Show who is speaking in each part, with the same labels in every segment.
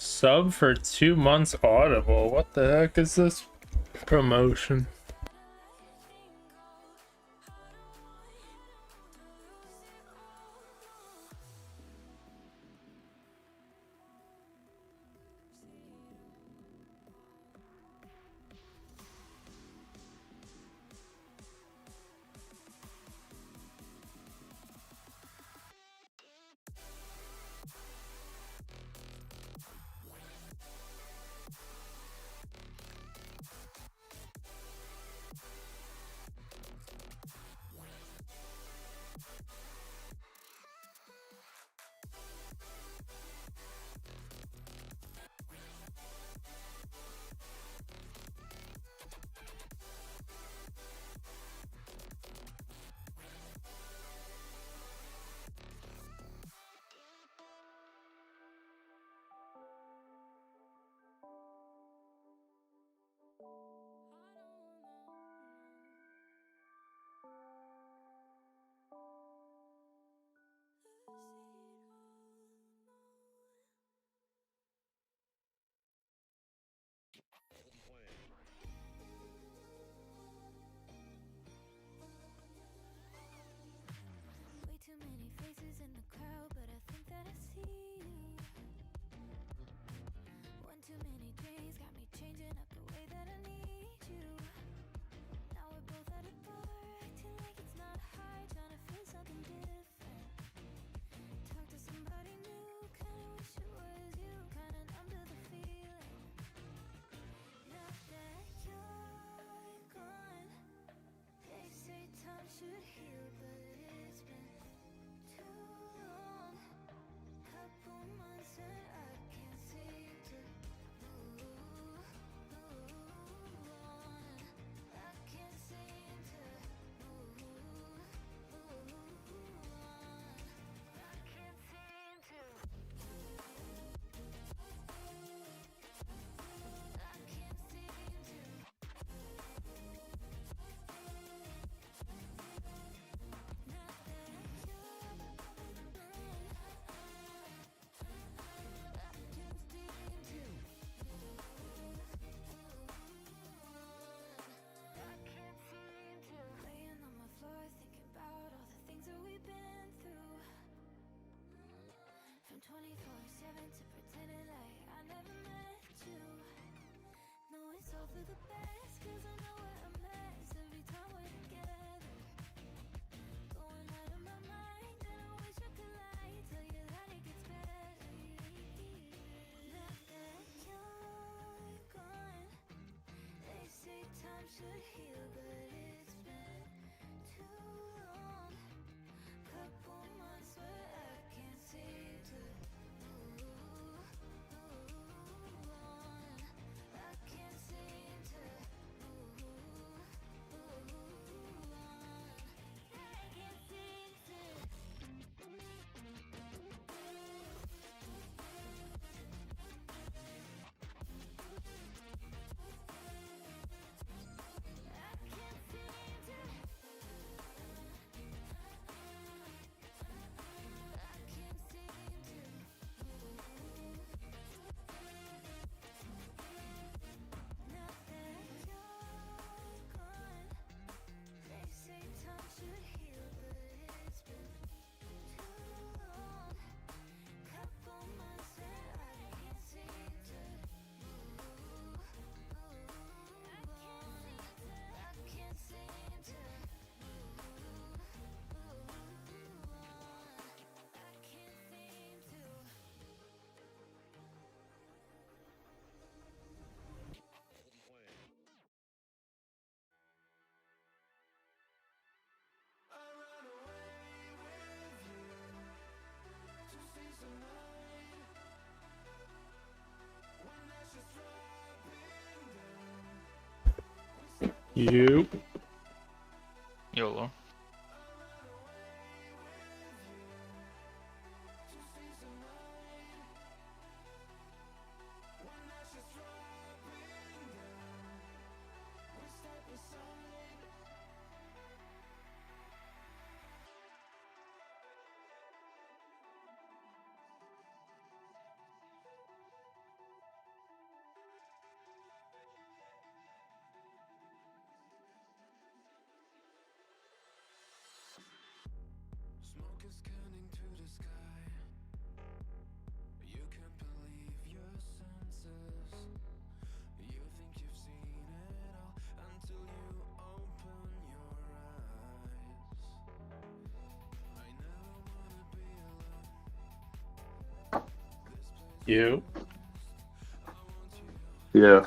Speaker 1: Sub for 2 months Audible. What the heck is this promotion?
Speaker 2: Too many faces in the crowd, but I think that I see you. One too many drinks got me changing up the way that I need you. Now we're both at a bar, acting like it's not hard, trying to feel something different. Talk to somebody new, kinda wish it was you, kinda numb to the feeling. Now that you're gone, they say time should heal, but it's been too long. Couple months and I can't seem to move on. I can't seem to move on. I can't seem to. I can't seem to. Not that you're gone. Laying on my floor, thinking about all the things that we've been through. From 24/7 to pretending like I never met you. No, it's all for the best, 'cause I know we're a mess every time we're together. Going out of my mind, and I wish I could lie, tell you that it gets better. Now that you're gone, they say time should heal, but it's been too long. Couple months where I can't seem to move on. I can't seem to move on. I can't seem to. I can't seem to. I can't seem to. Now that you're gone, they say time should heal, but it's been too long. Couple months and I can't seem to move on. I can't seem to move on. I can't seem to.
Speaker 3: I ran away with you to see some night when ashes dropping down.
Speaker 1: You.
Speaker 4: YOLO.
Speaker 3: To see some night when ashes dropping down. We step aside.
Speaker 1: You.
Speaker 4: Yeah.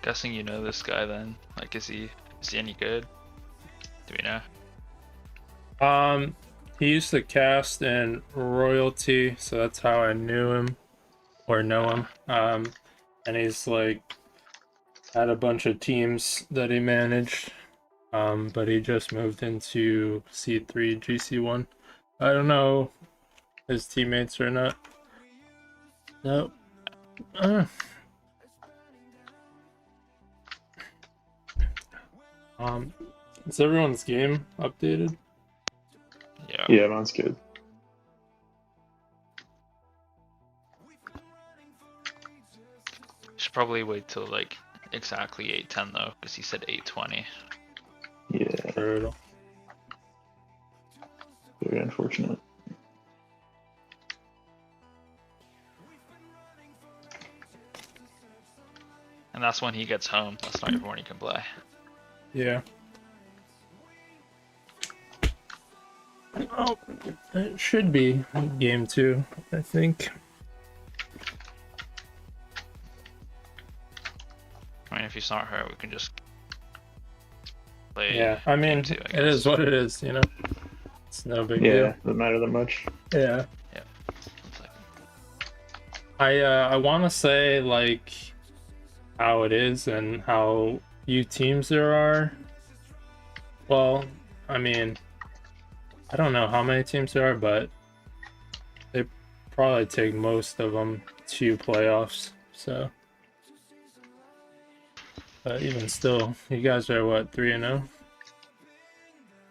Speaker 5: Guessing you know this guy then. Like, is he any good? Do we know?
Speaker 1: He used to cast in Royalty, so that's how I knew him or know him. And he's like had a bunch of teams that he managed. But he just moved into C3 GC1. I don't know his teammates or not. Nope. Is everyone's game updated?
Speaker 5: Yeah.
Speaker 4: Yeah, mine's good.
Speaker 5: Should probably wait till like exactly 8:10 though, because he said 8:20.
Speaker 4: Yeah,
Speaker 1: Brutal.
Speaker 4: very unfortunate.
Speaker 5: And that's when he gets home. That's not everyone he can play.
Speaker 1: Yeah. Oh, it should be game 2, I think.
Speaker 5: I mean, if he's not hurt, we can just play.
Speaker 1: Yeah, I mean,
Speaker 5: game 2, I
Speaker 1: it is
Speaker 5: guess.
Speaker 1: what it is, you know? It's no big
Speaker 4: Yeah,
Speaker 1: deal.
Speaker 4: doesn't matter that much.
Speaker 1: Yeah.
Speaker 5: It's like,
Speaker 1: I want to say, like, how it is and how few teams there are. Well, I mean, I don't know how many teams there are, but they probably take most of them to playoffs, so. But even still, you guys are what, 3-0?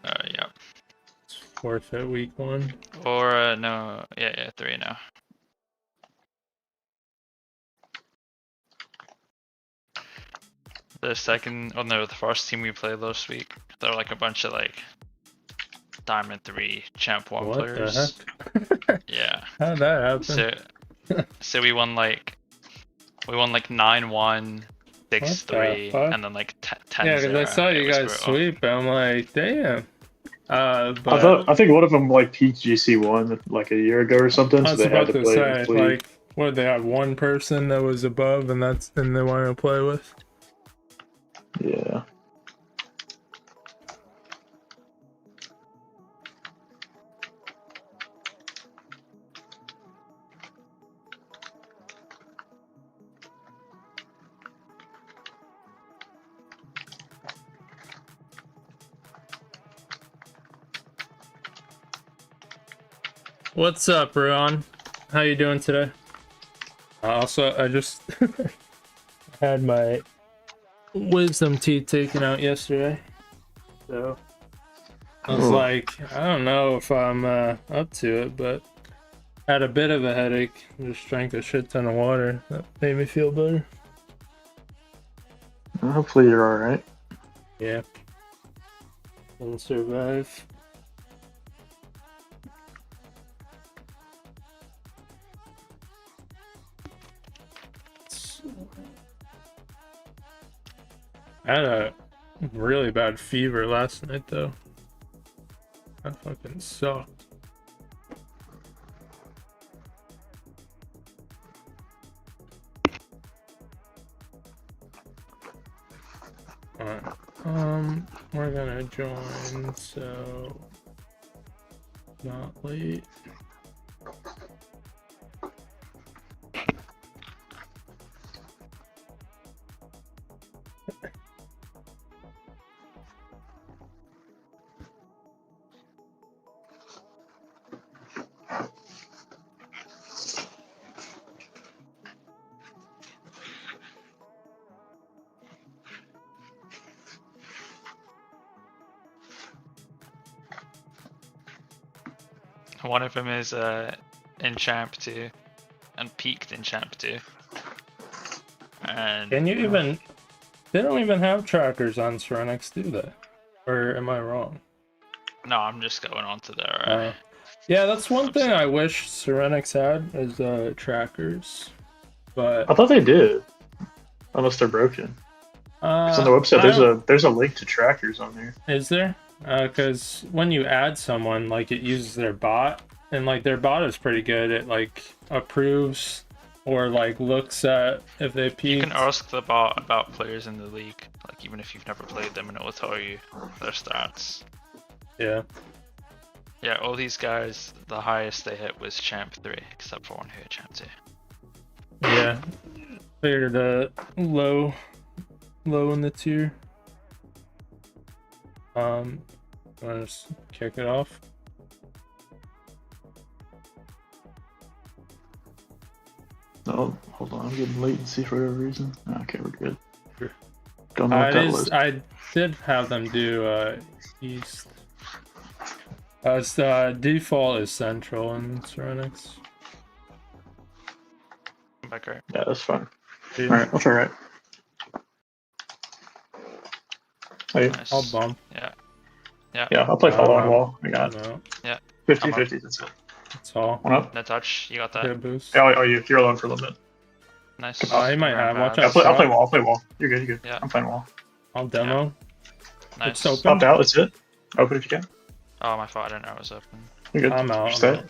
Speaker 5: yeah.
Speaker 1: It's forfeit week 1.
Speaker 5: Or no, yeah, 3 now. The second, oh no, the first team we played last week, they're like a bunch of like Diamond 3 Champ 1
Speaker 1: What
Speaker 5: players.
Speaker 1: the heck?
Speaker 5: Yeah.
Speaker 1: How'd that happen?
Speaker 5: So we won like 9-1, 6-3,
Speaker 1: fuck?
Speaker 5: and then like 10-0.
Speaker 1: Yeah, because I saw
Speaker 5: It
Speaker 1: you
Speaker 5: was
Speaker 1: guys
Speaker 5: brutal.
Speaker 1: sweep, and I'm like, damn.
Speaker 4: I think one of them like peaked GC1 like a year ago or something,
Speaker 1: I
Speaker 4: so
Speaker 1: was
Speaker 4: they had
Speaker 1: about
Speaker 4: to
Speaker 1: to
Speaker 4: play
Speaker 1: say,
Speaker 4: this league.
Speaker 1: like, what, they had one person that was above, and they wanted to play with.
Speaker 4: Yeah.
Speaker 1: What's up, Ron? How you doing today? Also, I just had my wisdom teeth taken out yesterday, so I was
Speaker 4: Oh.
Speaker 1: like, I don't know if I'm up to it, but had a bit of a headache. Just drank a shit ton of water. That made me feel better.
Speaker 4: Well, hopefully you're alright.
Speaker 1: Yeah. And survive. I had a really bad fever last night, though. That fucking sucked. Alright. We're gonna join, so not late.
Speaker 5: One of them is in Champ 2 and peaked in Champ 2. And
Speaker 1: Can you even They don't even have trackers on Serenix, do they? Or am I wrong?
Speaker 5: No, I'm just going on to their.
Speaker 1: Yeah, that's one thing
Speaker 5: website.
Speaker 1: I wish Serenix had is trackers. But
Speaker 4: I thought they did, unless they're broken. 'Cause on the website, there's a link to trackers on there.
Speaker 1: Is there? Because when you add someone, like it uses their bot, and like their bot is pretty good. It like approves or like looks at if they
Speaker 5: You
Speaker 1: peaked.
Speaker 5: can ask the bot about players in the league, like even if you've never played them, and it will tell you their stats.
Speaker 1: Yeah.
Speaker 5: Yeah, all these guys, the highest they hit was Champ 3, except for one who hit Champ 2.
Speaker 1: Yeah. Figured low in the tier. Wanna just kick it off?
Speaker 4: Oh, hold on, I'm getting latency for whatever reason. Okay, we're good.
Speaker 1: Sure.
Speaker 4: Don't know what that was.
Speaker 1: I did have them do East. It's default is Central in Serenix.
Speaker 5: Come back right.
Speaker 4: Yeah, that's fine.
Speaker 1: Yeah.
Speaker 4: Alright, I'll try right. Hey,
Speaker 5: Nice.
Speaker 1: I'll bump.
Speaker 5: Yeah.
Speaker 4: yeah, I'll play follow on wall. I got
Speaker 1: No,
Speaker 4: 50-50, that's it.
Speaker 1: that's all.
Speaker 4: One up.
Speaker 5: No touch, you got that.
Speaker 1: Good boost.
Speaker 4: Yeah, you're alone for a little bit.
Speaker 5: Nice.
Speaker 1: Oh, he might have. Watch
Speaker 4: Yeah,
Speaker 1: out.
Speaker 4: I'll play wall. I'll play wall. You're good. You're good.
Speaker 5: Yeah.
Speaker 4: I'm playing wall.
Speaker 1: I'll demo.
Speaker 5: Nice.
Speaker 1: It's open.
Speaker 4: Popped out. That's it. Open if you can.
Speaker 5: Oh, my fault, I didn't know it was open.
Speaker 4: You're good.
Speaker 1: I'm out.
Speaker 4: Stay.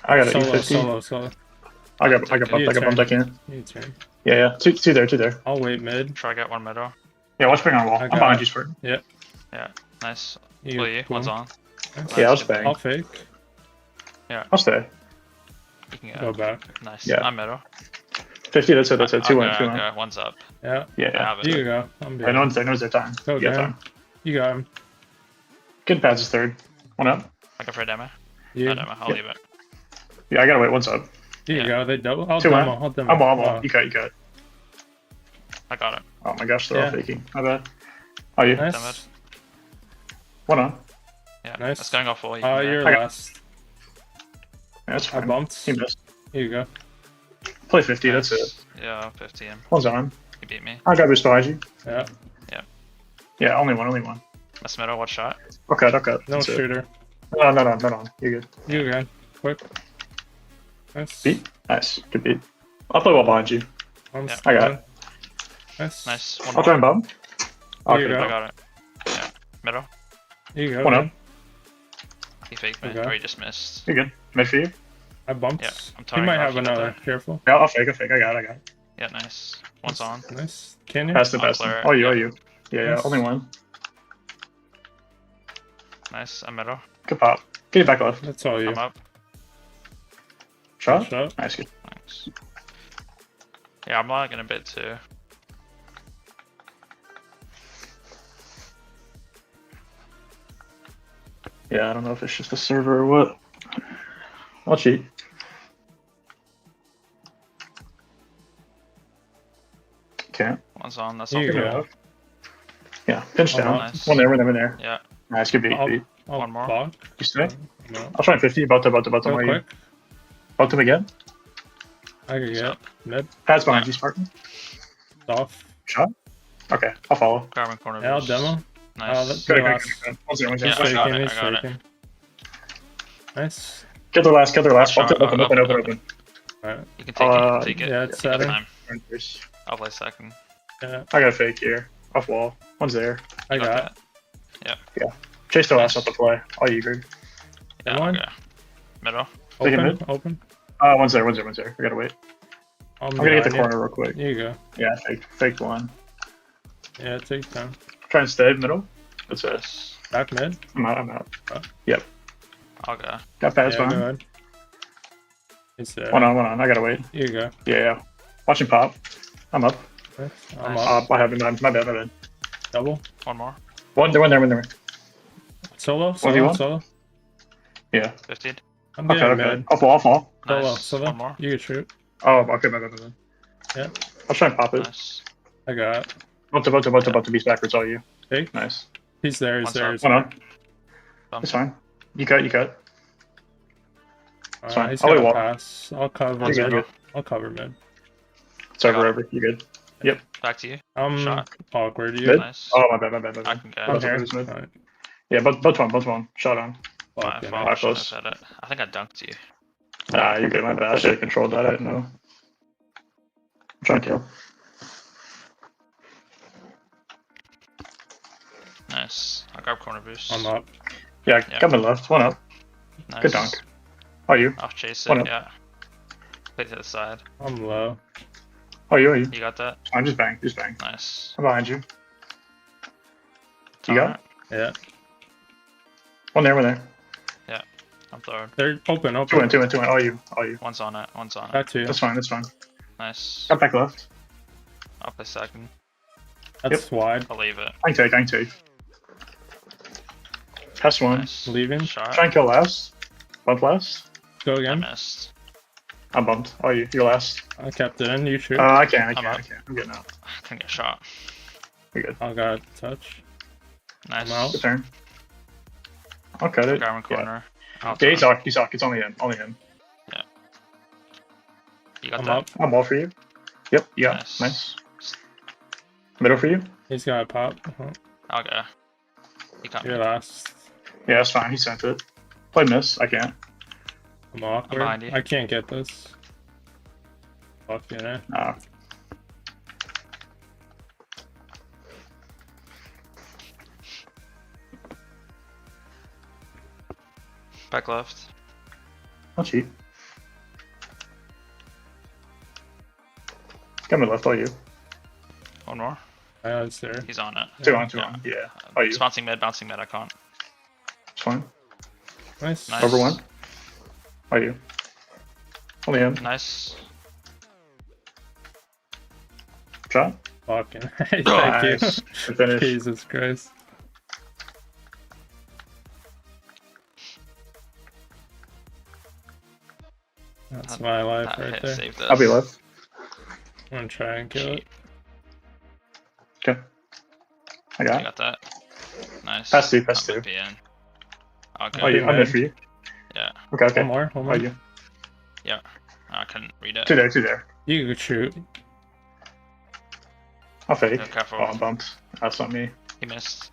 Speaker 4: I got an
Speaker 1: Solo,
Speaker 4: E50.
Speaker 1: solo.
Speaker 4: I got bumped. I got bumped. I can.
Speaker 1: You turn.
Speaker 4: Yeah. Two there.
Speaker 1: I'll wait mid.
Speaker 5: Try get one middle.
Speaker 4: Yeah, watch bang on wall.
Speaker 1: I
Speaker 4: I'm
Speaker 1: got
Speaker 4: behind
Speaker 1: it.
Speaker 4: you, Spurt.
Speaker 5: Nice.
Speaker 1: You
Speaker 5: Pull you, one's
Speaker 1: boom.
Speaker 5: on.
Speaker 1: Nice.
Speaker 4: Yeah, I'll just bang.
Speaker 1: I'll fake.
Speaker 4: I'll stay.
Speaker 5: You can
Speaker 1: Go
Speaker 5: go.
Speaker 1: back.
Speaker 5: Nice.
Speaker 4: Yeah.
Speaker 5: I'm middle.
Speaker 4: 50. That's it. That's it. 2-1.
Speaker 5: Okay,
Speaker 4: 2-1.
Speaker 5: okay, one's up.
Speaker 1: Yeah.
Speaker 4: Yeah.
Speaker 5: I have it.
Speaker 1: You go. I'm
Speaker 4: Yeah, no
Speaker 1: behind.
Speaker 4: one's there. No one's there. Time.
Speaker 1: Go
Speaker 4: Yeah,
Speaker 1: down.
Speaker 4: time.
Speaker 1: You got him.
Speaker 4: Good pass is third. One up.
Speaker 5: I go for a demo.
Speaker 1: You.
Speaker 5: No demo, I'll
Speaker 4: Yeah.
Speaker 5: leave it.
Speaker 4: Yeah, I gotta wait. One's up.
Speaker 1: Here you
Speaker 5: Yeah.
Speaker 1: go. They double. I'll
Speaker 4: 2-1.
Speaker 1: demo. I'll demo.
Speaker 4: I'm wall.
Speaker 1: Wow.
Speaker 4: You got it.
Speaker 5: I got it.
Speaker 4: Oh my gosh, they're all
Speaker 1: Yeah.
Speaker 4: faking. My bad. Oh, you?
Speaker 1: Nice.
Speaker 4: One on.
Speaker 5: Yeah,
Speaker 1: Nice.
Speaker 5: it's going off all you.
Speaker 1: Oh,
Speaker 5: can
Speaker 1: you're
Speaker 5: there.
Speaker 1: last.
Speaker 4: Yeah, that's
Speaker 1: I
Speaker 4: fine.
Speaker 1: bumped.
Speaker 4: He missed.
Speaker 1: Here you go.
Speaker 4: Play 50. That's it.
Speaker 5: Nice. Yeah, 50
Speaker 4: One's on.
Speaker 5: He beat me.
Speaker 4: I got boost behind you.
Speaker 1: Yeah.
Speaker 4: Yeah, only one.
Speaker 5: Miss middle, what shot?
Speaker 4: Okay.
Speaker 1: No
Speaker 4: That's it.
Speaker 1: shooter.
Speaker 4: No. You're good.
Speaker 1: You again. Quick. Nice.
Speaker 4: Beat. Nice. Good beat. I'll play well behind you.
Speaker 1: I'm
Speaker 5: Yeah.
Speaker 4: I got it.
Speaker 1: Nice.
Speaker 5: Nice. One
Speaker 4: I'll
Speaker 5: more.
Speaker 4: try and bump.
Speaker 1: Here you
Speaker 4: Okay.
Speaker 1: go.
Speaker 5: I got it. Yeah. Middle.
Speaker 1: Here you go.
Speaker 4: One
Speaker 1: man.
Speaker 4: up.
Speaker 5: He faked me,
Speaker 1: Okay.
Speaker 5: or he just missed.
Speaker 4: You're good. Mid for you.
Speaker 1: I bumped.
Speaker 5: Yeah, I'm
Speaker 1: He
Speaker 5: tiring
Speaker 1: might
Speaker 5: off,
Speaker 1: have
Speaker 5: you got
Speaker 1: another.
Speaker 5: that?
Speaker 1: Careful.
Speaker 4: Yeah, I'll fake. I got it.
Speaker 5: Yeah, nice. One's on.
Speaker 1: Nice. Can you?
Speaker 4: Pass it.
Speaker 5: I'll clear it.
Speaker 4: Oh,
Speaker 5: Yeah.
Speaker 4: you. Yeah,
Speaker 1: Nice.
Speaker 4: only one.
Speaker 5: Nice. I'm middle.
Speaker 4: Good pop. Get it back left.
Speaker 1: That's all you.
Speaker 5: I'm up.
Speaker 4: Shot.
Speaker 1: Shot.
Speaker 4: Nice. Good.
Speaker 5: Thanks. Yeah, I'm lagging a bit too.
Speaker 4: Yeah, I don't know if it's just a server or what. I'll cheat. Can't.
Speaker 5: One's on. That's
Speaker 1: Here
Speaker 5: all.
Speaker 1: you
Speaker 4: Give it
Speaker 1: go.
Speaker 4: up. Yeah, pinch
Speaker 1: Oh,
Speaker 4: down.
Speaker 5: nice.
Speaker 4: One there.
Speaker 5: Yeah.
Speaker 4: Nice, good beat.
Speaker 1: I'll,
Speaker 4: beat.
Speaker 1: I'll
Speaker 5: One more.
Speaker 1: block.
Speaker 4: You stay?
Speaker 1: No.
Speaker 4: I'll try 50. About to.
Speaker 1: Real
Speaker 4: Where you?
Speaker 1: quick.
Speaker 4: About to again.
Speaker 1: I could get
Speaker 5: Up.
Speaker 1: mid.
Speaker 4: Pads behind you, Spartan.
Speaker 1: Off.
Speaker 4: Shot. Okay, I'll follow.
Speaker 5: Grabbing corner.
Speaker 1: Yeah, I'll
Speaker 5: boost.
Speaker 1: demo.
Speaker 5: Nice.
Speaker 1: that's-
Speaker 4: Good.
Speaker 1: last.
Speaker 4: One's there.
Speaker 5: Yeah,
Speaker 1: He's
Speaker 5: I got
Speaker 1: faking.
Speaker 5: it,
Speaker 1: He's
Speaker 5: I got it.
Speaker 1: faking. Nice.
Speaker 4: Get their last.
Speaker 5: Shot,
Speaker 4: Open.
Speaker 5: open.
Speaker 1: Alright.
Speaker 5: You can take it. You can take it.
Speaker 1: Yeah, it's
Speaker 5: Take your
Speaker 1: setting.
Speaker 5: time.
Speaker 4: There's-
Speaker 5: I'll play second.
Speaker 1: Yeah,
Speaker 4: I got a fake here. Off wall. One's there.
Speaker 1: I
Speaker 5: You
Speaker 1: got.
Speaker 5: that?
Speaker 4: Chase the last
Speaker 5: Nice.
Speaker 4: up the play. All you, Greg.
Speaker 5: Yeah,
Speaker 1: One.
Speaker 5: okay. Middle.
Speaker 4: Take it
Speaker 1: Open.
Speaker 4: mid.
Speaker 1: Open.
Speaker 4: One's there. I gotta wait.
Speaker 1: I'm
Speaker 4: I'm gonna get the
Speaker 1: behind
Speaker 4: corner real quick.
Speaker 1: you. Here you go.
Speaker 4: Yeah, fake one.
Speaker 1: Yeah, take time.
Speaker 4: Try and stay middle. That's it.
Speaker 5: Yes.
Speaker 1: Back mid.
Speaker 4: I'm out.
Speaker 5: I'll go.
Speaker 4: Got pads
Speaker 1: Yeah, go
Speaker 4: behind.
Speaker 1: ahead. He's there.
Speaker 4: One on. I gotta wait.
Speaker 1: Here you go.
Speaker 4: Yeah. Watch him pop. I'm up.
Speaker 1: Nice. I'm
Speaker 5: Nice.
Speaker 1: up.
Speaker 4: I haven't done. My bad.
Speaker 1: Double.
Speaker 5: One more.
Speaker 4: One there.
Speaker 1: Solo.
Speaker 4: 1v1?
Speaker 1: Solo.
Speaker 4: Yeah.
Speaker 5: 15.
Speaker 1: I'm
Speaker 4: Okay.
Speaker 1: getting mid.
Speaker 4: I'll fall.
Speaker 1: Solo.
Speaker 5: Nice.
Speaker 1: Solo.
Speaker 5: One more.
Speaker 1: You can shoot.
Speaker 4: Oh, okay. My bad.
Speaker 1: Yeah.
Speaker 4: I'll try and pop it.
Speaker 5: Nice.
Speaker 1: I got.
Speaker 4: About to beast backwards. All you.
Speaker 1: Fake.
Speaker 4: Nice.
Speaker 1: He's there. He's
Speaker 5: One's
Speaker 1: there.
Speaker 5: up.
Speaker 1: He's
Speaker 4: One
Speaker 1: there.
Speaker 4: on.
Speaker 5: Bump.
Speaker 4: It's fine. You cut.
Speaker 1: Alright,
Speaker 4: fine.
Speaker 1: he's
Speaker 4: I'll
Speaker 1: got a
Speaker 4: walk.
Speaker 1: pass. I'll cover
Speaker 4: You're
Speaker 1: mid.
Speaker 4: good.
Speaker 1: I'll cover mid.
Speaker 4: It's over.
Speaker 5: got it.
Speaker 4: Over. You good? Yep.
Speaker 5: Back to you.
Speaker 1: I'm
Speaker 5: Shot.
Speaker 1: awkward. You
Speaker 4: Mid?
Speaker 5: Nice.
Speaker 4: Oh, my bad, my bad, my
Speaker 5: I
Speaker 4: bad.
Speaker 5: can get
Speaker 1: I'm
Speaker 5: it.
Speaker 1: here.
Speaker 4: Who's mid?
Speaker 1: Alright.
Speaker 4: Yeah, both one. Shot on.
Speaker 5: My
Speaker 1: Fucking
Speaker 5: fault.
Speaker 1: hell.
Speaker 5: I shouldn't have
Speaker 4: close.
Speaker 5: said it. I think I dunked you.
Speaker 4: Ah, you're good, my bad. I should have controlled that. I didn't know. I'm trying to kill.
Speaker 5: Nice. I grab corner boost.
Speaker 1: I'm up.
Speaker 4: Yeah,
Speaker 5: Yeah.
Speaker 4: got my left. One up.
Speaker 5: Nice.
Speaker 4: Good dunk. Oh, you?
Speaker 5: I'll chase
Speaker 4: One
Speaker 5: it.
Speaker 4: up.
Speaker 5: Yeah. Play to the side.
Speaker 1: I'm low.
Speaker 4: Oh, you?
Speaker 5: You got that?
Speaker 4: I'm just bang.
Speaker 5: Nice.
Speaker 4: I'm behind you. You got it?
Speaker 1: Yeah.
Speaker 4: One there.
Speaker 5: I'm third.
Speaker 1: They're open.
Speaker 4: Two in. All you.
Speaker 5: One's on it.
Speaker 1: Got two.
Speaker 4: That's fine.
Speaker 5: Nice.
Speaker 4: Got back left.
Speaker 5: I'll play second.
Speaker 1: That's wide.
Speaker 5: I'll leave it.
Speaker 4: I can take. Test one.
Speaker 5: Nice.
Speaker 1: Leaving.
Speaker 5: Shot.
Speaker 4: Try and kill last. Bump last.
Speaker 1: Go
Speaker 5: I
Speaker 1: again.
Speaker 5: missed.
Speaker 4: I'm bumped. Oh, you're last.
Speaker 1: I kept it in. You shoot.
Speaker 4: I can't.
Speaker 5: I'm up.
Speaker 4: I'm getting out.
Speaker 5: I couldn't get shot.
Speaker 4: You're good.
Speaker 1: I got touch.
Speaker 5: Nice.
Speaker 1: I'm out.
Speaker 4: Good turn. I'll cut it.
Speaker 5: Garmin corner. I'll
Speaker 4: Yeah, he's
Speaker 5: turn.
Speaker 4: Hawk. It's only him.
Speaker 5: You got
Speaker 1: I'm
Speaker 5: that?
Speaker 1: up.
Speaker 4: I'm all for you. Yep. Yeah.
Speaker 5: Nice.
Speaker 4: Nice. Middle for you.
Speaker 1: He's got a pop.
Speaker 5: I'll go. You got me.
Speaker 1: You're last.
Speaker 4: Yeah, that's fine. He sent it. Play miss. I can't.
Speaker 1: I'm awkward.
Speaker 5: behind you.
Speaker 1: I can't get this. Fuck you, know.
Speaker 4: Nah.
Speaker 5: Back left.
Speaker 4: I'll cheat. Got me left. All you.
Speaker 5: One more.
Speaker 1: I was there.
Speaker 5: He's on it.
Speaker 4: Two on.
Speaker 5: Yeah.
Speaker 4: Yeah. Oh, you.
Speaker 5: Bouncing mid. I can't.
Speaker 4: It's fine.
Speaker 1: Nice.
Speaker 5: Nice.
Speaker 4: Over one. Oh, you. Only him.
Speaker 5: Nice.
Speaker 4: Shot.
Speaker 1: Fucking. Thank
Speaker 4: Nice.
Speaker 1: you.
Speaker 4: Good finish.
Speaker 1: Jesus Christ. That's my life
Speaker 5: That
Speaker 1: right
Speaker 5: hit
Speaker 1: there.
Speaker 5: saved us.
Speaker 4: I'll be left.
Speaker 1: I'm gonna try and kill it.
Speaker 5: Cheat.
Speaker 4: Okay. I
Speaker 5: You
Speaker 4: got it.
Speaker 5: got that. Nice.
Speaker 4: Pass two.
Speaker 5: That might be in. Okay.
Speaker 4: Oh, you. I'm in for you.
Speaker 5: Yeah.
Speaker 4: Okay.
Speaker 1: One more. One
Speaker 4: Oh,
Speaker 1: more.
Speaker 4: you.
Speaker 5: I couldn't read it.
Speaker 4: Two there.
Speaker 1: You could shoot.
Speaker 4: I'll fake.
Speaker 5: Go careful.
Speaker 4: Oh, I'm bumped. That's not me.
Speaker 5: He missed.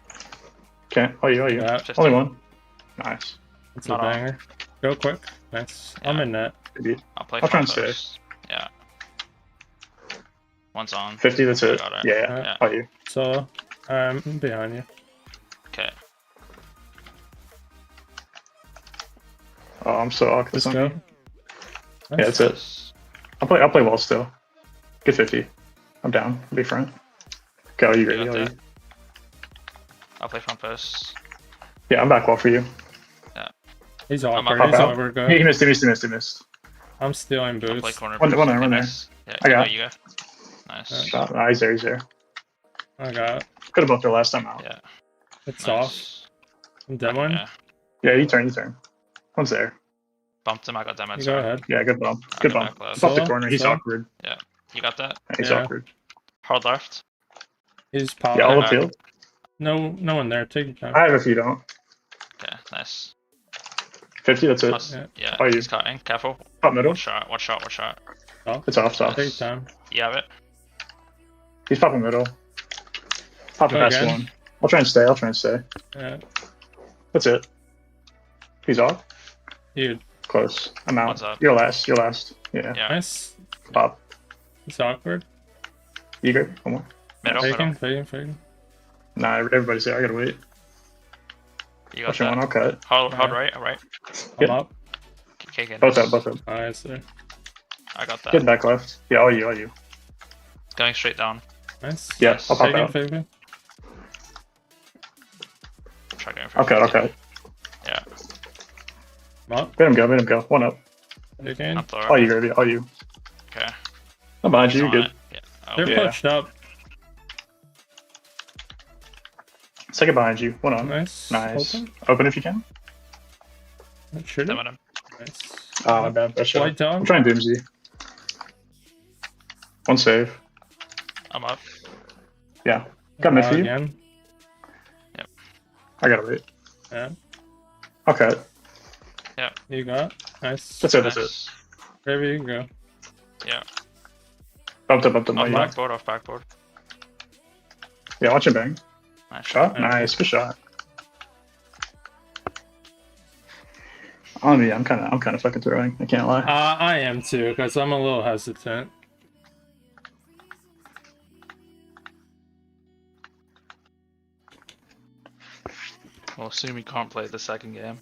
Speaker 4: Okay. Oh, you.
Speaker 1: Yeah.
Speaker 5: 50.
Speaker 4: Only one. Nice.
Speaker 1: It's a
Speaker 5: Not on.
Speaker 1: banger. Go quick. Nice. I'm
Speaker 5: Yeah.
Speaker 1: in net.
Speaker 4: Good beat.
Speaker 5: I'll play
Speaker 4: I'll try and
Speaker 5: front
Speaker 4: stay.
Speaker 5: post. Yeah. One's on.
Speaker 4: 50. That's it.
Speaker 5: Got it.
Speaker 4: Yeah.
Speaker 5: Yeah.
Speaker 4: Oh, you.
Speaker 1: So, I'm behind you.
Speaker 4: Oh,
Speaker 5: Okay.
Speaker 4: I'm so awkward.
Speaker 1: Let's
Speaker 4: on
Speaker 1: go.
Speaker 4: me. Yeah, that's it.
Speaker 5: Nice.
Speaker 4: I'll play wall still. Get 50. I'm down. I'll be front. Okay, oh, you
Speaker 5: You
Speaker 4: ready?
Speaker 5: got
Speaker 4: Oh, you.
Speaker 5: that. I'll play front post.
Speaker 4: Yeah, I'm back wall for you.
Speaker 1: He's
Speaker 5: I'm
Speaker 1: awkward.
Speaker 5: up.
Speaker 1: He's
Speaker 4: Out.
Speaker 1: over. Go.
Speaker 4: He missed.
Speaker 1: I'm stealing
Speaker 5: I'll play
Speaker 1: boost.
Speaker 5: corner
Speaker 4: One
Speaker 5: post.
Speaker 4: there,
Speaker 5: You
Speaker 4: one there.
Speaker 5: miss. Yeah,
Speaker 4: I
Speaker 5: you
Speaker 4: got
Speaker 5: go, you go. Nice.
Speaker 4: Shot. Ah, he's there.
Speaker 1: I got it.
Speaker 4: Could have bumped her last time out.
Speaker 5: Yeah.
Speaker 1: It's off.
Speaker 5: Nice.
Speaker 1: I'm dead one.
Speaker 5: Yeah.
Speaker 4: Yeah, you turn. One's there.
Speaker 5: Bumped him. I got damage.
Speaker 1: You go ahead.
Speaker 4: Yeah, good bump.
Speaker 5: I'll
Speaker 4: Good
Speaker 5: go
Speaker 4: bump.
Speaker 5: back left.
Speaker 4: Bump the
Speaker 1: Solo?
Speaker 4: corner. He's
Speaker 1: Solo?
Speaker 4: awkward.
Speaker 5: You got that?
Speaker 4: He's
Speaker 1: Yeah.
Speaker 4: awkward.
Speaker 5: Hard left.
Speaker 1: He's popping.
Speaker 4: Yeah, all
Speaker 5: back.
Speaker 4: appealed.
Speaker 1: No one there. Take your time.
Speaker 4: I have if you don't.
Speaker 5: Okay. Nice.
Speaker 4: 50, that's it.
Speaker 5: Plus,
Speaker 1: Yeah.
Speaker 5: yeah.
Speaker 4: Oh, you-
Speaker 5: He's cutting. Careful.
Speaker 4: Top middle.
Speaker 5: One shot.
Speaker 1: Oh,
Speaker 4: It's off.
Speaker 1: take your time.
Speaker 5: You have it.
Speaker 4: He's popping middle. Popping
Speaker 1: Go
Speaker 4: past
Speaker 1: again.
Speaker 4: one. I'll try and stay.
Speaker 1: Yeah.
Speaker 4: That's it. He's off.
Speaker 1: You.
Speaker 4: Close. I'm out.
Speaker 5: One's up.
Speaker 4: You're last. Yeah.
Speaker 5: Yeah.
Speaker 1: Nice.
Speaker 4: Pop.
Speaker 1: It's awkward.
Speaker 4: You good? One more.
Speaker 5: Middle.
Speaker 1: Faking.
Speaker 4: Nah, everybody's there. I gotta wait.
Speaker 5: You got
Speaker 4: Watch one.
Speaker 5: that.
Speaker 4: I'll cut.
Speaker 5: Hard
Speaker 1: Yeah.
Speaker 5: right. All right.
Speaker 1: I'm
Speaker 4: Yeah.
Speaker 1: up.
Speaker 5: Okay.
Speaker 4: Both up.
Speaker 1: Nice there.
Speaker 5: I got that.
Speaker 4: Get back left. Yeah, all you.
Speaker 5: Going straight down.
Speaker 1: Nice.
Speaker 4: Yeah, I'll pop
Speaker 1: Faking,
Speaker 4: out.
Speaker 1: faking.
Speaker 5: Try going for
Speaker 4: I'll cut.
Speaker 5: 50. Yeah.
Speaker 1: I'm up.
Speaker 4: Let him go. One up.
Speaker 1: Faking.
Speaker 5: Up there.
Speaker 4: All you, Gravy. All you.
Speaker 5: Okay.
Speaker 4: I'm behind you.
Speaker 5: He's
Speaker 4: You're
Speaker 5: on
Speaker 4: good.
Speaker 5: it. Yeah. Oh,
Speaker 1: They're
Speaker 4: Yeah.
Speaker 1: pushed up.
Speaker 4: Second behind you. One on.
Speaker 1: Nice.
Speaker 4: Nice.
Speaker 1: Open.
Speaker 4: Open if you can.
Speaker 1: Shoot
Speaker 5: them
Speaker 1: it.
Speaker 5: at him.
Speaker 1: Nice.
Speaker 4: Ah, my bad. That's
Speaker 1: White
Speaker 4: I'm
Speaker 1: dog.
Speaker 4: trying Doomsy. One save.
Speaker 5: I'm up.
Speaker 4: Yeah. Got mid for you.
Speaker 1: Again.
Speaker 4: I gotta wait.
Speaker 1: Yeah.
Speaker 4: I'll cut.
Speaker 1: You got. Nice.
Speaker 4: That's it.
Speaker 5: Nice.
Speaker 1: Maybe you can go.
Speaker 5: Yeah.
Speaker 4: Bumped up,
Speaker 5: Off
Speaker 4: my
Speaker 5: backboard, off backboard.
Speaker 4: Yeah, watch him bang.
Speaker 5: Nice
Speaker 4: Shot?
Speaker 1: Yeah.
Speaker 4: Nice, good shot. On me, I'm kind of fucking throwing. I can't lie.
Speaker 1: I am too, because I'm a little hesitant.
Speaker 5: We'll assume he can't play the second game.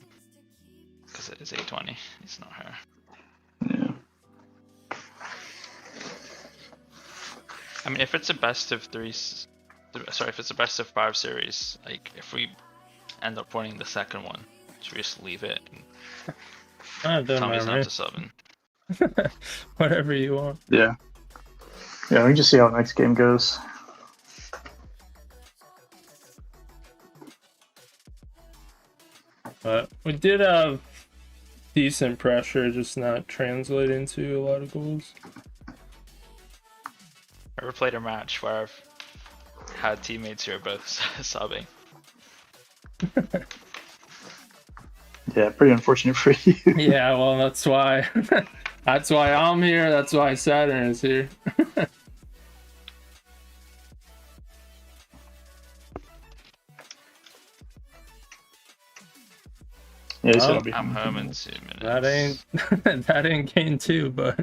Speaker 5: Because it is 8:20. It's not her.
Speaker 4: Yeah.
Speaker 5: I mean, if it's a best of three, sorry, if it's a best of 5 series, like if we end up winning the second one, should we just leave it? And
Speaker 1: Doesn't
Speaker 5: Tommy's
Speaker 1: matter,
Speaker 5: not to subbing.
Speaker 1: man. Whatever you want.
Speaker 4: Yeah. Yeah, we can just see how the next game goes.
Speaker 1: But we did have decent pressure, just not translating to a lot of goals.
Speaker 5: Ever played a match where I've had teammates who are both subbing?
Speaker 4: Yeah, pretty unfortunate for you.
Speaker 1: Yeah, well, that's why. That's why I'm here. That's why Saturn is here.
Speaker 4: Yeah, he said
Speaker 1: Oh,
Speaker 4: I'll be
Speaker 5: I'm
Speaker 4: home.
Speaker 5: home in 2 minutes.
Speaker 1: That ain't that ain't game 2, but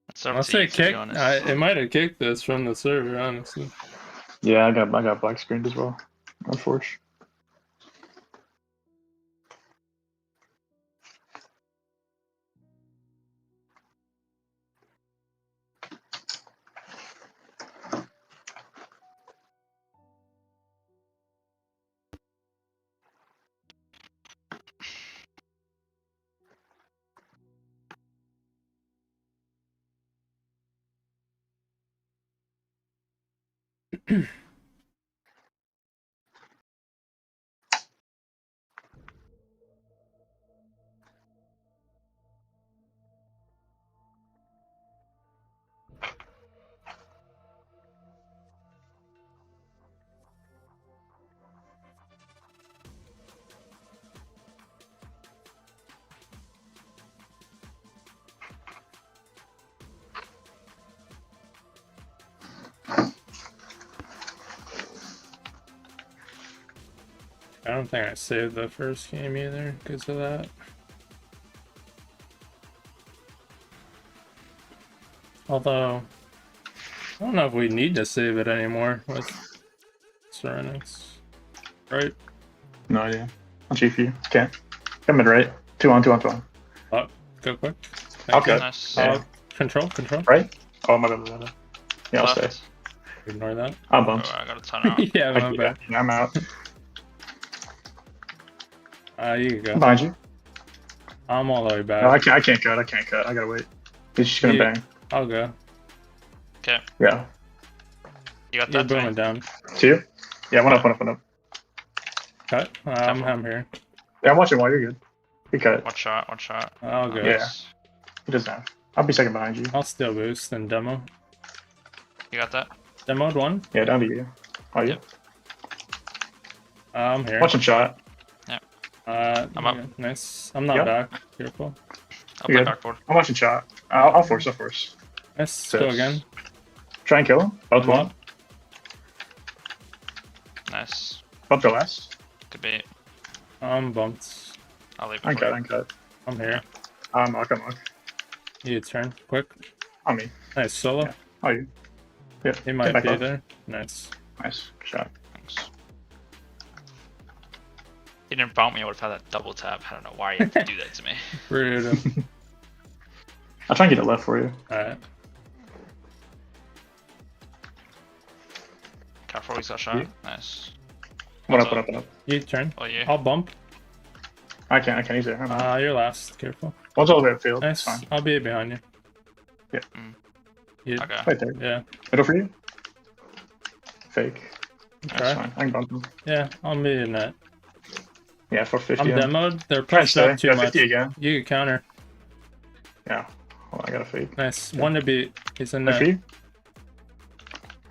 Speaker 5: It's up
Speaker 1: I'll
Speaker 5: to
Speaker 1: say
Speaker 5: you, to be
Speaker 1: kick.
Speaker 5: honest.
Speaker 1: It might have kicked this from the server, honestly.
Speaker 4: Yeah, I got black screened as well. Unfortunately.
Speaker 1: I don't think I saved the first game either because of that. Although, I don't know if we need to save it anymore with Serenix. Right?
Speaker 4: No idea. I'll cheat for you. Okay. Come in right. 2 on 2 on 2 on.
Speaker 1: Oh, go quick. Thank
Speaker 4: Okay.
Speaker 1: you.
Speaker 5: Nice.
Speaker 4: Yeah.
Speaker 1: Control.
Speaker 4: Right? Oh, my bad. Yeah, I'll stay.
Speaker 5: Left.
Speaker 1: Ignore that.
Speaker 4: I'm
Speaker 5: Oh,
Speaker 4: bumped.
Speaker 5: I got a ton out.
Speaker 1: Yeah, my
Speaker 4: Yeah,
Speaker 1: bad.
Speaker 4: I'm out.
Speaker 1: You go.
Speaker 4: I'm behind you.
Speaker 1: I'm all the way back.
Speaker 4: No, I can't cut. I gotta wait. He's just gonna
Speaker 1: You-
Speaker 4: bang.
Speaker 1: I'll go.
Speaker 5: Okay.
Speaker 4: Yeah.
Speaker 5: You got
Speaker 1: You're
Speaker 5: that?
Speaker 1: booming
Speaker 5: Tony?
Speaker 1: down.
Speaker 4: 2? Yeah, one up.
Speaker 1: Cut. I'm here.
Speaker 4: Yeah, I'm watching while you're good. He cut.
Speaker 5: One shot.
Speaker 1: I'll go.
Speaker 4: Yeah.
Speaker 5: Nice.
Speaker 4: He doesn't have. I'll be second behind you.
Speaker 1: I'll still boost and demo.
Speaker 5: You got that?
Speaker 1: Demoed one.
Speaker 4: Yeah, down to you. Oh, you?
Speaker 5: Yep.
Speaker 1: I'm here.
Speaker 4: Watching shot.
Speaker 5: I'm up.
Speaker 1: yeah, nice. I'm not
Speaker 4: Yep.
Speaker 1: back. Careful.
Speaker 5: I'll
Speaker 4: You're
Speaker 5: play
Speaker 4: good.
Speaker 5: backboard.
Speaker 4: I'm watching shot. I'll force.
Speaker 1: Nice. Go again.
Speaker 4: Try and kill him. Both
Speaker 1: I'm
Speaker 4: one.
Speaker 1: up.
Speaker 5: Nice.
Speaker 4: Bump the last.
Speaker 5: Good beat.
Speaker 1: I'm bumped.
Speaker 5: I'll leave it
Speaker 4: I'm
Speaker 5: for you.
Speaker 4: cut.
Speaker 1: I'm here.
Speaker 4: I'm mock.
Speaker 1: You turn quick.
Speaker 4: On me.
Speaker 1: Nice solo.
Speaker 4: Yeah. Oh, you. Yeah.
Speaker 1: He might
Speaker 4: back
Speaker 1: be
Speaker 4: up.
Speaker 1: there. Nice.
Speaker 4: Nice. Good shot.
Speaker 5: Thanks. He didn't bump me, I would have had that double tap. I don't know why you have to do that to me.
Speaker 1: Rude.
Speaker 4: I'll try and get it left for you.
Speaker 1: Alright.
Speaker 5: Careful, he's got shot.
Speaker 4: Yeah.
Speaker 5: Nice.
Speaker 4: One
Speaker 5: What's
Speaker 4: up.
Speaker 1: You turn.
Speaker 5: Oh, yeah.
Speaker 1: I'll bump.
Speaker 4: I can't. He's there. I'm out.
Speaker 1: You're last. Careful.
Speaker 4: One's all the way upfield. It's
Speaker 1: Nice.
Speaker 4: fine.
Speaker 1: I'll be behind you.
Speaker 4: Yeah.
Speaker 1: You,
Speaker 5: Okay.
Speaker 4: Right there.
Speaker 1: yeah.
Speaker 4: Middle for you. Fake.
Speaker 1: Okay.
Speaker 4: That's fine. I can bump him.
Speaker 1: Yeah, I'll be in that.
Speaker 4: Yeah,
Speaker 1: I'm
Speaker 4: 450.
Speaker 1: demoed. They're
Speaker 4: Try and
Speaker 1: pushed
Speaker 4: stay.
Speaker 1: up too
Speaker 4: Yeah,
Speaker 1: much.
Speaker 4: 50 again.
Speaker 1: You can counter.
Speaker 4: Yeah. Hold on, I got a fake.
Speaker 1: Nice. One to beat. He's in
Speaker 4: Right for
Speaker 1: that.
Speaker 4: you?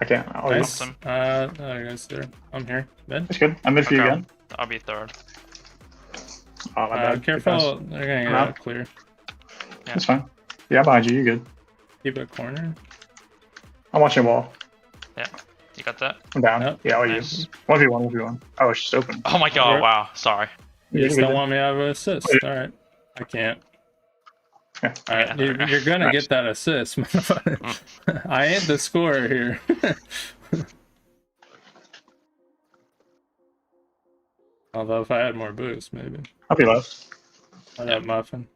Speaker 4: I can't. Oh,
Speaker 1: Nice.
Speaker 5: Awesome.
Speaker 1: There you guys there. I'm here. Mid.
Speaker 4: It's good. I'm mid for you
Speaker 5: Okay.
Speaker 4: again.
Speaker 5: I'll be third.
Speaker 4: Oh, my bad.
Speaker 1: Careful. They're gonna get
Speaker 4: I'm out.
Speaker 1: out clear.
Speaker 4: That's fine. Yeah, I'm behind you. You're good.
Speaker 1: Keep it corner.
Speaker 4: I'm watching wall.
Speaker 5: You got that?
Speaker 4: I'm down.
Speaker 1: Yep.
Speaker 4: Yeah, all
Speaker 5: Nice.
Speaker 4: you. 1v1, 1v1. Oh, it's just open.
Speaker 5: Oh my god,
Speaker 1: Alright.
Speaker 5: wow. Sorry.
Speaker 1: You
Speaker 4: Yeah,
Speaker 1: just
Speaker 4: you're
Speaker 1: don't
Speaker 4: good.
Speaker 1: want me to have an assist. Alright. I can't.
Speaker 4: Yeah.
Speaker 1: Alright,
Speaker 5: Yeah.
Speaker 1: you're gonna
Speaker 4: Nice.
Speaker 1: get that assist. I ain't the scorer here. Although if I had more boost, maybe.
Speaker 4: I'll be left.
Speaker 1: What up, Muffin?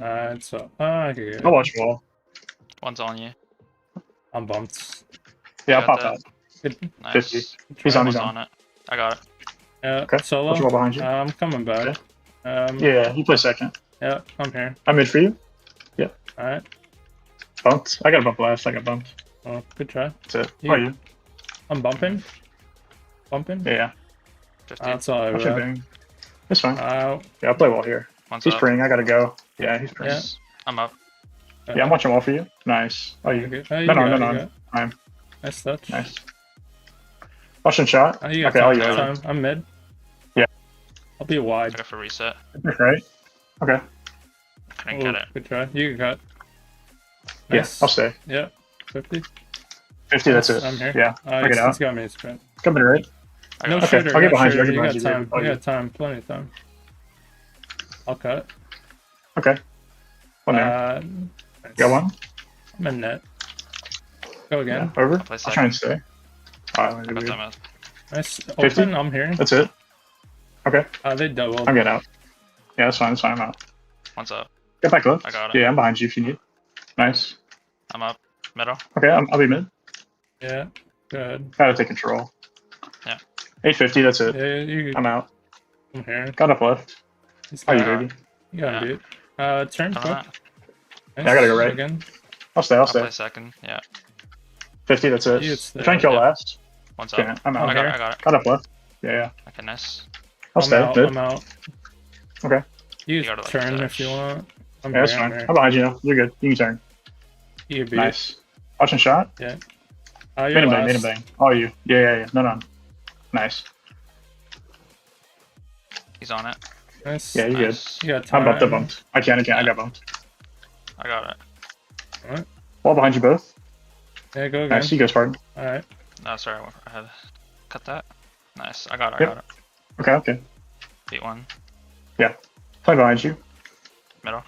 Speaker 1: Alright, so I could get
Speaker 4: I'll
Speaker 1: it.
Speaker 4: watch wall.
Speaker 5: One's on you.
Speaker 1: I'm bumped.
Speaker 4: Yeah, I'll
Speaker 5: Got
Speaker 4: pop
Speaker 5: that.
Speaker 4: out.
Speaker 1: Good.
Speaker 5: Nice.
Speaker 4: 50.
Speaker 1: Good
Speaker 4: He's
Speaker 1: try.
Speaker 4: on,
Speaker 5: One's
Speaker 4: he's on.
Speaker 5: on it. I got it.
Speaker 1: Yeah,
Speaker 4: Okay.
Speaker 1: solo.
Speaker 4: Watch wall behind you.
Speaker 1: I'm coming back.
Speaker 4: Yeah, you play second.
Speaker 1: Yeah, I'm here.
Speaker 4: I'm mid for you.
Speaker 1: Alright.
Speaker 4: Bumped. I got a bump last. I got bumped.
Speaker 1: Well, good try.
Speaker 4: That's it.
Speaker 1: You-
Speaker 4: Oh, you?
Speaker 1: I'm bumping. Bumping?
Speaker 4: Yeah.
Speaker 5: 50.
Speaker 1: That's all I
Speaker 4: I should
Speaker 1: wrote.
Speaker 4: bang. It's fine.
Speaker 1: Uh,
Speaker 4: Yeah, I'll play wall here.
Speaker 5: One's
Speaker 4: He's
Speaker 5: up.
Speaker 4: praying. I gotta go. Yeah, he's praying.
Speaker 1: Yeah.
Speaker 5: Nice. I'm up.
Speaker 4: Yeah, I'm watching wall for you. Nice. Oh, you?
Speaker 1: good. Oh, you
Speaker 4: No,
Speaker 1: got
Speaker 4: no,
Speaker 1: it,
Speaker 4: no,
Speaker 1: you
Speaker 4: no.
Speaker 1: got it.
Speaker 4: I'm
Speaker 1: Nice touch.
Speaker 4: nice. Watching shot.
Speaker 1: Oh, you got
Speaker 4: Okay,
Speaker 1: time.
Speaker 4: all
Speaker 1: You
Speaker 4: you.
Speaker 1: got time. I'm mid.
Speaker 4: Yeah.
Speaker 1: I'll be
Speaker 5: I
Speaker 1: wide.
Speaker 5: go for reset.
Speaker 4: Right. Okay.
Speaker 5: Couldn't
Speaker 1: Ooh,
Speaker 5: get it.
Speaker 1: good try. You can cut.
Speaker 4: Yeah,
Speaker 1: Nice.
Speaker 4: I'll stay.
Speaker 1: Yeah. 50.
Speaker 4: 50. That's it.
Speaker 1: I'm here.
Speaker 4: Yeah.
Speaker 1: He's,
Speaker 4: it out.
Speaker 1: he's got me a sprint.
Speaker 4: Coming right.
Speaker 5: I
Speaker 1: No
Speaker 5: got it.
Speaker 4: Okay,
Speaker 1: shooter.
Speaker 4: I'll get
Speaker 1: No
Speaker 4: behind you,
Speaker 1: shooter.
Speaker 4: I'll get
Speaker 1: You
Speaker 4: behind
Speaker 1: got
Speaker 4: you,
Speaker 1: time.
Speaker 4: oh,
Speaker 1: You
Speaker 4: you.
Speaker 1: got time. Plenty of time. I'll cut.
Speaker 4: Okay. One there.
Speaker 1: Nice.
Speaker 4: Got one.
Speaker 1: I'm in net. Go
Speaker 4: Yeah.
Speaker 1: again.
Speaker 4: Over.
Speaker 5: play
Speaker 4: I'll try and stay. Alright,
Speaker 5: I
Speaker 4: let me
Speaker 5: got
Speaker 4: do
Speaker 5: them
Speaker 4: weird.
Speaker 5: out.
Speaker 1: Nice.
Speaker 4: 50?
Speaker 1: Open. I'm here.
Speaker 4: That's it. Okay.
Speaker 1: They doubled.
Speaker 4: I'm getting out. Yeah, that's fine. That's fine. I'm out.
Speaker 5: One's up.
Speaker 4: Get back left.
Speaker 5: I got it.
Speaker 4: Yeah, I'm behind you if you need. Nice.
Speaker 5: I'm up. Middle.
Speaker 4: Okay, I'll be mid.
Speaker 1: Yeah. Good.
Speaker 4: Gotta take control.
Speaker 5: Yeah.
Speaker 4: 850. That's it.
Speaker 1: Yeah, you.
Speaker 4: I'm out.
Speaker 1: I'm here.
Speaker 4: Got up left.
Speaker 1: He's
Speaker 4: Oh, you
Speaker 1: got,
Speaker 4: baby.
Speaker 1: you got him,
Speaker 5: Yeah.
Speaker 1: dude. Turn
Speaker 5: Come
Speaker 1: quick.
Speaker 5: on.
Speaker 1: Nice.
Speaker 4: Yeah, I gotta go right.
Speaker 1: Again.
Speaker 4: I'll stay. I'll
Speaker 5: I'll
Speaker 4: stay.
Speaker 5: play second. Yeah.
Speaker 4: 50. That's it.
Speaker 1: You would stay.
Speaker 4: Try and kill
Speaker 5: Yeah.
Speaker 4: last.
Speaker 5: One's
Speaker 4: Okay,
Speaker 5: up.
Speaker 4: I'm out.
Speaker 5: I got
Speaker 1: here.
Speaker 5: it. I got it.
Speaker 4: Got up left. Yeah, yeah.
Speaker 5: Okay, nice.
Speaker 4: I'll
Speaker 1: I'm
Speaker 4: stay.
Speaker 1: out.
Speaker 4: Mid.
Speaker 1: I'm out.
Speaker 4: Okay.
Speaker 1: You
Speaker 5: You gotta, like,
Speaker 1: turn if
Speaker 5: touch.
Speaker 1: you want. I'm
Speaker 4: Yeah, that's
Speaker 1: here.
Speaker 4: fine.
Speaker 1: I'm here.
Speaker 4: I'm behind you now. You're good. You can turn.
Speaker 1: You beat.
Speaker 4: Nice. Watching shot.
Speaker 1: You're
Speaker 4: Made him bang.
Speaker 1: last.
Speaker 4: Made him bang. Oh, you. Yeah, yeah, yeah. No, no. Nice.
Speaker 5: He's on it.
Speaker 1: Nice.
Speaker 4: Yeah, you're
Speaker 5: Nice.
Speaker 1: You got
Speaker 4: good. I'm
Speaker 1: time.
Speaker 4: bumped. I'm bumped. I can't. I got bumped.
Speaker 5: I got it.
Speaker 4: Wall behind you both.
Speaker 1: Yeah, go again.
Speaker 4: Nice. You go, Spartan.
Speaker 1: Alright.
Speaker 5: No, sorry. I had to cut that. Nice. I got it. I
Speaker 4: Yep.
Speaker 5: got it.
Speaker 4: Okay, okay.
Speaker 5: Beat one.
Speaker 4: Play behind you.
Speaker 5: Middle.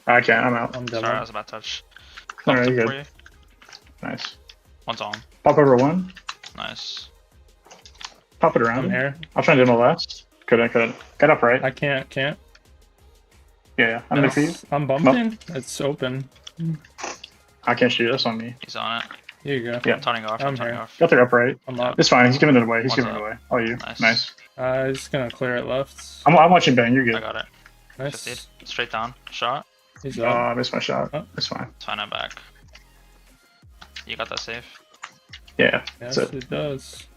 Speaker 4: I can't. I'm out.
Speaker 1: I'm
Speaker 5: Sorry, I
Speaker 1: double.
Speaker 5: was about to touch.
Speaker 4: No, no,
Speaker 5: Bumped
Speaker 4: you're
Speaker 5: it
Speaker 4: good.
Speaker 5: for you.
Speaker 4: Nice.
Speaker 5: One's on.
Speaker 4: Pop over one.
Speaker 5: Nice.
Speaker 4: Pop it around.
Speaker 1: I'm here.
Speaker 4: I'll try and do my last. Couldn't. Get up right.
Speaker 1: I can't.
Speaker 4: Yeah, yeah. I'm there for you.
Speaker 1: Nice. I'm bumping. It's open.
Speaker 4: I can't shoot. That's on me.
Speaker 5: He's on it.
Speaker 1: Here you go.
Speaker 4: Yeah.
Speaker 5: I'm turning off.
Speaker 1: I'm
Speaker 5: I'm turning
Speaker 1: here.
Speaker 5: off.
Speaker 4: Got there upright.
Speaker 1: I'm up.
Speaker 4: It's fine. He's giving it away. He's
Speaker 5: One's
Speaker 4: giving it
Speaker 5: up.
Speaker 4: away. Oh, you.
Speaker 5: Nice.
Speaker 4: Nice.
Speaker 1: He's gonna clear it left.
Speaker 4: I'm watching bang. You're
Speaker 5: I
Speaker 4: good.
Speaker 5: got it.
Speaker 1: Nice.
Speaker 5: 50. Straight down. Shot.
Speaker 1: He's
Speaker 4: Oh,
Speaker 1: up.
Speaker 4: I missed my shot.
Speaker 1: Oh.
Speaker 4: It's fine.
Speaker 5: It's fine. I'm back. You got that safe?
Speaker 4: Yeah.
Speaker 1: Yes,
Speaker 4: That's it.
Speaker 1: it does.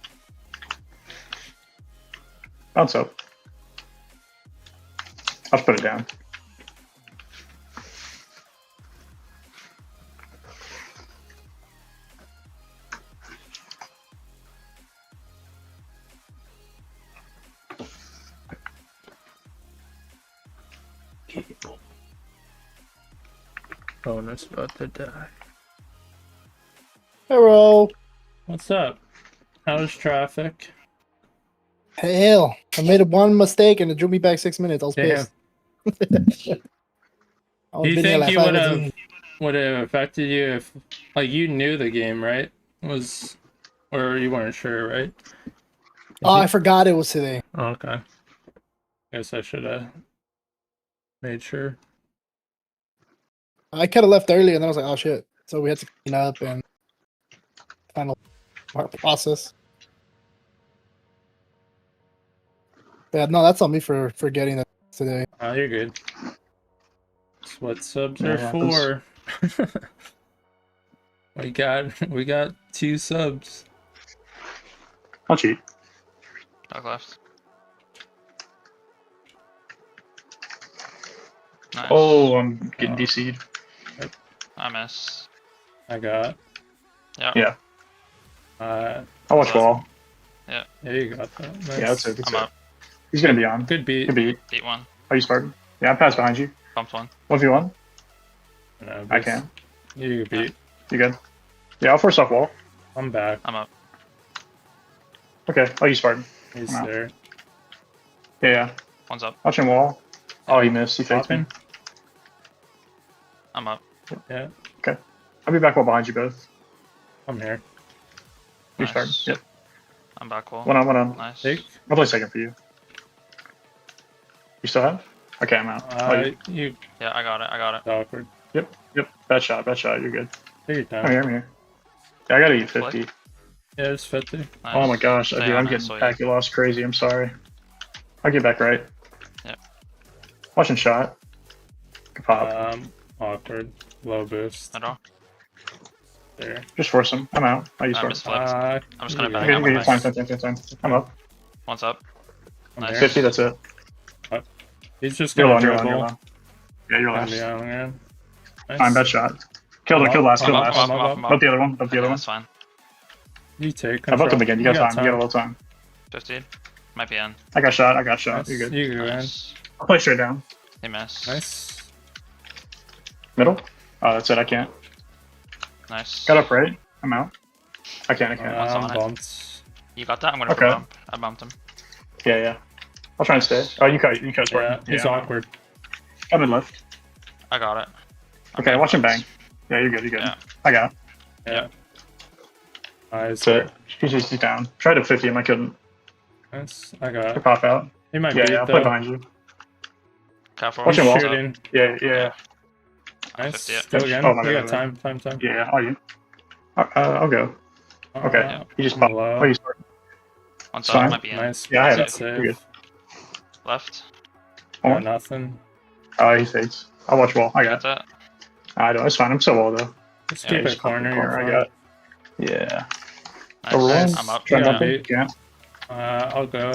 Speaker 4: Bounce up. I'll just put it down.
Speaker 1: Bonus about to die.
Speaker 6: Hello.
Speaker 1: What's up? How's traffic?
Speaker 6: Hell, I made one mistake and it drew me back 6 minutes. I was
Speaker 1: Damn.
Speaker 6: pissed. I was
Speaker 1: Do you
Speaker 6: been here
Speaker 1: think
Speaker 6: like
Speaker 1: you
Speaker 6: 5
Speaker 1: would
Speaker 6: minutes
Speaker 1: have would have affected you if, like, you knew the game, right? Was, or you weren't sure, right?
Speaker 6: Oh, I forgot it was today.
Speaker 1: Oh, okay. Guess I should have made sure.
Speaker 6: I could have left early and then I was like, oh shit. So we had to clean up and final process. Yeah, no, that's on me for forgetting that today.
Speaker 1: Oh, you're good. That's what subs
Speaker 4: Yeah,
Speaker 1: are
Speaker 4: it happens.
Speaker 1: for. we got 2 subs.
Speaker 4: I'll cheat.
Speaker 5: Dog left. Nice.
Speaker 4: Oh, I'm getting
Speaker 1: Oh.
Speaker 4: DC'd.
Speaker 5: I miss.
Speaker 1: I got.
Speaker 5: Yeah.
Speaker 4: Yeah.
Speaker 1: Uh,
Speaker 4: I'll watch wall.
Speaker 1: yeah, you got that. Nice.
Speaker 4: Yeah, that's it. That's
Speaker 5: I'm
Speaker 4: it.
Speaker 5: up.
Speaker 4: He's gonna be on.
Speaker 1: Good beat.
Speaker 4: Good beat.
Speaker 5: Beat one.
Speaker 4: Are you Spartan? Yeah, I passed behind you.
Speaker 5: Bumped one.
Speaker 4: 1v1?
Speaker 1: No,
Speaker 4: I can.
Speaker 1: You beat.
Speaker 4: You good? Yeah, I'll force off wall.
Speaker 1: I'm back.
Speaker 5: I'm up.
Speaker 4: Okay, I'll use Spartan.
Speaker 1: He's
Speaker 4: I'm out.
Speaker 1: there.
Speaker 4: Yeah.
Speaker 5: One's up.
Speaker 4: Watching wall. Oh, he missed. He faked me.
Speaker 1: Popping.
Speaker 5: I'm up.
Speaker 1: Yeah,
Speaker 4: I'll be back wall behind you both.
Speaker 1: I'm here.
Speaker 4: You
Speaker 5: Nice.
Speaker 4: Spartan. Yep.
Speaker 5: I'm back wall.
Speaker 4: One on.
Speaker 5: Nice.
Speaker 1: Take.
Speaker 4: I'll play second for you. You still have? Okay, I'm out.
Speaker 1: You
Speaker 5: Yeah, I got it.
Speaker 1: awkward.
Speaker 4: Yep. Bad shot. You're good.
Speaker 1: Take your time.
Speaker 4: I'm here. Yeah, I gotta eat 50.
Speaker 5: Flick.
Speaker 1: Yeah, it's 50.
Speaker 5: Nice.
Speaker 4: Oh my gosh,
Speaker 5: Stay
Speaker 4: dude,
Speaker 5: on
Speaker 4: I'm
Speaker 5: it,
Speaker 4: getting
Speaker 5: so you-
Speaker 4: packet loss crazy. I'm sorry. I'll get back right.
Speaker 5: Yep.
Speaker 4: Watching shot. Good pop.
Speaker 1: Awkward. Low boost.
Speaker 5: At all.
Speaker 1: There.
Speaker 4: Just force him. I'm out. I use
Speaker 5: I
Speaker 4: force.
Speaker 5: misflicked. I'm just gonna
Speaker 1: yeah.
Speaker 5: back
Speaker 4: Okay,
Speaker 5: out.
Speaker 4: okay,
Speaker 5: Nice.
Speaker 4: fine. I'm up.
Speaker 5: One's up.
Speaker 1: I'm
Speaker 5: Nice.
Speaker 1: there.
Speaker 4: 50, that's it.
Speaker 1: He's just
Speaker 4: You're
Speaker 1: gonna
Speaker 4: low, you're
Speaker 1: dribble.
Speaker 4: low. Yeah, you're
Speaker 1: On
Speaker 4: last.
Speaker 1: the island ground. Nice.
Speaker 4: Fine, bad shot. Kill last.
Speaker 5: I'm up.
Speaker 4: Up the other one.
Speaker 5: That's fine.
Speaker 1: You take
Speaker 4: I bumped him
Speaker 1: control.
Speaker 4: again. You got time. You got a little time.
Speaker 5: 50. Might be in.
Speaker 4: I got shot.
Speaker 1: Nice.
Speaker 4: You're good.
Speaker 1: You go in.
Speaker 5: Nice.
Speaker 4: I'll play straight down.
Speaker 5: He missed.
Speaker 1: Nice.
Speaker 4: Middle. Oh, that's it. I can't.
Speaker 5: Nice.
Speaker 4: Got up right. I'm out. I can't.
Speaker 5: One's
Speaker 1: I'm
Speaker 5: on it.
Speaker 1: bumped.
Speaker 5: You got that? I'm gonna
Speaker 4: Okay.
Speaker 5: bump. I bumped him.
Speaker 4: Yeah. I'll try and stay. Oh, you cut
Speaker 1: Yeah,
Speaker 4: Spartan.
Speaker 1: he's awkward.
Speaker 4: I'm in left.
Speaker 5: I got it.
Speaker 4: Okay, watch him bang. Yeah, you're good.
Speaker 5: Yeah.
Speaker 4: I got it.
Speaker 1: Yeah. Nice.
Speaker 4: That's it. He's down. Tried to 50 him. I couldn't.
Speaker 1: Nice. I got it.
Speaker 4: Pop out.
Speaker 1: He might
Speaker 4: Yeah,
Speaker 1: beat
Speaker 4: I'll play
Speaker 1: though.
Speaker 4: behind you.
Speaker 5: Careful.
Speaker 4: Watch him wall.
Speaker 1: Shooting.
Speaker 4: Yeah.
Speaker 1: Nice.
Speaker 5: 50, yeah.
Speaker 1: Go again.
Speaker 4: Oh my
Speaker 1: We
Speaker 4: God.
Speaker 1: got time.
Speaker 4: Yeah, are you? I'll go. Okay.
Speaker 5: Yeah.
Speaker 4: You just pop.
Speaker 1: Low.
Speaker 4: Oh, you start.
Speaker 5: One's
Speaker 4: Fine.
Speaker 5: up. Might be in.
Speaker 1: Nice.
Speaker 4: Yeah, I had
Speaker 1: Good
Speaker 4: it.
Speaker 1: save.
Speaker 4: You're good.
Speaker 5: Left.
Speaker 1: Got
Speaker 4: One.
Speaker 1: nothing.
Speaker 4: Oh, he fades. I'll watch wall. I
Speaker 5: Got
Speaker 4: got it.
Speaker 5: that.
Speaker 4: I don't. It's fine. I'm so wall though.
Speaker 1: Just
Speaker 5: Yeah,
Speaker 1: keep
Speaker 4: just
Speaker 1: it corner.
Speaker 4: pop the
Speaker 1: You're
Speaker 4: I
Speaker 1: fine.
Speaker 4: got. Yeah.
Speaker 5: Nice.
Speaker 4: Over one.
Speaker 5: I'm up.
Speaker 4: Try
Speaker 1: Yeah.
Speaker 4: nothing. Yeah.
Speaker 1: I'll go.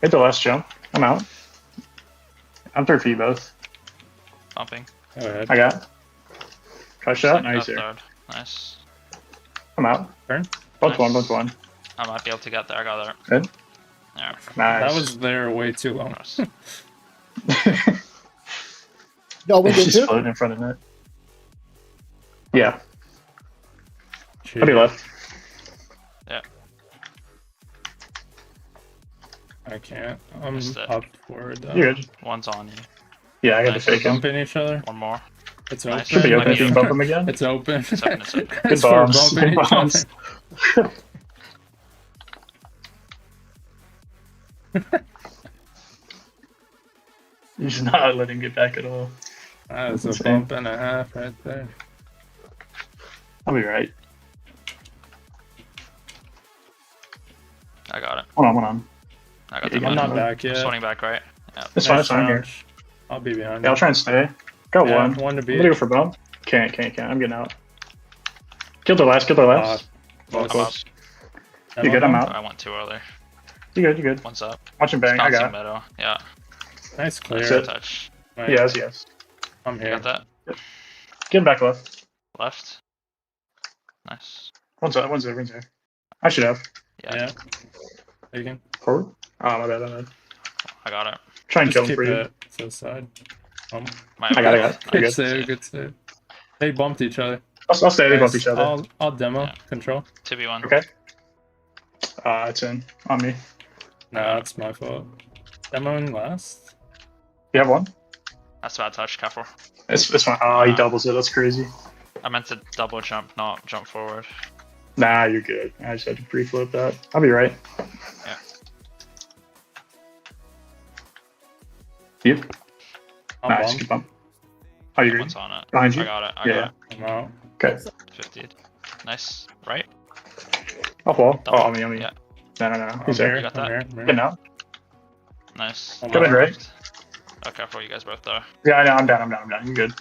Speaker 4: Hit the last jump. I'm out. I'm third for you both.
Speaker 5: Bumping.
Speaker 1: Go ahead.
Speaker 4: I got it. Try shot. Nice
Speaker 5: Got
Speaker 4: here.
Speaker 5: third. Nice.
Speaker 4: I'm out.
Speaker 1: Turn.
Speaker 4: Both
Speaker 5: Nice.
Speaker 4: one.
Speaker 5: I might be able to get there. I got there.
Speaker 4: Good.
Speaker 5: Yeah.
Speaker 4: Nice.
Speaker 1: That was there way too long.
Speaker 5: Gross.
Speaker 6: Y'all win
Speaker 4: It's
Speaker 6: game
Speaker 4: just
Speaker 6: two?
Speaker 4: floating in front of it. Yeah.
Speaker 1: Cheat.
Speaker 4: I'll be left.
Speaker 5: Yeah.
Speaker 1: I can't. I'm
Speaker 5: Missed it.
Speaker 1: up forward though.
Speaker 4: You're good.
Speaker 5: One's on you.
Speaker 4: Yeah, I got
Speaker 5: Nice.
Speaker 4: to
Speaker 1: We're
Speaker 4: fake him.
Speaker 1: bumping each other.
Speaker 5: One more.
Speaker 1: It's
Speaker 5: Nice.
Speaker 1: open.
Speaker 4: Should be
Speaker 5: Might
Speaker 4: open.
Speaker 5: be
Speaker 4: Can you bump him again?
Speaker 1: It's open.
Speaker 5: It's open. It's open.
Speaker 4: Good
Speaker 1: It's for
Speaker 4: bombs.
Speaker 1: bumping
Speaker 4: Good
Speaker 1: each
Speaker 4: bombs.
Speaker 1: other.
Speaker 4: You should not let him get back at all.
Speaker 1: That is a
Speaker 4: Insane.
Speaker 1: bump and a half right there.
Speaker 4: I'll be right.
Speaker 5: I got it.
Speaker 4: One on.
Speaker 5: I got
Speaker 4: Yeah,
Speaker 5: the
Speaker 1: I'm
Speaker 5: money.
Speaker 1: not back yet.
Speaker 5: Swanning back right. Yeah.
Speaker 4: It's fine.
Speaker 1: Nice
Speaker 4: It's fine. Here.
Speaker 1: challenge. I'll be behind
Speaker 4: Yeah, I'll
Speaker 1: you.
Speaker 4: try and stay. Got
Speaker 1: Yeah,
Speaker 4: one.
Speaker 1: one to
Speaker 4: I'm
Speaker 1: beat.
Speaker 4: gonna go for bump. Can't. I'm getting out. Killed their last.
Speaker 1: Close.
Speaker 5: close.
Speaker 4: You good? I'm out.
Speaker 5: I went too early.
Speaker 4: You good?
Speaker 5: One's up.
Speaker 4: Watch him bang. I
Speaker 5: Bouncing
Speaker 4: got it.
Speaker 5: middle. Yeah.
Speaker 1: Nice clear.
Speaker 4: That's it.
Speaker 5: Touch.
Speaker 1: Nice.
Speaker 4: Yes.
Speaker 1: I'm
Speaker 5: You
Speaker 1: here.
Speaker 5: got that?
Speaker 4: Get him back left.
Speaker 5: Left. Nice.
Speaker 4: One's there. I should have.
Speaker 5: Yeah.
Speaker 1: Yeah. Taken.
Speaker 4: Forward. Oh, my bad.
Speaker 5: I got it.
Speaker 4: Try and
Speaker 1: Just
Speaker 4: kill him
Speaker 1: keep
Speaker 4: for you.
Speaker 1: it to the side.
Speaker 5: My
Speaker 4: I got it. You're
Speaker 1: Good
Speaker 4: good.
Speaker 1: save. Good save. They bumped each other.
Speaker 4: I'll stay. They
Speaker 1: Nice.
Speaker 4: bump each other.
Speaker 1: I'll demo.
Speaker 5: Yeah.
Speaker 1: Control.
Speaker 5: 2v1.
Speaker 4: Okay. It's in on me.
Speaker 1: No, it's my fault. Demoing last.
Speaker 4: You have one.
Speaker 5: That's a bad touch. Careful.
Speaker 4: It's fine. Oh, he doubles it. That's crazy.
Speaker 5: I meant to double jump, not jump forward.
Speaker 4: Nah, you're good. I just had to pre-flip that. I'll be right.
Speaker 5: Yeah.
Speaker 4: You?
Speaker 1: I'm
Speaker 4: Nice.
Speaker 1: bumped.
Speaker 4: Good bump. Oh, you agree?
Speaker 5: One's on it.
Speaker 4: Behind you?
Speaker 5: I got it. I
Speaker 4: Yeah.
Speaker 5: got
Speaker 1: I'm out.
Speaker 4: Okay.
Speaker 5: it. 50. Nice. Right?
Speaker 4: Off wall.
Speaker 5: Double.
Speaker 4: Oh, on me.
Speaker 5: Yeah.
Speaker 4: No. He's
Speaker 1: I'm
Speaker 4: there.
Speaker 1: here.
Speaker 5: got
Speaker 1: I'm
Speaker 5: that?
Speaker 1: here.
Speaker 4: Getting out.
Speaker 5: Nice.
Speaker 1: I'm
Speaker 4: Go ahead,
Speaker 1: out.
Speaker 4: right?
Speaker 5: Oh, careful. You guys both there.
Speaker 4: Yeah, I know. I'm down. You're good.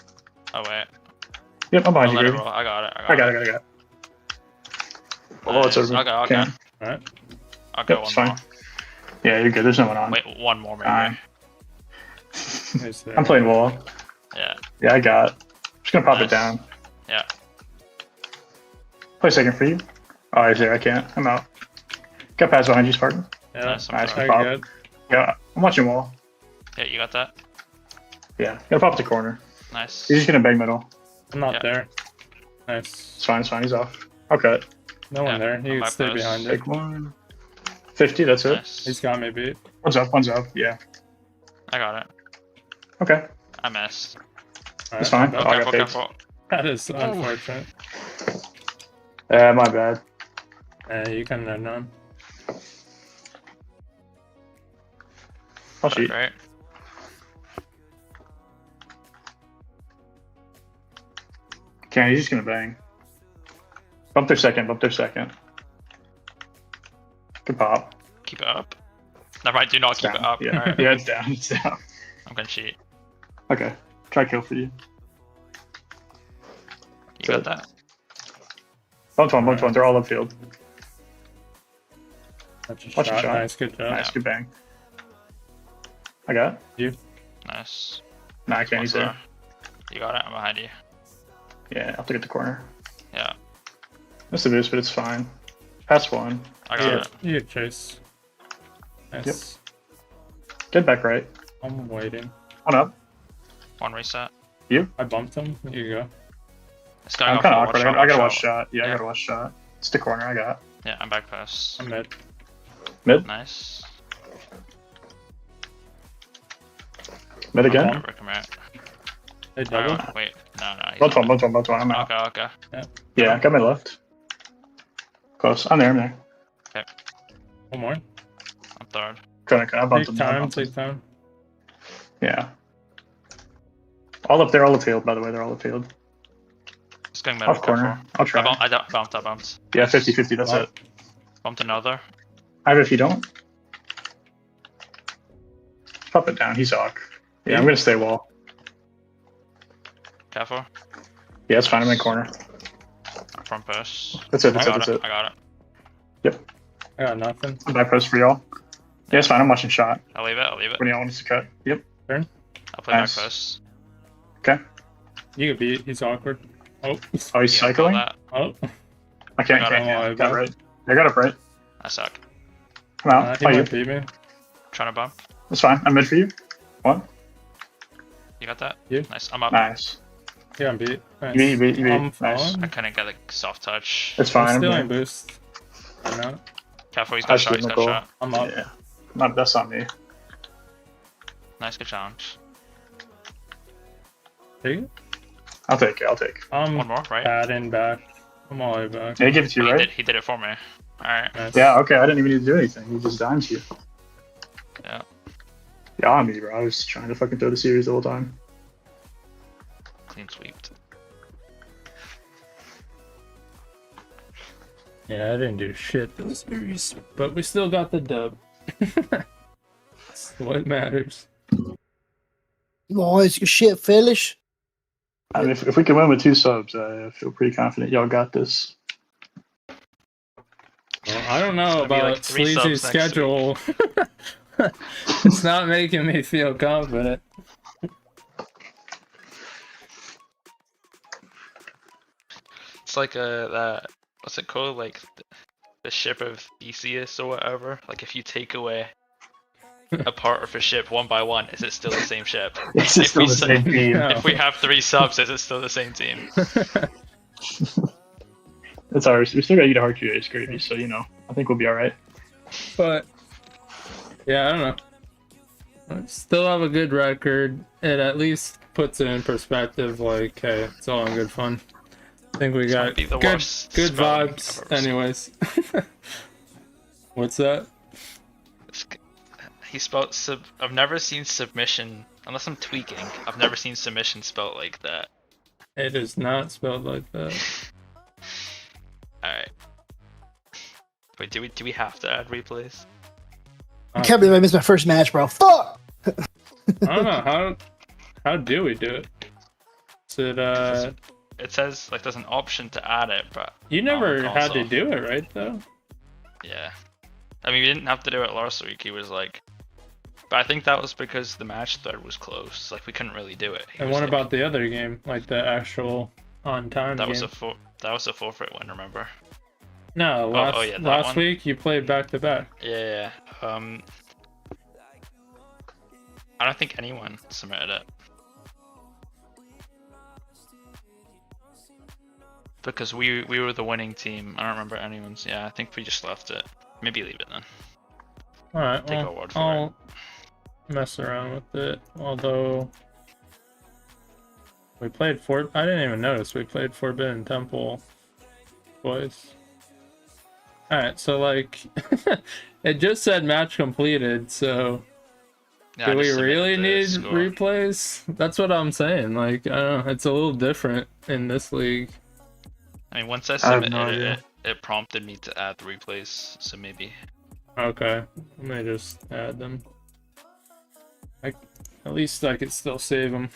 Speaker 5: Oh, wait.
Speaker 4: Yep, I'm behind
Speaker 5: I'll
Speaker 4: you,
Speaker 5: let it
Speaker 4: Greg.
Speaker 5: roll. I got it.
Speaker 4: I got it. Oh, it's
Speaker 5: Nice.
Speaker 4: over.
Speaker 5: I'll go.
Speaker 4: Can't.
Speaker 1: Alright.
Speaker 5: I'll go
Speaker 4: Yep,
Speaker 5: one
Speaker 4: it's fine.
Speaker 5: more.
Speaker 4: Yeah, you're good. There's no one on.
Speaker 5: Wait, one more maybe.
Speaker 4: Fine.
Speaker 1: He's there.
Speaker 4: I'm playing wall.
Speaker 5: Yeah.
Speaker 4: Yeah, I got it. Just gonna pop
Speaker 5: Nice.
Speaker 4: it down.
Speaker 5: Yeah.
Speaker 4: Play second for you. Oh, he's there. I can't. I'm out. Got pass behind you, Spartan.
Speaker 1: Yeah,
Speaker 5: Nice, I'm
Speaker 1: I
Speaker 5: sorry.
Speaker 4: Pop.
Speaker 1: good.
Speaker 4: Yeah, I'm watching wall.
Speaker 5: Yeah, you got that.
Speaker 4: Yeah, gotta pop the corner.
Speaker 5: Nice.
Speaker 4: He's just gonna bang middle.
Speaker 1: I'm not
Speaker 5: Yeah.
Speaker 1: there. Nice.
Speaker 4: It's fine, it's fine. He's off. I'll cut.
Speaker 1: No one
Speaker 5: Yeah,
Speaker 1: there.
Speaker 5: I'm
Speaker 1: You can
Speaker 5: back
Speaker 1: stay
Speaker 5: post.
Speaker 1: behind it.
Speaker 4: Take one. 50, that's it.
Speaker 5: Nice.
Speaker 1: He's got me beat.
Speaker 4: One's up, one's up. Yeah.
Speaker 5: I got it.
Speaker 4: Okay,
Speaker 5: I missed.
Speaker 4: that's
Speaker 1: Alright,
Speaker 4: fine.
Speaker 1: I'm
Speaker 4: Oh, I
Speaker 1: back.
Speaker 4: got
Speaker 5: Careful,
Speaker 4: faked.
Speaker 5: careful.
Speaker 1: That is unfortunate.
Speaker 4: My bad.
Speaker 1: You can run on.
Speaker 4: I'll shoot.
Speaker 5: Right.
Speaker 4: Okay, he's just gonna bang. Bump their second, bump their second. Good pop.
Speaker 5: Keep it up. Never mind, do not
Speaker 4: It's
Speaker 5: keep
Speaker 4: down.
Speaker 5: it up.
Speaker 4: Yeah.
Speaker 5: Alright.
Speaker 4: Yeah, it's down, it's down.
Speaker 5: I'm gonna cheat.
Speaker 4: Okay. Try kill for you.
Speaker 5: You got that?
Speaker 4: Bump one, they're all upfield.
Speaker 1: That's a
Speaker 4: Watch
Speaker 1: shot.
Speaker 4: your shot.
Speaker 1: Nice, good job.
Speaker 4: Nice, good bang. I got it.
Speaker 5: Nice.
Speaker 4: Nah, I can't, he's there.
Speaker 5: You got it? I'm behind you.
Speaker 4: Yeah, I'll have to get the corner.
Speaker 5: Yeah.
Speaker 4: Missed the boost, but it's fine. Pass one.
Speaker 5: I got
Speaker 1: Yeah,
Speaker 5: it.
Speaker 1: you chase. Nice.
Speaker 4: Get back right.
Speaker 1: I'm waiting.
Speaker 4: One up.
Speaker 5: One reset.
Speaker 1: I bumped him. Here you go.
Speaker 5: It's going
Speaker 4: I'm
Speaker 5: off
Speaker 4: kind of
Speaker 5: the
Speaker 4: awkward.
Speaker 5: watch
Speaker 4: I gotta watch
Speaker 5: out.
Speaker 4: shot. Yeah, I
Speaker 5: Yeah.
Speaker 4: gotta watch shot. It's the corner, I got.
Speaker 5: Yeah, I'm back post.
Speaker 1: I'm mid.
Speaker 4: Mid?
Speaker 5: Nice.
Speaker 4: Mid again?
Speaker 1: Bump.
Speaker 5: Break him out.
Speaker 1: They double.
Speaker 5: Wait. No. He's
Speaker 4: Bumped
Speaker 5: not.
Speaker 4: one. I'm out.
Speaker 5: Okay.
Speaker 4: Yeah, got my left. Close. I'm there.
Speaker 1: One more.
Speaker 5: I'm third.
Speaker 4: I bumped
Speaker 1: Take
Speaker 4: him. I
Speaker 1: time.
Speaker 4: bumped him.
Speaker 1: Take time.
Speaker 4: Yeah. All up there, all upfield, by the way, they're all upfield.
Speaker 5: It's going middle.
Speaker 4: Off corner. I'll try.
Speaker 5: I bumped.
Speaker 4: Yeah, 50-50, that's
Speaker 1: Bump.
Speaker 4: it.
Speaker 5: Bumped another.
Speaker 4: Either if you don't. Pop it down, he's Hawk. Yeah, I'm gonna stay wall.
Speaker 5: Careful.
Speaker 4: Yeah, it's fine, I'm in corner.
Speaker 5: Front post.
Speaker 4: That's it,
Speaker 5: I got
Speaker 4: it.
Speaker 5: it. I got it.
Speaker 1: I got nothing.
Speaker 4: I'm back post for y'all. Yeah, it's fine, I'm watching shot.
Speaker 5: I'll leave it.
Speaker 4: When y'all want us to cut. Yep.
Speaker 5: I'll play
Speaker 4: Nice.
Speaker 5: back post.
Speaker 4: Okay.
Speaker 1: You can beat. He's awkward. Oh.
Speaker 4: Oh, he's
Speaker 5: Yeah,
Speaker 4: cycling?
Speaker 5: that.
Speaker 1: Oh.
Speaker 4: I can't,
Speaker 5: Got it.
Speaker 4: yeah, got it right. I got it right.
Speaker 5: I suck.
Speaker 4: I'm out.
Speaker 1: He
Speaker 4: Oh, you.
Speaker 1: might beat me.
Speaker 5: Trying to bump.
Speaker 4: That's fine, I'm mid for you. One.
Speaker 5: You got that?
Speaker 1: Yeah.
Speaker 5: Nice. I'm up.
Speaker 4: Nice.
Speaker 1: Yeah, I'm beat. Nice.
Speaker 4: You beat.
Speaker 1: I'm
Speaker 4: Nice.
Speaker 1: falling.
Speaker 5: I couldn't get a soft touch.
Speaker 4: It's fine,
Speaker 1: I'm
Speaker 4: I'm
Speaker 1: stealing
Speaker 4: here.
Speaker 1: boost. I'm out.
Speaker 5: Careful, he's
Speaker 4: I
Speaker 5: got
Speaker 4: should
Speaker 5: shot. He's
Speaker 4: make
Speaker 5: got
Speaker 4: goal.
Speaker 5: shot.
Speaker 1: I'm up.
Speaker 4: Yeah. That's not me.
Speaker 5: Nice, good challenge.
Speaker 1: Take it.
Speaker 4: I'll take it.
Speaker 1: I'm
Speaker 5: One more, right?
Speaker 1: padding back. I'm all the way back.
Speaker 4: Yeah, give it to you, right?
Speaker 5: He did it for me. Alright.
Speaker 1: Nice.
Speaker 4: Yeah, okay, I didn't even need to do anything. He just dimed you.
Speaker 5: Yeah.
Speaker 4: Yeah, on me, bro. I was trying to fucking throw the series the whole time.
Speaker 5: Clean sweeped.
Speaker 1: Yeah, I didn't do shit this series, but we still got the dub. That's what matters.
Speaker 6: Nice, you shit, Phillish.
Speaker 4: I mean, if we can win with 2 subs, I feel pretty confident y'all got this.
Speaker 1: Well, I don't know
Speaker 5: gonna be
Speaker 1: about
Speaker 5: like 3
Speaker 1: Sleazy's
Speaker 5: subs next
Speaker 1: schedule. It's not making me feel confident.
Speaker 5: It's like that. What's it called? Like the ship of Theseus or whatever. Like if you take away a part of a ship one by one, is it still the same ship?
Speaker 4: It's
Speaker 5: If
Speaker 4: still
Speaker 5: we
Speaker 4: the
Speaker 5: su-
Speaker 4: same team.
Speaker 1: No.
Speaker 5: If we have 3 subs, is it still the same team?
Speaker 4: It's ours. We still gotta get a hard QA gravy, so you know, I think we'll be alright.
Speaker 1: But yeah, I don't know. I still have a good record. It at least puts it in perspective. Like, hey, it's all in good fun. I think we got
Speaker 5: might be the
Speaker 1: good
Speaker 5: worst
Speaker 1: good
Speaker 5: spelling
Speaker 1: vibes.
Speaker 5: I've ever seen.
Speaker 1: Anyways, what's that?
Speaker 5: He spelled sub. I've never seen submission, unless I'm tweaking. I've never seen submission spelled like that.
Speaker 1: It is not spelled like that.
Speaker 5: Alright. Wait, do we have to add replays?
Speaker 6: I can't believe I missed my first match, bro. Fuck!
Speaker 1: I don't know how do we do it? Is it
Speaker 5: It says like there's an option to add it, but
Speaker 1: you never
Speaker 5: on the
Speaker 1: had to
Speaker 5: console.
Speaker 1: do it, right? Though.
Speaker 5: Yeah. I mean, we didn't have to do it last week. He was like, but I think that was because the match thread was closed. Like we couldn't really do it. He
Speaker 1: And
Speaker 5: was
Speaker 1: what
Speaker 5: like-
Speaker 1: about the other game, like the actual on time
Speaker 5: that
Speaker 1: game?
Speaker 5: was a forfeit win? Remember?
Speaker 1: No, last
Speaker 5: yeah, that
Speaker 1: last
Speaker 5: one.
Speaker 1: week you played back to back.
Speaker 5: Yeah. I don't think anyone submitted it. Because we were the winning team. I don't remember anyone's. Yeah, I think we just left it. Maybe leave it then.
Speaker 1: Alright,
Speaker 5: Take
Speaker 1: well,
Speaker 5: our word for
Speaker 1: I'll mess around with it. Although we played I didn't even notice we played Forbidden Temple twice. Alright, so like it just said match completed, so
Speaker 5: Yeah,
Speaker 1: do
Speaker 5: I
Speaker 1: we
Speaker 5: just submitted
Speaker 1: really
Speaker 5: the
Speaker 1: need
Speaker 5: score.
Speaker 1: replays? That's what I'm saying. Like, I don't know, it's a little different in this league.
Speaker 5: I mean, once I
Speaker 4: have
Speaker 5: submitted
Speaker 4: no idea.
Speaker 5: it prompted me to add the replays, so maybe.
Speaker 1: Okay, let me just add them. At least I could still save them.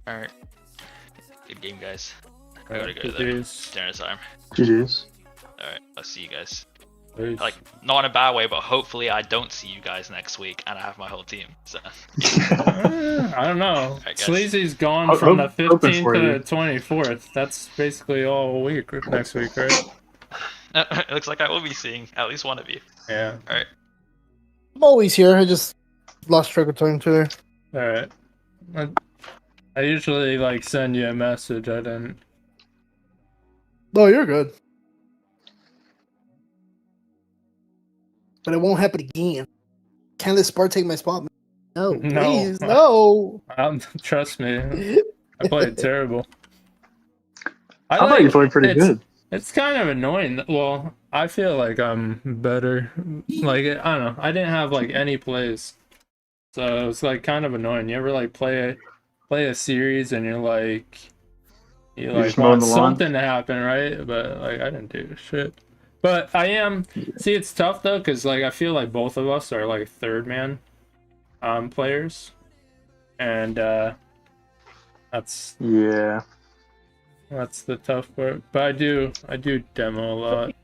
Speaker 5: Alright. Good game, guys. I gotta go to the
Speaker 1: GG's.
Speaker 5: dinner time.
Speaker 4: GG's.
Speaker 5: Alright, I'll see you guys.
Speaker 1: Peace.
Speaker 5: Like, not in a bad way, but hopefully I don't see you guys next week and I have my whole team. So
Speaker 1: I don't know.
Speaker 5: Alright, guys.
Speaker 1: Sleazy's gone
Speaker 4: Ho-
Speaker 1: from the
Speaker 4: hope- hoping
Speaker 1: 15th
Speaker 4: for
Speaker 1: to
Speaker 4: you.
Speaker 1: the 24th. That's basically all week next week, right?
Speaker 5: it looks like I will be seeing at least one of you.
Speaker 1: Yeah.
Speaker 5: Alright.
Speaker 6: I'm always here. I just lost track of time today.
Speaker 1: Alright. I usually like send you a message. I didn't.
Speaker 6: No, you're good. But it won't happen again. Can't let Spart take my spot, man. No,
Speaker 1: No.
Speaker 6: please, no.
Speaker 1: Trust me. I played terrible.
Speaker 4: I thought you played pretty
Speaker 1: it's-
Speaker 4: good.
Speaker 1: It's kind of annoying. Well, I feel like I'm better. Like, I don't know. I didn't have like any plays, so it's like kind of annoying. You ever like play a series and you're like
Speaker 4: just mowing
Speaker 1: want
Speaker 4: the lawn?
Speaker 1: something to happen, right? But like I didn't do shit. But I am. See, it's tough though, because like I feel like both of us are like third man players, and that's
Speaker 4: Yeah.
Speaker 1: the tough part. But I do demo a lot.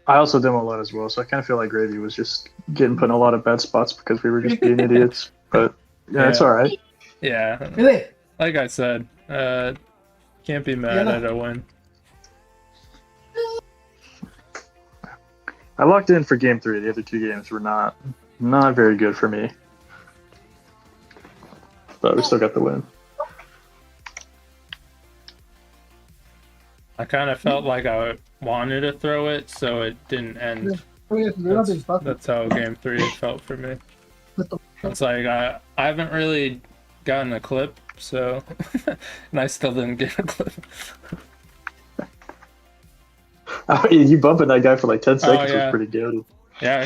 Speaker 4: I also demo a lot as well, so I kind of feel like Gravy was just getting put in a lot of bad spots because we were just being idiots. But yeah, it's
Speaker 1: Yeah.
Speaker 4: all right.
Speaker 1: Yeah,
Speaker 6: Really?
Speaker 1: like I said, can't be mad at a win.
Speaker 4: I locked in for game 3. The other 2 games were not very good for me, but we still got the win.
Speaker 1: I kind of felt like I wanted to throw it, so it didn't end. That's how game 3 felt for me. It's like I haven't really gotten a clip, so and I still didn't get a clip.
Speaker 4: You bumping that guy for like 10 seconds
Speaker 1: yeah.
Speaker 4: was pretty good.
Speaker 1: Yeah,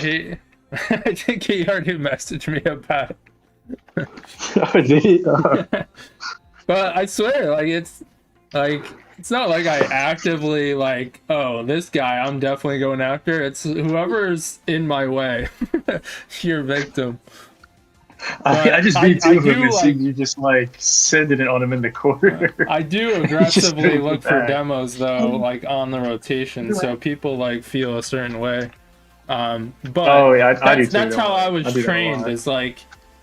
Speaker 1: I think he already messaged me about it.
Speaker 4: Oh, did he? Oh.
Speaker 1: But I swear, like it's not like I actively like, oh, this guy I'm definitely going after. It's whoever's in my way. You're victim.
Speaker 4: I just
Speaker 1: I
Speaker 4: beat 2 of
Speaker 1: do
Speaker 4: them and
Speaker 1: like-
Speaker 4: seen you just like sending it on him in the corner.
Speaker 1: I do aggressively
Speaker 4: Just
Speaker 1: look for
Speaker 4: back.
Speaker 1: demos though, like on the rotation, so people like feel a certain way. But
Speaker 4: Oh yeah, I do too.
Speaker 1: that's how I was
Speaker 4: do that a
Speaker 1: trained.
Speaker 4: lot.
Speaker 1: Is like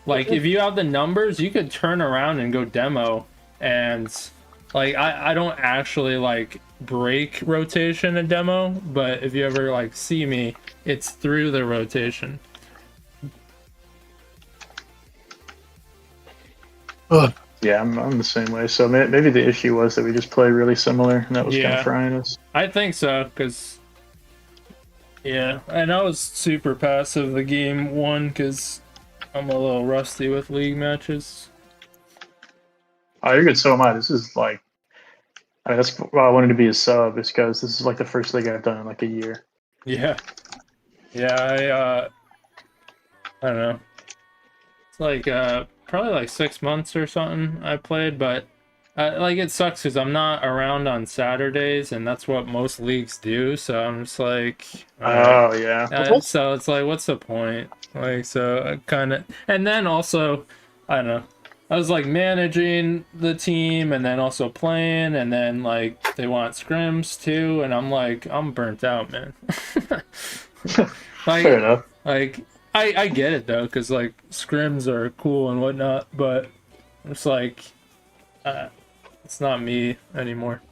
Speaker 1: if you have the numbers, you could turn around and go demo, and like I don't actually like break rotation in demo, but if you ever like see me, it's through the rotation.
Speaker 4: Yeah, I'm the same way. So maybe the issue was that we just play really similar, and that was kind
Speaker 1: Yeah.
Speaker 4: of frying us.
Speaker 1: I think so, because yeah, and I was super passive the game 1 because I'm a little rusty with league matches.
Speaker 4: Oh, you're good. So am I. This is like, I mean, that's why I wanted to be a sub, is because this is like the first league I've done in like a year.
Speaker 1: Yeah, I don't know. It's like probably like 6 months or something I played, but like it sucks because I'm not around on Saturdays, and that's what most leagues do. So I'm just like,
Speaker 4: Oh yeah.
Speaker 1: so it's like, what's the point? Like, so I kind of, and then also, I don't know. I was like managing the team and then also playing, and then like they want scrims too, and I'm like, I'm burnt out, man. Like,
Speaker 4: Fair enough.
Speaker 1: like I get it though, because like scrims are cool and whatnot, but it's like it's not me anymore.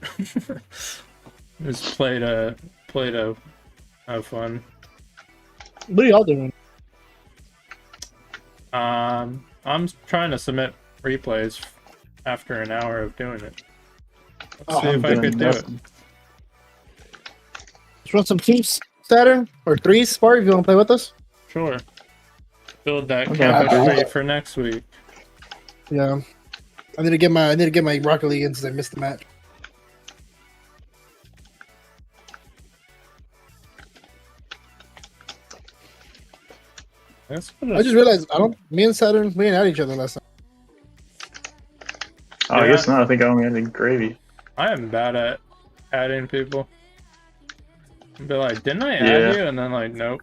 Speaker 1: Just play to have fun.
Speaker 6: What are y'all doing?
Speaker 1: I'm trying to submit replays after an hour of doing it. Let's
Speaker 6: Oh,
Speaker 1: see
Speaker 6: I'm
Speaker 1: if I
Speaker 4: doing
Speaker 1: could do it.
Speaker 4: nothing.
Speaker 6: Let's run some teams, Saturn or threes, Spark. If you want to play with us?
Speaker 1: Sure. Build that
Speaker 4: Okay.
Speaker 1: chemistry for next week.
Speaker 6: Yeah. I need to get my Rocket League in since I missed the match.
Speaker 1: That's
Speaker 6: I just realized me and Saturn, we ain't at each other last time.
Speaker 4: Oh, I guess not. I think I only had gravy.
Speaker 1: I am bad at adding people. Be like, didn't I add
Speaker 4: Yeah.
Speaker 1: you? And then like, nope.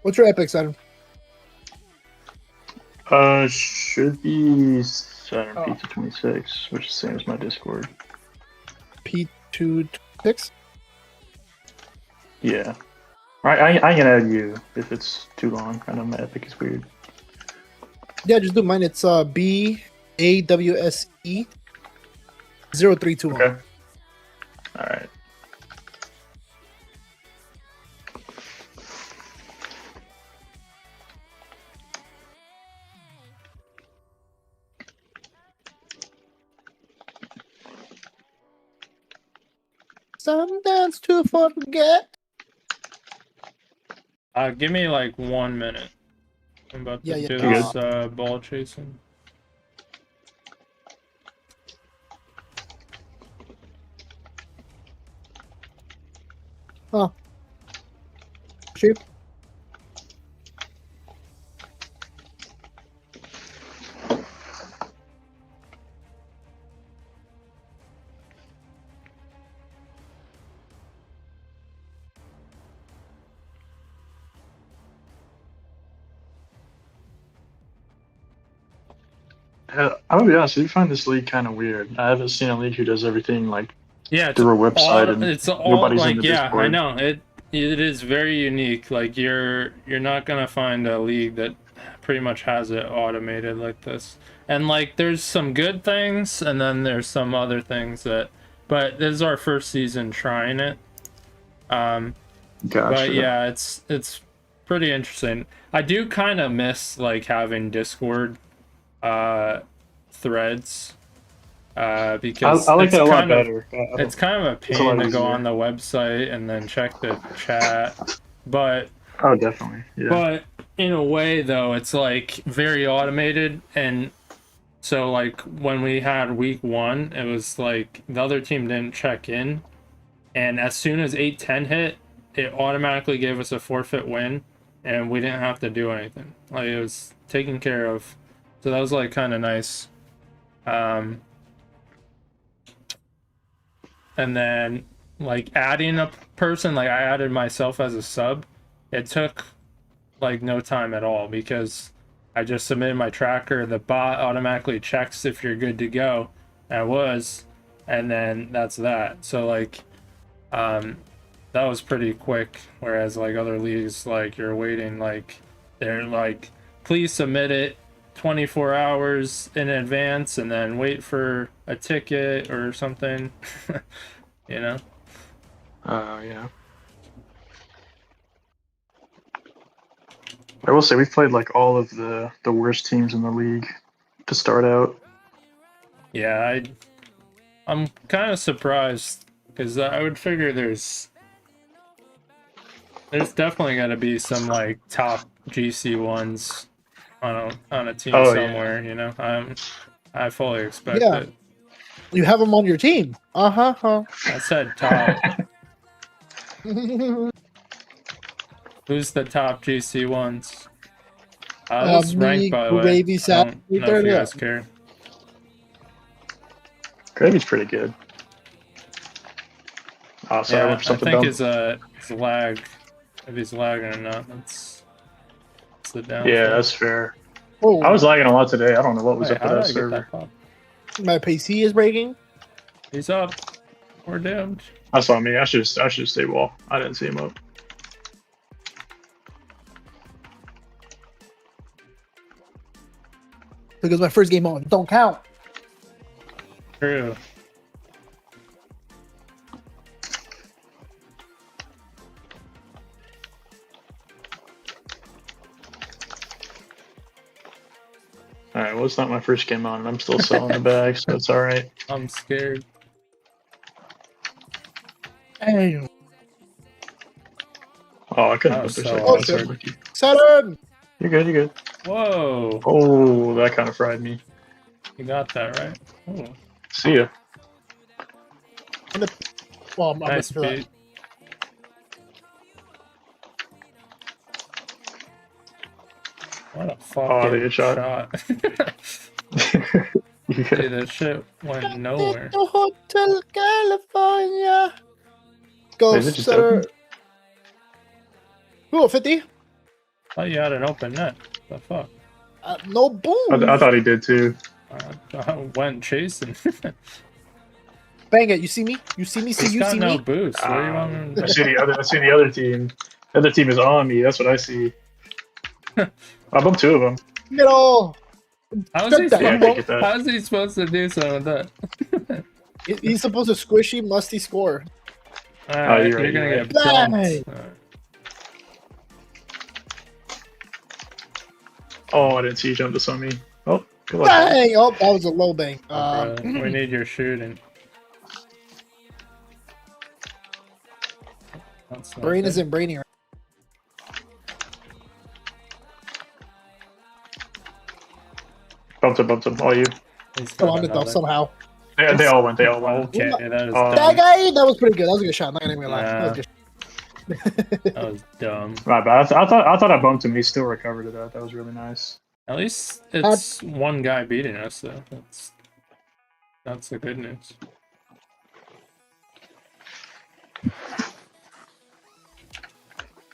Speaker 6: What's your epic, Saturn?
Speaker 4: Should be Saturn
Speaker 6: Oh.
Speaker 4: Pizza 26, which is the same as my Discord.
Speaker 6: P226?
Speaker 4: Yeah. I can add you if it's too long. I know my epic is weird.
Speaker 6: Yeah, just do mine. It's BAWSE 0321.
Speaker 4: Okay. All right.
Speaker 6: Some dance to forget.
Speaker 1: Give me like 1 minute. I'm about to
Speaker 6: Yeah,
Speaker 1: do
Speaker 6: yeah.
Speaker 1: this ball chasing.
Speaker 6: Oh. Sheep.
Speaker 4: I'm gonna be honest, I do find this league kind of weird. I haven't seen a league who does everything like
Speaker 1: Yeah, it's
Speaker 4: through a website
Speaker 1: all,
Speaker 4: and
Speaker 1: it's all
Speaker 4: nobody's
Speaker 1: like,
Speaker 4: in the
Speaker 1: yeah, I
Speaker 4: Discord.
Speaker 1: know it is very unique. Like you're not gonna find a league that pretty much has it automated like this. And like there's some good things and then there's some other things that, but this is our first season trying it.
Speaker 4: Gotcha.
Speaker 1: But yeah, it's pretty interesting. I do kind of miss like having Discord threads because
Speaker 4: I like
Speaker 1: it's
Speaker 4: it a lot
Speaker 1: kind of
Speaker 4: better.
Speaker 1: it's kind of a
Speaker 4: It's a lot
Speaker 1: pain to go
Speaker 4: easier.
Speaker 1: on the website and then check the chat. But
Speaker 4: Oh, definitely. Yeah.
Speaker 1: in a way though, it's like very automated, and so like when we had week 1, it was like the other team didn't check in, and as soon as 8-10 hit, it automatically gave us a forfeit win, and we didn't have to do anything. Like it was taken care of. So that was like kind of nice. And then like adding a person, like I added myself as a sub, it took like no time at all because I just submitted my tracker, the bot automatically checks if you're good to go, and I was, and then that's that. So like that was pretty quick, whereas like other leagues, like you're waiting, like they're like, please submit it 24 hours in advance and then wait for a ticket or something. You know?
Speaker 4: Yeah. I will say we've played like all of the worst teams in the league to start out.
Speaker 1: Yeah, I'm kind of surprised because I would figure there's definitely got to be some like top GC ones on a team
Speaker 4: Oh,
Speaker 1: somewhere. You know, I fully expect
Speaker 6: Yeah.
Speaker 1: it.
Speaker 6: You have him on your team. Huh.
Speaker 1: I said top. Who's the top GC ones? This ranked,
Speaker 6: Me,
Speaker 1: by the way.
Speaker 6: Gravy,
Speaker 1: I
Speaker 6: Sap.
Speaker 1: don't know if you guys care.
Speaker 4: Gravy's pretty good. Oh, sorry, I
Speaker 1: Yeah,
Speaker 4: went for
Speaker 1: I
Speaker 4: something
Speaker 1: think
Speaker 4: dumb.
Speaker 1: his lag, if he's lagging or not, that's the
Speaker 4: Yeah,
Speaker 1: downfall.
Speaker 4: that's fair.
Speaker 6: Oh,
Speaker 4: I was lagging a lot today. I don't know what was
Speaker 1: Wait,
Speaker 4: up
Speaker 1: how
Speaker 4: with
Speaker 1: did
Speaker 4: that
Speaker 1: I get
Speaker 4: server.
Speaker 1: that pop?
Speaker 6: my PC is breaking.
Speaker 1: He's up. We're doomed.
Speaker 4: That's on me. I should stay wall. I didn't see him up.
Speaker 6: Because my first game on. Don't count.
Speaker 1: True.
Speaker 4: All right, well, it's not my first game on, and I'm still selling the bag, so it's all right.
Speaker 1: I'm scared.
Speaker 6: Hey,
Speaker 4: Oh, I couldn't
Speaker 1: That
Speaker 4: put
Speaker 1: was
Speaker 4: this
Speaker 1: so
Speaker 4: like
Speaker 6: Oh,
Speaker 4: that.
Speaker 6: shit.
Speaker 4: So lucky.
Speaker 6: Saturn!
Speaker 4: You're good. You're good.
Speaker 1: Whoa!
Speaker 4: Oh, that kind of fried me.
Speaker 1: You got that right. Oh,
Speaker 4: See ya.
Speaker 6: Well, I'm
Speaker 1: nice
Speaker 6: for that.
Speaker 1: beat. What a
Speaker 4: Oh, the
Speaker 1: fucking
Speaker 4: shot.
Speaker 1: shot.
Speaker 4: You
Speaker 1: Dude,
Speaker 4: good.
Speaker 1: that shit went nowhere.
Speaker 6: To Hotel California. Go,
Speaker 4: Is it just
Speaker 6: Sutter.
Speaker 4: open?
Speaker 6: Ooh, 50?
Speaker 1: Thought you had an open net. The fuck?
Speaker 6: No boom.
Speaker 4: I thought he did too.
Speaker 1: I went chasing.
Speaker 6: Bang it. You see me? You see me? See
Speaker 1: He's
Speaker 6: you?
Speaker 1: got
Speaker 6: See
Speaker 1: no
Speaker 6: me?
Speaker 1: boost. What do you want me to
Speaker 4: I
Speaker 1: do?
Speaker 4: see the other. I see the other team. The other team is on me. That's what I see. I bumped two of them.
Speaker 6: Middle.
Speaker 1: How's he,
Speaker 6: Yeah, I
Speaker 4: can't get that.
Speaker 1: how's he supposed to do something with that?
Speaker 6: He's supposed to squishy, musty score.
Speaker 1: Alright,
Speaker 4: you're
Speaker 1: you're
Speaker 4: right,
Speaker 1: gonna
Speaker 4: you're
Speaker 1: get
Speaker 6: right.
Speaker 1: bumped.
Speaker 6: Bang!
Speaker 1: Alright.
Speaker 4: Oh, I didn't see you jump this on me. Oh, good luck.
Speaker 6: Bang! Oh, that was a low bang.
Speaker 1: Bro, we need your shooting. That's not
Speaker 6: Brain
Speaker 1: good.
Speaker 6: isn't brainy.
Speaker 4: Bumped him. All you.
Speaker 1: He's
Speaker 6: Still
Speaker 1: got
Speaker 6: on it though,
Speaker 1: another.
Speaker 6: somehow.
Speaker 4: They all went. They all went.
Speaker 1: Okay, that is
Speaker 4: Oh.
Speaker 6: That
Speaker 1: dumb.
Speaker 6: guy, that was pretty good. That was a good shot. Not gonna even lie. That was good.
Speaker 1: That was dumb.
Speaker 4: My bad. I thought I bumped him. He still recovered to that. That was really nice.
Speaker 1: At least it's one guy beating us, though. That's the good news.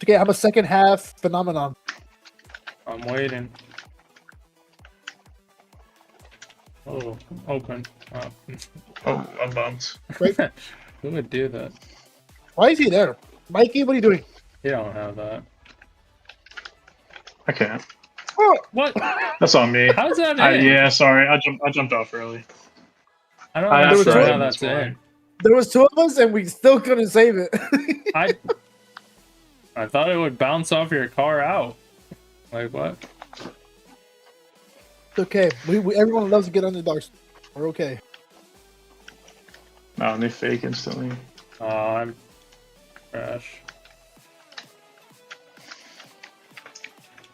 Speaker 6: Okay, I'm a second half phenomenon.
Speaker 1: I'm waiting. Oh, open. Oh.
Speaker 4: Oh, I'm bumped.
Speaker 1: Who would do that?
Speaker 6: Why is he there? Mikey, what are you doing?
Speaker 1: You don't have that.
Speaker 4: I can't.
Speaker 6: Oh,
Speaker 1: What?
Speaker 4: That's on me.
Speaker 1: How's that in?
Speaker 4: Yeah, sorry. I jumped off early.
Speaker 1: I don't
Speaker 4: I
Speaker 1: understand
Speaker 6: tried,
Speaker 1: how
Speaker 4: that's
Speaker 1: that's
Speaker 4: why.
Speaker 1: in.
Speaker 6: there was two of us and we still couldn't save it.
Speaker 1: I thought it would bounce off your car out. Like what?
Speaker 6: It's okay. We everyone loves to get underdogs. We're okay.
Speaker 4: No, and they fake instantly.
Speaker 1: Oh, I'm trash.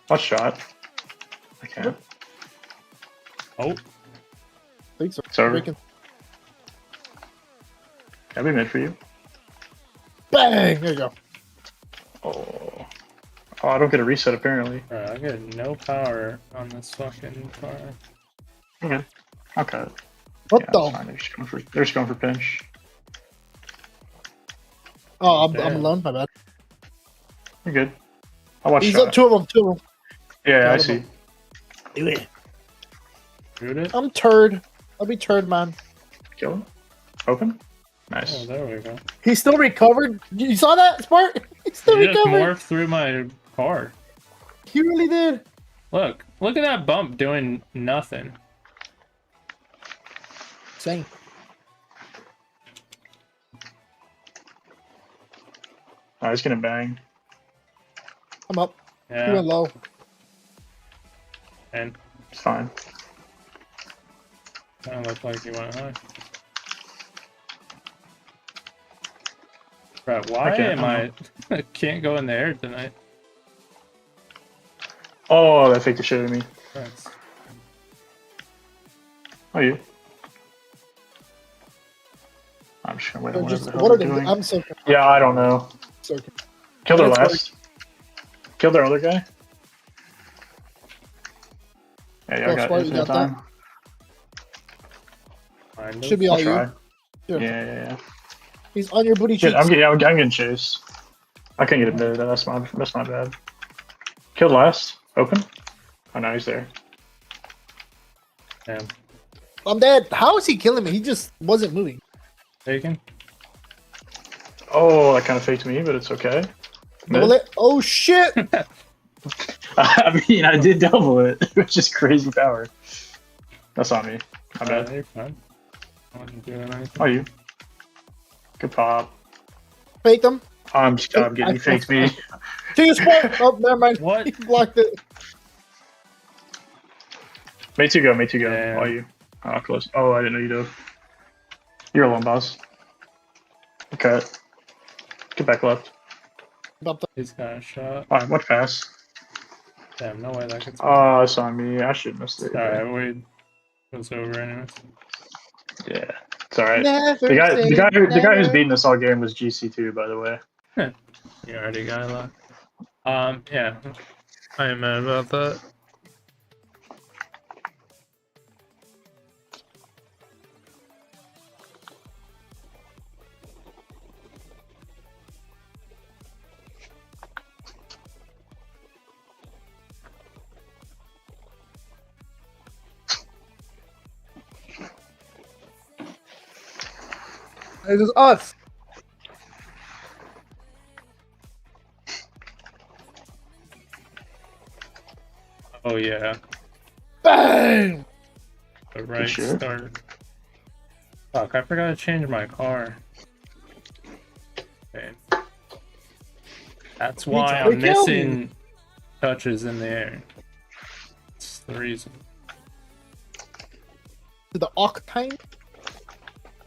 Speaker 4: What shot? I can't.
Speaker 1: Oh,
Speaker 6: I think so.
Speaker 4: It's over.
Speaker 6: Breaking.
Speaker 4: Can I be mid for you?
Speaker 6: Bang! There you go.
Speaker 4: Oh, I don't get a reset apparently.
Speaker 1: bro, I get no power on this fucking car.
Speaker 4: Okay. Okay.
Speaker 6: What
Speaker 4: Yeah,
Speaker 6: the?
Speaker 4: that's fine. They're just going for pinch.
Speaker 6: Oh, I'm
Speaker 1: Damn.
Speaker 6: alone. My bad.
Speaker 4: You're good. I'll watch
Speaker 6: He's
Speaker 4: shot.
Speaker 6: up. Two of them.
Speaker 4: Yeah, I
Speaker 6: Got
Speaker 4: see.
Speaker 6: him. Do it.
Speaker 1: Shoot it.
Speaker 6: I'm turd. I'll be turd, man.
Speaker 4: Kill him. Open.
Speaker 1: Oh,
Speaker 4: Nice.
Speaker 1: there we go.
Speaker 6: He's still recovered. You saw that, Spark? He's still
Speaker 1: You just
Speaker 6: recovered.
Speaker 1: morphed through my car.
Speaker 6: He really did.
Speaker 1: Look at that bump doing nothing.
Speaker 6: Same.
Speaker 4: Oh, he's gonna bang.
Speaker 6: I'm up. He
Speaker 1: Yeah,
Speaker 6: went low.
Speaker 1: and
Speaker 4: It's fine.
Speaker 1: kind of looked like he went high. Bro, why
Speaker 4: can't-
Speaker 1: am I can't go in the air tonight?
Speaker 4: Oh, that faked the shit out of me.
Speaker 1: Nice.
Speaker 4: Oh, you. I'm just gonna wait on
Speaker 6: They're
Speaker 4: whatever
Speaker 6: just
Speaker 4: the hell
Speaker 6: what are
Speaker 4: they're
Speaker 6: they?
Speaker 4: doing.
Speaker 6: I'm so confused.
Speaker 4: Yeah, I don't know.
Speaker 6: So confused.
Speaker 4: Kill their
Speaker 6: It's
Speaker 4: last. Kill their other guy. Yeah, y'all
Speaker 6: Go
Speaker 4: got
Speaker 6: for it, you
Speaker 4: infinite
Speaker 6: got that?
Speaker 4: time.
Speaker 1: Kind of.
Speaker 6: Should be
Speaker 4: I'll
Speaker 6: all
Speaker 4: try.
Speaker 6: you. Sure.
Speaker 4: Yeah.
Speaker 6: He's on your booty
Speaker 4: Shit,
Speaker 6: cheeks.
Speaker 4: I'm getting chased. I can't get him there. That's my bad. Killed last. Open. Oh no, he's there.
Speaker 1: Damn.
Speaker 6: I'm dead. How is he killing me? He just wasn't moving.
Speaker 1: Taken.
Speaker 4: Oh, that kind of faked me, but it's okay.
Speaker 6: Double
Speaker 4: Mid.
Speaker 6: it. Oh shit!
Speaker 4: I mean, I did double it. It was just crazy power. That's on me. My bad.
Speaker 1: You're fine. I wasn't doing anything.
Speaker 4: Oh, you. Good pop.
Speaker 6: Faked him.
Speaker 4: I'm getting faked me.
Speaker 6: To your spot. Oh, never mind.
Speaker 1: What?
Speaker 6: He blocked it.
Speaker 4: Made two go.
Speaker 1: Damn.
Speaker 4: Oh, you. Oh, close. Oh, I didn't know you dove. You're alone, boss. Okay. Get back left.
Speaker 6: About the
Speaker 1: He's got a shot.
Speaker 4: Alright, what pass?
Speaker 1: Damn, no way that gets.
Speaker 4: Oh, it's on me. I should have missed it.
Speaker 1: Alright, wait. It was over anyways.
Speaker 4: Yeah, it's alright.
Speaker 6: never
Speaker 4: The guy who's
Speaker 6: never.
Speaker 4: beating us all game was GC2, by the way.
Speaker 1: You already got luck. Yeah. I am mad about that.
Speaker 6: It is us.
Speaker 1: Oh yeah.
Speaker 6: Bang!
Speaker 1: The right
Speaker 4: sure?
Speaker 1: start. Fuck, I forgot to change my car. Okay. That's why
Speaker 6: tried to
Speaker 1: I'm
Speaker 6: kill me.
Speaker 1: missing touches in the air. That's the reason.
Speaker 6: To the octane.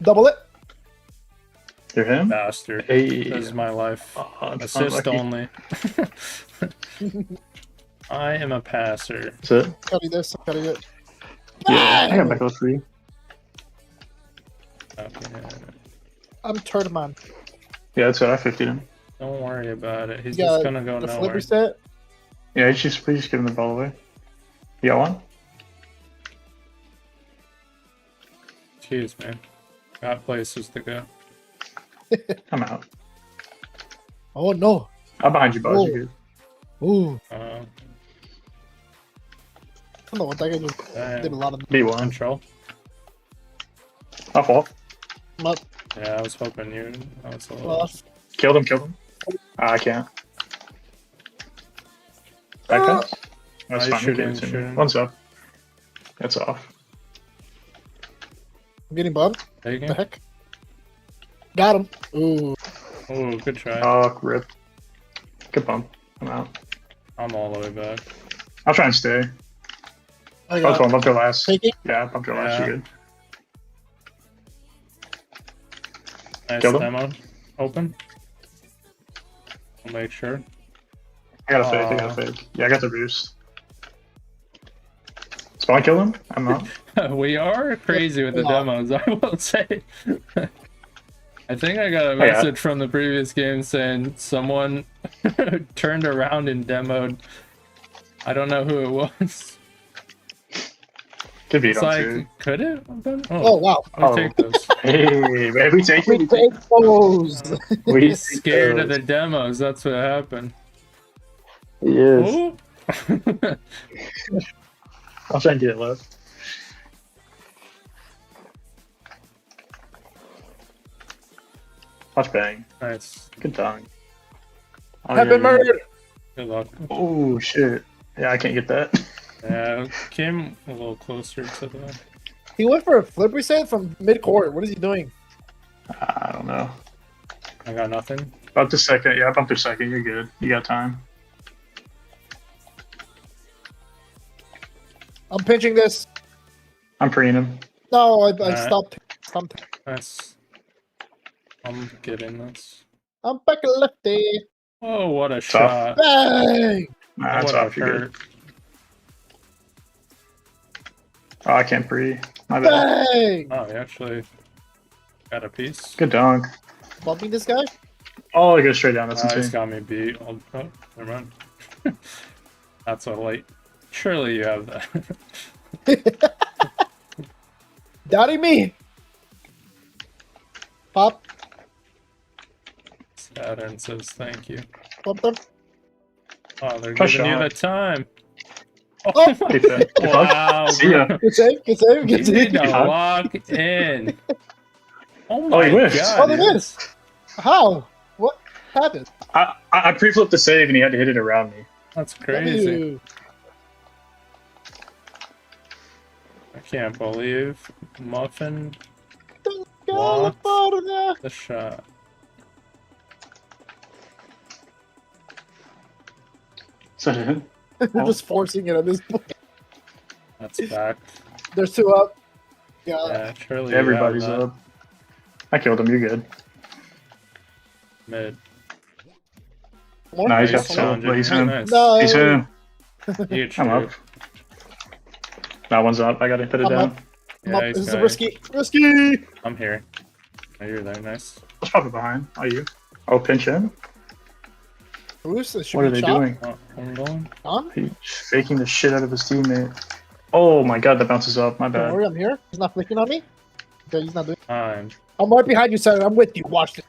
Speaker 6: Double it.
Speaker 4: You're him?
Speaker 1: Bastard.
Speaker 4: Hey.
Speaker 1: This is my life.
Speaker 4: Oh, it's
Speaker 1: Assist
Speaker 4: unlucky.
Speaker 1: only. I am a passer.
Speaker 4: That's it?
Speaker 6: Cutting this. Cutting it.
Speaker 4: Yeah, I got
Speaker 6: Bang!
Speaker 4: back left for you.
Speaker 1: Okay.
Speaker 6: I'm Turtman.
Speaker 4: Yeah, that's it. I 50'd him.
Speaker 1: Don't worry about it. He's
Speaker 6: Yeah,
Speaker 1: just gonna go
Speaker 6: The
Speaker 1: nowhere.
Speaker 6: flipper set.
Speaker 4: Yeah, please give him the ball away. You got one?
Speaker 1: Jeez, man. Got places to go.
Speaker 4: I'm out.
Speaker 6: Oh no.
Speaker 4: I'm behind you, boss.
Speaker 6: Whoa.
Speaker 4: You're good.
Speaker 6: Ooh.
Speaker 1: Uh,
Speaker 6: I don't know what that guy just did a
Speaker 1: damn.
Speaker 6: lot of.
Speaker 4: B1.
Speaker 1: Control.
Speaker 4: I'll fall.
Speaker 6: I'm up.
Speaker 1: Yeah, I was hoping you. I was a little.
Speaker 6: Lost.
Speaker 4: Killed him. I can't. Back pass? That's
Speaker 1: Nice
Speaker 4: fine.
Speaker 1: shooting,
Speaker 4: Give it to me.
Speaker 1: shooting.
Speaker 4: One's up. That's off.
Speaker 6: I'm getting bumped.
Speaker 1: Taking.
Speaker 6: The heck? Got him. Ooh.
Speaker 1: Oh, good try.
Speaker 4: Oh, rip. Good bump. I'm out.
Speaker 1: I'm all the way back.
Speaker 4: I'll try and stay.
Speaker 6: I
Speaker 4: Oh,
Speaker 6: got
Speaker 4: it's one. Bump your last.
Speaker 6: Taking.
Speaker 4: Yeah, bump your last.
Speaker 1: Yeah.
Speaker 4: You're good.
Speaker 1: Nice
Speaker 4: Killed him.
Speaker 1: demo. Open. I'll make sure.
Speaker 4: I got a fake. Yeah, I got the boost. Spawn kill him? I'm not.
Speaker 1: We are crazy with the
Speaker 6: Yeah.
Speaker 1: demos, I will say. I think I got a
Speaker 4: yeah.
Speaker 1: message from the previous game saying someone turned around and demoed. I don't know who it was.
Speaker 4: Could beat
Speaker 1: It's
Speaker 4: on
Speaker 1: like,
Speaker 4: two.
Speaker 1: could it have been?
Speaker 6: Oh wow.
Speaker 1: I'll take those.
Speaker 4: Hey, man, we take
Speaker 6: We
Speaker 4: it.
Speaker 6: take those.
Speaker 4: We
Speaker 1: He's scared of the demos, that's what happened.
Speaker 4: He is.
Speaker 1: Ooh.
Speaker 4: I'll try and get it low. Watch bang.
Speaker 1: Nice.
Speaker 4: Good time. Oh,
Speaker 6: Have been murdered.
Speaker 1: Good luck.
Speaker 4: Oh shit. Yeah, I can't get that.
Speaker 1: Yeah, came a little closer to the.
Speaker 6: He went for a flip reset from mid court. What is he doing?
Speaker 4: I don't know.
Speaker 1: I got nothing.
Speaker 4: Bump to second. Yeah, bump to second. You're good. You got time.
Speaker 6: I'm pinching this.
Speaker 4: I'm preening him.
Speaker 6: No, I
Speaker 1: Alright.
Speaker 6: stopped.
Speaker 1: Nice. I'm getting this.
Speaker 6: I'm back lefty.
Speaker 1: Oh, what a
Speaker 4: Tough.
Speaker 1: shot.
Speaker 6: Bang!
Speaker 4: Nah, that's
Speaker 1: What a
Speaker 4: off. You're good.
Speaker 1: hurt.
Speaker 4: Oh, I can't breathe. My bad.
Speaker 6: Bang!
Speaker 1: Oh, he actually got a piece.
Speaker 4: Good dunk.
Speaker 6: Bumping this guy?
Speaker 4: Oh, he goes straight down. That's
Speaker 1: He's
Speaker 4: insane.
Speaker 1: got me beat. Oh, never mind. That's a late. Surely you have that.
Speaker 6: Doubting me. Pop.
Speaker 1: Saturn says thank you.
Speaker 6: Bump them.
Speaker 1: Oh, they're
Speaker 4: Push
Speaker 1: giving you
Speaker 4: on.
Speaker 1: the time.
Speaker 6: Oh!
Speaker 1: my
Speaker 4: Take that.
Speaker 1: Wow,
Speaker 4: See ya.
Speaker 6: Good save, good save,
Speaker 1: You
Speaker 6: good
Speaker 1: need
Speaker 6: save.
Speaker 1: to
Speaker 4: Huh?
Speaker 1: lock in. Oh
Speaker 4: Oh,
Speaker 1: my
Speaker 4: he missed.
Speaker 1: god.
Speaker 6: Oh, they
Speaker 1: dude.
Speaker 6: missed. How? What happened?
Speaker 4: I pre-flipped the save and he had to hit it around me.
Speaker 1: That's crazy.
Speaker 6: W.
Speaker 1: I can't believe Muffin
Speaker 6: California.
Speaker 1: the shot.
Speaker 4: Is that it?
Speaker 6: They're just forcing it at this point.
Speaker 1: That's back.
Speaker 6: There's two up. Yeah.
Speaker 1: Yeah, surely you have
Speaker 4: Everybody's
Speaker 1: that.
Speaker 4: up. I killed him. You're good.
Speaker 1: Mid.
Speaker 6: More?
Speaker 4: Nice.
Speaker 1: Nice
Speaker 4: got
Speaker 1: challenge.
Speaker 4: but he's
Speaker 1: Yeah,
Speaker 4: in.
Speaker 1: nice.
Speaker 6: No.
Speaker 4: He's in.
Speaker 1: Huge
Speaker 4: I'm up.
Speaker 1: dude.
Speaker 4: That one's up. I gotta put it
Speaker 6: I'm
Speaker 4: down.
Speaker 6: up.
Speaker 1: Yeah,
Speaker 6: This
Speaker 1: he's
Speaker 6: is
Speaker 1: got
Speaker 6: a
Speaker 1: it.
Speaker 6: risky. Risky.
Speaker 1: I'm here. Oh, you're there. Nice.
Speaker 4: Let's pop it behind. Oh, you? Oh, pinch him.
Speaker 6: Bruce, it should
Speaker 4: What are
Speaker 6: be
Speaker 4: they
Speaker 6: shot.
Speaker 4: doing?
Speaker 1: Oh, I'm going.
Speaker 6: On?
Speaker 4: He's faking the shit out of his teammate. Oh my god, that bounces up. My
Speaker 6: Don't
Speaker 4: bad.
Speaker 6: worry, I'm here. He's not flicking on me. Okay, he's not doing.
Speaker 1: Time.
Speaker 6: I'm right behind you, Senator. I'm with you. Watch this.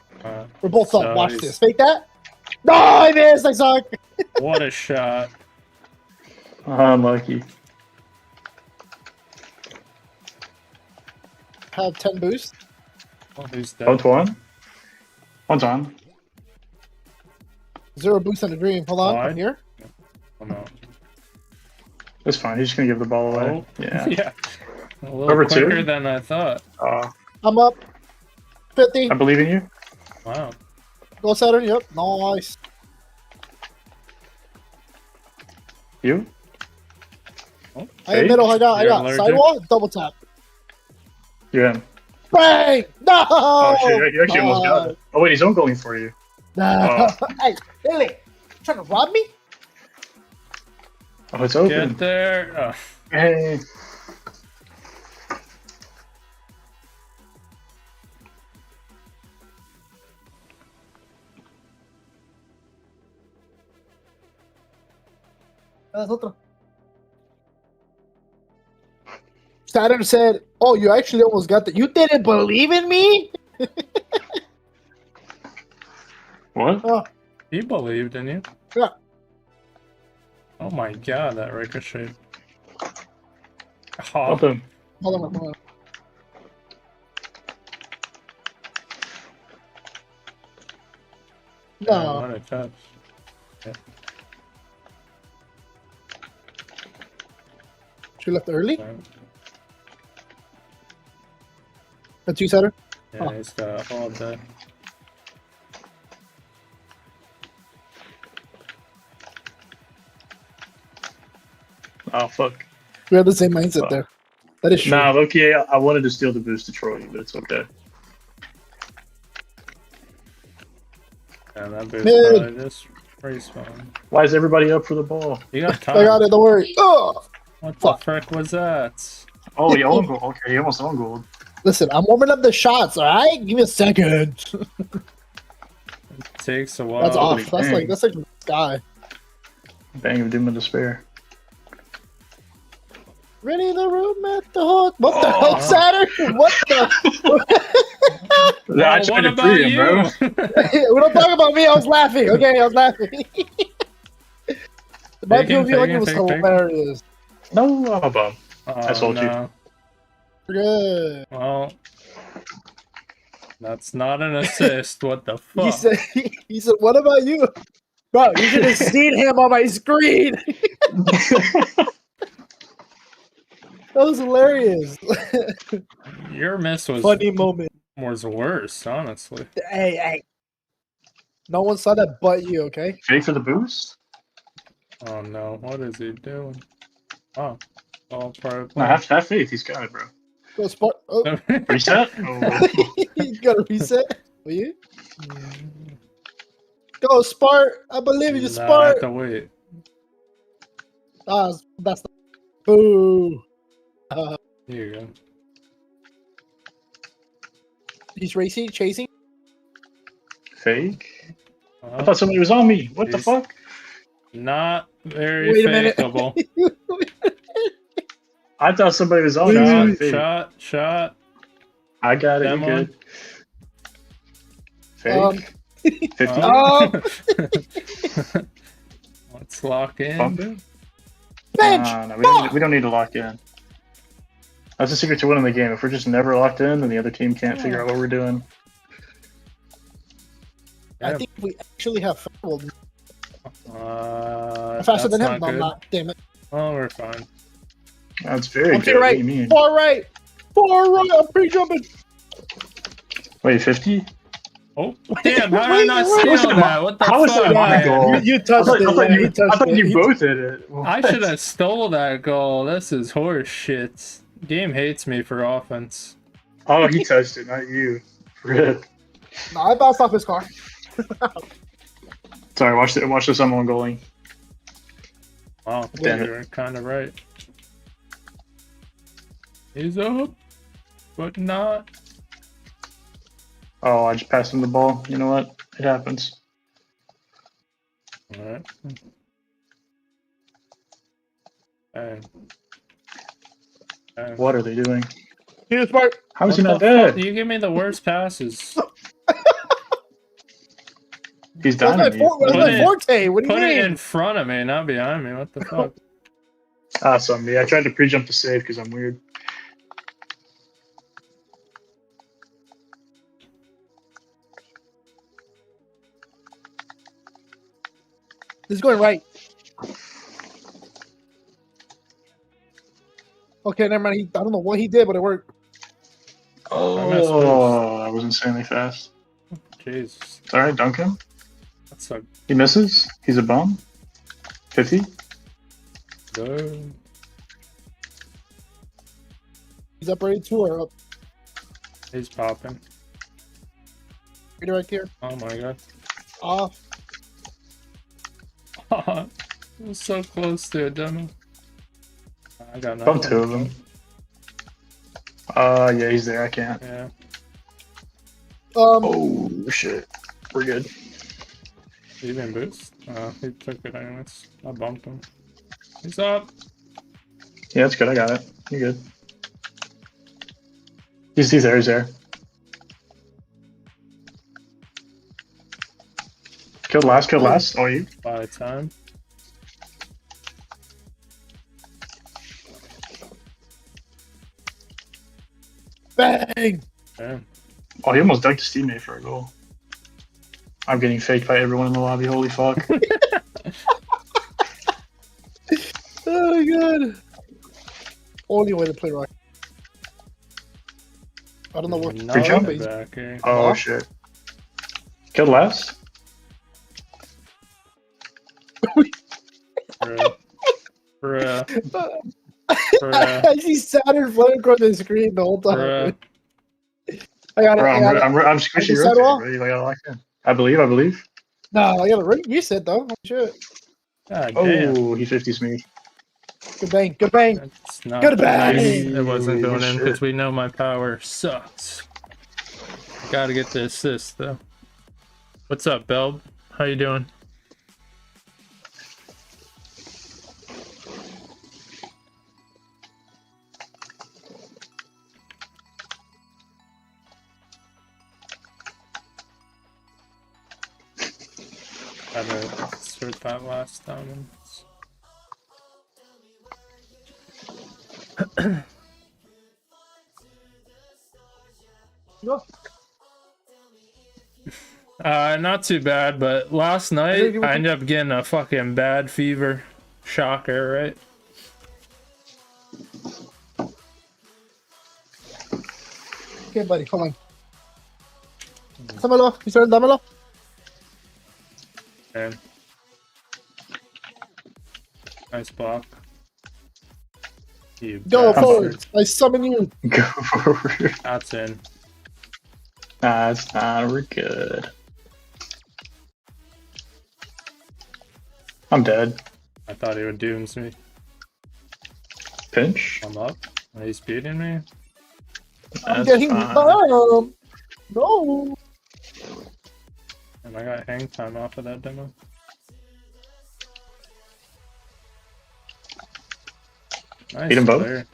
Speaker 6: We're both up.
Speaker 1: So
Speaker 6: Watch
Speaker 1: he's-
Speaker 6: this. Fake that. No, I missed. I suck.
Speaker 1: What a shot.
Speaker 4: Unlucky.
Speaker 6: Have 10 boost.
Speaker 1: Oh, who's dead?
Speaker 4: Both one. One's on.
Speaker 6: 0 boost on the dream. Hold on.
Speaker 1: Wide.
Speaker 6: I'm here.
Speaker 1: Oh, no.
Speaker 4: It's fine. He's just gonna give the ball away.
Speaker 1: Oh,
Speaker 4: Yeah.
Speaker 1: yeah. A little
Speaker 4: Over two?
Speaker 1: quicker than I thought.
Speaker 6: I'm up. 50.
Speaker 4: I believe in you.
Speaker 1: Wow.
Speaker 6: Go Saturn. Yep. Nice.
Speaker 4: You?
Speaker 1: Oh,
Speaker 6: I am middle. I got.
Speaker 1: You're allergic?
Speaker 6: Sidewall. Double tap.
Speaker 4: You're in.
Speaker 6: Bang! No!
Speaker 4: Oh shit! You actually almost got it. Oh wait, he's on going for you.
Speaker 6: Nah. Hey, Billy, trying to rob me?
Speaker 4: Oh, it's open.
Speaker 1: Get there. Oh.
Speaker 4: Hey.
Speaker 6: That's otro. Saturn said, "Oh, you actually almost got that. You didn't believe in me."
Speaker 4: What?
Speaker 6: Oh,
Speaker 1: He believed in you.
Speaker 6: yeah.
Speaker 1: Oh my god, that ricochet. Oh,
Speaker 4: Help him.
Speaker 6: Hold on, hold on.
Speaker 1: man,
Speaker 6: No.
Speaker 1: what a touch.
Speaker 6: She left early.
Speaker 1: Yeah,
Speaker 6: That's you, Saturn. Oh.
Speaker 1: he's got all day.
Speaker 4: Oh fuck.
Speaker 6: We have the same mindset there. That is true.
Speaker 4: Nah, okay. I wanted to steal the boost to troll you, but it's okay.
Speaker 1: Yeah, that boost
Speaker 6: Mid.
Speaker 1: probably just respawn.
Speaker 4: Why is everybody up for the ball?
Speaker 1: You got
Speaker 6: I got
Speaker 1: time.
Speaker 6: it. Don't worry. Oh,
Speaker 1: What the
Speaker 6: Fuck.
Speaker 1: frick was that?
Speaker 4: Oh, he owned gold. Okay, he almost owned gold.
Speaker 6: listen, I'm warming up the shots. All right, give me a second.
Speaker 1: Takes a while.
Speaker 6: That's off.
Speaker 4: dang.
Speaker 6: That's like sky.
Speaker 4: Bang of doom and despair.
Speaker 6: Ready the room at the hook. What the
Speaker 4: Oh.
Speaker 6: hell, Saturn? What the?
Speaker 4: I
Speaker 1: Oh,
Speaker 4: tried
Speaker 1: what
Speaker 4: to
Speaker 1: about
Speaker 4: free him,
Speaker 1: you?
Speaker 4: bro.
Speaker 6: We don't talk about me. I was laughing. Okay, I was laughing. My
Speaker 1: Faking,
Speaker 6: POV on you
Speaker 1: faking,
Speaker 6: was
Speaker 1: fake, fake.
Speaker 6: hilarious.
Speaker 4: No, I'm a bum.
Speaker 1: Oh,
Speaker 4: I sold you.
Speaker 1: no.
Speaker 6: Good.
Speaker 1: Well, that's not an assist. What the fuck?
Speaker 6: He said, what about you? Bro, you should have seen him on my screen. That was hilarious.
Speaker 1: Your miss was
Speaker 6: Funny moment.
Speaker 1: worse, honestly.
Speaker 6: Hey. No one saw that but you, okay?
Speaker 4: Fake for the boost?
Speaker 1: Oh no, what is he doing? Oh, all part of
Speaker 4: No,
Speaker 1: the
Speaker 4: have faith. He's got it, bro.
Speaker 6: Go Spark. Oh,
Speaker 1: plan.
Speaker 4: Reset? Oh.
Speaker 6: you gotta reset. Will you? Go Spark. I believe in you,
Speaker 1: Nah, I
Speaker 6: Spark.
Speaker 1: have to wait.
Speaker 6: Ah, that's the boo.
Speaker 1: Here you go.
Speaker 6: He's racing, chasing.
Speaker 4: Fake? I
Speaker 1: Oh,
Speaker 4: thought somebody was on me. What the
Speaker 1: Jeez.
Speaker 4: fuck?
Speaker 1: not very
Speaker 6: Wait a minute.
Speaker 1: fakeable.
Speaker 4: I thought somebody was on me. So I
Speaker 1: Shot,
Speaker 4: faked.
Speaker 1: shot.
Speaker 4: I got it.
Speaker 1: Them
Speaker 4: You're
Speaker 1: one.
Speaker 4: good. Fake. 50.
Speaker 1: Oh.
Speaker 6: Oh.
Speaker 1: Let's lock in.
Speaker 4: Bump it.
Speaker 6: Bench.
Speaker 4: No, we don't need to lock in. That's the secret to winning the game. If we're just never locked in, then the other team can't figure out what we're doing.
Speaker 6: I think we actually have fouled.
Speaker 1: That's
Speaker 6: Faster than him.
Speaker 1: not
Speaker 6: No, I'm
Speaker 1: good.
Speaker 6: not. Damn it.
Speaker 1: Oh, we're fine.
Speaker 4: That's very
Speaker 6: I'm to
Speaker 4: good.
Speaker 6: your
Speaker 4: What
Speaker 6: right.
Speaker 4: do you mean?
Speaker 6: Far right. Far right. I'm pre-jumping.
Speaker 4: Wait, 50?
Speaker 1: Oh, damn! How did I not
Speaker 6: wait,
Speaker 1: steal that? What the
Speaker 4: how is
Speaker 1: fuck,
Speaker 4: that my
Speaker 1: man?
Speaker 4: goal?
Speaker 6: You touched it. Yeah, he touched
Speaker 4: I thought
Speaker 6: it.
Speaker 4: you
Speaker 6: He-
Speaker 4: both did it.
Speaker 1: I
Speaker 4: What?
Speaker 1: should have stole that goal. This is horse shit. Game hates me for offense.
Speaker 4: Oh, he touched it, not you. Rip.
Speaker 6: No, I bounced off his car.
Speaker 4: Sorry, watch this on one goalie.
Speaker 1: Wow,
Speaker 4: Damn it.
Speaker 1: you're kind of right. He's up, but not.
Speaker 4: Oh, I just passed him the ball. You know what? It happens.
Speaker 1: All right. Hey. Hey.
Speaker 4: What are they doing?
Speaker 6: He was smart.
Speaker 4: How is
Speaker 1: What
Speaker 4: he not
Speaker 1: the fuck?
Speaker 4: dead?
Speaker 1: You give me the worst passes.
Speaker 4: He's
Speaker 6: That's
Speaker 4: dying.
Speaker 6: my,
Speaker 4: on you.
Speaker 6: that's
Speaker 1: Put
Speaker 6: my
Speaker 1: it-
Speaker 6: forte. What do you
Speaker 1: Put it
Speaker 6: mean?
Speaker 1: in front of me, not behind me. What the fuck?
Speaker 4: Awesome. Yeah, I tried to pre-jump to save because I'm weird.
Speaker 6: This is going right. Okay, never mind. I don't know what he did, but it worked.
Speaker 4: Oh, that was insanely fast.
Speaker 1: Jesus,
Speaker 4: All right, dunk him.
Speaker 1: that's a
Speaker 4: He misses. He's a bum. 50.
Speaker 1: good.
Speaker 6: He's up ready to or up
Speaker 1: He's popping.
Speaker 6: redirect here.
Speaker 1: Oh my god.
Speaker 6: Off.
Speaker 1: It was so close to a demo. I got
Speaker 4: Bump
Speaker 1: nothing.
Speaker 4: two of them. Yeah, he's there. I can't.
Speaker 1: Yeah.
Speaker 4: Oh shit. We're good.
Speaker 1: He didn't boost. He took it anyways. I bumped him. He's up.
Speaker 4: Yeah, that's good. I got it. You're good. He's there. He's there. Killed last. Killed last. Oh, you.
Speaker 1: By time.
Speaker 6: Bang.
Speaker 1: Damn.
Speaker 4: Oh, he almost dunked his teammate for a goal. I'm getting faked by everyone in the lobby. Holy fuck.
Speaker 6: Oh my god. Only way to play rock. I don't know what.
Speaker 1: Another
Speaker 4: jump.
Speaker 1: back here.
Speaker 4: Oh
Speaker 6: Huh?
Speaker 4: shit. Killed last.
Speaker 1: Bruh. Bruh. Bruh.
Speaker 6: I see Saturn floating across the screen the whole time.
Speaker 1: Bruh.
Speaker 6: I got it.
Speaker 4: Bro,
Speaker 6: I got it.
Speaker 4: I'm squishy
Speaker 6: Is that
Speaker 4: rotating,
Speaker 6: all?
Speaker 4: bro. You gotta lock in. I believe.
Speaker 6: No, I got it reset though. Oh, shit.
Speaker 1: God damn.
Speaker 4: Oh, he 50s me.
Speaker 6: Good bang. Good bang.
Speaker 1: That's not
Speaker 6: Good bang.
Speaker 1: nice. It wasn't going in
Speaker 4: Shit.
Speaker 1: because we know my power sucks. Gotta get the assist though. What's up, Belb? How you doing? Had to start that last time. and it's- Not too bad, but last night I ended up getting a fucking bad fever. Shocker, right?
Speaker 6: Okay, buddy. Hold on. Dámelo. You started, dámelo.
Speaker 1: Man. Nice block. You
Speaker 6: Go
Speaker 1: bastard.
Speaker 6: forward. I summon you.
Speaker 4: Go forward.
Speaker 1: That's in.
Speaker 4: That's not we're good. I'm dead.
Speaker 1: I thought he would dooms me.
Speaker 4: Pinch.
Speaker 1: I'm up. Oh, he's beating me?
Speaker 6: I'm
Speaker 4: That's
Speaker 6: getting
Speaker 4: fine.
Speaker 6: bombed. No.
Speaker 1: And I got hang time off of that demo. Nice
Speaker 4: Beat 'em both?
Speaker 1: clear.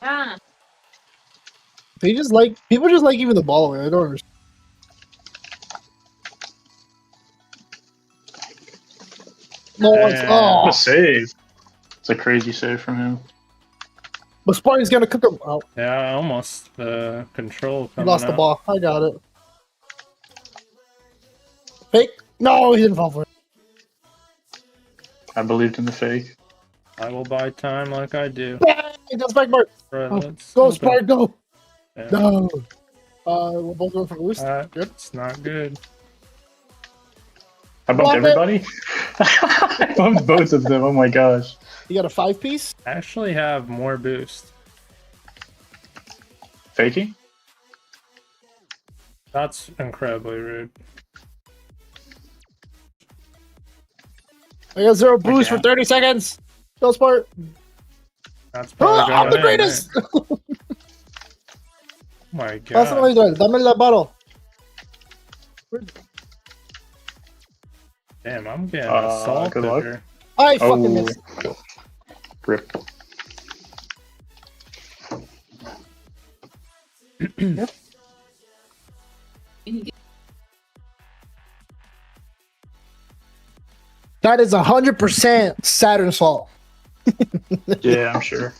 Speaker 7: Ah.
Speaker 6: They just like people just like giving the ball away. I don't understand. No, it's,
Speaker 1: Damn.
Speaker 6: oh,
Speaker 4: What a save. It's a crazy save from him.
Speaker 6: but Sparty's gonna cook him. Oh,
Speaker 1: Yeah, almost. The control
Speaker 6: he
Speaker 1: coming
Speaker 6: lost the
Speaker 1: out.
Speaker 6: ball. I got it. Fake? No, he didn't fall for it.
Speaker 4: I believed in the fake.
Speaker 1: I will buy time like I do.
Speaker 6: Bang! That's back mark.
Speaker 1: Right,
Speaker 6: Oh,
Speaker 1: let's
Speaker 6: go,
Speaker 1: open.
Speaker 6: Spark, go.
Speaker 1: Yeah.
Speaker 6: No. We're both going for boost. Good.
Speaker 1: It's not good.
Speaker 4: I bumped
Speaker 6: Block it.
Speaker 4: everybody? I bumped both of them, oh my gosh.
Speaker 6: You got a 5-piece?
Speaker 1: I actually have more boost.
Speaker 4: Faking?
Speaker 1: That's incredibly rude.
Speaker 6: I got 0 boost
Speaker 4: Okay.
Speaker 6: for 30 seconds. Go, Spark.
Speaker 1: That's probably
Speaker 6: I'm the
Speaker 1: going in,
Speaker 6: greatest.
Speaker 1: right? Oh my
Speaker 6: Pásame
Speaker 1: god.
Speaker 6: la dame la bottle.
Speaker 1: Damn, I'm getting
Speaker 4: Good
Speaker 1: assaulted
Speaker 4: luck.
Speaker 1: here.
Speaker 6: I fucking
Speaker 4: Oh.
Speaker 6: missed.
Speaker 4: Rip.
Speaker 6: That is 100% Saturn's fault.
Speaker 4: Yeah, I'm sure.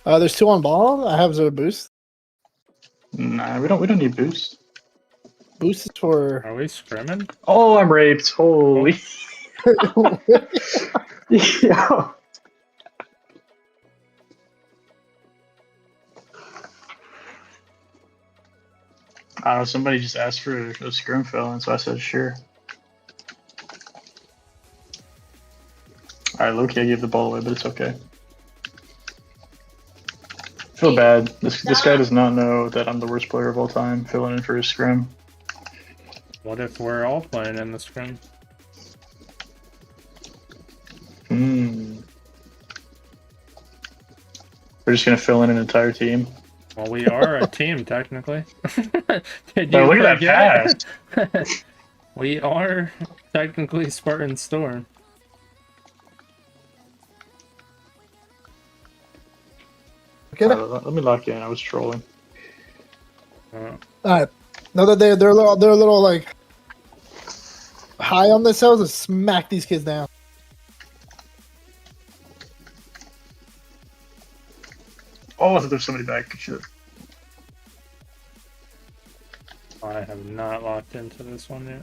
Speaker 6: There's 2 on ball. I have 0 boost.
Speaker 4: Nah, we don't need boost.
Speaker 6: Boost is for.
Speaker 1: Are we scrimming?
Speaker 4: Oh, I'm raped. Holy. Yeah. I don't know, somebody just asked for a scrim fill, and so I said sure. Alright, Loki, I gave the ball away, but it's okay. I feel bad. This guy does not know that I'm the worst player of all time, filling in for his scrim.
Speaker 1: What if we're all playing in the scrim?
Speaker 4: Hmm. We're just gonna fill in an entire team.
Speaker 1: Well, we are a team, technically. Did
Speaker 4: Oh,
Speaker 1: you
Speaker 4: look at that
Speaker 1: forget? We are technically Spartan Storm.
Speaker 4: Let me lock in. I was trolling.
Speaker 6: Alright. Now that they're a little like high on themselves, let's smack these kids down.
Speaker 4: Oh, there's somebody back. Shit.
Speaker 1: I have not locked into this one yet.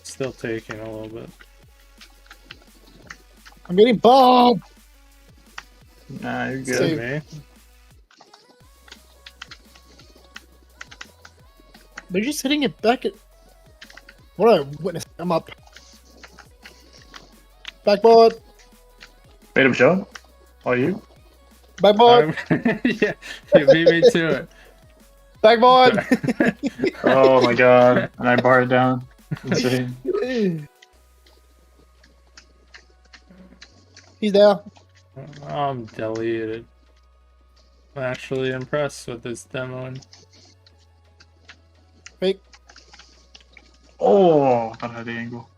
Speaker 1: Still taking a little bit.
Speaker 6: I'm getting bombed.
Speaker 4: Nah, you're good.
Speaker 6: Save.
Speaker 1: Me?
Speaker 6: They're just hitting it back at. What I witnessed. I'm up. Backboard.
Speaker 4: Made him jump? Oh, you?
Speaker 6: Backboard.
Speaker 1: Yeah, you beat me to it.
Speaker 6: Backboard.
Speaker 4: Oh my god. And I bar it down. Insane.
Speaker 6: He's down.
Speaker 1: I'm deleted. I'm actually impressed with this demoing.
Speaker 6: Fake.
Speaker 4: Oh, I thought I had the angle.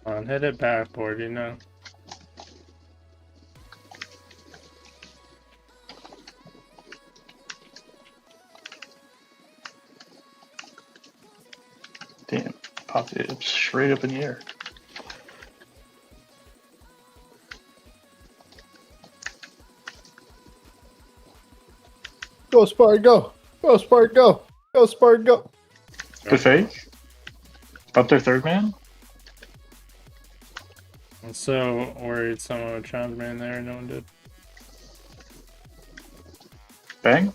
Speaker 1: Come on, hit it backboard, you know.
Speaker 4: Damn. Popped it up straight up in the air.
Speaker 6: Go, Spark, go. Go, Spark, go. Go, Spark, go.
Speaker 4: Good fake. Up their third man.
Speaker 1: I'm so worried someone would challenge me in there and no one did.
Speaker 4: Bang.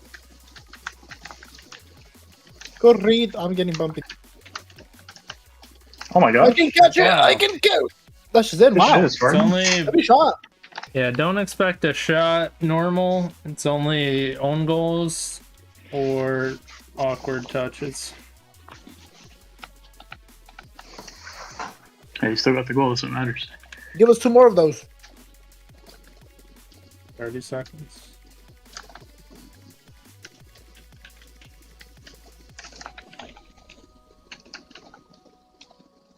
Speaker 6: Go, Reed. I'm getting bumpy.
Speaker 4: Oh my
Speaker 6: I
Speaker 4: god.
Speaker 6: can catch it.
Speaker 1: Wow.
Speaker 6: I can catch. That's just it.
Speaker 4: Good
Speaker 6: Wow.
Speaker 4: shit,
Speaker 1: It's
Speaker 4: Spartan.
Speaker 1: only
Speaker 6: Every shot.
Speaker 1: Yeah, don't expect a shot normal. It's only own goals or awkward touches.
Speaker 4: Hey, you still got the goal. That's what matters.
Speaker 6: Give us 2 more of those.
Speaker 1: 30 seconds.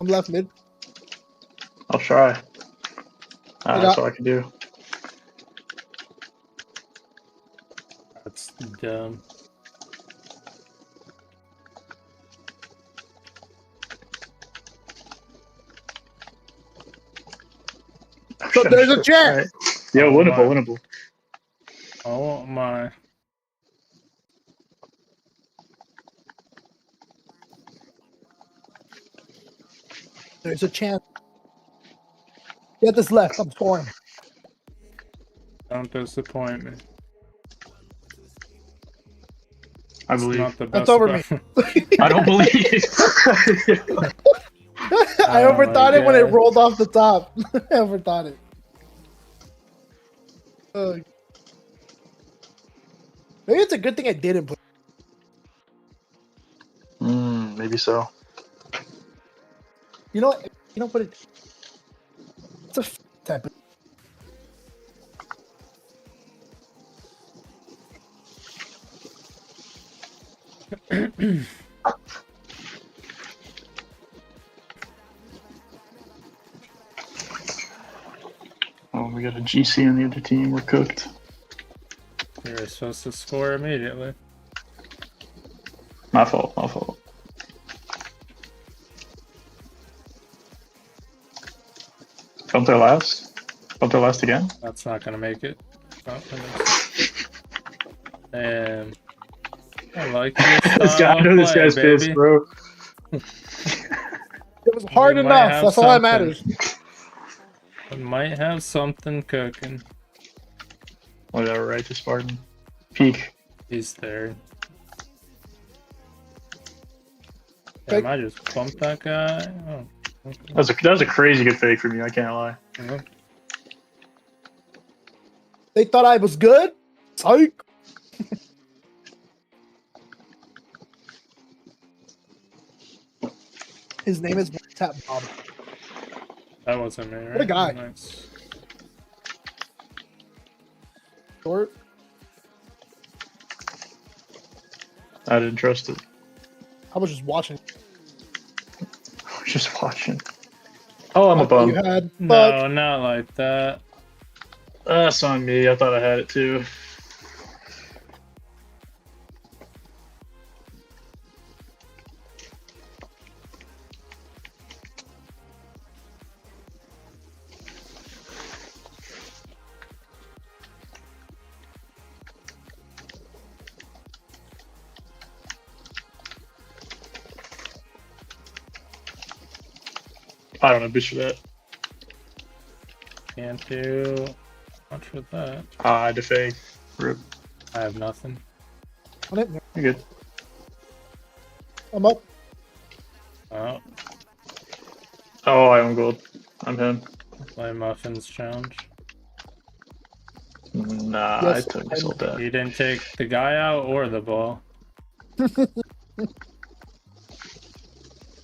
Speaker 6: I'm left mid.
Speaker 4: I'll try.
Speaker 6: I
Speaker 4: That's
Speaker 6: got-
Speaker 4: all I can do.
Speaker 1: That's dumb.
Speaker 6: So there's a chance.
Speaker 4: Alright. Yeah,
Speaker 1: Oh,
Speaker 4: winnable,
Speaker 1: my.
Speaker 4: winnable.
Speaker 1: Oh my.
Speaker 6: There's a chance. Get this left. I'm scoring.
Speaker 1: Don't disappoint me.
Speaker 4: I
Speaker 1: It's
Speaker 4: believe.
Speaker 1: not the
Speaker 6: That's
Speaker 1: best
Speaker 6: over me.
Speaker 1: buffer.
Speaker 4: I don't believe.
Speaker 6: I
Speaker 1: Oh
Speaker 6: overthought
Speaker 1: my
Speaker 6: it when it
Speaker 1: God.
Speaker 6: rolled off the top. I overthought it. Maybe it's a good thing I didn't put.
Speaker 4: Maybe so.
Speaker 6: You know what? You don't put it. It's a type of.
Speaker 4: Oh, we got a GC on the other team. We're cooked.
Speaker 1: You were supposed to score immediately.
Speaker 4: My fault. My fault. Don't they last? Don't they last again?
Speaker 1: That's not gonna make it. Oh, it is. And I like your
Speaker 4: This guy,
Speaker 1: style
Speaker 4: I know
Speaker 1: of
Speaker 4: this
Speaker 1: play,
Speaker 4: guy's pissed,
Speaker 1: baby.
Speaker 4: bro.
Speaker 6: It was hard
Speaker 1: We might
Speaker 6: enough.
Speaker 1: have
Speaker 6: That's all that
Speaker 1: something.
Speaker 6: matters.
Speaker 1: We might have something cooking.
Speaker 4: Whatever, right? To Spartan. Peak.
Speaker 1: He's there.
Speaker 6: Fake.
Speaker 1: Damn, I just bumped that guy. Oh, okay.
Speaker 4: That was a crazy good fake from you. I can't lie.
Speaker 1: Yeah.
Speaker 6: They thought I was good. Psych. His name is Tap Bob.
Speaker 1: That wasn't me, right?
Speaker 6: What a guy.
Speaker 1: Nice.
Speaker 6: Short.
Speaker 4: I didn't trust it.
Speaker 6: I was just watching.
Speaker 4: I was just watching. Oh, I'm a
Speaker 6: You
Speaker 4: bum.
Speaker 6: had. Fuck.
Speaker 1: No, not like that.
Speaker 4: That's on me. I thought I had it too. I don't have bitch for that.
Speaker 1: Can't do much with that.
Speaker 4: I had to fake. Rip.
Speaker 1: I have nothing.
Speaker 6: On it.
Speaker 4: You're good.
Speaker 6: I'm up.
Speaker 1: Oh,
Speaker 4: Oh, I own gold. I'm him.
Speaker 1: play Muffins challenge.
Speaker 4: Nah,
Speaker 6: Yes,
Speaker 4: I took sold that.
Speaker 1: You didn't take the guy out or the ball.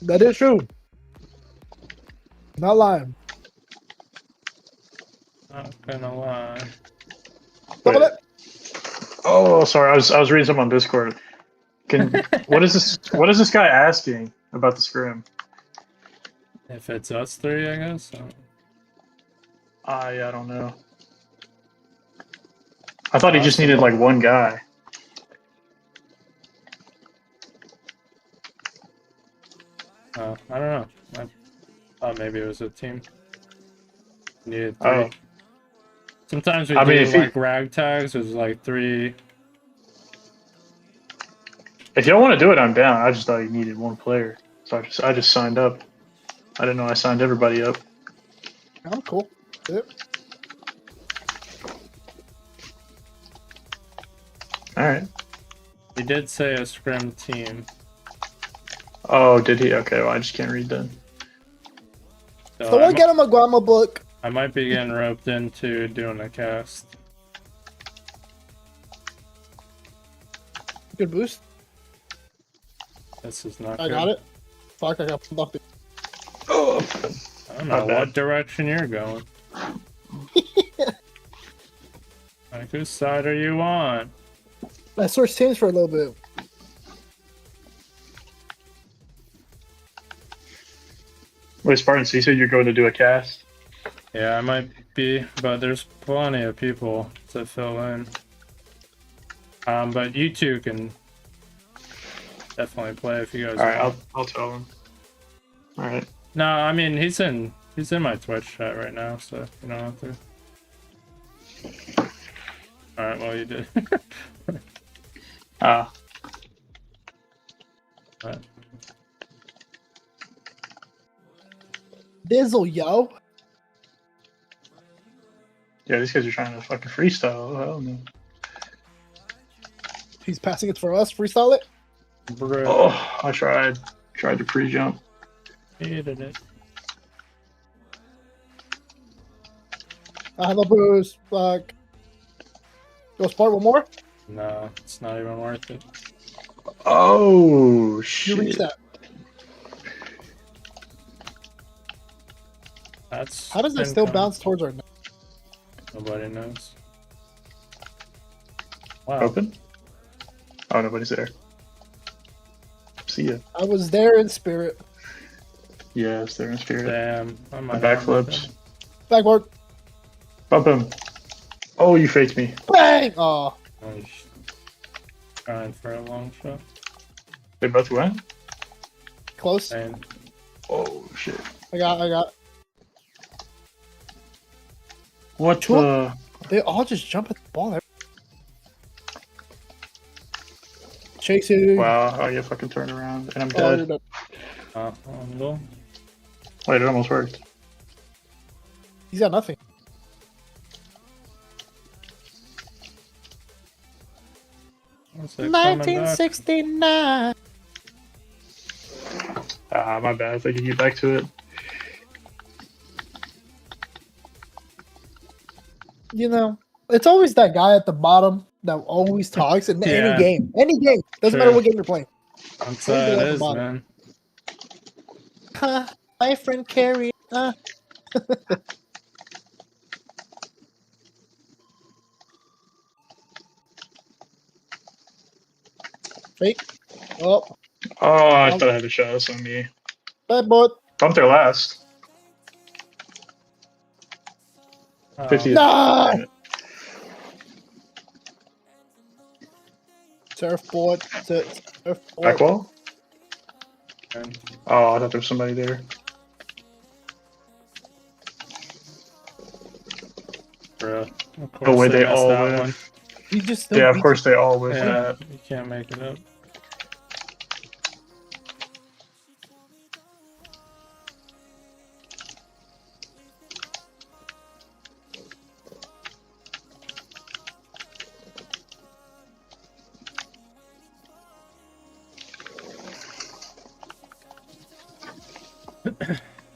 Speaker 6: That is true. Not lying.
Speaker 1: Not gonna lie.
Speaker 6: Double
Speaker 4: Wait.
Speaker 6: it.
Speaker 4: Oh, sorry. I was reading something on Discord. What is this? What is this guy asking about the scrim?
Speaker 1: If it's us three, I guess.
Speaker 4: I don't know. I thought he just needed like one guy.
Speaker 1: I don't know. I thought maybe it was a team. Needed three.
Speaker 4: Oh,
Speaker 1: Sometimes we
Speaker 4: I
Speaker 1: do
Speaker 4: mean, if he-
Speaker 1: like rag tags. There's like 3.
Speaker 4: if y'all want to do it, I'm down. I just thought he needed one player, so I just signed up. I didn't know I signed everybody up.
Speaker 6: I'm cool. Yep.
Speaker 4: All right.
Speaker 1: He did say a scrim team.
Speaker 4: Oh, did he? Okay, well, I just can't read then.
Speaker 1: So
Speaker 6: Someone get him a Guama book.
Speaker 1: I might be getting roped into doing a cast.
Speaker 6: Good boost.
Speaker 1: This is not
Speaker 6: I
Speaker 1: good.
Speaker 6: got it. Fuck, I got pulled off the.
Speaker 4: Oh,
Speaker 1: I don't
Speaker 4: My
Speaker 1: know
Speaker 4: bad.
Speaker 1: what direction you're going. Like, whose side are you on?
Speaker 6: I switched teams for a little bit.
Speaker 4: wait, Spartan, so you said you're going to do a cast?
Speaker 1: Yeah, I might be, but there's plenty of people to fill in. But you two can definitely play if you guys
Speaker 4: Alright,
Speaker 1: want.
Speaker 4: I'll tell him. Alright.
Speaker 1: No, I mean he's in my Twitch chat right now, so you don't have to. Alright, well you did.
Speaker 4: Ah.
Speaker 1: Right.
Speaker 6: Dizzle, yo.
Speaker 4: Yeah, these guys are trying to fucking freestyle. Hell no.
Speaker 6: He's passing it for us. Freestyle it.
Speaker 1: Bro,
Speaker 4: Oh, I tried to pre-jump.
Speaker 1: hated it.
Speaker 6: I have a boost. Fuck. Go Spart, one more.
Speaker 1: No, it's not even worth it.
Speaker 4: Oh
Speaker 6: You
Speaker 4: shit!
Speaker 6: reach that.
Speaker 1: That's
Speaker 6: How does that
Speaker 1: been
Speaker 6: still
Speaker 1: coming.
Speaker 6: bounce towards our neck?
Speaker 1: Nobody knows. Wow.
Speaker 4: Open? Oh, nobody's there. See ya.
Speaker 6: I was there in spirit.
Speaker 4: Yes, they're in spirit.
Speaker 1: Damn. I
Speaker 4: The
Speaker 1: might have
Speaker 4: backflips.
Speaker 6: Backward.
Speaker 4: Bump him. Oh, you faked me.
Speaker 6: Bang! Oh.
Speaker 1: I was trying for a long shot.
Speaker 4: They both went?
Speaker 6: Close.
Speaker 1: And
Speaker 4: Oh shit.
Speaker 6: I got.
Speaker 4: What
Speaker 6: Two-
Speaker 4: the?
Speaker 6: They all just jump at the ball there. Chasing.
Speaker 4: Wow, I get fucking turned around and I'm
Speaker 6: Oh, you're
Speaker 4: dead.
Speaker 6: dead.
Speaker 1: on goal.
Speaker 4: Wait, it almost worked.
Speaker 6: He's got nothing.
Speaker 1: What's that coming back?
Speaker 6: 1969.
Speaker 4: Ah, my bad. If I can get back to it.
Speaker 6: You know, it's always that guy at the bottom that always talks in
Speaker 1: Yeah.
Speaker 6: any game. Any game. Doesn't
Speaker 1: Sure.
Speaker 6: matter what game you're playing.
Speaker 1: That's
Speaker 6: Who's
Speaker 1: how
Speaker 6: the
Speaker 1: it
Speaker 6: guy at the
Speaker 1: is,
Speaker 6: bottom?
Speaker 1: man.
Speaker 6: Huh, my friend Carrie. Fake. Oh,
Speaker 4: Oh, I thought I had a shot. That's on me.
Speaker 6: bad boy.
Speaker 4: Bumped there last.
Speaker 1: Oh,
Speaker 4: 50.
Speaker 6: No!
Speaker 4: Damn it.
Speaker 6: Surfboard. Surfboard.
Speaker 4: Back wall?
Speaker 1: man.
Speaker 4: Oh, I thought there was somebody there.
Speaker 1: Bro. Of
Speaker 4: The
Speaker 1: course
Speaker 4: way they
Speaker 1: missed
Speaker 4: all
Speaker 1: that
Speaker 4: live.
Speaker 1: one.
Speaker 6: You just
Speaker 4: Yeah, of course they all with
Speaker 1: Yeah,
Speaker 4: that.
Speaker 1: you can't make it up.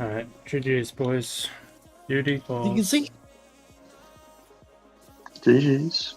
Speaker 1: Alright, GG's, boys. Beauty calls.
Speaker 6: You can see.
Speaker 4: GG's.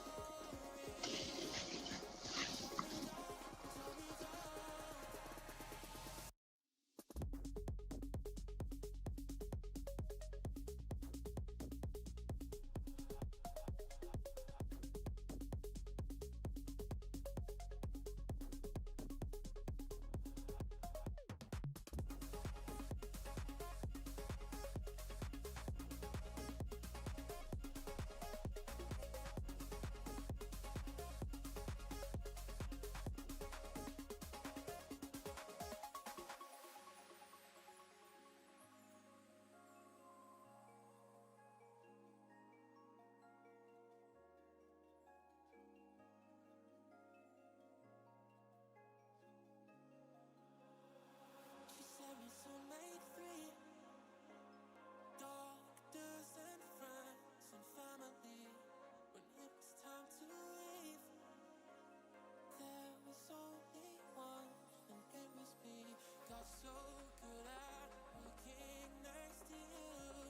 Speaker 3: Got so good at looking next to you.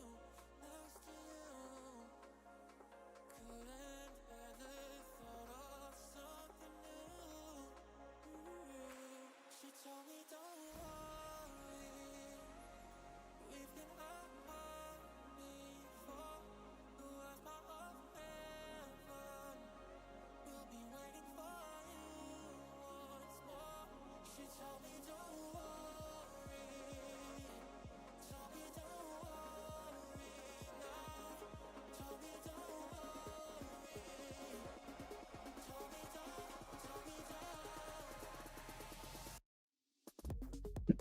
Speaker 3: Now still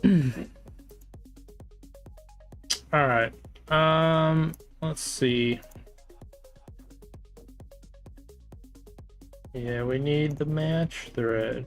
Speaker 1: All right. Let's see. Yeah, we need the match thread.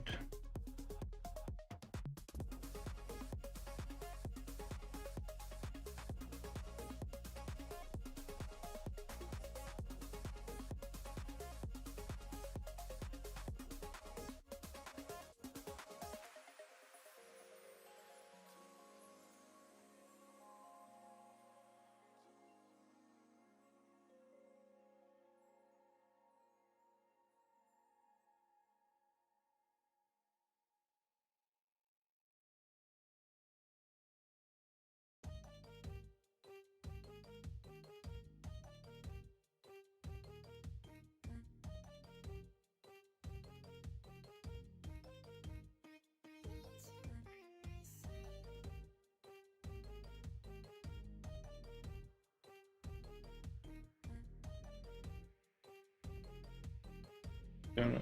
Speaker 1: Don't know.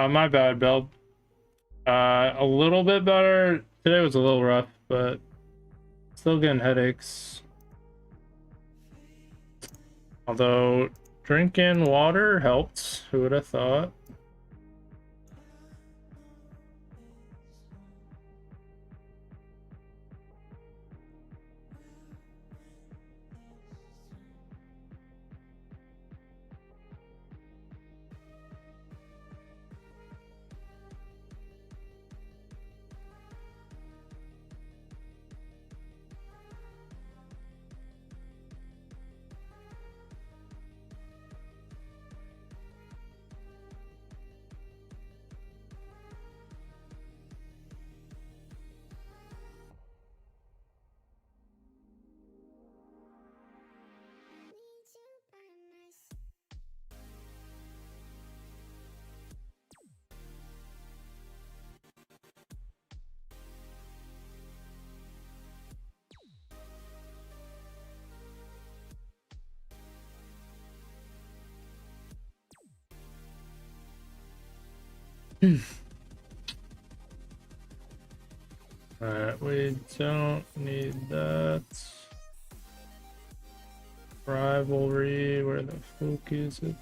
Speaker 1: My bad, Bell. A little bit better. Today was a little rough, but still getting headaches. Although drinking water helped. Who would have thought? Alright, we don't need that. Rivalry, where the fuck is it?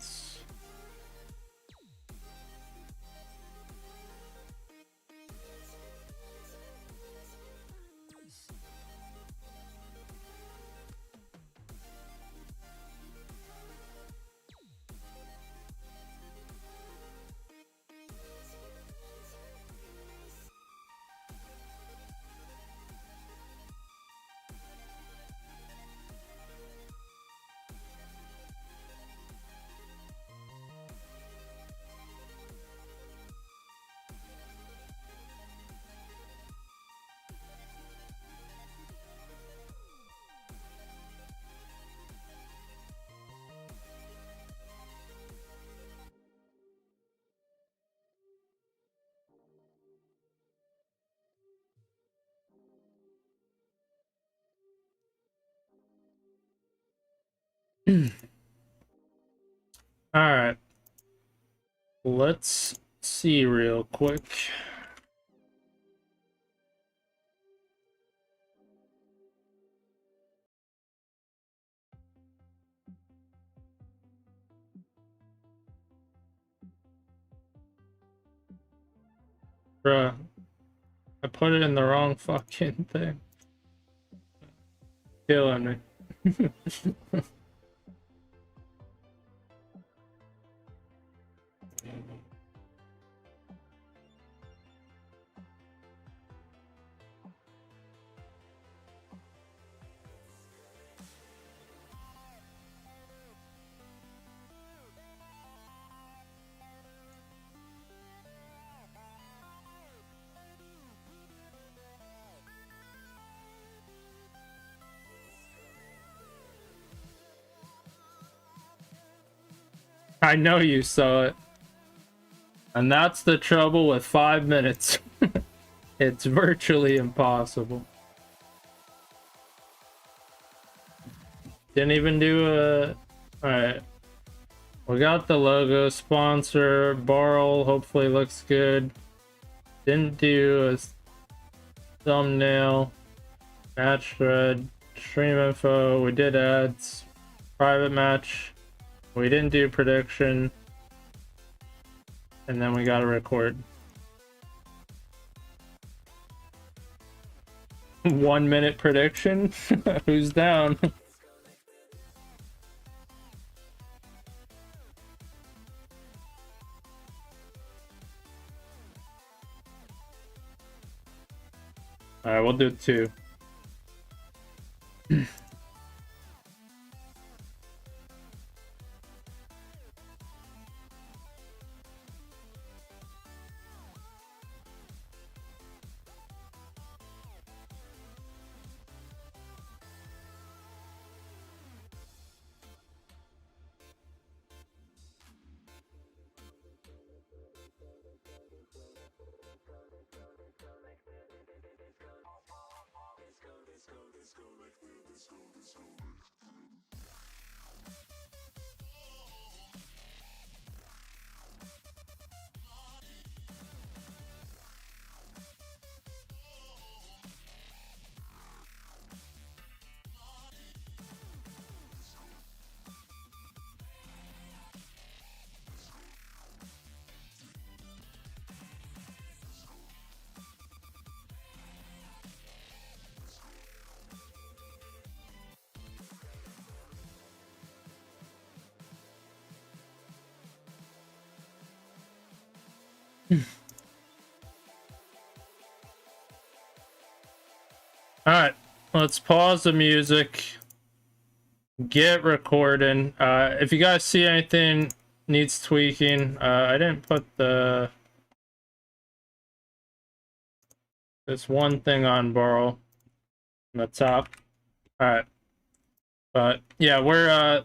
Speaker 1: Alright. Let's see real quick. Bruh. I put it in the wrong fucking thing. Killing me. I know you saw it. And that's the trouble with 5 minutes. It's virtually impossible. Didn't even do a... Alright. We got the logo sponsor. Barrel hopefully looks good. Didn't do a thumbnail. Match thread. Stream info. We did ads. Private match. We didn't do prediction. And then we gotta record. 1 minute prediction? Who's down? Alright, we'll do 2. Alright, let's pause the music. Get recording. If you guys see anything needs tweaking, I didn't put this one thing on Borrow on the top. Alright. But yeah, we're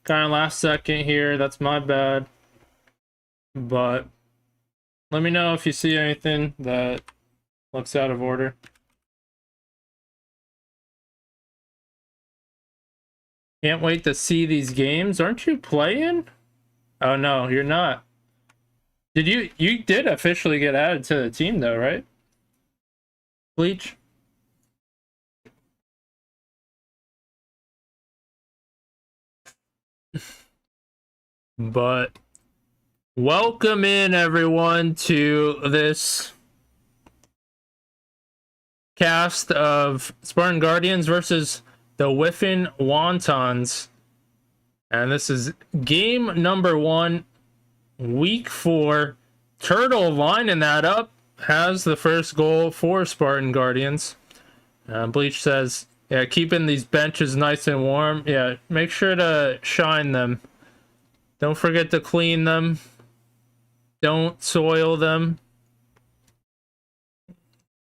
Speaker 1: kind of last second here. That's my bad. But let me know if you see anything that looks out of order. Can't wait to see these games. Aren't you playing? Oh no, you're not. Did you did officially get added to the team though, right? Bleach? But welcome in everyone to this cast of Spartan Guardians versus the Whiffin Wontons. And this is game number 1, week 4. Turtle lining that up has the first goal for Spartan Guardians. Bleach says, yeah, keeping these benches nice and warm. Yeah, make sure to shine them. Don't forget to clean them. Don't soil them.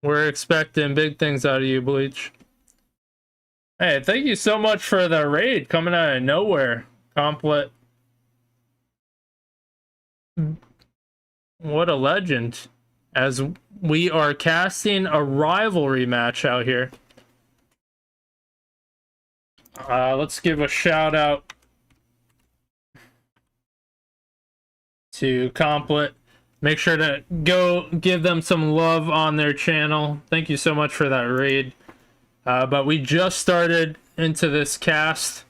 Speaker 1: We're expecting big things out of you, Bleach. Hey, thank you so much for the raid coming out of nowhere. Complet. What a legend. As we are casting a rivalry match out here. Let's give a shout out to Complet. Make sure to go give them some love on their channel. Thank you so much for that raid. But we just started into this cast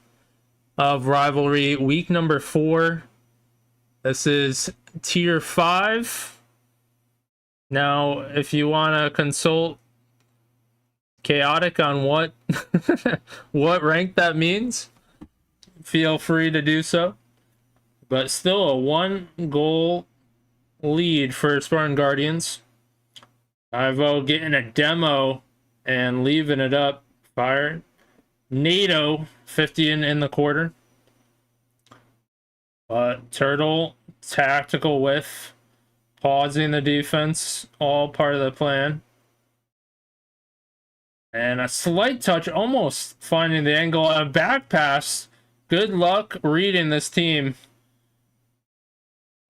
Speaker 1: of Rivalry, week number 4. This is tier 5. Now, if you want to consult Chaotic on what what rank that means, feel free to do so. But still a 1-goal lead for Spartan Guardians. Ivo getting a demo and leaving it up. Fire. NATO 50 in the quarter. But Turtle, tactical whiff, pausing the defense, all part of the plan. And a slight touch, almost finding the angle. A back pass. Good luck reading this team,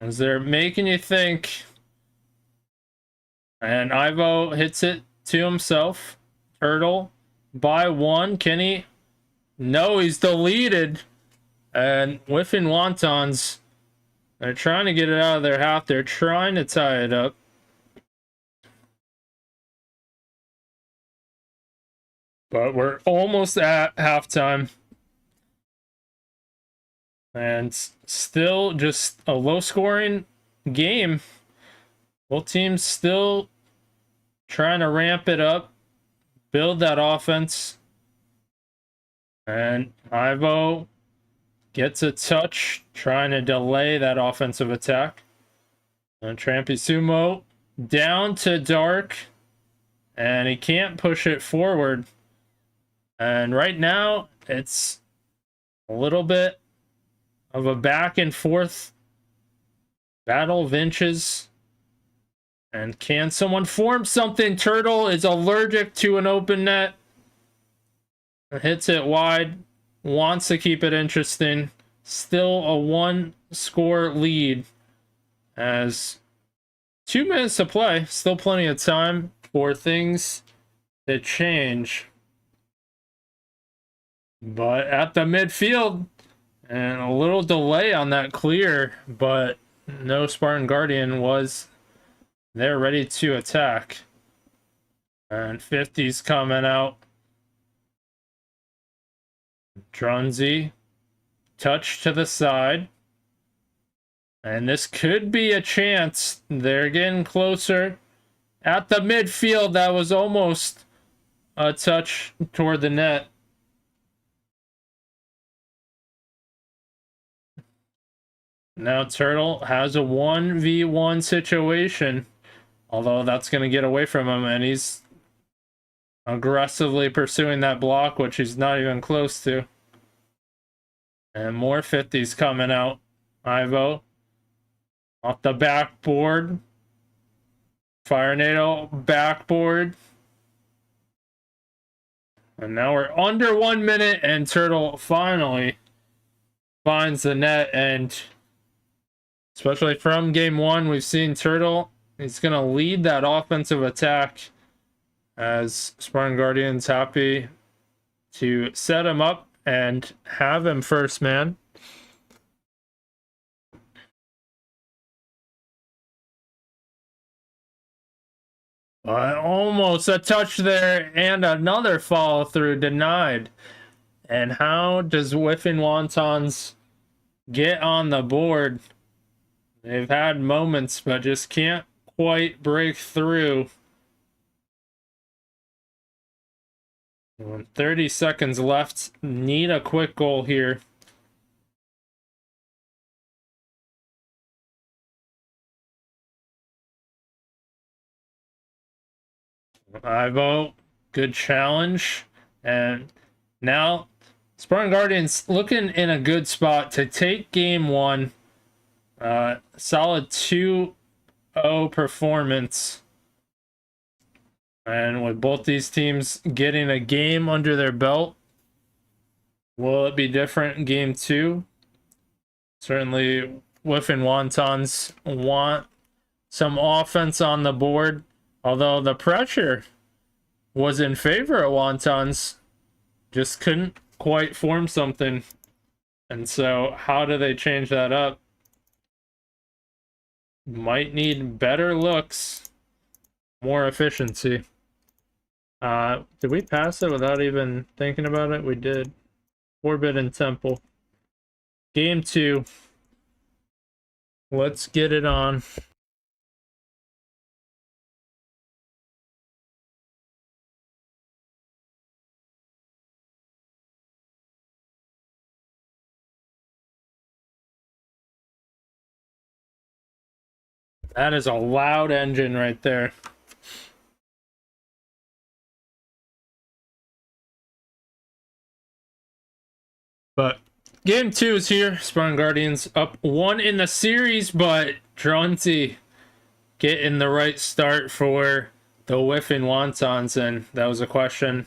Speaker 1: as they're making you think. And Ivo hits it to himself. Turtle by 1. Can he? No, he's deleted. And whiffing wontons. They're trying to get it out of their half. They're trying to tie it up. But we're almost at halftime. And still just a low-scoring game. Both teams still trying to ramp it up, build that offense. And Ivo gets a touch, trying to delay that offensive attack. And Trampy Sumo down to Dark. And he can't push it forward. And right now, it's a little bit of a back and forth battle of inches. And can someone form something? Turtle is allergic to an open net. Hits it wide. Wants to keep it interesting. Still a 1-score lead. As 2 minutes to play. Still plenty of time for things to change. But at the midfield, and a little delay on that clear, but no Spartan Guardian was there ready to attack. And 50's coming out. Drunzy, touch to the side. And this could be a chance. They're getting closer. At the midfield, that was almost a touch toward the net. Now Turtle has a 1v1 situation. Although that's going to get away from him, and he's aggressively pursuing that block, which he's not even close to. And more 50s coming out. Ivo off the backboard. Fire NATO backboard. And now we're under 1 minute, and Turtle finally finds the net. And especially from game 1, we've seen Turtle. He's going to lead that offensive attack, as Spartan Guardian's happy to set him up and have him first man. Almost a touch there, and another follow through denied. And how does Whiffin Wontons get on the board? They've had moments, but just can't quite break through. 30 seconds left. Need a quick goal here. Ivo, good challenge. And now Spartan Guardians looking in a good spot to take game 1. Solid 2-0 performance. And with both these teams getting a game under their belt, will it be different in game 2? Certainly, Whiffin Wontons want some offense on the board, although the pressure was in favor of Wontons. Just couldn't quite form something. And so how do they change that up? Might need better looks, more efficiency. Did we pass it without even thinking about it? We did. Forbidden Temple. Game 2. Let's get it on. That is a loud engine right there. But game 2 is here. Spartan Guardians up 1 in the series, but Dronty getting the right start for the Whiffin Wontons, and that was a question.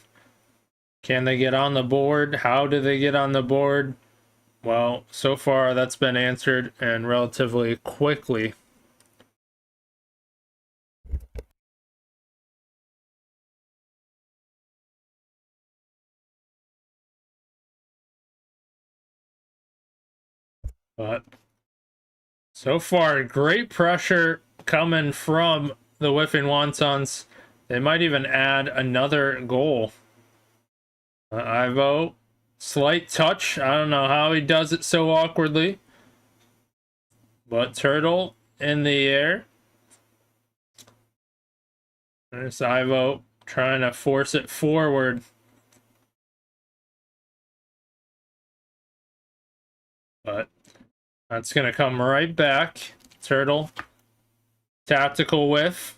Speaker 1: Can they get on the board? How do they get on the board? Well, so far that's been answered, and relatively quickly. But so far, great pressure coming from the Whiffin Wontons. They might even add another goal. Ivo, slight touch. I don't know how he does it so awkwardly. But Turtle in the air. There's Ivo trying to force it forward. But that's going to come right back. Turtle. Tactical whiff.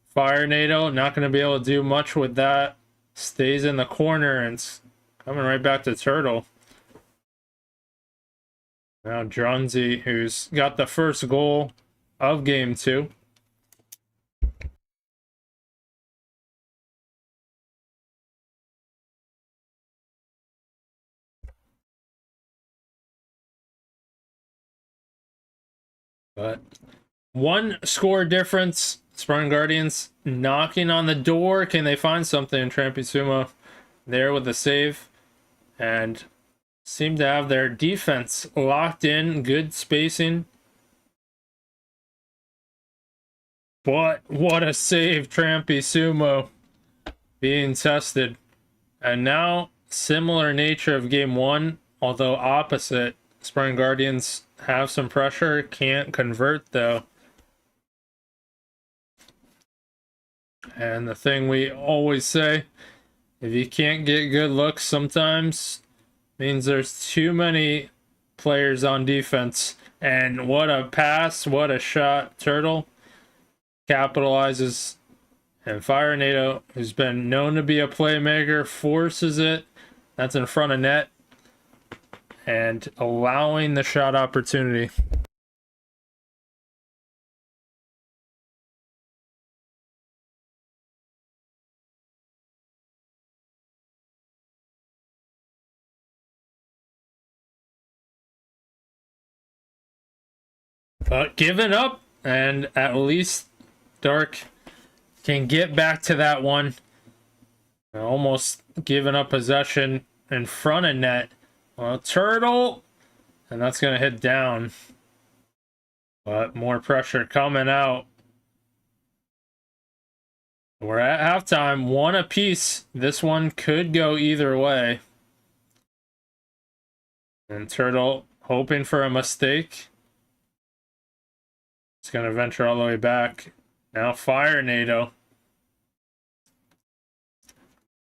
Speaker 1: Fire NATO. Not going to be able to do much with that. Stays in the corner and it's coming right back to Turtle. Now Dronzy, who's got the first goal of game 2. But 1 score difference. Spartan Guardians knocking on the door. Can they find something? Trampy Sumo there with the save. And seem to have their defense locked in. Good spacing. But what a save, Trampy Sumo being tested. And now, similar nature of game 1, although opposite. Spartan Guardians have some pressure, can't convert though. And the thing we always say, if you can't get good looks sometimes, means there's too many players on defense. And what a pass, what a shot. Turtle capitalizes. And Fire NATO, who's been known to be a playmaker, forces it. That's in front of net. And allowing the shot opportunity. But giving up, and at least Dark can get back to that one. Almost giving up possession in front of net. Well, Turtle, and that's going to hit down. But more pressure coming out. We're at halftime, 1 apiece. This one could go either way. And Turtle hoping for a mistake. It's going to venture all the way back. Now Fire NATO.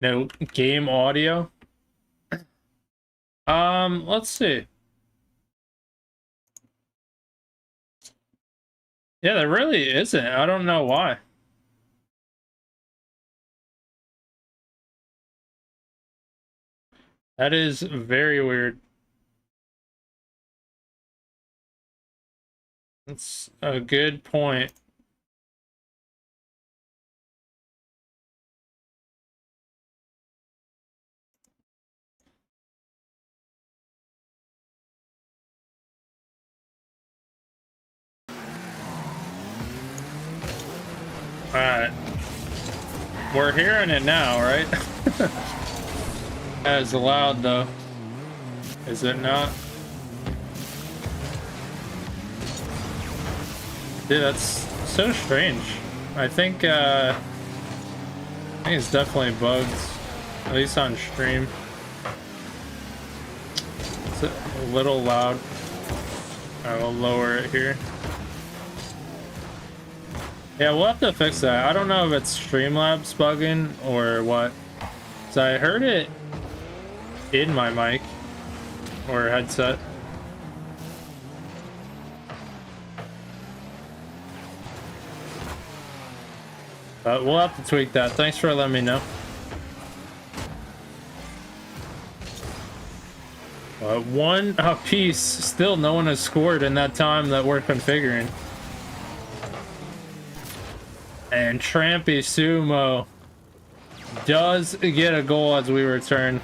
Speaker 1: No game audio. Let's see. Yeah, there really isn't. I don't know why. That is very weird. That's a good point. Alright. We're hearing it now, right? as loud though, is it not? Dude, that's so strange. I think it's definitely bugged, at least on stream. It's a little loud. I will lower it here. Yeah, we'll have to fix that. I don't know if it's Streamlabs bugging or what. So I heard it in my mic or headset. But we'll have to tweak that. Thanks for letting me know. One apiece. Still, no one has scored in that time that we're configuring. And Trampy Sumo does get a goal as we return.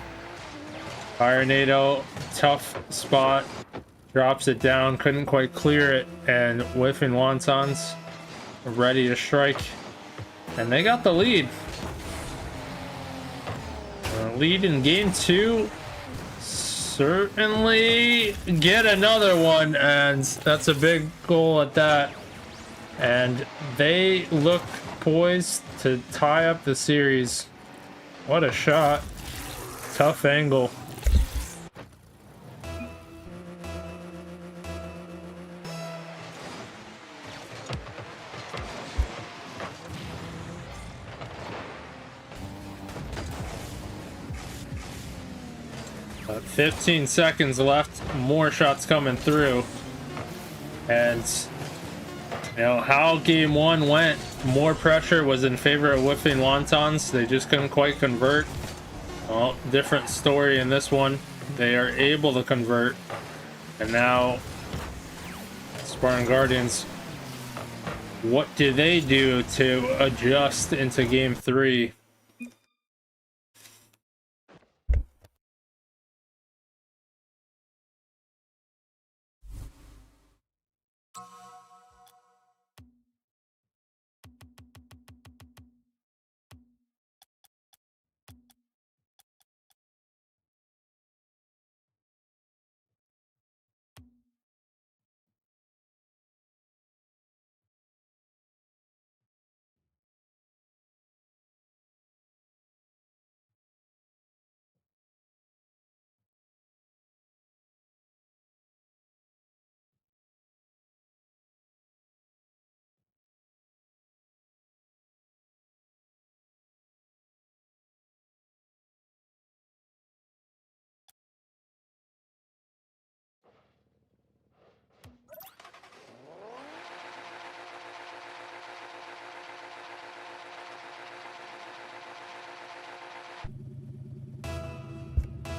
Speaker 1: Fire NATO, tough spot. Drops it down, couldn't quite clear it, and whiffing wontons ready to strike. And they got the lead. Lead in game 2. Certainly get another one, and that's a big goal at that. And they look poised to tie up the series. What a shot. Tough angle. About 15 seconds left. More shots coming through. And you know how game 1 went. More pressure was in favor of whiffing wontons. They just couldn't quite convert. Well, different story in this one. They are able to convert. And now Spartan Guardians, what do they do to adjust into game 3?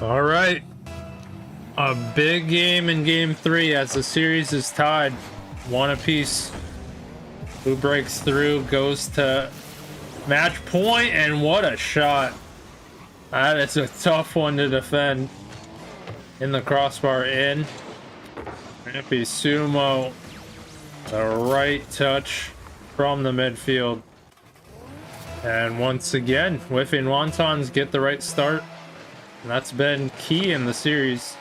Speaker 1: All right, a big game in game 3 as the series is tied 1 apiece. Who breaks through goes to match point, and what a shot. That is a tough one to defend. In the crossbar in. Rampy Sumo, the right touch from the midfield. And once again, whiffing wontons get the right start. And that's been key in the series.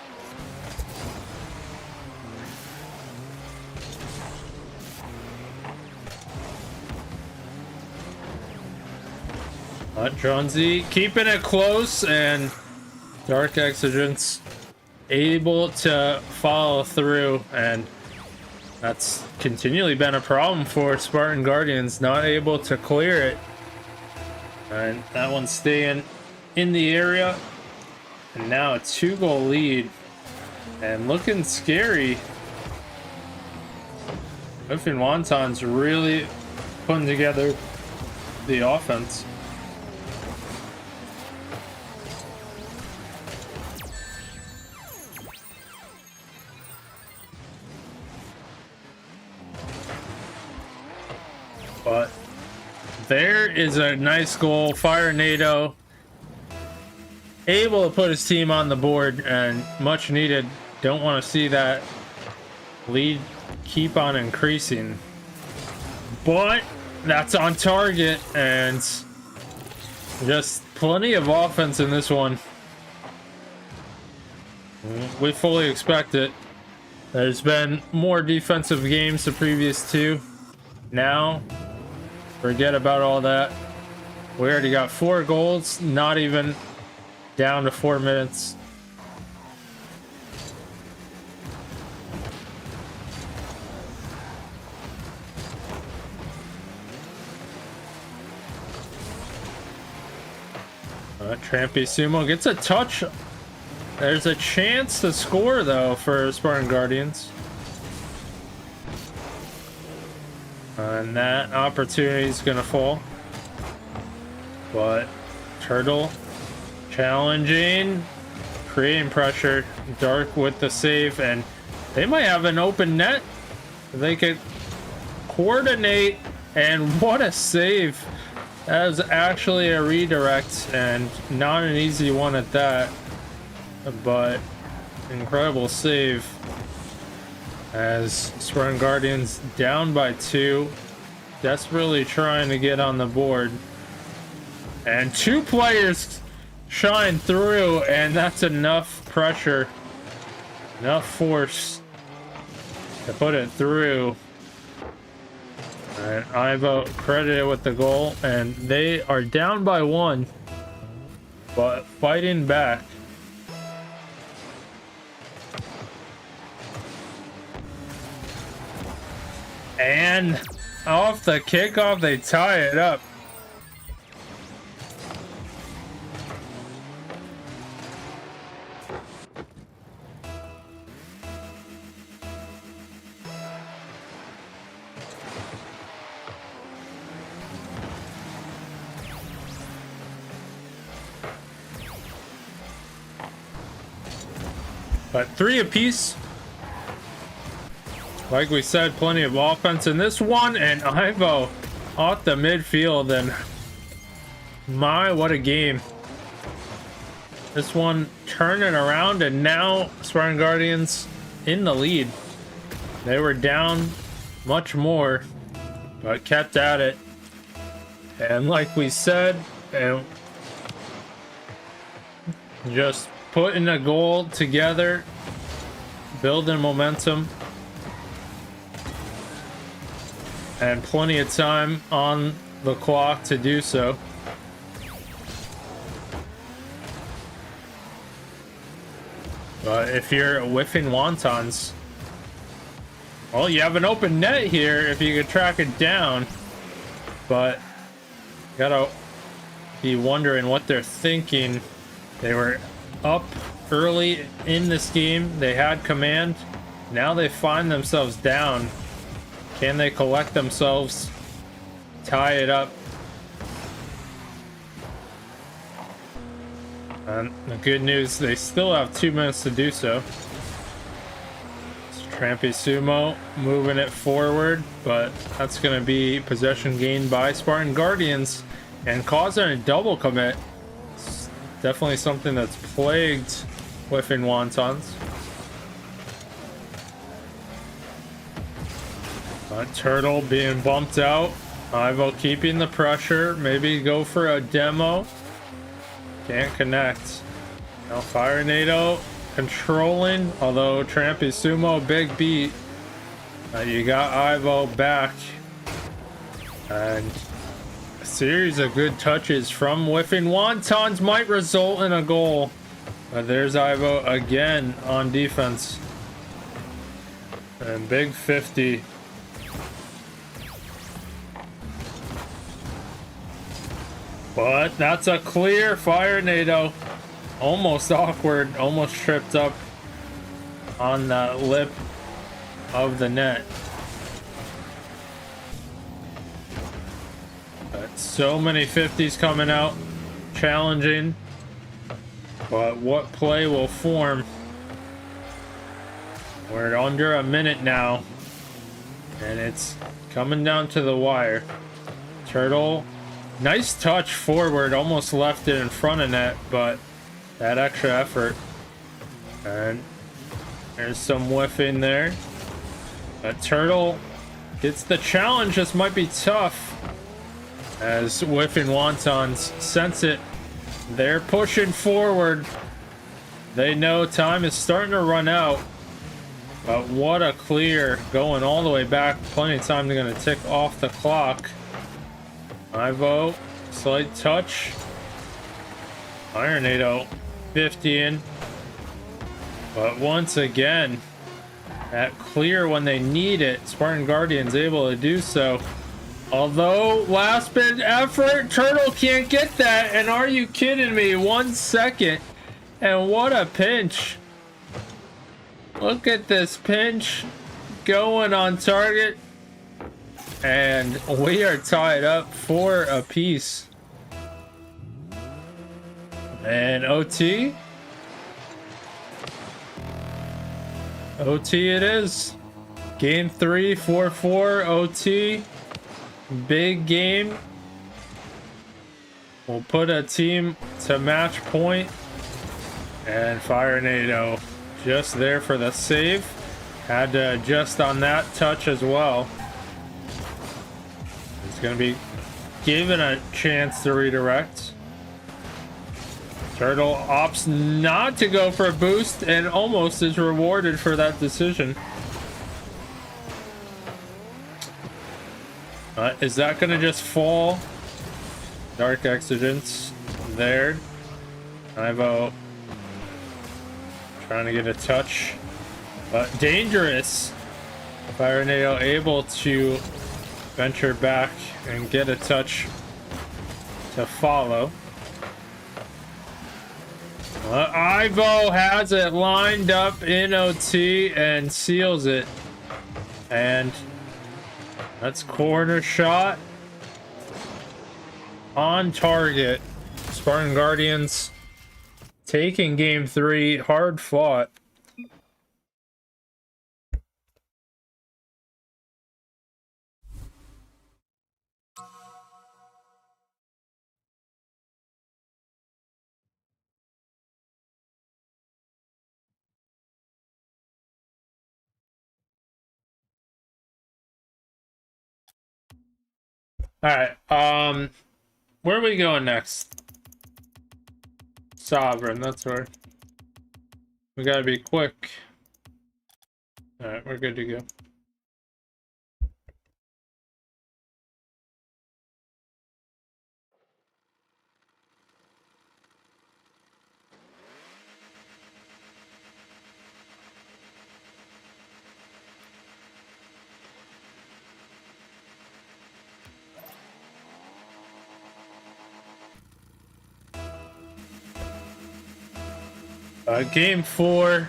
Speaker 1: But Jonesy keeping it close, and Dark Exigence able to follow through, and that's continually been a problem for Spartan Guardians, not able to clear it. And that one's staying in the area. And now a 2-goal lead. And looking scary. Whiffing wontons really putting together the offense. But there is a nice goal. Fire NATO able to put his team on the board, and much needed. Don't want to see that lead keep on increasing, but that's on target, and just plenty of offense in this one. We fully expect it. There's been more defensive games the previous two. Now, forget about all that. We already got 4 goals, not even down to 4 minutes. Trampy Sumo gets a touch. There's a chance to score though for Spartan Guardians. And that opportunity is gonna fall. But Turtle challenging, creating pressure. Dark with the save, and they might have an open net. They could coordinate, and what a save. That was actually a redirect, and not an easy one at that. But incredible save as Spartan Guardians down by 2, desperately trying to get on the board, and 2 players shine through, and that's enough pressure, enough force to put it through. And Ivo credited with the goal, and they are down by 1 but fighting back. And off the kickoff, they tie it up. But 3 apiece. Like we said, plenty of offense in this one, and Ivo off the midfield, and my, what a game. This one turning around, and now Spartan Guardians in the lead. They were down much more, but kept at it. And like we said, and just putting a goal together, building momentum, and plenty of time on the clock to do so. But if you're whiffing wontons, well, you have an open net here if you could track it down. But gotta be wondering what they're thinking. They were up early in this game, they had command, now they find themselves down. Can they collect themselves, tie it up? And the good news, they still have 2 minutes to do so. It's Trampy Sumo moving it forward, but that's going to be possession gained by Spartan Guardians and causing a double commit. It's definitely something that's plagued whiffing wontons. Turtle being bumped out. Ivo keeping the pressure. Maybe go for a demo. Can't connect. Now Fire NATO controlling. Although Trampy Sumo, big beat. You got Ivo back. And a series of good touches from whiffing wontons might result in a goal. But there's Ivo again on defense. And big 50. But that's a clear Fire NATO. Almost awkward, almost tripped up on the lip of the net. But so many 50s coming out, challenging. But what play will form? We're under a minute now, and it's coming down to the wire. Turtle. Nice touch forward, almost left it in front of net, but that extra effort. And there's some whiffing there. But Turtle gets the challenge. This might be tough as whiffing wontons sense it. They're pushing forward. They know time is starting to run out. But what a clear, going all the way back. Plenty of time. They're going to tick off the clock. Ivo, slight touch. Ironado 50 in. But once again, that clear when they need it. Spartan Guardian's able to do so. Although, last bit effort, Turtle can't get that. And are you kidding me? 1 second. And what a pinch. Look at this pinch going on target. And we are tied up 4 apiece. And OT. OT it is. Game 3, 4-4, OT. Big game. We'll put a team to match point. And Firenado just there for the save. Had to adjust on that touch as well. He's going to be given a chance to redirect. Turtle opts not to go for a boost and almost is rewarded for that decision. Is that going to just fall? Dark Exigence there. Ivo trying to get a touch, but dangerous. Firenado able to venture back and get a touch to follow. Ivo has it lined up in OT and seals it. And that's corner shot on target. Spartan Guardians taking game 3, hard fought. All right, where are we going next? Sovereign, that's right. We gotta be quick. All right, we're good to go. Game 4,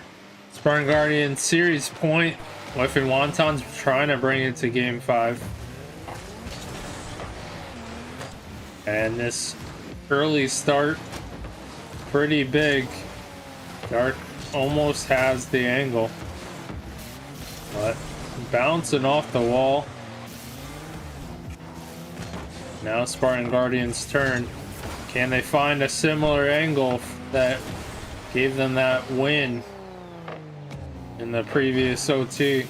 Speaker 1: Spartan Guardian series point. Whiff and Wonton's trying to bring it to game 5. And this early start, pretty big. Dark almost has the angle, but bouncing off the wall. Now Spartan Guardian's turn. Can they find a similar angle that gave them that win in the previous OT?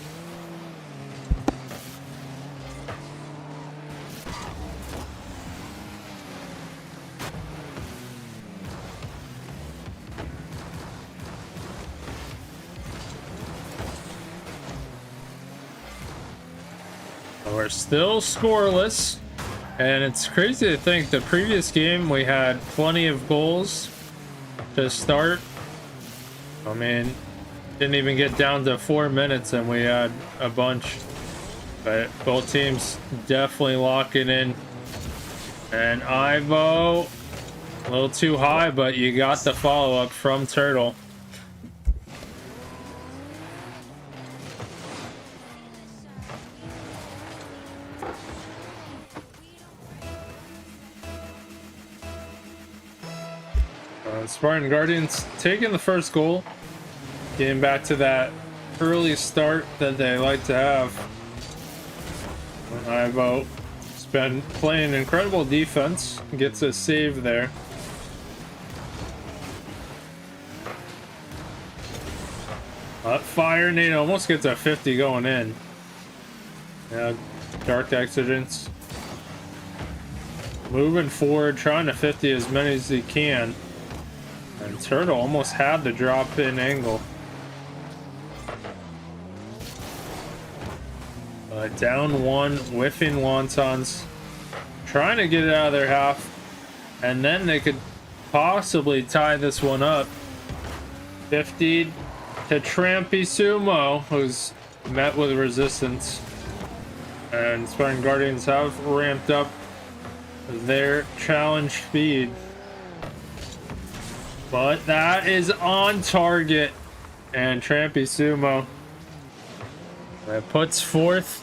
Speaker 1: We're still scoreless, and it's crazy to think the previous game we had plenty of goals to start. I mean, didn't even get down to 4 minutes and we had a bunch. But both teams definitely locking in. And Ivo, a little too high, but you got the follow-up from Turtle. Spartan Guardians taking the first goal, getting back to that early start that they like to have. Ivo has been playing incredible defense, gets a save there. Firenado almost gets a 50 going in. Yeah, Dark Exigence moving forward, trying to 50 as many as he can. And Turtle almost had the drop in angle. Down one, whiffing wontons. Trying to get it out of their half. And then they could possibly tie this one up. 50 to Trampy Sumo, who's met with resistance. And Spartan Guardians have ramped up their challenge speed. But that is on target. And Trampy Sumo that puts forth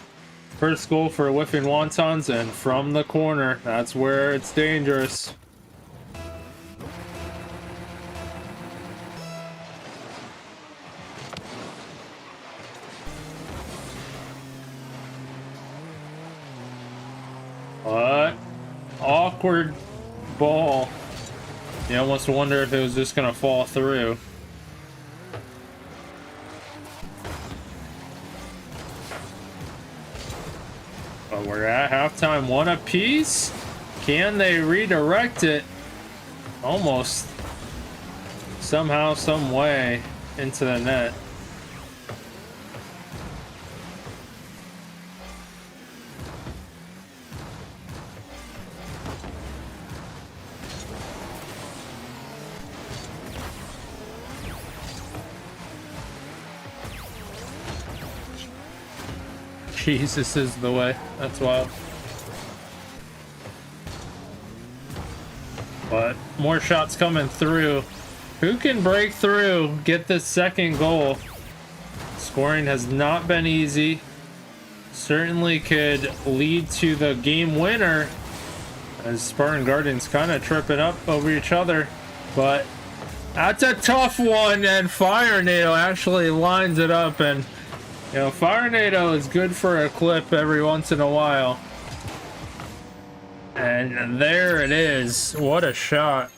Speaker 1: first goal for whiffing wontons, and from the corner, that's where it's dangerous. But awkward ball. You almost wonder if it was just gonna fall through. But we're at halftime, one apiece. Can they redirect it? Almost. Somehow, some way into the net. Jesus is the way. That's wild. But more shots coming through. Who can break through, get the second goal? Scoring has not been easy. Certainly could lead to the game winner, as Spartan Guardians kind of tripping up over each other. But that's a tough one, and Fire NATO actually lines it up. And you know, Fire NATO is good for a clip every once in a while. And there it is. What a shot.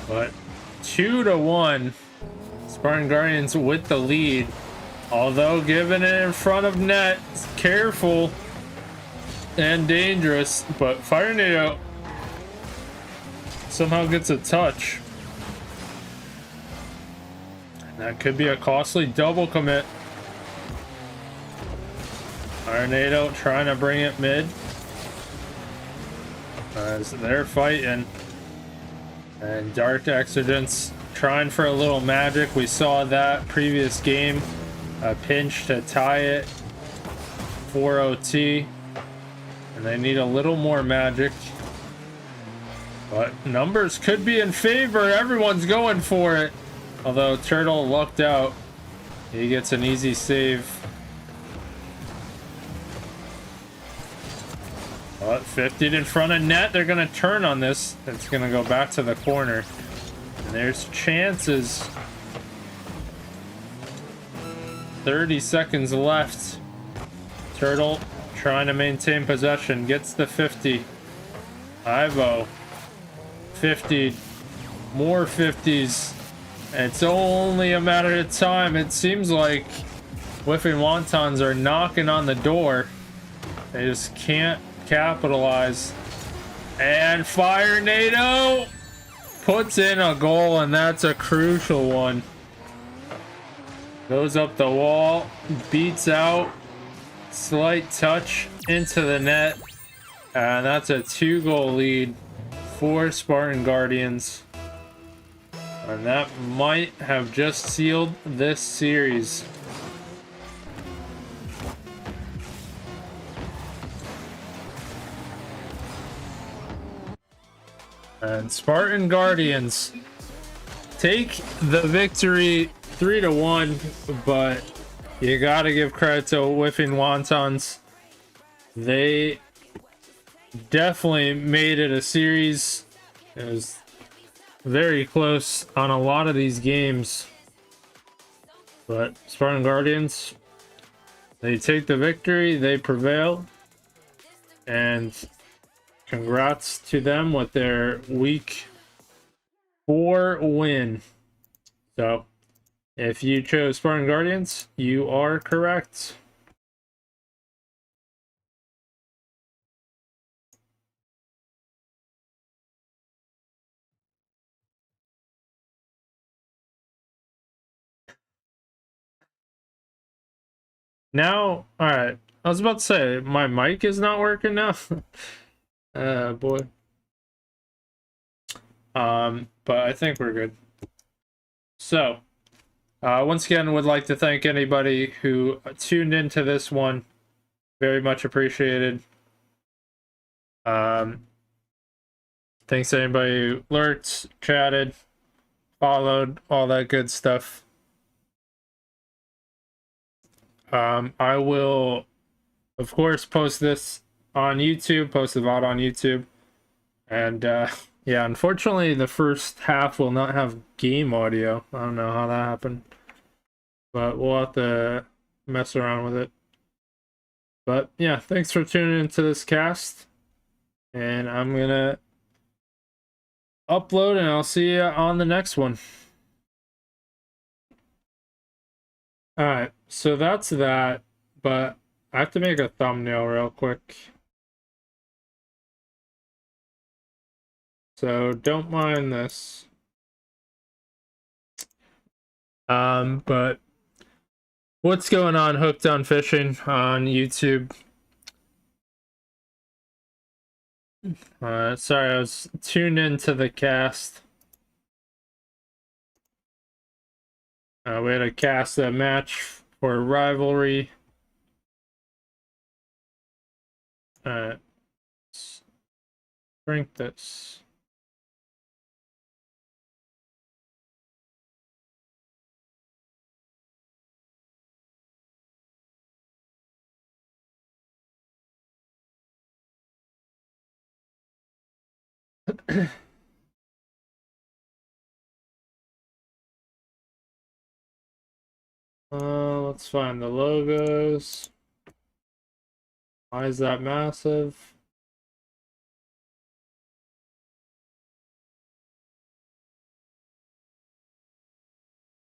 Speaker 1: But 2-1. Spartan Guardians with the lead. Although given it in front of net, it's careful and dangerous. But Fire NATO somehow gets a touch. That could be a costly double commit. Fire NATO trying to bring it mid as they're fighting. And Dark Exodus trying for a little magic. We saw that previous game. A pinch to tie it for OT. And they need a little more magic. But numbers could be in favor. Everyone's going for it. Although Turtle lucked out. He gets an easy save. But 50 in front of net. They're going to turn on this. It's going to go back to the corner. And there's chances. 30 seconds left. Turtle trying to maintain possession. Gets the 50. Ivo. 50. More 50s. It's only a matter of time. It seems like whiffing wontons are knocking on the door. They just can't capitalize. And Fire NATO puts in a goal, and that's a crucial one. Goes up the wall, beats out, slight touch into the net, and that's a 2-goal lead for Spartan Guardians. And that might have just sealed this series. And Spartan Guardians take the victory 3-1, but you gotta give credit to whiffing wontons. They definitely made it a series. It was very close on a lot of these games, but Spartan Guardians, they take the victory, they prevail, and congrats to them with their week 4 win. So if you chose Spartan Guardians, you are correct. Now, alright. I was about to say, my mic is not working now. Boy. But I think we're good. So, once again, would like to thank anybody who tuned into this one. Very much appreciated. Thanks to anybody who lurked, chatted, followed, all that good stuff. I will, of course, post this on YouTube, post the VOD on YouTube. And, yeah, unfortunately, the first half will not have game audio. I don't know how that happened. But we'll have to mess around with it. But, yeah, thanks for tuning into this cast. And I'm gonna upload, and I'll see you on the next one. Alright, so that's that. But I have to make a thumbnail real quick. So don't mind this. But what's going on, Hooked on Fishing on YouTube? Sorry, I was tuned into the cast. We had a cast match for rivalry. Let's drink this. Let's find the logos. Why is that massive?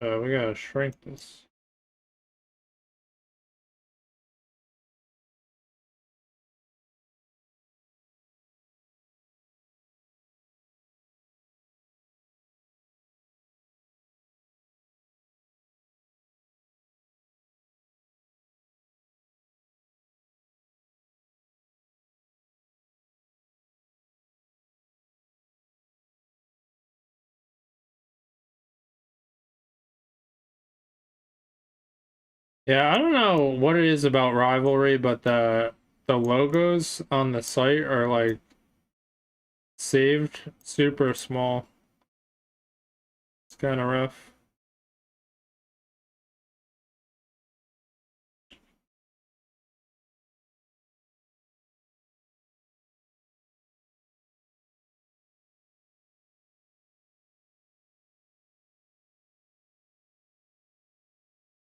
Speaker 1: We gotta shrink this. Yeah, I don't know what it is about rivalry, but the logos on the site are like saved super small. It's kind of rough.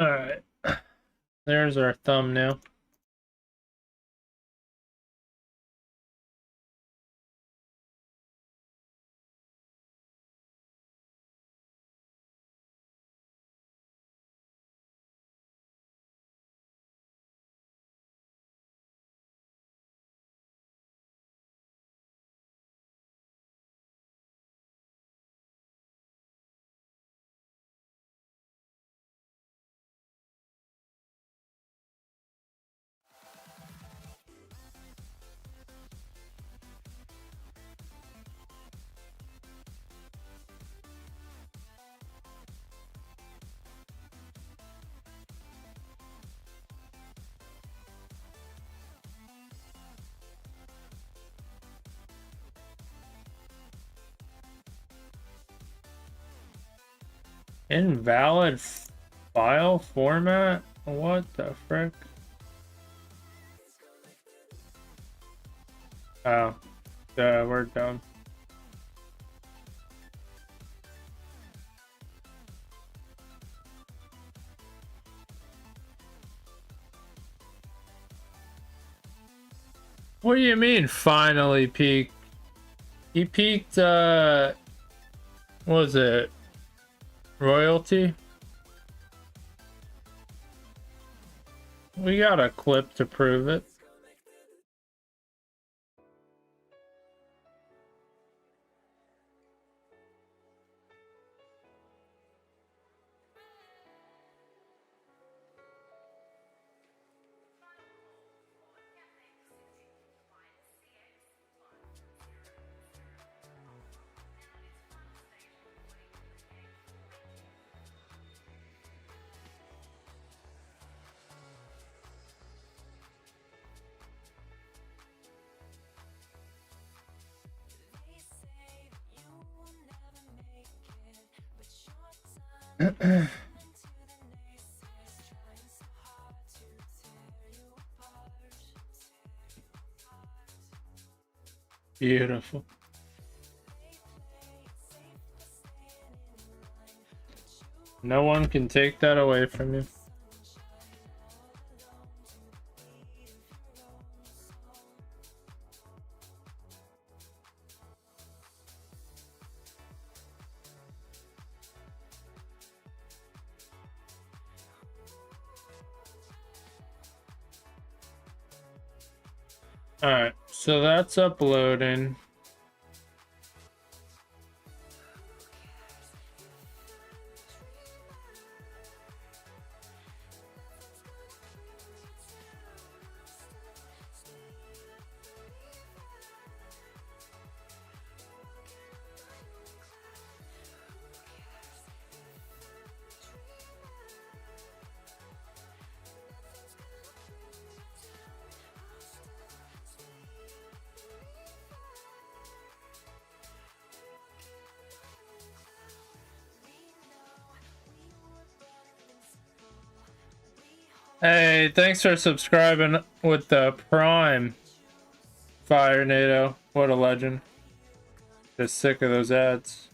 Speaker 1: All right, there's our thumbnail. Invalid file format? What the frick? Oh, we're done. What do you mean finally peaked? He peaked, what was it? Royalty? We got a clip to prove it. Beautiful. No one can take that away from you. Alright, so that's uploading. Hey, thanks for subscribing with the Prime. Fire NATO, what a legend. Just sick of those ads.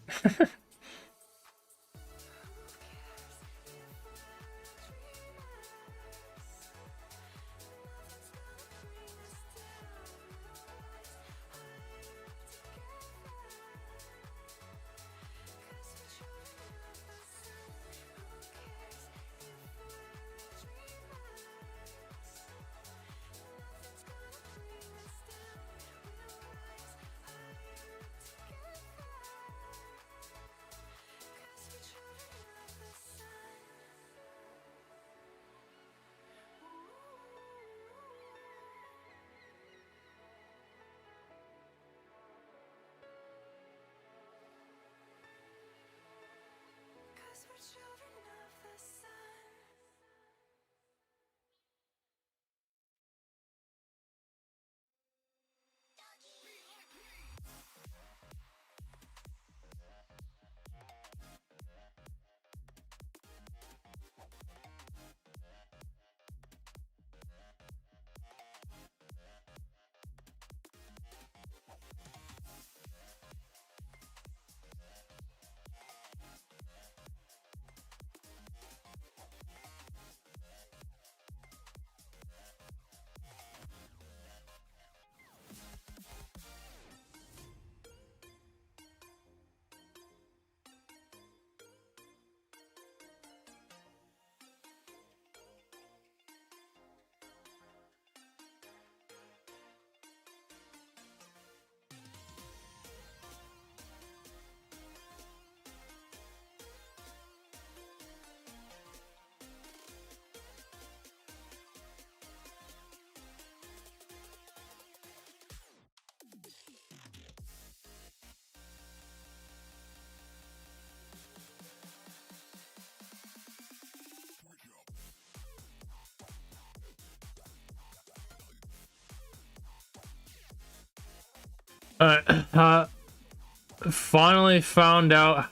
Speaker 1: Finally found out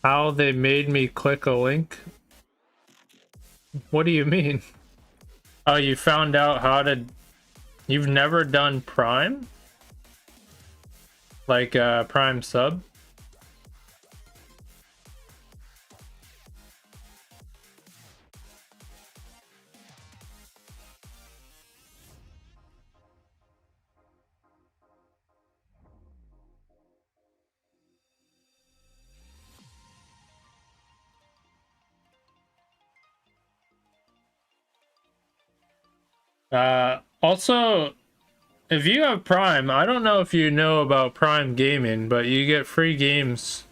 Speaker 1: how they made me click a link. What do you mean? Oh, you found out how to... You've never done Prime? Like, Prime sub? Also, if you have Prime, I don't know if you know about Prime Gaming, but you get free games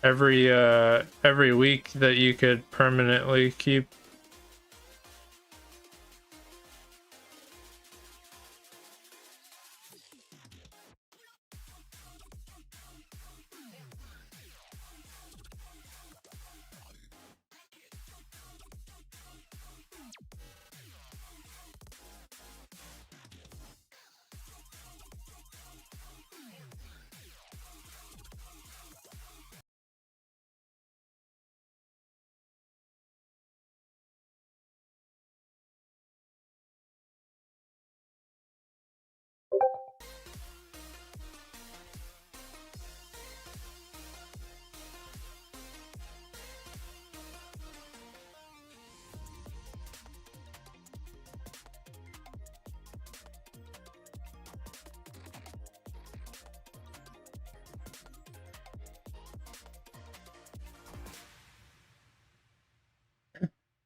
Speaker 1: every week that you could permanently keep.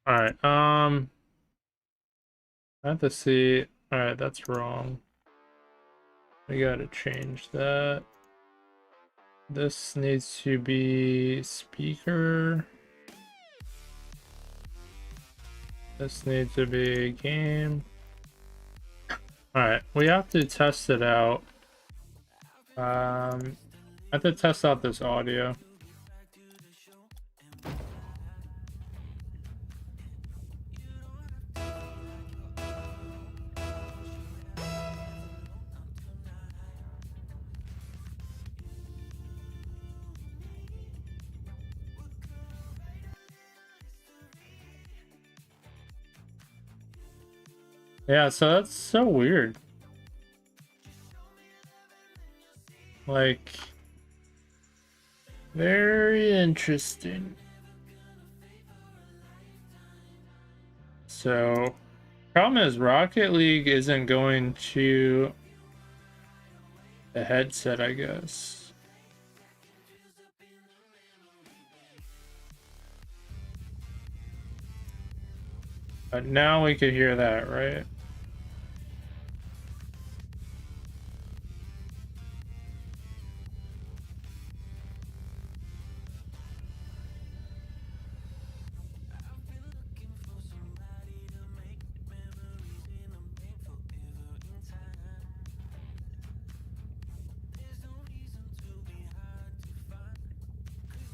Speaker 1: Alright, I have to see. Alright, that's wrong. We gotta change that. This needs to be speaker. This needs to be game. Alright, we have to test it out. I have to test out this audio. Yeah, so that's so weird. Like, very interesting. So, problem is Rocket League isn't going to the headset, I guess. But now we could hear that, right?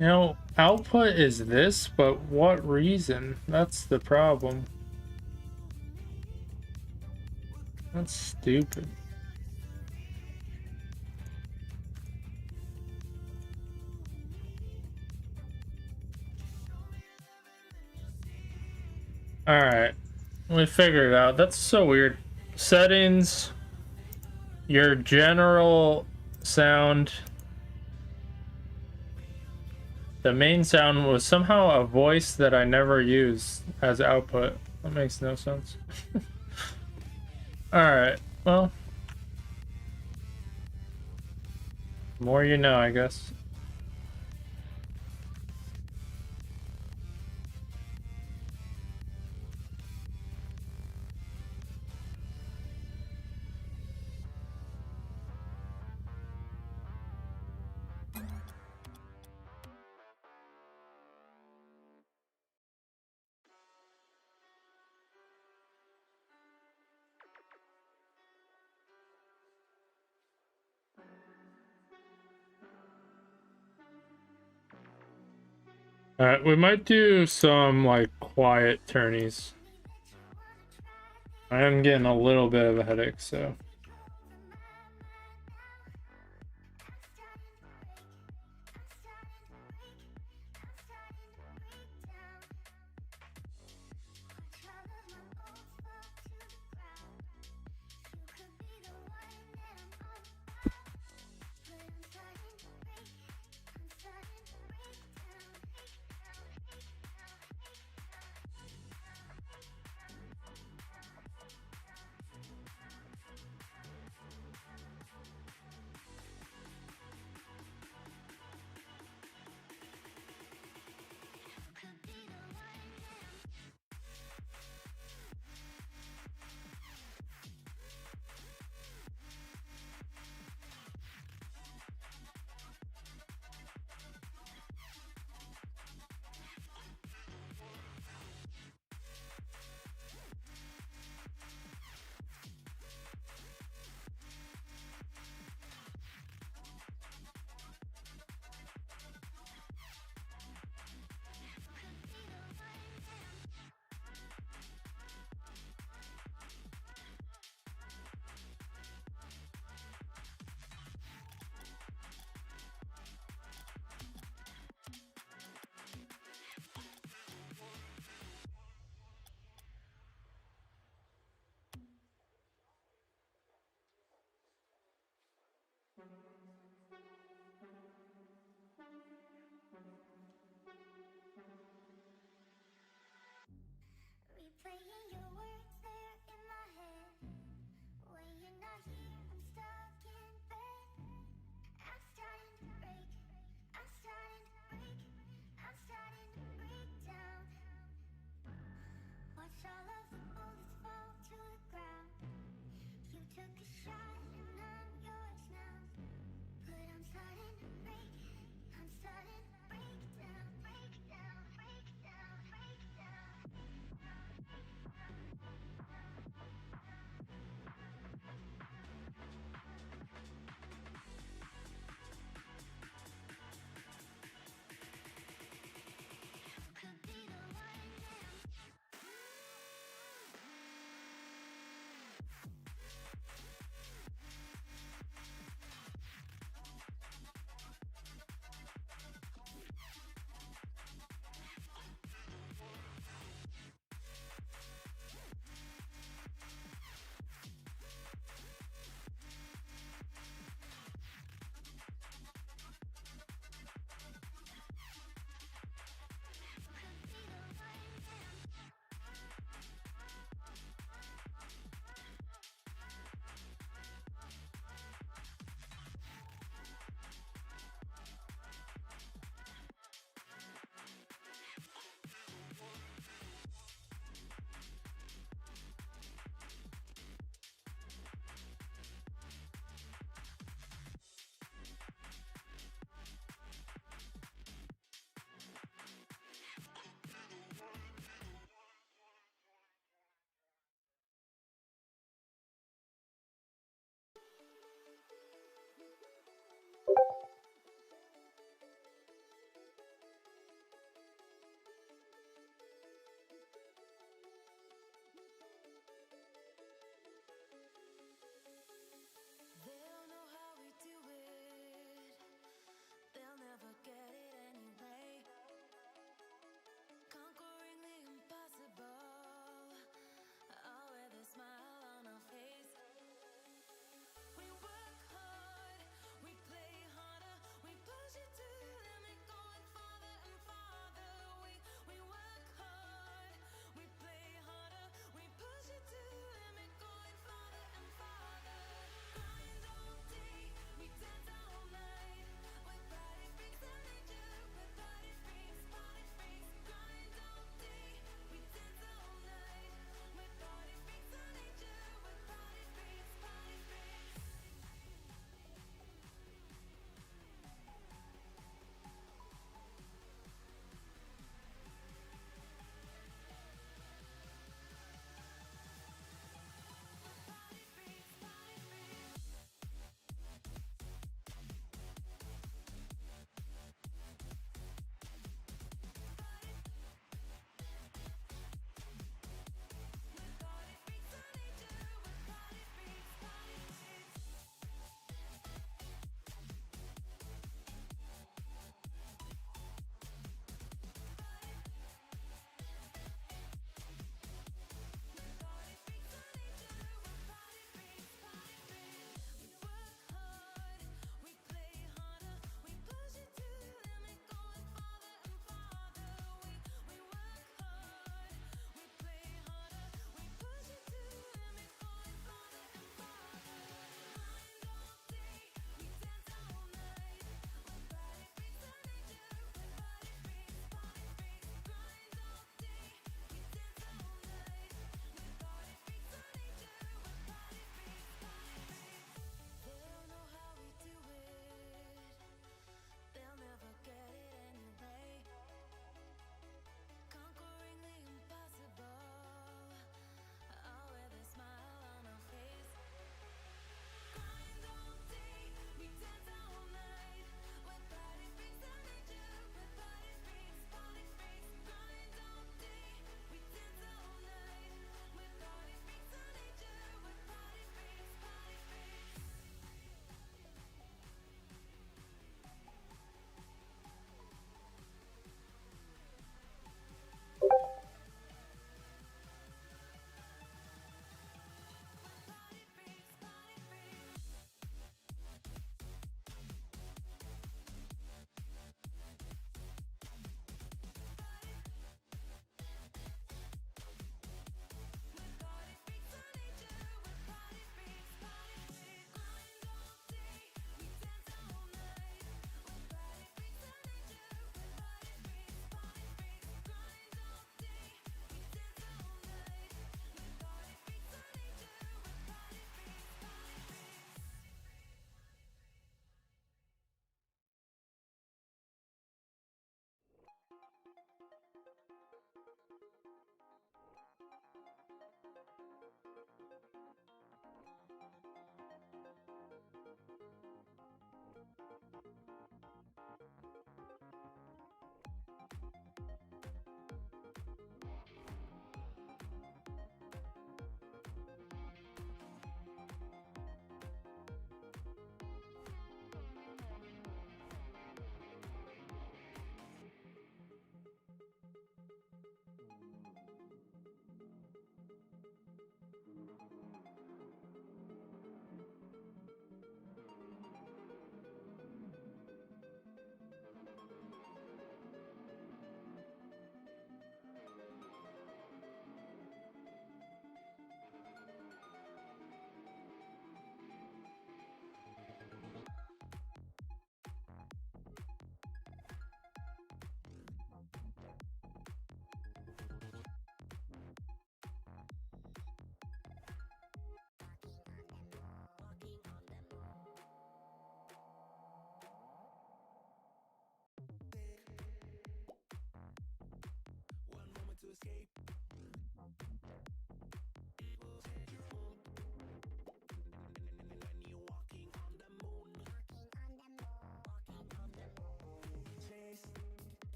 Speaker 1: You know, output is this, but what reason? That's the problem. That's stupid. Alright, we figured it out. That's so weird. Settings, your general sound. The main sound was somehow a voice that I never used as output. That makes no sense. Alright, well. More you know, I guess. Alright, we might do some like quiet turnies. I am getting a little bit of a headache, so.
Speaker 2: Replaying your words there in my head. When you're not here, I'm stuck in bed. I'm starting to break. I'm starting to break. I'm starting to break down.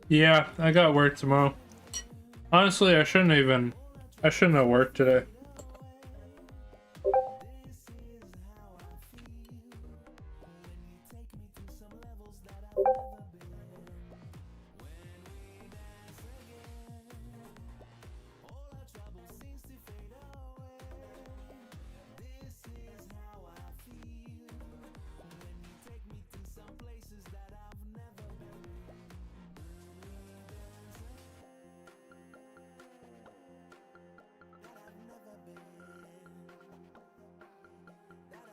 Speaker 1: Yeah, I got work tomorrow. Honestly, I shouldn't have worked today.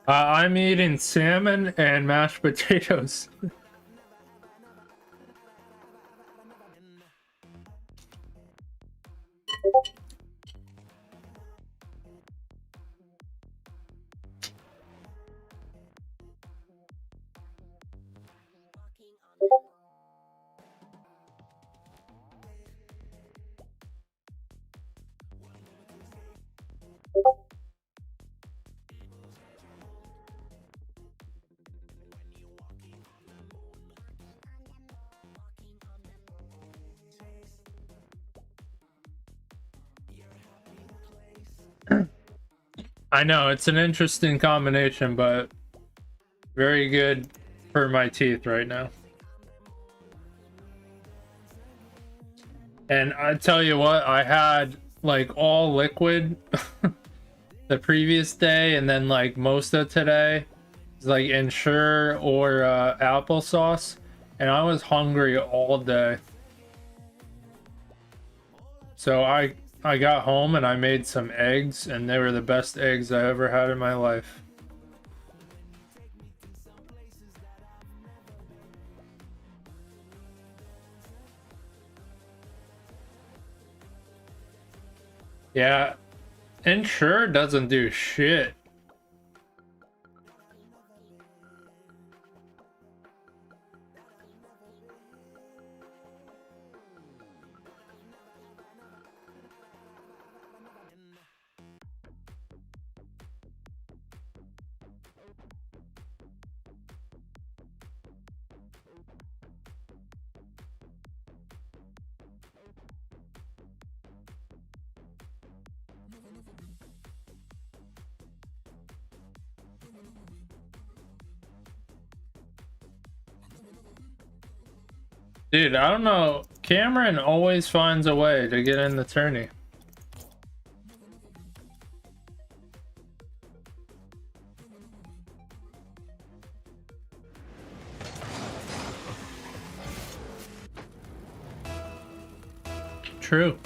Speaker 1: I'm eating salmon and mashed potatoes. I know, it's an interesting combination, but very good for my teeth right now. And I tell you what, I had like all liquid the previous day, and then like most of today is like Ensure or applesauce, and I was hungry all day. So I got home and I made some eggs, and they were the best eggs I ever had in my life. Yeah, Ensure doesn't do shit. Dude, I don't know. Cameron always finds a way to get in the tourney. True.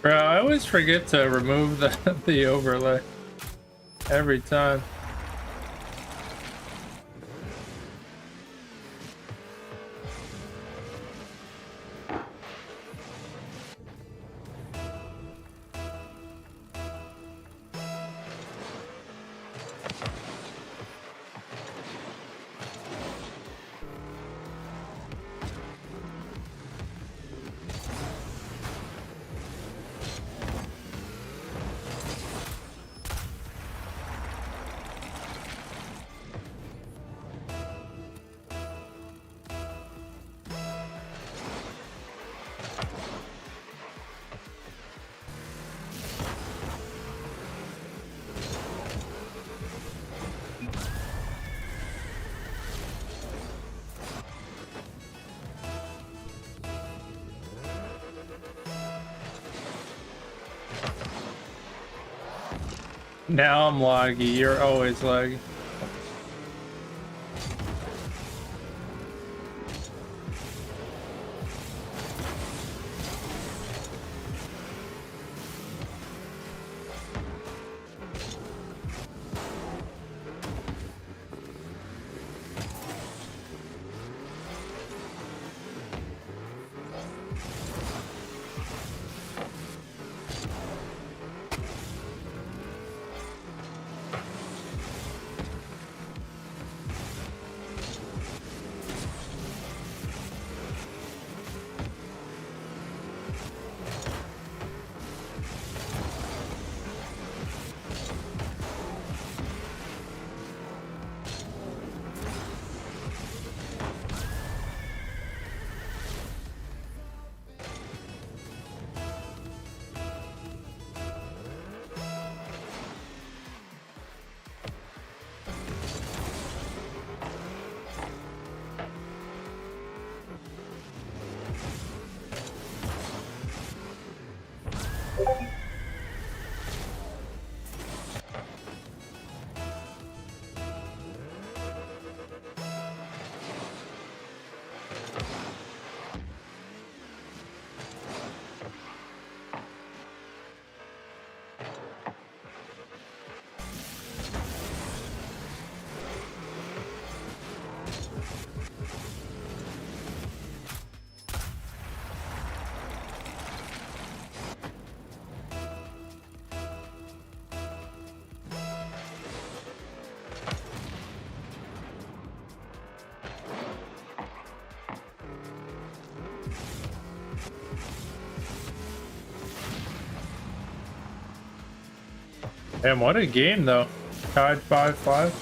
Speaker 1: Bro, I always forget to remove the overlay every time. Now I'm laggy, you're always laggy. Damn, what a game though. Tied 5-5.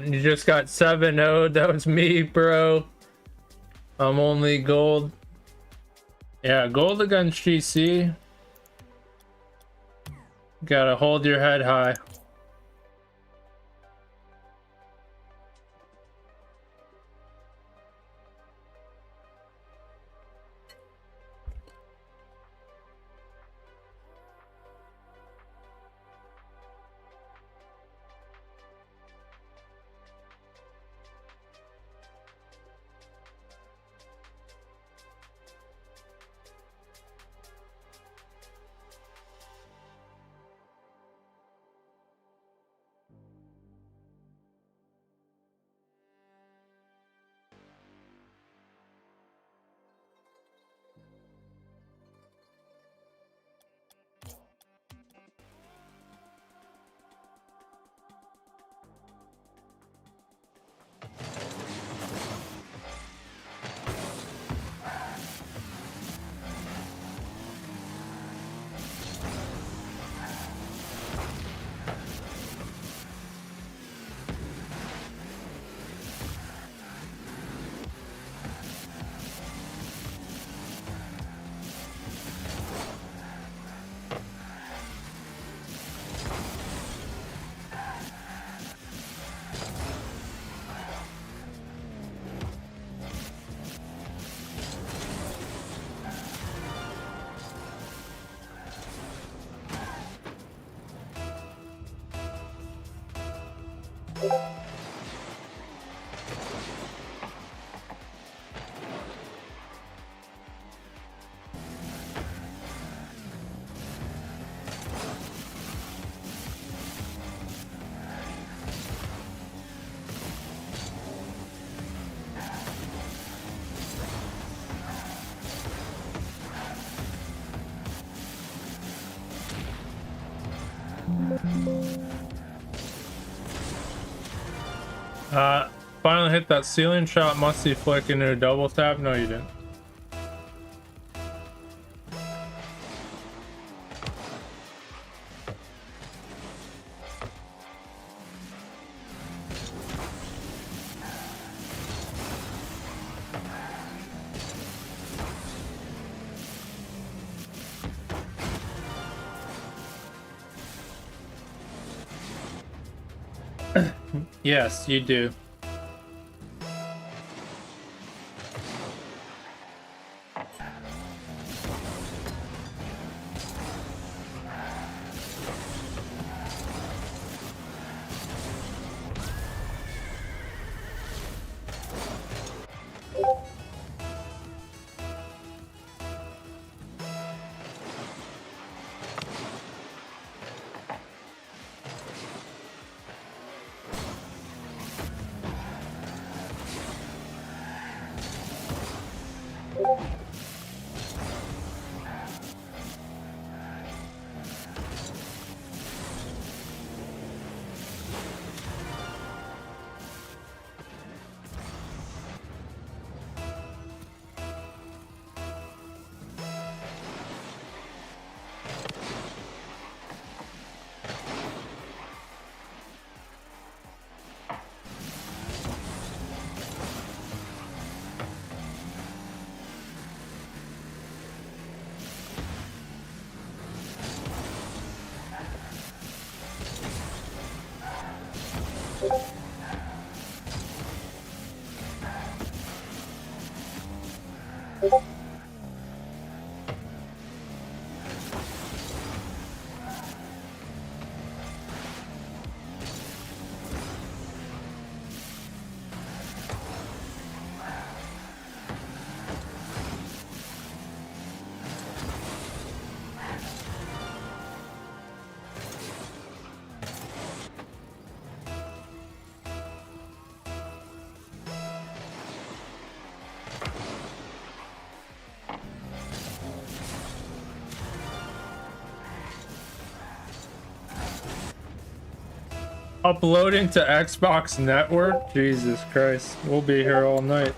Speaker 1: You just got 7-0. That was me, bro. I'm only gold. Yeah, gold against GC. Gotta hold your head high. Finally hit that ceiling shot. Musty flick into a double tap. No, you didn't. Yes, you do. Uploading to Xbox Network? Jesus Christ. We'll be here all night.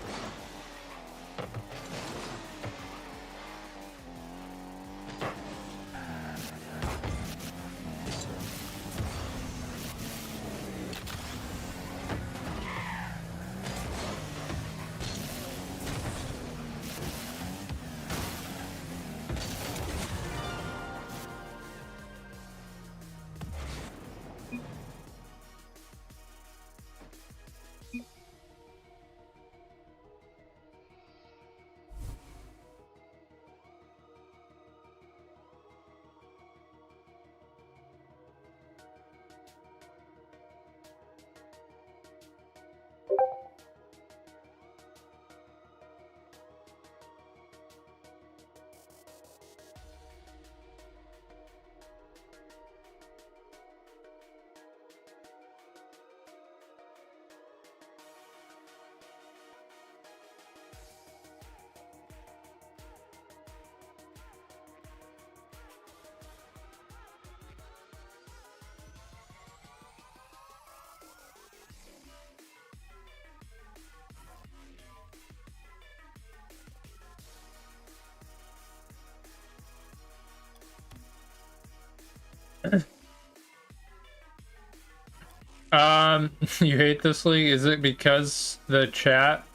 Speaker 1: You hate this league? Is it because the chat?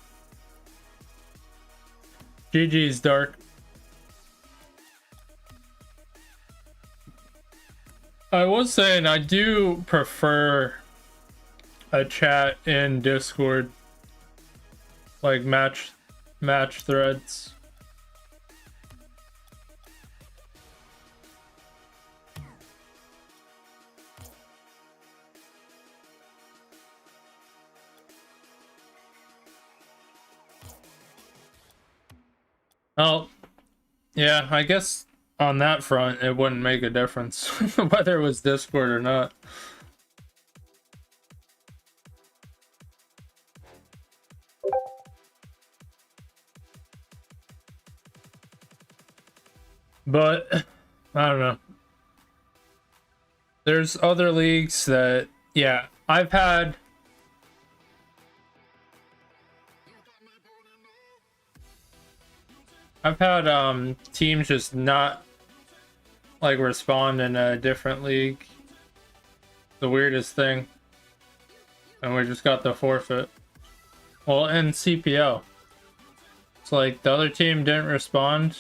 Speaker 1: GG's Dark. I was saying I do prefer a chat in Discord, like match threads. Oh, yeah, I guess on that front it wouldn't make a difference whether it was Discord or not. But I don't know. There's other leagues that, yeah, I've had teams just not like respond in a different league. The weirdest thing. And we just got the forfeit. Well, in CPO. It's like the other team didn't respond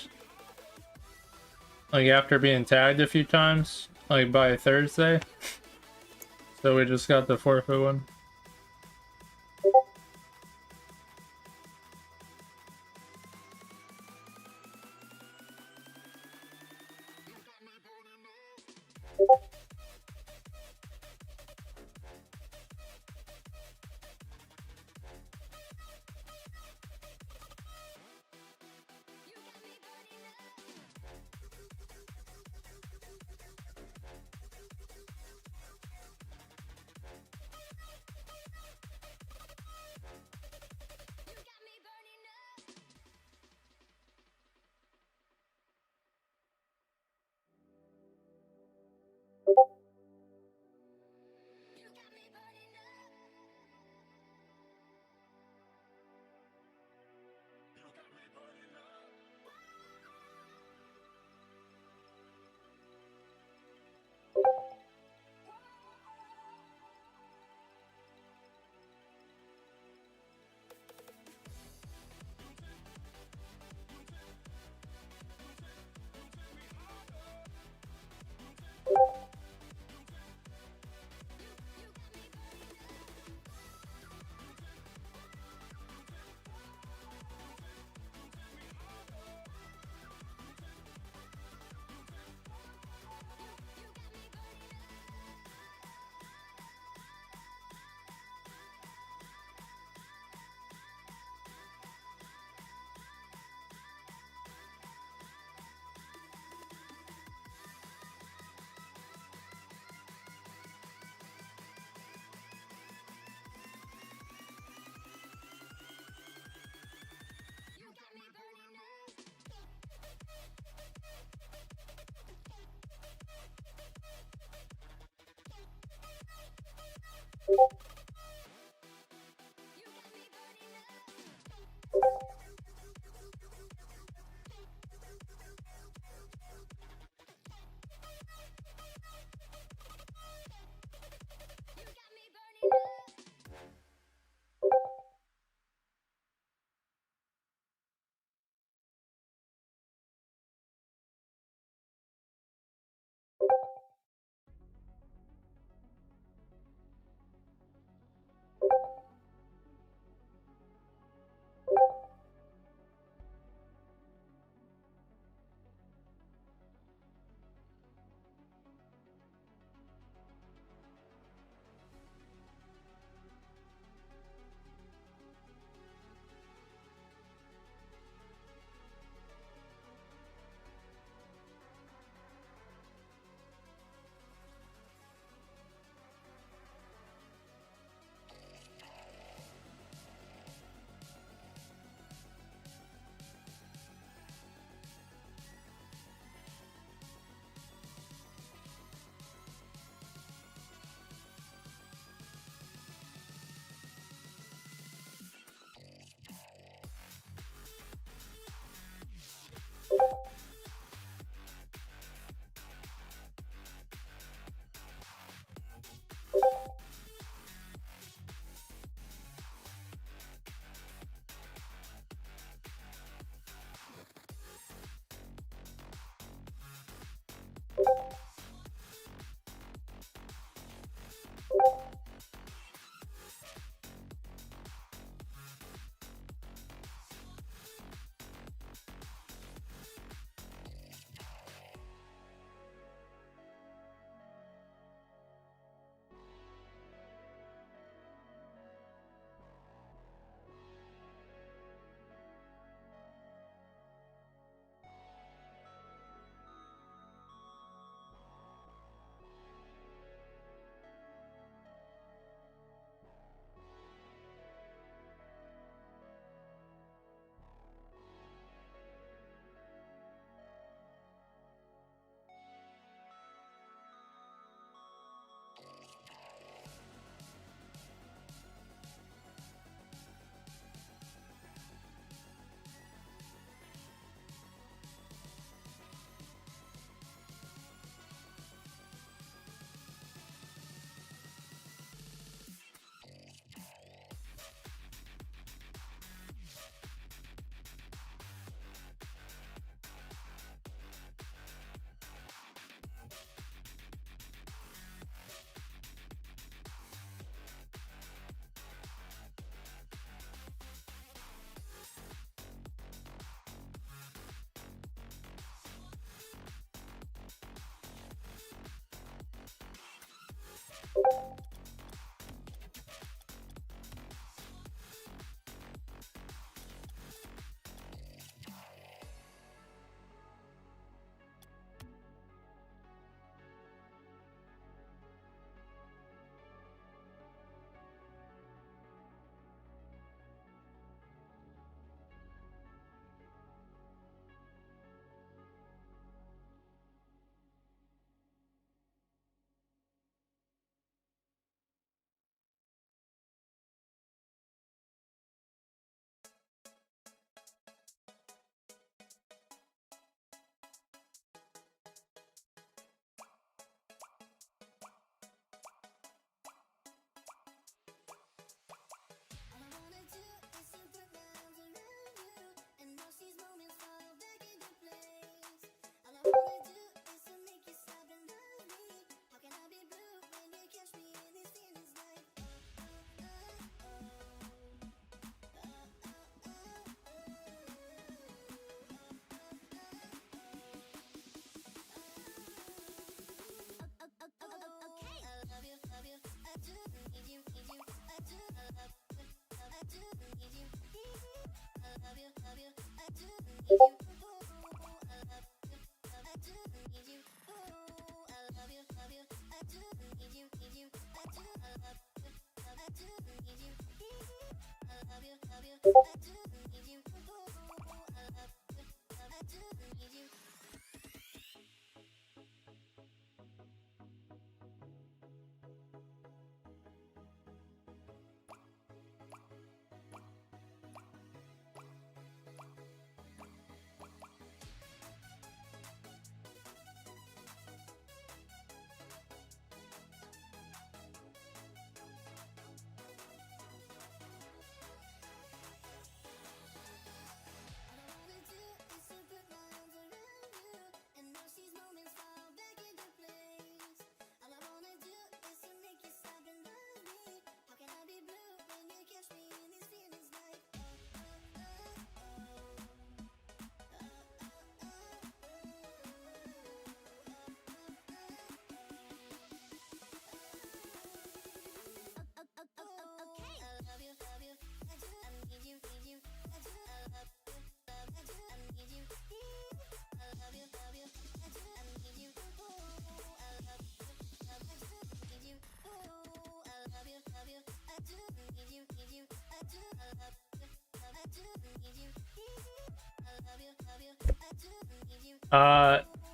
Speaker 1: like after being tagged a few times, like by Thursday. So we just got the forfeit one.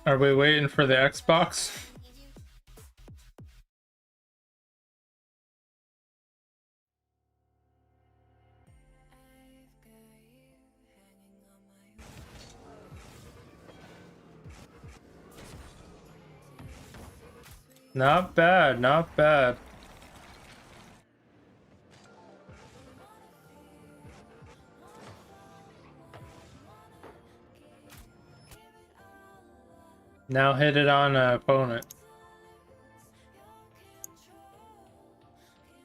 Speaker 1: Are we waiting for the Xbox? Not bad, not bad. Now hit it on an opponent.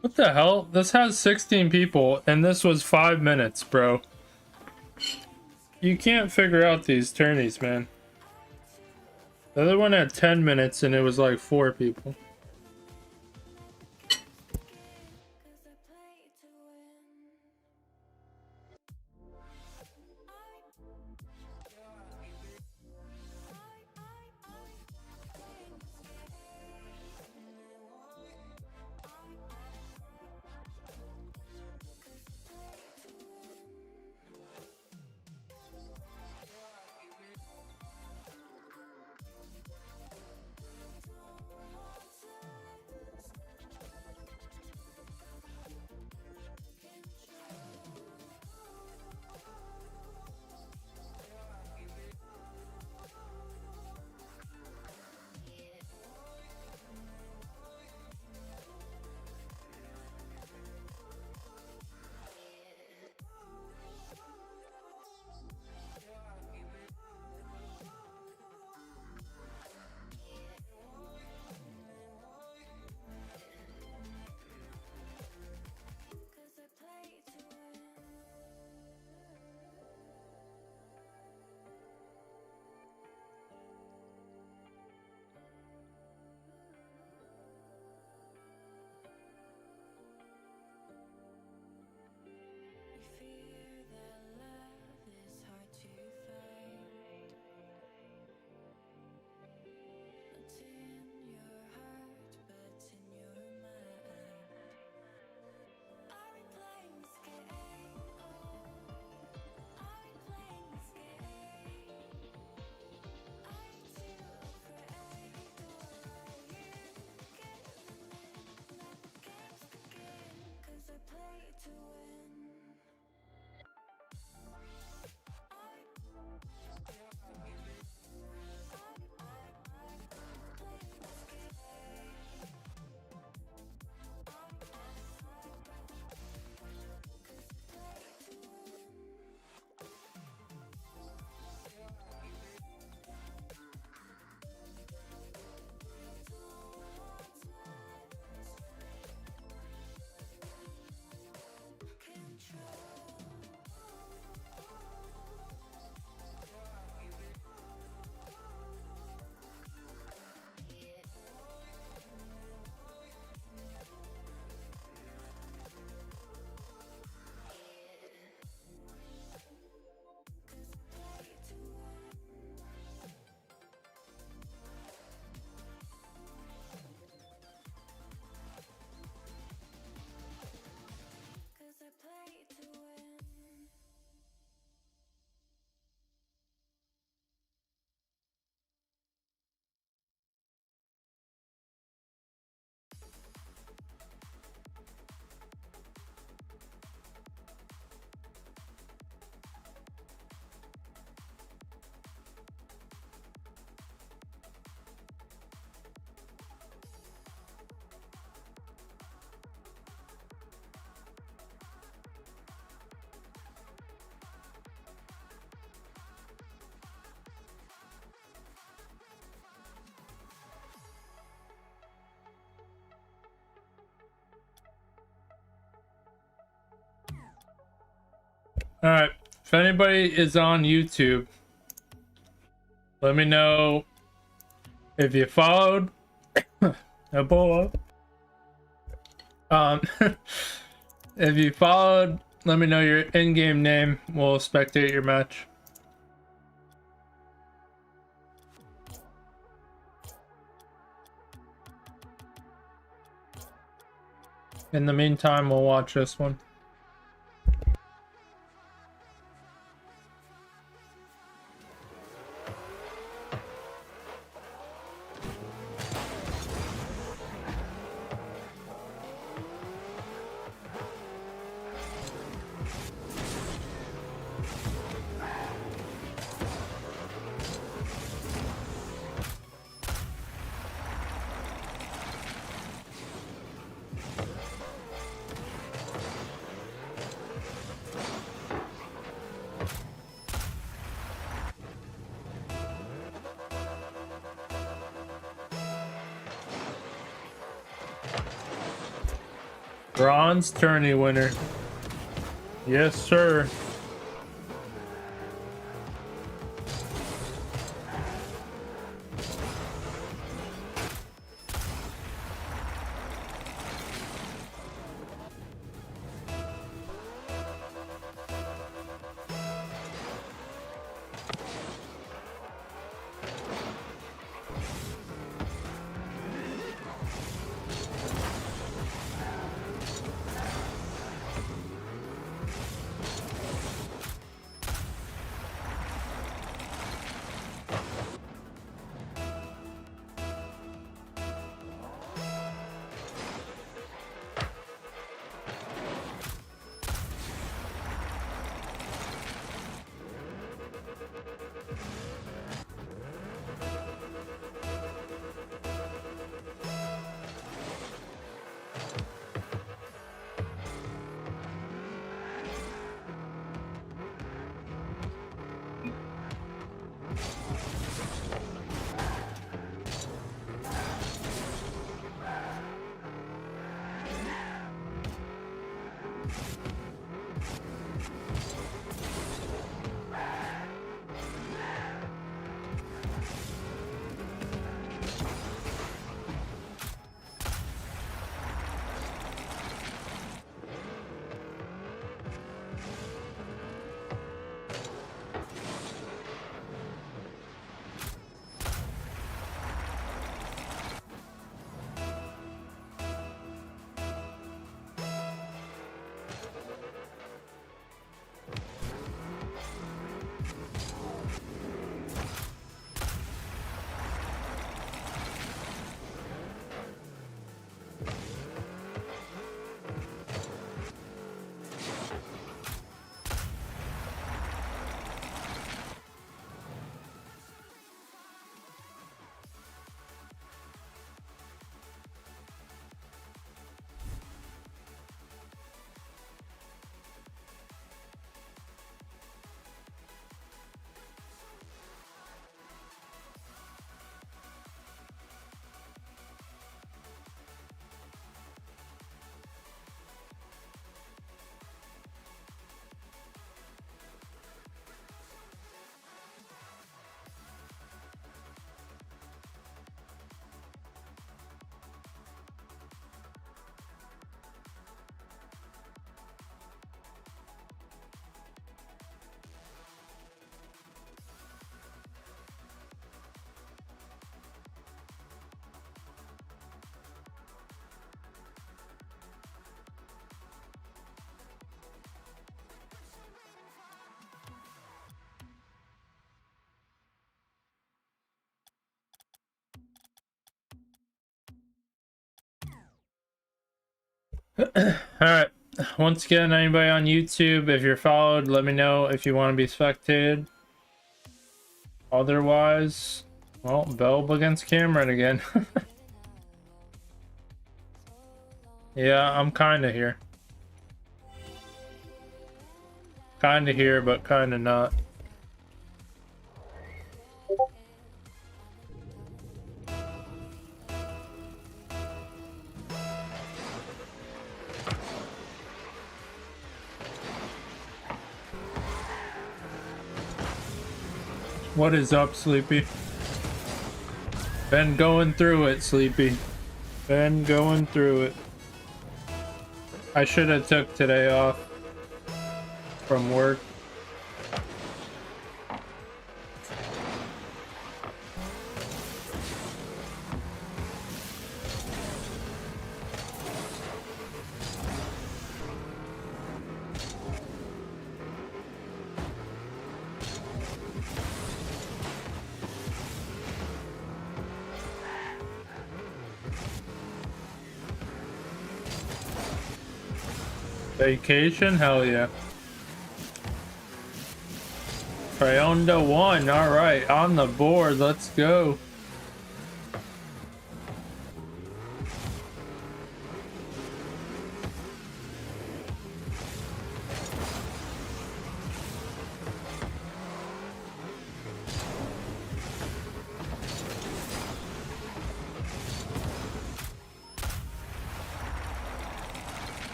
Speaker 1: What the hell? This has 16 people, and this was 5 minutes, bro. You can't figure out these tourneys, man. The other one had 10 minutes, and it was like 4 people. Alright, if anybody is on YouTube, let me know if you followed Ebola. If you followed, let me know your in-game name. We'll spectate your match. In the meantime, we'll watch this one. Bronze tourney winner. Yes, sir. Alright, once again, anybody on YouTube, if you're followed, let me know if you want to be spectated. Otherwise, well, Belb against Cameron again. Yeah, I'm kinda here. Kinda here, but kinda not. What is up, Sleepy? Been going through it, Sleepy. Been going through it. I should have took today off from work. Vacation? Hell yeah. Trayonda 1, alright, on the board, let's go.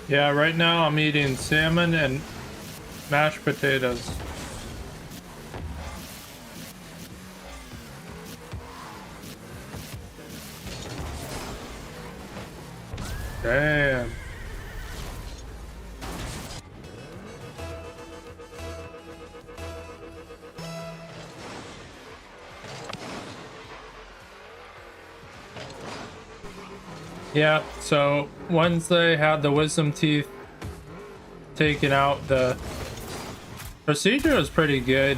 Speaker 1: Yeah, right now I'm eating salmon and mashed potatoes. Damn. Yeah, so Wednesday had the wisdom teeth taken out. The procedure was pretty good.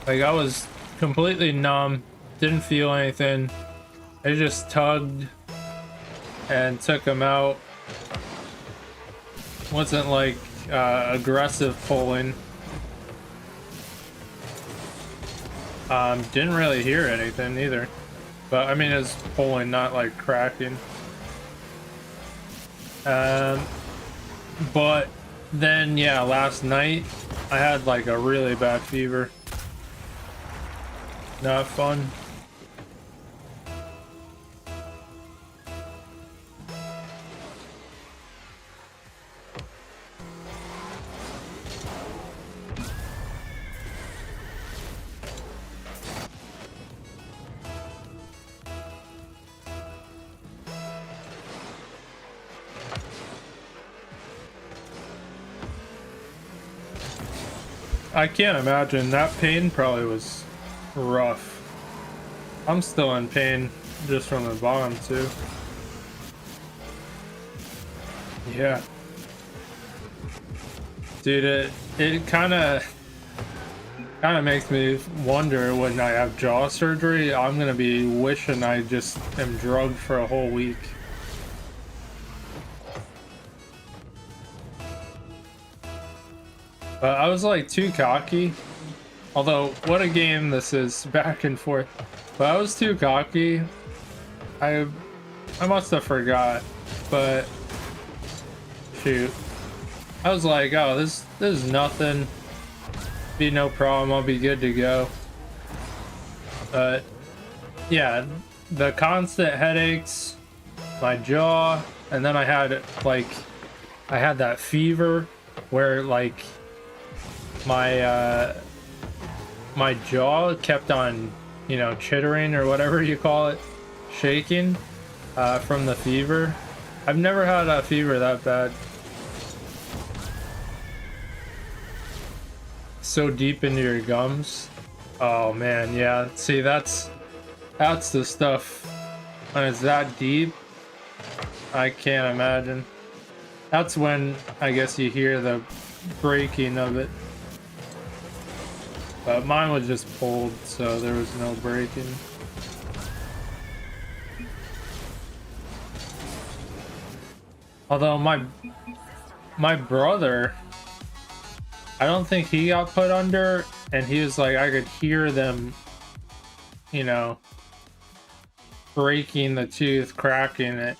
Speaker 1: Like, I was completely numb, didn't feel anything. They just tugged and took them out. Wasn't like aggressive pulling. Didn't really hear anything either. But I mean, it was pulling, not like cracking. But then, yeah, last night I had like a really bad fever. Not fun. I can't imagine. That pain probably was rough. I'm still in pain just from the bottom too. Yeah. Dude, it kind of makes me wonder when I have jaw surgery, I'm gonna be wishing I just am drugged for a whole week. But I was like too cocky. Although, what a game this is, back and forth. But I was too cocky. I must have forgot. But shoot, I was like, oh, this is nothing. Be no problem. I'll be good to go. But yeah, the constant headaches, my jaw, and then I had that fever where like my my jaw kept on, you know, chittering or whatever you call it, shaking from the fever. I've never had a fever that bad. So deep into your gums. Oh man, yeah. See, that's the stuff. When it's that deep, I can't imagine. That's when I guess you hear the breaking of it. But mine was just pulled, so there was no breaking. Although my brother, I don't think he got put under, and he was like, I could hear them, you know, breaking the tooth, cracking it.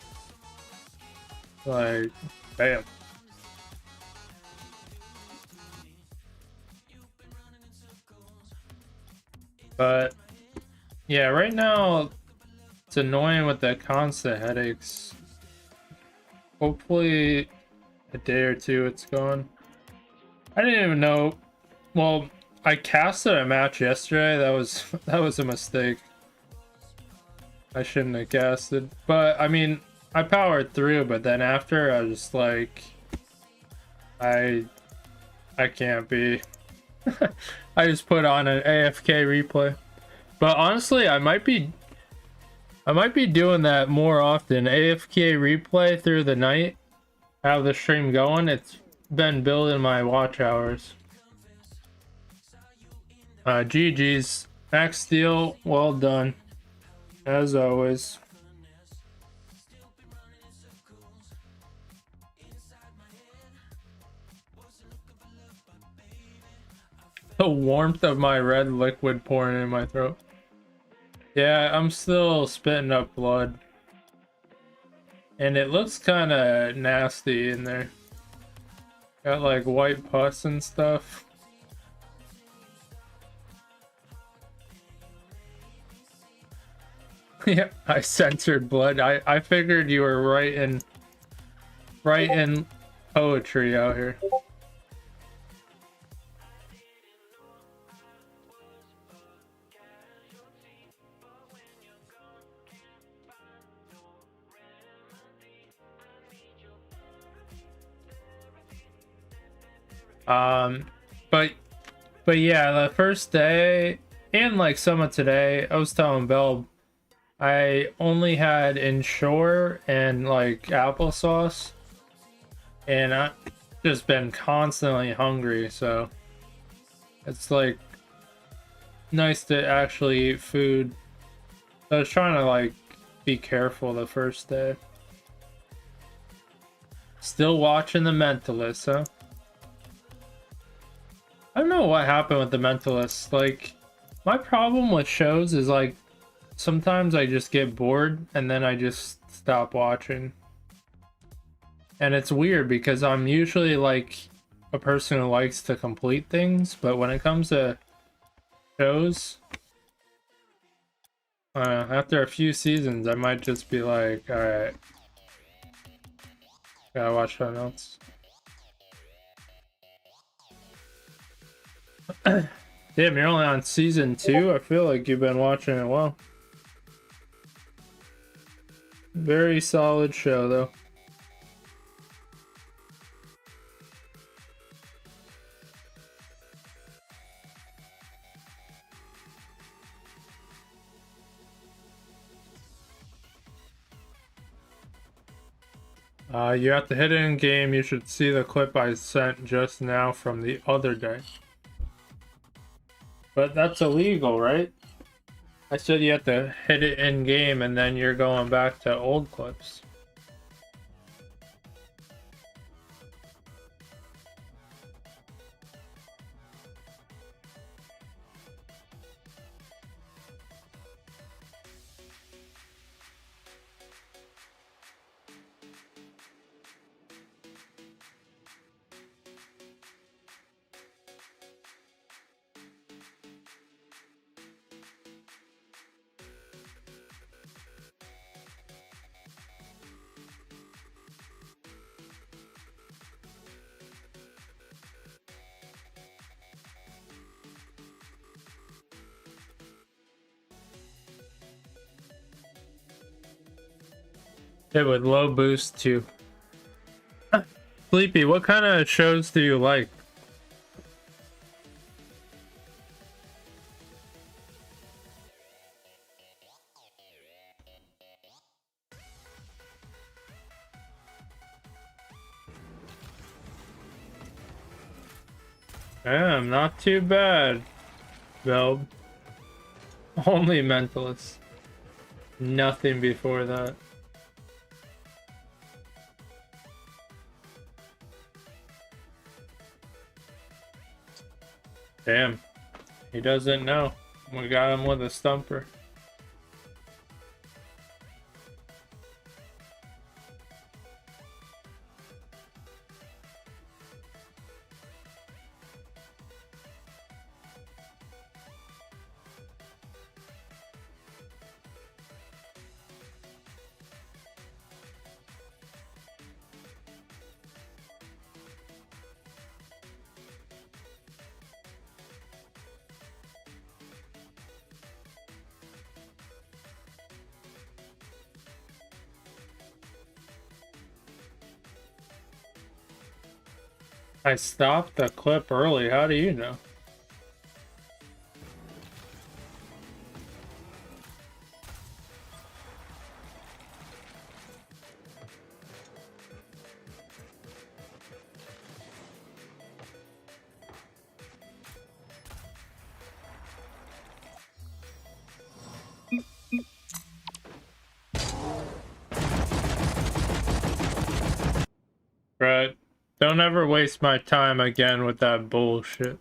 Speaker 1: Like, bam. But yeah, right now it's annoying with the constant headaches. Hopefully a day or two it's gone. I didn't even know. Well, I casted a match yesterday. That was a mistake. I shouldn't have casted. But I mean, I powered through, but then after I was just like I can't be. I just put on an AFK replay. But honestly, I might be doing that more often. AFK replay through the night. Have the stream going. It's been building my watch hours. GG's. Max Steel, well done. As always. The warmth of my red liquid pouring in my throat. Yeah, I'm still spitting up blood. And it looks kind of nasty in there. Got like white pus and stuff. Yeah, I censored blood. I figured you were writing poetry out here. But yeah, the first day and like some of today, I was telling Bell I only had Ensure and like applesauce, and I've just been constantly hungry, so it's like nice to actually eat food. I was trying to like be careful the first day. Still watching The Mentalist, huh? I don't know what happened with The Mentalist. Like, my problem with shows is like sometimes I just get bored and then I just stop watching. And it's weird because I'm usually like a person who likes to complete things, but when it comes to shows, after a few seasons, I might just be like, alright, gotta watch something else. Damn, you're only on season 2? I feel like you've been watching it well. Very solid show, though. You're at the hidden game. You should see the clip I sent just now from the other day. But that's illegal, right? I said you have to hit it in game and then you're going back to old clips. It would low boost too. Sleepy, what kind of shows do you like? Damn, not too bad, Velb. Only Mentalist. Nothing before that. Damn. He doesn't know. We got him with a stumper. I stopped the clip early. How do you know? Right. Don't ever waste my time again with that bullshit.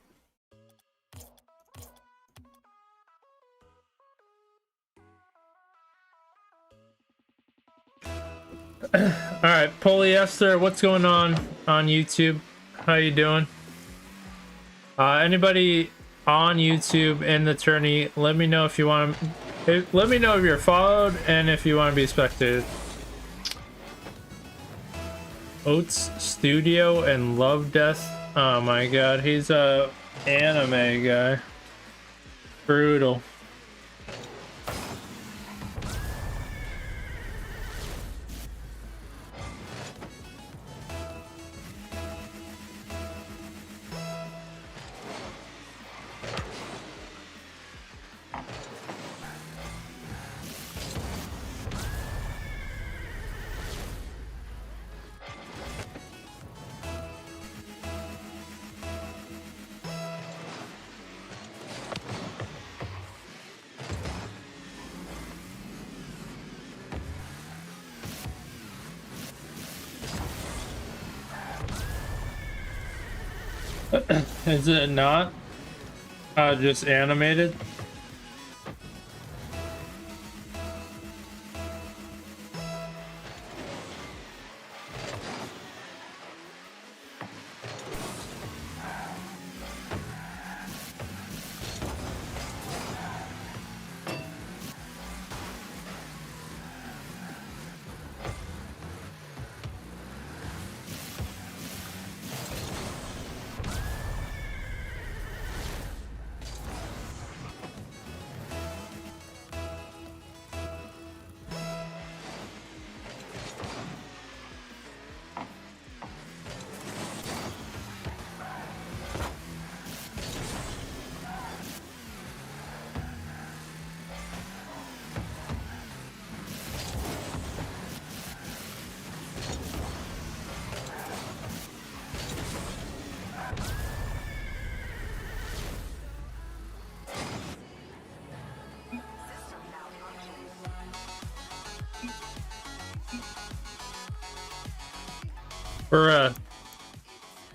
Speaker 1: Alright, Polyester, what's going on YouTube? How you doing? Anybody on YouTube in the tourney, let me know if you want to... Let me know if you're followed and if you want to be spectated. Oats Studio and Love Death. Oh my god, he's a anime guy. Brutal. Is it not? Just animated?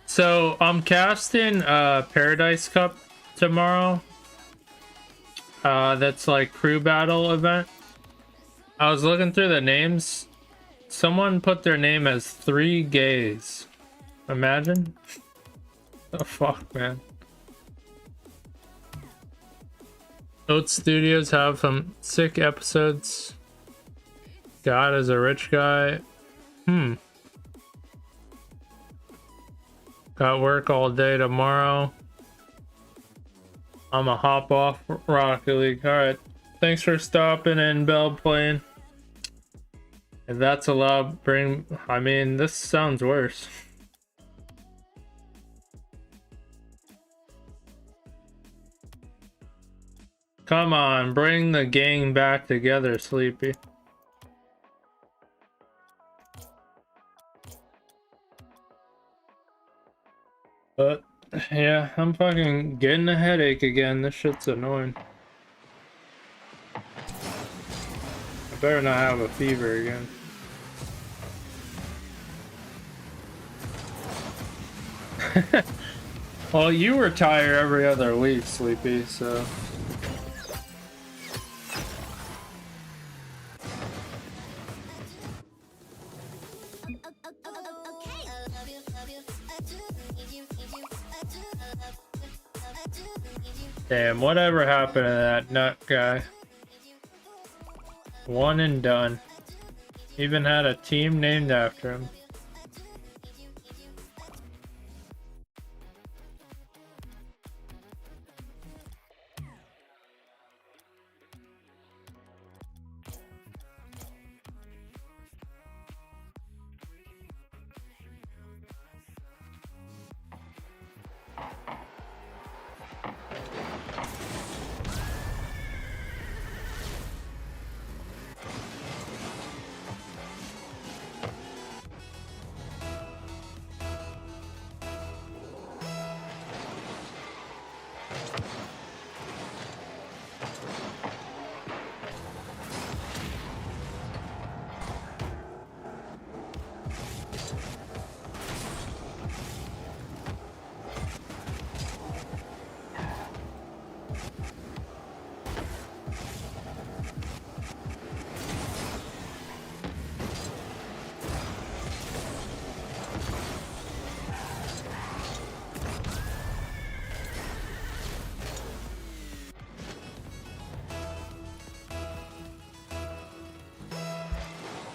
Speaker 1: So I'm casting Paradise Cup tomorrow. That's like crew battle event. I was looking through the names. Someone put their name as 3 gays. Imagine. Oh fuck, man. Oat Studios have some sick episodes. God is a rich guy. Got work all day tomorrow. I'ma hop off Rocket League. Alright. Thanks for stopping in, Bell playing. If that's allowed, bring... I mean, this sounds worse. Come on, bring the gang back together, Sleepy. But, yeah, I'm fucking getting a headache again. This shit's annoying. I better not have a fever again. Well, you retire every other week, Sleepy, so... Damn, whatever happened to that nut guy? One and done. Even had a team named after him.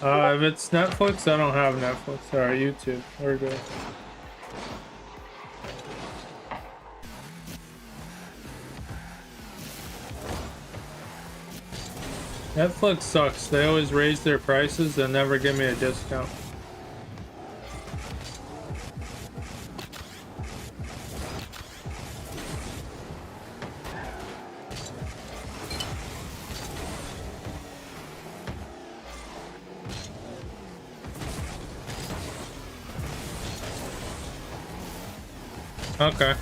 Speaker 1: If it's Netflix, I don't have Netflix. Alright, YouTube. We're good. Netflix sucks. They always raise their prices and never give me a discount. Okay.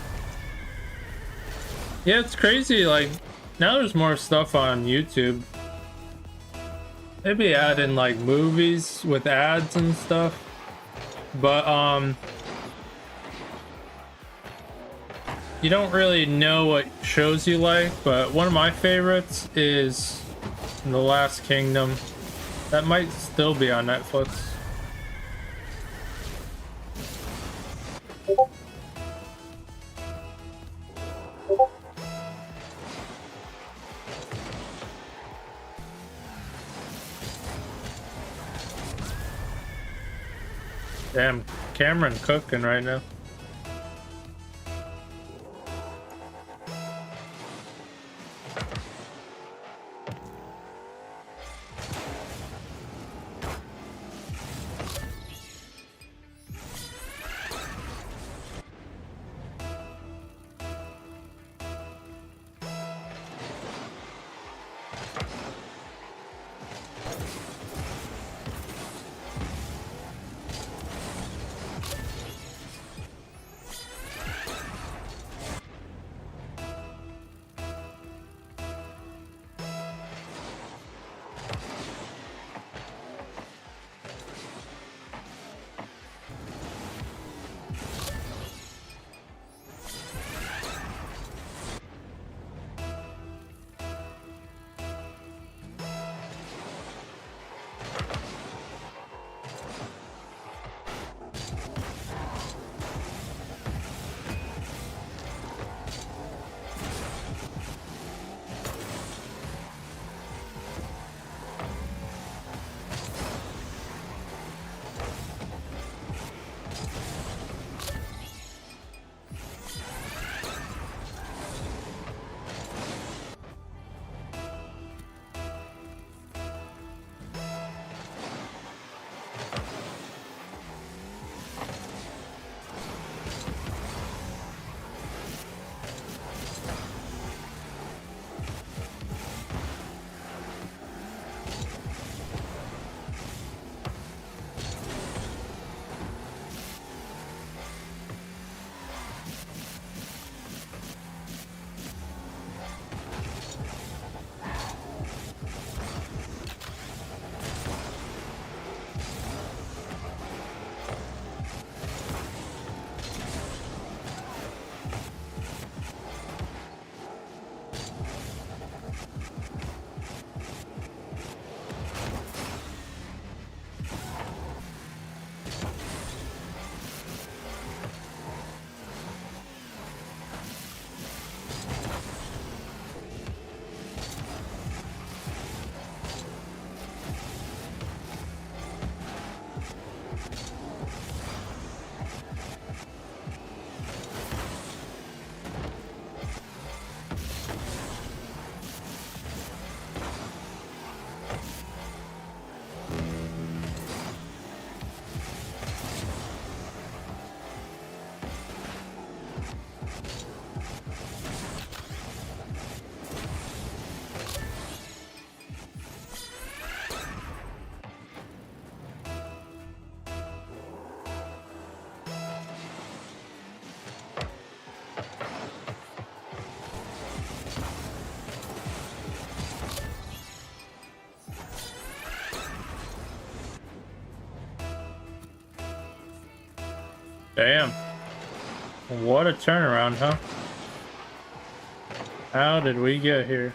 Speaker 1: Yeah, it's crazy. Like, now there's more stuff on YouTube. Maybe add in like movies with ads and stuff. But you don't really know what shows you like, but one of my favorites is The Last Kingdom. That might still be on Netflix. Damn, Cameron cooking right now. Damn. What a turnaround, huh? How did we get here?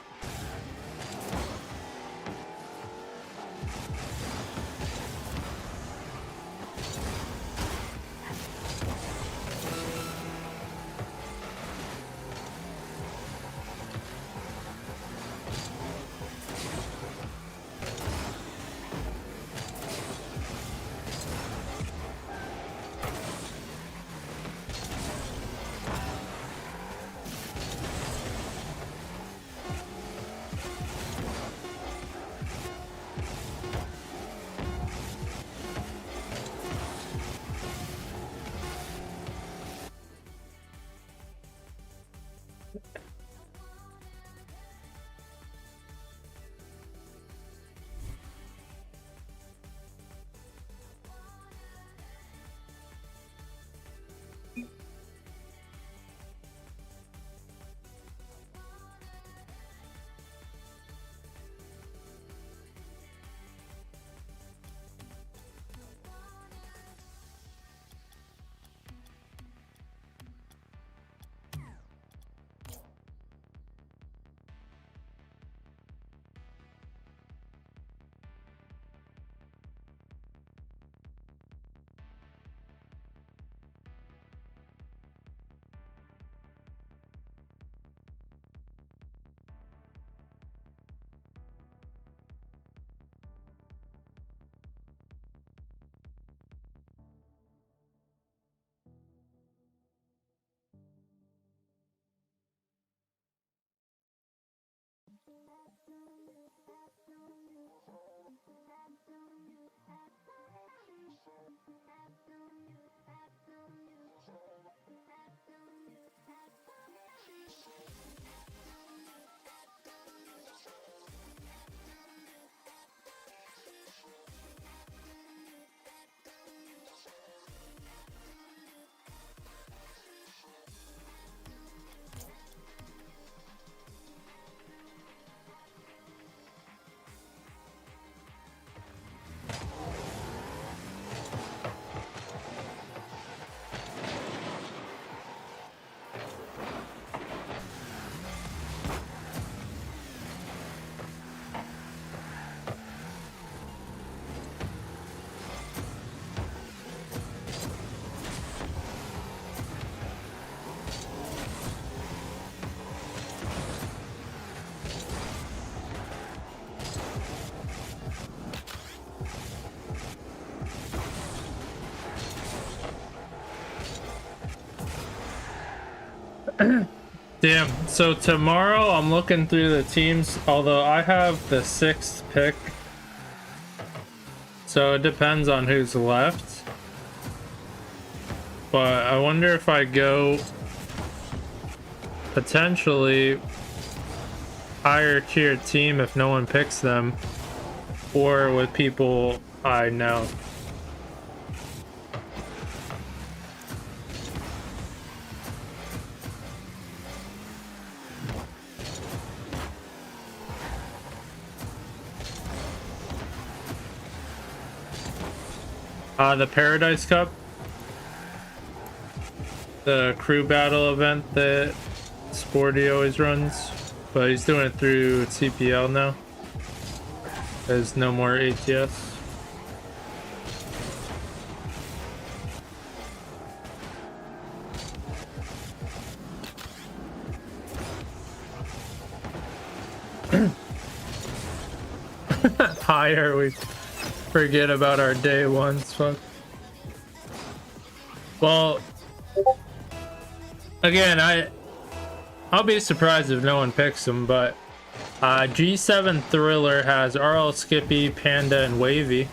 Speaker 1: Damn, so tomorrow I'm looking through the teams, although I have the 6th pick. So it depends on who's left. But I wonder if I go potentially higher tier team if no one picks them, or with people I know. The Paradise Cup, the crew battle event that Sporty always runs, but he's doing it through CPL now. There's no more ATS. Higher, we forget about our day ones. Fuck. Well, again, I'll be surprised if no one picks them, but G7 Thriller has RL Skippy, Panda, and Wavy.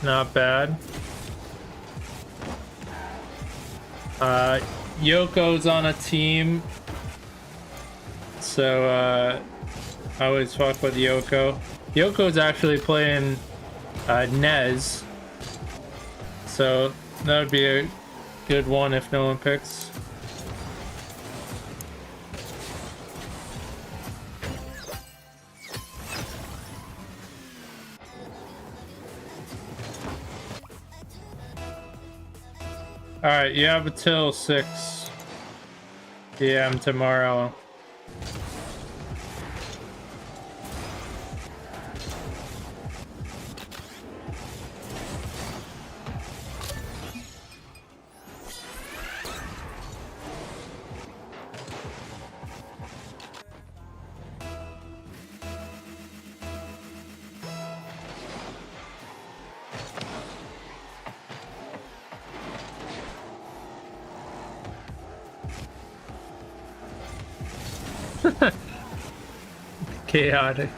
Speaker 1: Not bad. Yoko's on a team, so I always fuck with Yoko. Yoko's actually playing Nez, so that would be a good one if no one picks. Alright, you have until 6 p.m. tomorrow. Chaotic.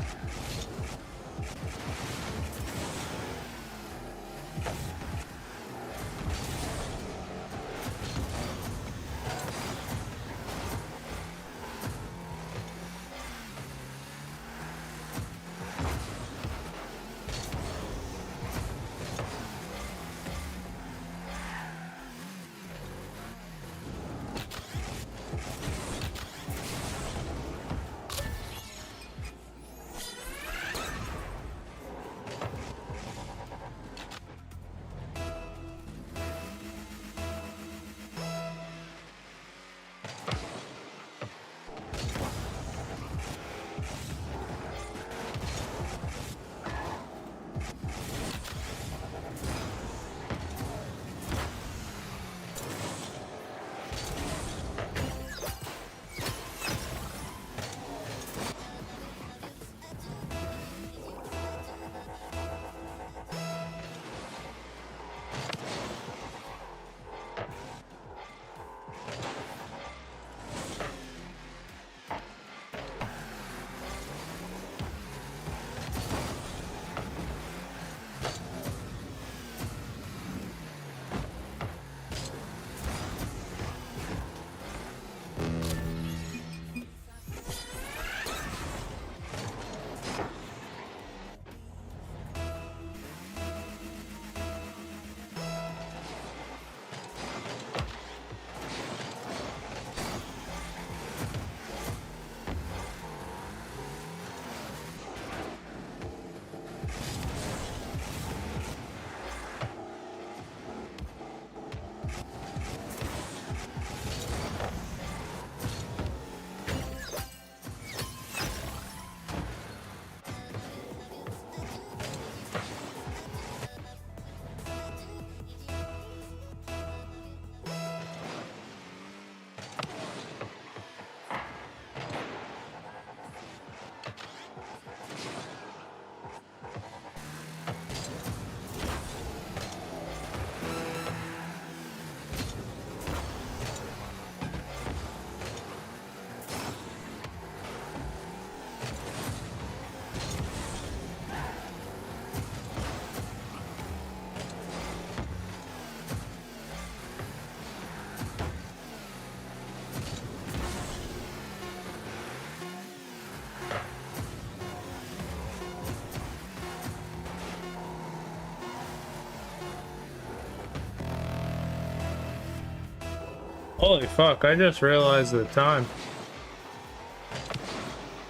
Speaker 1: Holy fuck, I just realized the time.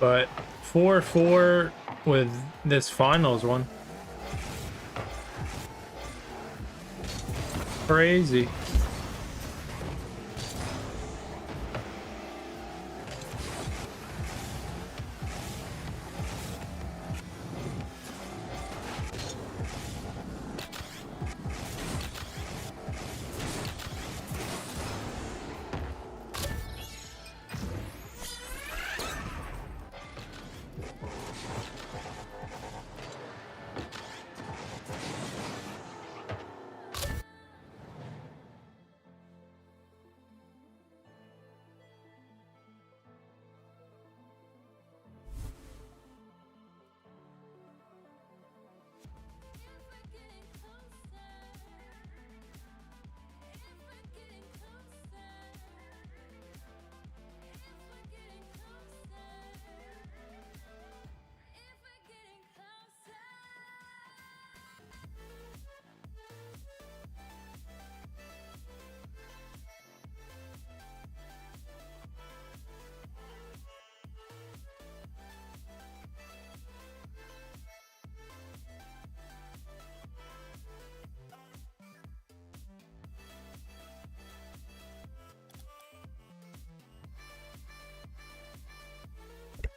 Speaker 1: But 4-4 with this finals one. Crazy.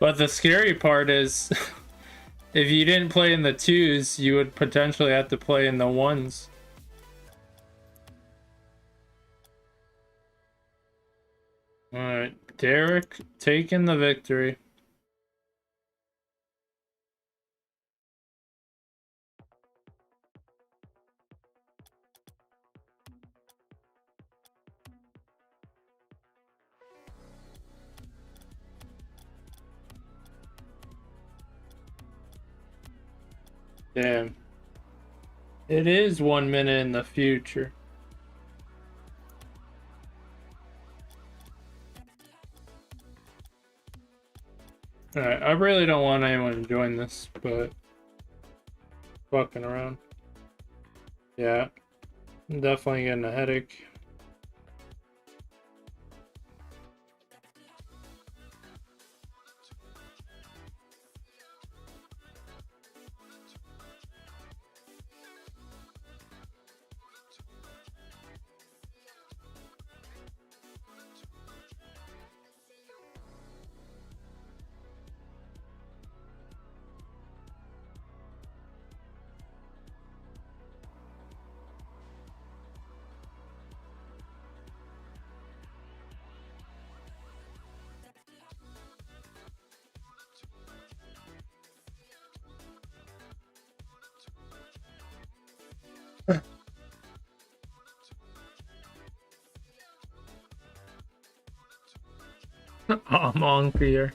Speaker 1: But the scary part is, if you didn't play in the 2s, you would potentially have to play in the 1s. Alright, Derek taking the victory. Damn. It is 1 minute in the future. Alright, I really don't want anyone to join this, but fucking around. Yeah, I'm definitely getting a headache. I'm on here.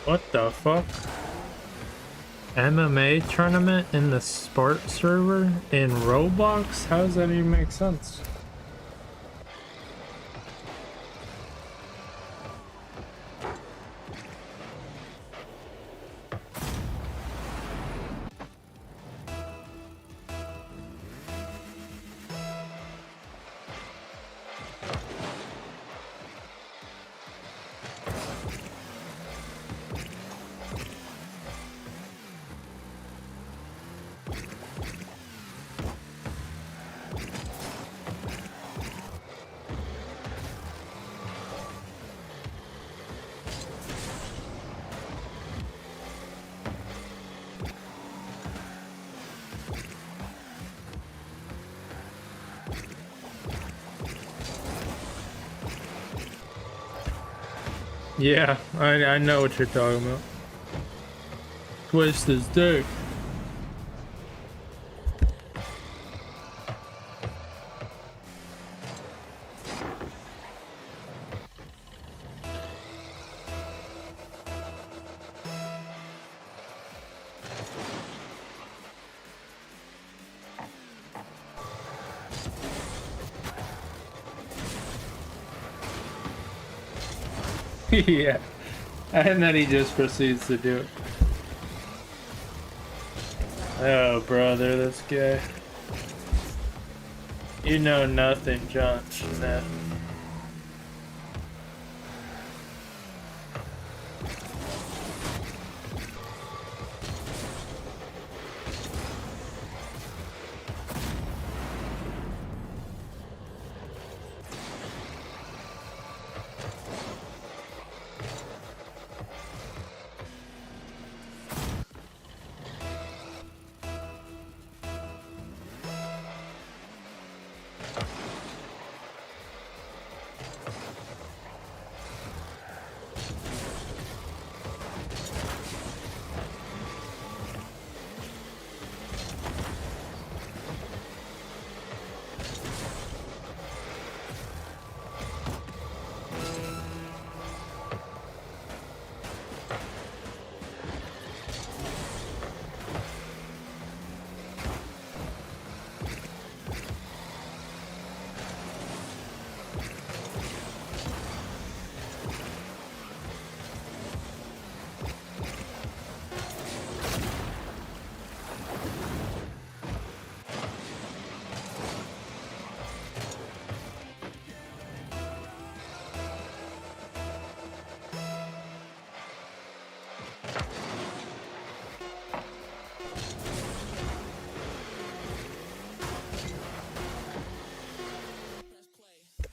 Speaker 1: What the fuck? MMA tournament in the Spart server in Roblox? How does that even make sense? Yeah, I know what you're talking about. Twist his dick. Yeah, and then he just proceeds to do it. Oh, brother, this guy. You know nothing, John Schmidt.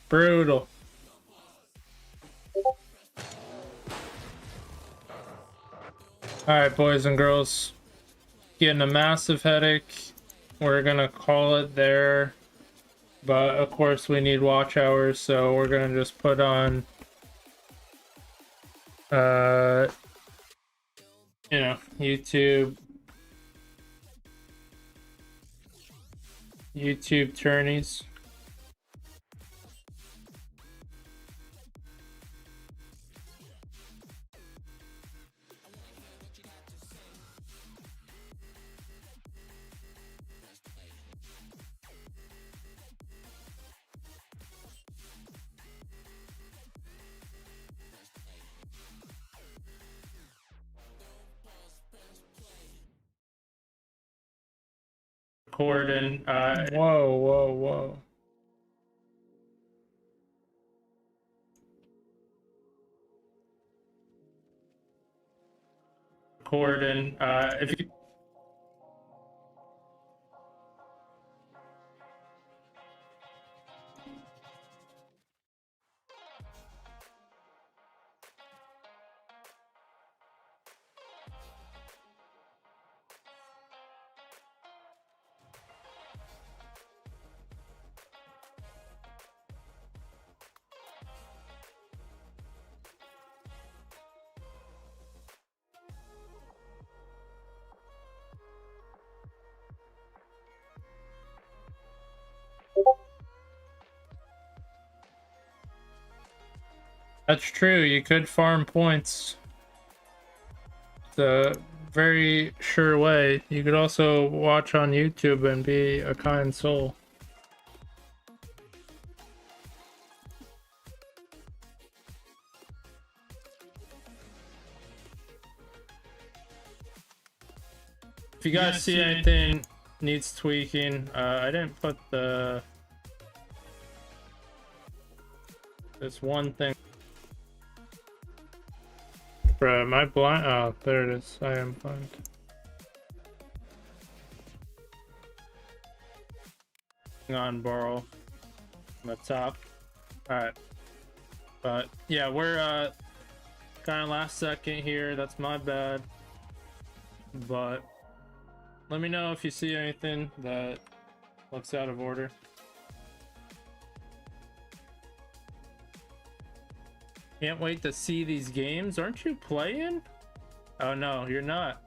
Speaker 1: Brutal. Alright, boys and girls. Getting a massive headache. We're gonna call it there. But of course we need watch hours, so we're gonna just put on you know, YouTube tourneys. Recording. Whoa. Recording. If you That's true, you could farm points. It's a very sure way. You could also watch on YouTube and be a kind soul. If you guys see anything needs tweaking, I didn't put this one thing. Bruh, am I blind? Oh, there it is. I am blind. Hang on, Borrow. On the top. Alright. But, yeah, we're, kind of last second here. That's my bad. But, let me know if you see anything that looks out of order. Can't wait to see these games. Aren't you playing? Oh no, you're not.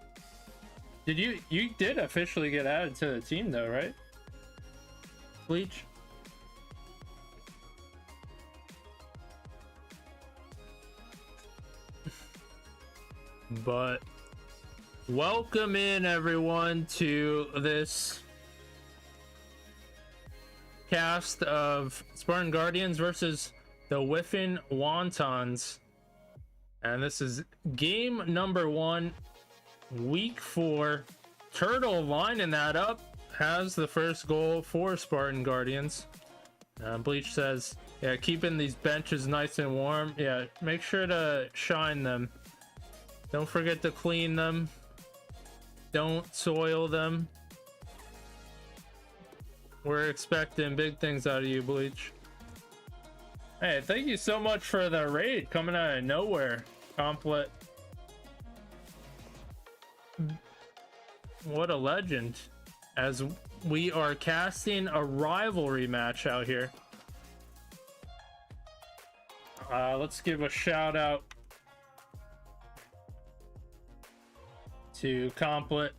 Speaker 1: You did officially get added to the team though, right? Bleach? But welcome in everyone to this cast of Spartan Guardians versus the Whiffin Wontons. And this is game number 1, week 4. Turtle lining that up, has the first goal for Spartan Guardians. Bleach says, yeah, keeping these benches nice and warm. Yeah, make sure to shine them. Don't forget to clean them. Don't soil them. We're expecting big things out of you, Bleach. Hey, thank you so much for the raid coming out of nowhere. Complet. What a legend. As we are casting a rivalry match out here. Let's give a shout out to Complet.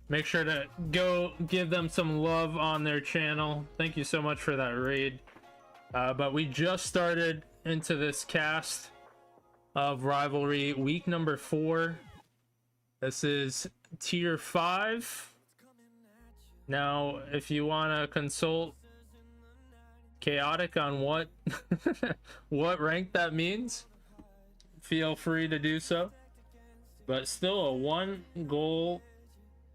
Speaker 1: Make sure to go give them some love on their channel. Thank you so much for that raid. But we just started into this cast of rivalry, week number 4. This is tier 5. Now, if you want to consult Chaotic on what what rank that means, feel free to do so. But still a 1-goal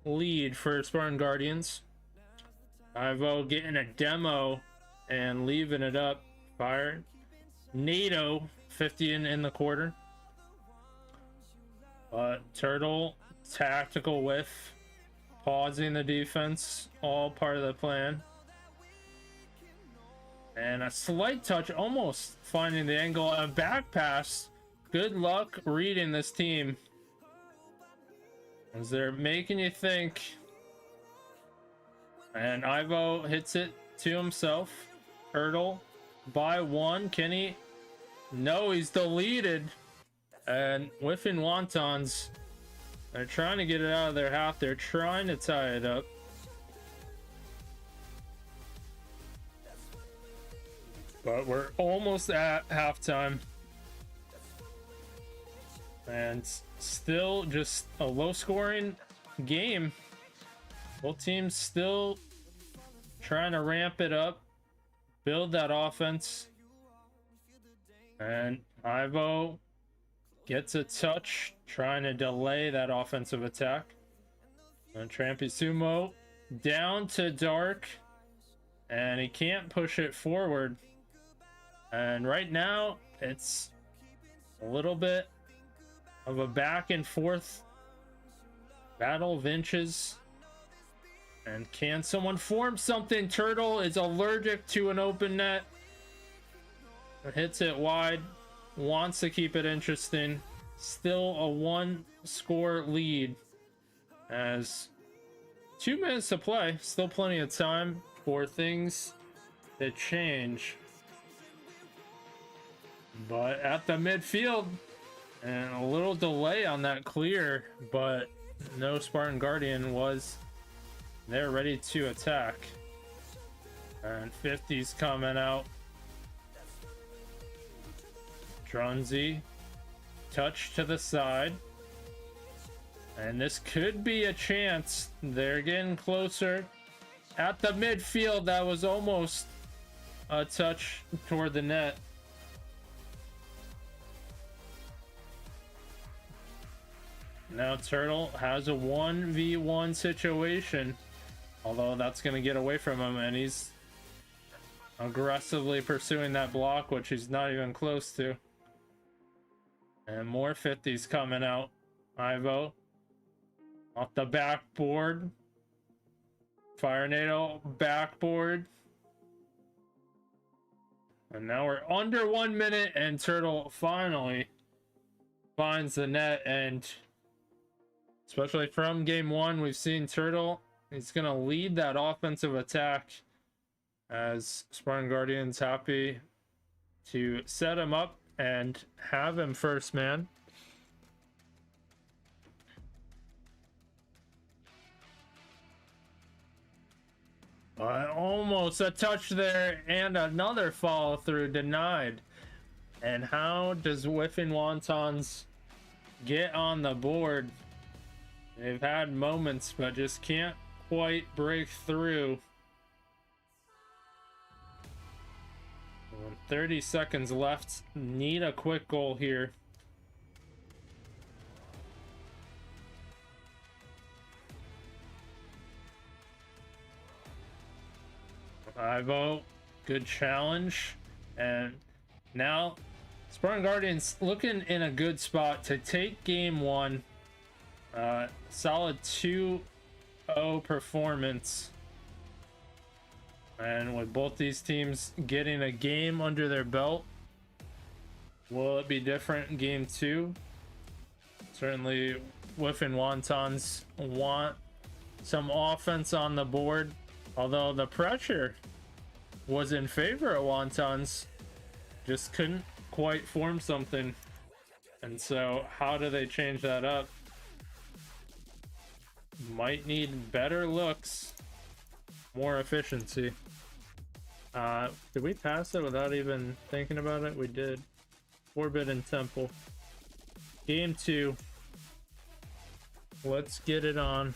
Speaker 1: lead for Spartan Guardians. Ivo getting a demo and leaving it up. Fire. NATO 50 in the quarter. Turtle tactical whiff. Pausing the defense. All part of the plan. And a slight touch, almost finding the angle. A back pass. Good luck reading this team, as they're making you think. And Ivo hits it to himself. Turtle by 1. Can he? No, he's deleted. And Whiffin Wontons, they're trying to get it out of their half. They're trying to tie it up. But we're almost at halftime. And still just a low-scoring game. Both teams still trying to ramp it up, build that offense. And Ivo gets a touch, trying to delay that offensive attack. And Trampy Sumo down to Dark, and he can't push it forward. And right now, it's a little bit of a back and forth battle of inches. And can someone form something? Turtle is allergic to an open net. It hits it wide. Wants to keep it interesting. Still a 1-score lead. As 2 minutes to play. Still plenty of time for things to change. But at the midfield, and a little delay on that clear, but no Spartan Guardian was there ready to attack. And 50's coming out. Drunzy, touch to the side. And this could be a chance. They're getting closer. At the midfield, that was almost a touch toward the net. Now Turtle has a 1v1 situation, although that's going to get away from him, and he's aggressively pursuing that block, which he's not even close to. And more 50s coming out. Ivo off the backboard. Fire NATO backboard. And now we're under 1 minute, and Turtle finally finds the net. And especially from game 1, we've seen Turtle, he's going to lead that offensive attack, as Spartan Guardians happy to set him up and have him first man. Almost a touch there, and another follow through denied. And how does Whiffin Wontons get on the board? They've had moments, but just can't quite break through. 30 seconds left. Need a quick goal here. I vote. Good challenge. And now Spartan Guardians looking in a good spot to take game one. Solid 2-0 performance. And with both these teams getting a game under their belt, will it be different in game two? Certainly, Whiffin Wontons want some offense on the board, although the pressure was in favor of Wontons, just couldn't quite form something. And so, how do they change that up? Might need better looks, more efficiency. Did we pass it without even thinking about it? We did. Forbidden Temple. Game 2. Let's get it on.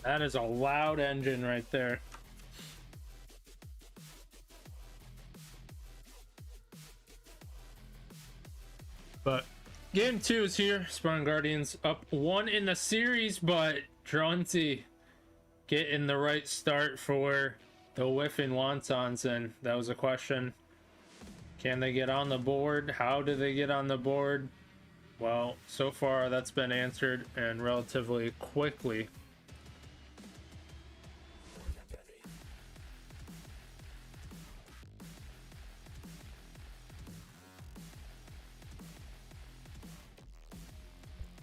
Speaker 1: That is a loud engine right there. But game 2 is here. Spartan Guardians up 1 in the series, but Dronty getting the right start for the Whiffin Wontons, and that was a question. Can they get on the board? How do they get on the board? Well, so far that's been answered, and relatively quickly.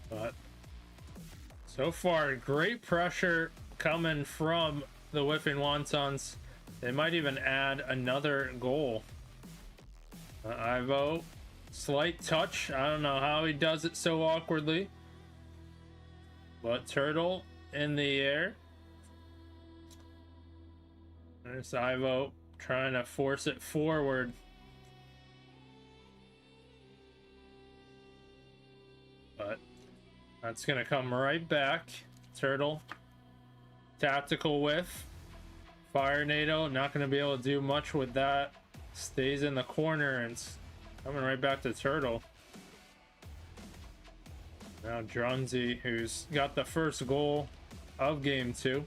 Speaker 1: But so far, great pressure coming from the Whiffin Wontons. They might even add another goal. Ivo, slight touch. I don't know how he does it so awkwardly. But Turtle in the air. There's Ivo trying to force it forward. But that's going to come right back. Turtle. Tactical whiff. Fire NATO. Not going to be able to do much with that. Stays in the corner and it's coming right back to Turtle. Now Dronzy, who's got the first goal of game 2.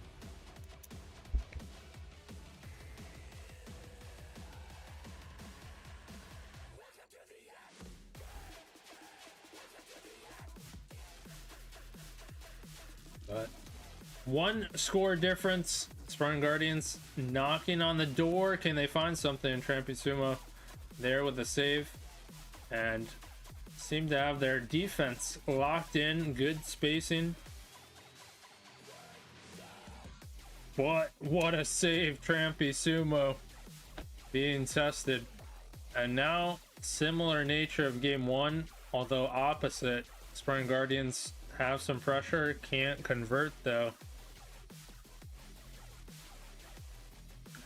Speaker 1: But one score difference. Spartan Guardians knocking on the door. Can they find something? And Trampisumo there with the save. And seem to have their defense locked in. Good spacing. What a save, Trampisumo being tested. And now, similar nature of game 1, although opposite. Spartan Guardians have some pressure, can't convert though.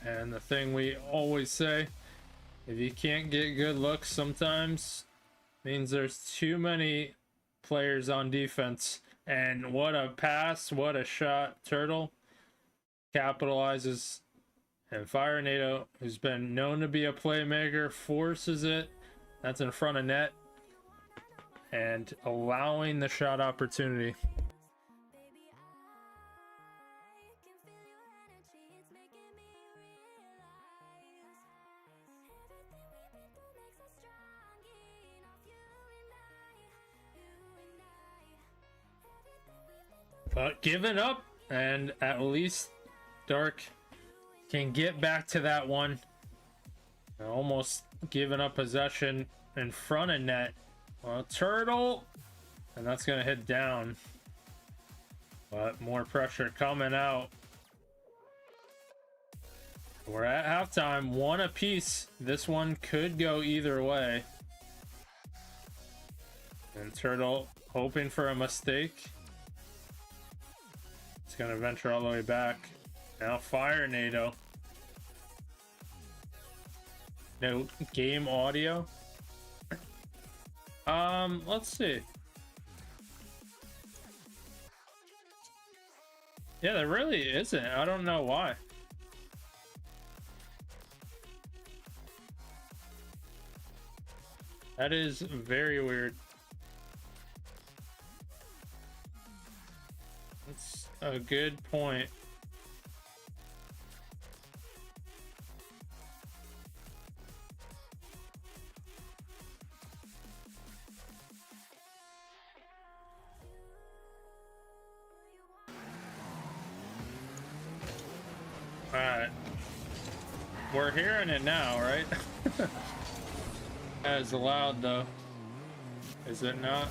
Speaker 1: And the thing we always say, if you can't get good looks sometimes, means there's too many players on defense. And what a pass, what a shot. Turtle capitalizes, and Fire NATO, who's been known to be a playmaker, forces it. That's in front of net and allowing the shot opportunity.
Speaker 2: Baby, I can feel your energy, it's making me realize everything we've been through makes us strong enough. You and I, everything we've been through.
Speaker 1: But giving up, and at least Dark can get back to that one. Almost giving up possession, in front of net. Well, turtle, and that's gonna hit down. But more pressure coming out. We're at halftime, 1 apiece. This one could go either way. And turtle hoping for a mistake. It's gonna venture all the way back. Now fire NATO. No game audio. Let's see. Yeah, there really isn't. I don't know why. That is very weird. That's a good point. Alright. We're hearing it now, right? As loud though. Is it not?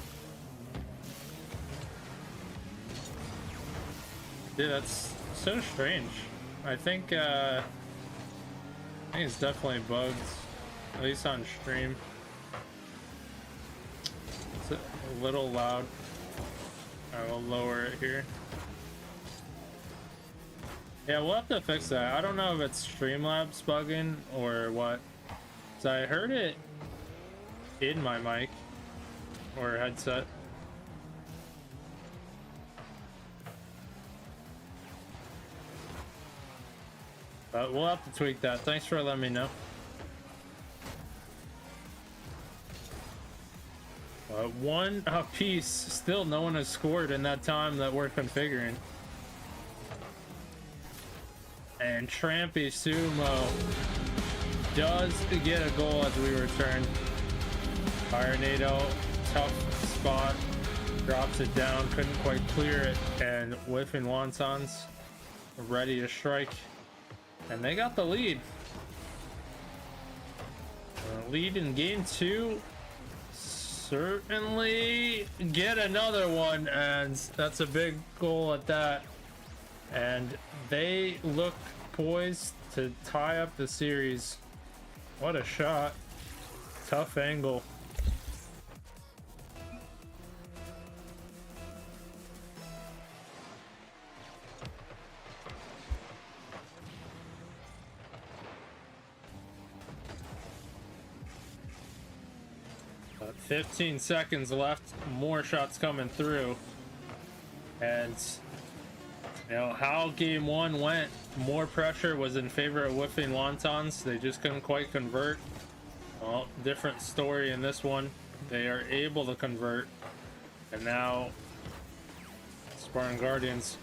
Speaker 1: Dude, that's so strange. I think it's definitely bugged. At least on stream. It's a little loud. I will lower it here. Yeah, we'll have to fix that. I don't know if it's Streamlabs bugging or what. So I heard it in my mic or headset. But we'll have to tweak that. Thanks for letting me know. One apiece. Still no one has scored in that time that we're configuring. And Trampy Sumo does get a goal as we return. Fire NATO, tough spot, drops it down, couldn't quite clear it, and whiffing wontons, ready to strike, and they got the lead. Lead in game 2, certainly get another one, and that's a big goal at that. And they look poised to tie up the series. What a shot. Tough angle. About 15 seconds left. More shots coming through. And you know how game 1 went. More pressure was in favor of whiffing wontons. They just couldn't quite convert. Well, different story in this one. They are able to convert. And now, Spartan Guardians,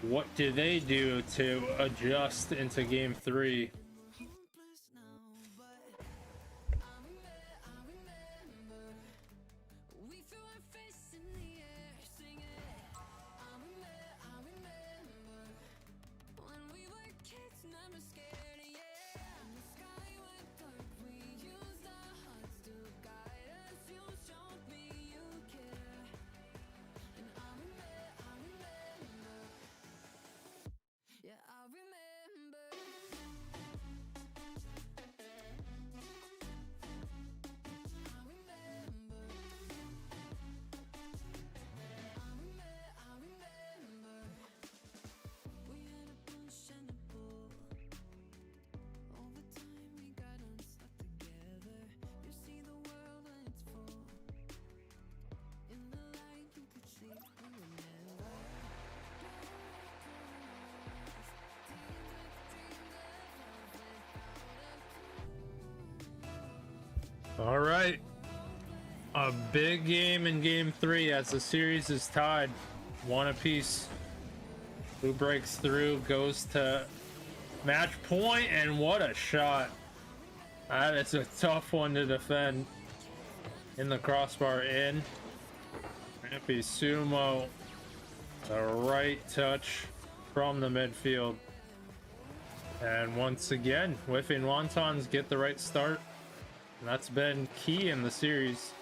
Speaker 1: what do they do to adjust into game 3? All right, a big game in game 3 as the series is tied 1 apiece. Who breaks through goes to match point, and what a shot. That is a tough one to defend. In the crossbar in. Rampy Sumo, the right touch from the midfield. And once again, whiffing wontons get the right start. And that's been key in the series.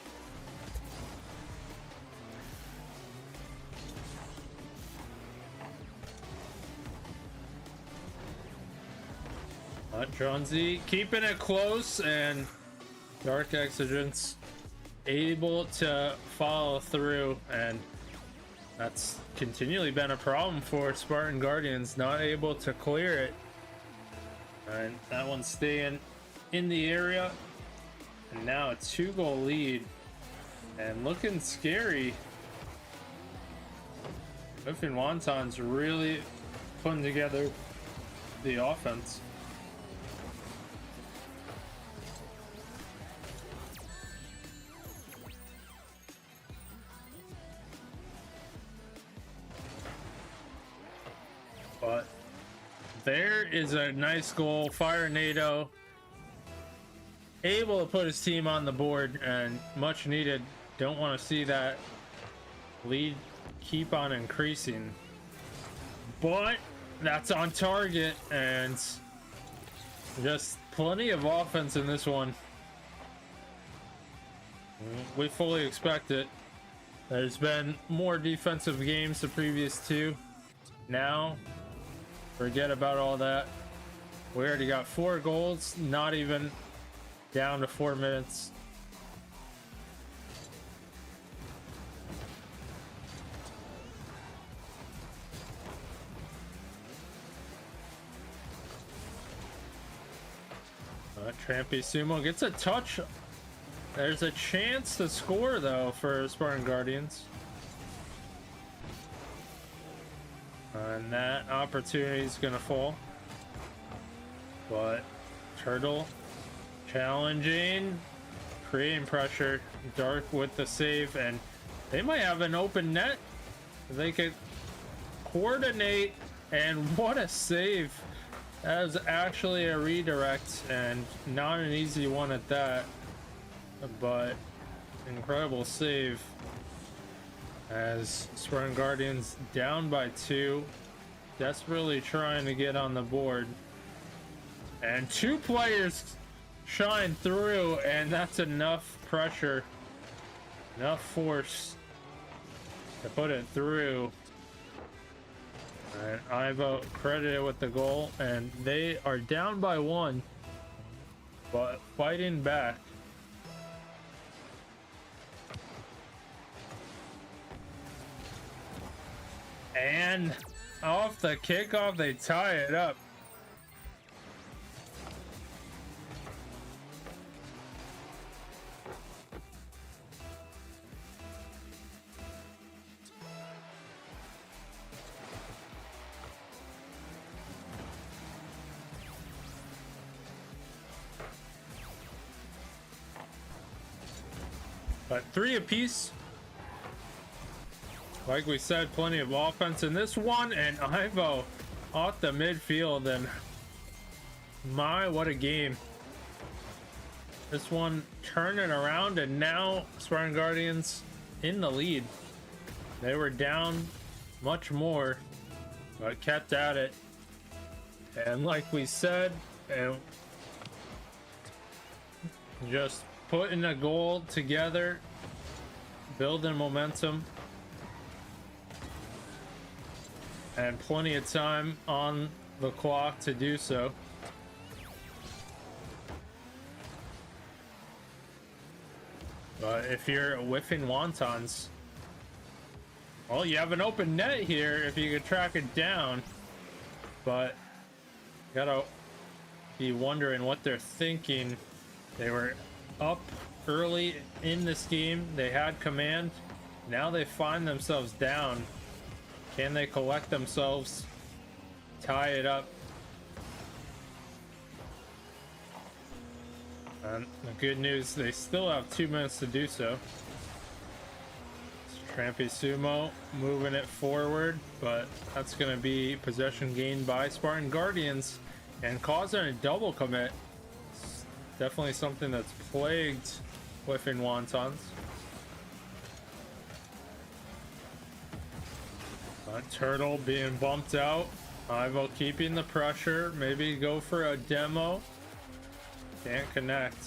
Speaker 1: Jonesy keeping it close, and Dark Exigence able to follow through, and that's continually been a problem for Spartan Guardians, not able to clear it. And that one's staying in the area, and now a 2-goal lead, and looking scary. Griffin Wonton's really putting together the offense. But there is a nice goal. Fire NATO able to put his team on the board, and much needed. Don't want to see that lead keep on increasing, but that's on target, and just plenty of offense in this one. We fully expect it. There's been more defensive games the previous two. Now forget about all that. We already got 4 goals, not even down to 4 minutes. Trampy Sumo gets a touch. There's a chance to score though for Spartan Guardians. And that opportunity is gonna fall. But Turtle challenging, creating pressure. Dark with the save, and they might have an open net. They could coordinate, and what a save. That was actually a redirect, and not an easy one at that, but incredible save. As Spartan Guardians down by 2, desperately trying to get on the board, and 2 players shine through, and that's enough pressure, enough force to put it through. And Ivo credited with the goal, and they are down by 1, but fighting back. And off the kickoff, they tie it up. But 3 apiece. Like we said, plenty of offense in this one, and Ivo off the midfield, and my, what a game. This one turning around, and now Spartan Guardians in the lead. They were down much more, but kept at it. And like we said, and just putting a goal together, building momentum, and plenty of time on the clock to do so. But if you're whiffing wontons, well, you have an open net here if you could track it down, but you gotta be wondering what they're thinking. They were up early in this game, they had command, now they find themselves down. Can they collect themselves, tie it up? And the good news, they still have 2 minutes to do so. Trampy Sumo moving it forward, but that's going to be possession gained by Spartan Guardians and causing a double commit. It's definitely something that's plagued whiffing wontons. Turtle being bumped out. Ivo keeping the pressure. Maybe go for a demo. Can't connect.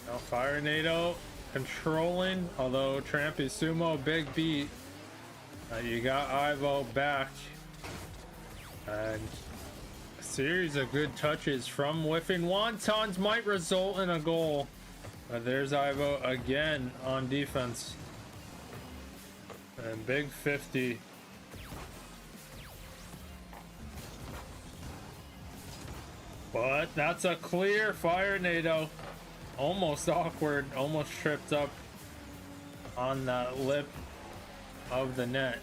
Speaker 1: Now Fire Nado controlling, although Trampy Sumo big beat. You got Ivo back. And a series of good touches from Whiffing Wontons might result in a goal. But there's Ivo again on defense. And big 50. But that's a clear Fire Nado. Almost awkward, almost tripped up on the lip of the net.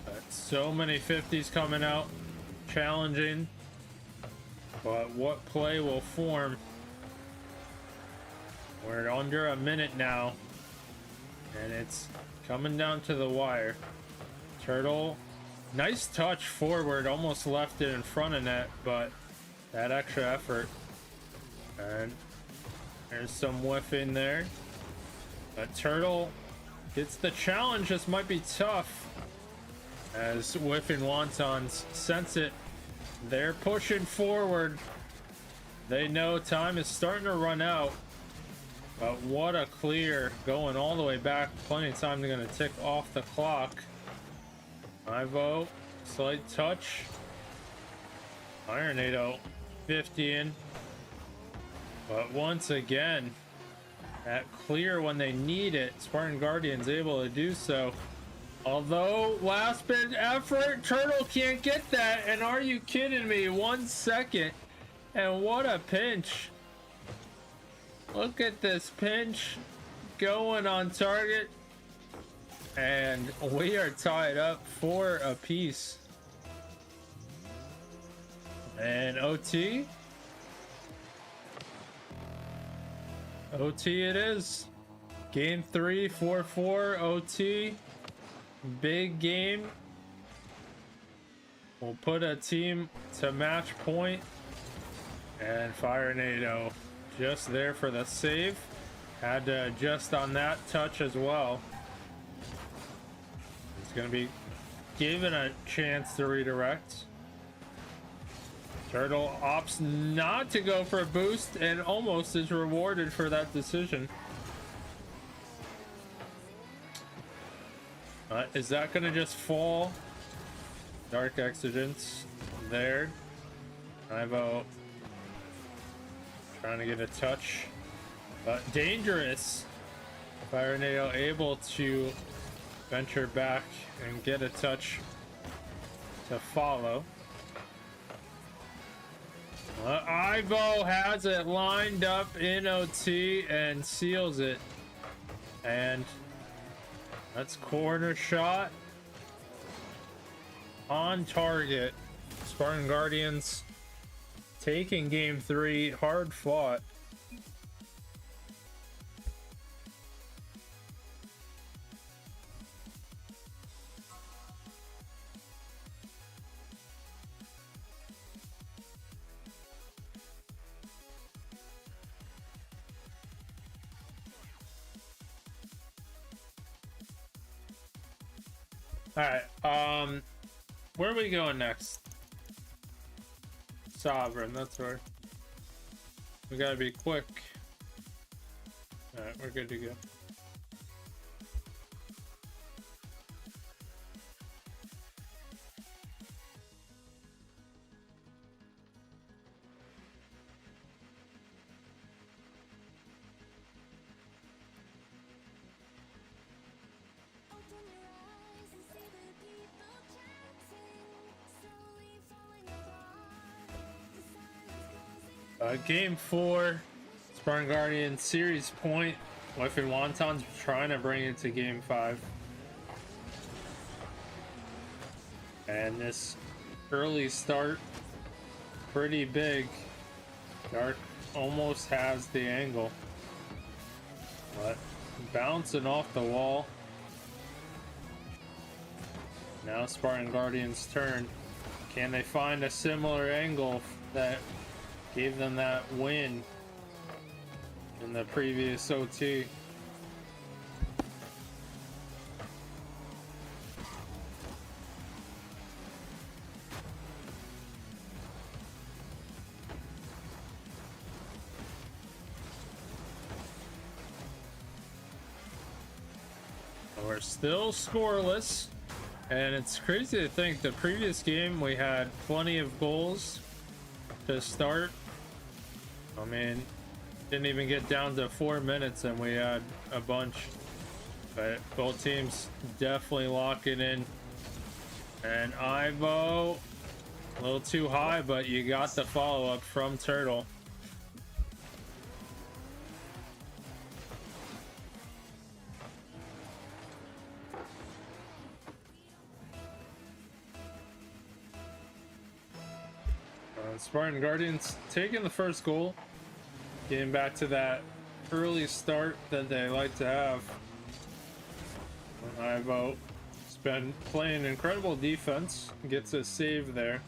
Speaker 1: But so many 50s coming out, challenging. But what play will form? We're under a minute now, and it's coming down to the wire. Turtle, nice touch forward, almost left it in front of net, but that extra effort. And there's some whiffing there. But Turtle gets the challenge. This might be tough, as Whiffing Wontons sense it. They're pushing forward. They know time is starting to run out. But what a clear, going all the way back. Plenty of time. They're going to tick off the clock. Ivo, slight touch. Fire Nado 50 in. But once again, that clear when they need it. Spartan Guardian's able to do so. Although, last bit effort, Turtle can't get that. And are you kidding me? 1 second. And what a pinch. Look at this pinch going on target. And we are tied up 4 apiece. And OT. OT it is. Game 3, 4-4 OT. Big game. We'll put a team to match point. And Fire Nado just there for the save. Had to adjust on that touch as well. It's going to be given a chance to redirect. Turtle opts not to go for a boost and almost is rewarded for that decision. Is that going to just fall? Dark Exigence there. Ivo trying to get a touch. But dangerous. Fire Nado able to venture back and get a touch to follow. Ivo has it lined up in OT and seals it. And that's corner shot on target. Spartan Guardians taking game 3, hard fought. Alright, where are we going next? Sovereign, that's where. We gotta be quick. Alright, we're good to go.
Speaker 2: Open your eyes and see the people chanting, slowly falling apart. The silence closing.
Speaker 1: Game 4, Spartan Guardian series point. Whiffing Wontons trying to bring it to game 5. And this early start, pretty big. Dark almost has the angle. But bouncing off the wall. Now Spartan Guardian's turn. Can they find a similar angle that gave them that win in the previous OT? We're still scoreless. And it's crazy to think the previous game we had plenty of goals to start. I mean, didn't even get down to 4 minutes and we had a bunch. But both teams definitely locking in. And Ivo, a little too high, but you got the follow-up from Turtle. Spartan Guardians taking the first goal, getting back to that early start that they like to have. Ivo has been playing incredible defense, gets a save there.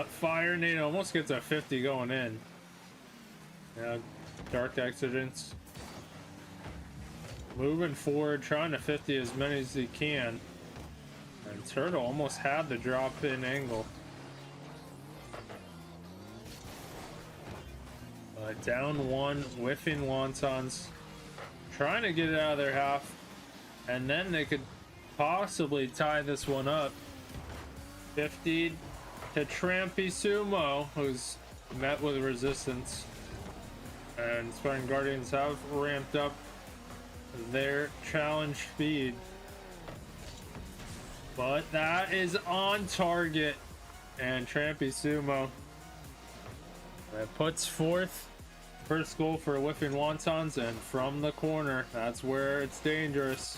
Speaker 1: Fire Nate almost gets a 50 going in. Yeah, Dark Accidents moving forward, trying to 50 as many as he can. And Turtle almost had the drop in angle. Down one, whiffing wontons. Trying to get it out of their half. And then they could possibly tie this one up. 50 to Trampy Sumo, who's met with resistance. And Spartan Guardians have ramped up their challenge speed. But that is on target. And Trampy Sumo that puts forth first goal for whiffing wontons, and from the corner, that's where it's dangerous.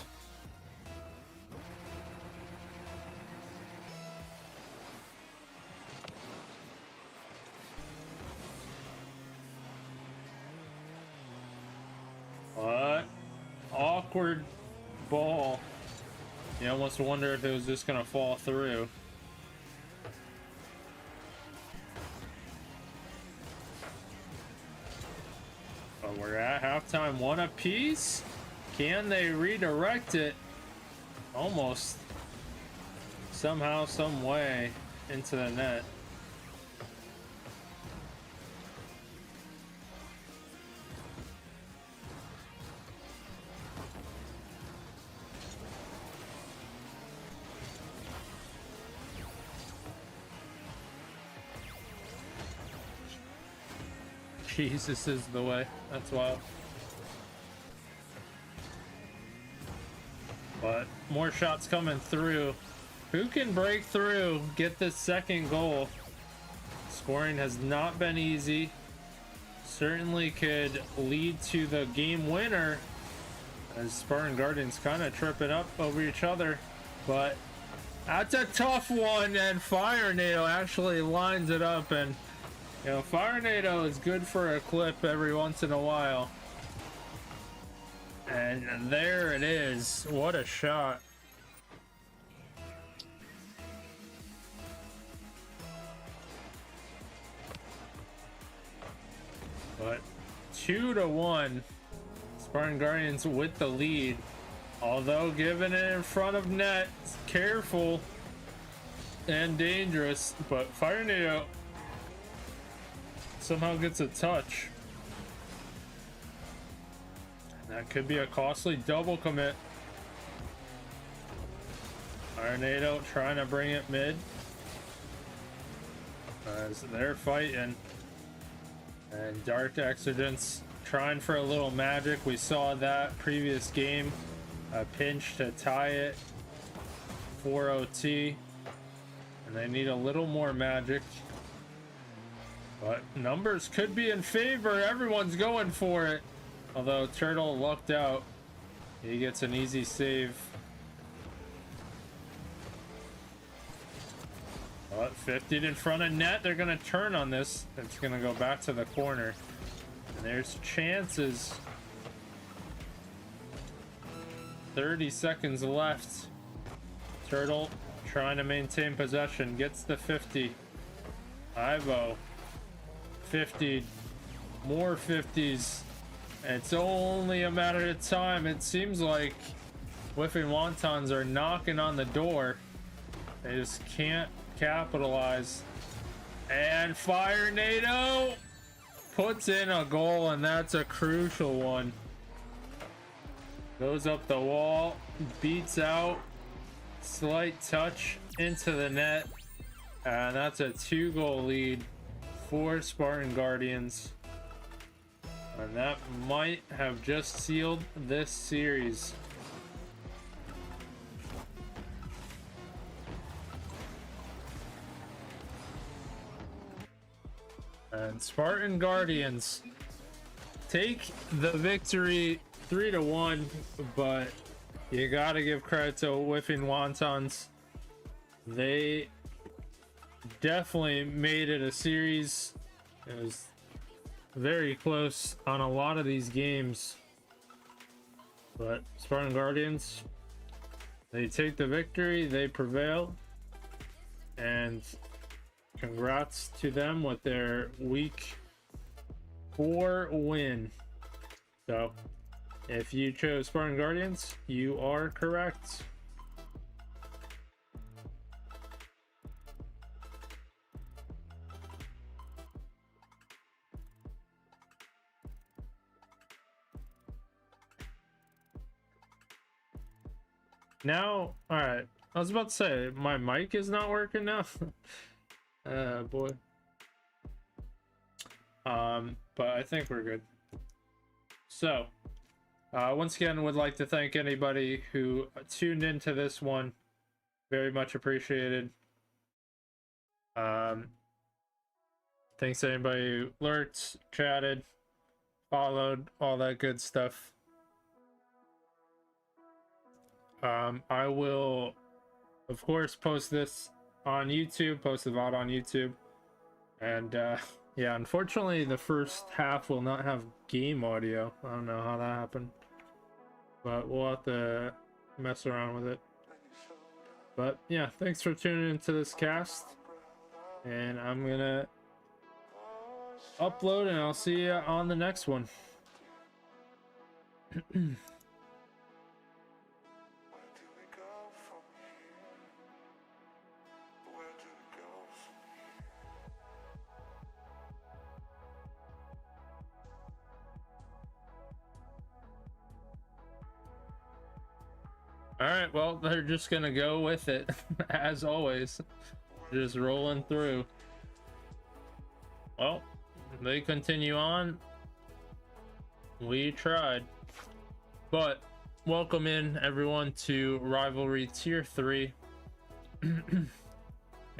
Speaker 1: What? Awkward ball. You almost wonder if it was just gonna fall through. But we're at halftime, one apiece. Can they redirect it? Almost. Somehow, some way into the net. Jesus is the way. That's wild. But more shots coming through. Who can break through, get the second goal? Scoring has not been easy. Certainly could lead to the game winner, as Spartan Guardians kind of tripping up over each other. But that's a tough one, and Fire NATO actually lines it up. And you know, Fire NATO is good for a clip every once in a while. And there it is. What a shot. But 2-1. Spartan Guardians with the lead. Although giving it in front of net. Careful and dangerous. But Fire NATO somehow gets a touch. That could be a costly double commit. Fire NATO trying to bring it mid. As they're fighting. And Dark Accidents trying for a little magic. We saw that previous game. A pinch to tie it for OT. And they need a little more magic. But numbers could be in favor. Everyone's going for it. Although Turtle lucked out. He gets an easy save. But 50 in front of net. They're going to turn on this. It's going to go back to the corner. And there's chances. 30 seconds left. Turtle trying to maintain possession. Gets the 50. Ivo. 50. More 50s. It's only a matter of time. It seems like whiffing wontons are knocking on the door. They just can't capitalize. And Fire NATO puts in a goal, and that's a crucial one. Goes up the wall, beats out, slight touch into the net, and that's a 2-goal lead for Spartan Guardians. And that might have just sealed this series. And Spartan Guardians take the victory 3-1, but you gotta give credit to Whiffing Wontons. They definitely made it a series. It was very close on a lot of these games, but Spartan Guardians, they take the victory, they prevail, and congrats to them with their week 4 win. So if you chose Spartan Guardians, you are correct. Now, alright. I was about to say, my mic is not working now. Boy. But I think we're good. So, once again, would like to thank anybody who tuned into this one. Very much appreciated. Thanks to anybody who lurked, chatted, followed, all that good stuff. I will, of course, post this on YouTube, post the VOD on YouTube. And, yeah, unfortunately, the first half will not have game audio. I don't know how that happened. But we'll have to mess around with it. But, yeah, thanks for tuning into this cast. And I'm gonna upload, and I'll see you on the next one. Alright, well, they're just gonna go with it, as always. Just rolling through. Well, they continue on. We tried. But, welcome in, everyone, to Rivalry Tier 3.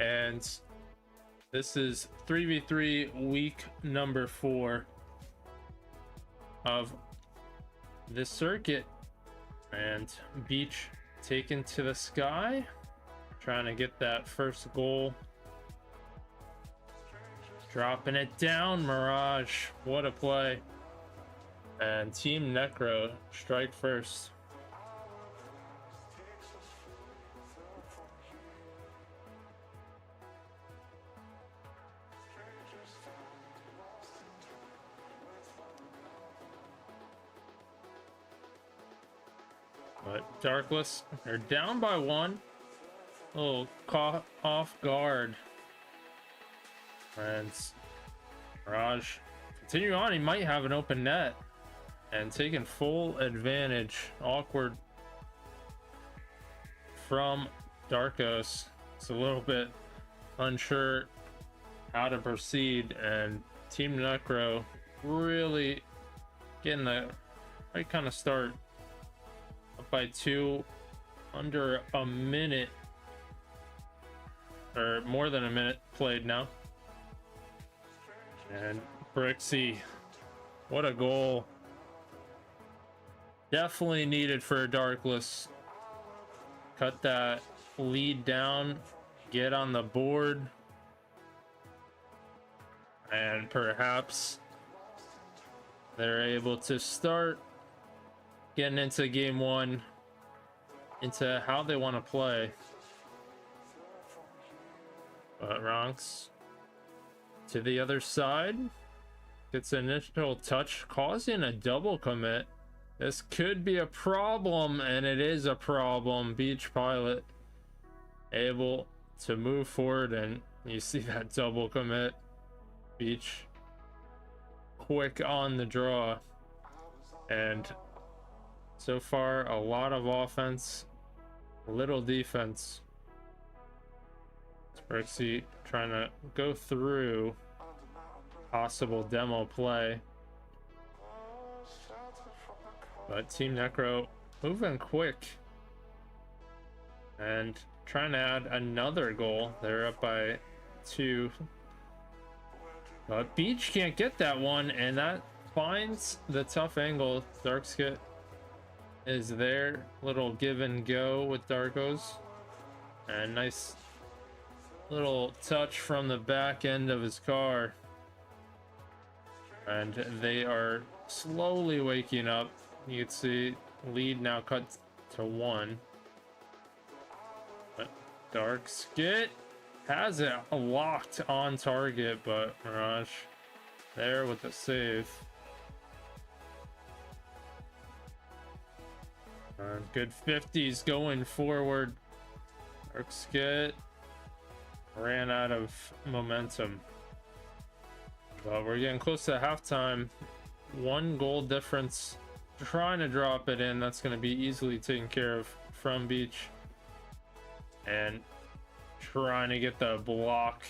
Speaker 1: And this is 3v3 week number 4 of this circuit. And Beach taken to the sky, trying to get that first goal. Dropping it down, Mirage. What a play. And Team Necro strike first. But Darkless, they're down by 1. A little caught off guard. And Mirage continue on. He might have an open net. And taking full advantage. Awkward from Darkos. It's a little bit unsure how to proceed. And Team Necro really getting the right kind of start. Up by 2, under a minute, or more than a minute played now. And Brixie, what a goal. Definitely needed for Darkless. Cut that lead down, get on the board, and perhaps they're able to start getting into game 1, into how they want to play. But Ronks to the other side, gets an initial touch, causing a double commit. This could be a problem, and it is a problem. Beach Pilot able to move forward, and you see that double commit. Beach quick on the draw. And so far, a lot of offense, little defense. Sprixie trying to go through possible demo play. But Team Necro moving quick. And trying to add another goal. They're up by 2. But Beach can't get that one, and that finds the tough angle. Darkskit is there. Little give and go with Darkos. And nice little touch from the back end of his car. And they are slowly waking up. You can see lead now cut to 1. But Darkskit has it locked on target, but Mirage there with the save. Good 50s going forward. Darkskit ran out of momentum. But we're getting close to halftime. 1 goal difference. Trying to drop it in. That's going to be easily taken care of from Beach. And trying to get the block.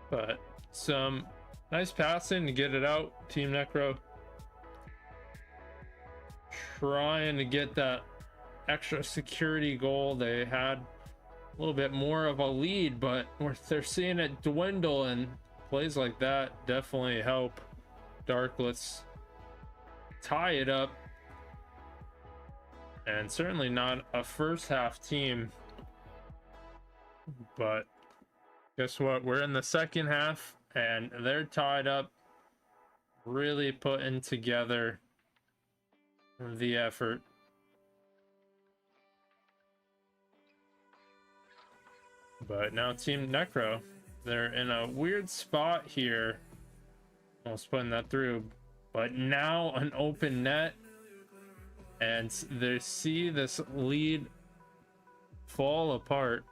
Speaker 1: But some nice passing to get it out. Team Necro trying to get that extra security goal. They had a little bit more of a lead, but they're seeing it dwindle, and plays like that definitely help Darkless tie it up. And certainly not a first half team, but guess what, we're in the second half and they're tied up, really putting together the effort. But now Team Necro, they're in a weird spot here, almost putting that through, but now an open net, and they see this lead fall apart.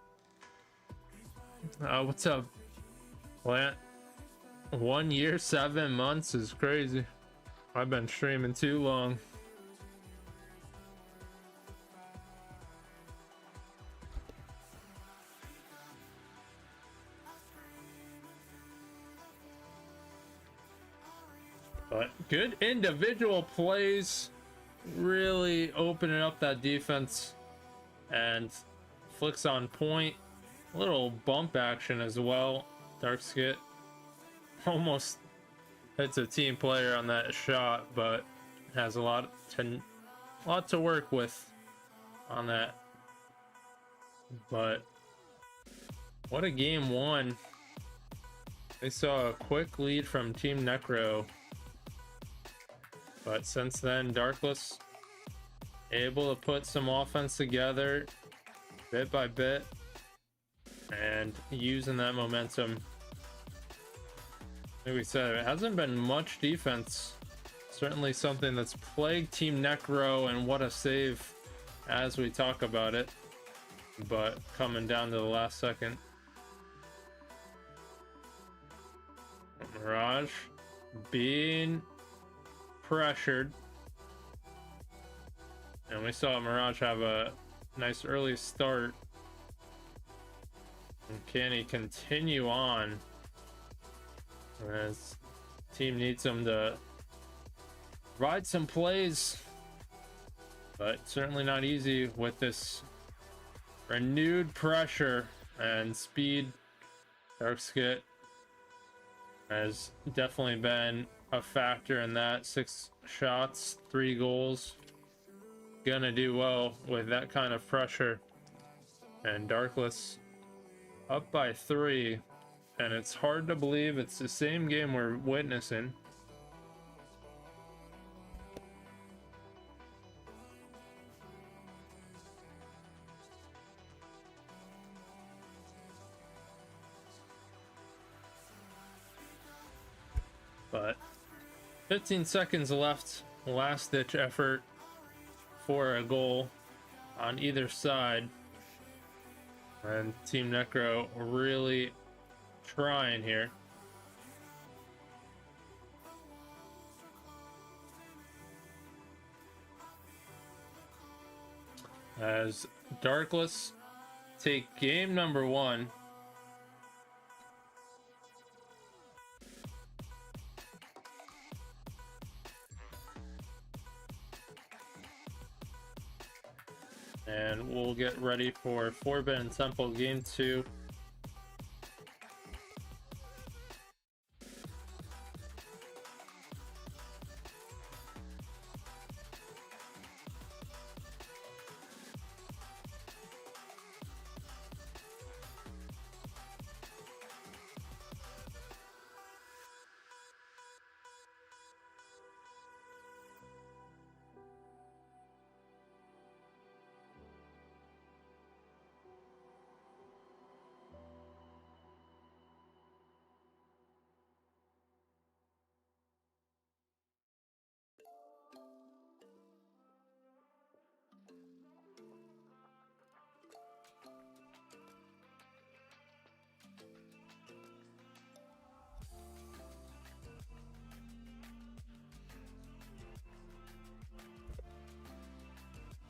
Speaker 1: What's up, Plant? 1 year, 7 months is crazy. I've been streaming too long. But good individual plays, really opening up that defense, and flicks on point. A little bump action as well. Darkskit almost hits a team player on that shot, but has a lot to work with on that. But what a game one. They saw a quick lead from Team Necro, but since then Darkless able to put some offense together bit by bit and using that momentum. Like we said, it hasn't been much defense. Certainly something that's plagued Team Necro, and what a save as we talk about it, but coming down to the last second. Mirage being pressured, and we saw Mirage have a nice early start. And can he continue on as team needs him to provide some plays, but certainly not easy with this renewed pressure and speed. Darkskit has definitely been a factor in that. 6 shots, 3 goals. Gonna do well with that kind of pressure. And Darkless up by 3, and it's hard to believe it's the same game we're witnessing. But 15 seconds left, last ditch effort for a goal on either side. And Team Necro really trying here. As Darkless take game number 1. And we'll get ready for Forbidden Temple game 2.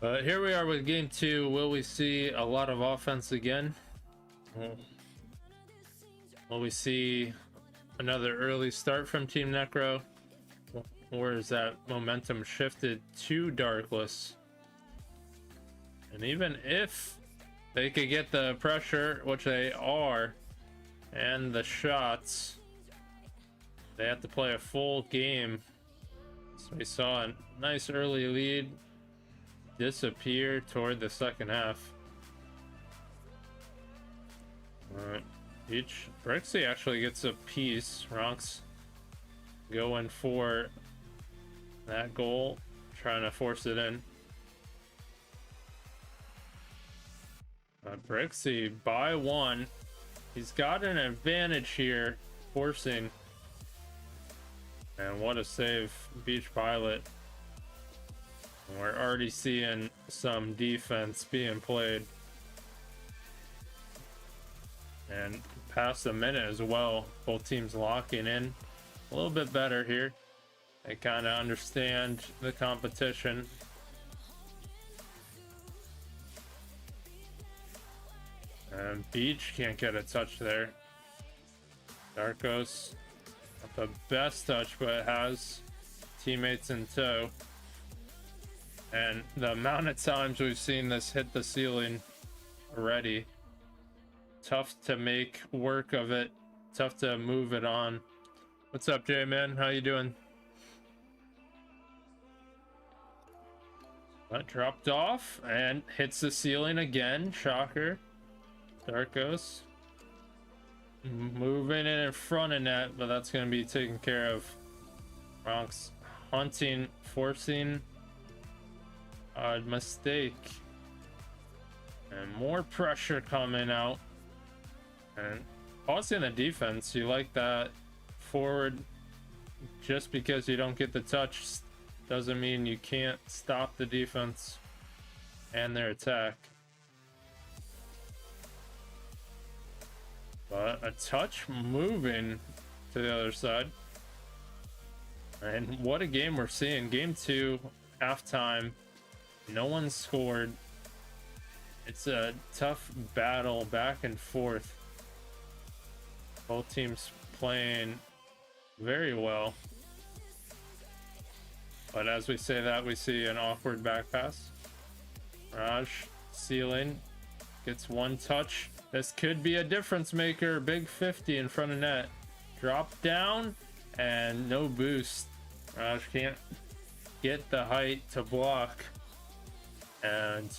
Speaker 1: But here we are with game 2. Will we see a lot of offense again? Will we see another early start from Team Necro? Or is that momentum shifted to Darkless? And even if they could get the pressure, which they are, and the shots, they have to play a full game. So we saw a nice early lead disappear toward the second half. Alright, each Brixie actually gets a piece. Ronks going for that goal, trying to force it in. Brixie by 1. He's got an advantage here, forcing. And what a save, Beach Pilot. We're already seeing some defense being played. And past a minute as well, both teams locking in a little bit better here. They kind of understand the competition. And Beach can't get a touch there. Darkos, not the best touch, but has teammates in tow. And the amount of times we've seen this hit the ceiling already. Tough to make work of it. Tough to move it on. What's up, J-Man? How you doing? That dropped off and hits the ceiling again. Shocker. Darkos. Moving it in front of net, but that's going to be taken care of. Ronks hunting, forcing. Odd mistake. And more pressure coming out. And pausing the defense, you like that. Forward, just because you don't get the touch doesn't mean you can't stop the defense and their attack. But a touch moving to the other side. And what a game we're seeing. Game 2, halftime. No one scored. It's a tough battle back and forth. Both teams playing very well. But as we say that, we see an awkward back pass. Raj, ceiling, gets one touch. This could be a difference maker. Big 50 in front of net. Drop down and no boost. Raj can't get the height to block. And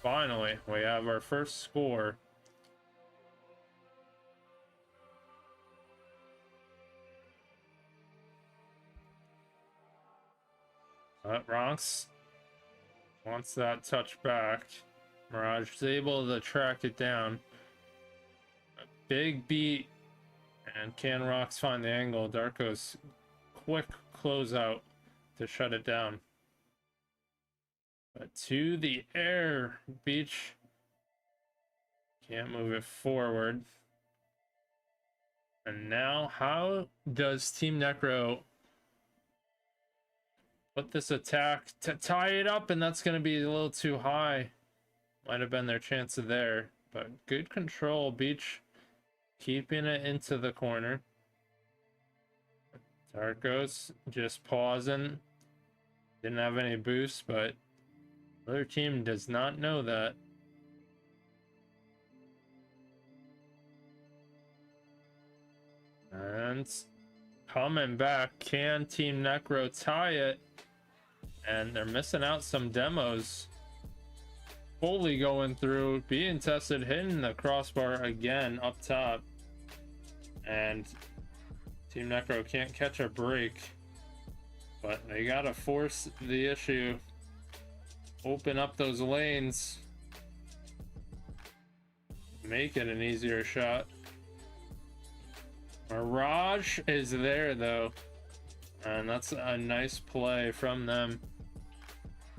Speaker 1: finally, we have our first score. Ronks wants that touch back. Mirage is able to track it down. A big beat. And can Rocks find the angle? Darko's quick closeout to shut it down. But to the air, Beach Can't move it forward. And now, how does Team Necro put this attack to tie it up? And that's going to be a little too high. Might have been their chance of there. But good control. Beach keeping it into the corner. Darkos just pausing. Didn't have any boosts, but the other team does not know that. And coming back, can Team Necro tie it? And they're missing out some demos. Fully going through, being tested, hitting the crossbar again up top. And Team Necro can't catch a break. But they gotta force the issue. Open up those lanes. Make it an easier shot. Mirage is there though, and that's a nice play from them.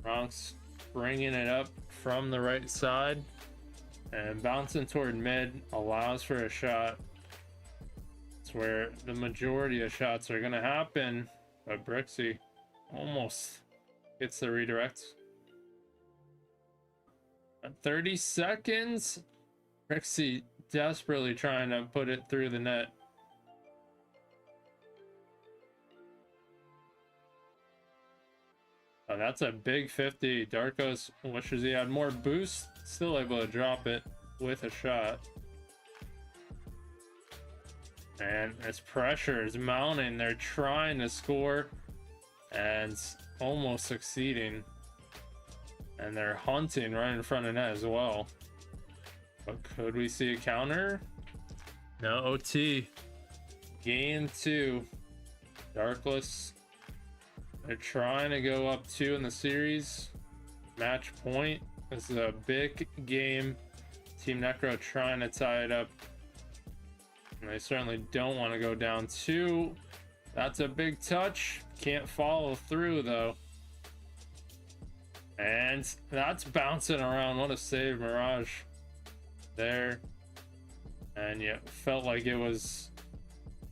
Speaker 1: Bronx bringing it up from the right side and bouncing toward mid allows for a shot. It's where the majority of shots are gonna happen, but Brixie almost gets the redirect. At 30 seconds, Brixie desperately trying to put it through the net. Oh, that's a big 50. Darkos wishes he had more boost. Still able to drop it with a shot. And this pressure is mounting. They're trying to score and almost succeeding. And they're hunting right in front of net as well. But could we see a counter? No, OT. Game 2. Darkless. They're trying to go up 2 in the series. Match point. This is a big game. Team Necro trying to tie it up. And they certainly don't want to go down 2. That's a big touch. Can't follow through though. And that's bouncing around. What a save, Mirage. There. And yeah, felt like it was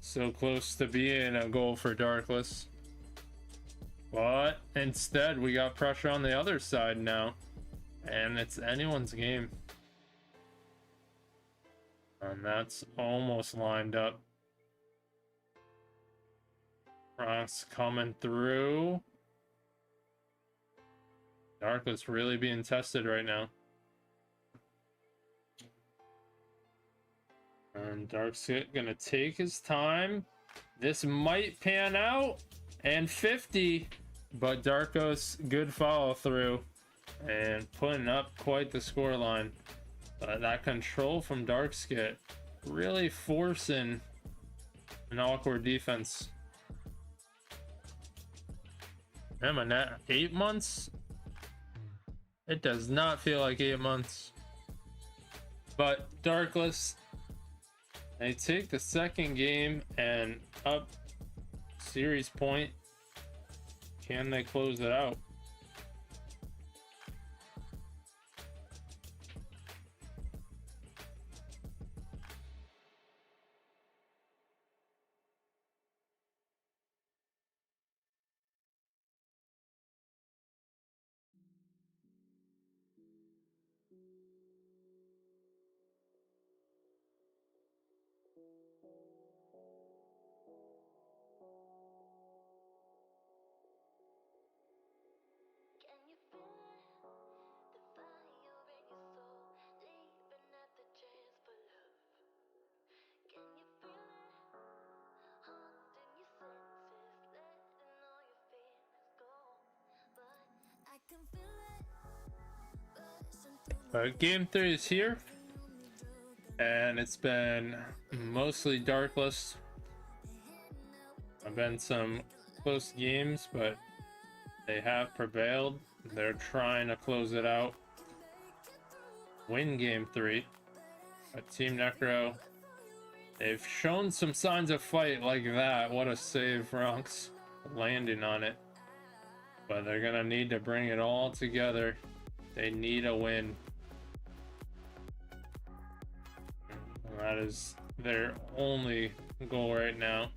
Speaker 1: so close to being a goal for Darkless. But instead, we got pressure on the other side now. And it's anyone's game. And that's almost lined up. Bronx coming through. Darkless really being tested right now. And Dark's gonna take his time. This might pan out. And 50. But Darkos, good follow through. And putting up quite the scoreline. But that control from Darkskit really forcing an awkward defense. Am I net 8 months? It does not feel like 8 months. But Darkless, they take the second game and up series point. Can they close it out?
Speaker 2: Can you feel it? The fire in your soul, leaping at the chance for love. Can you feel it? Haunting your senses, letting all your feelings go. But I can feel it.
Speaker 1: Game 3 is here. And it's been mostly Darkless. I've been some close games, but they have prevailed. They're trying to close it out. Win game 3. But Team Necro, they've shown some signs of fight like that. What a save, Bronx. Landing on it. But they're going to need to bring it all together. They need a win. That is their only goal right now.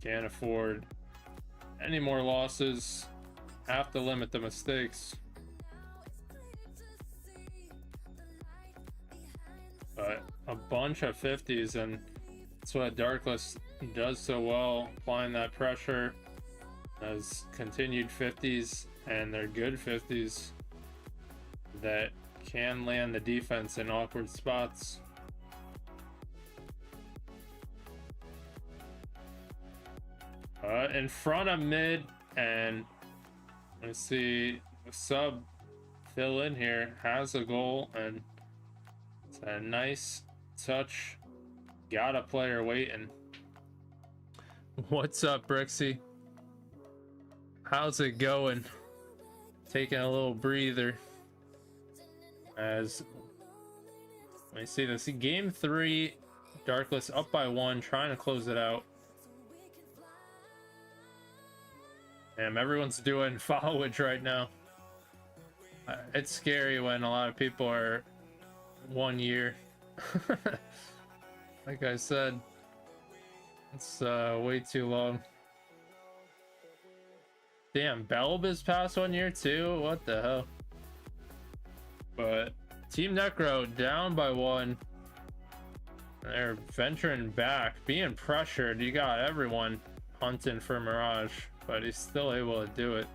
Speaker 1: Can't afford any more losses. Have to limit the mistakes. But a bunch of 50s, and that's what Darkless does so well, applying that pressure. Has continued 50s, and they're good 50s that can land the defense in awkward spots. In front of mid, and let's see, sub fill in here has a goal, and it's a nice touch. Got a player waiting. What's up, Brixie? How's it going? Taking a little breather. As let me see this. Game 3, Darkless up by 1, trying to close it out. And everyone's doing followage right now. It's scary when a lot of people are 1 year. Like I said, it's way too long. Damn, Belb is past 1 year too? What the hell? But Team Necro down by 1. They're venturing back, being pressured. You got everyone hunting for Mirage, but he's still able to do it.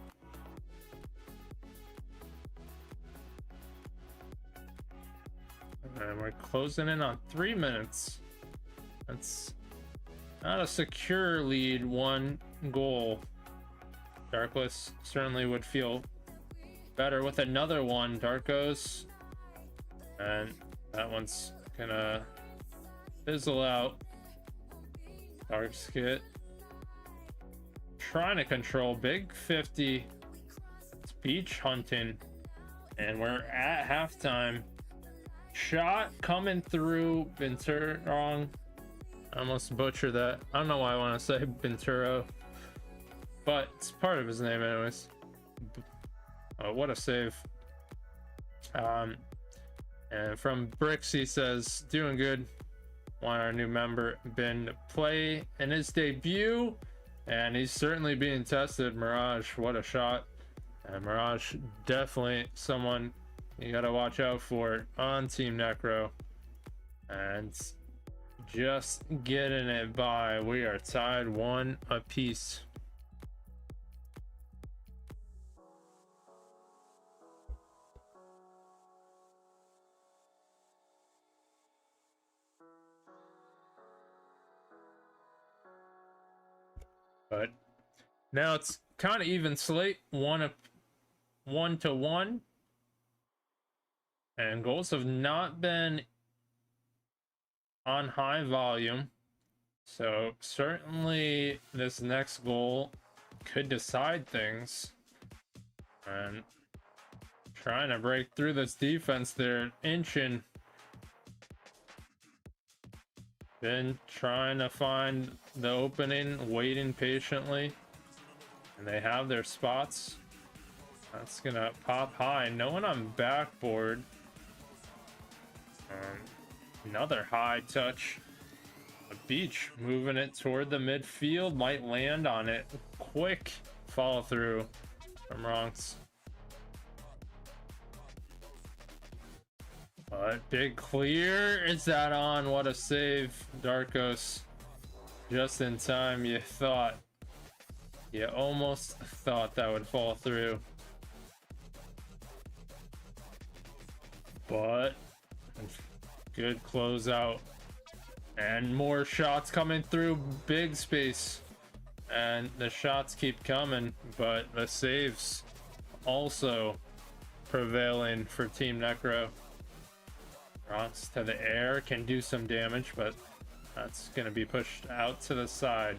Speaker 1: And we're closing in on 3 minutes. That's not a secure lead, 1 goal. Darkless certainly would feel better with another one. Darkos, and that one's gonna fizzle out. Dark Skit trying to control big 50. It's beach hunting, and we're at halftime. Shot coming through. Binturong. I almost butchered that. I don't know why I want to say Binturo, but it's part of his name anyways. Oh, what a save. And from Brix, he says, doing good. Want our new member Ben to play in his debut, and he's certainly being tested. Mirage, what a shot. And Mirage, definitely someone you gotta watch out for on Team Necro. And just getting it by. We are tied 1 apiece. But now it's kind of even slate, 1-1, and goals have not been on high volume, so certainly this next goal could decide things. And trying to break through this defense, they're inching. Been trying to find the opening, waiting patiently, and they have their spots. That's gonna pop high. No one on backboard. Another high touch. A beach moving it toward the midfield, might land on it. Quick follow through from Ronks. But big clear. Is that on? What a save. Darkos. Just in time. You almost thought that would fall through. But good closeout. And more shots coming through. Big space. And the shots keep coming. But the saves also prevailing for Team Necro. Rocks to the air, can do some damage, but that's going to be pushed out to the side.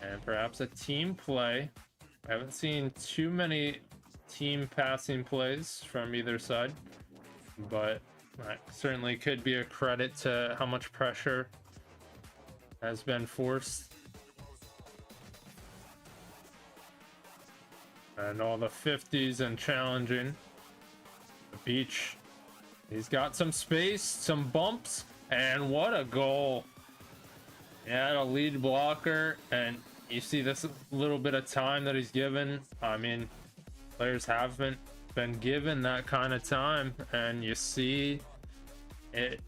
Speaker 1: And perhaps a team play. I haven't seen too many team passing plays from either side, but that certainly could be a credit to how much pressure has been forced. And all the 50s and challenging. The beach He's got some space, some bumps, and what a goal. Yeah, a lead blocker, and you see this little bit of time that he's given. I mean, players haven't been given that kind of time, and you see it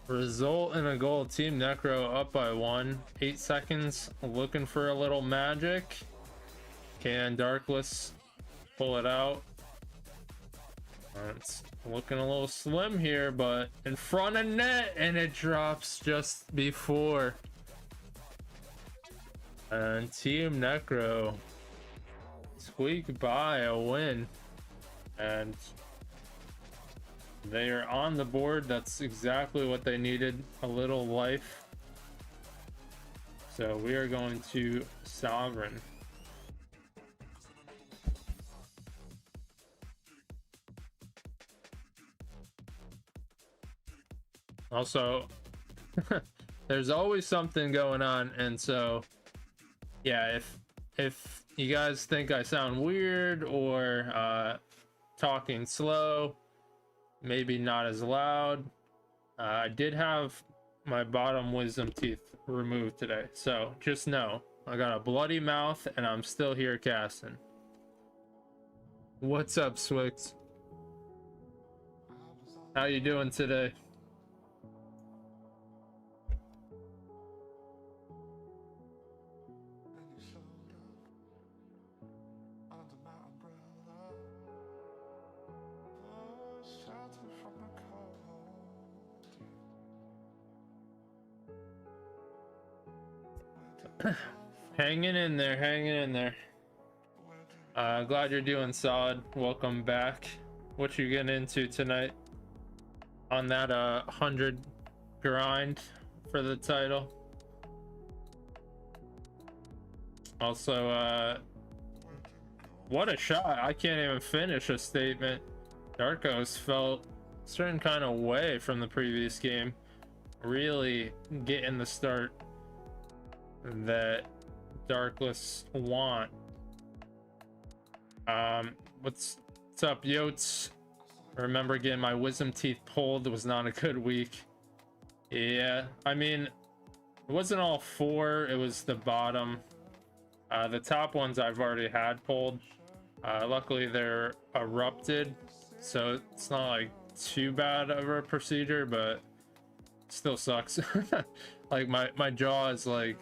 Speaker 1: result in a goal. Team Necro up by 1. 8 seconds, looking for a little magic. Can Darkless pull it out? It's looking a little slim here, but in front of net, and it drops just before. And Team Necro squeak by a win, and they are on the board. That's exactly what they needed, a little life. So we are going to Sovereign. Also, there's always something going on, and so yeah, if you guys think I sound weird or talking slow, maybe not as loud, I did have my bottom wisdom teeth removed today, so just know I got a bloody mouth and I'm still here casting. What's up, Swix? How you doing today?
Speaker 3: And you showed up under my umbrella. Oh, shelter from the cold. Where did we go
Speaker 1: Hanging in there, hanging in there.
Speaker 3: from? Where did we
Speaker 1: Glad you're doing solid. Welcome back. What you getting into tonight on that 100 grind for the title? Also, what a shot. I can't even finish a statement. Darkos felt a certain kind of way from the previous game. Really getting the start that Darkless want. What's up, Yotes? Remember getting my wisdom teeth pulled. It was not a good week. Yeah, I mean, it wasn't all 4, it was the bottom. The top ones I've already had pulled. Luckily they're erupted, so it's not like too bad of a procedure, but still sucks. Like my jaw is like,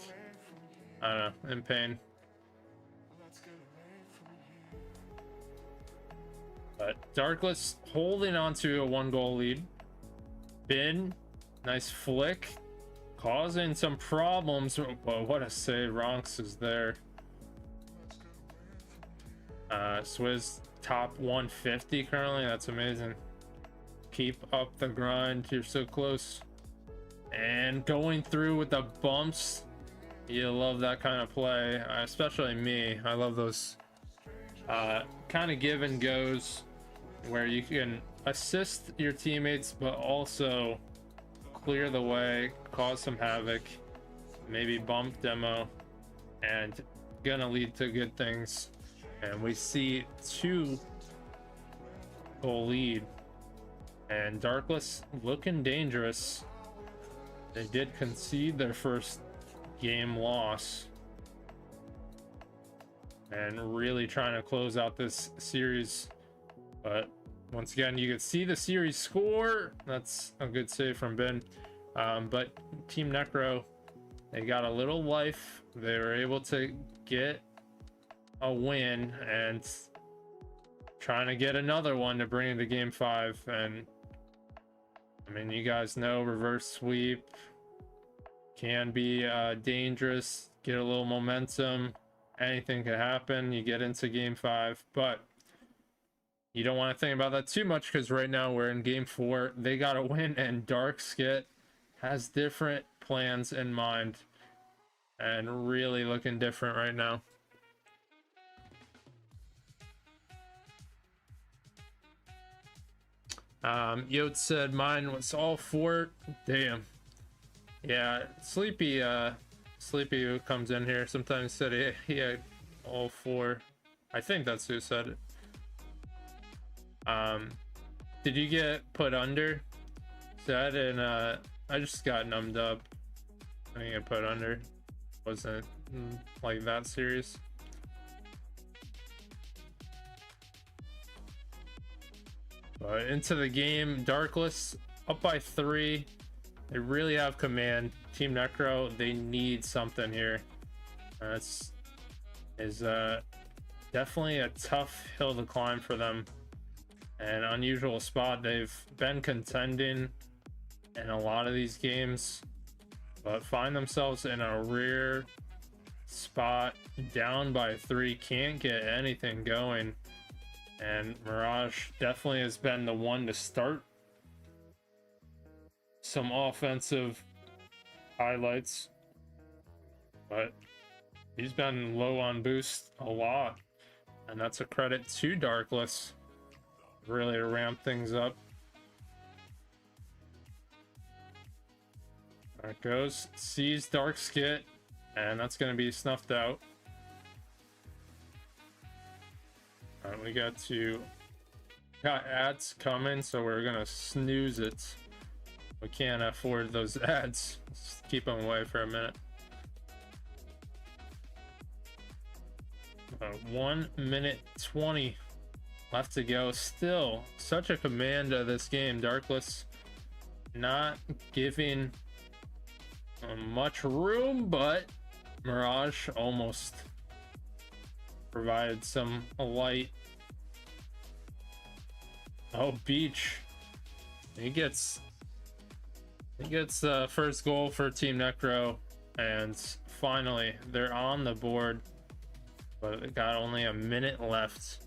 Speaker 1: I don't know, in pain.
Speaker 3: let's get away from here.
Speaker 1: But Darkless holding on to a 1-goal lead. Bin, nice flick, causing some problems. Well, what a save. Ronks is there.
Speaker 3: Let's get away from here.
Speaker 1: Swizz top 150 currently. That's amazing. Keep up the grind. You're so close. And going through with the bumps. You love that kind of play, especially me. I love those kind of give and goes where you can assist your teammates but also clear the way, cause some havoc, maybe bump demo, and gonna lead to good things. And we see 2-goal lead, and Darkless looking dangerous. They did concede their first game loss and really trying to close out this series, but once again you can see the series score. That's a good save from Ben. But Team Necro, they got a little life. They were able to get a win and trying to get another one to bring into game 5. And I mean, you guys know reverse sweep can be dangerous, get a little momentum, anything could happen. You get into game 5, but you don't want to think about that too much because right now we're in game 4. They got to win, and Dark Skit has different plans in mind and really looking different right now. Yote said mine was all 4. Damn. Yeah, Sleepy who comes in here sometimes said he had all 4. I think that's who said it. did you get put under? So I didn't, I just got numbed up. I didn't get put under. Wasn't like that serious. But into the game, Darkless up by 3. They really have command. Team Necro, they need something here. That's definitely a tough hill to climb for them. An unusual spot. They've been contending in a lot of these games, but find themselves in a rear spot, down by 3, can't get anything going. And Mirage definitely has been the one to start some offensive highlights, but he's been low on boost a lot, and that's a credit to Darkless, really to ramp things up. There it goes, sees Dark Skit, and that's going to be snuffed out. Alright, we got ads coming, so we're gonna snooze it. We can't afford those ads. Let's keep them away for a minute. 1 minute 20 left to go. Still such a command of this game. Darkless not giving much room, but Mirage almost provided some light. Oh, Beach. He gets the first goal for Team Necro, and finally they're on the board, but it got only a minute left.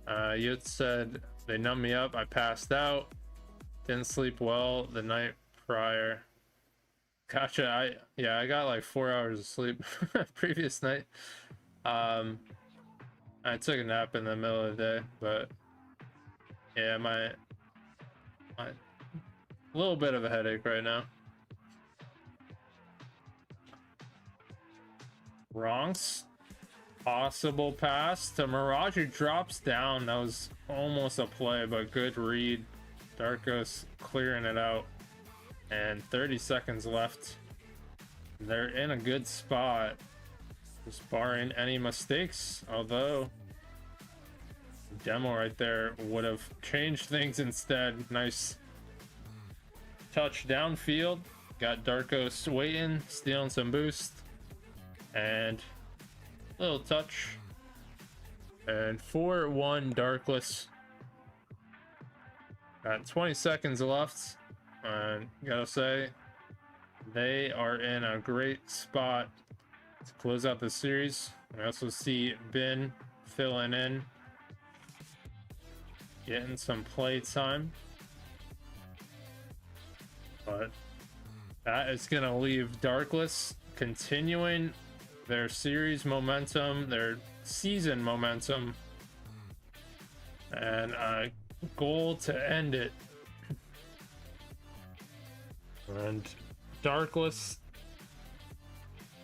Speaker 1: You had said they numbed me up. I passed out. Didn't sleep well the night prior. Gotcha. I got like 4 hours of sleep previous night. I took a nap in the middle of the day, but yeah, my little bit of a headache right now. Bronx, possible pass to Mirage, who drops down. That was almost a play, but good read. Darkos clearing it out, and 30 seconds left. They're in a good spot, just barring any mistakes, although demo right there would have changed things instead. Nice touch downfield, got Darkos waiting, stealing some boost, and little touch, and 4-1 Darkless. Got 20 seconds left, and gotta say they are in a great spot to close out the series. I also see Ben filling in, getting some play time, but that is going to leave Darkless continuing their series momentum, their season momentum, and a goal to end it. And Darkless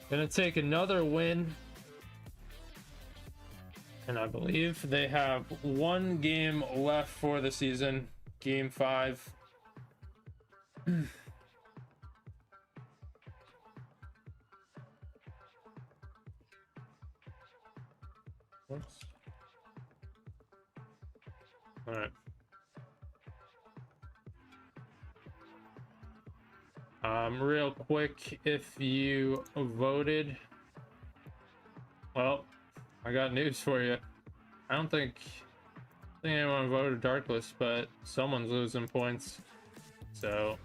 Speaker 1: gonna take another win, and I believe they have one game left for the season, game 5. Oops. All right. Real quick, if you voted, well, I got news for you. I don't think anyone voted Darkless, but someone's losing points. So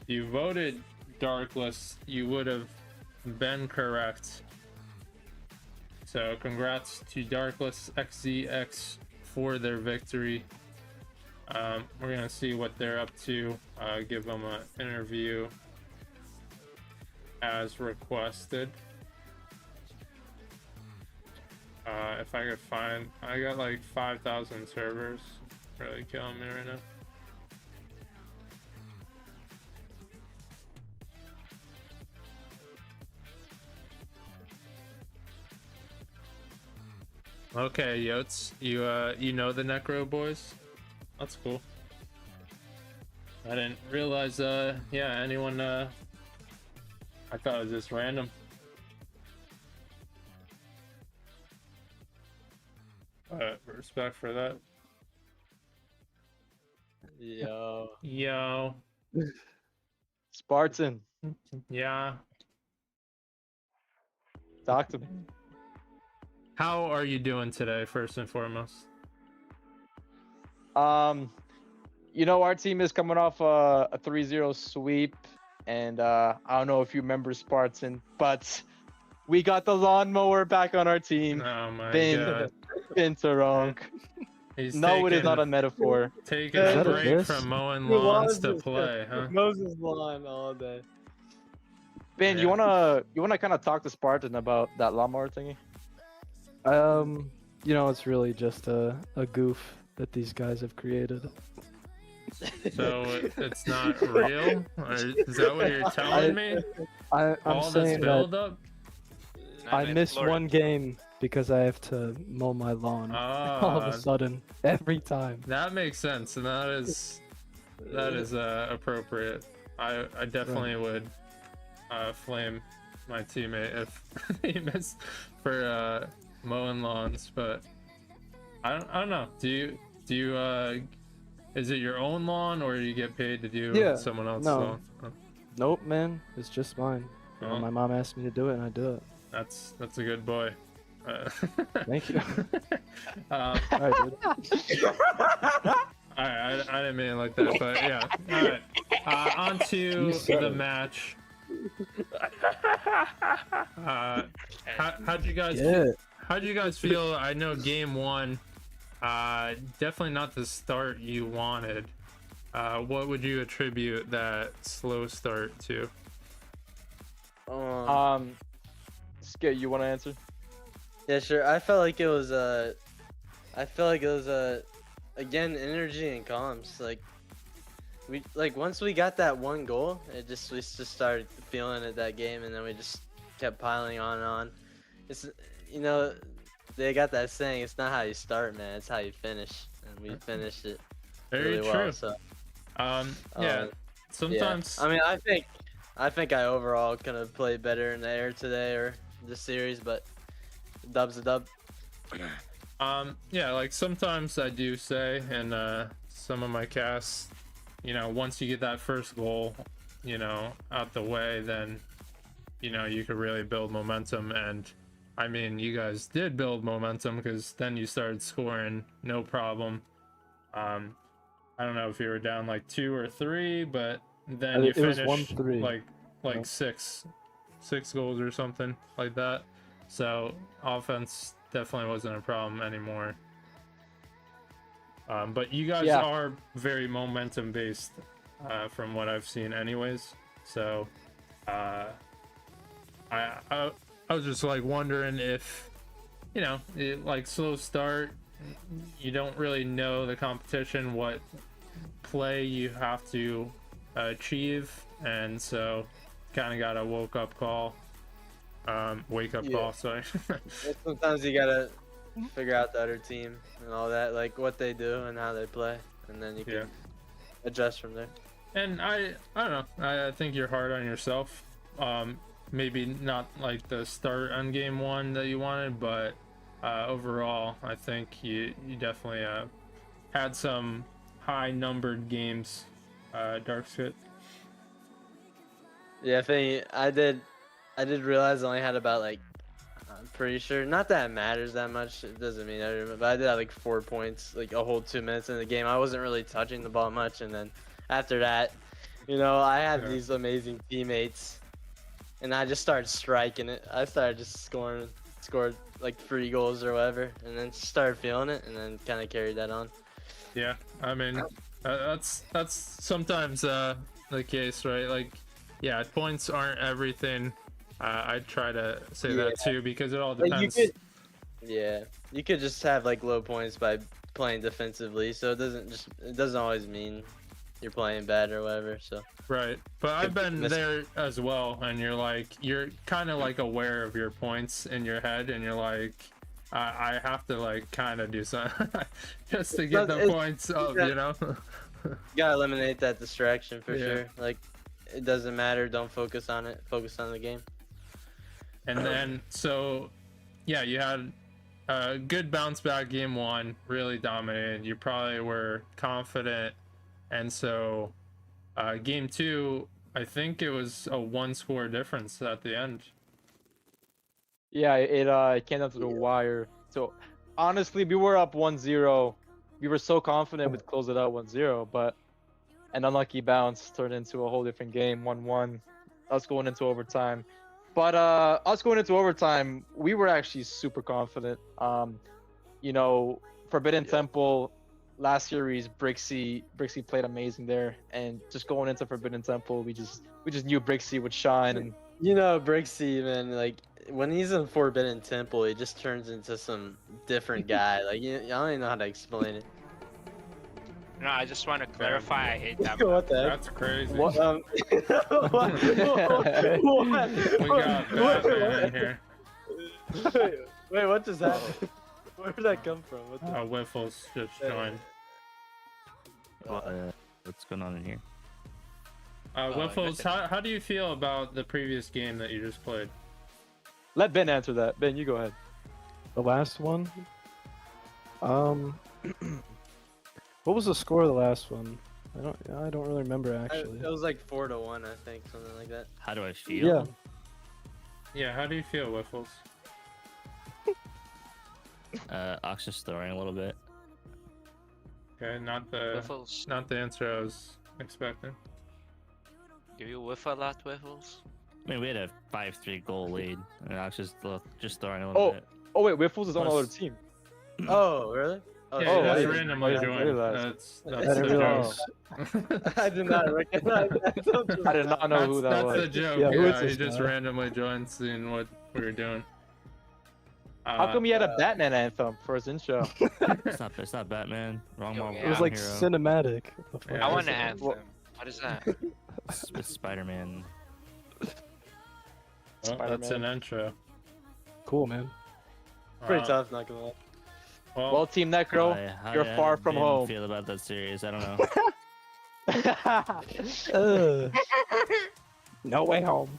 Speaker 1: if you voted Darkless, you would have been correct. So congrats to Darkless XZX for their victory. We're gonna see what they're up to. Give them an interview as requested. If I could find, I got like 5,000 servers, really killing me right now. Okay, Yotes, you know the Necro boys? That's cool. I didn't realize, yeah, anyone, I thought it was just random. Respect for that.
Speaker 8: Yo.
Speaker 1: Yo.
Speaker 8: Spartan,
Speaker 1: Yeah.
Speaker 8: talk to me.
Speaker 1: How are you doing today, first and foremost?
Speaker 8: You know, our team is coming off a 3-0 sweep, and I don't know if you remember Spartan, but we got the lawnmower back on our team.
Speaker 1: Oh my
Speaker 8: Been
Speaker 1: god.
Speaker 8: Binturong.
Speaker 1: He's
Speaker 8: No, it is not a
Speaker 1: taking,
Speaker 8: metaphor.
Speaker 1: taking
Speaker 8: Is
Speaker 1: a
Speaker 8: that a
Speaker 1: break
Speaker 8: diss?
Speaker 1: from mowing
Speaker 8: It
Speaker 1: lawns to
Speaker 8: was.
Speaker 1: play, huh?
Speaker 8: Moses lawn all day. Ben,
Speaker 1: Yeah.
Speaker 8: you wanna kind of talk to Spartan about that lawnmower thingy?
Speaker 9: You know, it's really just a goof that these guys have created.
Speaker 1: So it's not real? Or is that what you're telling me?
Speaker 9: I'm
Speaker 1: All this
Speaker 9: saying
Speaker 1: build
Speaker 9: that
Speaker 1: up?
Speaker 9: I missed one game because I have to mow my lawn all of a sudden every time.
Speaker 1: That makes sense, and that is appropriate. I definitely would flame my teammate if he missed for mowing lawns, but I don't know. Do you is it your own lawn or do you get paid to do someone else's lawn? Oh.
Speaker 9: Nope, man, it's just mine. You know,
Speaker 1: Oh.
Speaker 9: my mom asked me to do it, and I do it.
Speaker 1: That's a good boy.
Speaker 9: Thank you.
Speaker 1: All
Speaker 9: All right, dude.
Speaker 1: right, I didn't mean it like that, but yeah. All right, on to the match. How'd you guys?
Speaker 9: Yeah.
Speaker 1: How'd you guys feel? I know game one, definitely not the start you wanted. What would you attribute that slow start to?
Speaker 8: Skit, you want to answer?
Speaker 10: Yeah, sure. I felt like it was again energy and comms. Like once we got that one goal, we just started feeling it that game, and then we just kept piling on and on. It's they got that saying, it's not how you start, man, it's how you finish, and we finished it
Speaker 1: Very
Speaker 10: really
Speaker 1: true.
Speaker 10: well. So
Speaker 1: yeah. Sometimes.
Speaker 10: Yeah. I mean, I think I overall could have played better in the air today or this series, but dub's a dub.
Speaker 1: Yeah, like sometimes I do say in some of my casts, once you get that first goal, out the way, then you could really build momentum. And I mean, you guys did build momentum because then you started scoring no problem. I don't know if you were down like 2 or 3, but then you finished
Speaker 9: 1-3.
Speaker 1: like six goals or something like that. So offense definitely wasn't a problem anymore. But you guys are very momentum based, from what I've seen, anyways. So I was just like wondering if like slow start, you don't really know the competition, what play you have to achieve, and so kind of got a wake up call. Sorry.
Speaker 10: Sometimes you gotta figure out the other team and all that, like what they do and how they play, and then you can adjust from there.
Speaker 1: And I don't know. I think you're hard on yourself. Maybe not like the start on game one that you wanted, but overall, I think you definitely had some high numbered games. Darkskit.
Speaker 10: Yeah, I did realize I only had about I'm pretty sure, not that it matters that much, it doesn't mean everything, but I did have like 4 points, like a whole 2 minutes in the game. I wasn't really touching the ball much, and then after that, I had these amazing teammates, and I just started striking it. I started just scored like 3 goals or whatever, and then started feeling it, and then kind of carried that on.
Speaker 1: Yeah, I mean, that's sometimes the case, right? Like, yeah, points aren't everything. I try to say that too, because it all depends.
Speaker 10: You could just have like low points by playing defensively, so it doesn't always mean you're playing bad or whatever. So
Speaker 1: right, but I've been there as well, and you're kind of like aware of your points in your head, and you're like, I have to like kind of do something just to get the points up,
Speaker 10: gotta eliminate that distraction for
Speaker 1: Yeah.
Speaker 10: sure. Like, it doesn't matter. Don't focus on it. Focus on the game.
Speaker 1: And then, so, yeah, you had a good bounce back game 1, really dominated. You probably were confident. And so, game 2, I think it was a 1-score difference at the end.
Speaker 8: Yeah, it came down to the wire. So honestly, we were up 1-0. We were so confident we'd close it out 1-0, but an unlucky bounce turned into a whole different game, 1-1. Us going into overtime. But us going into overtime, we were actually super confident. You know, Forbidden Temple last series, Brixie played amazing there, and just going into Forbidden Temple, we just knew Brixie would shine. And
Speaker 10: You know, Brixie, man, like, when he's in Forbidden Temple, he just turns into some different guy. Like, I don't even know how to explain it.
Speaker 11: No, I just want to clarify. I hate that.
Speaker 10: What the heck?
Speaker 1: That's crazy.
Speaker 10: What? What?
Speaker 1: We got Batman in here.
Speaker 10: Wait, what just happened? Where did that come from? What the...
Speaker 1: Whiffles just joined.
Speaker 12: What's going on in here?
Speaker 1: Whiffles, how do you feel about the previous game that you just played?
Speaker 8: let Ben answer that. Ben, you go ahead.
Speaker 9: The last one? What was the score of the last one? I don't really remember actually.
Speaker 10: It was like 4-1, I think, something like that.
Speaker 12: How do I feel?
Speaker 9: Yeah.
Speaker 1: Yeah, how do you feel, Whiffles?
Speaker 12: Ox just throwing a little bit.
Speaker 1: Okay, not the answer I was expecting.
Speaker 11: Do you whiff a lot, Whiffles?
Speaker 12: I mean, we had a 5-3 goal lead, and Ox just throwing a little bit.
Speaker 8: Oh wait, Whiffles is on
Speaker 12: Plus-
Speaker 8: another team.
Speaker 10: Oh, really? Oh,
Speaker 1: Yeah, that's
Speaker 8: I
Speaker 1: randomly
Speaker 8: didn't
Speaker 1: joined.
Speaker 8: realize.
Speaker 1: That's
Speaker 9: I didn't
Speaker 1: the
Speaker 9: realize.
Speaker 1: joke.
Speaker 10: I did not recognize that.
Speaker 8: I did not know who that
Speaker 1: That's
Speaker 8: was.
Speaker 1: the joke.
Speaker 9: Yeah, who is
Speaker 1: Yeah, he
Speaker 9: this
Speaker 1: just
Speaker 9: guy?
Speaker 1: randomly joined, seeing what we were doing.
Speaker 8: How come he had a Batman anthem for his intro?
Speaker 12: It's not Batman. Wrong
Speaker 11: Yo,
Speaker 12: Marvel
Speaker 11: yeah.
Speaker 9: It was like
Speaker 12: hero.
Speaker 9: cinematic. What the fuck
Speaker 1: Yeah,
Speaker 11: I
Speaker 9: is
Speaker 11: want
Speaker 9: it?
Speaker 11: an anthem. What is that?
Speaker 12: It's Spider-Man.
Speaker 1: Well, that's an intro.
Speaker 9: Cool, man.
Speaker 10: Pretty tough, not gonna lie.
Speaker 8: Well, Team Necro, you're far from home.
Speaker 12: Feel about that series? I don't know.
Speaker 9: No way home.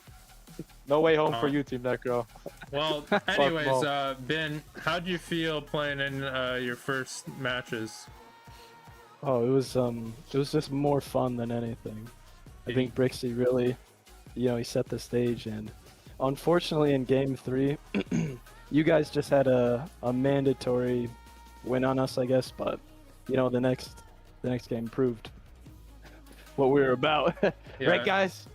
Speaker 8: No way home for you, Team Necro.
Speaker 1: Well, anyways, Ben, how'd you feel playing in your first matches?
Speaker 9: Oh, it was just more fun than anything. I think Brixie really, he set the stage, and unfortunately in Game 3, you guys just had a mandatory win on us, I guess. But the next game proved what we were about, right, guys?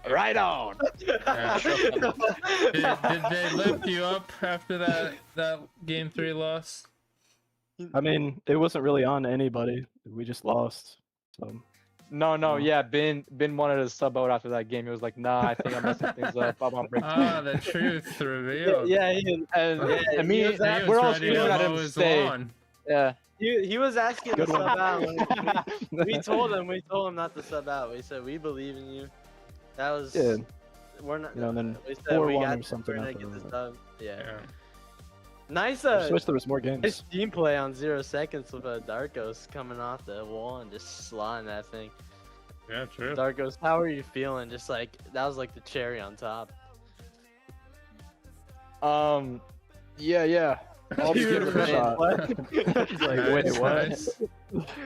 Speaker 9: Right on.
Speaker 1: Yeah. Did they lift you up after that Game 3 loss?
Speaker 9: I mean, it wasn't really on anybody. We just lost. So.
Speaker 8: No, yeah, Ben wanted to sub out after that game. He was like, nah, I think I'm messing things up. I'm on break.
Speaker 1: Ah, the truth revealed.
Speaker 10: Yeah,
Speaker 8: and me,
Speaker 1: He was
Speaker 8: we're all
Speaker 1: ready to
Speaker 8: screaming at
Speaker 1: mow
Speaker 8: him to
Speaker 1: his
Speaker 8: stay.
Speaker 1: lawn.
Speaker 8: Yeah.
Speaker 10: he was asking to
Speaker 9: Good
Speaker 10: sub
Speaker 9: one.
Speaker 10: out. We told him not to sub out. We said we believe in you. That was
Speaker 9: Yeah.
Speaker 10: we're not.
Speaker 9: And then
Speaker 10: we said
Speaker 9: 4-1
Speaker 10: we got
Speaker 9: or
Speaker 10: this,
Speaker 9: something
Speaker 10: we're gonna
Speaker 9: after
Speaker 10: get this
Speaker 9: that.
Speaker 10: done. Yeah.
Speaker 1: Yeah.
Speaker 10: Nice.
Speaker 9: I wish there was more games.
Speaker 10: Nice team play on 0 seconds with Darkos coming off the wall and just slotting that thing.
Speaker 1: Yeah, true.
Speaker 10: Darkos, how are you feeling? Just like that was like the cherry on top.
Speaker 8: Yeah. I'll be
Speaker 10: You
Speaker 8: giving
Speaker 10: were
Speaker 8: it a shot.
Speaker 10: like,
Speaker 9: Wait, what?
Speaker 1: Nice.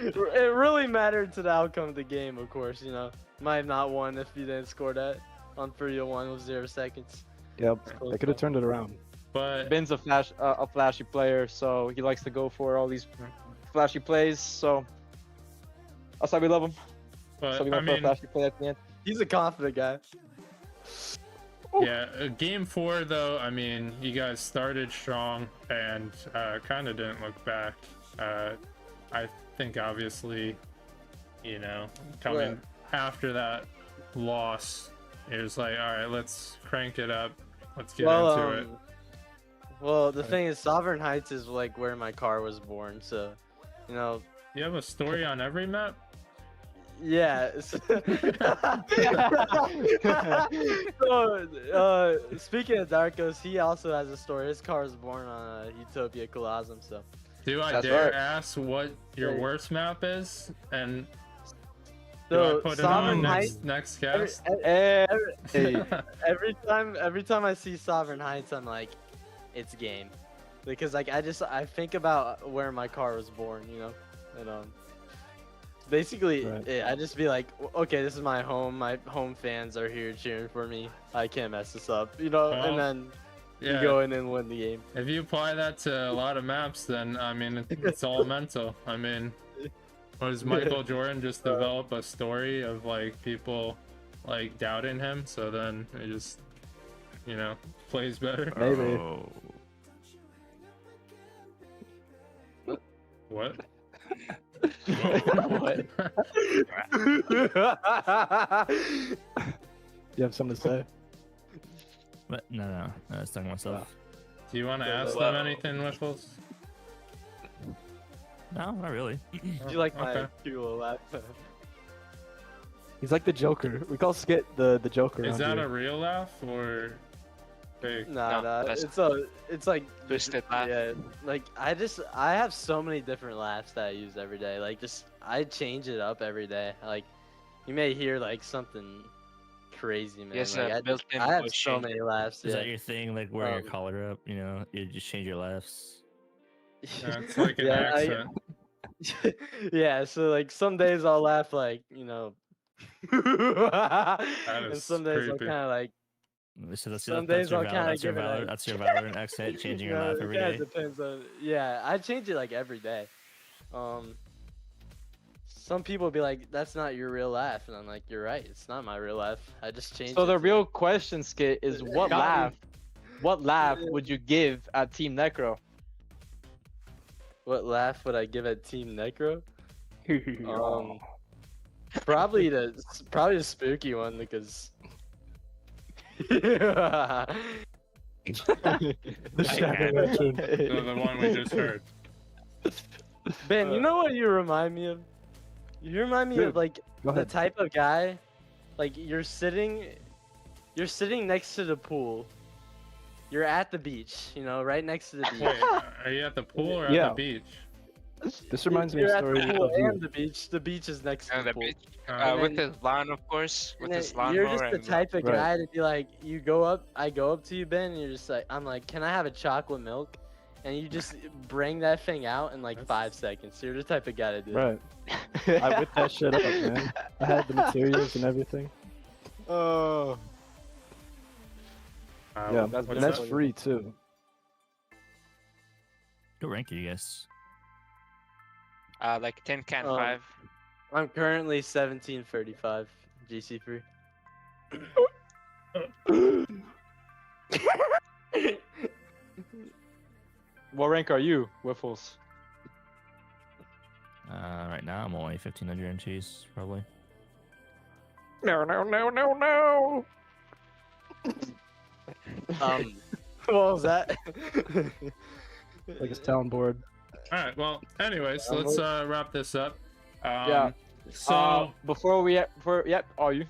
Speaker 10: It really mattered to the outcome of the game, of course. Might have not won if you didn't score that on 3-1 with 0 seconds.
Speaker 9: Yep, they could have turned it around.
Speaker 1: But
Speaker 8: Ben's a flashy player, so he likes to go for all these flashy plays. So that's why we love him. So we
Speaker 1: I
Speaker 8: went for a
Speaker 1: mean,
Speaker 8: flashy play at the end.
Speaker 10: He's a confident guy.
Speaker 1: yeah, Game 4 though. I mean, you guys started strong and kind of didn't look back. I think obviously, coming after that loss, it was like, all right, let's crank it up. Let's get into it.
Speaker 10: Well, the thing is, Sovereign Heights is like where my car was born, so
Speaker 1: You have a story on every map?
Speaker 10: Yeah. So, speaking of Darkos, he also has a story. His car was born on Utopia Colosseum, so
Speaker 1: Do I
Speaker 8: That's
Speaker 1: dare
Speaker 8: right.
Speaker 1: ask what your
Speaker 10: Hey.
Speaker 1: worst map is? And do
Speaker 10: So
Speaker 1: I put it on
Speaker 10: Sovereign
Speaker 1: next cast?
Speaker 8: Hey,
Speaker 10: every time I see Sovereign Heights, I'm like, it's game, because like I think about where my car was born, you know, and basically
Speaker 9: Right.
Speaker 10: I just be like, okay, this is my home. My home fans are here cheering for me. I can't mess this up, you know,
Speaker 1: Well,
Speaker 10: and then
Speaker 1: yeah.
Speaker 10: you go in and win the game.
Speaker 1: If you apply that to a lot of maps, then I mean it's all mental. I mean, was Michael Jordan just develop a story of like people like doubting him, so then it just, you know, plays better?
Speaker 9: Maybe.
Speaker 12: Oh.
Speaker 1: What?
Speaker 8: What?
Speaker 9: You have something to say?
Speaker 12: But no, I was talking to myself.
Speaker 1: Do you want to ask them anything, Whiffles?
Speaker 12: No, not really.
Speaker 10: You like my
Speaker 1: Okay.
Speaker 10: cute little laugh?
Speaker 9: He's like the Joker. We call Skit the Joker.
Speaker 1: Is
Speaker 9: around
Speaker 1: that
Speaker 9: here.
Speaker 1: a real laugh or fake?
Speaker 10: Nah,
Speaker 11: No, that's
Speaker 10: it's like
Speaker 11: twisted laugh.
Speaker 10: yeah, like I have so many different laughs that I use every day. Like I change it up every day. Like you may hear like something crazy, man.
Speaker 11: Yes,
Speaker 10: like,
Speaker 11: built-in
Speaker 10: I have
Speaker 11: voice
Speaker 10: so
Speaker 11: changer.
Speaker 10: many laughs.
Speaker 12: Is
Speaker 10: Yeah.
Speaker 12: that your thing? Like wearing your
Speaker 10: Um,
Speaker 12: collar up, you know, you just change your laughs.
Speaker 1: Yeah, it's like an
Speaker 10: Yeah,
Speaker 1: accent.
Speaker 10: yeah, so like some days I'll laugh like, you know, and
Speaker 1: is
Speaker 10: some days I'll
Speaker 1: creepy.
Speaker 10: kind of like,
Speaker 12: So
Speaker 10: some days I'll kind of
Speaker 12: that's your
Speaker 10: give it
Speaker 12: Valorant,
Speaker 10: a.
Speaker 12: that's your Valorant accent, changing your laugh
Speaker 10: It
Speaker 12: every
Speaker 10: kinda
Speaker 12: day.
Speaker 10: depends on. Yeah, I change it like every day. Some people be like, "That's not your real laugh," and I'm like, "You're right. It's not my real laugh. I just changed."
Speaker 8: So
Speaker 10: it
Speaker 8: the
Speaker 10: to,
Speaker 8: real
Speaker 10: like-
Speaker 8: question, Skit, is what
Speaker 10: Got me.
Speaker 8: laugh would you give at Team Necro?
Speaker 10: What laugh would I give at Team Necro? Probably the spooky one because.
Speaker 9: The Shadow Veteran.
Speaker 1: The one we just heard.
Speaker 10: Ben, you know what you remind me of? You remind me
Speaker 9: Dude,
Speaker 10: of like
Speaker 9: Go
Speaker 10: the
Speaker 9: ahead.
Speaker 10: type of guy, like you're sitting next to the pool. You're at the beach, you know, right next to the beach.
Speaker 1: Wait, are you at the pool or at
Speaker 9: Yeah.
Speaker 1: the beach?
Speaker 9: This reminds me of
Speaker 10: You're
Speaker 9: a
Speaker 10: at
Speaker 9: story
Speaker 10: the pool
Speaker 9: of you.
Speaker 10: and the beach. The beach is next to
Speaker 11: And
Speaker 10: the
Speaker 11: the
Speaker 10: pool.
Speaker 11: beach.
Speaker 10: And
Speaker 11: With
Speaker 10: then-
Speaker 11: his lawn, of course. With
Speaker 10: And
Speaker 11: his
Speaker 10: then you're
Speaker 11: lawnmower.
Speaker 10: just the
Speaker 11: and
Speaker 10: type of
Speaker 9: Right.
Speaker 10: guy to be like, you go up, I go up to you, Ben, and you're just like, I'm like, can I have a chocolate milk? And you just bring that thing out in like 5 seconds. You're the type of guy to do.
Speaker 9: Right. I whipped that shit up, man. I had the materials and everything.
Speaker 8: Oh.
Speaker 9: Yeah,
Speaker 8: that's
Speaker 9: and that's
Speaker 8: funny.
Speaker 9: free too.
Speaker 12: What rank are you guys?
Speaker 11: like 10 can
Speaker 10: Um,
Speaker 11: 5.
Speaker 10: I'm currently 1735 GC3.
Speaker 8: What rank are you, Whiffles?
Speaker 12: Right now I'm only 1500 in cheese, probably.
Speaker 8: No.
Speaker 10: What was that?
Speaker 9: Like his talent board.
Speaker 1: Alright, well, anyways, let's wrap this up.
Speaker 8: Yeah.
Speaker 1: So,
Speaker 8: Before yep, are you?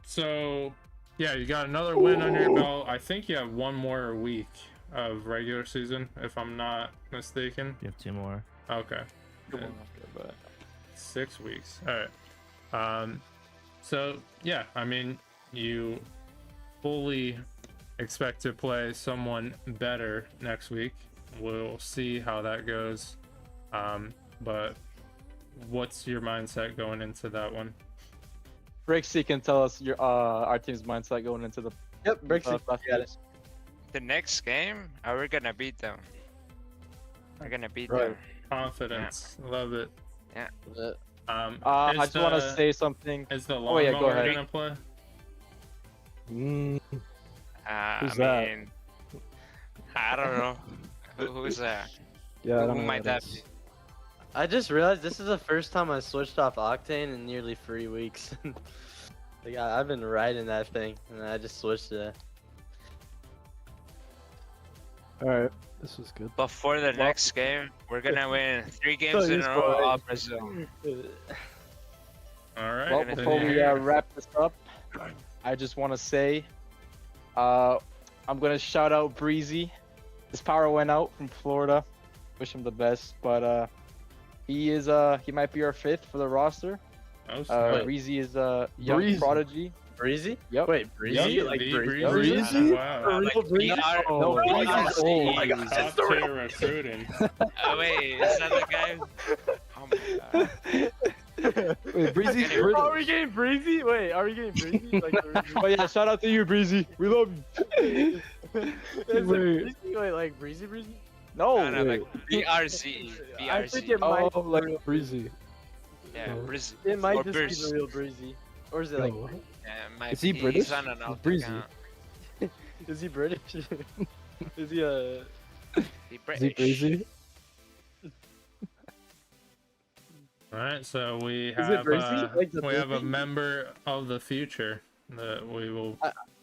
Speaker 1: so, yeah, you got another win under your belt. I think you have one more week of regular season, if I'm not mistaken.
Speaker 12: You have 2 more.
Speaker 1: Okay.
Speaker 8: Come
Speaker 1: Yeah.
Speaker 8: on, but
Speaker 1: 6 weeks. Alright. So, yeah, I mean, you fully expect to play someone better next week. We'll see how that goes. But what's your mindset going into that one?
Speaker 8: Brixie can tell us your our team's mindset going into the
Speaker 10: Yep, Brixie.
Speaker 8: got it.
Speaker 11: The next game, we're gonna beat them. We're gonna beat
Speaker 9: Right.
Speaker 11: them.
Speaker 1: Confidence. Love it.
Speaker 8: I
Speaker 1: Is
Speaker 8: just want to
Speaker 1: the-
Speaker 8: say something.
Speaker 1: Is the
Speaker 8: Oh, yeah, go
Speaker 1: lawnmower
Speaker 8: ahead.
Speaker 1: gonna play?
Speaker 9: Mm,
Speaker 11: I
Speaker 9: Who's that?
Speaker 11: mean, I don't know. Who's that?
Speaker 9: yeah, I
Speaker 11: Who
Speaker 9: don't know
Speaker 11: might
Speaker 9: what
Speaker 11: that
Speaker 9: it is.
Speaker 11: be?
Speaker 10: I just realized this is the first time I switched off Octane in nearly 3 weeks. Like I've been riding that thing, and I just switched it.
Speaker 9: All right, this was good.
Speaker 11: Before the next game, we're gonna win 3 games in a row off Brazil.
Speaker 1: Alright.
Speaker 8: Well,
Speaker 1: then
Speaker 8: before we
Speaker 1: here.
Speaker 8: wrap this up, I just want to say, I'm gonna shout out Breezy. His power went out from Florida. Wish him the best, but he might be our 5th for the roster.
Speaker 1: Oh, snap.
Speaker 8: Breezy is a young
Speaker 9: Breezy.
Speaker 8: prodigy.
Speaker 10: Breezy?
Speaker 8: Yep.
Speaker 10: Wait, Breezy?
Speaker 1: Yep,
Speaker 10: Like
Speaker 1: the
Speaker 10: Breezy?
Speaker 9: Breezy?
Speaker 1: Wow.
Speaker 10: Real Breezy?
Speaker 8: No, Breezy's old.
Speaker 1: Top tier recruiting.
Speaker 11: Oh wait, is that the guy? Oh my god.
Speaker 9: Wait, Breezy's
Speaker 11: Anyway.
Speaker 8: Are we
Speaker 9: British.
Speaker 8: getting Breezy? Wait, are we getting Breezy? Oh yeah, shout out to you, Breezy. We love you.
Speaker 10: Is it
Speaker 9: Wait.
Speaker 10: Breezy? Wait, like Breezy Breezy?
Speaker 8: No,
Speaker 11: No, no,
Speaker 8: wait.
Speaker 11: like BRZ.
Speaker 10: I think
Speaker 11: BRZ.
Speaker 10: it might,
Speaker 9: Oh, like Breezy.
Speaker 11: Yeah, Brizzy.
Speaker 10: it might
Speaker 11: Or
Speaker 10: just
Speaker 11: Burst.
Speaker 10: be the real Breezy. Or is it like,
Speaker 9: No.
Speaker 11: Yeah, might
Speaker 9: Is he
Speaker 11: be.
Speaker 9: British?
Speaker 11: He's on an
Speaker 9: He's
Speaker 11: alt
Speaker 9: Breezy.
Speaker 11: account.
Speaker 10: is he British? Is he a...
Speaker 11: He
Speaker 9: Is he
Speaker 11: British.
Speaker 9: Breezy?
Speaker 1: Alright, so we
Speaker 10: it
Speaker 1: have
Speaker 10: Breezy? Like the
Speaker 1: we have a
Speaker 10: Breezy?
Speaker 1: member of the future that we will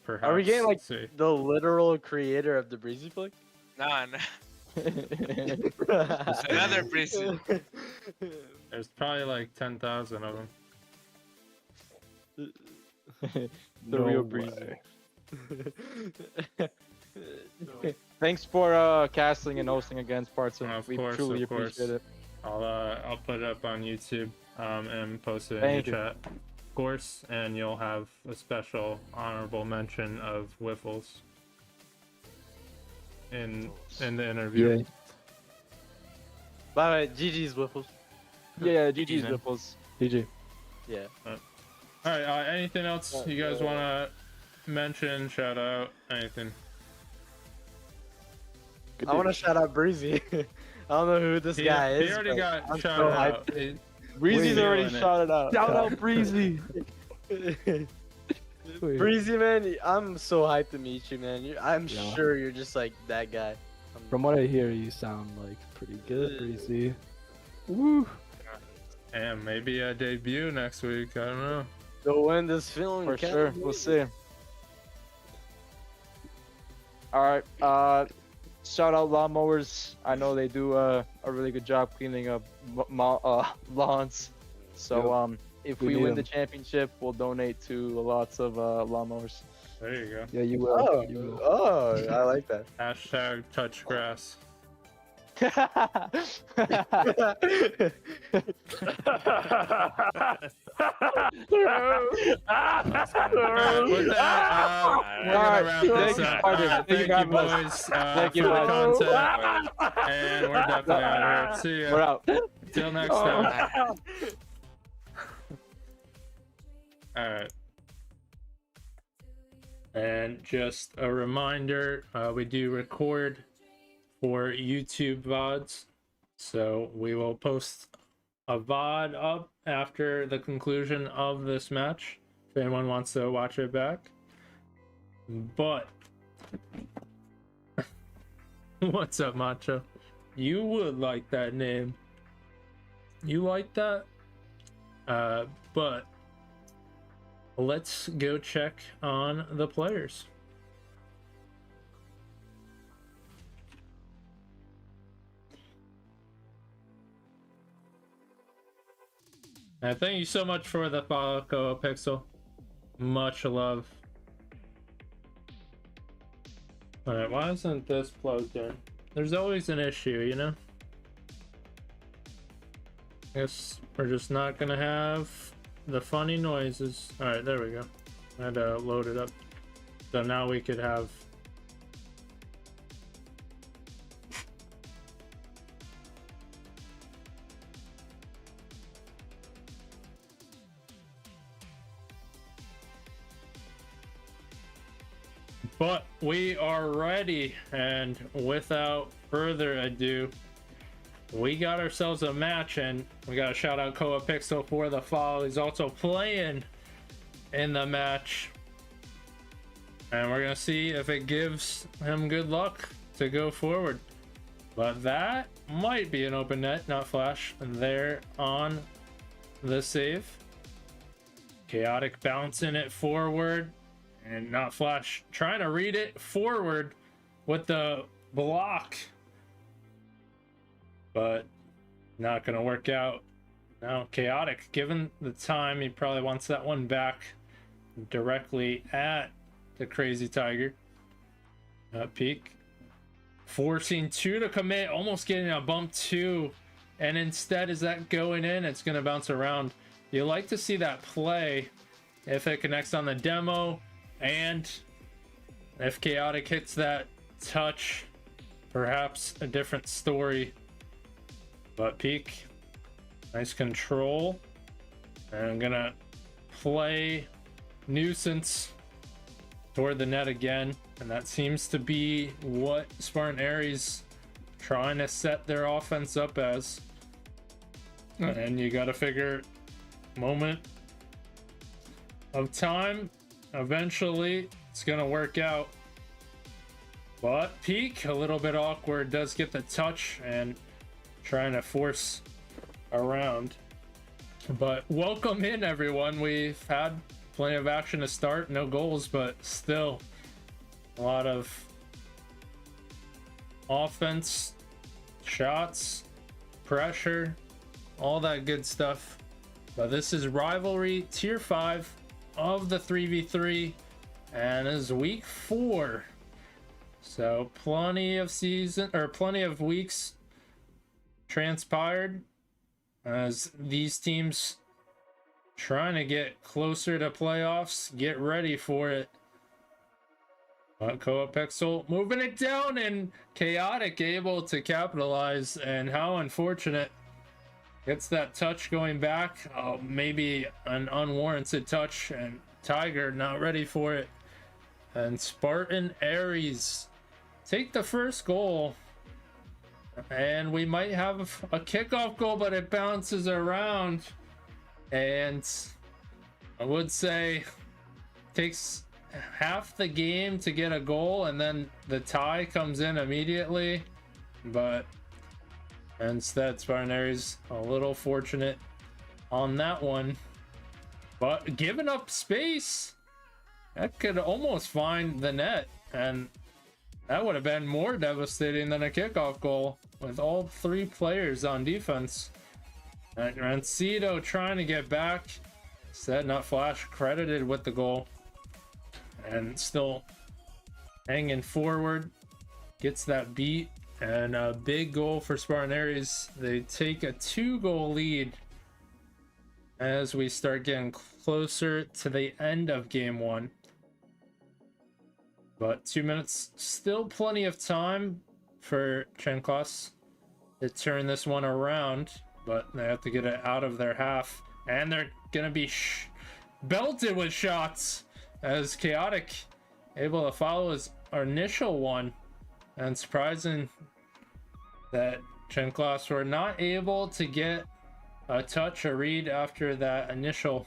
Speaker 1: perhaps
Speaker 10: Are we getting like
Speaker 1: see.
Speaker 10: the literal creator of the Breezy flick?
Speaker 11: No, no. Another Breezy.
Speaker 1: There's probably like 10,000 of them.
Speaker 8: The
Speaker 9: No
Speaker 8: real
Speaker 9: way.
Speaker 8: Breezy. Thanks for casting and hosting against Partson.
Speaker 1: Of
Speaker 8: We
Speaker 1: course,
Speaker 8: truly
Speaker 1: of course.
Speaker 8: appreciate it.
Speaker 1: I'll put it up on YouTube and post it in
Speaker 8: Thank
Speaker 1: the
Speaker 8: you.
Speaker 1: chat, of course, and you'll have a special honorable mention of Wiffles in the interview.
Speaker 9: Yeah.
Speaker 10: By the way, GG's Wiffles.
Speaker 8: Yeah, GG's
Speaker 12: man.
Speaker 8: Ripples.
Speaker 9: GG.
Speaker 10: Yeah.
Speaker 1: Alright, anything else you guys want to mention, shout out, anything?
Speaker 9: Good
Speaker 10: I want to
Speaker 9: dude.
Speaker 10: shout out Breezy. I don't know who this guy
Speaker 1: He
Speaker 10: is.
Speaker 1: already
Speaker 10: but
Speaker 1: got
Speaker 10: I'm
Speaker 1: shouted
Speaker 10: so
Speaker 1: out.
Speaker 10: hyped.
Speaker 8: Breezy's
Speaker 1: Wait,
Speaker 8: already
Speaker 1: doing it.
Speaker 8: shouted out.
Speaker 9: Shout out Breezy. Wait.
Speaker 10: Breezy, man, I'm so hyped to meet you, man. I'm
Speaker 9: Yeah.
Speaker 10: sure you're just like that guy.
Speaker 9: From what I hear, you sound like pretty good, Breezy. Woo.
Speaker 1: And maybe a debut next week, I don't know.
Speaker 10: So when this film
Speaker 8: For
Speaker 10: comes,
Speaker 8: sure. We'll see. Alright, shout out lawnmowers. I know they do a really good job cleaning up lawns. So if
Speaker 9: We
Speaker 8: we
Speaker 9: need
Speaker 8: win the
Speaker 9: 'em.
Speaker 8: championship, we'll donate to lots of lawnmowers.
Speaker 1: There you go.
Speaker 9: Yeah, you will.
Speaker 10: Oh,
Speaker 9: You will.
Speaker 10: oh, I like that.
Speaker 1: Hashtag touch grass. Alright, with that, we're gonna wrap this up. Thank you, boys,
Speaker 8: Thank you,
Speaker 1: for the
Speaker 8: boys.
Speaker 1: content. And we're definitely out here. See
Speaker 8: We're
Speaker 1: ya.
Speaker 8: out.
Speaker 1: Till next time. Alright. And just a reminder, we do record for YouTube VODs. So we will post a VOD up after the conclusion of this match if anyone wants to watch it back. But what's up, Macho? You would like that name. You like that? But let's go check on the players. Thank you so much for the follow, Koa Pixel. Much love. Alright, why isn't this plugged in? There's always an issue, you know? Guess we're just not gonna have the funny noises. Alright, there we go. I had to load it up. So now we could have... But we are ready, and without further ado, we got ourselves a match, and we got to shout out Koa Pixel for the follow. He's also playing in the match, and we're gonna see if it gives him good luck to go forward. But that might be an open net, not flash. There on the save. Chaotic bouncing it forward. And not flash trying to read it forward with the block, but not gonna work out. Now Chaotic, given the time, he probably wants that one back directly at the Crazy Tiger. Peek forcing 2 to commit, almost getting a bump 2, and instead is that going in? It's going to bounce around. You like to see that play if it connects on the demo, and if Chaotic hits that touch, perhaps a different story. But Peak, nice control. And I'm gonna play Nuisance toward the net again, and that seems to be what Spartan Ares trying to set their offense up as. And you gotta figure, moment of time, eventually it's gonna work out. But Peak, a little bit awkward, does get the touch and trying to force around. But welcome in, everyone. We've had plenty of action to start, no goals, but still a lot of offense, shots, pressure, all that good stuff. But this is rivalry tier 5 of the 3v3, and this is week 4. So plenty of weeks transpired as these teams trying to get closer to playoffs, get ready for it. But Coapixel moving it down, and Chaotic able to capitalize, and how unfortunate. Gets that touch going back, maybe an unwarranted touch, and Tiger not ready for it. And Spartan Ares take the first goal, and we might have a kickoff goal, but it bounces around, and I would say takes half the game to get a goal, and then the tie comes in immediately. But instead, Spartan Ares a little fortunate on that one, but giving up space that could almost find the net, and that would have been more devastating than a kickoff goal with all 3 players on defense. And Rancido trying to get back, instead not Flash credited with the goal, and still hanging forward, gets that beat, and a big goal for Spartan Ares. They take a 2-goal lead as we start getting closer to the end of game 1. But 2 minutes, still plenty of time for Chenklas to turn this one around, but they have to get it out of their half, and they're gonna be belted with shots as Chaotic able to follow his initial one. And surprising that Chenklas were not able to get a touch, a read after that initial.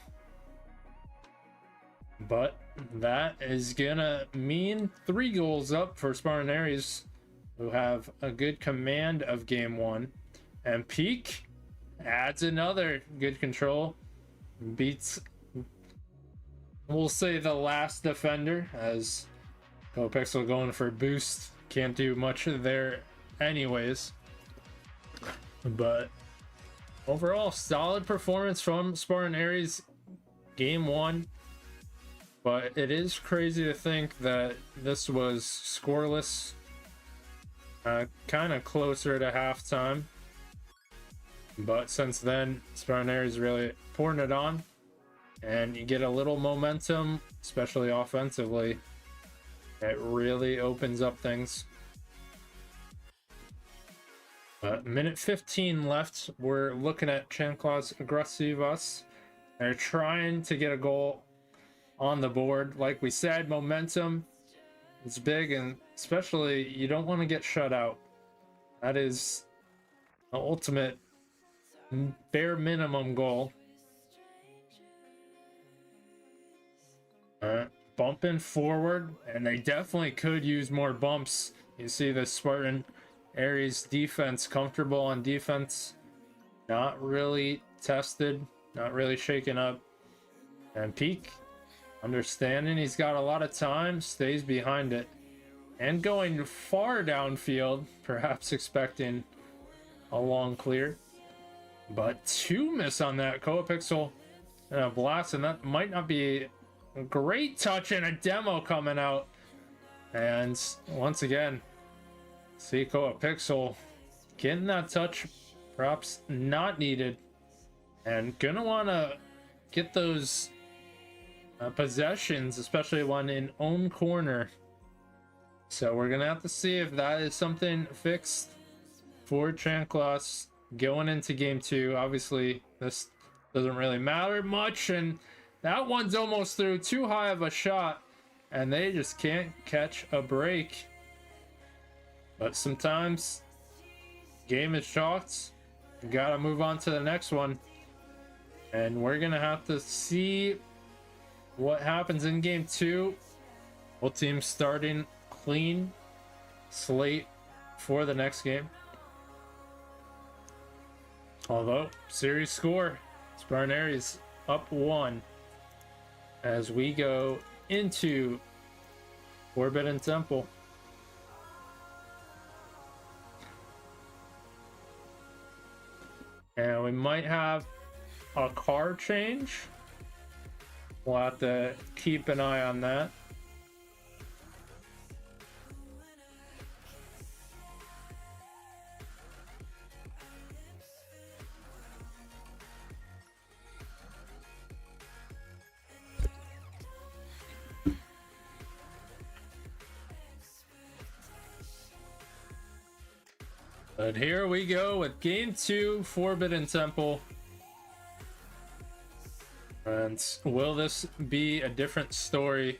Speaker 1: But that is gonna mean 3 goals up for Spartan Ares, who have a good command of game 1. And Peak adds another good control, beats, we'll say, the last defender, as Coapixel going for boost. Can't do much there anyways. But overall, solid performance from Spartan Ares game 1. But it is crazy to think that this was scoreless, kind of closer to halftime. But since then, Spartan Ares really pouring it on, and you get a little momentum, especially offensively. It really opens up things. Minute 15 left. We're looking at Chenklas Aggressivas. They're trying to get a goal on the board. Like we said, momentum is big, and especially you don't want to get shut out. That is the ultimate bare minimum goal. Bumping forward, and they definitely could use more bumps. You see the Spartan Ares defense comfortable on defense, not really tested, not really shaken up. And Peak, understanding he's got a lot of time, stays behind it and going far downfield, perhaps expecting a long clear. But 2 miss on that. Coapixel and a blast, and that might not be a great touch, and a demo coming out. And once again, Seiko a Pixel getting that touch, perhaps not needed, and gonna want to get those possessions, especially one in own corner. So we're gonna have to see if that is something fixed for Chanclas going into game 2. Obviously, this doesn't really matter much, and that one's almost through. Too high of a shot, and they just can't catch a break. But sometimes game is chalked. You gotta move on to the next one, and we're gonna have to see what happens in game 2. Both teams starting clean slate for the next game. Although series score, Sparnary's up 1 as we go into Forbidden Temple. And we might have a car change. We'll have to keep an eye on that. But here we go with game 2, Forbidden Temple. And will this be a different story?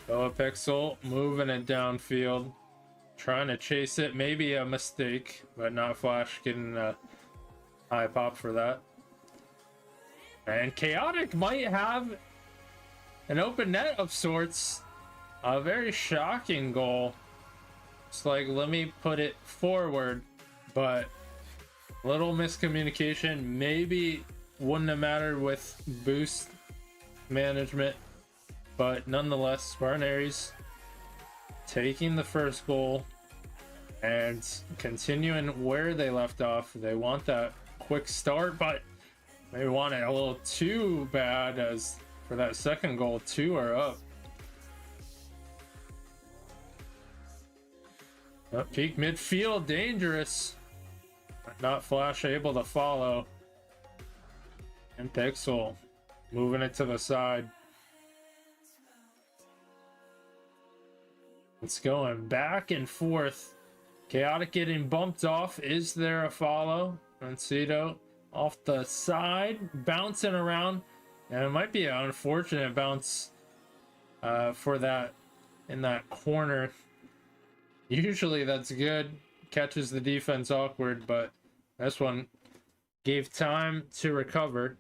Speaker 1: Boa Pixel moving it downfield, trying to chase it. Maybe a mistake, but not Flash getting a high pop for that. And Chaotic might have an open net of sorts. A very shocking goal. It's like, let me put it forward, but little miscommunication. Maybe wouldn't have mattered with boost management, but nonetheless, Sparnary's taking the first goal and continuing where they left off. They want that quick start, but they want it a little too bad, as for that second goal, 2 are up. Peak midfield, dangerous. Not Flash able to follow. And Pixel moving it to the side. It's going back and forth. Chaotic getting bumped off. Is there a follow? Rancido off the side, bouncing around. And it might be an unfortunate bounce for that in that corner. Usually that's good, catches the defense awkward, but this one gave time to recover.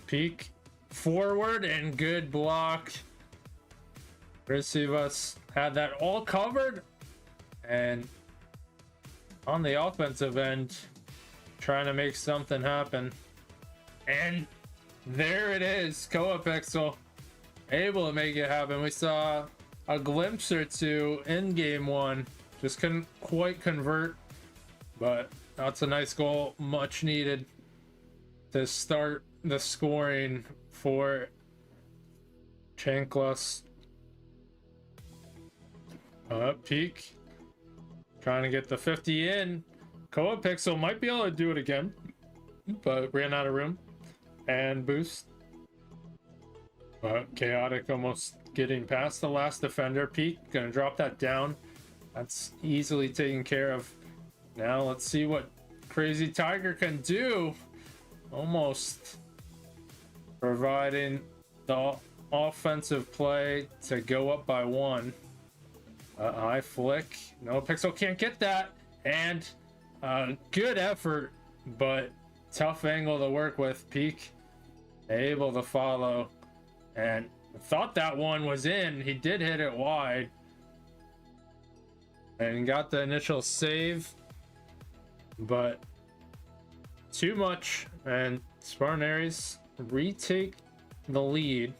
Speaker 1: Peak forward and good block. Receivas had that all covered, and on the offensive end, trying to make something happen. And there it is, Koa Pixel able to make it happen. We saw a glimpse or two in game 1, just couldn't quite convert, but that's a nice goal, much needed to start the scoring for Chanclas. Peak trying to get the 50 in. Koa Pixel might be able to do it again, but ran out of room. And boost. Chaotic almost getting past the last defender. Peak gonna drop that down. That's easily taken care of. Now let's see what Crazy Tiger can do. Almost providing the offensive play to go up by 1. High flick. No, Pixel can't get that. And good effort, but tough angle to work with. Peak able to follow. And thought that one was in. He did hit it wide. And got the initial save. But too much. And Sparnary's retake the lead.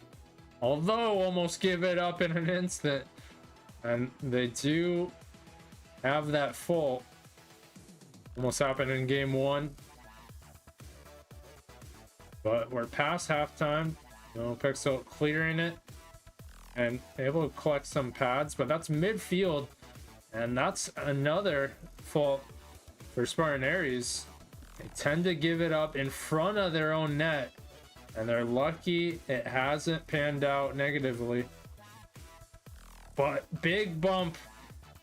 Speaker 1: Although almost give it up in an instant. And they do have that fault. Almost happened in game 1. But we're past halftime. No, Pixel clearing it. and able to collect some pads, but that's midfield, and that's another fault for Spartan Aries. They tend to give it up in front of their own net, and they're lucky it hasn't panned out negatively. But big bump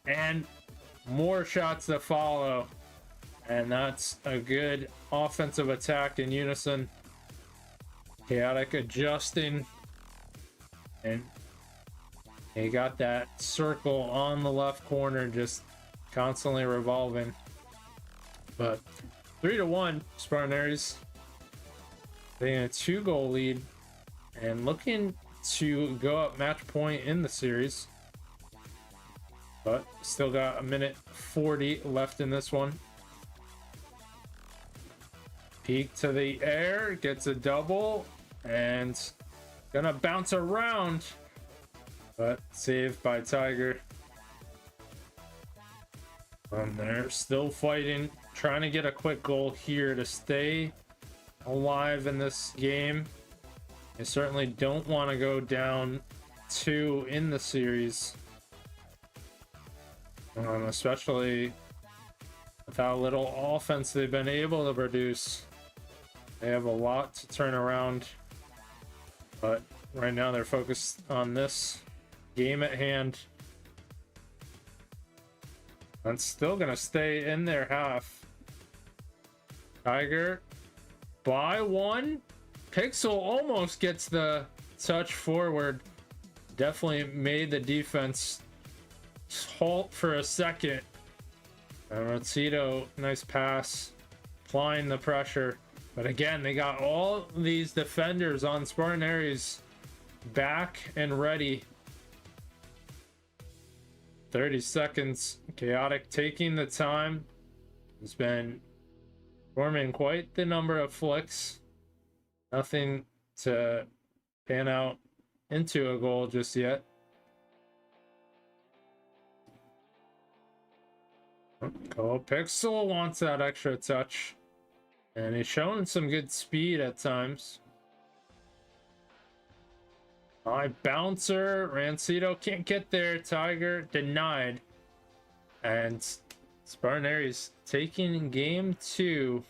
Speaker 1: and more shots to follow, and that's a good offensive attack in unison. Chaotic adjusting, and he got that circle on the left corner just constantly revolving. But 3-1 Spartan Aries, they had a 2-goal lead and looking to go up match point in the series, but still got a minute 40 left in this one. Peek to the air, gets a double, and gonna bounce around, but saved by Tiger. And they're still fighting, trying to get a quick goal here to stay alive in this game. They certainly don't want to go down 2 in the series, especially with how little offense they've been able to produce. They have a lot to turn around, but right now they're focused on this game at hand. And still gonna stay in their half. Tiger by 1. Pixel almost gets the touch forward. Definitely made the defense halt for a second. And Rotito, nice pass, applying the pressure. But again, they got all these defenders on Spartan Aries back and ready. 30 seconds. Chaotic taking the time. Has been forming quite the number of flicks. Nothing to pan out into a goal just yet. Pixel wants that extra touch, and he's showing some good speed at times. High bouncer, Rancito can't get there. Tiger denied, and Spartan Aries taking game 2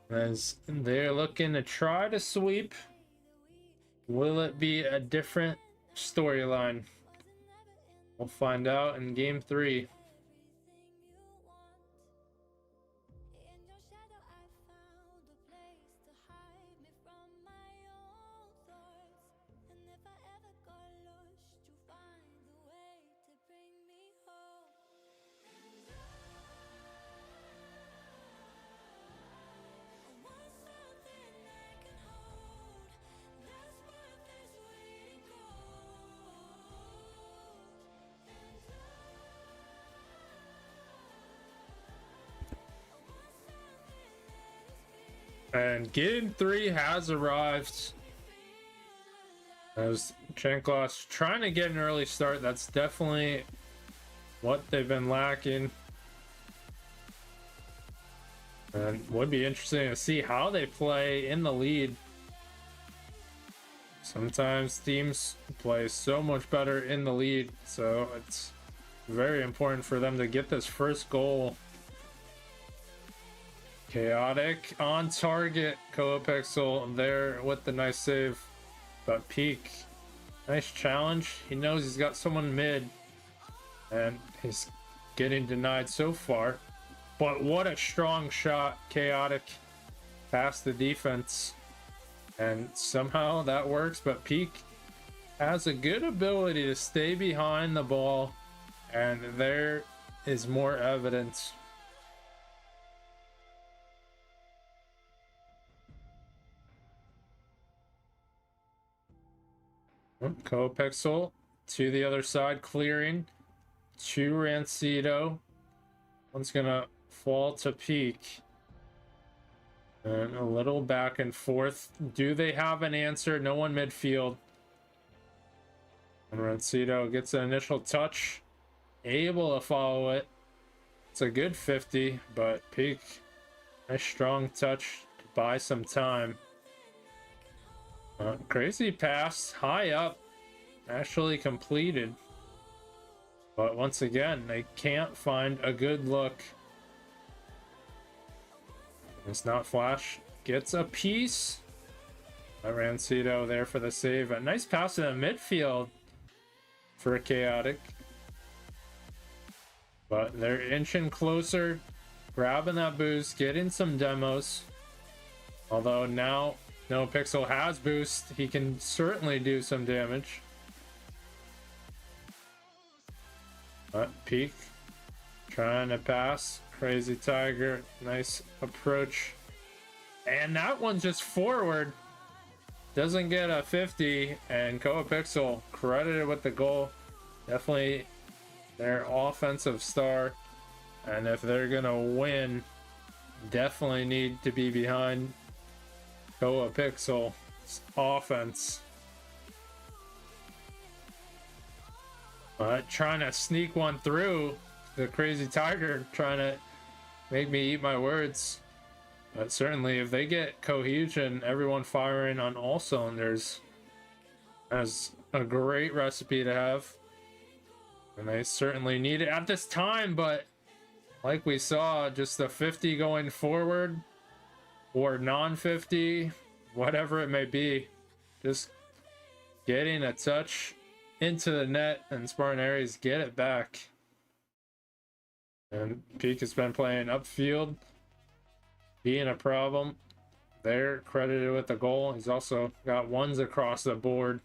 Speaker 1: as they're looking to try to sweep. Will it be a different storyline? We'll find out in game 3. And game 3 has arrived. As Chanklos trying to get an early start, that's definitely what they've been lacking. And would be interesting to see how they play in the lead. Sometimes teams play so much better in the lead, so it's very important for them to get this first goal. Chaotic on target. Coapixel there with the nice save. But Peak, nice challenge. He knows he's got someone mid, and he's getting denied so far. But what a strong shot. Chaotic past the defense, and somehow that works. But Peak has a good ability to stay behind the ball, and there is more evidence. Copixel to the other side, clearing to Rancito. One's gonna fall to Peak. And a little back and forth. Do they have an answer? No one midfield. And Rancito gets an initial touch. Able to follow it. It's a good 50, but Peak, nice strong touch to buy some time. Crazy pass, high up, actually completed. But once again, they can't find a good look. It's not Flash. Gets a piece. Rancido there for the save. A nice pass in the midfield for Chaotic. But they're inching closer. Grabbing that boost. Getting some demos. Although now No Pixel has boost. He can certainly do some damage. But Peak trying to pass. Crazy Tiger. Nice approach. And that one's just forward. Doesn't get a 50. And Koa Pixel credited with the goal. Definitely their offensive star. And if they're going to win, definitely need to be behind Koa Pixel's offense. Trying to sneak one through. The Crazy Tiger trying to make me eat my words. But certainly if they get cohesion, everyone firing on all cylinders, that's a great recipe to have. And they certainly need it at this time, but like we saw, just the 50 going forward or non-50, whatever it may be, just getting a touch into the net and Spartan Aries get it back. And Peak has been playing upfield, being a problem. They're credited with the goal. He's also got ones across the board.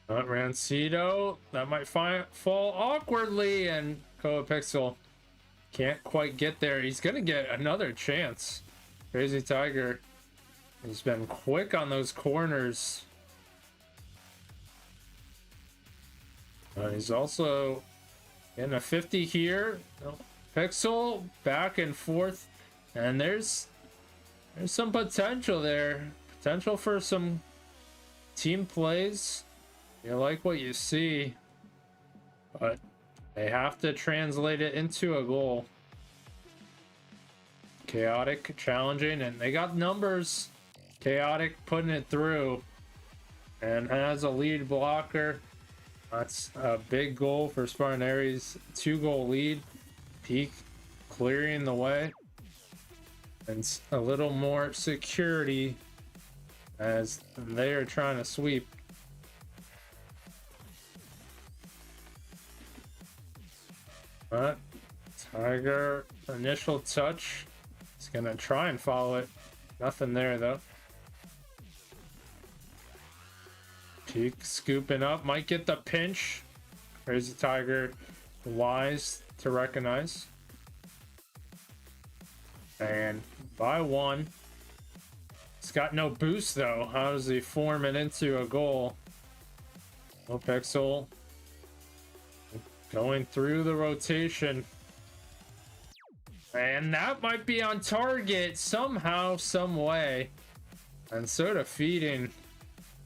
Speaker 1: Rancido, that might fall awkwardly, and Koa Pixel can't quite get there. He's gonna get another chance. Crazy Tiger has been quick on those corners. He's also getting a 50 here. Pixel back and forth, and there's some potential there. Potential for some team plays. You like what you see, but they have to translate it into a goal. Chaotic challenging, and they got numbers. Chaotic putting it through and has a lead blocker. That's a big goal for Spartan Aries. 2-goal lead. Peak clearing the way, and a little more security as they are trying to sweep. But Tiger initial touch. He's gonna try and follow it. Nothing there though. Peak scooping up, might get the pinch. Crazy Tiger wise to recognize. And by one. It's got no boost though. How does he form it into a goal? No Pixel going through the rotation. And that might be on target somehow, some way. And so defeating.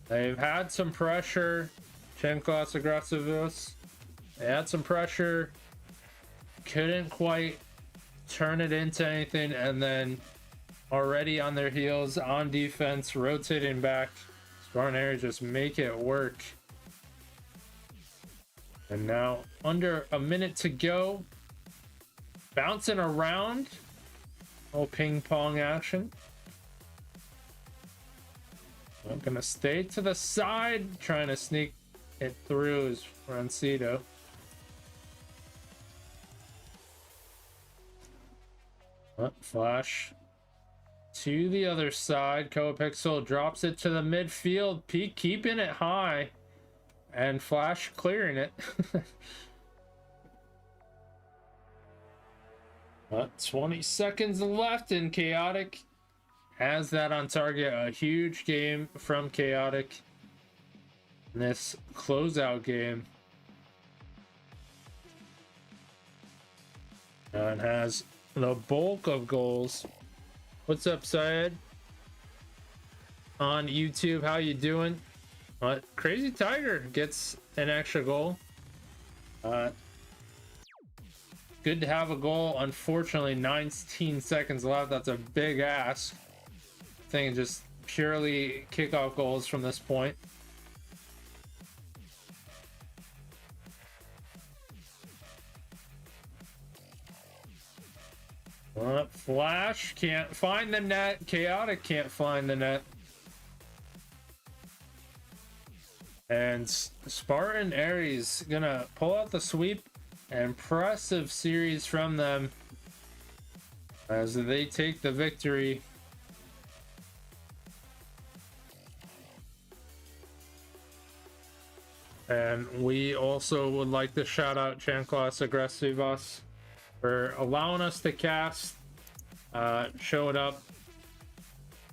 Speaker 1: They've had some pressure. Chenkos aggressiveness. They had some pressure. Couldn't quite turn it into anything. And then already on their heels, on defense, rotating back. Spartan Aries just make it work. And now under a minute to go. Bouncing around. Oh, ping pong action. I'm gonna stay to the side, trying to sneak it through is Rancido. Flash to the other side. Koa Pixel drops it to the midfield. Peak keeping it high. And Flash clearing it. 20 seconds left, and Chaotic has that on target. A huge game from Chaotic in this closeout game. And has the bulk of goals. What's up, Syed? On YouTube, how you doing? Crazy Tiger gets an extra goal. Good to have a goal. Unfortunately, 19 seconds left. That's a big ask. I think just purely kickoff goals from this point. Flash can't find the net. Chaotic can't find the net. And Spartan Ares gonna pull out the sweep. Impressive series from them as they take the victory. And we also would like to shout out Chanclas Aggressivas for allowing us to cast. Showed up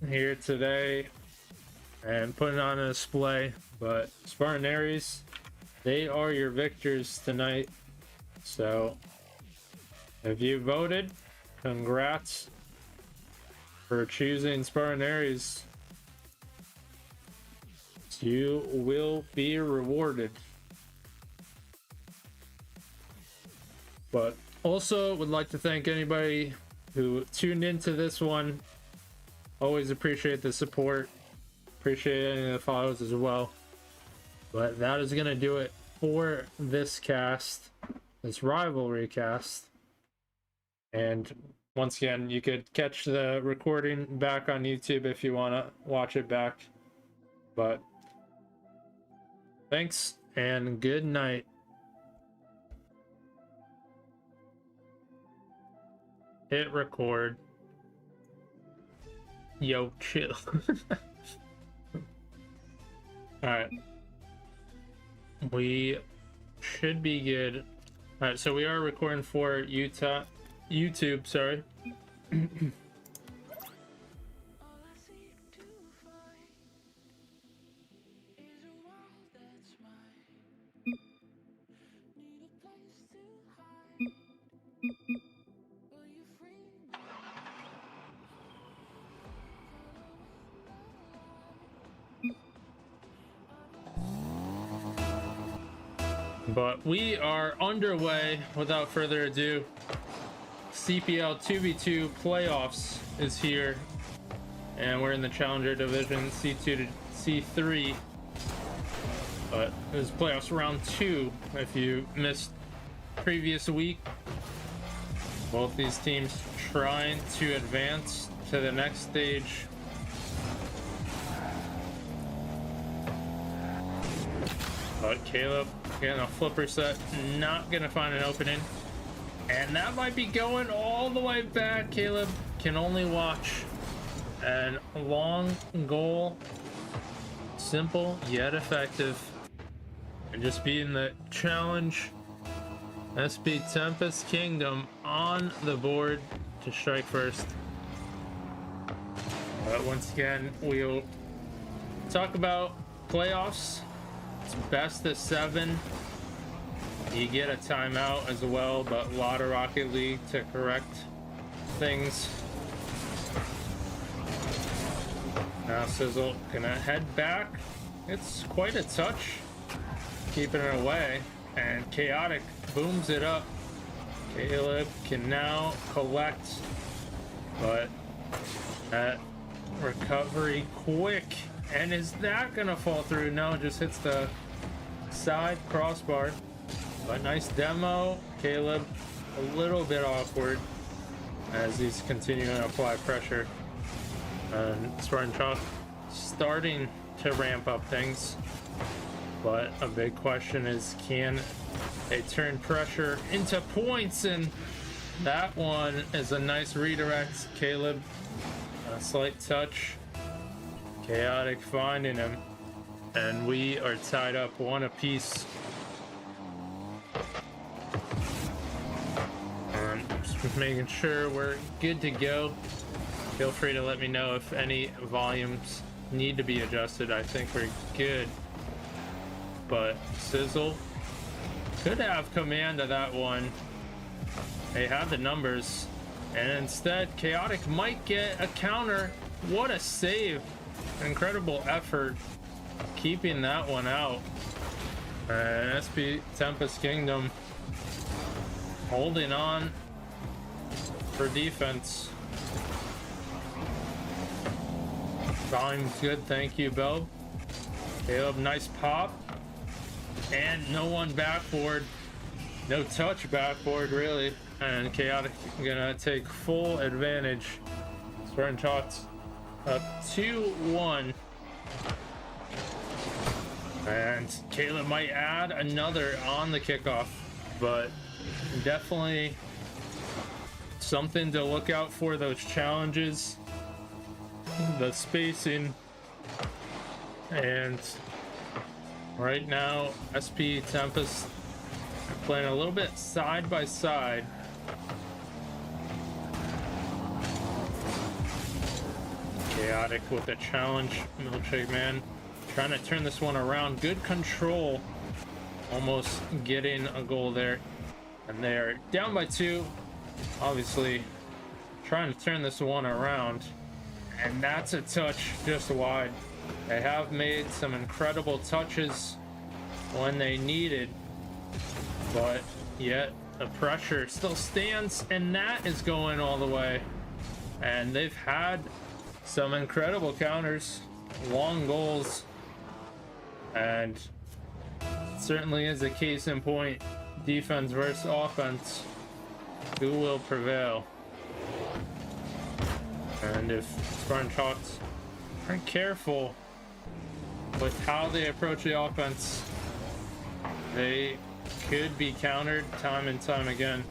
Speaker 1: here today and putting on a display. But Spartan Ares, they are your victors tonight. So if you voted, congrats for choosing Spartan Ares. You will be rewarded. But also would like to thank anybody who tuned into this one. Always appreciate the support. Appreciate any of the follows as well. But that is going to do it for this cast, this rivalry cast. And once again, you could catch the recording back on YouTube if you want to watch it back. But thanks and good night. Hit record. Yo, chill. Alright. We should be good. Alright, so we are recording for YouTube, sorry. But we are underway without further ado. CPL 2v2 playoffs is here. And we're in the Challenger Division, C2 to C3. But this is playoffs round 2. If you missed previous week, both these teams trying to advance to the next stage. But Caleb getting a flipper set, not gonna find an opening. And that might be going all the way back. Caleb can only watch. And long goal, simple yet effective. And just being the challenge. SB Tempest Kingdom on the board to strike first. But once again, we'll talk about playoffs. It's best of 7. You get a timeout as well, but a lot of Rocket League to correct things. Now Sizzle gonna head back. It's quite a touch, keeping it away, and Chaotic booms it up. Caleb can now collect, but that recovery quick. And is that gonna fall through? No, just hits the side crossbar. But nice demo. Caleb a little bit awkward as he's continuing to apply pressure. And Spartan Chalk starting to ramp up things. But a big question is, can they turn pressure into points? And that one is a nice redirect. Caleb, a slight touch. Chaotic finding him, and we are tied up 1 apiece. Just making sure we're good to go. Feel free to let me know if any volumes need to be adjusted. I think we're good. But Sizzle could have command of that one. They have the numbers, and instead Chaotic might get a counter. What a save! Incredible effort keeping that one out. And SB Tempest Kingdom holding on for defense. Volume's good, thank you, Bell. Caleb, nice pop. And no one backboard. No touch backboard, really. And Chaotic gonna take full advantage. Spartan Shots up 2-1. And Caleb might add another on the kickoff, but definitely something to look out for, those challenges, the spacing. And right now, SP Tempest are playing a little bit side by side. Chaotic with the challenge, Milkshake Man trying to turn this one around. Good control, almost getting a goal there. And they're down by 2, obviously trying to turn this one around. And that's a touch just wide. They have made some incredible touches when they needed, but yet the pressure still stands, and that is going all the way. And they've had some incredible counters, long goals, and certainly is a case in point. Defense versus offense, who will prevail? And if Spartan Shots aren't careful with how they approach the offense, they could be countered time and time again.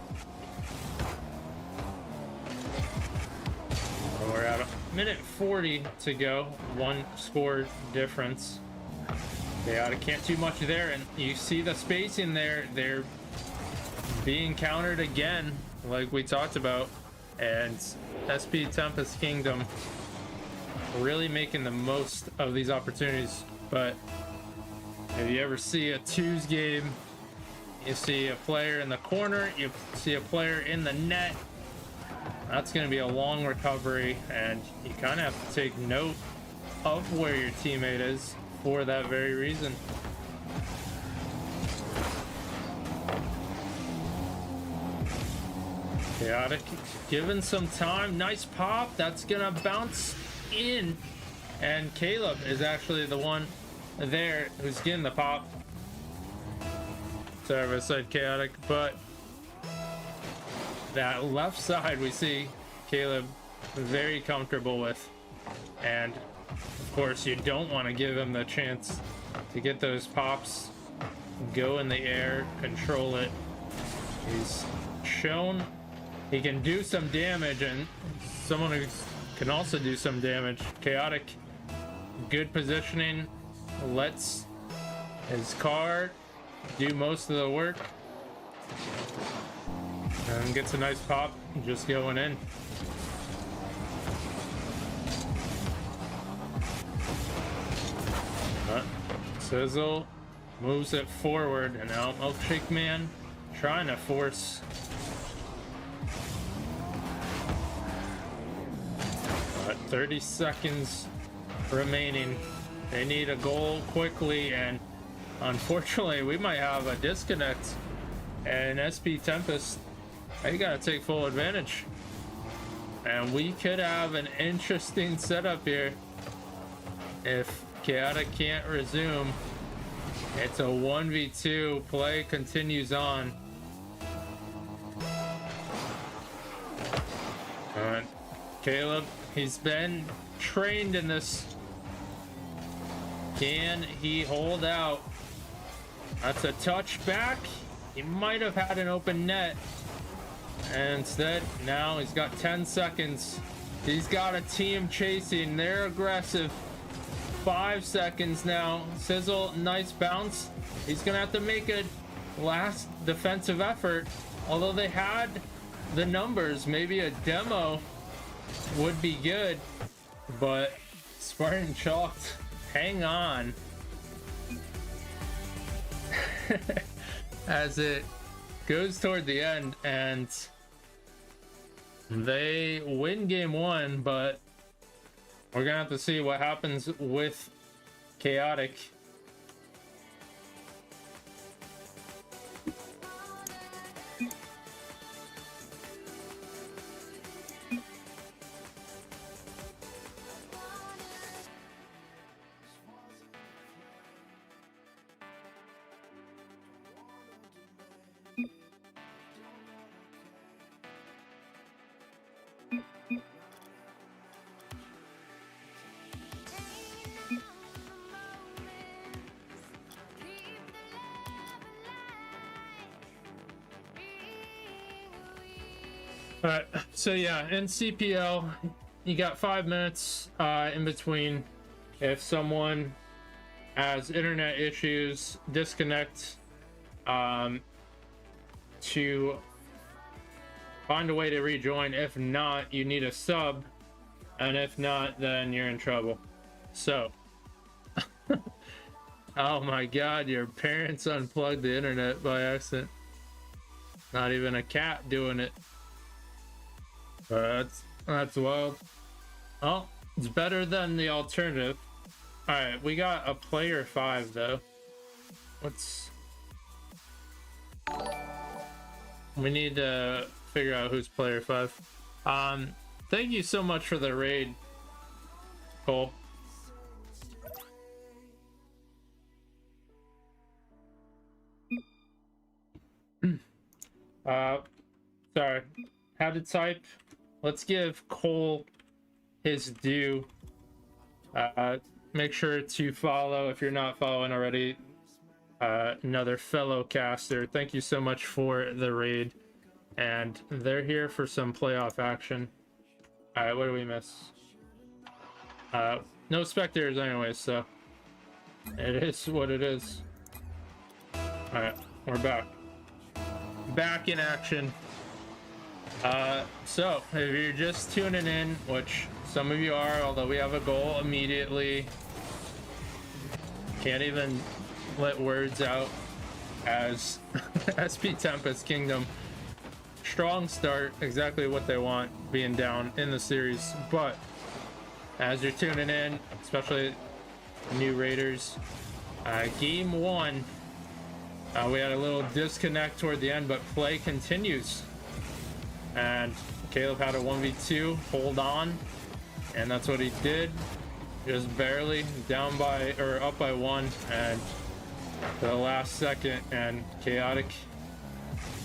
Speaker 1: And we're at a minute 40 to go, 1 score difference. Chaotic can't do much there, and you see the spacing there. They're being countered again, like we talked about, and SP Tempest Kingdom really making the most of these opportunities. But if you ever see a twos game, you see a player in the corner, you see a player in the net, that's going to be a long recovery, and you kind of have to take note of where your teammate is for that very reason. Chaotic given some time, nice pop, that's gonna bounce in, and Caleb is actually the one there who's getting the pop. Sorry if I said Chaotic, but that left side we see Caleb very comfortable with, and of course you don't want to give him the chance to get those pops, go in the air, control it. He's shown he can do some damage, and someone who can also do some damage. Chaotic, good positioning, lets his car do most of the work, and gets a nice pop just going in. Sizzle moves it forward, and now Milkshake Man trying to force 30 seconds remaining. They need a goal quickly, and unfortunately we might have a disconnect, and SP Tempest, they gotta take full advantage, and we could have an interesting setup here if Chaotic can't resume. It's a 1v2, play continues on. Alright, Caleb, he's been trained in this. Can he hold out? That's a touchback. He might have had an open net, and instead now he's got 10 seconds. He's got a team chasing, they're aggressive. 5 seconds now. Sizzle, nice bounce. He's gonna have to make a last defensive effort, although they had the numbers. Maybe a demo would be good, but Spartan Chalked, hang on. As it goes toward the end, and they win game 1, but we're gonna have to see what happens with Chaotic. Alright, so yeah, in CPL, you got 5 minutes in between. If someone has internet issues, disconnect to find a way to rejoin. If not, you need a sub, and if not, then you're in trouble. So, oh my god, your parents unplugged the internet by accident. Not even a cat doing it. That's wild. Oh, it's better than the alternative. Alright, we got a player 5 though. We need to figure out who's player 5. Thank you so much for the raid, Cole. Sorry. How to type. Let's give Cole his due. Make sure to follow if you're not following already. Another fellow caster. Thank you so much for the raid. And they're here for some playoff action. Alright, what do we miss? No spectators anyway, so it is what it is. Alright, we're back. Back in action. So if you're just tuning in, which some of you are, although we have a goal immediately, can't even let words out, as SP Tempest Kingdom, strong start, exactly what they want, being down in the series. But as you're tuning in, especially new raiders, game 1, we had a little disconnect toward the end, but play continues. And Caleb had a 1v2, hold on, and that's what he did. Just barely down by, or up by 1, and to the last second, and Chaotic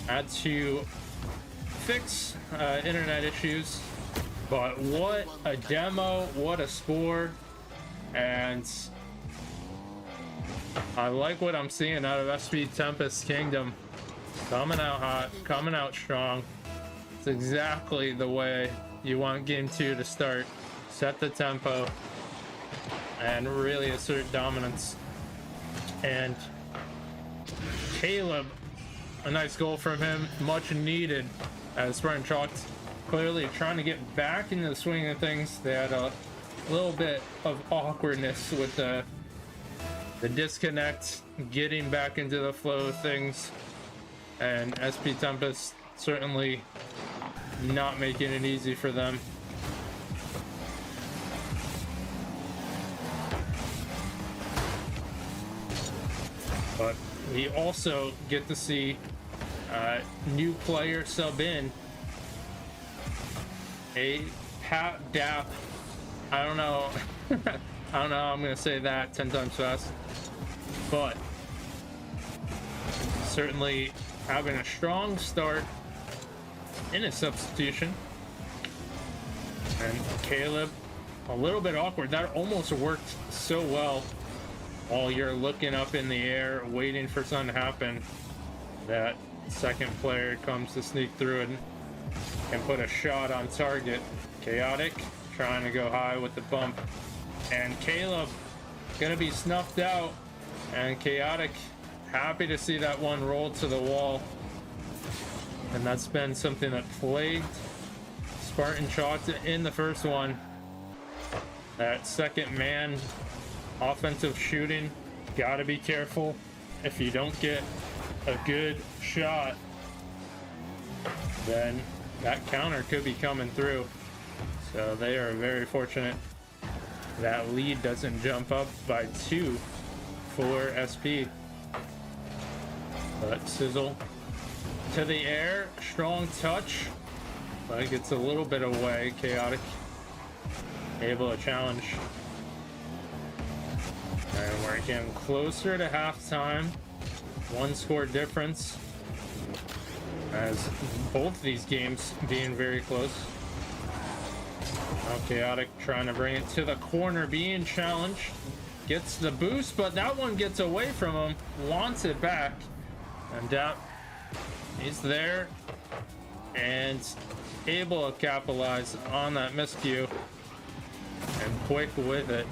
Speaker 1: had to fix internet issues. But what a demo, what a score, and I like what I'm seeing out of SP Tempest Kingdom. Coming out hot, coming out strong. It's exactly the way you want game 2 to start. Set the tempo and really assert dominance. And Caleb, a nice goal from him, much needed, as Spartan Chalked clearly trying to get back into the swing of things. They had a little bit of awkwardness with the disconnect, getting back into the flow of things, and SP Tempest certainly not making it easy for them. But we also get to see new player sub in, a Pat Dap. I don't know. I don't know how I'm gonna say that 10 times fast, but certainly having a strong start in a substitution. And Caleb, a little bit awkward. That almost worked so well while you're looking up in the air waiting for something to happen. That second player comes to sneak through and put a shot on target. Chaotic trying to go high with the bump, and Caleb gonna be snuffed out, and Chaotic happy to see that one roll to the wall. And that's been something that plagued Spartan Chalked in the first one. That second man offensive shooting, gotta be careful. If you don't get a good shot, then that counter could be coming through. So they are very fortunate that lead doesn't jump up by 2 for SP. But Sizzle to the air, strong touch, but it gets a little bit away. Chaotic able to challenge. And we're getting closer to halftime. 1 score difference, as both these games being very close. Now Chaotic trying to bring it to the corner, being challenged. Gets the boost, but that one gets away from him. Wants it back. And Dap, he's there. and able to capitalize on that miscue and quick with it.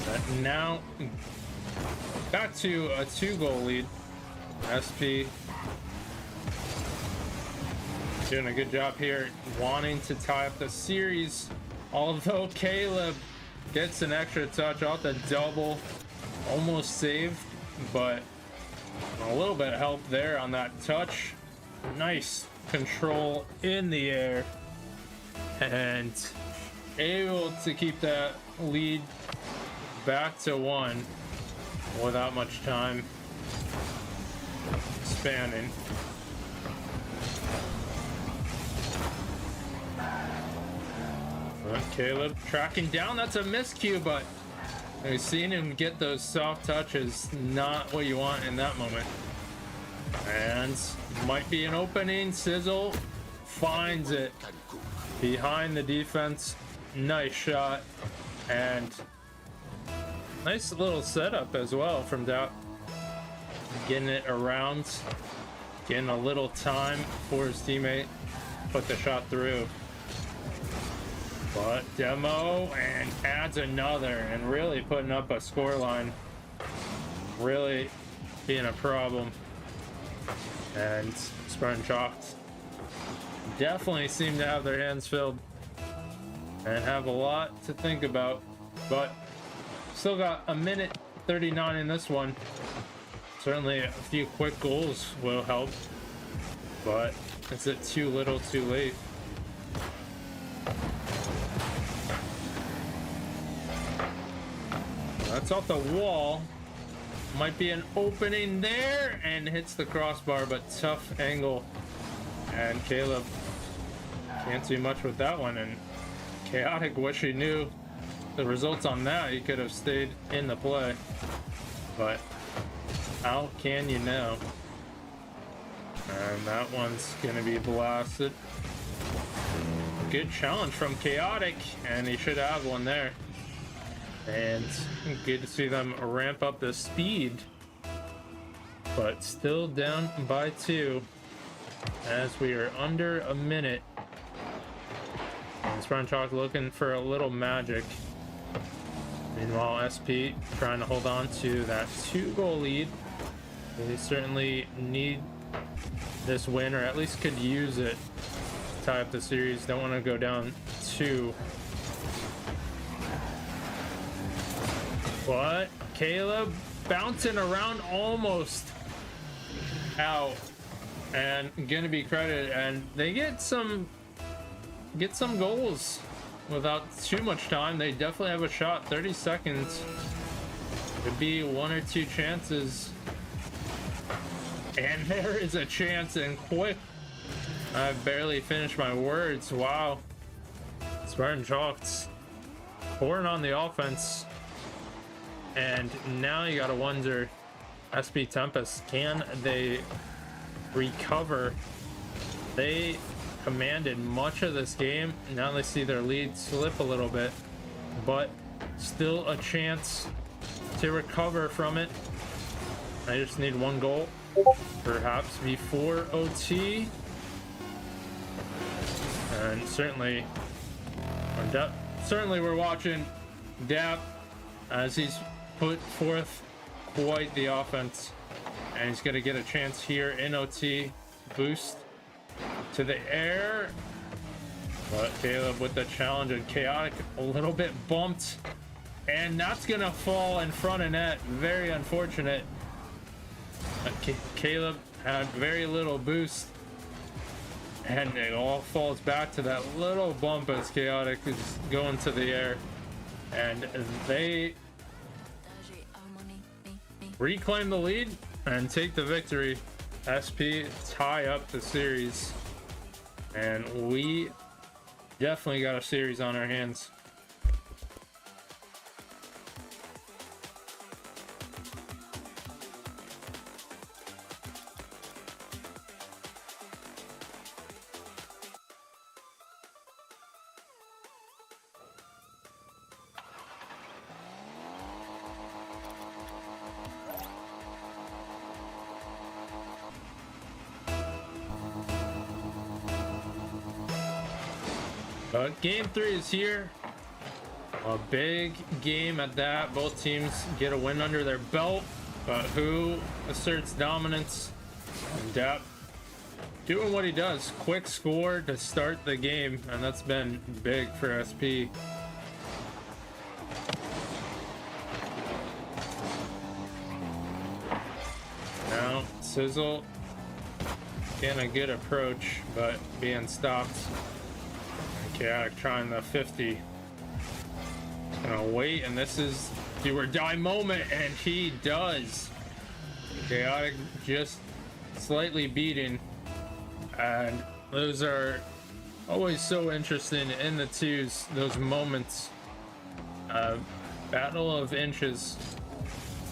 Speaker 1: But now back to a 2-goal lead. SP doing a good job here, wanting to tie up the series. Although Caleb gets an extra touch off the double, almost saved, but a little bit of help there on that touch. Nice control in the air and able to keep that lead back to 1 without much time spanning. Caleb tracking down, that's a miscue, but we've seen him get those soft touches, not what you want in that moment. And might be an opening. Sizzle finds it behind the defense. Nice shot and nice little setup as well from Doubt. Getting it around, getting a little time for his teammate, put the shot through. But Demo and adds another and really putting up a score line. Really being a problem. And Spartan Chalks definitely seem to have their hands filled and have a lot to think about. But still got a minute 39 in this one. Certainly a few quick goals will help. But is it too little too late? That's off the wall. Might be an opening there and hits the crossbar, but tough angle. And Caleb can't do much with that one. And Chaotic, wish he knew the results on that. He could have stayed in the play. But how can you know? And that one's going to be blasted. Good challenge from Chaotic, and he should have one there. And good to see them ramp up the speed, but still down by 2 as we are under a minute. And Spartan Chalk looking for a little magic. Meanwhile, SP trying to hold on to that 2-goal lead. They certainly need this win, or at least could use it to tie up the series. Don't want to go down 2. But Caleb bouncing around, almost out, and gonna be credited. And they get some goals without too much time. They definitely have a shot. 30 seconds. Could be 1 or 2 chances. And there is a chance, and quick. I've barely finished my words. Wow. Spartan Chalks pouring on the offense. And now you gotta wonder, SP Tempest, can they recover? They commanded much of this game. Now they see their lead slip a little bit, but still a chance to recover from it. I just need 1 goal, perhaps before OT. And certainly we're watching Dap as he's put forth quite the offense, and he's going to get a chance here in OT. Boost to the air, but Caleb with the challenge, and Chaotic a little bit bumped, and that's going to fall in front of net. Very unfortunate. Caleb had very little boost, and it all falls back to that little bump as Chaotic is going to the air, and they reclaim the lead and take the victory. SP tie up the series, and we definitely got a series on our hands. But game 3 is here. A big game at that. Both teams get a win under their belt. But who asserts dominance? And Dap doing what he does. Quick score to start the game. And that's been big for SP. Now, Sizzle getting a good approach, but being stopped. Chaotic trying the 50. Gonna wait, and this is do or die moment, and he does. Chaotic just slightly beating, and those are always so interesting in the twos, those moments. Battle of inches.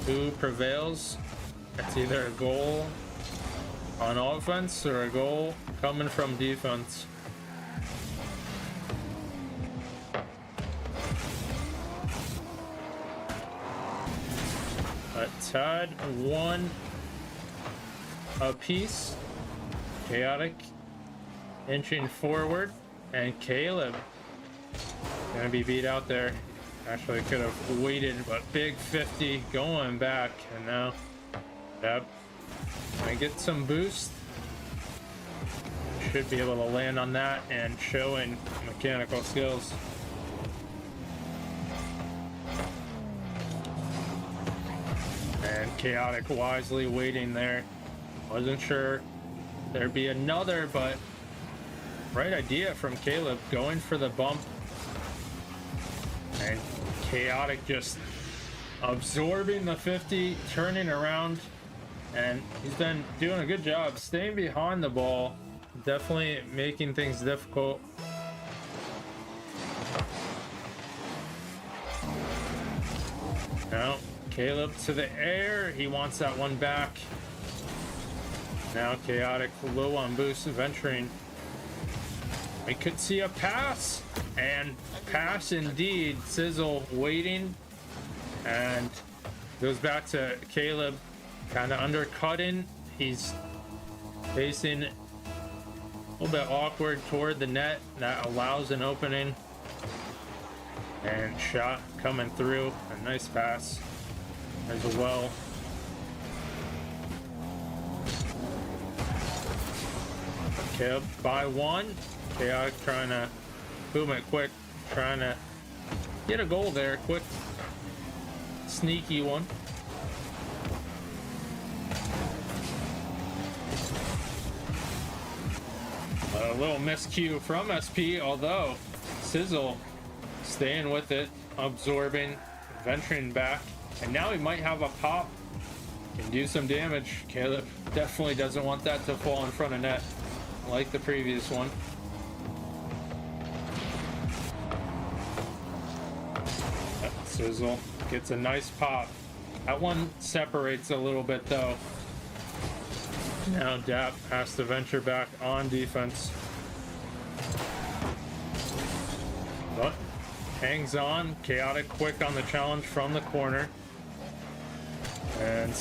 Speaker 1: Who prevails? It's either a goal on offense or a goal coming from defense. Tied 1 apiece. Chaotic inching forward, and Caleb gonna be beat out there. Actually could have waited, but big 50 going back, and now Yep. Gonna get some boost. Should be able to land on that and showing mechanical skills. And Chaotic wisely waiting there. Wasn't sure there'd be another, but right idea from Caleb, going for the bump. And Chaotic just absorbing the 50, turning around, and he's been doing a good job staying behind the ball, definitely making things difficult. Now Caleb to the air, he wants that one back. Now Chaotic low on boost, venturing. We could see a pass, and pass indeed. Sizzle waiting, and goes back to Caleb, kind of undercutting. He's facing a little bit awkward toward the net. That allows an opening, and shot coming through. A nice pass as well. Caleb by one. Chaotic trying to boom it quick, trying to get a goal there. Quick, sneaky one. A little miscue from SP, although Sizzle staying with it, absorbing, venturing back, and now he might have a pop. Can do some damage. Caleb definitely doesn't want that to fall in front of net like the previous one. Sizzle gets a nice pop. That one separates a little bit though. Now Dap has to venture back on defense, but hangs on. Chaotic quick on the challenge from the corner, and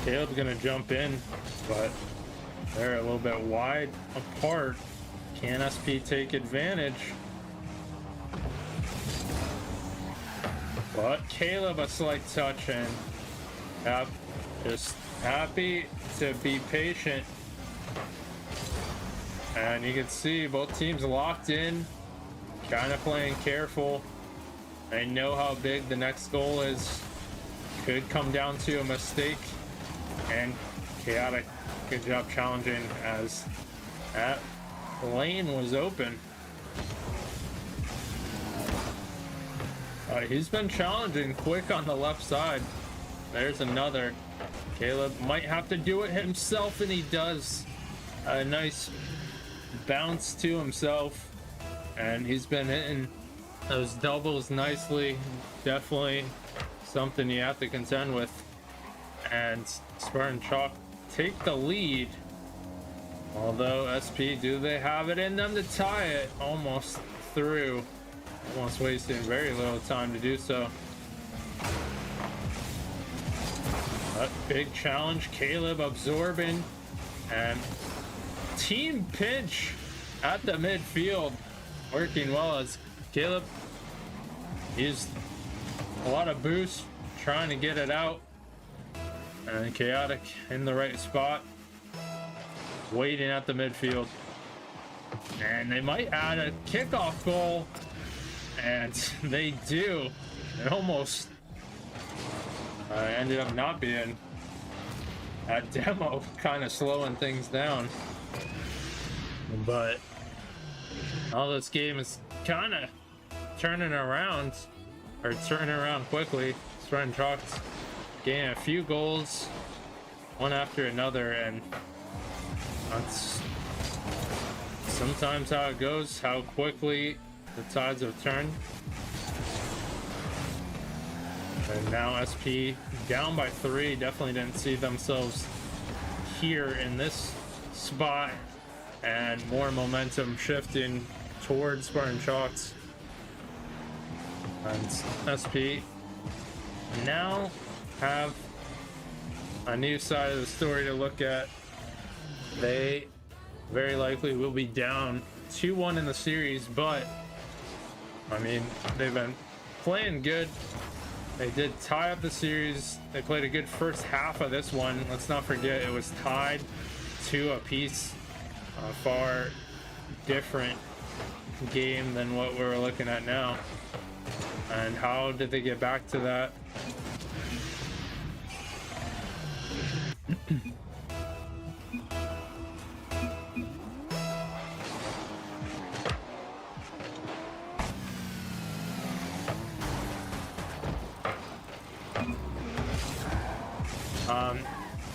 Speaker 1: Caleb's gonna jump in, but they're a little bit wide apart. Can SP take advantage? But Caleb a slight touch, and Dap just happy to be patient. And you can see both teams locked in, kind of playing careful. They know how big the next goal is. Could come down to a mistake. And Chaotic, good job challenging as that lane was open. He's been challenging quick on the left side. There's another. Caleb might have to do it himself, and he does. A nice bounce to himself, and he's been hitting those doubles nicely. Definitely something you have to contend with. And Spartan Chalk take the lead, although SP, do they have it in them to tie it? Almost through, almost wasting very little time to do so. A big challenge, Caleb absorbing, and team pinch at the midfield. working well as Caleb used a lot of boost trying to get it out. And Chaotic in the right spot, waiting at the midfield. And they might add a kickoff goal. And they do. It almost ended up not being. A demo kind of slowing things down. But all this game is kind of turning around, or turning around quickly. Spartan Chalks getting a few goals, one after another, and that's sometimes how it goes, how quickly the tides have turned. And now SP down by 3, definitely didn't see themselves here in this spot, and more momentum shifting towards Spartan Chalks. And SP now have a new side of the story to look at. They very likely will be down 2-1 in the series, but I mean, they've been playing good. They did tie up the series. They played a good first half of this one. Let's not forget it was tied 2 apiece. A far different game than what we're looking at now. And how did they get back to that?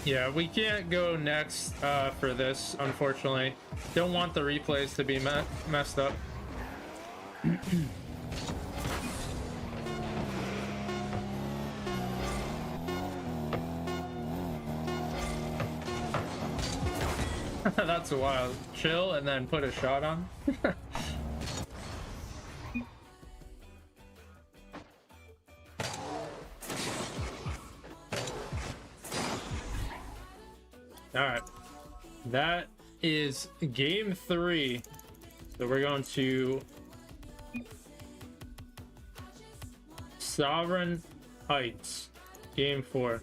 Speaker 1: Yeah, we can't go next for this, unfortunately. Don't want the replays to be messed up. That's wild. Chill and then put a shot on. Alright, that is game 3. So we're going to Sovereign Heights, game 4.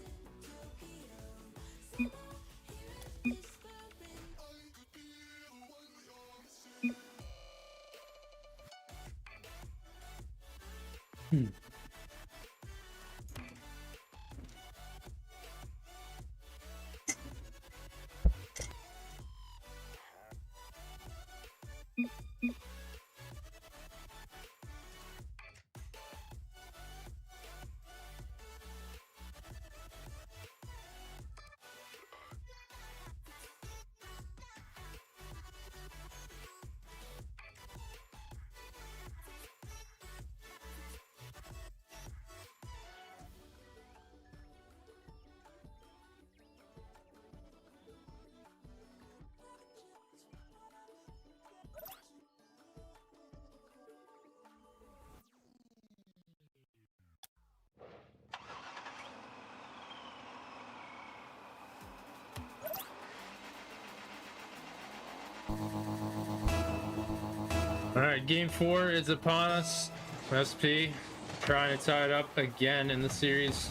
Speaker 1: Alright, game 4 is upon us. SP trying to tie it up again in the series,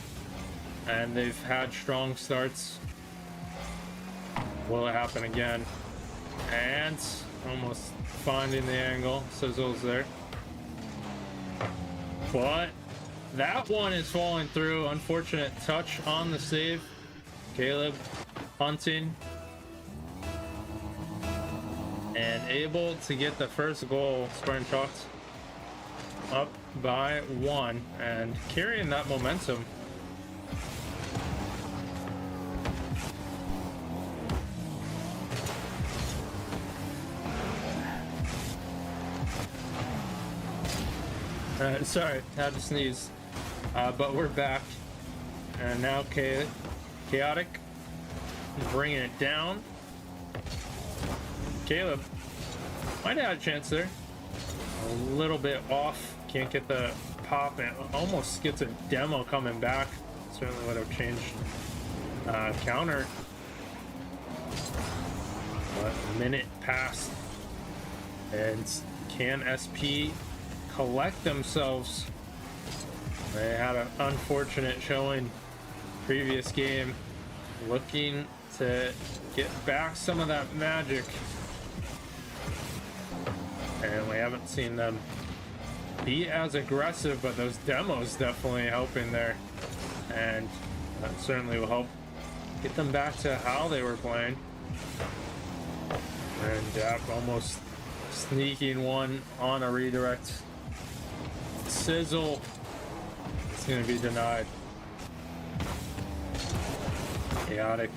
Speaker 1: and they've had strong starts. Will it happen again? And almost finding the angle. Sizzles there. But that one is falling through. Unfortunate touch on the save. Caleb hunting. And able to get the first goal. Spartan Chalks up by 1 and carrying that momentum. Sorry, had to sneeze. But we're back. And now Chaotic bringing it down. Caleb might have had a chance there. A little bit off. Can't get the pop, and almost gets a demo coming back. Certainly would have changed counter. But a minute passed. And can SP collect themselves? They had an unfortunate showing previous game, looking to get back some of that magic, and we haven't seen them be as aggressive, but those demos definitely helping there, and that certainly will help get them back to how they were playing. And almost sneaking one on a redirect. Sizzle. It's going to be denied. Chaotic.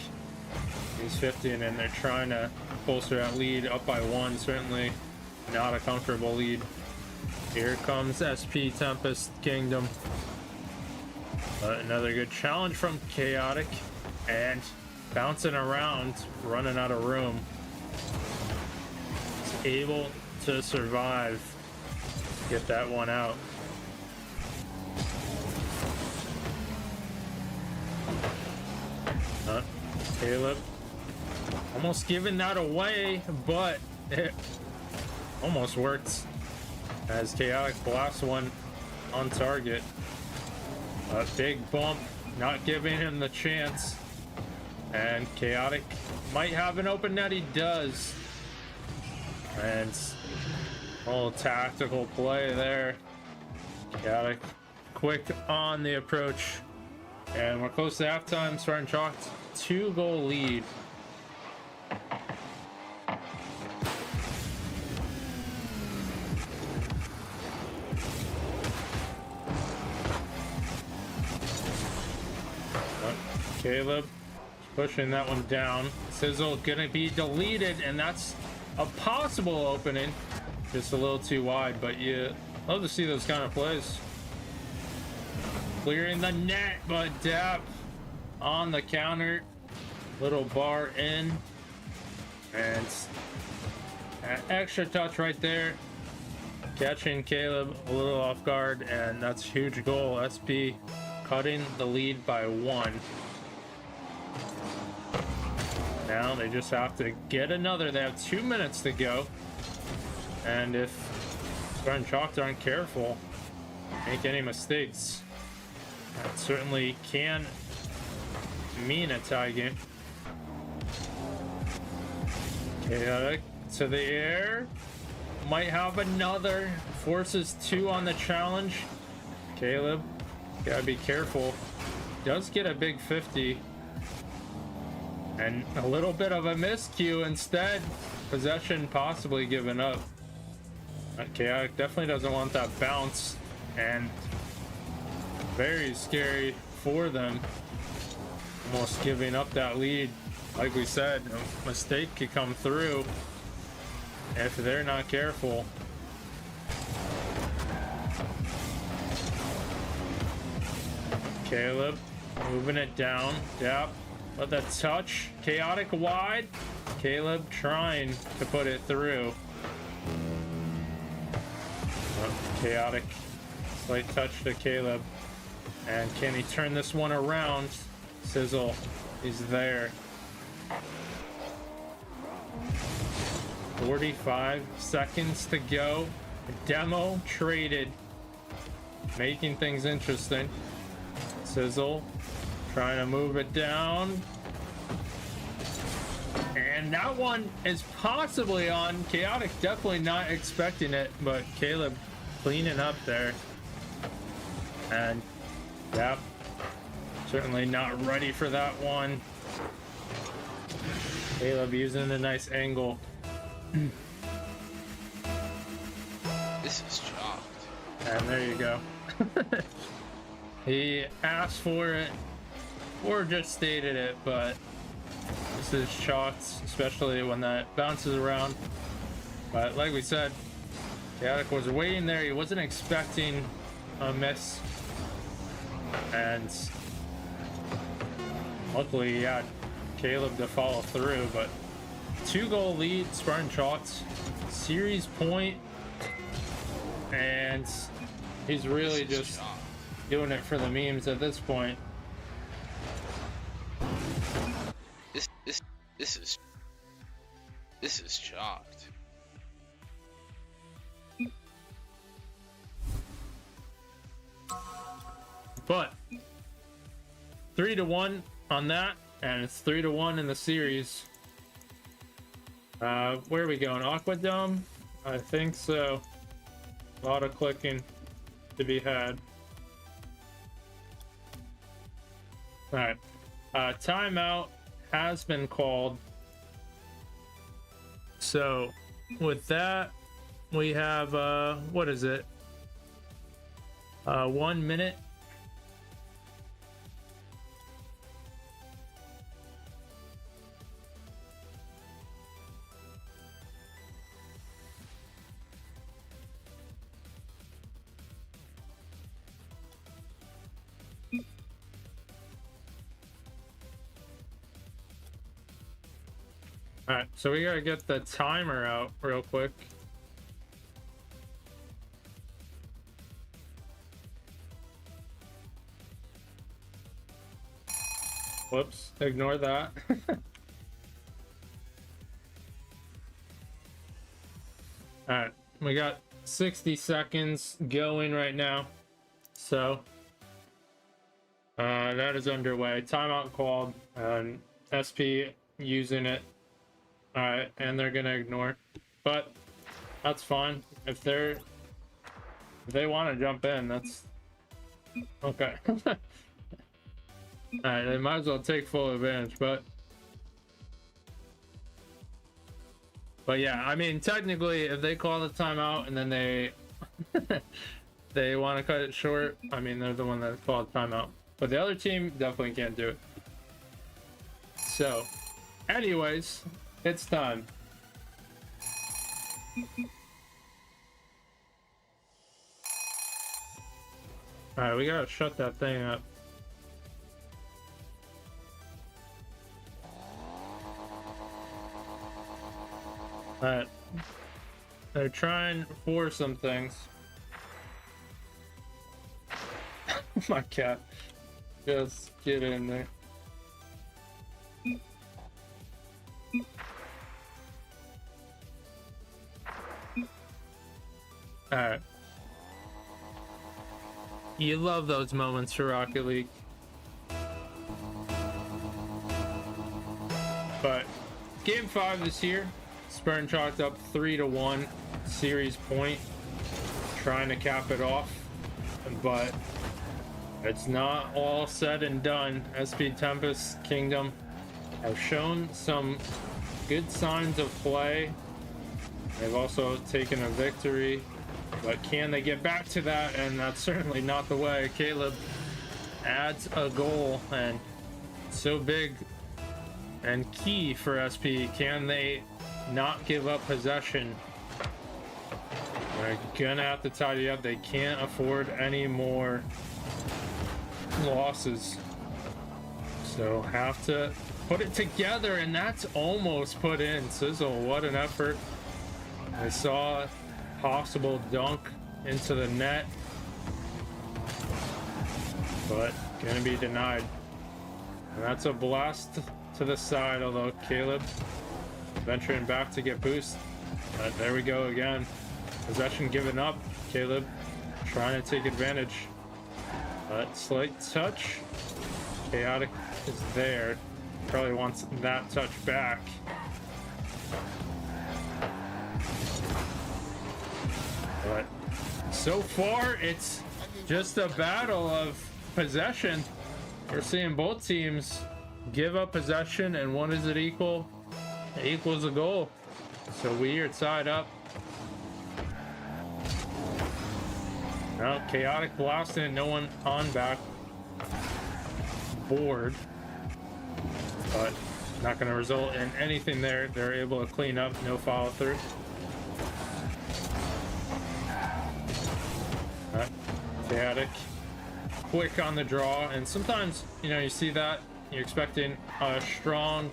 Speaker 1: He's 50, and then they're trying to bolster that lead up by 1. Certainly not a comfortable lead. Here comes SP Tempest Kingdom. Another good challenge from Chaotic. And bouncing around, running out of room. He's able to survive. Get that one out. Caleb almost giving that away, but it almost worked as Chaotic blasts one on target. A big bump, not giving him the chance. And Chaotic might have an open net. He does. And a little tactical play there. Chaotic quick on the approach. And we're close to halftime. Starting Chalked 2-goal lead. Caleb pushing that one down. Sizzle gonna be deleted, and that's a possible opening. Just a little too wide, but you love to see those kind of plays. Clearing the net, but Dap on the counter. Little bar in. And an extra touch right there. Catching Caleb a little off guard, and that's a huge goal. SP cutting the lead by 1. Now they just have to get another. They have 2 minutes to go. And if Starting Chalked aren't careful, make any mistakes, that certainly can mean a tie game. Chaotic to the air. Might have another. Forces 2 on the challenge. Caleb, gotta be careful. Does get a big 50. And a little bit of a miscue instead. Possession possibly given up. Chaotic definitely doesn't want that bounce. And very scary for them. Almost giving up that lead. Like we said, a mistake could come through if they're not careful. Caleb moving it down. Yep. But the touch. Chaotic wide. Caleb trying to put it through. Chaotic. Slight touch to Caleb. And can he turn this one around? Sizzle is there. 45 seconds to go. Demo traded. Making things interesting. Sizzle trying to move it down. And that one is possibly on. Chaotic definitely not expecting it, but Caleb cleaning up there. And yep, certainly not ready for that one. Caleb using a nice angle.
Speaker 11: This is chalked.
Speaker 1: And there you go. He asked for it, or just stated it, but this is chalked, especially when that bounces around. But like we said, Chaotic was waiting there. He wasn't expecting a miss. And luckily he had Caleb to follow through, but 2-goal lead, Spartan Chalked, series point, and he's really just doing it for the memes at this point.
Speaker 11: This is chalked.
Speaker 1: But 3-1 on that, and it's 3-1 in the series. Where are we going? Aquadome? I think so. A lot of clicking to be had. Alright. Timeout has been called. So, with that, we have, what is it? 1 minute. Alright, so we gotta get the timer out real quick. Whoops, ignore that. Alright, we got 60 seconds going right now. So, that is underway. Timeout called, and SP using it. Alright, and they're gonna ignore. But, that's fine. If they want to jump in, that's... Okay. Alright, they might as well take full advantage, but yeah, I mean, technically, if they call the timeout and then they they want to cut it short, I mean, they're the one that called timeout. But the other team definitely can't do it. So, anyways, it's time. Alright, we gotta shut that thing up. Alright. They're trying for some things. My cat. Just get in there. Alright. You love those moments for Rocket League. But Game 5 this year. Spurn chalked up 3-1 series point, trying to cap it off, but it's not all said and done. SP Tempest Kingdom have shown some good signs of play. They've also taken a victory, but can they get back to that? And that's certainly not the way. Caleb adds a goal, and so big and key for SP. Can they not give up possession? They're gonna have to tidy up. They can't afford any more losses, so have to put it together, and that's almost put in. Sizzle, what an effort. I saw a possible dunk into the net, but gonna be denied, and that's a blast to the side, although Caleb venturing back to get boost. But there we go again. Possession given up. Caleb trying to take advantage. But slight touch. Chaotic is there. Probably wants that touch back. But so far, it's just a battle of possession. We're seeing both teams give up possession, and what does it equal? It equals a goal. So we are tied up. Now Chaotic blasting, no one on back board, but not going to result in anything there. They're able to clean up, no follow through. Chaotic quick on the draw, and sometimes, you know, you see that you're expecting a stronger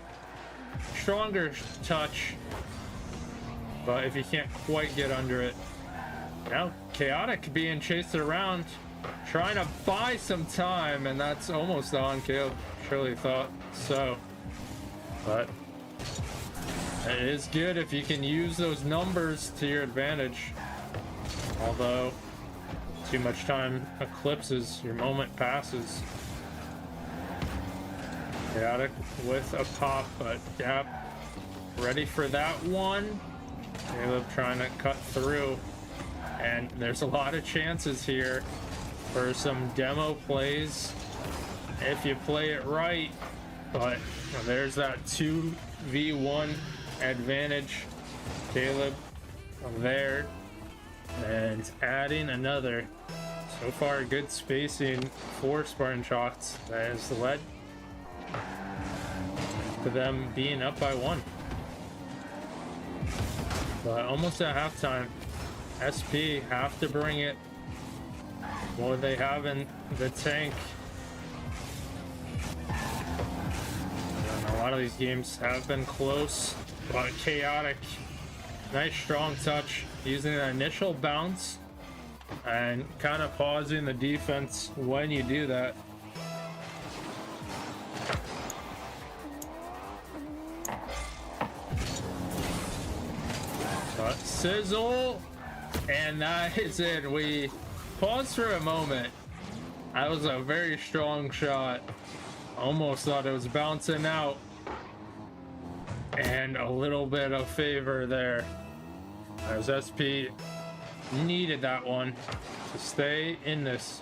Speaker 1: touch, but if you can't quite get under it. Now Chaotic being chased around, trying to buy some time, and that's almost on. Caleb surely thought so, but it is good if you can use those numbers to your advantage. Although too much time eclipses, your moment passes. Chaotic with a pop, but Dap ready for that one. Caleb trying to cut through, and there's a lot of chances here for some demo plays if you play it right, but there's that 2v1 advantage. Caleb there, and adding another. So far, good spacing for Spartan Shots that has led to them being up by 1. But almost at halftime, SP have to bring it. What they have in the tank. And a lot of these games have been close, but Chaotic. Nice strong touch, using an initial bounce and kind of pausing the defense when you do that. But sizzle, and that is it. We paused for a moment. That was a very strong shot. Almost thought it was bouncing out. And a little bit of favor there, as SP needed that one to stay in this.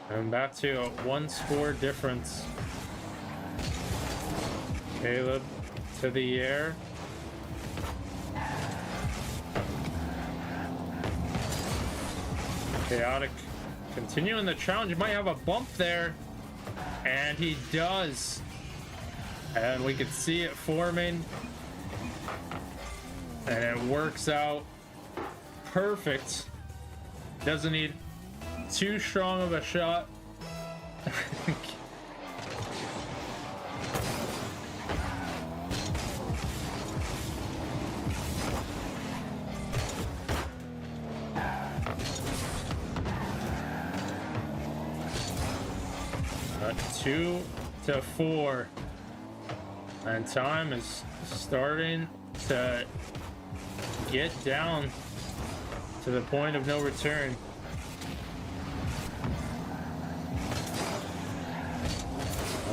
Speaker 1: And back to a 1-score difference. Caleb to the air. Chaotic continuing the challenge. He might have a bump there, and he does. And we can see it forming, and it works out perfect. Doesn't need too strong of a shot. 2-4. And time is starting to get down to the point of no return.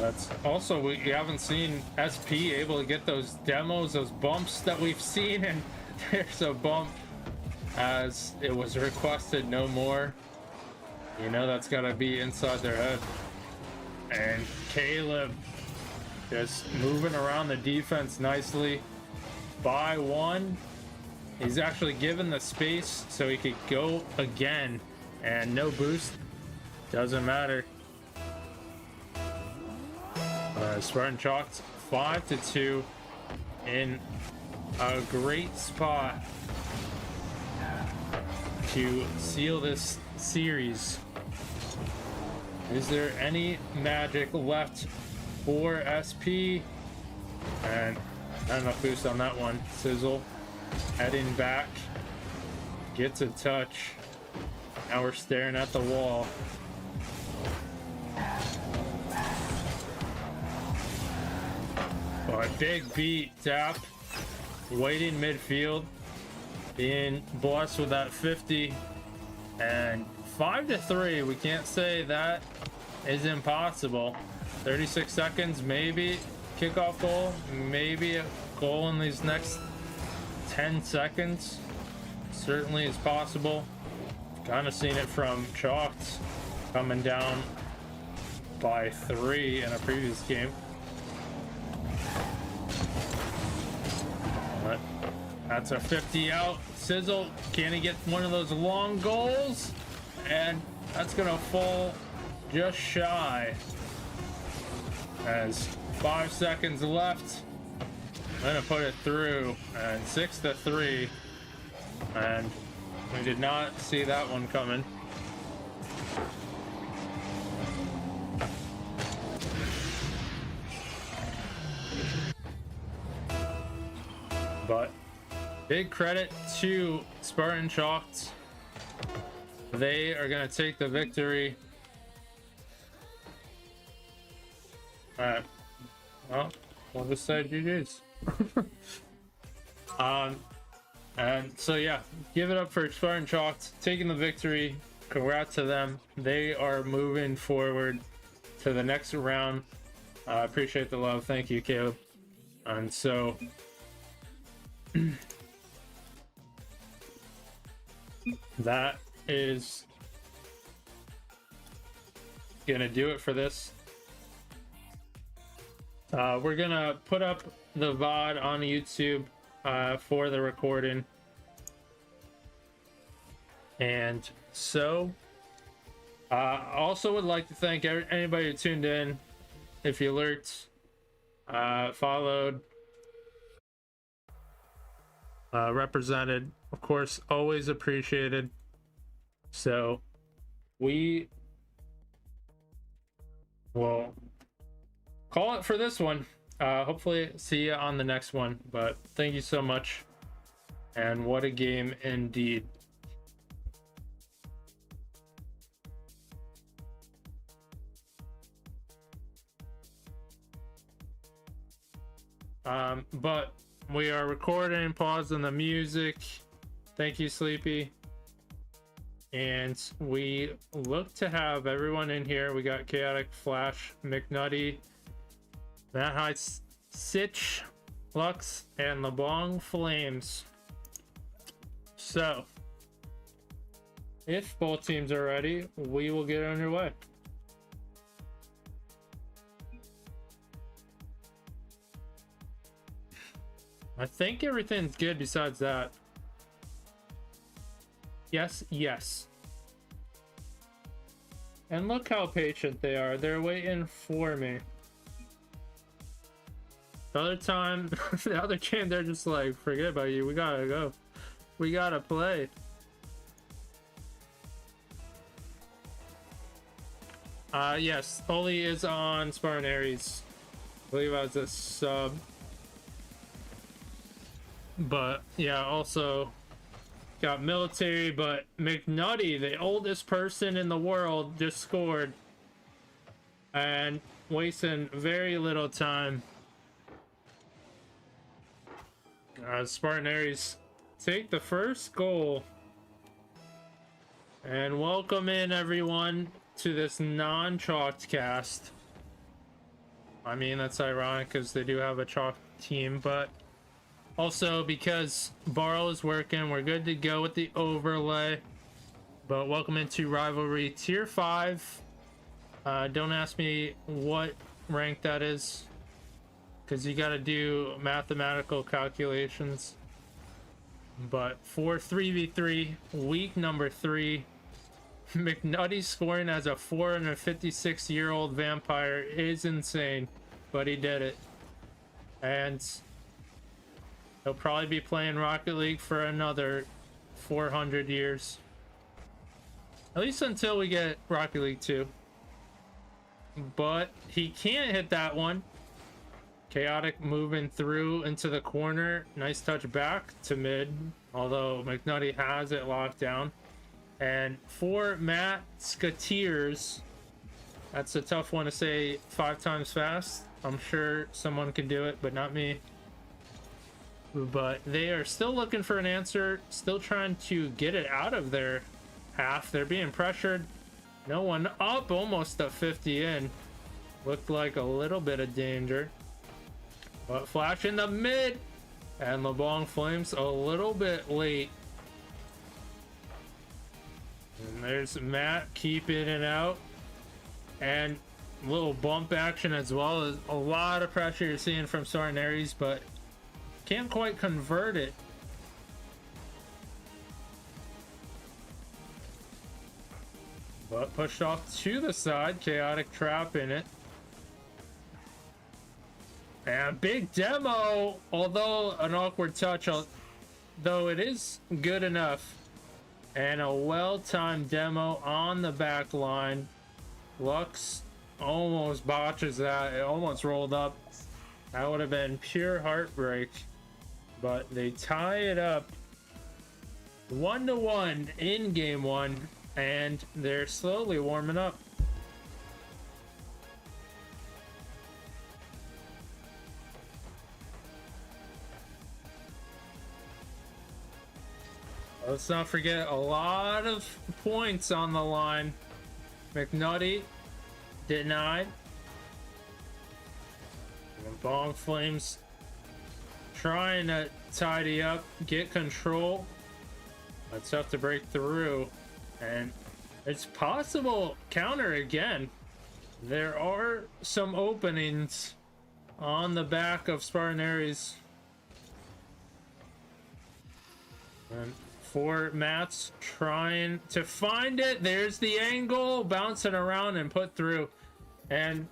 Speaker 1: That's also, we haven't seen SP able to get those demos, those bumps that we've seen, and there's a bump as it was requested, no more. You know that's gotta be inside their head. And Caleb just moving around the defense nicely. By 1. He's actually given the space so he could go again. And no boost. Doesn't matter. Spartan Chalks 5-2 in a great spot to seal this series. Is there any magic left for SP? And not enough boost on that one. Sizzle heading back, gets a touch. Now we're staring at the wall. Oh, a big beat. Tap waiting midfield, being blessed with that 50, and 5-3. We can't say that is impossible. 36 seconds, maybe kickoff goal, maybe a goal in these next 10 seconds. Certainly is possible. Kind of seen it from Chalks coming down by 3 in a previous game. But that's a 50 out. Sizzle, can he get one of those long goals? And that's gonna fall just shy. As 5 seconds left. I'm gonna put it through, and 6-3. And we did not see that one coming. But big credit to Spartan Chalks. They are going to take the victory. Alright. Well, we'll just say GG's. And so yeah, give it up for Spartan Chalked taking the victory. Congrats to them. They are moving forward to the next round. I appreciate the love. Thank you, Caleb. And so that is gonna do it for this. We're gonna put up the VOD on YouTube for the recording. And so also would like to thank anybody who tuned in. If you lurked, followed, represented, of course, always appreciated. So we will call it for this one. Hopefully see you on the next one, but thank you so much, and what a game indeed. But we are recording, pausing the music. Thank you, Sleepy. And we look to have everyone in here. We got Chaotic, Flash, McNutty, Matt Heights, Sitch, Lux, and LeBlanc Flames. So, if both teams are ready, we will get underway. I think everything's good besides that. Yes, yes. And look how patient they are. They're waiting for me. The other time, the other game, they're just like, forget about you. We gotta go. We gotta play. Yes, Oli is on Spartan Ares. I believe I was a sub. But yeah, also got military, but McNutty, the oldest person in the world, just scored. And wasting very little time. Spartan Ares take the first goal. And welcome in everyone to this non-chalked cast. I mean, that's ironic because they do have a chalked team, but also because Barl is working, we're good to go with the overlay. But welcome into Rivalry Tier 5. Don't ask me what rank that is, because you got to do mathematical calculations. But for 3v3, week number 3, McNutty scoring as a 456-year-old vampire is insane, but he did it. And he'll probably be playing Rocket League for another 400 years. At least until we get Rocket League 2. But he can't hit that one. Chaotic moving through into the corner. Nice touch back to mid. Although McNutty has it locked down. And for Matt Skateers, that's a tough one to say 5 times fast. I'm sure someone can do it, but not me. But they are still looking for an answer. Still trying to get it out of their half. They're being pressured. No one up. Almost a 50 in. Looked like a little bit of danger. But Flash in the mid. And LeBlanc Flames a little bit late. And there's Matt keeping it out. And a little bump action as well. As a lot of pressure you're seeing from Spartan Ares, but can't quite convert it. But pushed off to the side. Chaotic trap in it. And big demo, although an awkward touch, though it is good enough. And a well-timed demo on the back line. Lux almost botches that. It almost rolled up. That would have been pure heartbreak. But they tie it up 1-1 in game 1. And they're slowly warming up. Let's not forget a lot of points on the line. McNutty denied. And Bong Flames trying to tidy up, get control. It's tough to break through. And it's possible counter again. There are some openings on the back of Spartan Aries. And for Mats trying to find it. There's the angle, bouncing around and put through. And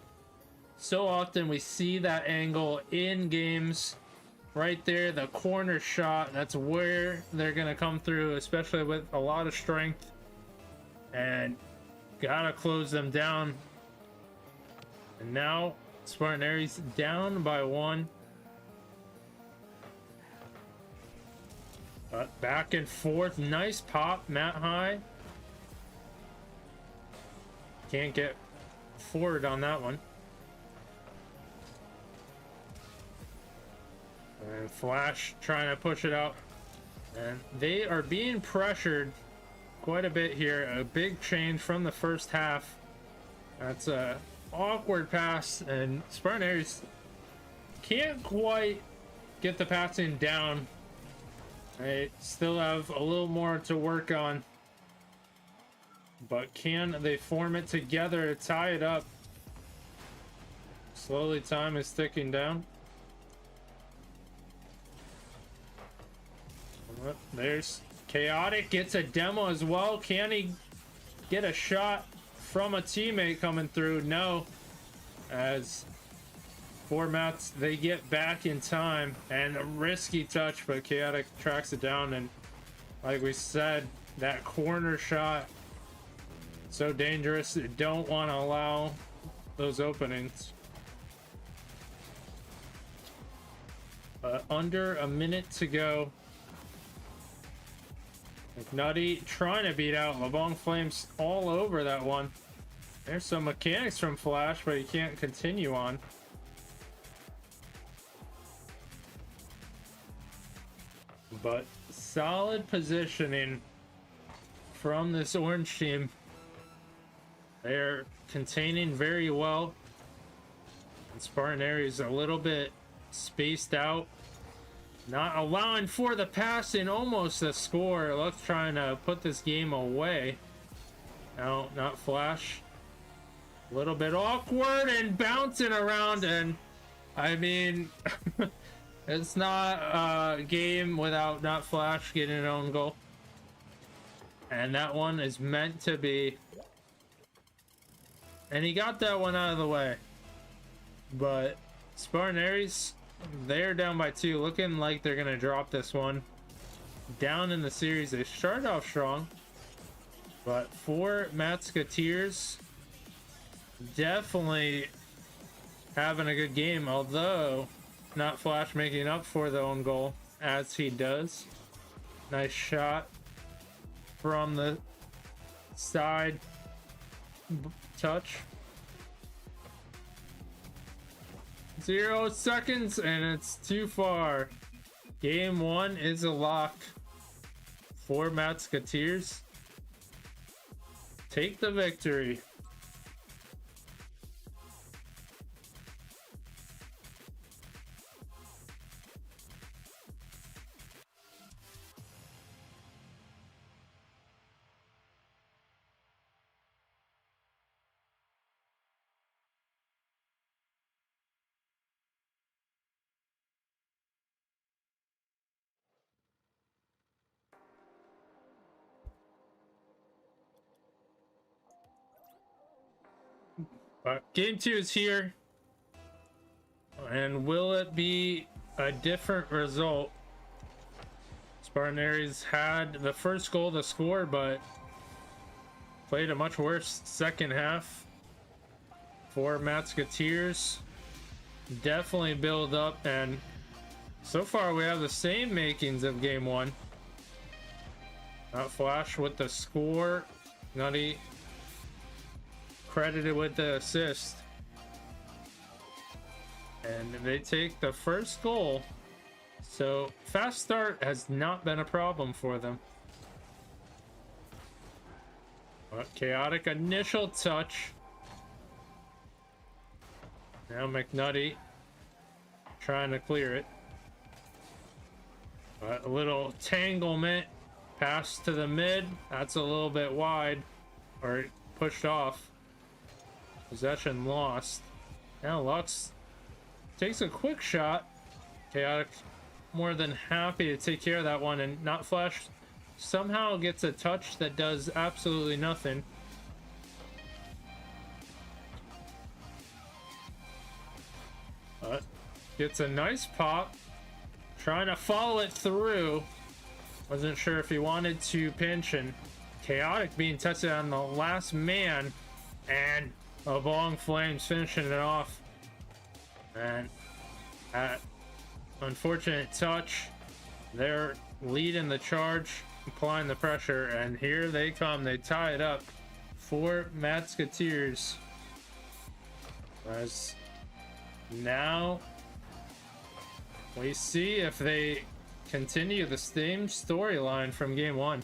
Speaker 1: so often we see that angle in games. Right there, the corner shot. That's where they're going to come through, especially with a lot of strength. And gotta close them down. And now Spartan Aries down by 1. But back and forth. Nice pop, Matt High. Can't get forward on that one. And Flash trying to push it out. And they are being pressured quite a bit here. A big change from the first half. That's a awkward pass, and Spartan Aries can't quite get the passing down. They still have a little more to work on. But can they form it together to tie it up? Slowly, time is ticking down. There's Chaotic, gets a demo as well. Can he get a shot from a teammate coming through? No. As formats, they get back in time, and a risky touch, but Chaotic tracks it down. And like we said, that corner shot, so dangerous. You don't want to allow those openings. Under a minute to go. McNutty trying to beat out LeBong Flames all over that one. There's some mechanics from Flash, but he can't continue on. But solid positioning from this orange team. They're containing very well. And Spartan Aries a little bit spaced out. Not allowing for the passing, almost a score. Luck's trying to put this game away. No, not Flash. A little bit awkward and bouncing around, and I mean, it's not a game without not Flash getting an own goal. And that one is meant to be. And he got that one out of the way. But Spartan Aries, they're down by 2, looking like they're gonna drop this one. Down in the series, they started off strong, but for Musketeers, definitely having a good game. Although not Flash making up for the own goal as he does. Nice shot from the side touch. 0 seconds, and it's too far. Game 1 is a lock for Musketeers. Take the victory. Game 2 is here. And will it be a different result? Spartan Aries had the first goal to score, but played a much worse second half. For Musketeers, definitely build up, and so far we have the same makings of game 1. Not Flash with the score. Nutty credited with the assist. And they take the first goal. So fast start has not been a problem for them. Chaotic initial touch. Now McNutty trying to clear it. A little tanglement. Pass to the mid. That's a little bit wide. Or pushed off. Possession lost. Now Lux takes a quick shot. Chaotic more than happy to take care of that one, and Not Flash somehow gets a touch that does absolutely nothing. Gets a nice pop. Trying to follow it through. Wasn't sure if he wanted to pinch, and Chaotic being tested on the last man, and a Bong Flames finishing it off. And unfortunate touch. They're leading the charge, applying the pressure, and here they come. They tie it up for Matsketeers. As now we see if they continue the same storyline from game one.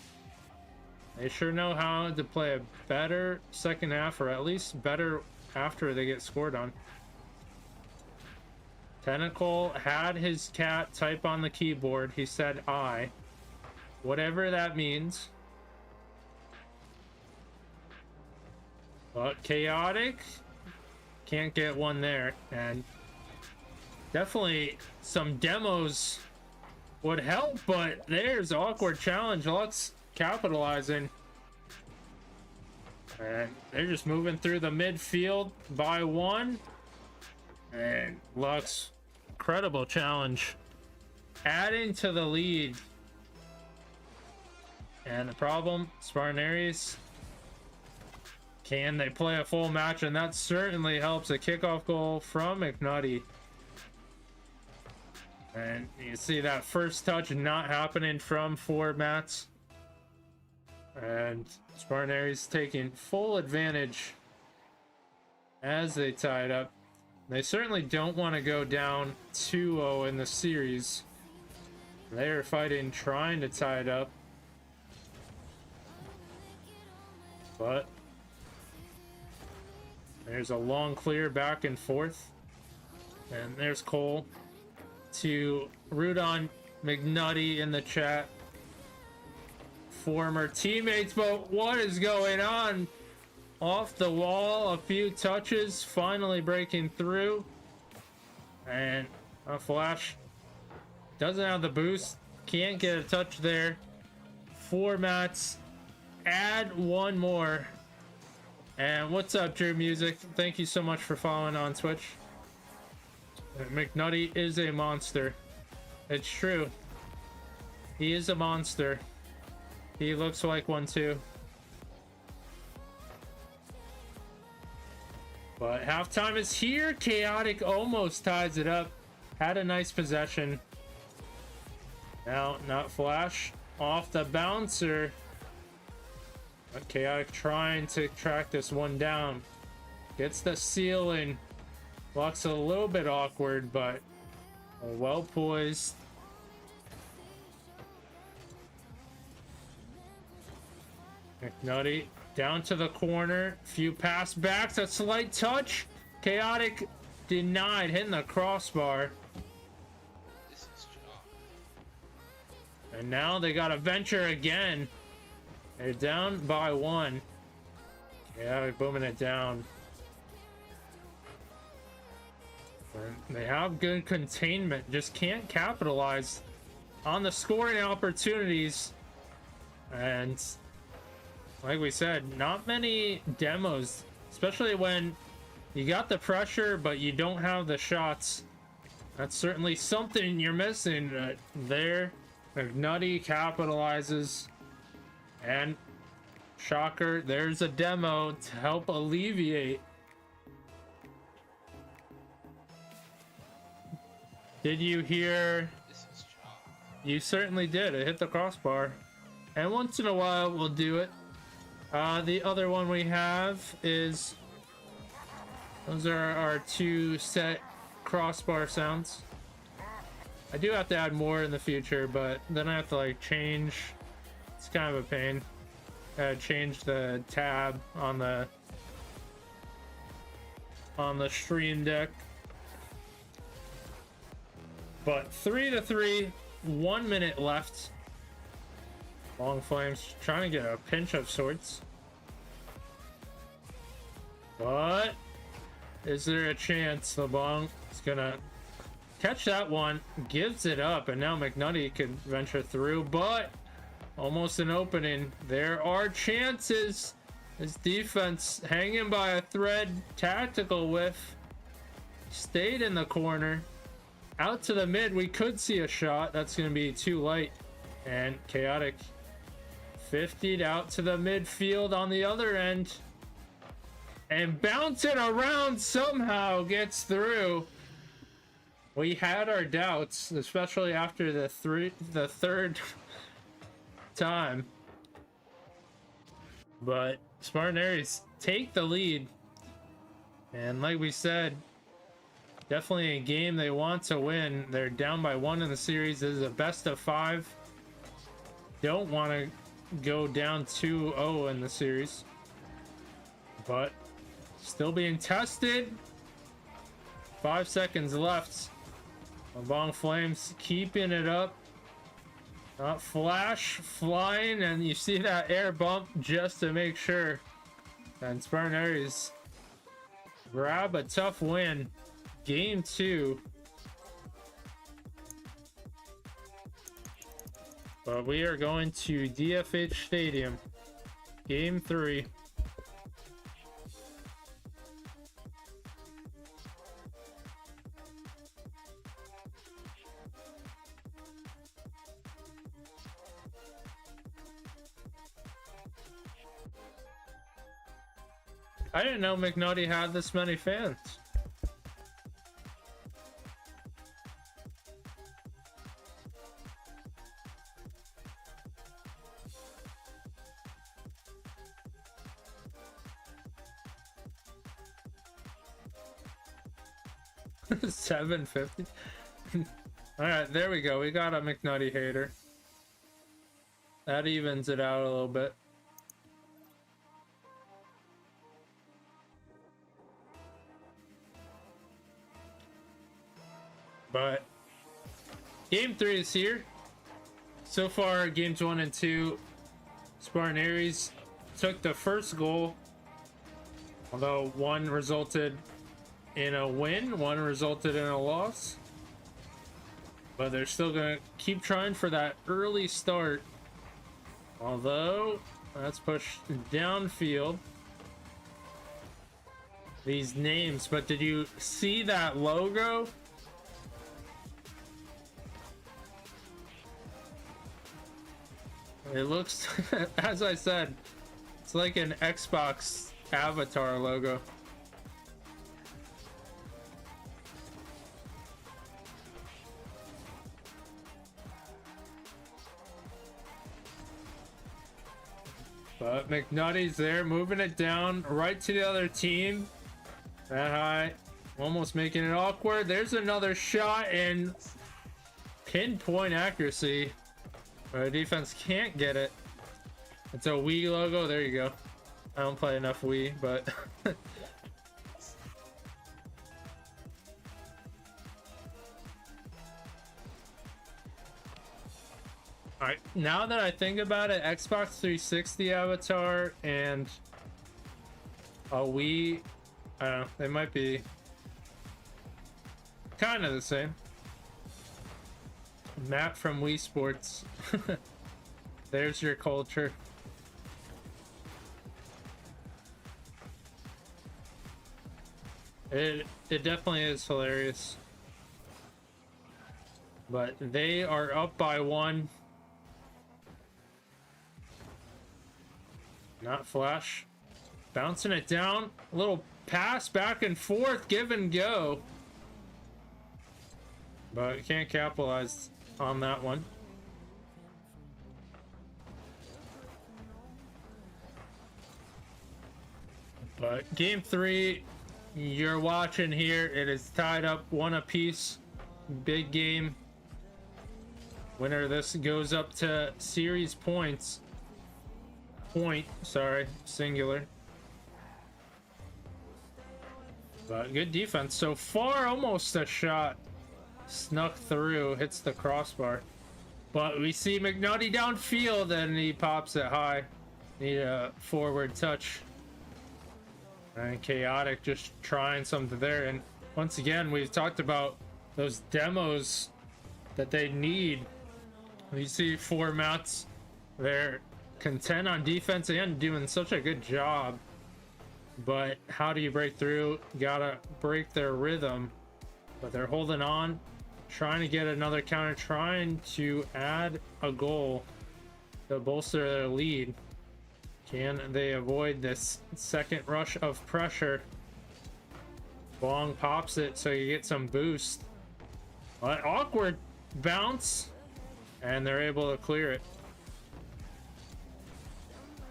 Speaker 1: They sure know how to play a better second half, or at least better after they get scored on. Tentacle had his cat type on the keyboard. He said I. Whatever that means. But Chaotic can't get one there. And definitely some demos would help, but there's awkward challenge. Lux capitalizing. And they're just moving through the midfield by one. And Lux, incredible challenge, adding to the lead. And the problem, Spartan Aries, can they play a full match? And that certainly helps. A kickoff goal from McNutty. And you see that first touch not happening from forward Mats. And Spartan Aries taking full advantage as they tie it up. They certainly don't want to go down 2-0 in the series. They are fighting, trying to tie it up. But there's a long clear back and forth. And there's Cole to root on McNutty in the chat. Former teammates, but what is going on? Off the wall, a few touches, finally breaking through. And a Flash doesn't have the boost, can't get a touch there. 4 mats, add one more. And what's up, Drew Music? Thank you so much for following on Twitch. McNutty is a monster. It's true. He is a monster. He looks like one too. But halftime is here. Chaotic almost ties it up. Had a nice possession. Now, Not Flash off the bouncer. But Chaotic trying to track this one down. Gets the ceiling. Looks a little bit awkward, but well poised. McNutty down to the corner. Few pass backs. A slight touch. Chaotic denied. Hitting the crossbar. And now they got to venture again. They're down by 1. Chaotic booming it down. And they have good containment. Just can't capitalize on the scoring opportunities. And like we said, not many demos, especially when you got the pressure but you don't have the shots. That's certainly something you're missing. There, McNutty capitalizes, and shocker, there's a demo to help alleviate. Did you hear? You certainly did. It hit the crossbar, and once in a while we'll do it. The other one we have is, those are our 2 set crossbar sounds. I do have to add more in the future, but then I have to like change. It's kind of a pain. change the tab on the stream deck. But 3-3, 1 minute left. Long Flames trying to get a pinch of sorts. But is there a chance the Bong is gonna catch that one? Gives it up, and now McNutty could venture through, but almost an opening. There are chances. His defense hanging by a thread. Tactical whiff. Stayed in the corner. Out to the mid. We could see a shot. That's going to be too light. And Chaotic 50'd out to the midfield on the other end. And bouncing around somehow gets through. We had our doubts, especially after the third time. But Spartan Aries take the lead. And like we said, definitely a game they want to win. They're down by 1 in the series. This is a best of 5. Don't want to go down 2-0 in the series. But still being tested. 5 seconds left. Bong Flames keeping it up. Flash flying, and you see that air bump just to make sure. And Spartan Aries grab a tough win. Game 2. But we are going to DFH Stadium. Game 3. I didn't know McNutty had this many fans. $7.50. All right, there we go. We got a McNutty hater. That evens it out a little bit. But game 3 is here. So far, games 1 and 2, Spartan Aries took the first goal, although one resulted in a win, one resulted in a loss. But they're still gonna keep trying for that early start. Although that's pushed downfield. These names, but did you see that logo? It looks, as I said, it's like an Xbox avatar logo. But McNutty's there, moving it down right to the other team. That high, almost making it awkward. There's another shot and pinpoint accuracy. Our defense can't get it. It's a Wii logo. There you go. I don't play enough Wii, but alright, now that I think about it, Xbox 360 avatar and a Wii, I don't know, they might be kind of the same. Matt from Wii Sports. There's your culture. It definitely is hilarious. But they are up by 1. Not Flash. Bouncing it down. A little pass back and forth. Give and go. But can't capitalize on that one. But game 3, you're watching here. It is tied up 1 apiece. Big game. Winner of this goes up to series points. point, sorry, singular. But good defense so far, almost a shot. Snuck through, hits the crossbar. But we see McNutty downfield and he pops it high. Need a forward touch. And Chaotic just trying something there. And once again, we've talked about those demos that they need. You see formats, they're content on defense and doing such a good job. But how do you break through? Gotta break their rhythm. But they're holding on, trying to get another counter, trying to add a goal to bolster their lead. Can they avoid this second rush of pressure? Bong pops it so you get some boost. But awkward bounce, and they're able to clear it.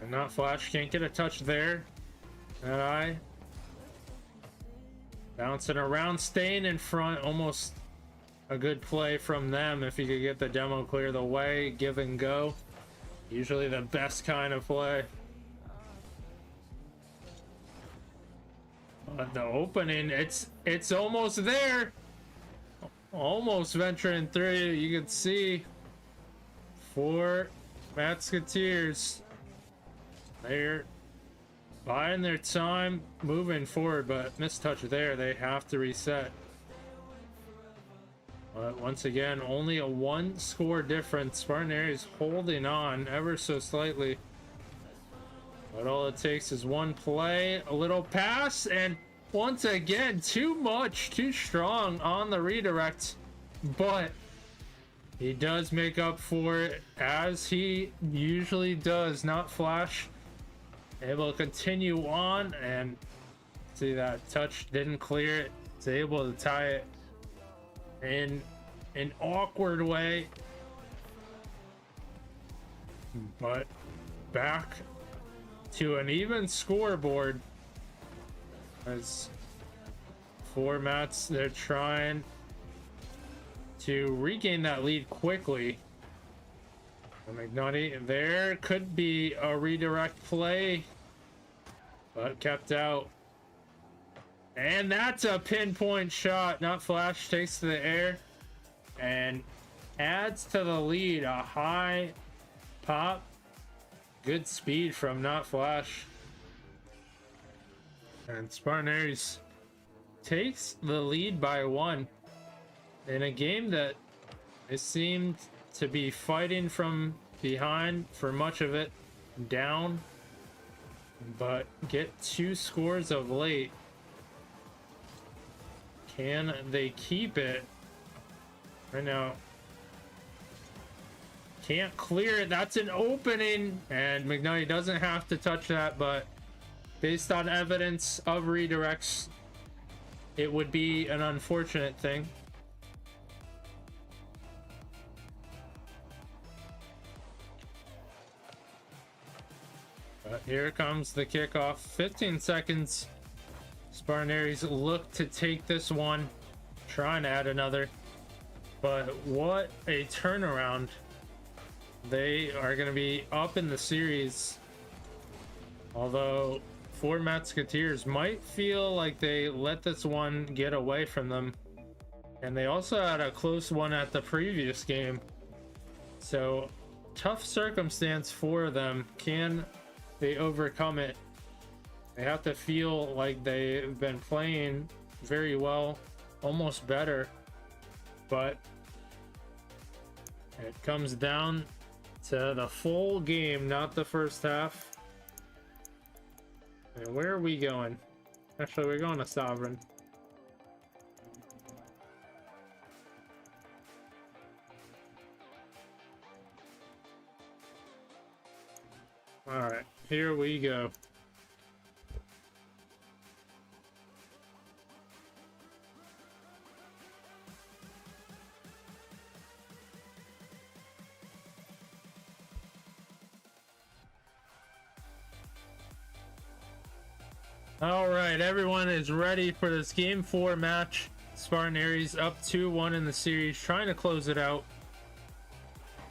Speaker 1: And not Flash, can't get a touch there. That eye. Bouncing around, staying in front, almost a good play from them if you could get the demo clear the way, give and go. Usually the best kind of play. But the opening, it's almost there. Almost venturing through. You can see 4 Musketeers. They're buying their time, moving forward, but mistouch there. They have to reset. But once again, only a 1 score difference. Spartan Aries holding on ever so slightly. But all it takes is one play, a little pass, and once again, too much, too strong on the redirect. But he does make up for it, as he usually does. Not Flash. Able to continue on, and see that touch didn't clear it. He's able to tie it in an awkward way. But back to an even scoreboard as formats, they're trying to regain that lead quickly. McNutty, there could be a redirect play, but kept out. And that's a pinpoint shot. Not Flash, takes to the air and adds to the lead. A high pop. Good speed from Not Flash. And Spartan Aries takes the lead by 1 in a game that it seemed to be fighting from behind for much of it, down, but get 2 scores of late. Can they keep it? Right now, can't clear it. That's an opening, and McNutty doesn't have to touch that, but based on evidence of redirects, it would be an unfortunate thing. But here comes the kickoff. 15 seconds. Spartan Aries look to take this one. Trying to add another. But what a turnaround. They are going to be up in the series. Although 4 Musketeers might feel like they let this one get away from them. And they also had a close one at the previous game. So tough circumstance for them. Can they overcome it? They have to feel like they've been playing very well, almost better, but it comes down to the full game, not the first half. And where are we going? Actually, we're going to Sovereign. All right, here we go. All right, everyone is ready for this Game 4 match. Spartan Aries up 2-1 in the series, trying to close it out.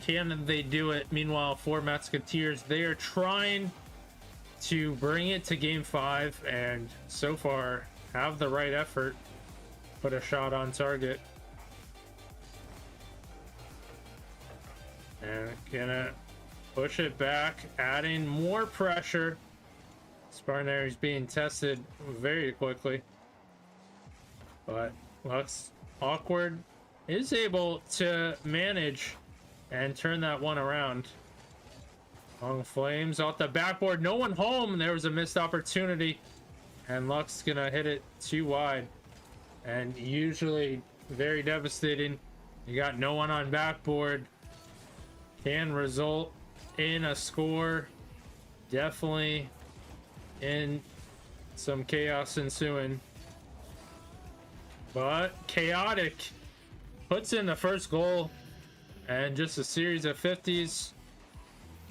Speaker 1: Can they do it? Meanwhile, 4 Musketeers, they are trying to bring it to game 5 and so far have the right effort, put a shot on target. And gonna push it back, adding more pressure. Spartanary's being tested very quickly. But Lux Awkward is able to manage and turn that one around. Long Flames off the backboard, no one home. There was a missed opportunity, and Lux gonna hit it too wide, and usually very devastating. You got no one on backboard, can result in a score, definitely in some chaos ensuing. But Chaotic puts in the first goal, and just a series of 50s.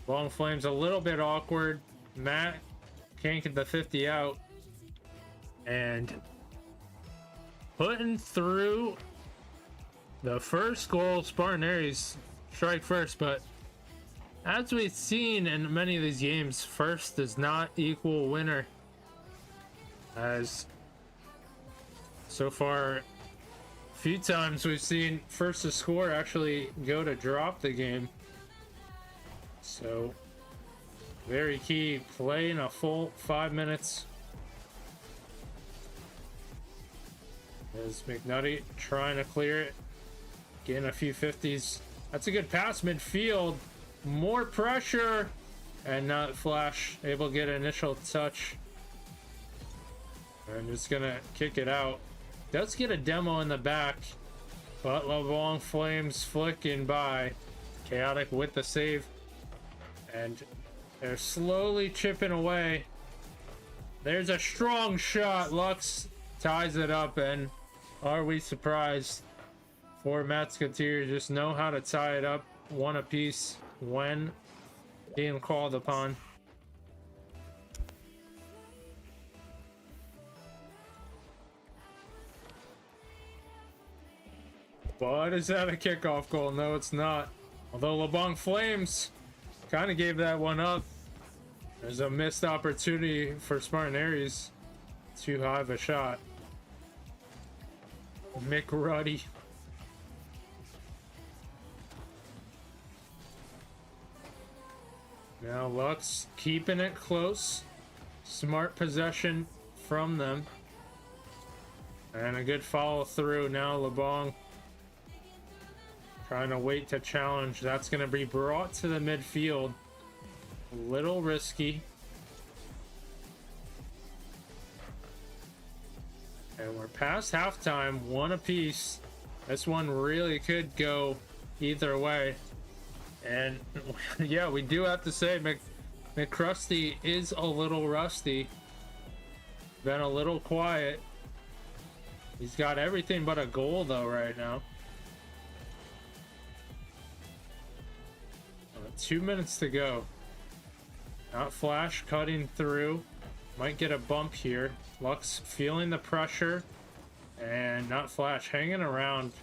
Speaker 1: Long Flames a little bit awkward. Matt can't get the 50 out. And putting through the first goal. Spartanaries strike first, but as we've seen in many of these games, first does not equal winner. As so far, a few times we've seen first to score actually go to drop the game. So, very key. Playing a full 5 minutes. As McNutty trying to clear it. Getting a few 50s. That's a good pass midfield. More pressure. And not Flash able to get an initial touch. And just gonna kick it out. Does get a demo in the back. But Long Flames flicking by. Chaotic with the save. And they're slowly chipping away. There's a strong shot. Lux ties it up, and are we surprised? Four Musketeers just know how to tie it up one apiece when being called upon. But is that a kickoff goal? No, it's not. Although LeBlanc Flames kind of gave that one up. There's a missed opportunity for Spartanaries. Too high of a shot. Mick Ruddy. Now Lux keeping it close. Smart possession from them. And a good follow through. Now LeBlanc trying to wait to challenge. That's going to be brought to the midfield. A little risky. And we're past halftime, one apiece. This one really could go either way. And yeah, we do have to say McCrusty is a little rusty. Been a little quiet. He's got everything but a goal though right now. 2 minutes to go. Not Flash cutting through. Might get a bump here. Lux feeling the pressure. And not Flash hanging around.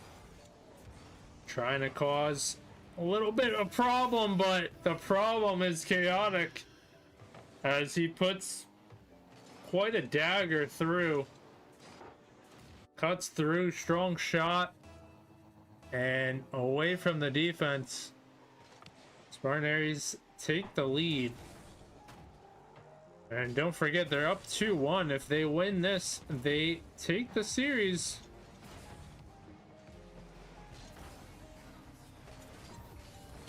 Speaker 1: Trying to cause a little bit of problem, but the problem is Chaotic. As he puts quite a dagger through. Cuts through, strong shot. And away from the defense. Spartanaries take the lead. And don't forget, they're up 2-1. If they win this, they take the series.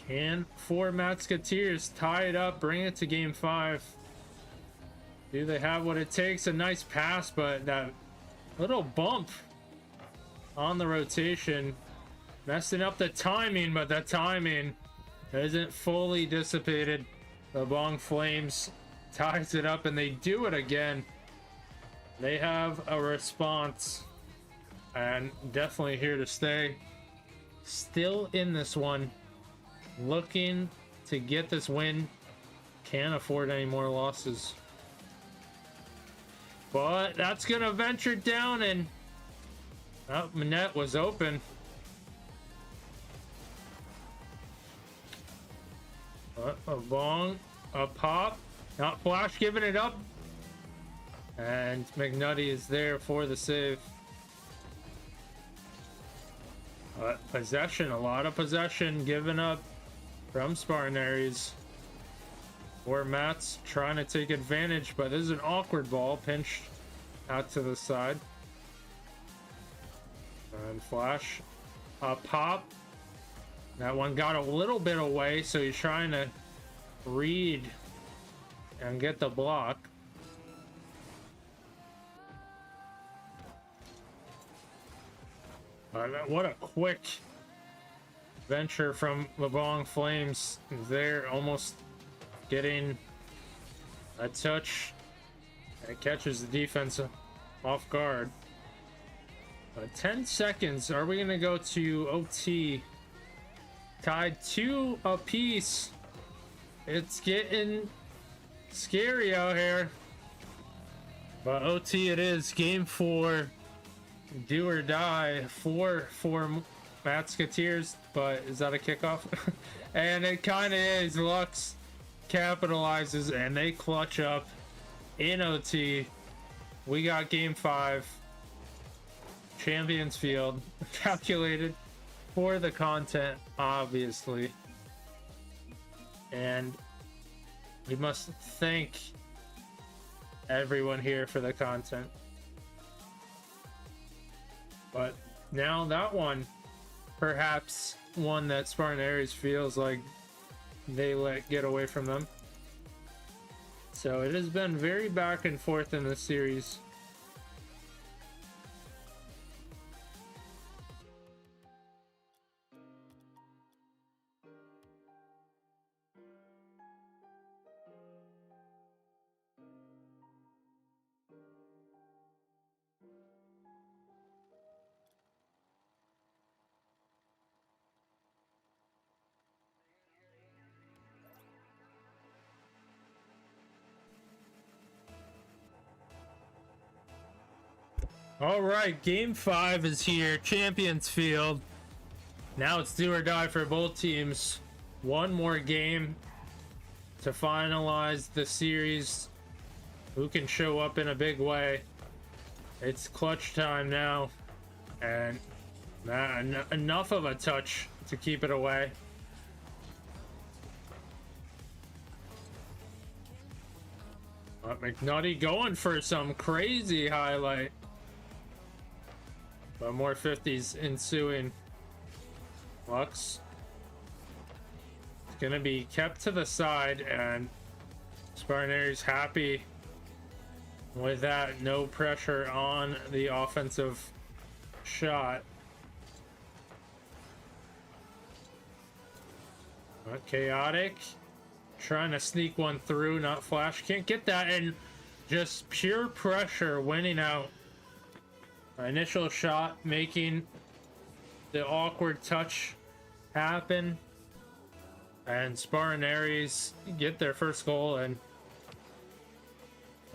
Speaker 1: Can four Musketeers tie it up, bring it to game 5? Do they have what it takes? A nice pass, but that little bump on the rotation. Messing up the timing, but the timing isn't fully dissipated. The Long Flames ties it up, and they do it again. They have a response, and definitely here to stay. Still in this one, looking to get this win. Can't afford any more losses. But that's gonna venture down, and net was open. A bong, a pop, Not Flash giving it up. And McNutty is there for the save. Possession, a lot of possession given up from Spartan Aries. Or Matt's trying to take advantage, but this is an awkward ball pinched out to the side. And Flash, pop. That one got a little bit away, so he's trying to read and get the block. What a quick venture from LeBlanc Flames there, almost getting a touch. It catches the defense off guard. 10 seconds. Are we going to go to OT? Tied 2 apiece. It's getting scary out here. But OT it is. Game 4. Do or die for Matsketeers, but is that a kickoff? And it kind of is. Lux capitalizes and they clutch up in OT. We got game 5. Champions Field. Calculated for the content, obviously. And we must thank everyone here for the content. But now that one, perhaps one that Spartan Aries feels like they let get away from them. So it has been very back and forth in this series. All right, game 5 is here. Champions Field. Now it's do or die for both teams. One more game to finalize the series. Who can show up in a big way? It's clutch time now. And enough of a touch to keep it away. McNutty going for some crazy highlight. But more 50s ensuing. Lux is going to be kept to the side, and Spartan Aries happy with that. No pressure on the offensive shot. Chaotic trying to sneak one through, not Flash. Can't get that, and just pure pressure winning out. Initial shot making the awkward touch happen, and Spartan Aries get their first goal. And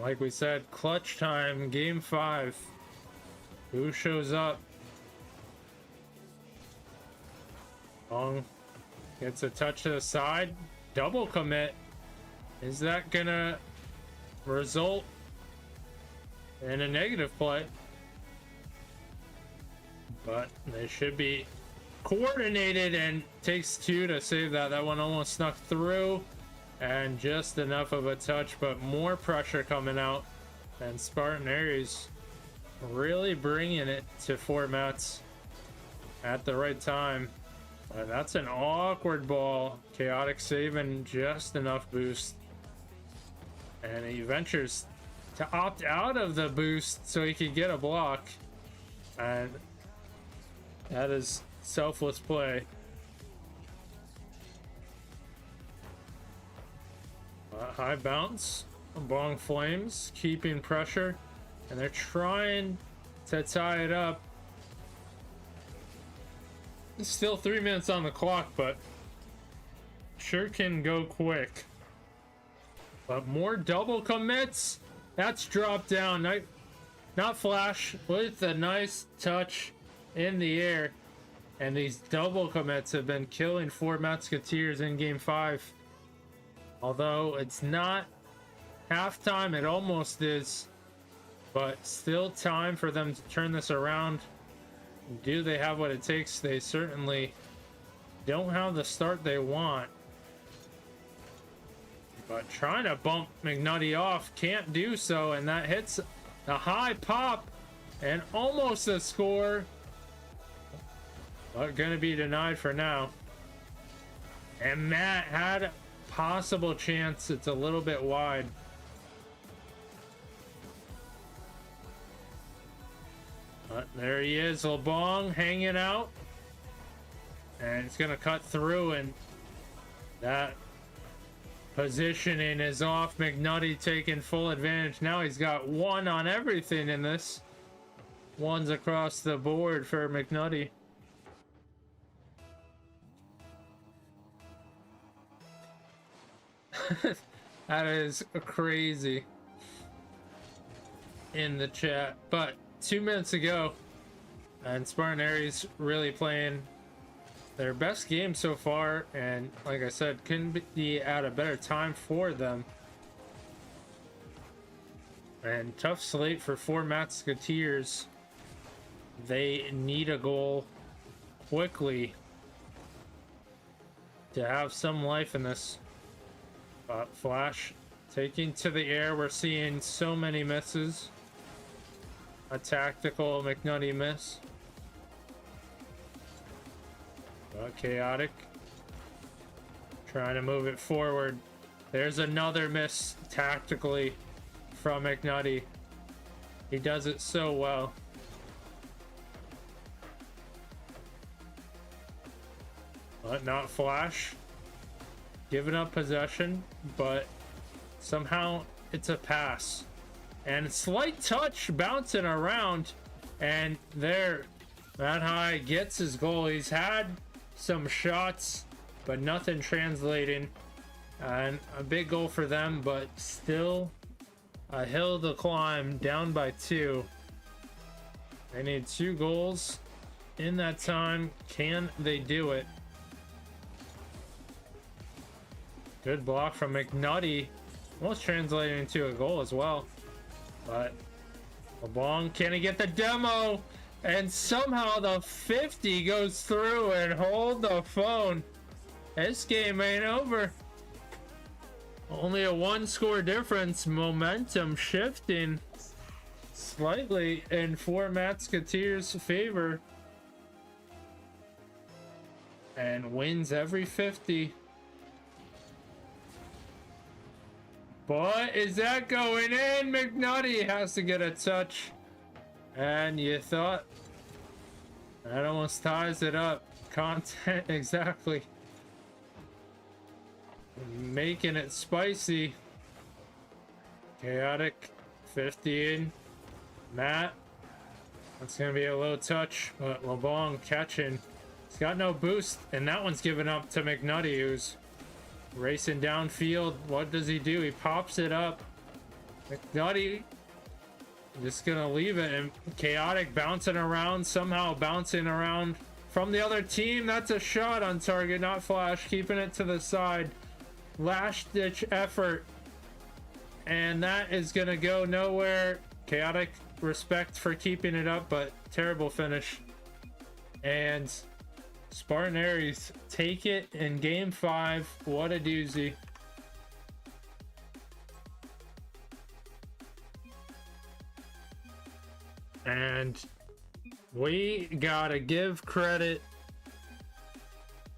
Speaker 1: like we said, clutch time, game 5. Who shows up? Long gets a touch to the side, double commit. Is that gonna result in a negative play? But they should be coordinated, and takes 2 to save that. That one almost snuck through, and just enough of a touch, but more pressure coming out. And Spartan Aries really bringing it to 4 mats at the right time. And that's an awkward ball. Chaotic saving just enough boost. And he ventures to opt out of the boost so he could get a block. And that is selfless play. High bounce. Bong Flames keeping pressure. And they're trying to tie it up. It's still 3 minutes on the clock, but sure can go quick. But more double commits. That's dropped down. Not Flash with a nice touch in the air. And these double commits have been killing 4 Matsketeers in game 5. Although it's not halftime. It almost is, but still time for them to turn this around. Do they have what it takes? They certainly don't have the start they want. But trying to bump McNutty off, can't do so, and that hits a high pop and almost a score. But gonna be denied for now. And Matt had a possible chance. It's a little bit wide. But there he is, LeBong hanging out. And it's gonna cut through, and that positioning is off. McNutty taking full advantage. Now he's got one on everything in this. One's across the board for McNutty. That is crazy in the chat. But 2 minutes ago, and Spartan Aries really playing their best game so far, and like I said, couldn't be at a better time for them. And tough slate for 4 Musketeers. They need a goal quickly to have some life in this. Flash taking to the air. We're seeing so many misses. A tactical McNutty miss. Chaotic trying to move it forward. There's another miss tactically from McNutty. He does it so well. But not Flash. Giving up possession, but somehow it's a pass. And slight touch bouncing around. And there, Matt High gets his goal. He's had some shots, but nothing translating. And a big goal for them, but still a hill to climb, down by 2. They need 2 goals in that time. Can they do it? Good block from McNutty. Almost translating into a goal as well. But LeBlanc, can he get the demo? And somehow the 50 goes through and hold the phone. This game ain't over. Only a 1-score difference. Momentum shifting slightly in 4 Musketeers' favor. And wins every 50. But is that going in? McNutty has to get a touch. And you thought that almost ties it up. Content, exactly. Making it spicy. Chaotic, 50 in. Matt, that's going to be a low touch. But LeBlanc catching. He's got no boost. And that one's given up to McNutty, who's racing downfield. What does he do? He pops it up. McNutty just gonna leave it, and Chaotic bouncing around, somehow bouncing around from the other team. That's a shot on target, not Flash. Keeping it to the side. Last ditch effort, and that is gonna go nowhere. Chaotic, respect for keeping it up, but terrible finish. And Spartan Aries take it in game 5. What a doozy. And we gotta give credit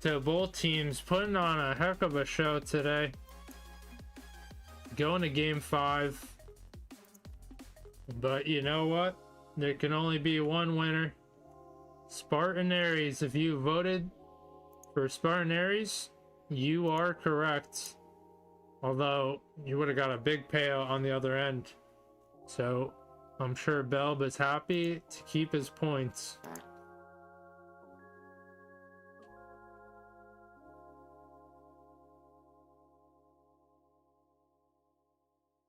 Speaker 1: to both teams putting on a heck of a show today. Going to game 5. But you know what? There can only be one winner. Spartan Aries. If you voted for Spartan Aries, you are correct. Although you would have got a big payout on the other end. So I'm sure Belb is happy to keep his points.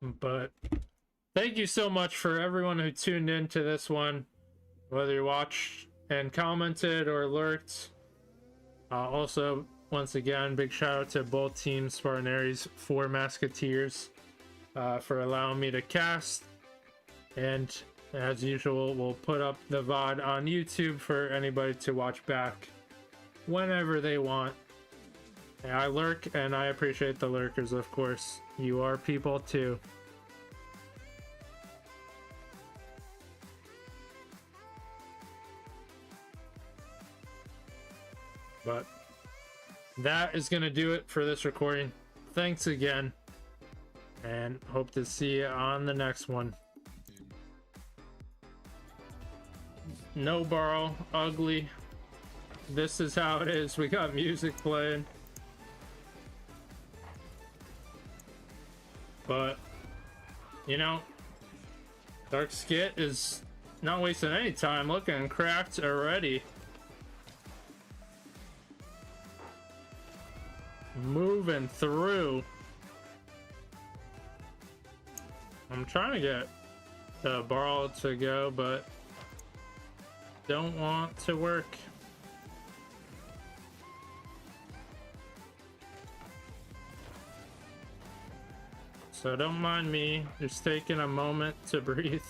Speaker 1: But thank you so much for everyone who tuned in to this one, whether you watched and commented or lurked. Also, once again, big shout out to both teams, Spartan Aries, 4 Musketeers. for allowing me to cast. And as usual, we'll put up the VOD on YouTube for anybody to watch back whenever they want. And I lurk, and I appreciate the lurkers, of course. You are people too. But that is going to do it for this recording. Thanks again, and hope to see you on the next one. No borrow, ugly. This is how it is. We got music playing. But, you know, Dark Skit is not wasting any time, looking cracked already. Moving through. I'm trying to get the ball to go, but don't want to work. So don't mind me, just taking a moment to breathe.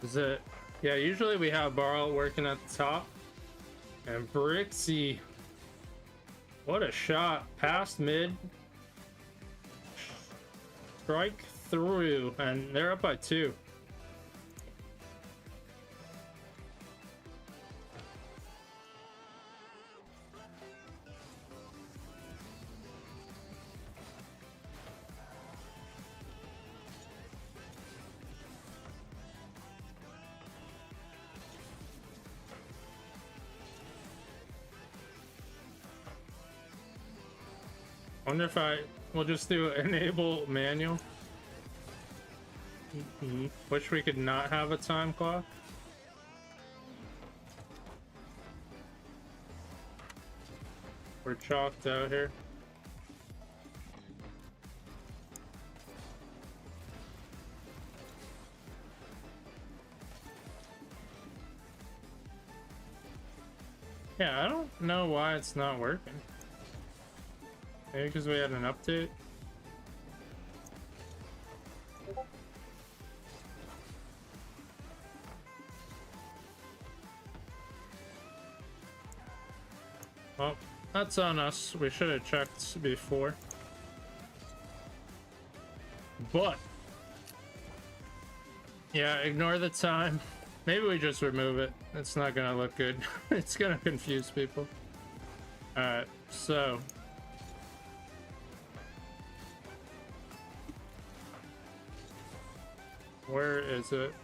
Speaker 1: Is it? Yeah, usually we have Barl working at the top. And Brixie. What a shot. Past mid. Strike through. And they're up by 2. Wonder if we'll just do enable manual. Wish we could not have a time clock. We're chalked out here. Yeah, I don't know why it's not working. Maybe because we had an update. Well, that's on us. We should have checked before. But yeah, ignore the time. Maybe we just remove it. It's not gonna look good. It's gonna confuse people. Alright, so where is it?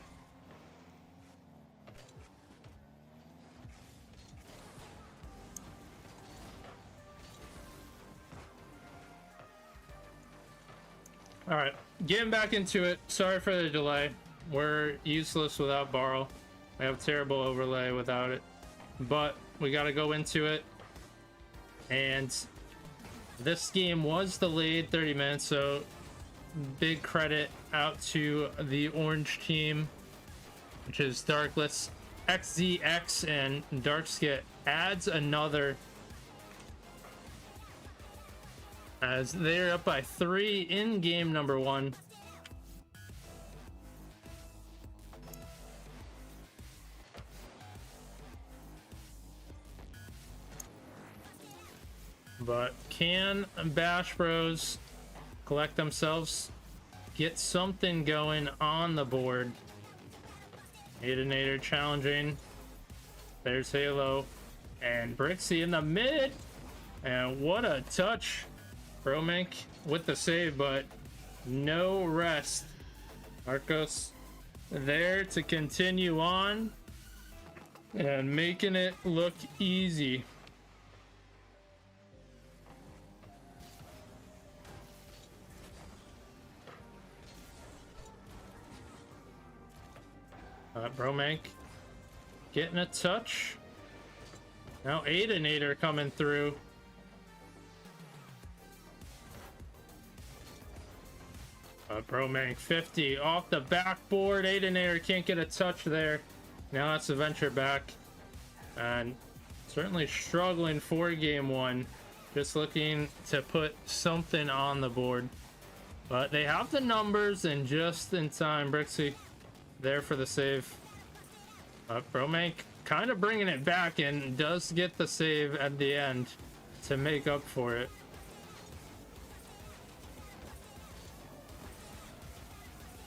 Speaker 1: Alright, getting back into it. Sorry for the delay. We're useless without Borrow. We have terrible overlay without it. But we gotta go into it. And this game was delayed 30 minutes, so big credit out to the orange team, which is Darkless, XZX, and Darkskit adds another, as they're up by 3 in game number 1. But can Bash Bros collect themselves, get something going on the board? Aidinator challenging. There's Halo and Brixie in the mid. And what a touch. Bromank with the save, but no rest. Marcos there to continue on and making it look easy. Bromank getting a touch. Now Aidinator coming through. Bromank 50 off the backboard. Aidinator can't get a touch there. Now that's the venture back. And certainly struggling for game 1. Just looking to put something on the board. But they have the numbers, and just in time, Brixie there for the save. Bromank kind of bringing it back and does get the save at the end to make up for it.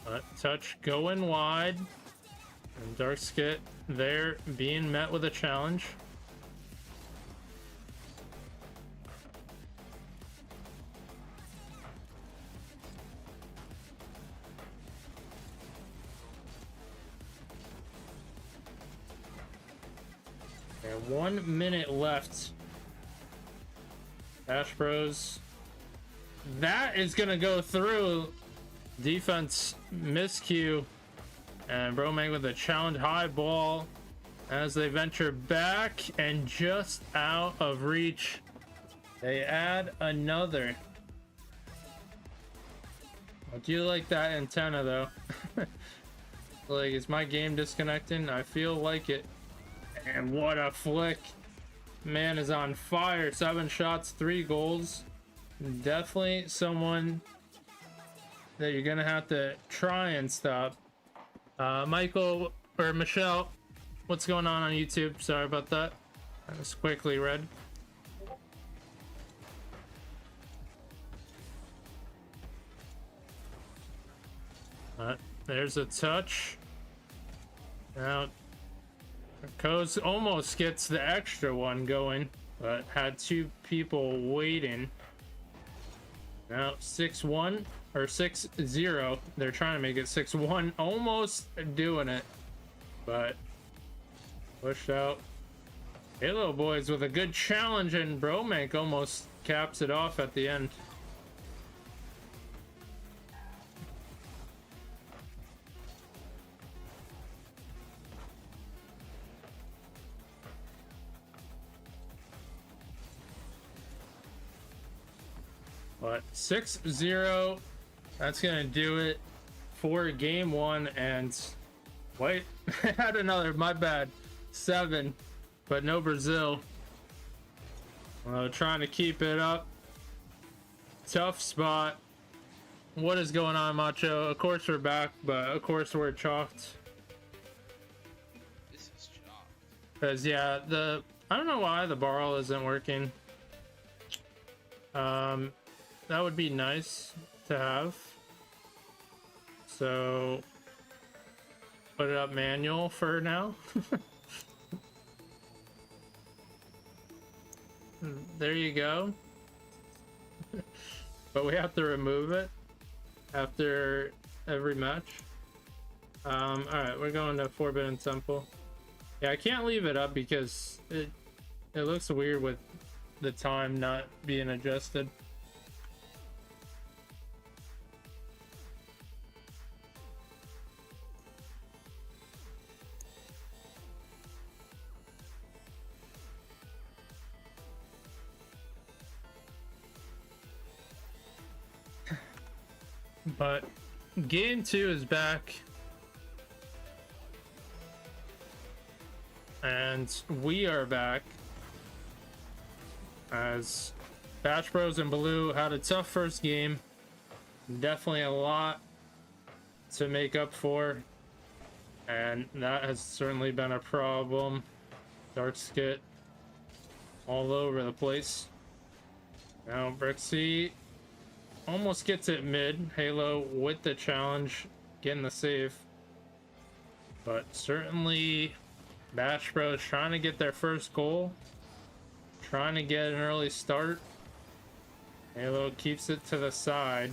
Speaker 1: But touch going wide, and Darkskit there being met with a challenge. And 1 minute left. Bash Bros. That is gonna go through. Defense miscue. And Bromank with a challenge high ball as they venture back and just out of reach. They add another. I do like that antenna though. Like, is my game disconnecting? I feel like it. And what a flick. Man is on fire. 7 shots, 3 goals. Definitely someone that you're gonna have to try and stop. Michael or Michelle, what's going on YouTube? Sorry about that. I just quickly read. There's a touch. Now Coase almost gets the extra one going, but had 2 people waiting. Now 6-1 or 6-0. They're trying to make it 6-1, almost doing it, but pushed out. Halo boys with a good challenge, and Bromank almost caps it off at the end. But 6-0, that's gonna do it for game 1. And wait, I had another, my bad, 7, but no Brazil. Trying to keep it up. Tough spot. What is going on, Macho? Of course we're back, but of course we're chalked.
Speaker 11: This is chalked.
Speaker 1: Because yeah, I don't know why the barrel isn't working. That would be nice to have. So put it up manual for now. There you go. But we have to remove it after every match. Alright, we're going to Forbidden Temple. Yeah, I can't leave it up because it looks weird with the time not being adjusted. But game 2 is back, and we are back as Bash Bros and Baloo had a tough first game. Definitely a lot to make up for, and that has certainly been a problem. Darkskit all over the place. Now Brixie almost gets it mid. Halo with the challenge, getting the save. But certainly Bash Bros trying to get their first goal. Trying to get an early start. Halo keeps it to the side.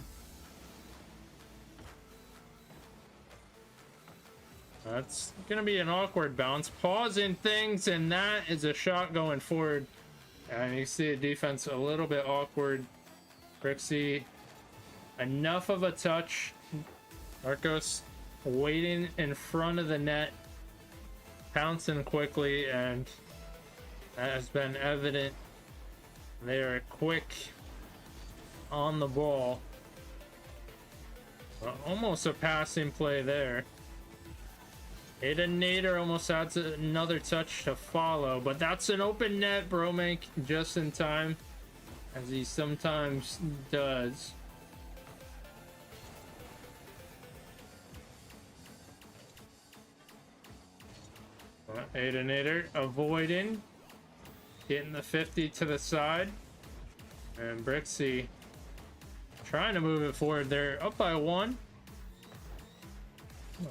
Speaker 1: That's gonna be an awkward bounce. Pausing things, and that is a shot going forward. And you see the defense a little bit awkward. Brixie, enough of a touch. Marcos waiting in front of the net, pouncing quickly, and that has been evident. They are quick on the ball. Almost a passing play there. Aiden Nader almost adds another touch to follow, but that's an open net. Bromank just in time, as he sometimes does. Aidenator avoiding, getting the 50 to the side, and Brixie trying to move it forward. They're up by 1,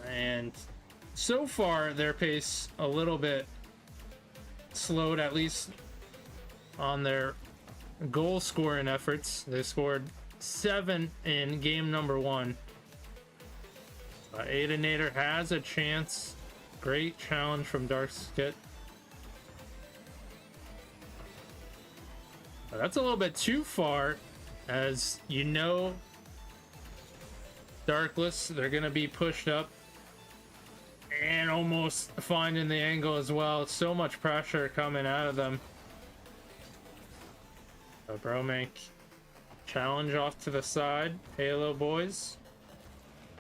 Speaker 1: and so far their pace a little bit slowed, at least on their goal scoring efforts. They scored 7 in game number 1. Aidenator has a chance. Great challenge from Darkskit. But that's a little bit too far, as you know, Darkless, they're going to be pushed up and almost finding the angle as well. So much pressure coming out of them. Bromank challenge off to the side. Halo boys.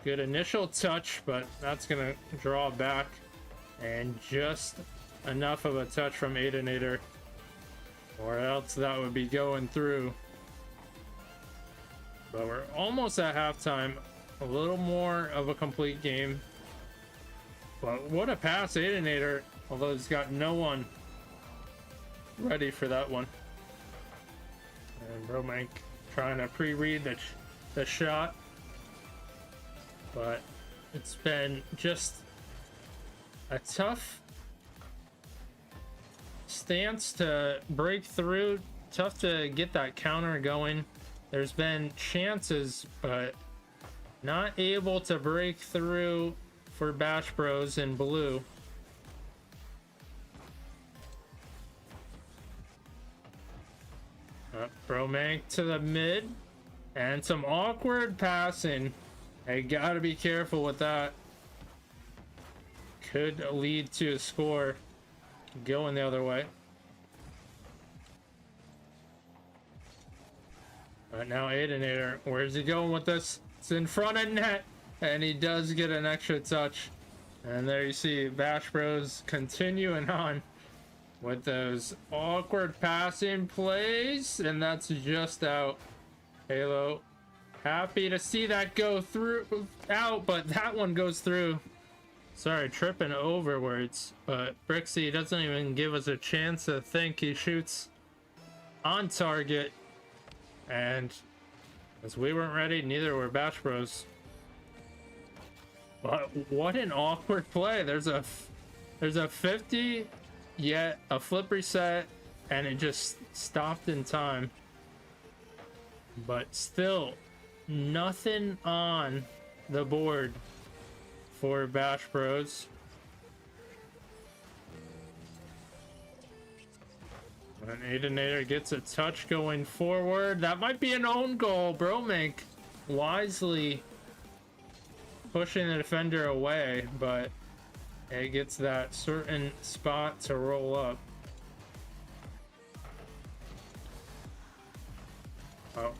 Speaker 1: Good initial touch, but that's going to draw back. And just enough of a touch from Aidenator, or else that would be going through. But we're almost at halftime. A little more of a complete game. But what a pass, Aidenator, although he's got no one ready for that one. And Bromank trying to pre-read the shot. But it's been just a tough stance to break through. Tough to get that counter going. There's been chances, but not able to break through for Bash Bros in blue. Bromank to the mid, and some awkward passing. Hey, gotta be careful with that. Could lead to a score going the other way. But now Aidenator, where's he going with this? It's in front of net, and he does get an extra touch. And there you see Bash Bros continuing on with those awkward passing plays, and that's just out. Halo, happy to see that go through out, but that one goes through. Sorry, tripping over words, but Brixie doesn't even give us a chance to think. He shoots on target, and as we weren't ready, neither were Bash Bros. But what an awkward play. There's a 50, yet a flip reset, and it just stopped in time. But still, nothing on the board for Bash Bros. And Aidenator gets a touch going forward. That might be an own goal. Bromank wisely pushing the defender away, but it gets that certain spot to roll up.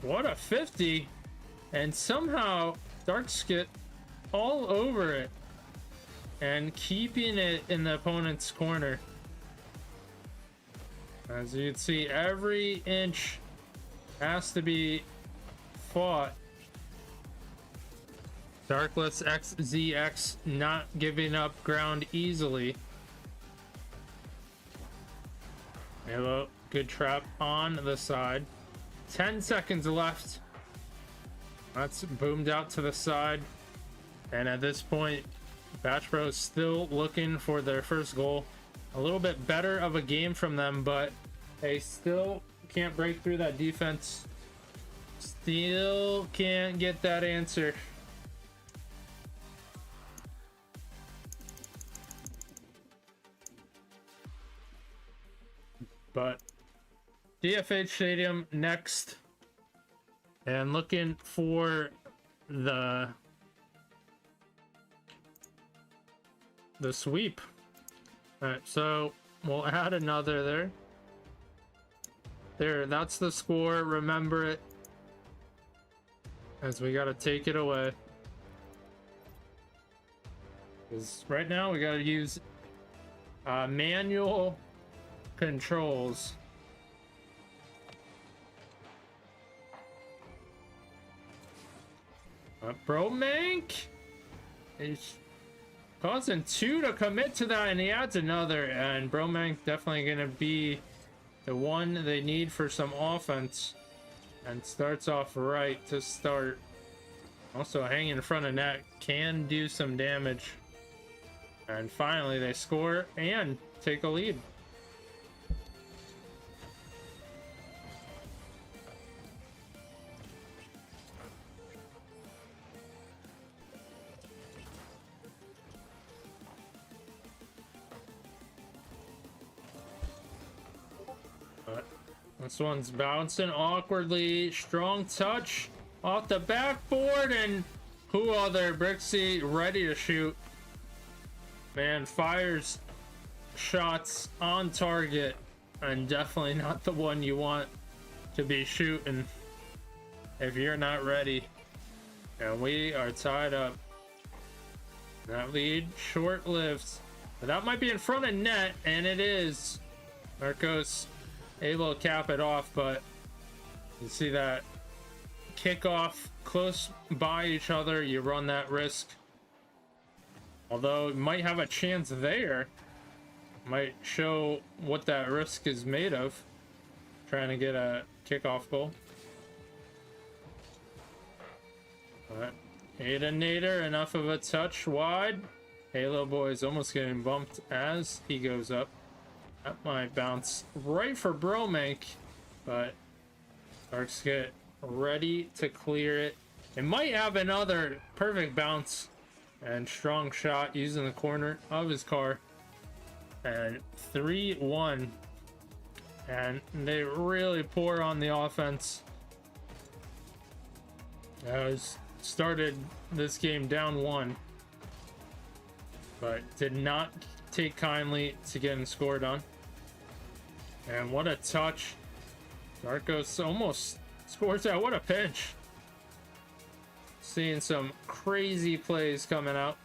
Speaker 1: What a 50! And somehow Darkskit all over it and keeping it in the opponent's corner. As you can see, every inch has to be fought. Darkless XZX not giving up ground easily. Halo, good trap on the side. 10 seconds left. That's boomed out to the side. And at this point, Bash Bros still looking for their first goal. A little bit better of a game from them, but they still can't break through that defense. Still can't get that answer. But DFH Stadium next, and looking for the sweep. All right, so we'll add another there. That's the score. Remember it, as we got to take it away. Because right now we got to use manual controls. Bromank is causing 2 to commit to that, and he adds another, and Bromank definitely gonna be the one they need for some offense, and starts off right to start. Also hanging in front of net can do some damage, and finally they score and take a lead. This one's bouncing awkwardly. Strong touch off the backboard, and who other? Brixie ready to shoot. Man, fires shots on target, and definitely not the one you want to be shooting if you're not ready. And we are tied up. That lead short-lived, but that might be in front of net, and it is. Marcos able to cap it off, but you see that kickoff close by each other, you run that risk. Although it might have a chance there, might show what that risk is made of, trying to get a kickoff goal. But Aiden Nader, enough of a touch wide. Halo Boy's almost getting bumped as he goes up. That might bounce right for Bromank, but Darks get ready to clear it. It might have another perfect bounce and strong shot using the corner of his car. And 3-1. And they really pour on the offense. Started this game down 1, but did not take kindly to getting scored on. And what a touch. Darkos almost scores out. What a pinch. Seeing some crazy plays coming out.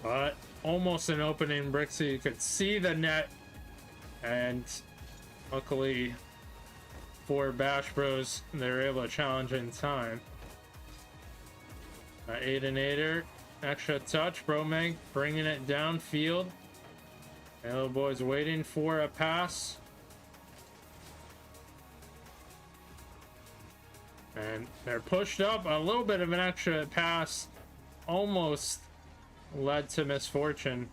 Speaker 1: But almost an opening. Brixie, you could see the net. And luckily for Bash Bros, they were able to challenge in time. Aiden Nader, extra touch. Bromank bringing it downfield. Hello Boys waiting for a pass. And they're pushed up. A little bit of an extra pass almost led to misfortune.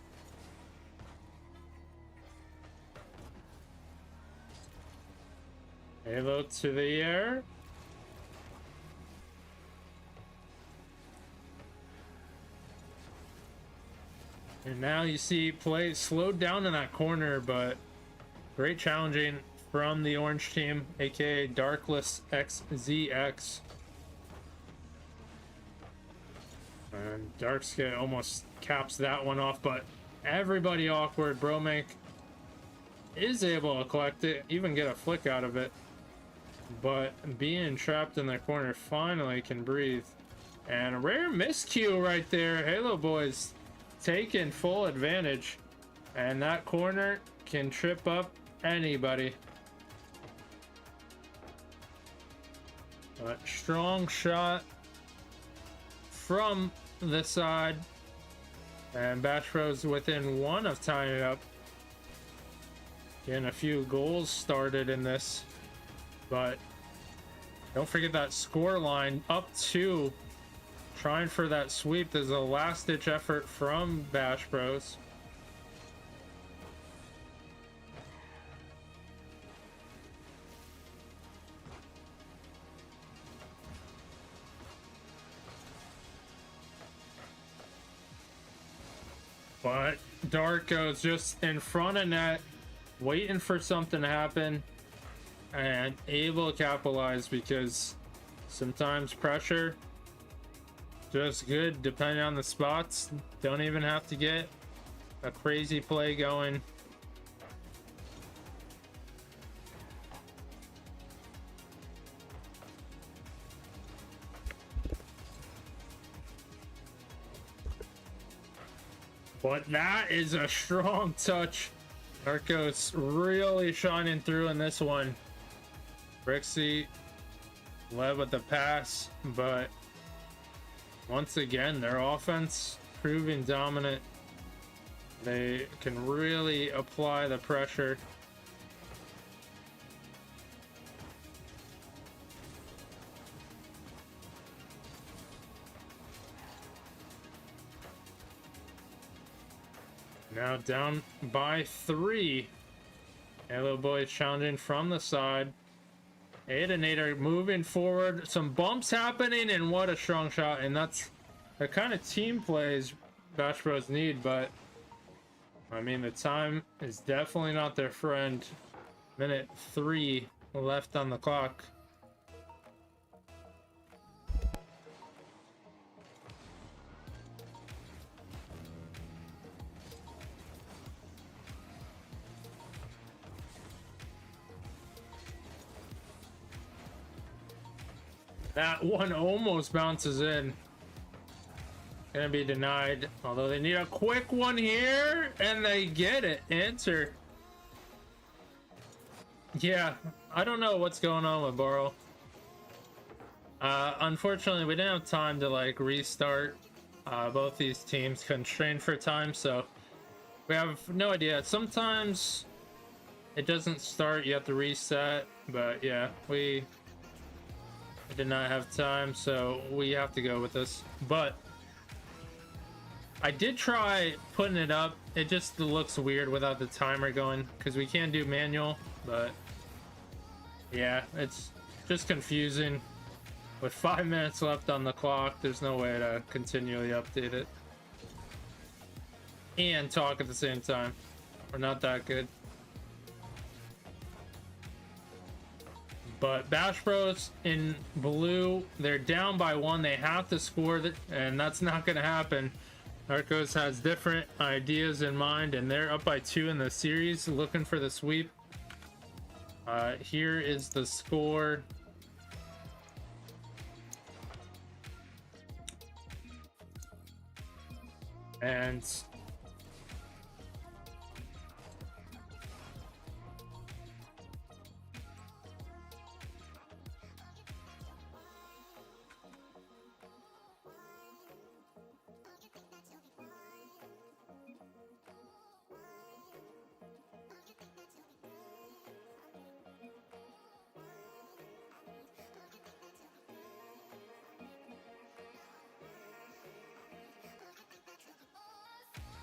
Speaker 1: Halo to the air. And now you see play slowed down in that corner, but great challenging from the orange team, aka Darkless XZX. And Darkskit almost caps that one off, but everybody awkward. Bromank is able to collect it, even get a flick out of it. But being trapped in the corner finally can breathe. And a rare miscue right there. Halo Boys taking full advantage, and that corner can trip up anybody. But strong shot from the side, and Bash Bros within 1 of tying it up. Getting a few goals started in this, but don't forget that score line up 2. Trying for that sweep. There's a last-ditch effort from Bash Bros. But Darko's just in front of net, waiting for something to happen, and able to capitalize, because sometimes pressure just good depending on the spots. Don't even have to get a crazy play going. But that is a strong touch. Darkos really shining through in this one. Brixie led with the pass, but once again, their offense proving dominant. They can really apply the pressure. Now down by 3. Hello boys challenging from the side. 8 and 8 are moving forward. Some bumps happening, and what a strong shot. And that's the kind of team plays Bash Bros need, but I mean, the time is definitely not their friend. Minute 3 left on the clock. That one almost bounces in. Gonna be denied, although they need a quick one here, and they get it. Answer. Yeah, I don't know what's going on with Burrow. Unfortunately, we didn't have time to like restart. Both these teams constrained for time, so we have no idea. Sometimes it doesn't start, you have to reset, but yeah, we did not have time, so we have to go with this. But I did try putting it up. It just looks weird without the timer going, because we can do manual, but yeah, it's just confusing. With 5 minutes left on the clock, there's no way to continually update it and talk at the same time. We're not that good. But Bash Bros in blue, they're down by 1. They have to score, and that's not going to happen. Narcos has different ideas in mind, and they're up by 2 in the series, looking for the sweep. Here is the score. And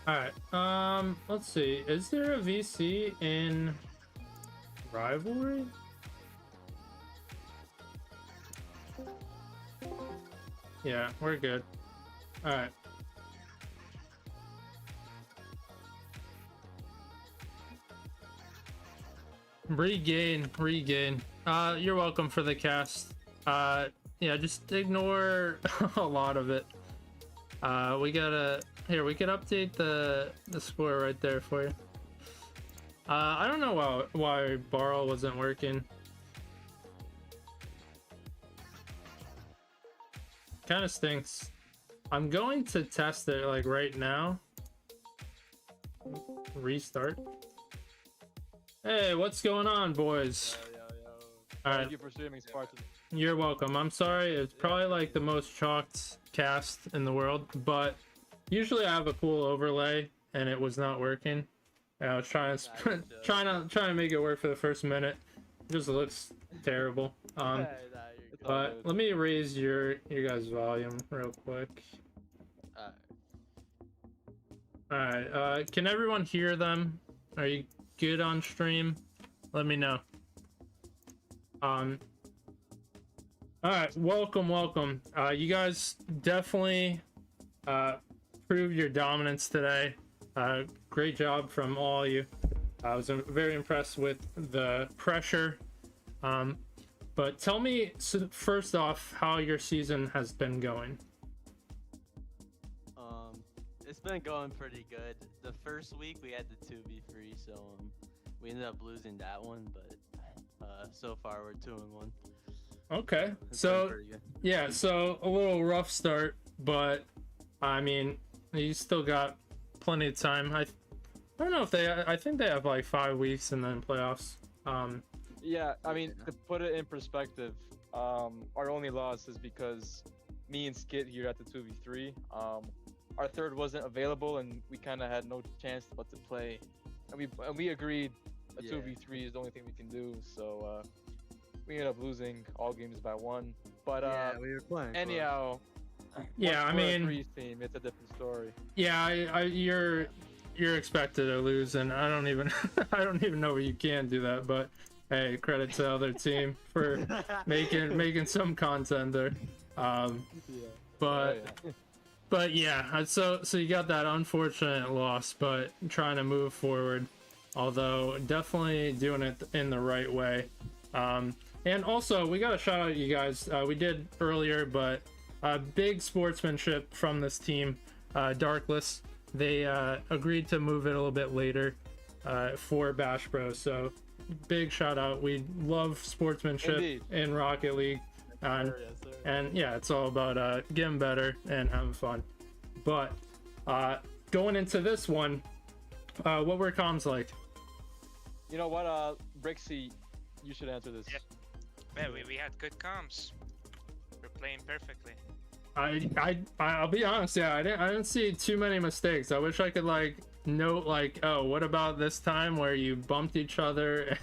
Speaker 1: alright, let's see. Is there a VC in Rivalry? Yeah, we're good. Alright. Regain. You're welcome for the cast. Yeah, just ignore a lot of it. We gotta... Here, we could update the score right there for you. I don't know why Barrel wasn't working. Kind of stinks. I'm going to test it like right now. Restart. Hey, what's going on, boys?
Speaker 8: Yo.
Speaker 1: All right.
Speaker 8: Thank you for streaming, Spartan.
Speaker 1: You're welcome. I'm sorry. It's probably like the most chalked cast in the world, but usually I have a cool overlay, and it was not working. And I was trying to make it work for the first minute. It just looks terrible. But let me raise your guys' volume real quick. Alright, can everyone hear them? Are you good on stream? Let me know. Alright, welcome. You guys definitely proved your dominance today. Great job from all of you. I was very impressed with the pressure. But tell me first off how your season has been going.
Speaker 10: It's been going pretty good. The first week we had the 2v3, so we ended up losing that one, but so far we're 2-1.
Speaker 1: Okay, so yeah, so a little rough start, but I mean you still got plenty of time. I don't know if I think they have like 5 weeks and then playoffs.
Speaker 8: Yeah, I mean, to put it in perspective, Our only loss is because me and Skit here at the 2v3. Our third wasn't available, and we kind of had no chance but to play. And we agreed a 2v3 is the only thing we can do. So we ended up losing all games by 1. But
Speaker 10: yeah, we were playing.
Speaker 8: anyhow,
Speaker 1: Yeah, I
Speaker 8: once we're a
Speaker 1: mean,
Speaker 8: threes team, it's a different story.
Speaker 1: yeah, you're expected to lose, and I don't even I don't even know you can do that. But hey, credit to the other team for making some content there. But yeah, so you got that unfortunate loss, but trying to move forward, although definitely doing it in the right way. And also, we got to shout out you guys. We did earlier, but big sportsmanship from this team, Darkless. They agreed to move it a little bit later for Bash Bros. So big shout out. We love sportsmanship
Speaker 8: Indeed.
Speaker 1: in Rocket League. And yeah, it's all about getting better and having fun. But going into this one, what were comms like?
Speaker 8: You know what, Brixie, you should answer this.
Speaker 11: Yeah. Man, we had good comms. We're playing perfectly.
Speaker 1: I'll be honest, yeah, I didn't see too many mistakes. I wish I could like note like, oh, what about this time where you bumped each other?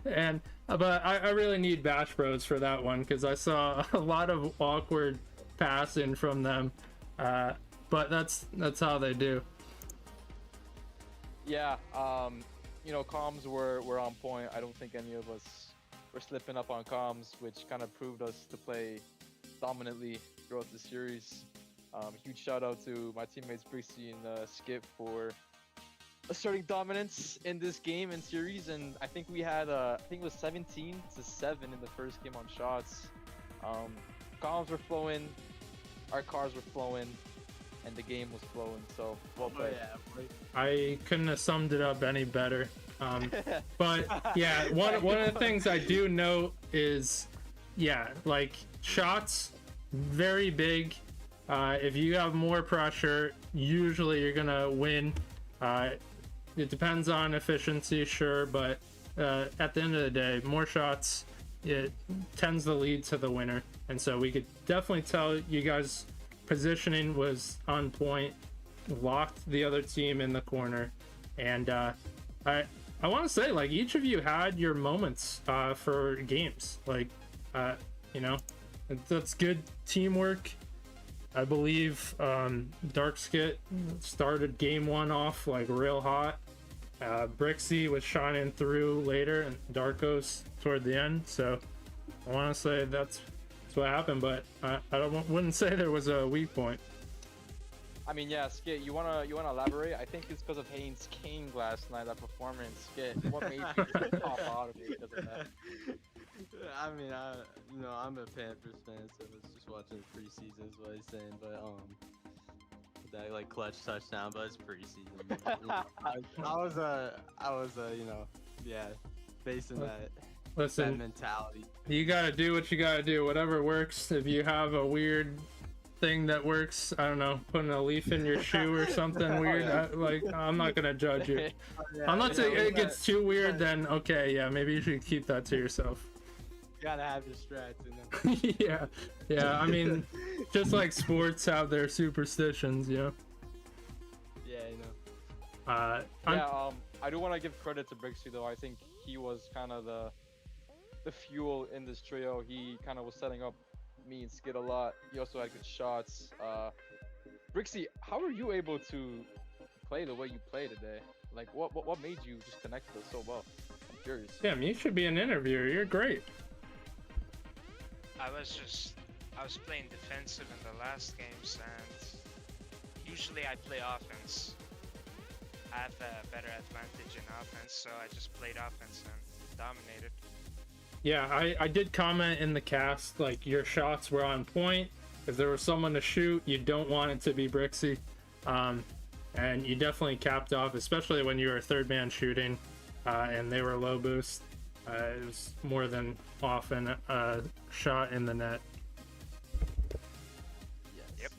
Speaker 1: And but I really need Bash Bros for that one, because I saw a lot of awkward passing from them. But that's how they do.
Speaker 8: Yeah, you know, comms were on point. I don't think any of us were slipping up on comms, which kind of proved us to play dominantly throughout the series. Huge shout out to my teammates Brixie and Skip for asserting dominance in this game and series, and I think we had I think it was 17-7 in the first game on shots. Comms were flowing, our cars were flowing, and the game was flowing. So well played.
Speaker 1: I couldn't have summed it up any better. But yeah, one of the things I do note is, yeah, like shots, very big. If you have more pressure, usually you're gonna win. It depends on efficiency, sure, but at the end of the day, more shots, it tends to lead to the winner. And so we could definitely tell you guys' positioning was on point, locked the other team in the corner. And I want to say, like, each of you had your moments for games. Like, you know, that's good teamwork. I believe Dark Skit started game 1 off like real hot. Brixie was shining through later, and Darkos toward the end. So I want to say that's what happened, but I wouldn't say there was a weak point.
Speaker 8: I mean, yeah, Skit, you wanna elaborate? I think it's because of Haynes King last night, that performance. Skit, what made you just pop out of it because of that?
Speaker 10: I mean, you know, I'm a Panthers fan, so I was just watching the preseason is what he's saying, but that like clutch touchdown, but it's preseason. You know, I was you know, yeah, facing that
Speaker 1: Listen,
Speaker 10: mentality.
Speaker 1: You gotta do what you gotta do, whatever works. If you have a weird thing that works, I don't know, putting a leaf in your shoe or something weird, I'm not gonna judge you. Unless it gets too weird, then okay, yeah, maybe you should keep that to yourself.
Speaker 10: You gotta have your strats in them.
Speaker 1: yeah, I mean, just like sports have their superstitions, you know.
Speaker 10: Yeah, you know.
Speaker 8: I do want to give credit to Brixie though. I think he was kind of the fuel in this trio. He kind of was setting up me and Skid a lot. He also had good shots. Brixie, how were you able to play the way you play today? Like, what made you just connect with us so well? I'm curious.
Speaker 1: Damn, you should be an interviewer. You're great.
Speaker 11: I was playing defensive in the last games, and usually I play offense. I have a better advantage in offense, so I just played offense and dominated. Yeah,
Speaker 1: I did comment in the cast, like, your shots were on point. If there was someone to shoot, you don't want it to be Brixie. And you definitely capped off, especially when you were third man shooting, and they were low boost. It was more than often a shot in the net.
Speaker 10: Yes.
Speaker 11: Yep.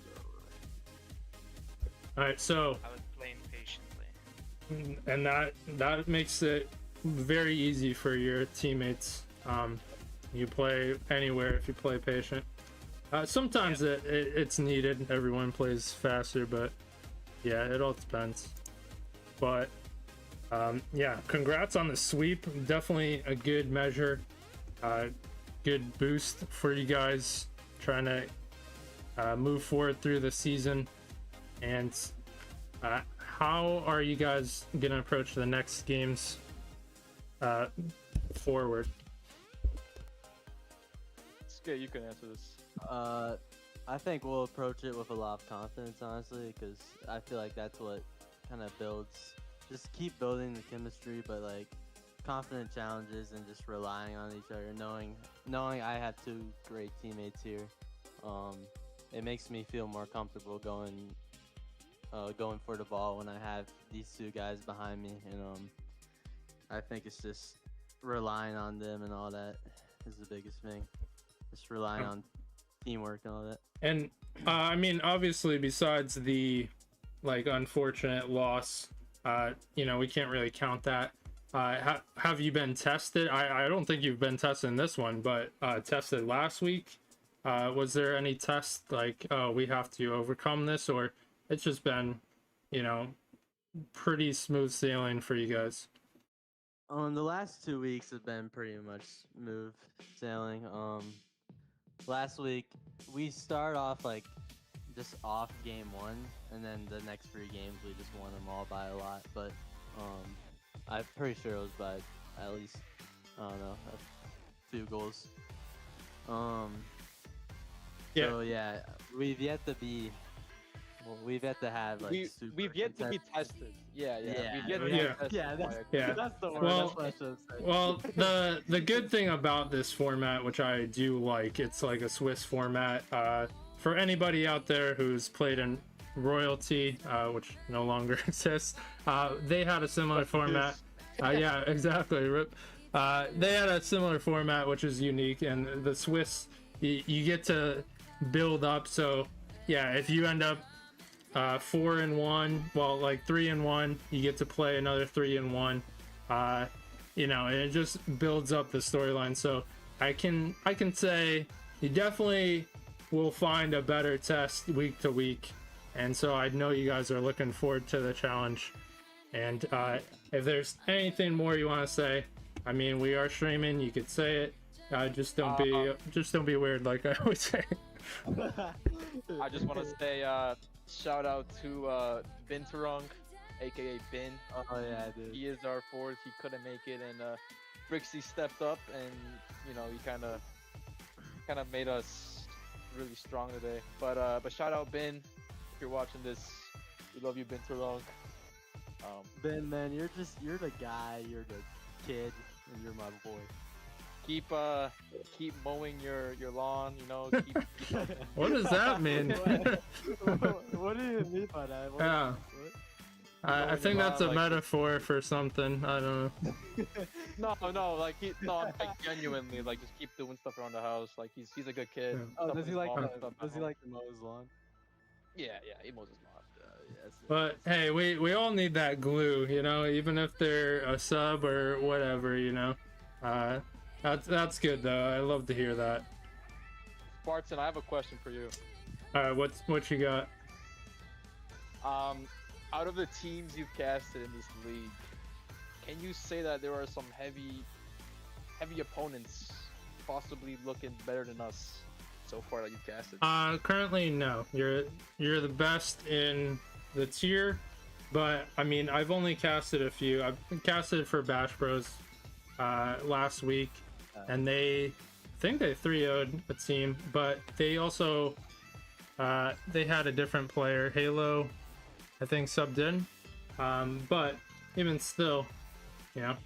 Speaker 1: Alright, so...
Speaker 11: I was playing patiently.
Speaker 1: And that makes it very easy for your teammates. You play anywhere if you play patient. Sometimes it's needed. Everyone plays faster, but yeah, it all depends. But yeah, congrats on the sweep. Definitely a good measure. Good boost for you guys trying to move forward through the season. And how are you guys gonna approach the next games forward?
Speaker 8: Skate, you can answer this.
Speaker 10: I think we'll approach it with a lot of confidence, honestly, because I feel like that's what kind of builds. Just keep building the chemistry, but like confident challenges and just relying on each other, knowing I have two great teammates here. It makes me feel more comfortable going for the ball when I have these two guys behind me, and I think it's just relying on them and all that is the biggest thing. Just relying on teamwork and all that.
Speaker 1: And I mean, obviously, besides the like unfortunate loss, you know, we can't really count that. Have you been tested? I don't think you've been tested in this one, but tested last week. Was there any test like, oh, we have to overcome this, or it's just been, you know, pretty smooth sailing for you guys?
Speaker 10: The last 2 weeks have been pretty much smooth sailing. Last week we start off like just off game 1, and then the next 3 games we just won them all by a lot. But I'm pretty sure it was by at least, I don't know, a few goals.
Speaker 1: Yeah.
Speaker 10: So yeah, we've yet to be. Well, we've yet to have like super
Speaker 8: we've yet to be
Speaker 10: contested.
Speaker 8: tested. Yeah.
Speaker 10: Yeah,
Speaker 8: We've yet to
Speaker 1: yeah.
Speaker 8: be tested.
Speaker 10: Yeah, that's the word.
Speaker 1: Well,
Speaker 10: that's what I should say.
Speaker 1: Well, the good thing about this format, which I do like, it's like a Swiss format. For anybody out there who's played in Royalty, which no longer exists, they had a similar format. Yeah, exactly. Rip. They had a similar format, which is unique, and the Swiss, you get to build up. So yeah, if you end up 4-1, well, like 3-1, you get to play another 3-1. You know, and it just builds up the storyline. So I can say you definitely will find a better test week to week, and so I know you guys are looking forward to the challenge. And if there's anything more you want to say, I mean, we are streaming. You could say it. Just don't be weird, like I always say.
Speaker 8: I just want to say shout out to Bin Turong, aka Bin.
Speaker 10: Oh yeah, dude.
Speaker 8: He is our fourth. He couldn't make it, and Brixie stepped up, and you know, he kind of made us really strong today. But shout out Bin, if you're watching this, we love you, Bin Turong.
Speaker 10: Ben, man, you're the guy. You're the kid, and you're my boy.
Speaker 8: Keep mowing your lawn, you know. Keep
Speaker 1: What does that mean?
Speaker 10: What do you mean by that?
Speaker 1: Yeah. I think that's a metaphor for something. I don't know.
Speaker 8: No, like like genuinely, like just keep doing stuff around the house. Like he's a good kid.
Speaker 1: Yeah.
Speaker 10: Oh, does he like
Speaker 8: to
Speaker 10: mow his lawn?
Speaker 8: Yeah, he mows his lawn.
Speaker 10: Yes.
Speaker 1: But hey, we all need that glue, you know, even if they're a sub or whatever, you know. That's good though. I love to hear that.
Speaker 8: Spartan, I have a question for you.
Speaker 1: What you got?
Speaker 8: Out of the teams you've casted in this league, can you say that there are some heavy opponents possibly looking better than us so far that you've casted?
Speaker 1: Currently no. You're the best in the tier, but I mean, I've only casted a few. I've casted for Bash Bros last week, and I think they 3-0'd a team, but they also they had a different player, Halo, I think, subbed in. But even still, you know,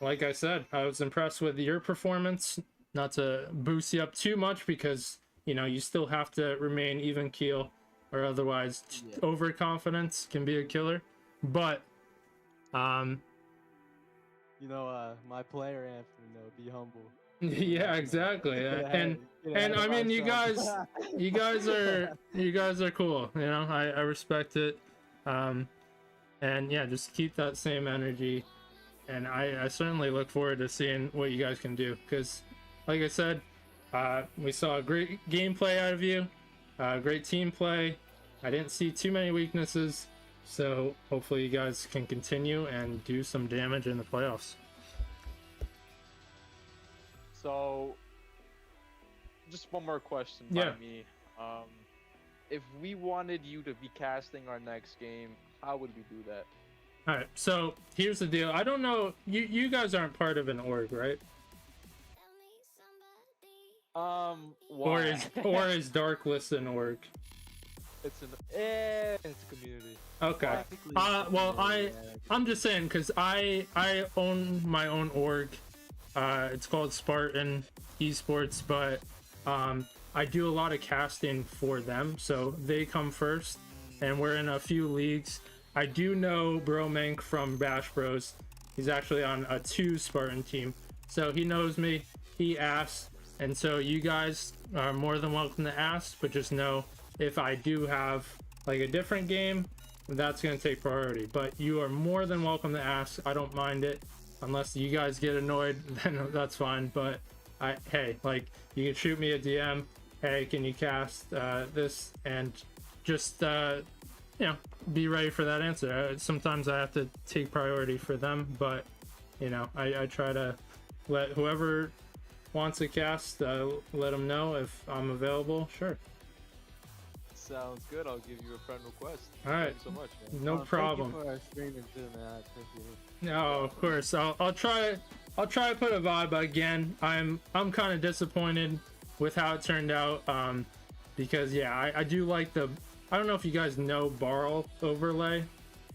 Speaker 1: like I said, I was impressed with your performance. Not to boost you up too much, because you know you still have to remain even keel, or otherwise overconfidence can be a killer. But
Speaker 10: you know, my player anthem, you know, be humble.
Speaker 1: Yeah, exactly. And I mean, you guys are cool. You know, I respect it. And yeah, just keep that same energy. and I certainly look forward to seeing what you guys can do. Because, like I said, we saw a great gameplay out of you, great team play. I didn't see too many weaknesses, so hopefully you guys can continue and do some damage in the playoffs.
Speaker 8: So, just one more question
Speaker 1: Yeah.
Speaker 8: by me. If we wanted you to be casting our next game, how would we do that?
Speaker 1: All right, so here's the deal. I don't know, you guys aren't part of an org, right?
Speaker 8: Why?
Speaker 1: Or is Darklist an org?
Speaker 8: It's a community.
Speaker 1: Okay. Well, I'm just saying, because I own my own org. It's called Spartan Esports, but I do a lot of casting for them, so they come first, and we're in a few leagues. I do know Bromank from Bash Bros. He's actually on a 2 Spartan team, so he knows me. He asks, and so you guys are more than welcome to ask, but just know if I do have like a different game, that's going to take priority. But you are more than welcome to ask. I don't mind it. Unless you guys get annoyed, then that's fine. But hey, like, you can shoot me a DM. Hey, can you cast this? And just you know, be ready for that answer. Sometimes I have to take priority for them, but you know, I try to let whoever wants a cast, let them know if I'm available. Sure.
Speaker 8: Sounds good. I'll give you a friend request.
Speaker 1: All right.
Speaker 8: Thank you so much, man.
Speaker 1: No problem.
Speaker 9: Thank you for our streaming too, man. Thank you.
Speaker 1: No, of course. I'll try to put a vibe again. I'm kind of disappointed with how it turned out. Because yeah, I do like the. I don't know if you guys know Barl overlay.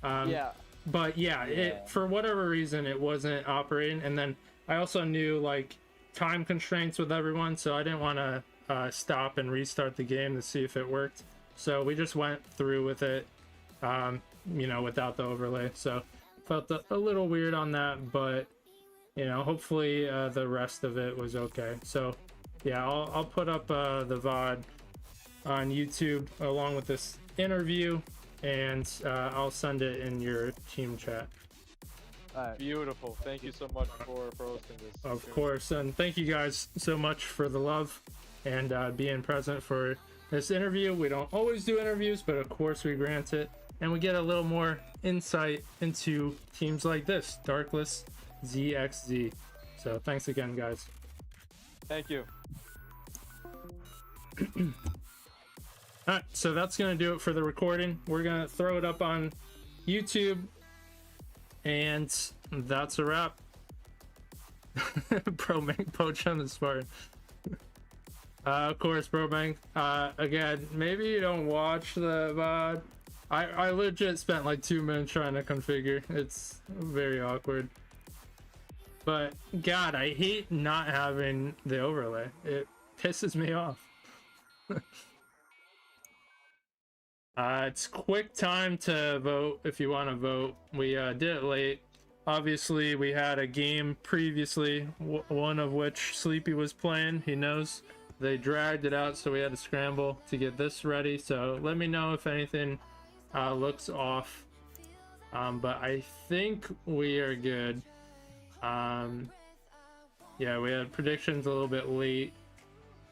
Speaker 8: Yeah.
Speaker 1: But yeah, it for whatever reason it wasn't operating, and then I also knew like time constraints with everyone, so I didn't want to stop and restart the game to see if it worked. So we just went through with it, you know, without the overlay. So felt a little weird on that, but you know, hopefully the rest of it was okay. So yeah, I'll put up the VOD on YouTube along with this interview, and I'll send it in your team chat.
Speaker 8: All right. Beautiful. Thank you so much for hosting this.
Speaker 1: Of course, and thank you guys so much for the love and being present for this interview. We don't always do interviews, but of course we grant it, and we get a little more insight into teams like this, Darkless ZXZ. So thanks again, guys.
Speaker 8: Thank you.
Speaker 1: Alright, so that's gonna do it for the recording. We're gonna throw it up on YouTube, and that's a wrap. Bromank poach on the Spartan. Of course, Bromank. Again, maybe you don't watch the VOD. I legit spent like 2 minutes trying to configure. It's very awkward. But God, I hate not having the overlay. It pisses me off. It's quick time to vote if you want to vote. We did it late. Obviously, we had a game previously, one of which Sleepy was playing. He knows. They dragged it out, so we had to scramble to get this ready. So let me know if anything looks off. But I think we are good. Yeah, we had predictions a little bit late.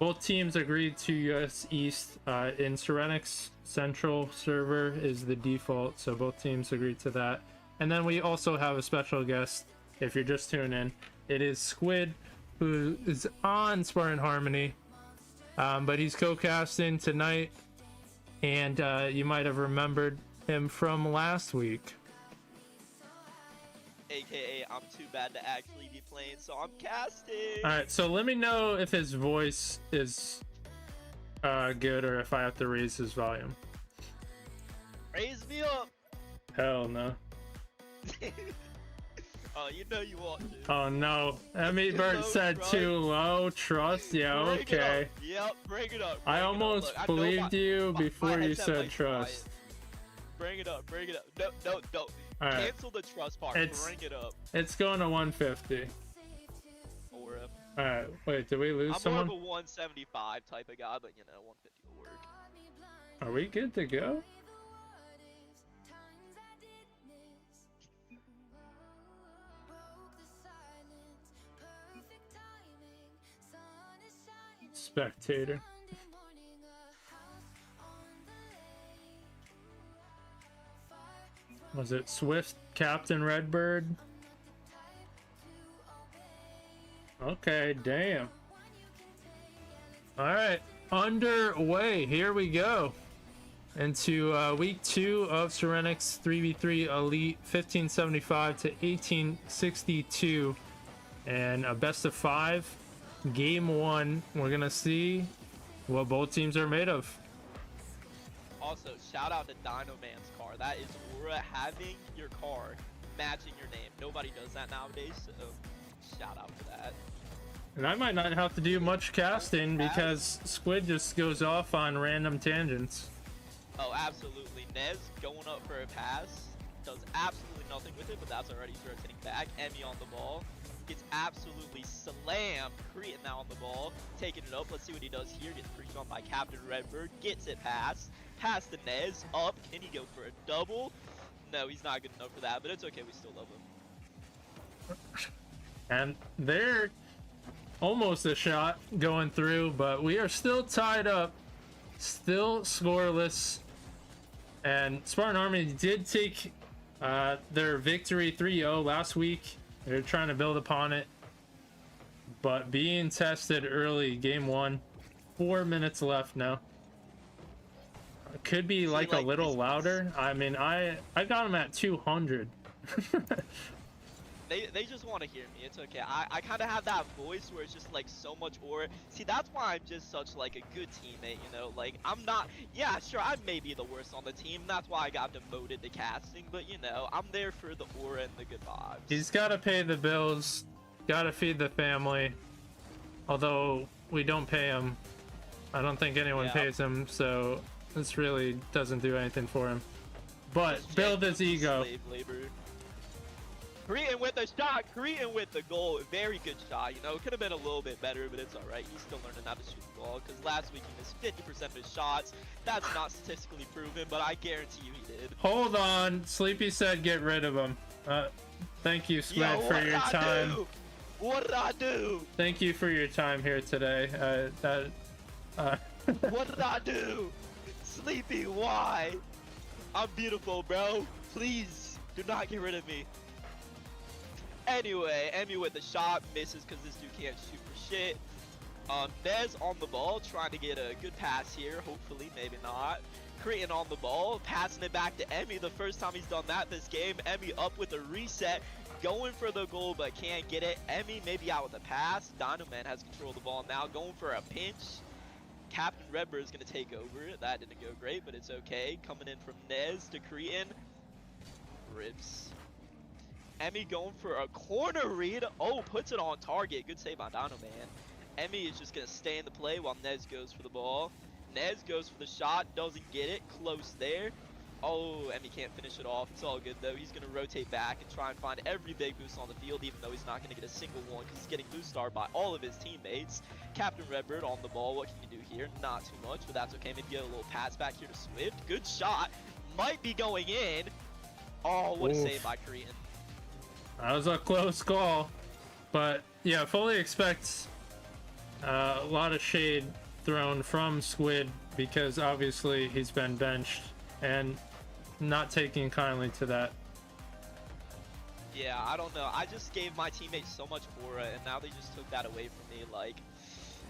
Speaker 1: Both teams agreed to US East in Serenix Central server is the default, so both teams agreed to that. And then we also have a special guest, if you're just tuning in. It is Squid, who is on Spartan Harmony, but he's co-casting tonight, and you might have remembered him from last week.
Speaker 13: AKA, I'm too bad to actually be playing, so I'm casting.
Speaker 1: Alright, so let me know if his voice is good or if I have to raise his volume.
Speaker 13: Raise me up.
Speaker 1: Hell no.
Speaker 13: Oh, you know you want to.
Speaker 1: Oh no. Emmy Bird said too low. Trust? Yeah,
Speaker 13: Bring
Speaker 1: okay.
Speaker 13: it up. Yep, bring it up.
Speaker 1: I almost believed you before you said trust.
Speaker 13: Bring it up, bring it up. No, no, no.
Speaker 1: Alright.
Speaker 13: Cancel the trust part. Bring it up.
Speaker 1: It's going to 150.
Speaker 13: Or
Speaker 1: Alright, wait, did we lose
Speaker 13: I'm
Speaker 1: someone?
Speaker 13: more of a 175 type of guy, but you know, 150 will work.
Speaker 1: Are we good to go? spectator. Was it Swift Captain Redbird? Okay, damn. Alright, underway. Here we go. Into week 2 of Serenix 3v3 Elite 1575 to 1862. And a best of 5. Game 1. We're gonna see what both teams are made of.
Speaker 13: Also, shout out to Dino Man's car. That is aura, having your car matching your name. Nobody does that nowadays, so shout out for that.
Speaker 1: And I might not have to do much casting because Squid just goes off on random tangents.
Speaker 13: Oh, absolutely. Nez going up for a pass. Does absolutely nothing with it, but that's already rotating back. Emmy on the ball. Gets absolutely slammed. Cretan now on the ball. Taking it up. Let's see what he does here. Gets pre-jumped by Captain Redbird. Gets it past. Past the Nez. Up. Can he go for a double? No, he's not good enough for that, but it's okay. We still love him.
Speaker 1: And they're almost a shot going through, but we are still tied up. Still scoreless. And Spartan Army did take their victory 3-0 last week. They're trying to build upon it. But being tested early, game 1. 4 minutes left now. Could be like a little louder. I mean, I got them at 200.
Speaker 13: They just want to hear me. It's okay. I kind of have that voice where it's just like so much aura. See, that's why I'm just such like a good teammate, you know? Like, I'm not... Yeah, sure, I may be the worst on the team. That's why I got demoted to casting. But, you know, I'm there for the aura and the good vibes.
Speaker 1: He's got to pay the bills. Got to feed the family. Although, we don't pay him. I don't think anyone pays him, so this really doesn't do anything for him. But, build his ego.
Speaker 13: Slave labor. Cretan with the shot, Cretan with the goal. Very good shot, you know. Could have been a little bit better, but it's alright. He's still learning how to shoot the ball, because last week he missed 50% of his shots. That's not statistically proven, but I guarantee you he did.
Speaker 1: Hold on. Sleepy said get rid of him. Thank you, Squid, for your time.
Speaker 13: What did I do?
Speaker 1: Thank you for your time here today.
Speaker 13: What did I do? Sleepy, why? I'm beautiful, bro. Please, do not get rid of me. Anyway, Emmy with the shot, misses because this dude can't shoot for shit. Nez on the ball, trying to get a good pass here. Hopefully, maybe not. Cretan on the ball, passing it back to Emmy. The first time he's done that this game. Emmy up with a reset, going for the goal, but can't get it. Emmy maybe out with a pass. Dino Man has control of the ball now, going for a pinch. Captain Redbird is going to take over. That didn't go great, but it's okay. Coming in from Nez to Cretan. Rips. Emmy going for a corner read. Oh, puts it on target. Good save by Dino Man. Emmy is just going to stay in the play while Nez goes for the ball. Nez goes for the shot. Doesn't get it. Close there. Oh, Emmy can't finish it off. It's all good, though. He's going to rotate back and try and find every big boost on the field, even though he's not going to get a single one because he's getting boost starred by all of his teammates. Captain Redbird on the ball. What can you do here? Not too much, but that's okay. Maybe get a little pass back here to Swift. Good shot. Might be going in. Oh, what a save by Cretan.
Speaker 1: That was a close call. But, yeah, fully expect a lot of shade thrown from Squid because obviously he's been benched and not taking kindly to that.
Speaker 13: Yeah, I don't know. I just gave my teammates so much aura, and now they just took that away from me. Like,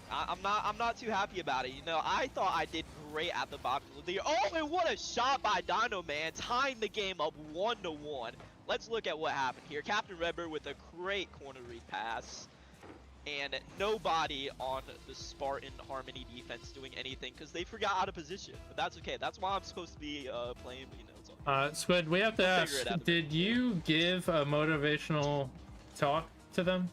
Speaker 13: I'm not too happy about it. You know, I thought I did great at the bottom of the year. Oh, and what a shot by Dino Man, tying the game up 1-1. Let's look at what happened here. Captain Redbird with a great corner read pass. And nobody on the Spartan Harmony defense doing anything because they forgot out of position. But that's okay. That's why I'm supposed to be playing, but you know, it's all
Speaker 1: Squid, we have to ask, did you give a motivational talk to them?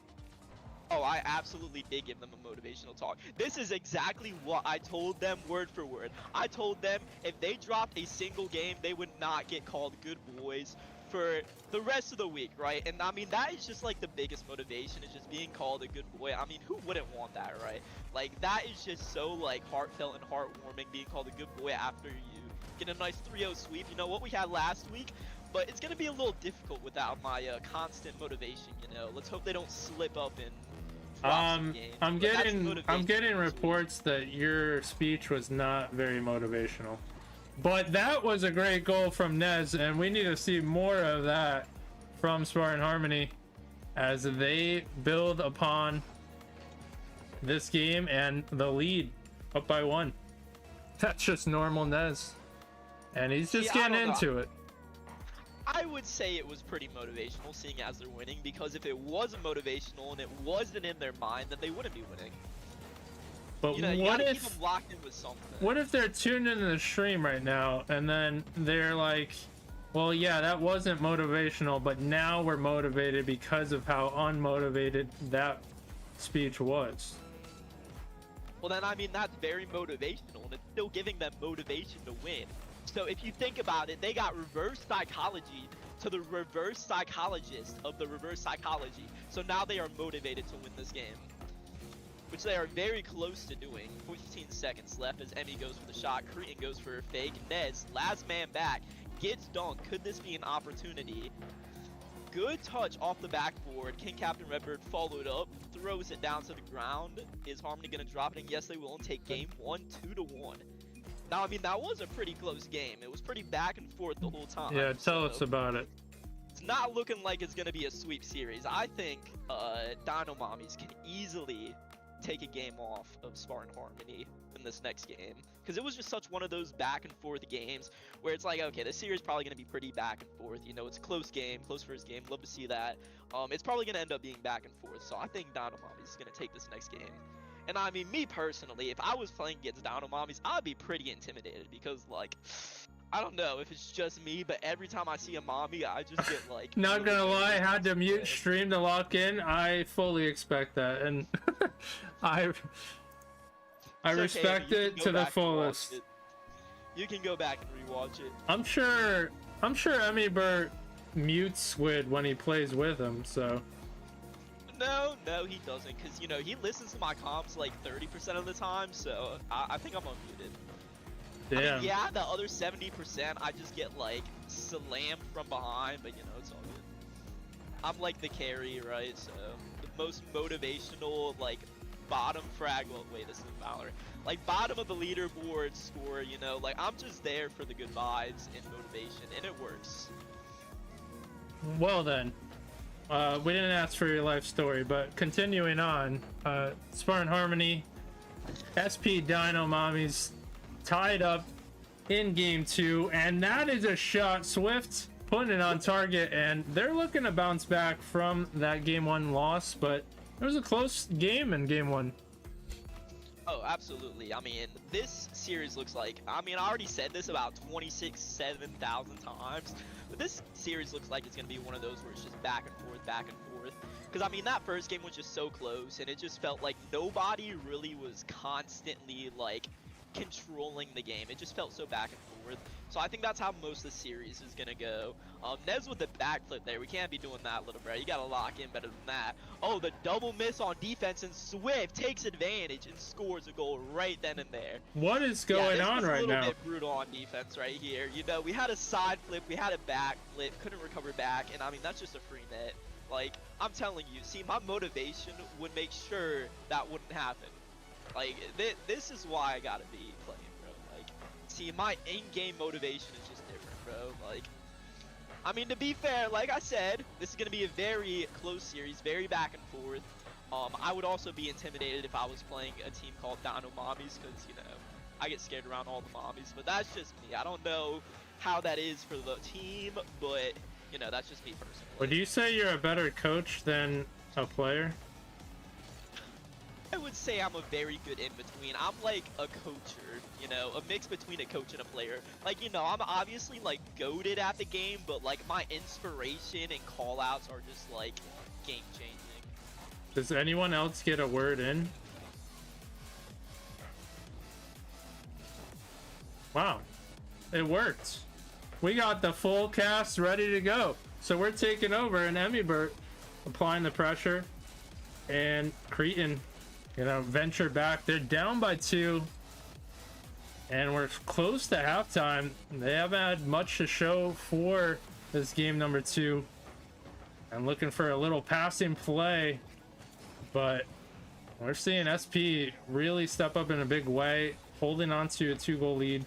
Speaker 13: Oh, I absolutely did give them a motivational talk. This is exactly what I told them word for word. I told them if they dropped a single game, they would not get called good boys for the rest of the week, right? And I mean, that is just like the biggest motivation, is just being called a good boy. I mean, who wouldn't want that, right? Like, that is just so like heartfelt and heartwarming, being called a good boy after you get a nice 3-0 sweep. You know what we had last week? But it's gonna be a little difficult without my constant motivation, you know. Let's hope they don't slip up and some games.
Speaker 1: I'm
Speaker 13: but that's
Speaker 1: getting
Speaker 13: motivation.
Speaker 1: reports that your speech was not very motivational. But that was a great goal from Nez, and we need to see more of that from Spartan Harmony as they build upon this game and the lead up by 1. That's just normal Nez. And he's just getting into it.
Speaker 13: I would say it was pretty motivational, seeing as they're winning, because if it wasn't motivational and it wasn't in their mind, then they wouldn't be winning.
Speaker 1: But
Speaker 13: You know, you
Speaker 1: what
Speaker 13: gotta keep
Speaker 1: if
Speaker 13: them locked in with something.
Speaker 1: what if they're tuned into the stream right now and then they're like, well, yeah, that wasn't motivational, but now we're motivated because of how unmotivated that speech was.
Speaker 13: Well, then, I mean, that's very motivational, and it's still giving them motivation to win. So if you think about it, they got reverse psychology to the reverse psychologist of the reverse psychology. So now they are motivated to win this game, which they are very close to doing. 15 seconds left as Emmy goes for the shot. Cretan goes for a fake. Nez, last man back, gets dunked. Could this be an opportunity? Good touch off the backboard. King Captain Redbird followed up, throws it down to the ground. Is Harmony gonna drop it? And yes, they will, and take game 1, 2-1. Now, I mean, that was a pretty close game. It was pretty back and forth the whole time.
Speaker 1: Yeah, tell us about it.
Speaker 13: It's not looking like it's gonna be a sweep series. I think Dino Mommies can easily take a game off of Spartan Harmony in this next game, because it was just such one of those back and forth games where it's like, okay, this series is probably going to be pretty back and forth. You know, it's a close game, close first game, love to see that. It's probably going to end up being back and forth, so I think Dino Mommies is going to take this next game. And I mean, me personally, if I was playing against Dino Mommies, I'd be pretty intimidated, because like, I don't know if it's just me, but every time I see a mommy, I just get like...
Speaker 1: Not gonna lie, I had to mute stream to lock in. I fully expect that, and I respect it to the fullest.
Speaker 13: You can go back and rewatch it.
Speaker 1: I'm sure Emmy Burt mutes Squid when he plays with him, so...
Speaker 13: No, he doesn't, because, you know, he listens to my comms like 30% of the time, so I think I'm unmuted.
Speaker 1: Damn.
Speaker 13: I mean, yeah, the other 70%, I just get, like, slammed from behind, but, you know, it's all good. I'm, like, the carry, right, so the most motivational, like, bottom frag, well, wait, this is Valor. Like, bottom of the leaderboard score, you know, like, I'm just there for the good vibes and motivation, and it works.
Speaker 1: Well then, we didn't ask for your life story, but continuing on, Spartan Harmony, SP Dino Mommies tied up in game 2, and that is a shot. Swift putting it on target, and they're looking to bounce back from that game 1 loss, but it was a close game in game 1.
Speaker 13: Oh, absolutely. I mean, this series looks like, I mean, I already said this about 7,000 times, but this series looks like it's going to be one of those where it's just back and forth, because, I mean, that first game was just so close, and it just felt like nobody really was constantly, like, controlling the game. It just felt so back and forth. So I think that's how most of the series is gonna go. Nez with the backflip there. We can't be doing that, little bro. You gotta lock in better than that. Oh, the double miss on defense, and Swift takes advantage and scores a goal right then and there.
Speaker 1: What is going on right now?
Speaker 13: This was a little bit brutal on defense right here. You know, we had a side flip, we had a back flip, couldn't recover back, and I mean, that's just a free net. Like, I'm telling you, see, my motivation would make sure that wouldn't happen. Like, this is why I gotta be playing, bro. Like, see, my in-game motivation is just different, bro. Like, I mean, to be fair, like I said, this is gonna be a very close series, very back and forth. I would also be intimidated if I was playing a team called Dino Mommies, because, you know, I get scared around all the mommies, but that's just me. I don't know how that is for the team, but, you know, that's just me personally.
Speaker 1: Would you say you're a better coach than a player?
Speaker 13: I would say I'm a very good in-between. I'm like a coacher, you know, a mix between a coach and a player. Like, you know, I'm obviously like goated at the game, but like my inspiration and call-outs are just like game-changing.
Speaker 1: Does anyone else get a word in? Wow, it worked. We got the full cast ready to go. So we're taking over, and Emmybert applying the pressure, and Cretan, you know, venture back. They're down by 2, and we're close to halftime. They haven't had much to show for this game number 2. I'm looking for a little passing play, but We're seeing SP really step up in a big way, holding on to a 2-goal lead,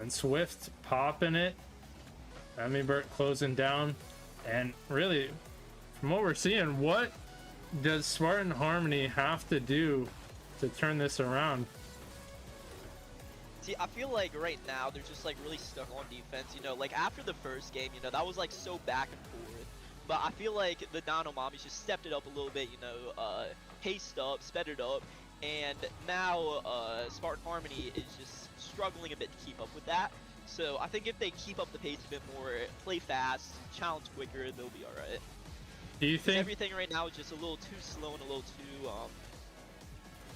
Speaker 1: and Swift popping it. Burt closing down, and really, from what we're seeing, what does Spartan Harmony have to do to turn this around?
Speaker 13: See, I feel like right now they're just like really stuck on defense, you know, like after the first game, you know, that was like so back and forth. But I feel like the Dino Mommies just stepped it up a little bit, you know, paced up, sped it up, and now Spartan Harmony is just struggling a bit to keep up with that. So I think if they keep up the pace a bit more, play fast, challenge quicker, they'll be alright.
Speaker 1: Do you think
Speaker 13: everything right now is just a little too slow and a little too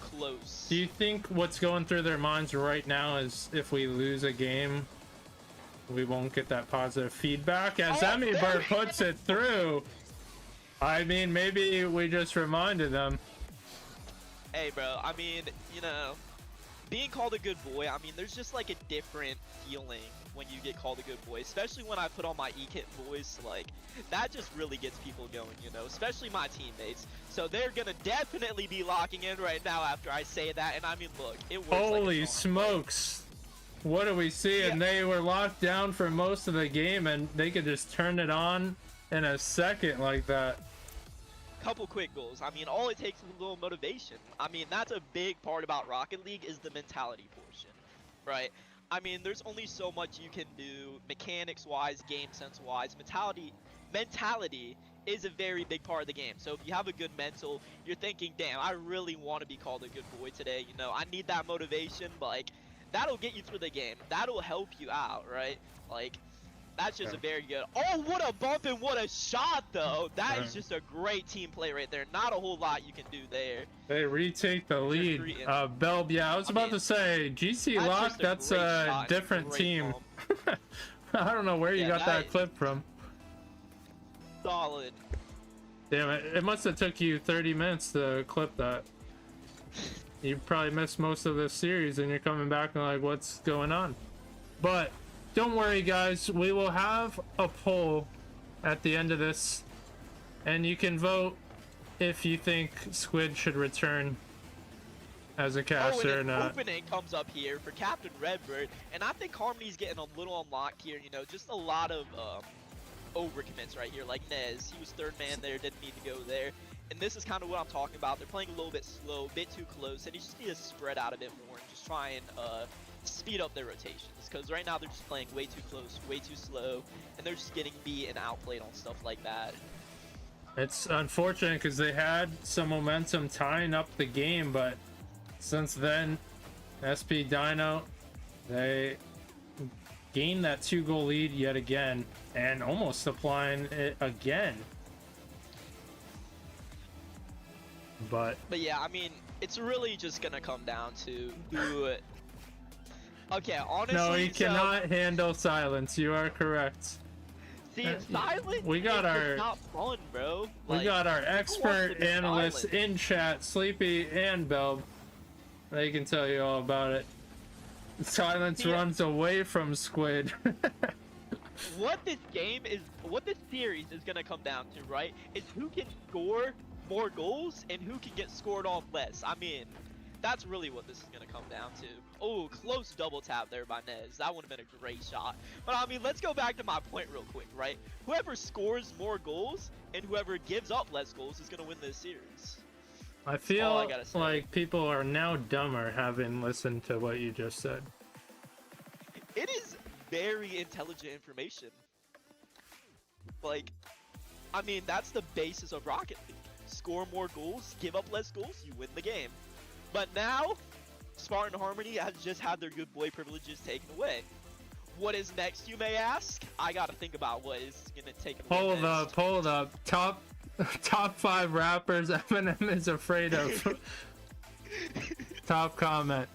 Speaker 13: close?
Speaker 1: Do you think what's going through their minds right now is if we lose a game, we won't get that positive feedback? As Bird puts it through, I mean, maybe we just reminded them.
Speaker 13: Hey, bro, I mean, you know, being called a good boy, I mean, there's just like a different feeling when you get called a good boy, especially when I put on my E-Kit voice. Like, that just really gets people going, you know, especially my teammates. So they're gonna definitely be locking in right now after I say that, and I mean, look, it works.
Speaker 1: Holy smokes, what are we seeing? Yeah. They were locked down for most of the game, and they could just turn it on in a second like that.
Speaker 13: Couple quick goals. I mean, all it takes is a little motivation. I mean, that's a big part about Rocket League, is the mentality portion, right? I mean, there's only so much you can do mechanics wise, game sense wise. Mentality is a very big part of the game. So if you have a good mental, you're thinking, damn, I really want to be called a good boy today, you know, I need that motivation. But like, that'll get you through the game, that'll help you out, right? Like, that's just a very good. Oh, what a bump and what a shot, though. That is just a great team play right there. Not a whole lot you can do there.
Speaker 1: They retake the lead. Belb, yeah, I was about to say, GC Lock, that's a different team. I don't know where you got that clip from.
Speaker 13: Solid.
Speaker 1: Damn it, it must have took you 30 minutes to clip that. You probably missed most of this series and you're coming back and like, what's going on? But don't worry, guys, we will have a poll at the end of this, and you can vote if you think Squid should return as a caster or not.
Speaker 13: Opening comes up here for Captain Redbird, and I think Harmony's getting a little unlocked here, you know, just a lot of overcommits right here, like Nez. He was third man there, didn't need to go there. And this is kind of what I'm talking about. They're playing a little bit slow, a bit too close, and you just need to spread out a bit more and just try and speed up their rotations. Because right now they're just playing way too close, way too slow, and they're just getting beat and outplayed on stuff like that.
Speaker 1: It's unfortunate because they had some momentum tying up the game, but since then, SP Dino, they gained that 2-goal lead yet again and almost applying it again. But
Speaker 13: yeah, I mean, it's really just gonna come down to who. Okay, honestly,
Speaker 1: no, he cannot handle silence. You are correct.
Speaker 13: See, silence.
Speaker 1: We got our
Speaker 13: not fun, bro.
Speaker 1: We got our expert analysts in chat, Sleepy and Belb. They can tell you all about it. Silence runs away from Squid.
Speaker 13: What this series is gonna come down to, right, is who can score more goals and who can get scored on less. I mean, that's really what this is gonna come down to. Oh, close double tap there by Nez. That would have been a great shot. But I mean, let's go back to my point real quick, right? Whoever scores more goals and whoever gives up less goals is gonna win this series.
Speaker 1: I feel like people are now dumber having listened to what you just said.
Speaker 13: It is very intelligent information. Like, I mean, that's the basis of Rocket League. Score more goals, give up less goals, you win the game. But now, Spartan Harmony has just had their good boy privileges taken away. What is next, you may ask? I gotta think about what is gonna take away next.
Speaker 1: Hold up. Top 5 rappers Eminem is afraid of. Top comment.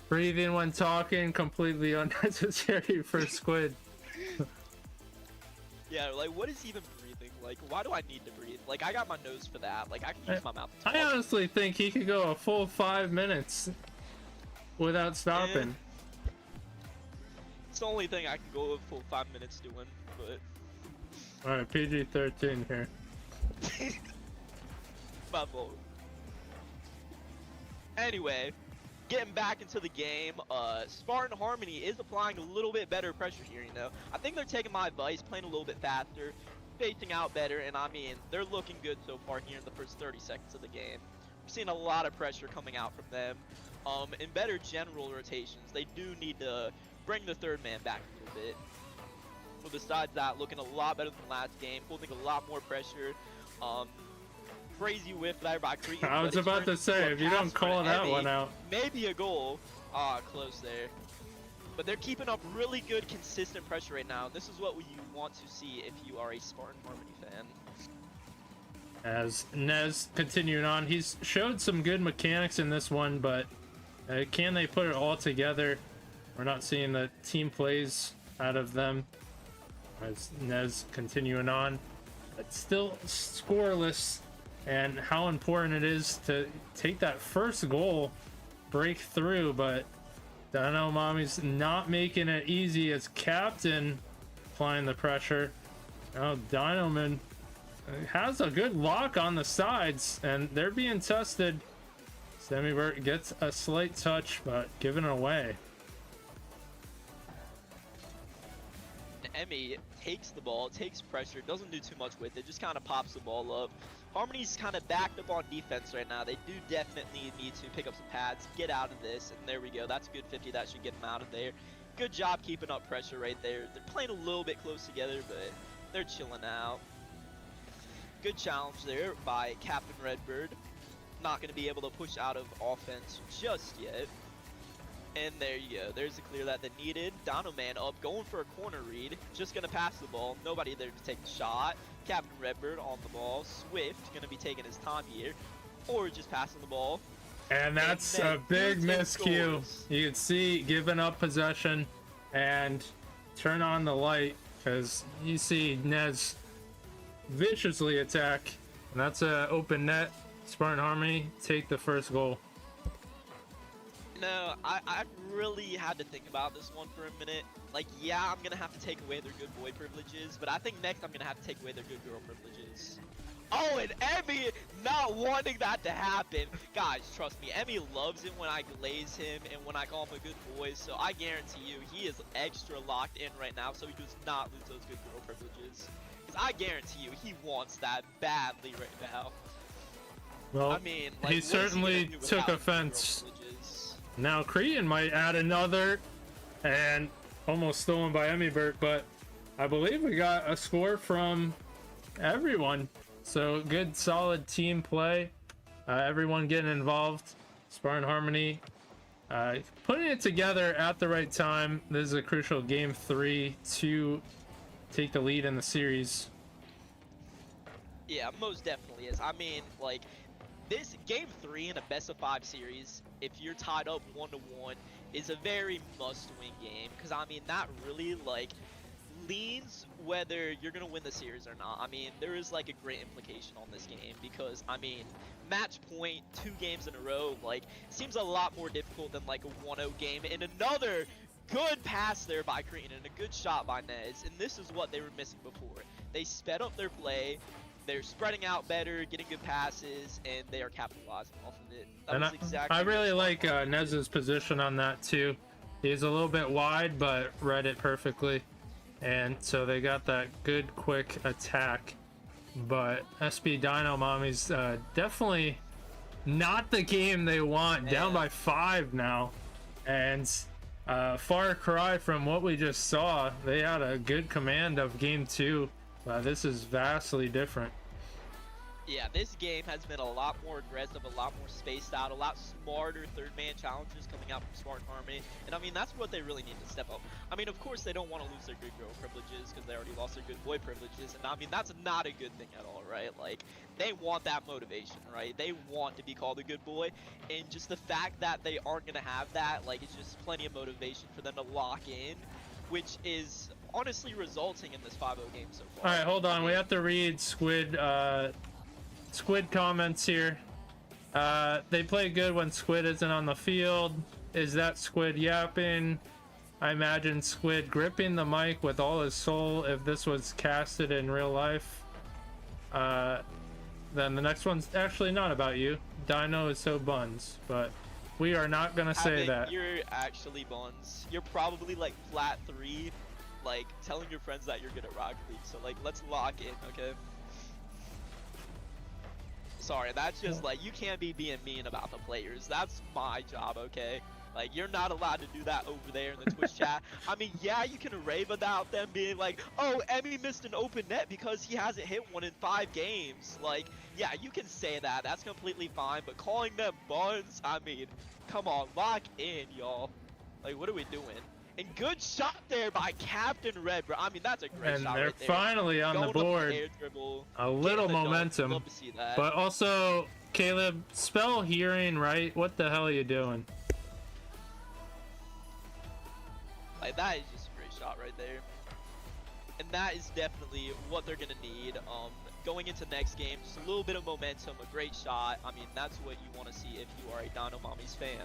Speaker 1: Breathing when talking, completely unnecessary for Squid.
Speaker 13: Yeah, like, what is even breathing? Like, why do I need to breathe? Like, I got my nose for that. Like, I can use my mouth to talk.
Speaker 1: I honestly think he could go a full 5 minutes without stopping.
Speaker 13: It's the only thing I can go a full 5 minutes doing, but...
Speaker 1: Alright, PG-13 here.
Speaker 13: My fault. Anyway, getting back into the game, Spartan Harmony is applying a little bit better pressure here, you know. I think they're taking my advice, playing a little bit faster, spacing out better, and I mean, they're looking good so far here in the first 30 seconds of the game. We're seeing a lot of pressure coming out from them. And better general rotations. They do need to bring the third man back a little bit. But besides that, looking a lot better than last game, holding a lot more pressure. Crazy whiff there by Cretan.
Speaker 1: I was about to say, if you don't call that one out.
Speaker 13: Maybe a goal. Close there. But they're keeping up really good, consistent pressure right now. This is what you want to see if you are a Spartan Harmony fan.
Speaker 1: As Nez continuing on, he's showed some good mechanics in this one, but can they put it all together? We're not seeing the team plays out of them. As Nez continuing on, it's still scoreless, and how important it is to take that first goal, break through, but Dino Mommy's not making it easy as captain applying the pressure. Oh, Dinoman has a good lock on the sides, and they're being tested. Semibert gets a slight touch, but giving it away.
Speaker 13: Emmy takes the ball, takes pressure, doesn't do too much with it, just kind of pops the ball up. Harmony's kind of backed up on defense right now. They do definitely need to pick up some pads, get out of this, and there we go. That's a good 50. That should get them out of there. Good job keeping up pressure right there. They're playing a little bit close together, but they're chilling out. Good challenge there by Captain Redbird. Not going to be able to push out of offense just yet. And there you go. There's a clear that they needed. Dino Man up, going for a corner read. Just going to pass the ball. Nobody there to take the shot. Captain Redbird on the ball. Swift going to be taking his time here. Or just passing the ball.
Speaker 1: And that's a big miscue. You can see giving up possession and turn on the light, because you see Nez viciously attack. And that's an open net. Spartan Harmony take the first goal.
Speaker 13: No, I really had to think about this one for a minute. Like, yeah, I'm going to have to take away their good boy privileges, but I think next I'm going to have to take away their good girl privileges. Oh, and Emmy not wanting that to happen. Guys, trust me, Emmy loves it when I glaze him and when I call him a good boy, so I guarantee you he is extra locked in right now so he does not lose those good girl privileges. Because I guarantee you he wants that badly right now.
Speaker 1: Well,
Speaker 13: I mean, like,
Speaker 1: he certainly took offense. Now Cretan might add another, and almost stolen by Emibert, but I believe we got a score from everyone. So good, solid team play. Everyone getting involved. Spartan Harmony putting it together at the right time. This is a crucial game 3 to take the lead in the series.
Speaker 13: Yeah, most definitely is. I mean, like, this game 3 in a best of 5 series, if you're tied up 1-1, is a very must-win game. Because I mean, that really like leans whether you're gonna win the series or not. I mean, there is like a great implication on this game because I mean, match point 2 games in a row like seems a lot more difficult than like a 1-0 game. And another good pass there by Cretan and a good shot by Nez. And this is what they were missing before. They sped up their play. They're spreading out better, getting good passes, and they are capitalizing off of it. That was exactly
Speaker 1: I really like Nez's position on that too. He's a little bit wide, but read it perfectly. And so they got that good, quick attack. But SB Dino Mommy's definitely not the game they want. Man. Down by 5 now. And far cry from what we just saw. They had a good command of game 2. This is vastly different.
Speaker 13: Yeah, this game has been a lot more aggressive, a lot more spaced out, a lot smarter third-man challenges coming out from Spartan Harmony. And I mean, that's what they really need to step up. I mean, of course, they don't want to lose their good girl privileges because they already lost their good boy privileges. And I mean, that's not a good thing at all, right? Like, they want that motivation, right? They want to be called a good boy. And just the fact that they aren't going to have that, like, it's just plenty of motivation for them to lock in, which is honestly resulting in this 5-0 game so far.
Speaker 1: All right, hold on. We have to read Squid comments here. They play good when Squid isn't on the field. Is that Squid yapping? I imagine Squid gripping the mic with all his soul if this was casted in real life. Then the next one's actually not about you. Dino is so buns, but We are not gonna say that.
Speaker 13: You're actually buns. You're probably like flat 3, like telling your friends that you're good at Rocket League. So like, let's lock in, okay? Sorry, that's just like, you can't be being mean about the players. That's my job, okay? Like, you're not allowed to do that over there in the Twitch chat. I mean, yeah, you can rave about them being like, oh, Emmy missed an open net because he hasn't hit one in 5 games. Like, yeah, you can say that. That's completely fine. But calling them buns, I mean, come on, lock in, y'all. Like, what are we doing? And good shot there by Captain Red, bro. I mean, that's a great
Speaker 1: And
Speaker 13: shot
Speaker 1: they're
Speaker 13: right there.
Speaker 1: finally on the
Speaker 13: Going up
Speaker 1: board.
Speaker 13: air dribble,
Speaker 1: A little
Speaker 13: getting the dunk.
Speaker 1: momentum.
Speaker 13: Love to see that.
Speaker 1: But also, Caleb, spell hearing right. What the hell are you doing?
Speaker 13: Like, that is just a great shot right there. And that is definitely what they're going to need. Going into next game, just a little bit of momentum, a great shot. I mean, that's what you want to see if you are a Dino Mommies fan.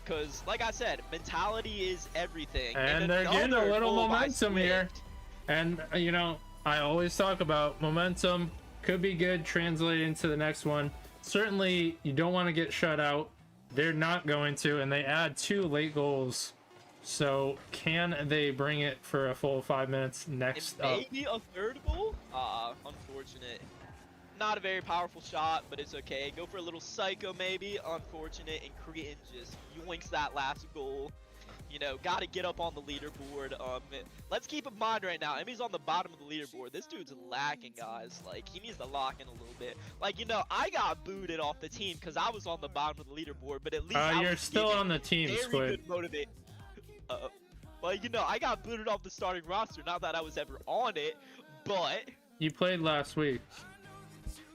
Speaker 13: Because, like I said, mentality is everything.
Speaker 1: And they're getting a little momentum here. And, you know, I always talk about momentum. Could be good translating to the next one. Certainly, you don't want to get shut out. They're not going to, and they add 2 late goals. So, can they bring it for a full 5 minutes next up?
Speaker 13: Maybe a third goal? Unfortunate. Not a very powerful shot, but it's okay. Go for a little psycho, maybe. Unfortunate, and Cretan just yoinks that last goal. You know, got to get up on the leaderboard. Let's keep in mind right now, Emmy's on the bottom of the leaderboard. This dude's lacking, guys. Like, he needs to lock in a little bit. Like, you know, I got booted off the team because I was on the bottom of the leaderboard, but at least
Speaker 1: you're still on the team, Squid.
Speaker 13: Well, you know, I got booted off the starting roster. Not that I was ever on it, but
Speaker 1: You played last week.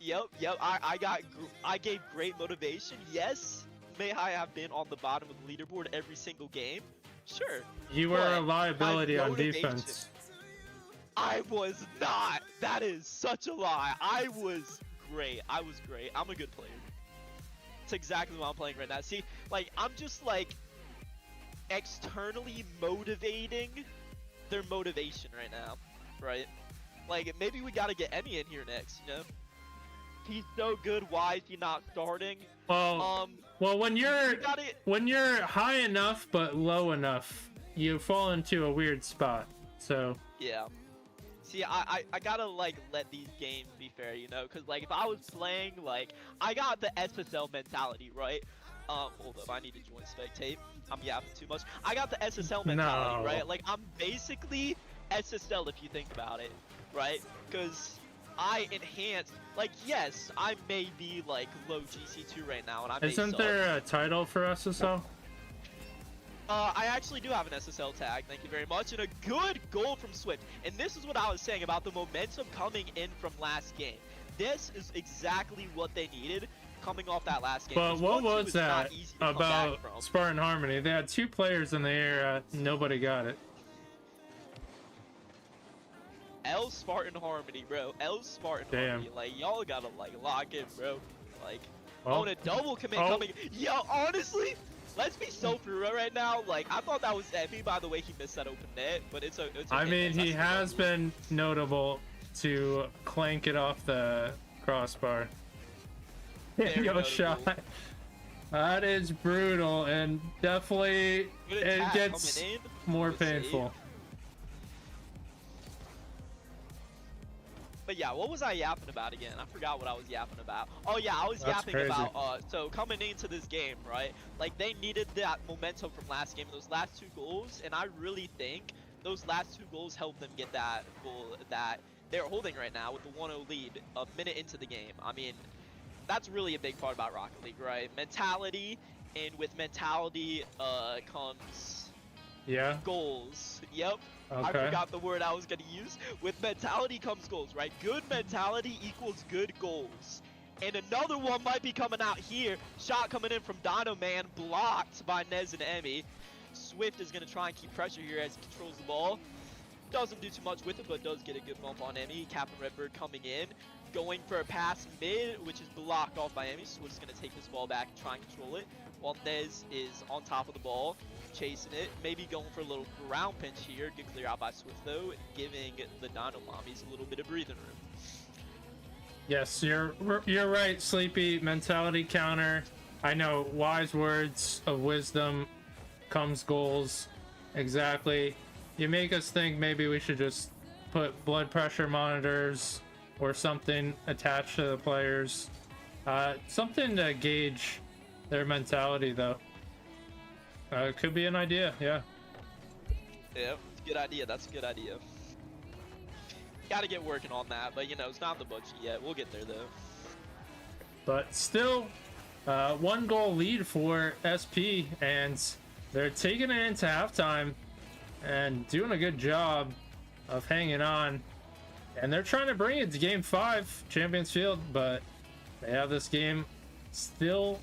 Speaker 13: Yep. I gave great motivation. Yes, may I have been on the bottom of the leaderboard every single game? Sure.
Speaker 1: You were
Speaker 13: but
Speaker 1: a liability
Speaker 13: my
Speaker 1: on
Speaker 13: motivation-
Speaker 1: defense.
Speaker 13: I was not. That is such a lie. I was great. I'm a good player. It's exactly what I'm playing right now. See, like, I'm just like externally motivating their motivation right now, right? Like, maybe we gotta get Emmy in here next, you know? He's so good, why is he not starting?
Speaker 1: Well, when you're high enough but low enough, you fall into a weird spot. So
Speaker 13: yeah. See, I gotta like let these games be fair, you know, because like if I was playing, like, I got the SSL mentality, right? Hold up, I need to join spectate. I'm yapping too much. I got the SSL mentality, right? Like, I'm basically SSL if you think about it, right? Because I enhanced, like, yes, I may be like low GC2 right now, and I may
Speaker 1: isn't
Speaker 13: suck.
Speaker 1: there a title for SSL?
Speaker 13: I actually do have an SSL tag, thank you very much, and a good goal from Swift. And this is what I was saying about the momentum coming in from last game. This is exactly what they needed coming off that last game.
Speaker 1: But what was that about Spartan Harmony? They had 2 players in the air, nobody got it.
Speaker 13: L Spartan Harmony, bro. L Spartan Harmony. Like, y'all gotta like lock in, bro. Like, on a double commit coming. Yo, honestly, let's be so for real right now. Like, I thought that was Emmy by the way he missed that open net, but it's okay.
Speaker 1: I mean, he has been notable to clank it off the crossbar. Yo, shot. That is brutal, and definitely it gets more painful.
Speaker 13: But yeah, what was I yapping about again? I forgot what I was yapping about. Oh yeah, I was yapping about, so coming into this game, right? Like, they needed that momentum from last game, those last 2 goals, and I really think those last 2 goals helped them get that goal that they're holding right now with the 1-0 lead a minute into the game. I mean, that's really a big part about Rocket League, right? Mentality, and with mentality comes goals. Yep.
Speaker 1: Okay.
Speaker 13: I forgot the word I was gonna use. With mentality comes goals, right? Good mentality equals good goals. And another one might be coming out here. Shot coming in from Dino Man, blocked by Nez and Emmy. Swift is gonna try and keep pressure here as he controls the ball. Doesn't do too much with it, but does get a good bump on Emmy. Captain Redbird coming in, going for a pass mid, which is blocked off by Emmy. Swift's gonna take this ball back and try and control it, while Nez is on top of the ball, chasing it. Maybe going for a little ground pinch here. Get clear out by Swift though, giving the Dino Mommies a little bit of breathing room.
Speaker 1: Yes, you're right, Sleepy. Mentality counter I know, wise words of wisdom comes goals. Exactly. You make us think maybe we should just put blood pressure monitors or something attached to the players. Something to gauge their mentality, though. It could be an idea, yeah.
Speaker 13: Yeah, it's a good idea. That's a good idea. Gotta get working on that, but you know, it's not the budget yet. We'll get there, though.
Speaker 1: But still, 1 goal lead for SP, and they're taking it into halftime and doing a good job of hanging on. And they're trying to bring it to Game 5, Champions Field, but they have this game still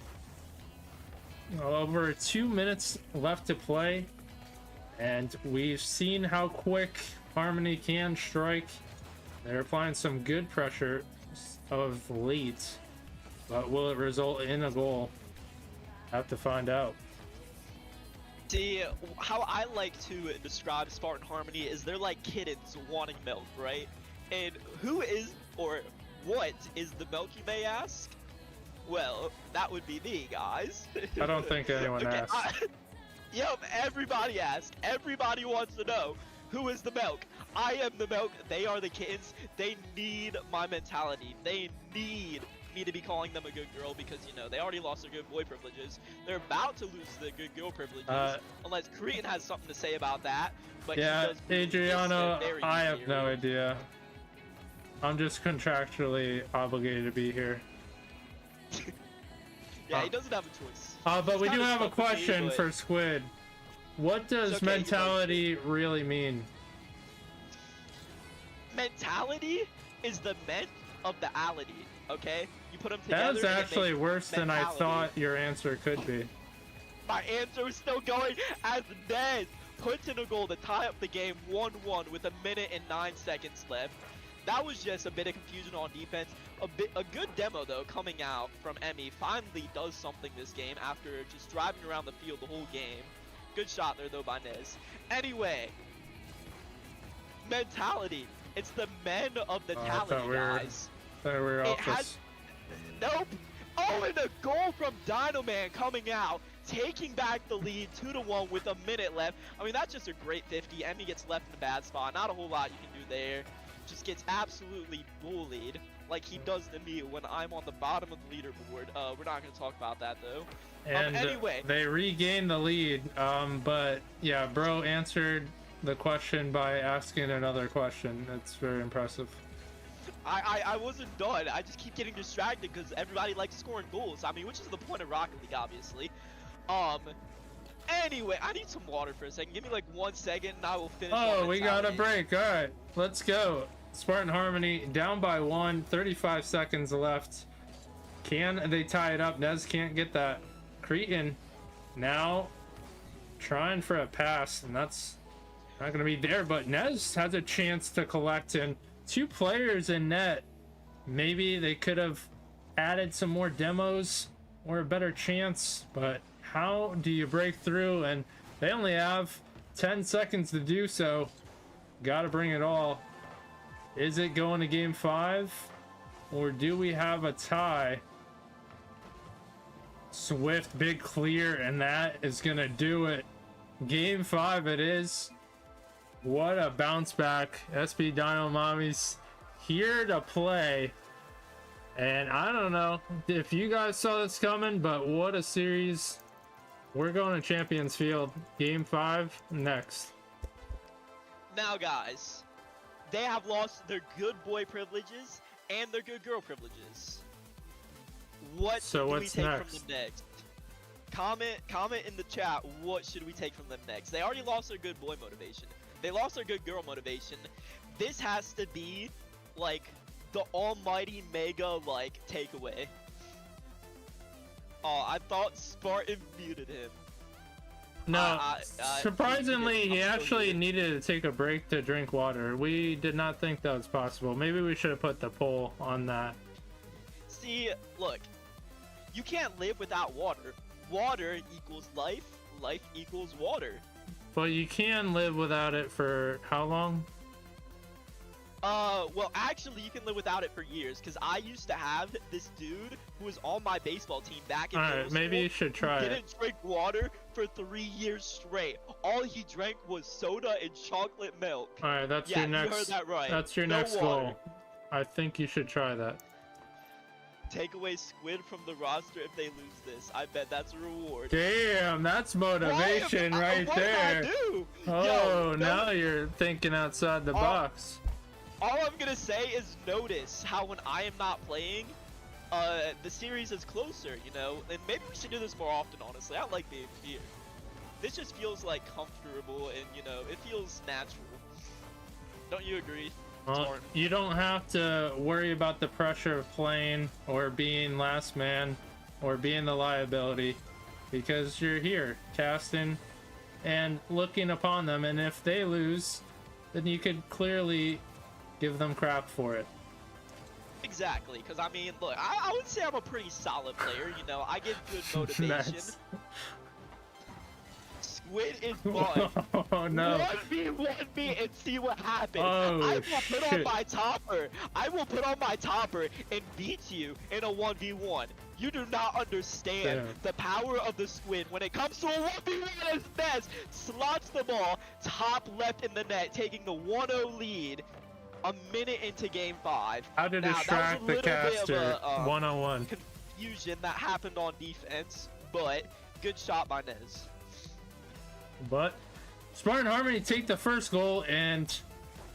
Speaker 1: over 2 minutes left to play. And we've seen how quick Harmony can strike. They're applying some good pressure of late, but will it result in a goal? Have to find out.
Speaker 13: See, how I like to describe Spartan Harmony is they're like kittens wanting milk, right? And who is, or what is the milk, you may ask? Well, that would be me, guys.
Speaker 1: I don't think anyone asked.
Speaker 13: Yep, everybody asks. Everybody wants to know, who is the milk? I am the milk. They are the kittens. They need my mentality. They need me to be calling them a good girl because, you know, they already lost their good boy privileges. They're about to lose their good girl privileges, unless Cretan has something to say about that. But
Speaker 1: yeah, Adriano, I have no idea. I'm just contractually obligated to be here.
Speaker 13: Yeah, he doesn't have a choice.
Speaker 1: But we do have a question for Squid. What does
Speaker 13: okay,
Speaker 1: mentality really mean?
Speaker 13: Mentality is the ment of the ality, okay? You put them together.
Speaker 1: That is actually worse than I thought your answer could be.
Speaker 13: My answer is still going as Nez puts in a goal to tie up the game 1-1 with 1 minute and 9 seconds left. That was just a bit of confusion on defense. A good demo, though, coming out from Emmy. Finally does something this game after just driving around the field the whole game. Good shot there, though, by Nez. Anyway, mentality. It's the men of the talent, guys.
Speaker 1: I thought we were off this.
Speaker 13: Nope. Oh, and a goal from Dino-Man coming out, taking back the lead 2-1 with 1 minute left. I mean, that's just a great 50. Emmy gets left in a bad spot. Not a whole lot you can do there. Just gets absolutely bullied like he does to me when I'm on the bottom of the leaderboard. We're not going to talk about that, though.
Speaker 1: And
Speaker 13: anyway,
Speaker 1: they regained the lead. But yeah, bro answered the question by asking another question. That's very impressive.
Speaker 13: I wasn't done. I just keep getting distracted because everybody likes scoring goals. I mean, which is the point of Rocket League, obviously. Anyway, I need some water for a second. Give me like 1 second and I will finish.
Speaker 1: Oh, we got a break. All right, let's go. Spartan Harmony down by 1, 35 seconds left. Can they tie it up? Nez can't get that. Cretan now trying for a pass, and that's not going to be there, but Nez has a chance to collect, and 2 players in net. Maybe they could have added some more demos or a better chance, but how do you break through? And they only have 10 seconds to do so. Gotta bring it all. Is it going to Game 5? Or do we have a tie? Swift, big clear, and that is gonna do it. Game 5 it is. What a bounce back. SP Dino Mommies here to play. And I don't know if you guys saw this coming, but what a series. We're going to Champions Field. Game 5 next.
Speaker 13: Now, guys, they have lost their good boy privileges and their good girl privileges. What do we take from them next? Comment in the chat, what should we take from them next? They already lost their good boy motivation. They lost their good girl motivation. This has to be like the almighty mega like takeaway. Oh, I thought Spartan muted him.
Speaker 1: No, surprisingly, he actually needed to take a break to drink water. We did not think that was possible. Maybe we should have put the poll on that.
Speaker 13: See, look, you can't live without water. Water equals life, life equals water.
Speaker 1: But you can live without it for how long?
Speaker 13: Well, actually, you can live without it for years, because I used to have this dude who was on my baseball team back in middle
Speaker 1: Alright,
Speaker 13: school.
Speaker 1: maybe you should try
Speaker 13: He
Speaker 1: it.
Speaker 13: didn't drink water for 3 years straight. All he drank was soda and chocolate milk.
Speaker 1: Alright, that's
Speaker 13: Yeah,
Speaker 1: your next.
Speaker 13: you heard that right.
Speaker 1: That's your
Speaker 13: No
Speaker 1: next
Speaker 13: water.
Speaker 1: goal. I think you should try that.
Speaker 13: Take away Squid from the roster if they lose this. I bet that's a reward.
Speaker 1: Damn, that's motivation right
Speaker 13: what
Speaker 1: there.
Speaker 13: Did I do?
Speaker 1: Oh,
Speaker 13: Yo,
Speaker 1: now you're thinking outside the box.
Speaker 13: All I'm gonna say is notice how when I am not playing, the series is closer, you know? And maybe we should do this more often, honestly. I like being here. This just feels like comfortable and, you know, it feels natural. Don't you agree?
Speaker 1: Well, you don't have to worry about the pressure of playing or being last man or being the liability because you're here casting and looking upon them, and if they lose, then you could clearly give them crap for it.
Speaker 13: Exactly, because I mean, look, I would say I'm a pretty solid player, you know, I give good motivation.
Speaker 1: Nice.
Speaker 13: Squid is fun.
Speaker 1: Oh no.
Speaker 13: 1v1 and see what happens.
Speaker 1: Oh,
Speaker 13: I will put on
Speaker 1: shit.
Speaker 13: my topper. I will put on my topper and beat you in a 1v1. You do not understand
Speaker 1: Damn.
Speaker 13: the power of the Squid when it comes to a 1v1 as Nez slots the ball top left in the net, taking the 1-0 lead a minute into game 5.
Speaker 1: How to
Speaker 13: Now, that
Speaker 1: distract
Speaker 13: was a
Speaker 1: the
Speaker 13: little bit
Speaker 1: caster
Speaker 13: of a,
Speaker 1: 101.
Speaker 13: confusion that happened on defense, but good shot by Nez.
Speaker 1: But Spartan Harmony take the first goal, and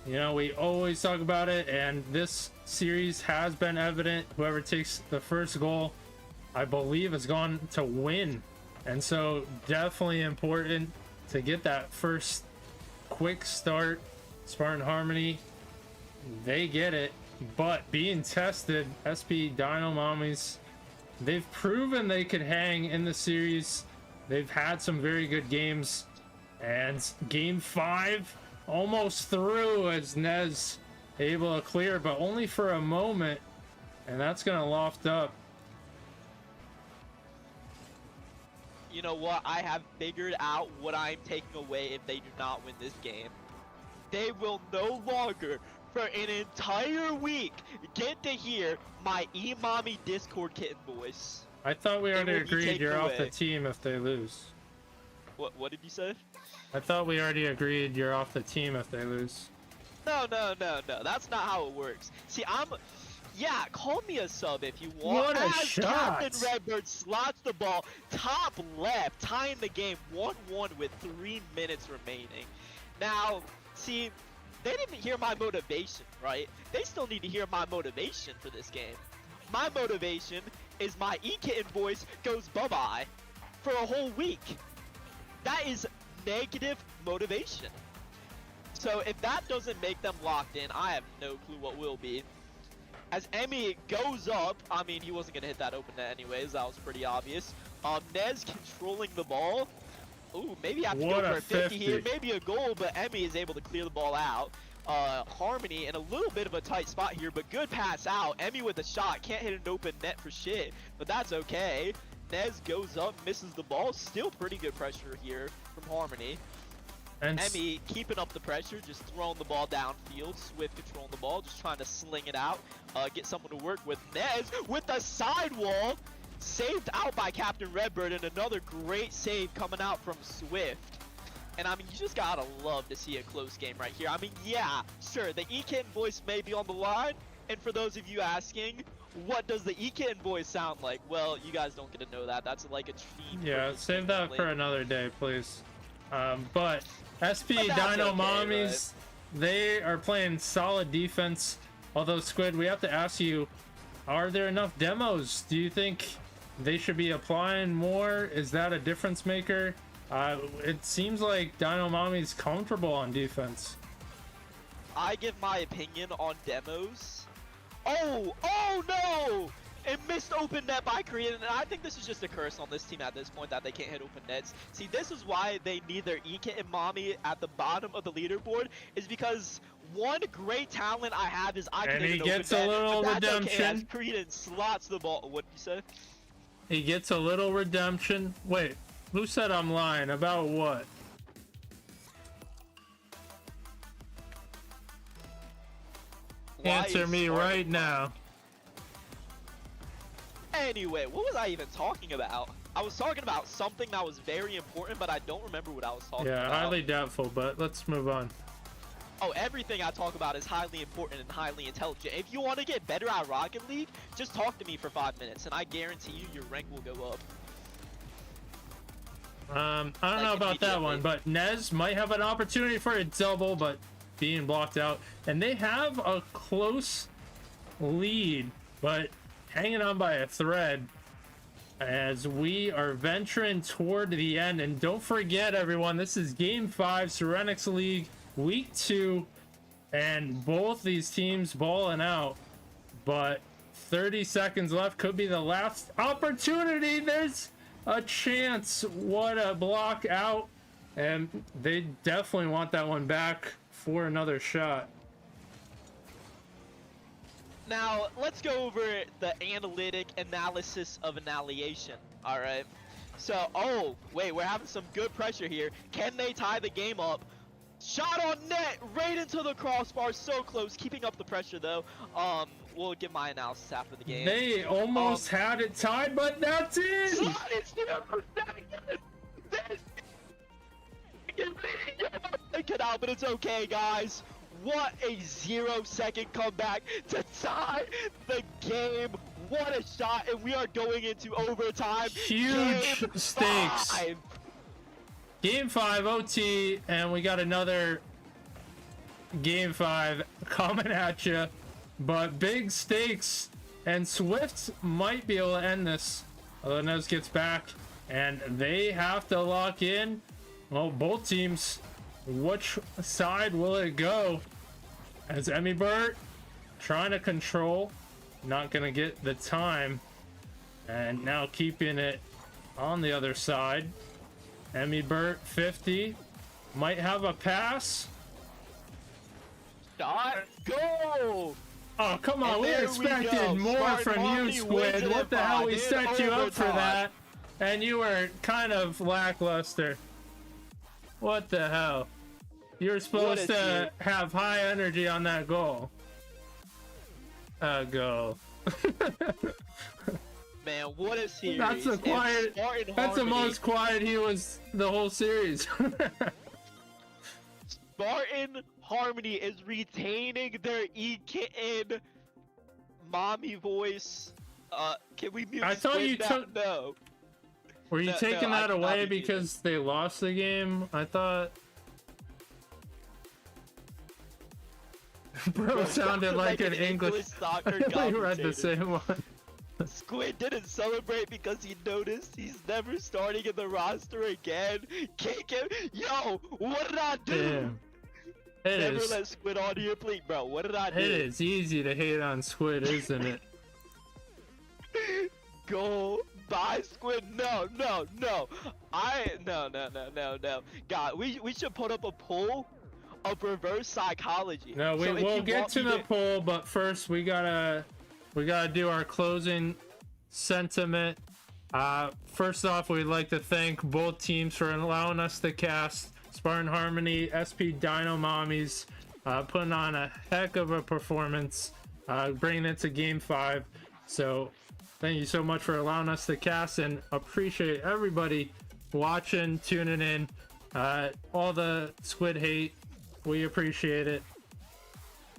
Speaker 1: you know we always talk about it, and this series has been evident. Whoever takes the first goal, I believe, is going to win, and so definitely important to get that first quick start. Spartan Harmony, they get it, but being tested, SP Dino Mommies, they've proven they could hang in the series. They've had some very good games. And game 5 almost through as Nez able to clear, but only for a moment, and that's gonna loft up.
Speaker 13: You know what? I have figured out what I'm taking away if they do not win this game. They will no longer, for an entire week, get to hear my E-Mommy Discord kitten voice.
Speaker 1: I thought we
Speaker 13: It
Speaker 1: already
Speaker 13: will be
Speaker 1: agreed
Speaker 13: taken
Speaker 1: you're off the
Speaker 13: away.
Speaker 1: team if they lose.
Speaker 13: What did you say?
Speaker 1: I thought we already agreed you're off the team if they lose.
Speaker 13: No. That's not how it works. See, yeah, call me a sub if you want.
Speaker 1: What a
Speaker 13: As
Speaker 1: shot!
Speaker 13: Captain Redbird slots the ball top left, tying the game 1-1 with 3 minutes remaining. Now, see, they didn't hear my motivation, right? They still need to hear my motivation for this game. My motivation is my E-Kitten voice goes bye-bye for a whole week. That is negative motivation. So if that doesn't make them locked in, I have no clue what will be. As Emmy goes up, I mean, he wasn't going to hit that open net anyways, that was pretty obvious. Nez controlling the ball. Ooh, maybe I have to
Speaker 1: What
Speaker 13: go for
Speaker 1: a
Speaker 13: a 50 here,
Speaker 1: 50.
Speaker 13: maybe a goal, but Emmy is able to clear the ball out. Harmony in a little bit of a tight spot here, but good pass out. Emmy with a shot, can't hit an open net for shit, but that's okay. Nez goes up, misses the ball, still pretty good pressure here from Harmony.
Speaker 1: And
Speaker 13: Emmy keeping up the pressure, just throwing the ball downfield. Swift controlling the ball, just trying to sling it out, get someone to work with. Nez with the sidewall, saved out by Captain Redbird, and another great save coming out from Swift. And I mean, you just gotta love to see a close game right here. I mean, yeah, sure, the E-Kitten voice may be on the line, and for those of you asking, what does the E-Kitten voice sound like? Well, you guys don't get to know that. That's like a theme.
Speaker 1: yeah, save that for another day, please. But SP
Speaker 13: But that's
Speaker 1: Dino
Speaker 13: okay,
Speaker 1: Mommies, they are playing solid defense. Although, Squid, we have to ask you, are there enough demos? Do you think they should be applying more? Is that a difference maker? It seems like Dino Mommy's comfortable on defense.
Speaker 13: I give my opinion on demos. Oh no! It missed open net by Korean, and I think this is just a curse on this team at this point that they can't hit open nets. See, this is why they need their EK and Mommy at the bottom of the leaderboard, is because one great talent I have is I can
Speaker 1: And
Speaker 13: hit
Speaker 1: he
Speaker 13: an
Speaker 1: gets
Speaker 13: open
Speaker 1: a
Speaker 13: net,
Speaker 1: little
Speaker 13: but that's
Speaker 1: redemption.
Speaker 13: Okay, as Korean slots the ball. What did you say?
Speaker 1: He gets a little redemption. Wait, who said I'm lying? About what? Answer
Speaker 13: is
Speaker 1: me
Speaker 13: Spartan
Speaker 1: right now.
Speaker 13: Anyway, what was I even talking about? I was talking about something that was very important, but I don't remember what I was talking
Speaker 1: Yeah,
Speaker 13: about.
Speaker 1: highly doubtful, but let's move on.
Speaker 13: Oh, everything I talk about is highly important and highly intelligent. If you want to get better at Rocket League, just talk to me for 5 minutes, and I guarantee you your rank will go up.
Speaker 1: I don't know about that one, but Nez might have an opportunity for a double, but being blocked out. And they have a close lead, but hanging on by a thread as we are venturing toward the end. And don't forget, everyone, this is Game 5, Serenix League, Week 2, and both these teams balling out. But 30 seconds left, could be the last opportunity. There's a chance. What a block out, and they definitely want that one back for another shot.
Speaker 13: Now, let's go over the analytic analysis of annihilation. All right. So, oh, wait, we're having some good pressure here. Can they tie the game up? Shot on net, right into the crossbar, so close. Keeping up the pressure, though. We'll give my analysis after the game.
Speaker 1: They almost had it tied, but that's it.
Speaker 13: Get out, but it's okay, guys. What a 0-second comeback to tie the game. What a shot, and we are going into overtime.
Speaker 1: Huge
Speaker 13: Game
Speaker 1: stakes.
Speaker 13: 5.
Speaker 1: Game 5 OT, and we got another Game 5 coming at you. But big stakes, and Swift might be able to end this. Although Nez gets back, and they have to lock in. Well, both teams. Which side will it go? As Emibert trying to control, not gonna get the time, and now keeping it on the other side. Emibert 50 might have a pass.
Speaker 13: Shot, go!
Speaker 1: Oh, come on,
Speaker 13: And
Speaker 1: we
Speaker 13: there we
Speaker 1: expected
Speaker 13: go.
Speaker 1: more
Speaker 13: Spartan
Speaker 1: from you,
Speaker 13: Army wins
Speaker 1: Squid.
Speaker 13: it
Speaker 1: What
Speaker 13: in
Speaker 1: the hell? We
Speaker 13: five
Speaker 1: set you up for
Speaker 13: overtime.
Speaker 1: that, and you were kind of lackluster. What the hell? You were supposed to have high energy on that goal. Goal.
Speaker 13: Man, what a series.
Speaker 1: That's the quiet.
Speaker 13: Spartan
Speaker 1: That's the
Speaker 13: Harmony-
Speaker 1: most quiet he was the whole series.
Speaker 13: Spartan Harmony is retaining their E-Kitten mommy voice. Can we mute
Speaker 1: I thought
Speaker 13: Squid
Speaker 1: you
Speaker 13: now?
Speaker 1: took-
Speaker 13: No.
Speaker 1: Were you
Speaker 13: No,
Speaker 1: taking
Speaker 13: no, I
Speaker 1: that
Speaker 13: cannot
Speaker 1: away
Speaker 13: be muted.
Speaker 1: because they lost the game? I thought. Bro sounded like an English.
Speaker 13: soccer
Speaker 1: I really read
Speaker 13: commentator.
Speaker 1: the same one.
Speaker 13: Squid didn't celebrate because he noticed he's never starting in the roster again. Kick him. Yo, what did I do?
Speaker 1: Damn. It
Speaker 13: Never
Speaker 1: is.
Speaker 13: let Squid on your plate, bro. What did I do?
Speaker 1: It is easy to hate on Squid, isn't it?
Speaker 13: Go buy Squid. No. No. God, we should put up a poll of reverse psychology.
Speaker 1: No,
Speaker 13: So if
Speaker 1: we'll
Speaker 13: you
Speaker 1: get
Speaker 13: want
Speaker 1: to
Speaker 13: me
Speaker 1: the poll, but first we gotta do our closing sentiment. First off, we'd like to thank both teams for allowing us to cast. Spartan Harmony, SP Dino Mommies, putting on a heck of a performance, bringing it to Game 5. So thank you so much for allowing us to cast, and appreciate everybody watching, tuning in. All the Squid hate, we appreciate it.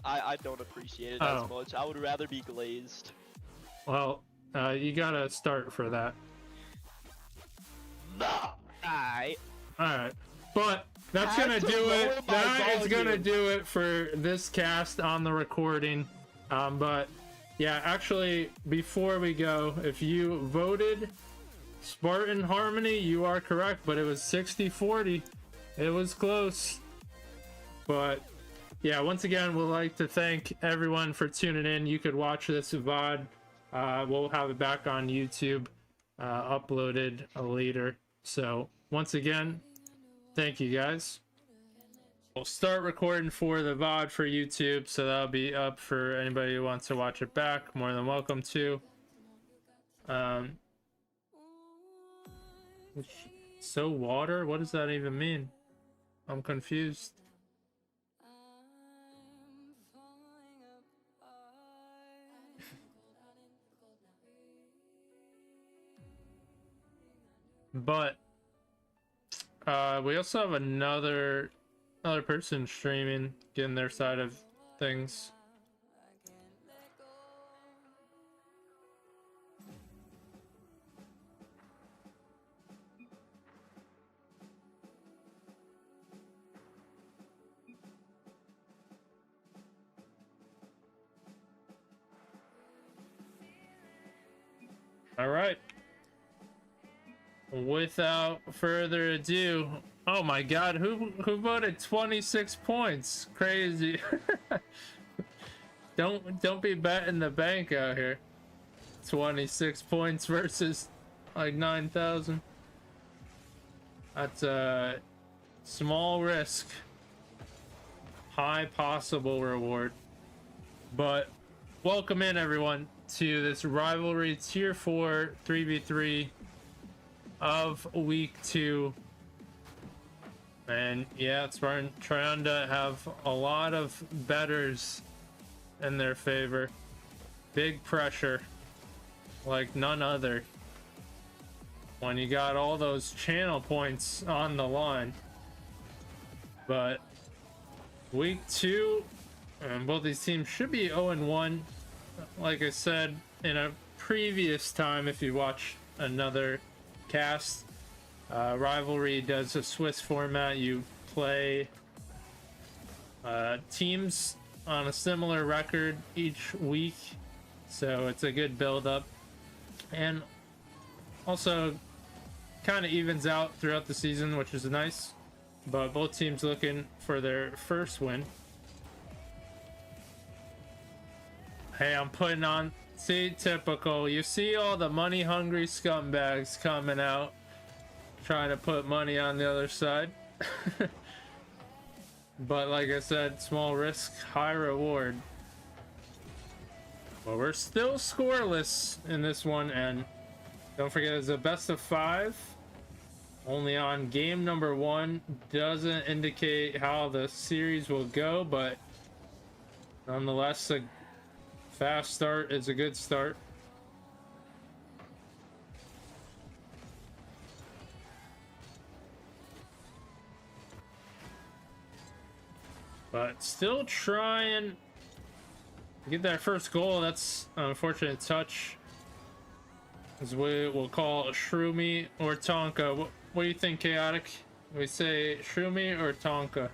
Speaker 13: I don't appreciate it
Speaker 1: Oh.
Speaker 13: as much. I would rather be glazed.
Speaker 1: Well, you gotta start for that.
Speaker 13: No. Alright.
Speaker 1: Alright. But that's
Speaker 13: Had
Speaker 1: gonna
Speaker 13: to
Speaker 1: do
Speaker 13: lower
Speaker 1: it.
Speaker 13: my
Speaker 1: That is gonna
Speaker 13: volume.
Speaker 1: do it for this cast on the recording. But yeah, actually, before we go, if you voted Spartan Harmony, you are correct, but it was 60-40. It was close. But yeah, once again, we'd like to thank everyone for tuning in. You could watch this VOD. We'll have it back on YouTube, uploaded later. So once again, thank you guys. We'll start recording for the VOD for YouTube, so that'll be up for anybody who wants to watch it back. More than welcome to. So water? What does that even mean? I'm confused. But we also have another person streaming, getting their side of things. All right. Without further ado, oh my God, who voted 26 points? Crazy. Don't be betting the bank out here. 26 points versus like 9,000. That's a small risk, high possible reward. But welcome in everyone to this rivalry tier 4 3v3 of week 2. And yeah, it's trying to have a lot of betters in their favor. Big pressure like none other when you got all those channel points on the line. But week 2, and both these teams should be 0-1. Like I said in a previous time, if you watch another cast, rivalry does a Swiss format. You play teams on a similar record each week, so it's a good build up, and also kind of evens out throughout the season, which is nice. But both teams looking for their first win. Hey, I'm putting on, see, typical. You see all the money hungry scumbags coming out trying to put money on the other side. But like I said, small risk, high reward. But we're still scoreless in this one, and don't forget it's a best of 5. Only on game number 1. Doesn't indicate how the series will go, but nonetheless, a fast start is a good start. But still trying to get that first goal. That's an unfortunate touch, as we will call Shroomy or Tonka. What do you think, Chaotic? We say Shroomy or Tonka?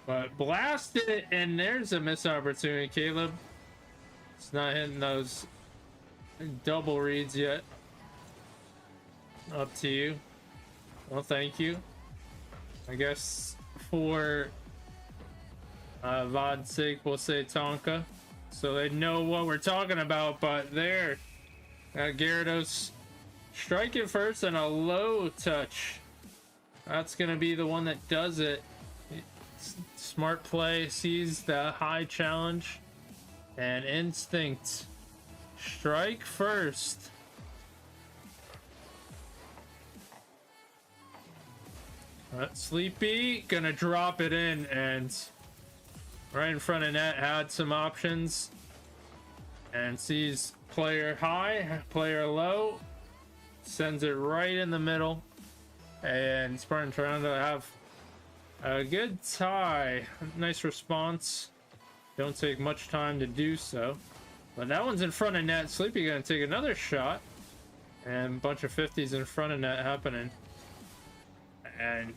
Speaker 1: But blast it, and there's a missed opportunity, Caleb. It's not hitting those double reads yet. Up to you. Well, thank you. I guess for VOD's sake, we'll say Tonka, so they know what we're talking about. But there, Gyarados strike it first and a low touch. That's gonna be the one that does it. Smart play, sees the high challenge, and instinct. Strike first. Sleepy gonna drop it in, and right in front of net, had some options, and sees player high, player low, sends it right in the middle, and Spartan trying to have a good tie. Nice response. Don't take much time to do so, but that one's in front of net. Sleepy gonna take another shot, and a bunch of 50s in front of net happening. And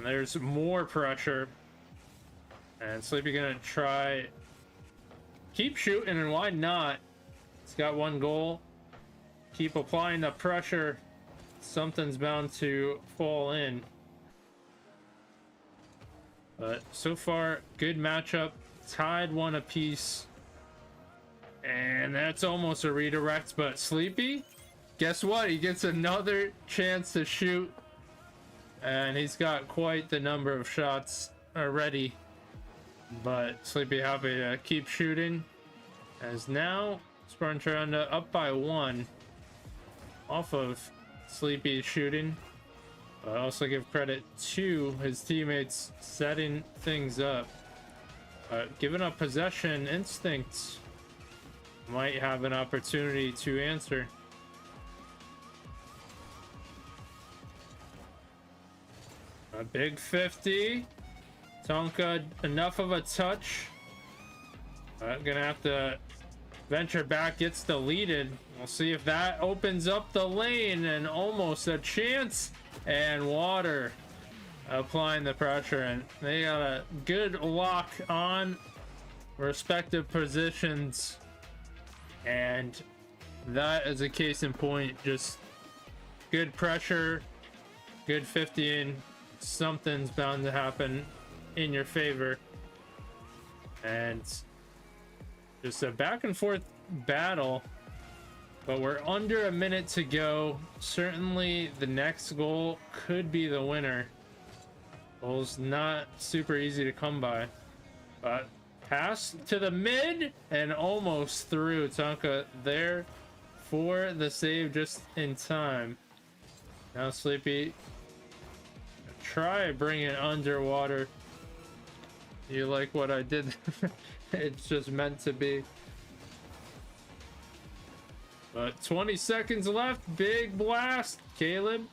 Speaker 1: there's more pressure, and Sleepy gonna try keep shooting, and why not? It's got one goal. Keep applying the pressure. Something's bound to fall in. But so far, good matchup. Tied 1 apiece, and that's almost a redirect. But Sleepy, guess what? He gets another chance to shoot. And he's got quite the number of shots already. But Sleepy happy to keep shooting. As now, Spartan Tyrande up by 1 off of Sleepy shooting. But I also give credit to his teammates setting things up. Giving up possession, Instinct might have an opportunity to answer. A big 50. Tonka, enough of a touch. Gonna have to venture back, gets deleted. We'll see if that opens up the lane, and almost a chance. And Water applying the pressure, and they got a good lock on respective positions. And that is a case in point. Just good pressure, good 50 in. Something's bound to happen in your favor. And just a back and forth battle, but we're under a minute to go. Certainly the next goal could be the winner. Goal's not super easy to come by, but pass to the mid and almost through. Tonka there for the save just in time. Now Sleepy, try bring it underwater. You like what I did? It's just meant to be. But 20 seconds left. Big blast. Caleb,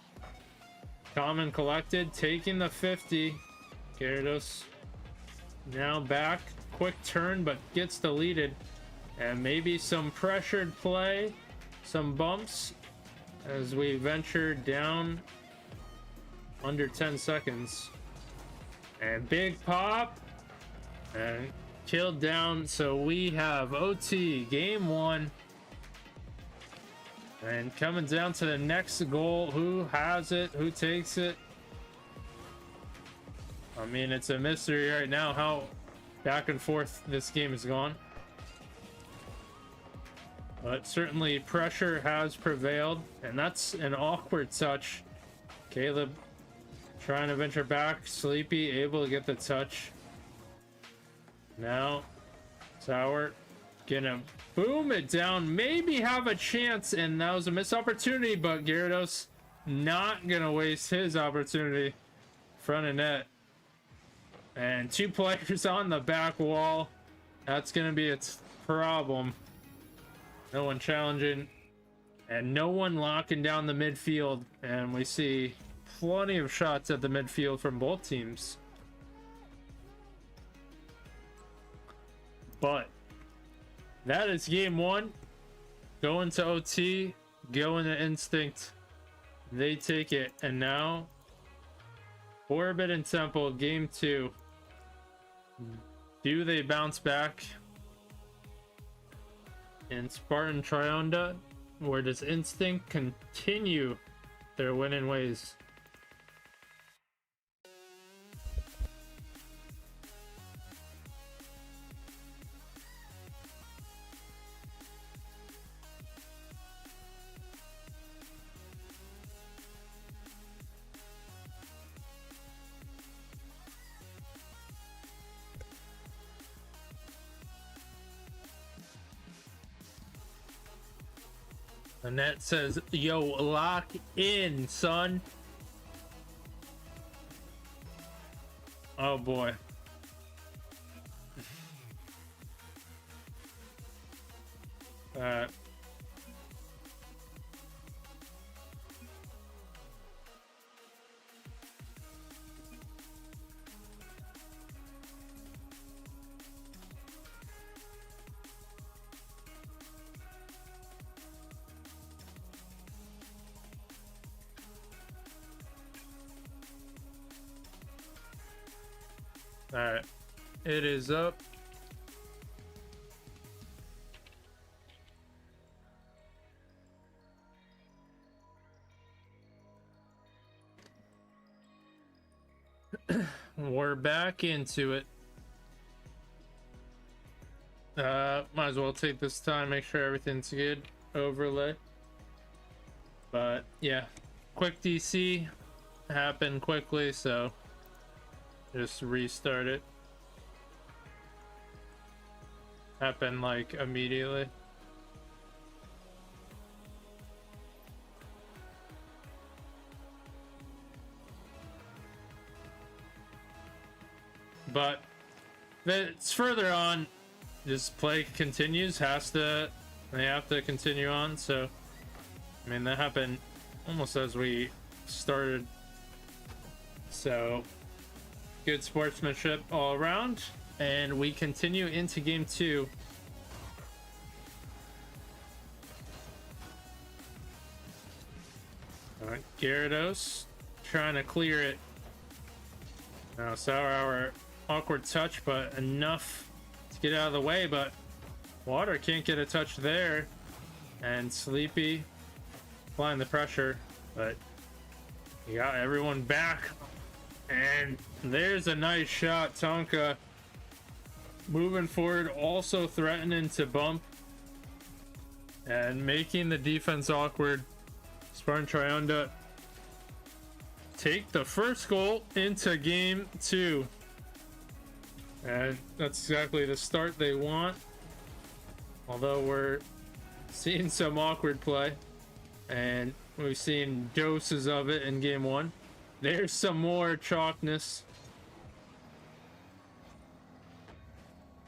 Speaker 1: calm and collected, taking the 50. Gyarados now back. Quick turn, but gets deleted. And maybe some pressured play. Some bumps as we venture down under 10 seconds. And big pop. And killed down. So we have OT game 1. And coming down to the next goal. Who has it? Who takes it? I mean, it's a mystery right now how back and forth this game has gone. But certainly pressure has prevailed. And that's an awkward touch. Caleb trying to venture back. Sleepy able to get the touch. Now Tower gonna boom it down, maybe have a chance, and that was a missed opportunity, but Gyarados not gonna waste his opportunity. Front of net. And 2 players on the back wall. That's gonna be its problem. No one challenging and no one locking down the midfield, and we see plenty of shots at the midfield from both teams. But that is game 1. Going to OT, going to Instinct. They take it. And now Orbit and Temple, game 2. Do they bounce back? And Spartan Trionda, or does Instinct continue their winning ways? Annette says, yo, lock in, son. Oh boy. Alright, it is up. We're back into it. Might as well take this time, make sure everything's good. Overlay. But yeah, quick DC happened quickly, so just restart it. Happened like immediately. But it's further on. This play continues. They have to continue on. So, I mean, that happened almost as we started So good sportsmanship all around, and we continue into game 2. All right, Gyarados trying to clear it. Now Sour Hour, awkward touch, but enough to get out of the way, but Water can't get a touch there. And Sleepy applying the pressure, but he got everyone back. And there's a nice shot. Tonka moving forward, also threatening to bump and making the defense awkward. Spartan Triunda take the first goal into game 2. And that's exactly the start they want. Although we're seeing some awkward play. And we've seen doses of it in game 1. There's some more chalkness.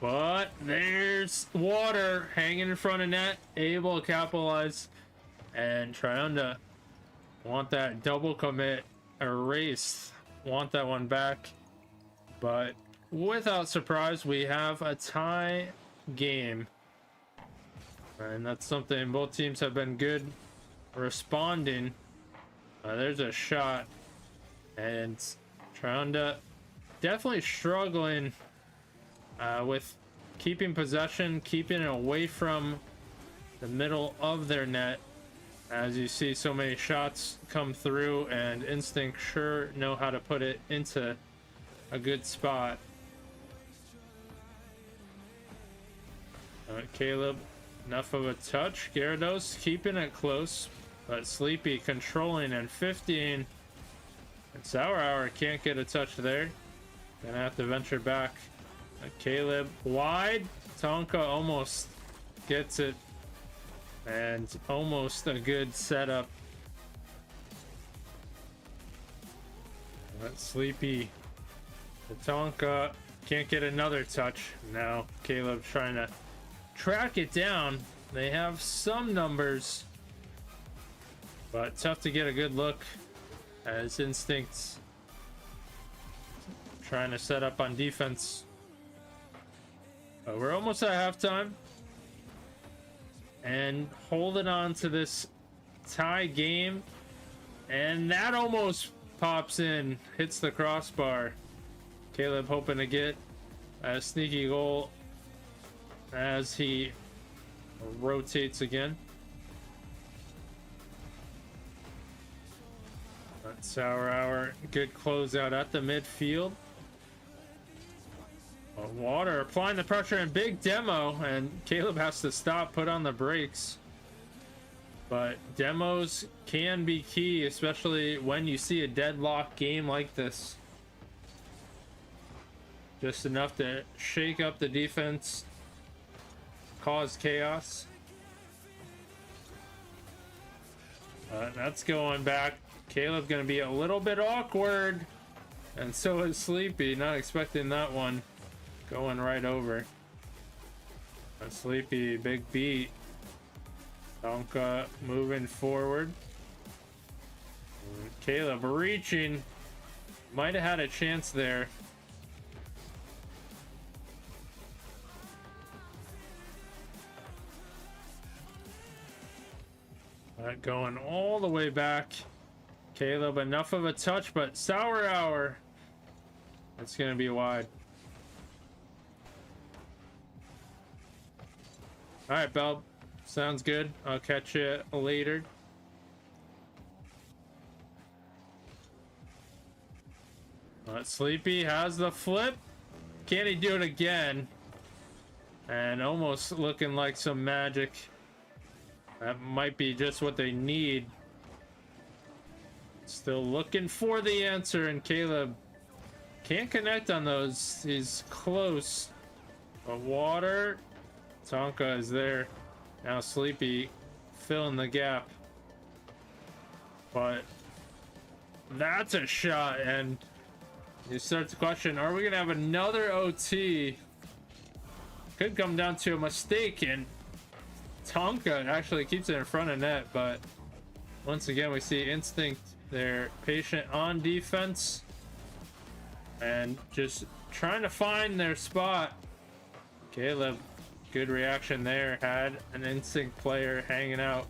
Speaker 1: But there's Water hanging in front of net, able to capitalize. And Triunda want that double commit erased. Want that one back. But without surprise, we have a tie game. And that's something both teams have been good responding. There's a shot. And Triunda definitely struggling with keeping possession, keeping it away from the middle of their net. As you see so many shots come through, and Instinct sure know how to put it into a good spot. Caleb, enough of a touch. Gyarados keeping it close, but Sleepy controlling and 15. And Sour Hour can't get a touch there. Gonna have to venture back. Caleb wide. Tonka almost gets it. And almost a good setup. But Sleepy. The Tonka can't get another touch. Now Caleb trying to track it down. They have some numbers, but tough to get a good look as Instinct's trying to set up on defense. But we're almost at halftime and holding on to this tie game, and that almost pops in, hits the crossbar. Caleb hoping to get a sneaky goal as he rotates again. But Sour Hour, good closeout at the midfield. Water applying the pressure and big demo, and Caleb has to stop, put on the brakes. But demos can be key, especially when you see a deadlock game like this. Just enough to shake up the defense, cause chaos. That's going back. Caleb gonna be a little bit awkward, and so is Sleepy. Not expecting that one. Going right over. A Sleepy, big beat. Tonka moving forward. Caleb reaching. Might have had a chance there. Going all the way back. Caleb, enough of a touch, but Sour Hour. That's going to be wide. Alright, Bell. Sounds good. I'll catch you later. Sleepy has the flip. Can he do it again? And almost looking like some magic. That might be just what they need. Still looking for the answer, and Caleb can't connect on those. He's close. But Water. Tonka is there. Now Sleepy filling the gap. But that's a shot, and you start to question, are we going to have another OT? Could come down to a mistake, and Tonka actually keeps it in front of net, but once again we see Instinct. They're patient on defense, and just trying to find their spot. Caleb, good reaction there. Had an instinct player hanging out.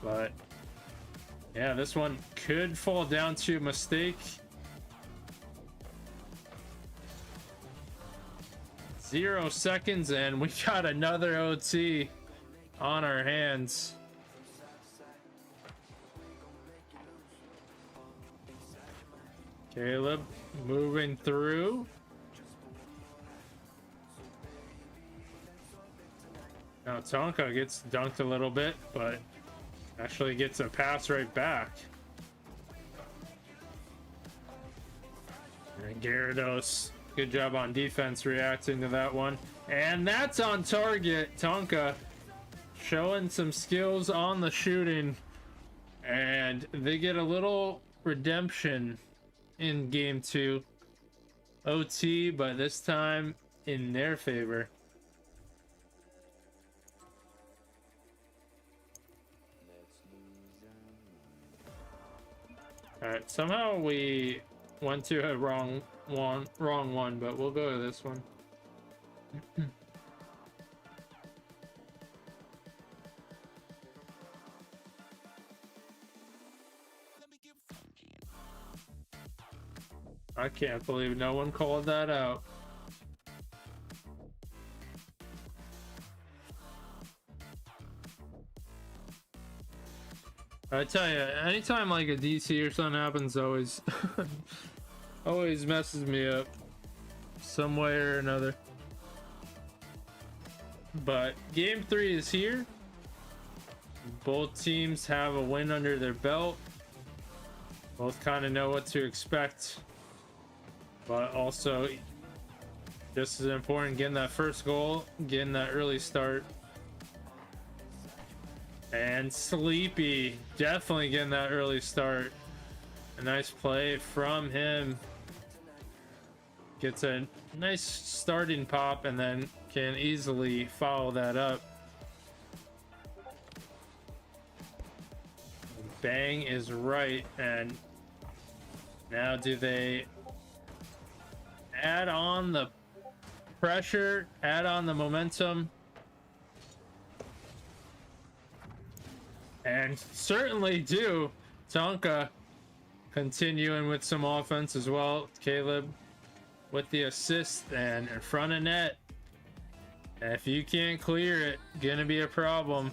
Speaker 1: But yeah, this one could fall down to a mistake. 0 seconds, and we got another OT on our hands. Caleb moving through. Now Tonka gets dunked a little bit, but actually gets a pass right back. And Gyarados, good job on defense reacting to that one. And that's on target. Tonka showing some skills on the shooting. And they get a little redemption in game 2. OT, but this time in their favor. Alright, somehow we went to a wrong one, but we'll go to this one. I can't believe no one called that out. I tell you, anytime like a DC or something happens, always always messes me up some way or another. But game 3 is here. Both teams have a win under their belt. Both kind of know what to expect. But also, just as important, getting that first goal, getting that early start. And Sleepy, definitely getting that early start. A nice play from him. Gets a nice starting pop and then can easily follow that up. Bang is right, and now do they add on the pressure, add on the momentum? And certainly do. Tonka continuing with some offense as well. Caleb with the assist and in front of net. And if you can't clear it, gonna be a problem.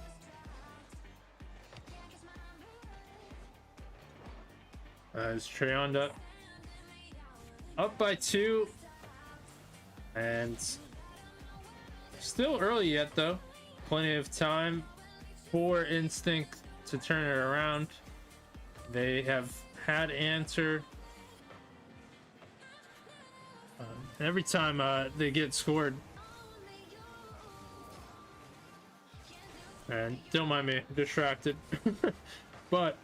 Speaker 1: As Treyonda up by 2. And still early yet though. Plenty of time for Instinct to turn it around. They have had answer. Every time they get scored. And don't mind me, distracted. But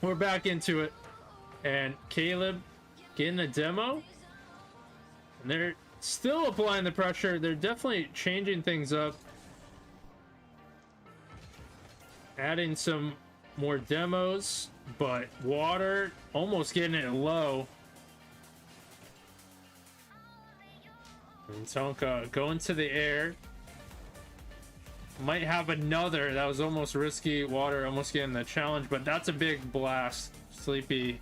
Speaker 1: we're back into it. And Caleb getting a demo. And they're still applying the pressure. They're definitely changing things up. Adding some more demos, but Water almost getting it low. And Tonka going to the air. Might have another. That was almost risky. Water almost getting the challenge, but that's a big blast. Sleepy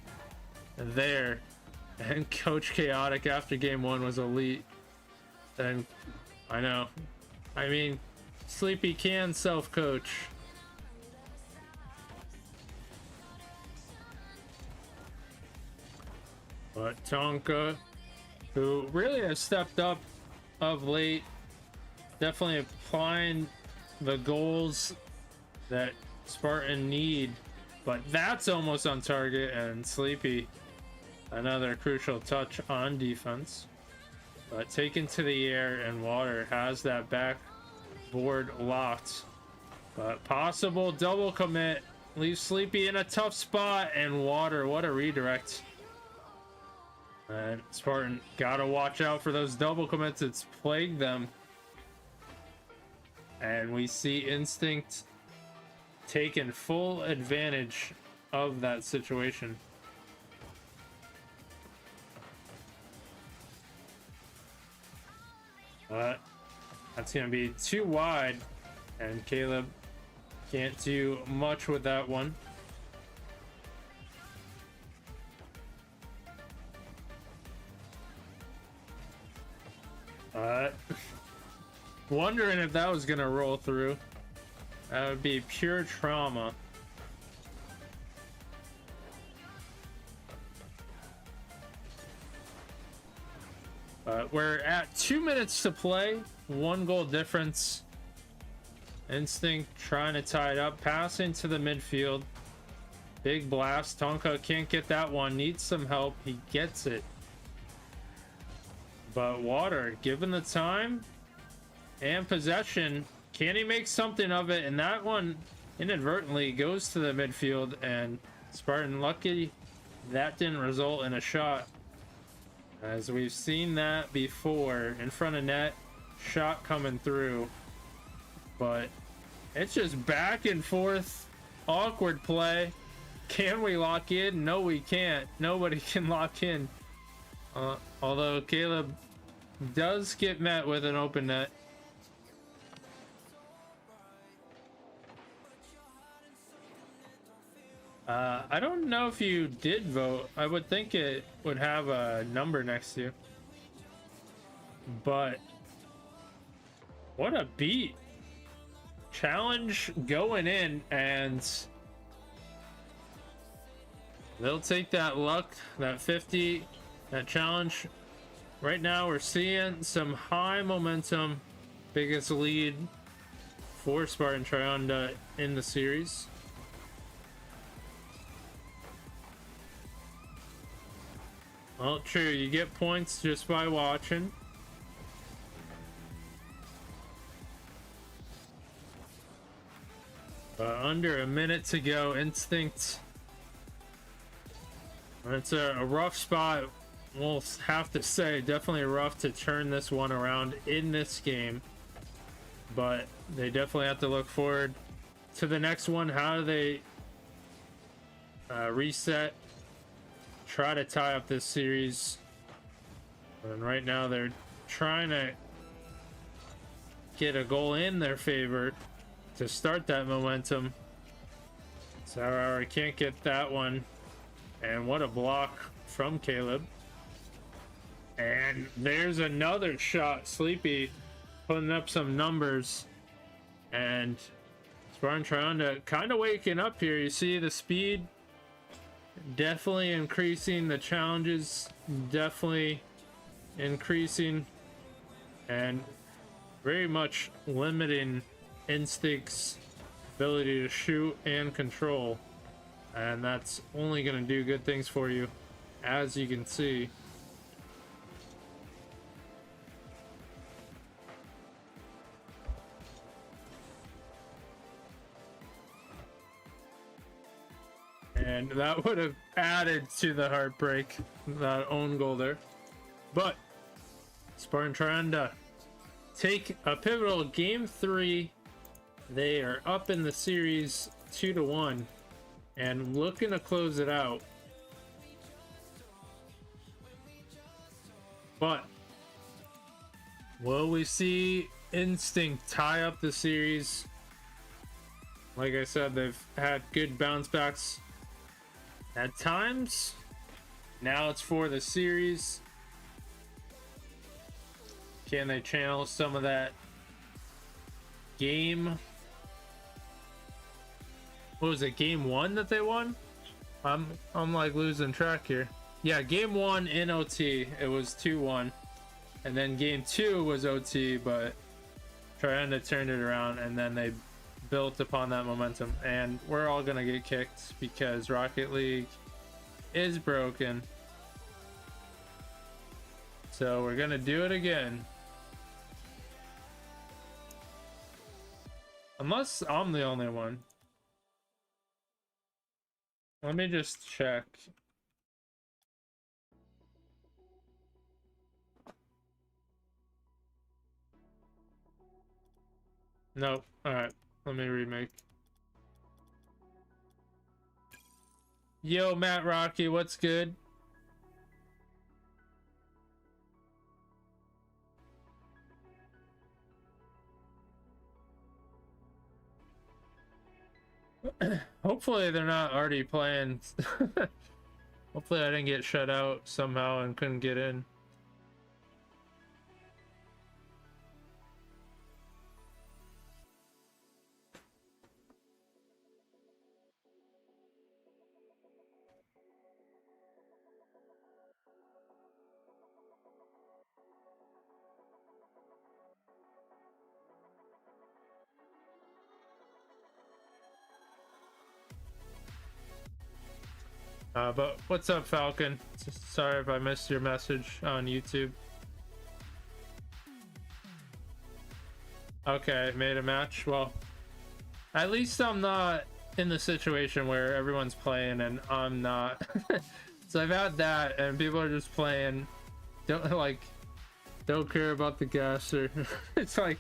Speaker 1: there. And Coach Chaotic after game 1 was elite. And I know. I mean, Sleepy can self-coach. But Tonka, who really has stepped up of late, definitely applying the goals that Spartan need. But that's almost on target, and Sleepy, another crucial touch on defense. But taken to the air, and Water has that backboard locked. But possible double commit leaves Sleepy in a tough spot, and Water, what a redirect. And Spartan gotta watch out for those double commits. It's plagued them. And we see Instinct taking full advantage of that situation. But that's going to be too wide, and Caleb can't do much with that one. Wondering if that was going to roll through. That would be pure trauma. We're at 2 minutes to play. 1 goal difference. Instinct trying to tie it up. Passing to the midfield. Big blast. Tonka can't get that one. Needs some help. He gets it. But Water, given the time and possession, can he make something of it? And that one inadvertently goes to the midfield, and Spartan lucky that didn't result in a shot, as we've seen that before. In front of net, shot coming through, but it's just back and forth, awkward play. Can we lock in? No, we can't. Nobody can lock in. Although Caleb does get met with an open net. I don't know if you did vote. I would think it would have a number next to you. But what a beat. Challenge going in, and they'll take that luck, that 50, that challenge. Right now we're seeing some high momentum. Biggest lead for Spartan Trianda in the series. Well, true, you get points just by watching. Under a minute to go. Instinct. It's a rough spot. We'll have to say, definitely rough to turn this one around in this game. But they definitely have to look forward to the next one. How do they reset? Try to tie up this series. And right now they're trying to get a goal in their favor to start that momentum. Sauer can't get that one. And what a block from Caleb. And there's another shot. Sleepy putting up some numbers. And Spartan Trianda kind of waking up here. You see the speed definitely increasing. The challenges definitely increasing. And very much limiting Instinct's ability to shoot and control. And that's only going to do good things for you, as you can see. And that would have added to the heartbreak, that own goal there. But Spartan Trianda take a pivotal game 3. They are up in the series 2-1 and looking to close it out. But will we see Instinct tie up the series? Like I said, they've had good bounce backs at times. Now it's for the series. Can they channel some of that game? What was it, game 1 that they won? I'm like losing track here. Yeah, game 1 in OT, it was 2-1. And then game 2 was OT, but Trianda turned it around, and then they built upon that momentum. And we're all gonna get kicked because Rocket League is broken. So we're gonna do it again. Unless I'm the only one. Let me just check. Nope. Alright. Let me remake. Yo, Matt Rocky, what's good? Hopefully they're not already playing. Hopefully I didn't get shut out somehow and couldn't get in. But what's up, Falcon? Sorry if I missed your message on YouTube. Okay, made a match. Well, at least I'm not in the situation where everyone's playing and I'm not. So I've had that, and people are just playing, don't care about the caster. It's like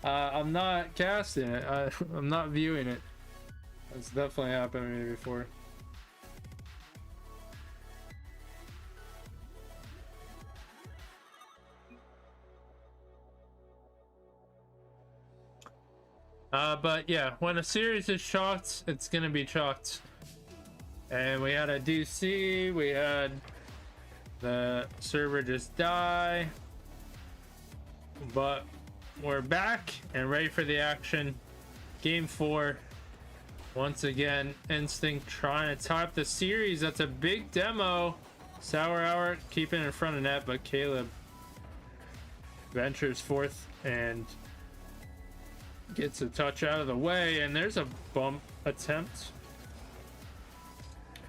Speaker 1: I'm not casting it. I'm not viewing it. That's definitely happened to me before. But yeah, when a series is chalked, it's gonna be chalked. And we had a DC, we had the server just die. But we're back and ready for the action. Game 4. Once again, Instinct trying to tie up the series. That's a big demo. Sour Hour keeping in front of net, but Caleb ventures forth and gets a touch out of the way, and there's a bump attempt.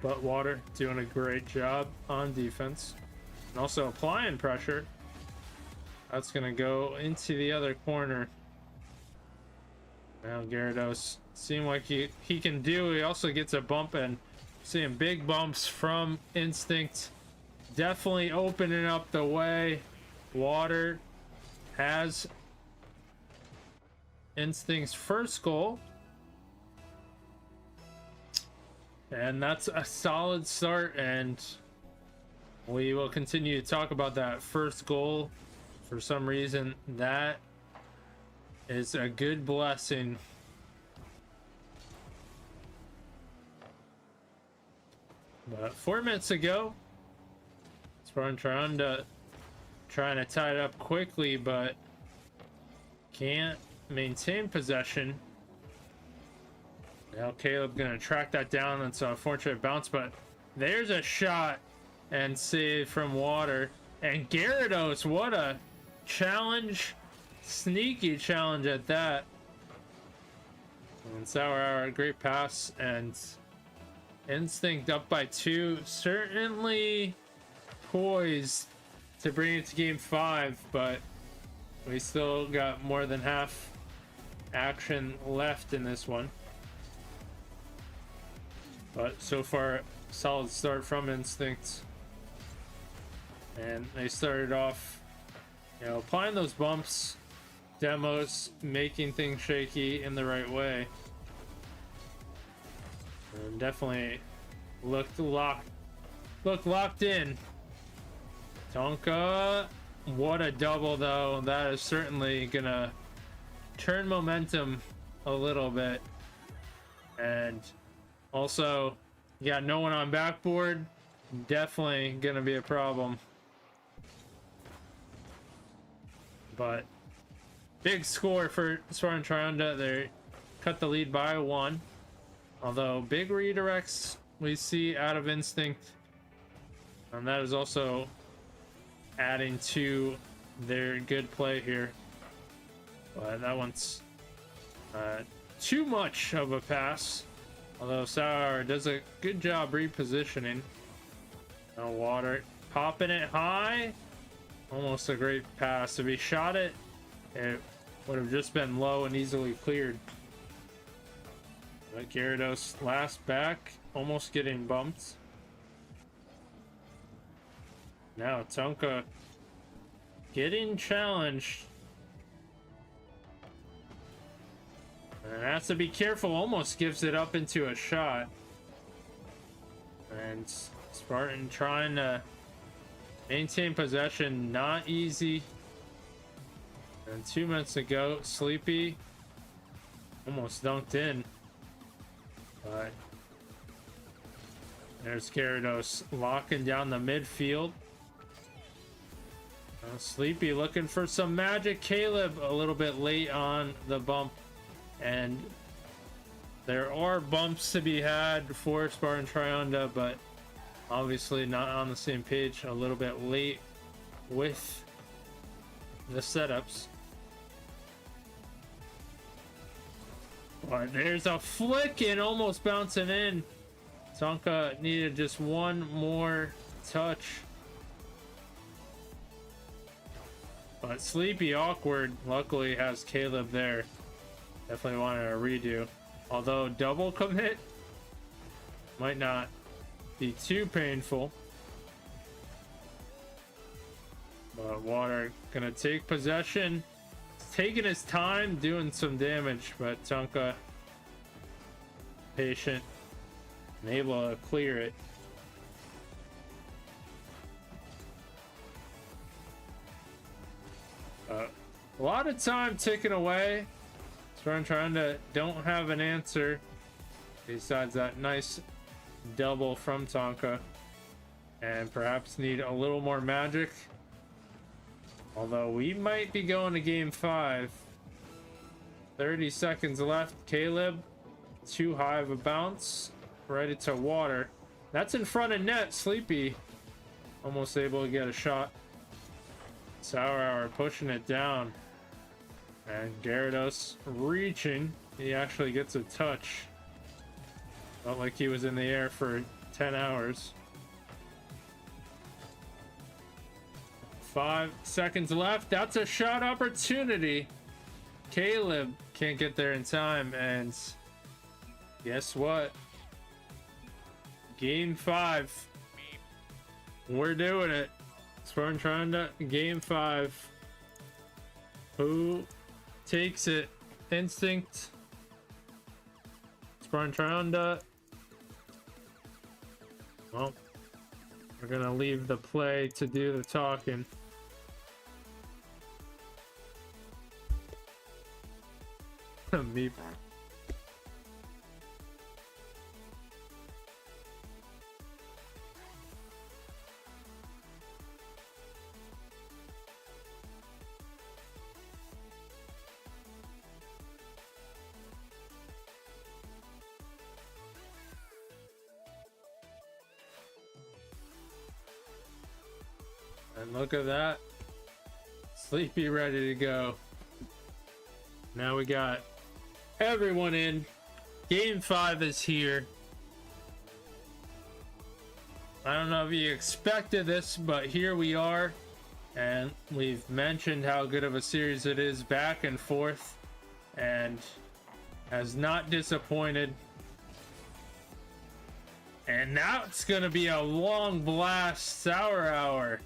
Speaker 1: But Water doing a great job on defense. And also applying pressure. That's going to go into the other corner. Now Gyarados seeing what he can do. He also gets a bump, and seeing big bumps from Instinct. Definitely opening up the way. Water has Instinct's first goal. And that's a solid start, and we will continue to talk about that first goal. For some reason, that is a good blessing. But 4 minutes ago, Spartan trying to tie it up quickly, but can't maintain possession. Now Caleb gonna track that down. That's an unfortunate bounce, but there's a shot and save from Water. And Gyarados, what a challenge, sneaky challenge at that. And Sour Hour, great pass, and Instinct up by 2, certainly poised to bring it to game 5, but we still got more than half action left in this one. But so far, solid start from Instinct. And they started off, applying those bumps, demos, making things shaky in the right way. And definitely looked locked in. Tonka, what a double though. That is certainly gonna turn momentum a little bit. And also, you got no one on backboard. Definitely gonna be a problem. But big score for Spartan Trianda. They cut the lead by 1. Although big redirects we see out of Instinct. And that is also adding to their good play here. But that one's too much of a pass. Although Sour does a good job repositioning. Now Water popping it high. Almost a great pass. If he shot it, it would have just been low and easily cleared. But Gyarados last back, almost getting bumped. Now Tonka getting challenged. And has to be careful, almost gives it up into a shot. And Spartan trying to maintain possession, not easy. And 2 minutes ago, Sleepy almost dunked in. But there's Gyarados locking down the midfield. Sleepy looking for some magic. Caleb a little bit late on the bump, and there are bumps to be had for Spartan Trianda, but obviously not on the same page. A little bit late with the setups. But there's a flick and almost bouncing in. Tonka needed just one more touch. But Sleepy awkward, luckily has Caleb there. Definitely wanted a redo. Although double commit might not be too painful. But Water gonna take possession. He's taking his time, doing some damage, but Tonka patient and able to clear it. A lot of time ticking away. Spartan Trianda don't have an answer besides that nice double from Tonka, and perhaps need a little more magic. Although we might be going to game 5. 30 seconds left. Caleb, too high of a bounce. Right into Water. That's in front of net. Sleepy almost able to get a shot. Sour Hour pushing it down. And Gyarados reaching. He actually gets a touch. Felt like he was in the air for 10 hours. 5 seconds left. That's a shot opportunity. Caleb can't get there in time, and guess what? Game 5. We're doing it. Spartan Trianda, game 5. Who takes it? Instinct. Spartan Trianda. Well, we're gonna leave the play to do the talking. Meep. And look at that. Sleepy ready to go. Now we got everyone in. Game 5 is here. I don't know if you expected this, but here we are. And we've mentioned how good of a series it is, back and forth. And has not disappointed. And now it's going to be a long blast. Sour Hour.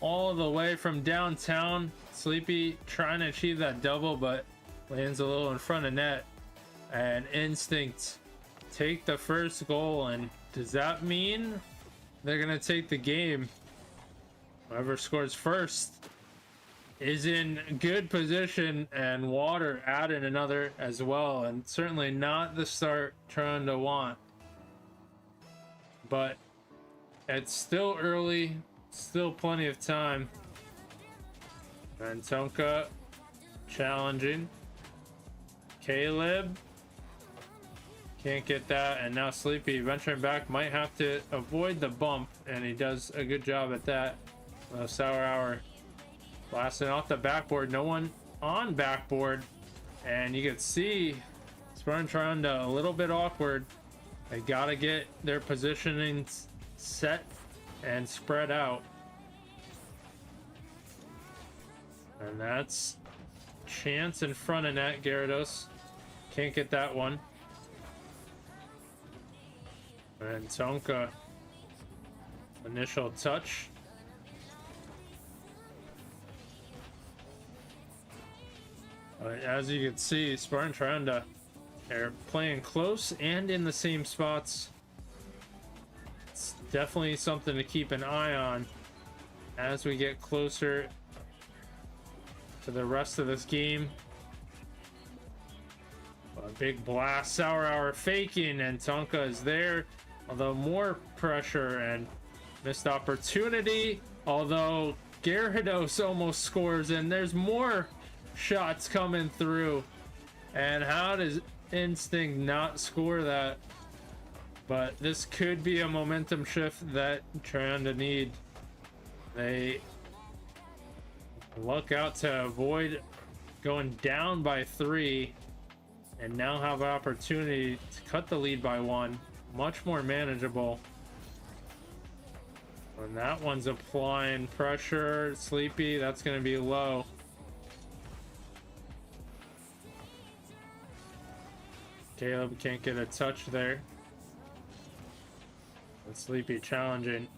Speaker 1: All the way from downtown. Sleepy trying to achieve that double, but lands a little in front of net. And Instinct take the first goal. And does that mean they're gonna take the game? Whoever scores first is in good position, and Water added another as well, and certainly not the start trying to want. But it's still early. Still plenty of time. And Tonka challenging. Caleb can't get that, and now Sleepy venturing back, might have to avoid the bump, and he does a good job at that. Sour Hour blasting off the backboard. No one on backboard, and you can see Spartan Trianda a little bit awkward. They gotta get their positioning set and spread out. And that's chance in front of net. Gyarados can't get that one. And Tonka, initial touch. As you can see, Spartan Trianda, they're playing close and in the same spots. It's definitely something to keep an eye on as we get closer to the rest of this game. A big blast, Sour Hour faking, and Tonka is there. Although more pressure and missed opportunity. Although Gyarados almost scores, and there's more shots coming through. And how does Instinct not score that? But this could be a momentum shift that trying to need. They look out to avoid going down by 3 and now have an opportunity to cut the lead by 1. Much more manageable. And that one's applying pressure. Sleepy, that's going to be low. Caleb can't get a touch there. And Sleepy challenging.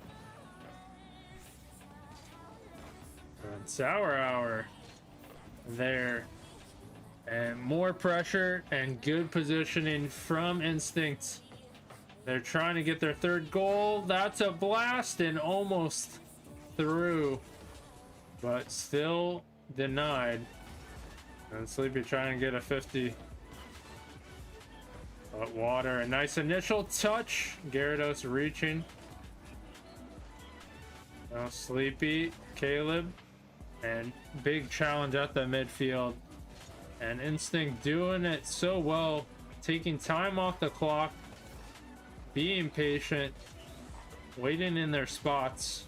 Speaker 1: And Sour Hour there. And more pressure and good positioning from Instinct. They're trying to get their third goal. That's a blast and almost through. But still denied. And Sleepy trying to get a 50. But Water, a nice initial touch. Gyarados reaching. Now Sleepy, Caleb, and big challenge at the midfield. And Instinct doing it so well, taking time off the clock, being patient, waiting in their spots.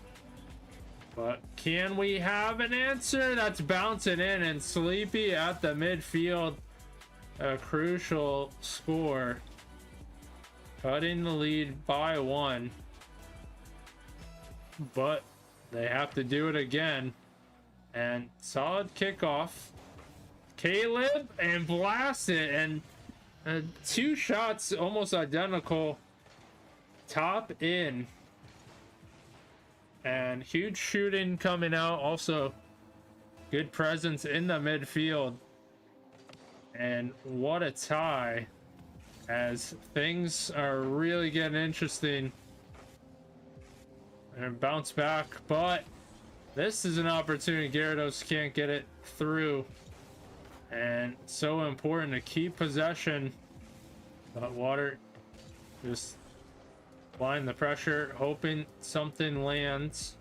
Speaker 1: But can we have an answer? That's bouncing in, and Sleepy at the midfield. A crucial score, cutting the lead by 1, but they have to do it again. And solid kickoff, Caleb, and blast it, and 2 shots almost identical, top in, and huge shooting coming out. Also good presence in the midfield. And what a tie, as things are really getting interesting. And bounce back, but this is an opportunity. Gyarados can't get it through. And so important to keep possession. But Water just applying the pressure, hoping something lands.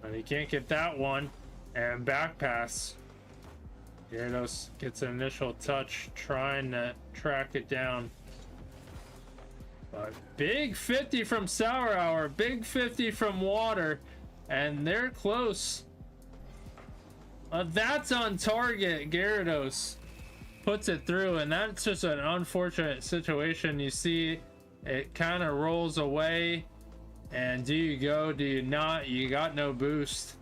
Speaker 1: But he can't get that one. And back pass. Gyarados gets an initial touch, trying to track it down. But big 50 from Sour Hour, big 50 from Water, and they're close. That's on target. Gyarados puts it through, and that's just an unfortunate situation. You see it kind of rolls away, and do you go, do you not? You got no boost.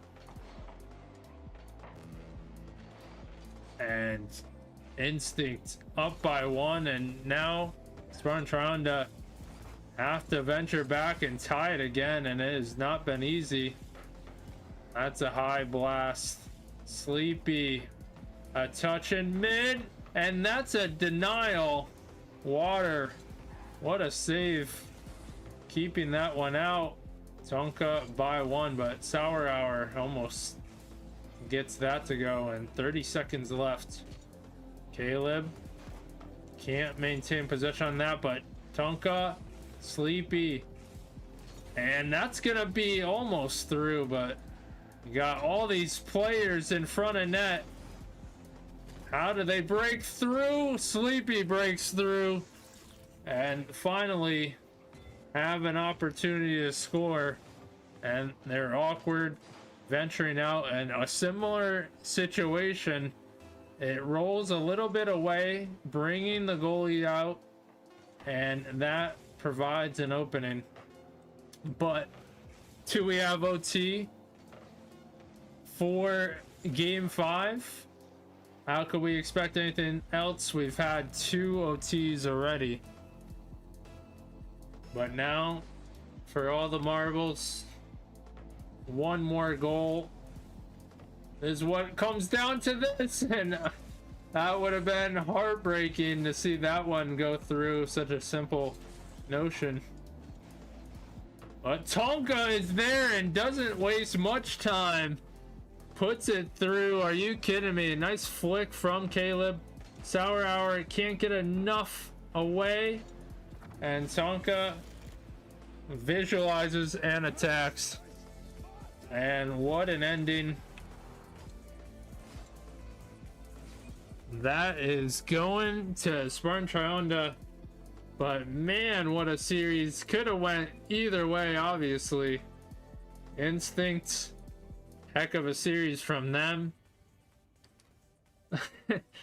Speaker 1: And Instinct up by 1, and now Spartan trying to have to venture back and tie it again, and it has not been easy. That's a high blast. Sleepy, a touch in mid, and that's a denial. Water, what a save, keeping that one out. Tonka by 1, but Sour Hour almost gets that to go, and 30 seconds left. Caleb can't maintain possession on that, but Tonka, Sleepy, and that's gonna be almost through. But you got all these players in front of net. How do they break through? Sleepy breaks through and finally have an opportunity to score, and they're awkward venturing out. And a similar situation, it rolls a little bit away, bringing the goalie out, and that provides an opening. But do we have OT for game 5? How could we expect anything else? We've had 2 OTs already. But now, for all the marbles, one more goal is what comes down to this, and that would have been heartbreaking to see that one go through. Such a simple notion. But Tonka is there and doesn't waste much time. Puts it through. Are you kidding me? Nice flick from Caleb. Sour Hour can't get enough away, and Tonka visualizes and attacks. And what an ending. That is going to Spartan Trionda. But man, what a series. Could have went either way, obviously. Instinct. Heck of a series from them.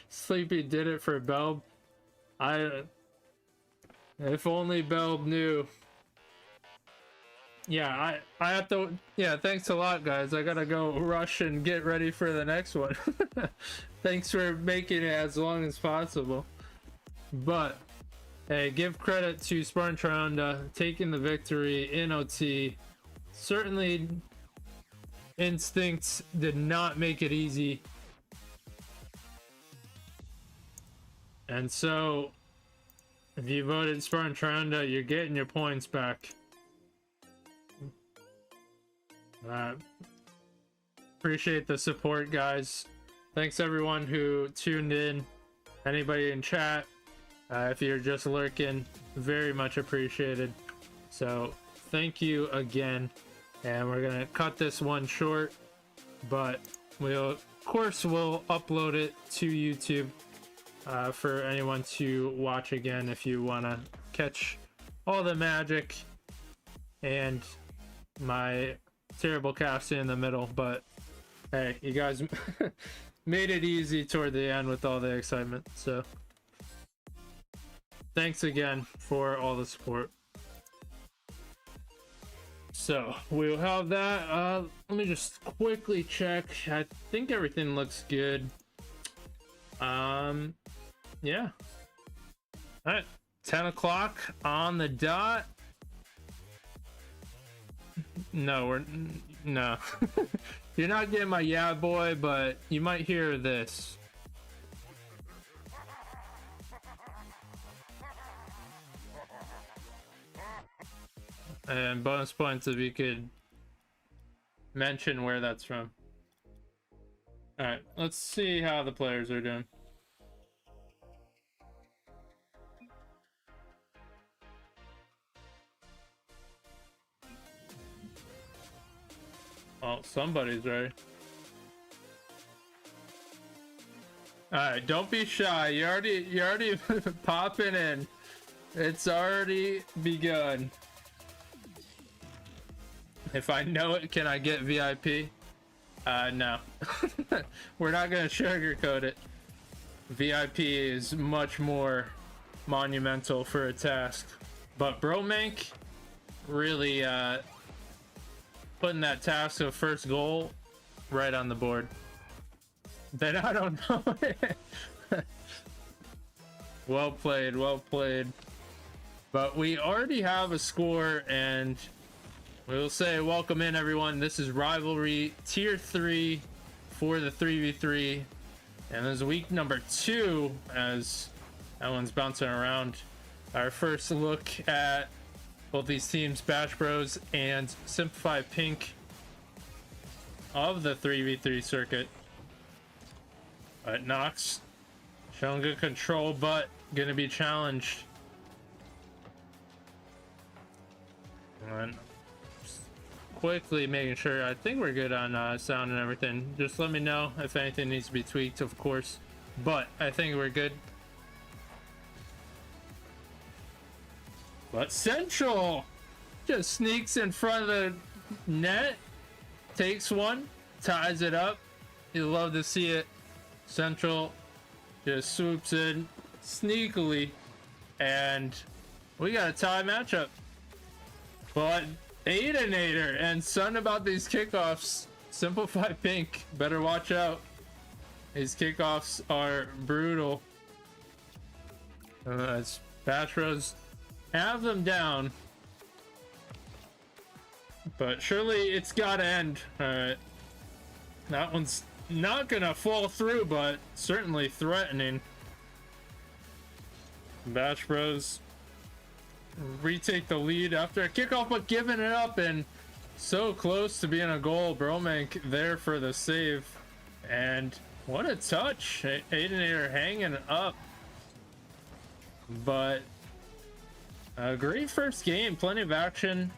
Speaker 1: Sleepy did it for Belb. If only Belb knew. Yeah, I have to. Yeah, thanks a lot, guys. I gotta go rush and get ready for the next one. Thanks for making it as long as possible. But hey, give credit to Spartan Trionda taking the victory in OT. Certainly, Instincts did not make it easy. And so, if you voted Spartan Trionda, you're getting your points back. Appreciate the support, guys. Thanks everyone who tuned in. Anybody in chat, if you're just lurking, very much appreciated. So thank you again, and we're gonna cut this one short, but of course we'll upload it to YouTube for anyone to watch again if you want to catch all the magic and my terrible casting in the middle. But hey, you guys made it easy toward the end with all the excitement, so thanks again for all the support. So we'll have that. Let me just quickly check. I think everything looks good. Yeah. All right, 10 o'clock on the dot. No, no. You're not getting my yeah boy, but you might hear this. And bonus points if you could mention where that's from. Alright, let's see how the players are doing. Oh, somebody's ready. Alright, don't be shy. You're already popping in. It's already begun. If I know it, can I get VIP? No. We're not gonna sugarcoat it. VIP is much more monumental for a task. But Bromank really putting that task of first goal right on the board. Then I don't know. Well played, well played. But we already have a score, and we'll say welcome in everyone. This is Rivalry Tier 3 for the 3v3. And this is week number 2 as that one's bouncing around. Our first look at both these teams, Bash Bros and Simplify Pink of the 3v3 circuit. But Nox showing good control, but gonna be challenged. And quickly making sure, I think we're good on sound and everything. Just let me know if anything needs to be tweaked, of course. But I think we're good. But Central just sneaks in front of the net, takes one, ties it up. You love to see it. Central just swoops in sneakily, and we got a tie matchup. But Aidenator and son about these kickoffs. Simplify Pink, better watch out. These kickoffs are brutal. As Bash Bros have them down, but surely it's gotta end. Alright, that one's not gonna fall through, but certainly threatening. Bash Bros retake the lead after a kickoff, but giving it up, and so close to being a goal. Bromank there for the save, and What a touch. Aidenator hanging up. But a great first game. Plenty of action.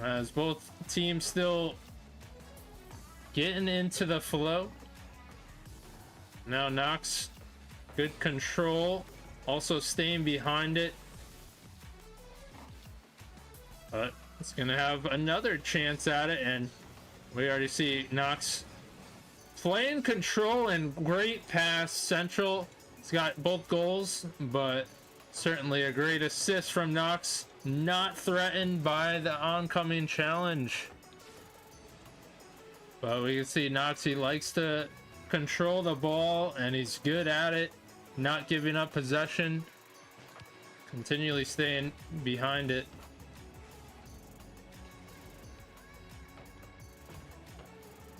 Speaker 1: As both teams still getting into the flow. Now Nox, good control. Also staying behind it. But it's going to have another chance at it. And we already see Nox playing control and great pass. Central. He's got both goals, but certainly a great assist from Nox. Not threatened by the oncoming challenge. But we can see Nox, he likes to control the ball, and he's good at it. Not giving up possession. Continually staying behind it.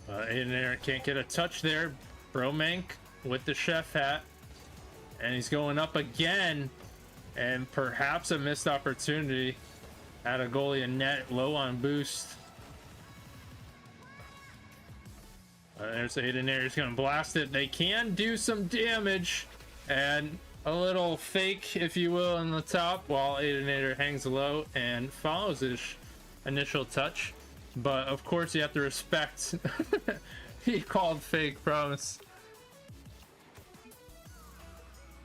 Speaker 1: Aidenator can't get a touch there. Bromank with the chef hat. And he's going up again. And perhaps a missed opportunity. Had a goalie in net, low on boost. There's Aidenator, he's going to blast it. They can do some damage. And a little fake, if you will, on the top. While Aidenator hangs low and follows his initial touch. But of course you have to respect. He called fake, promise.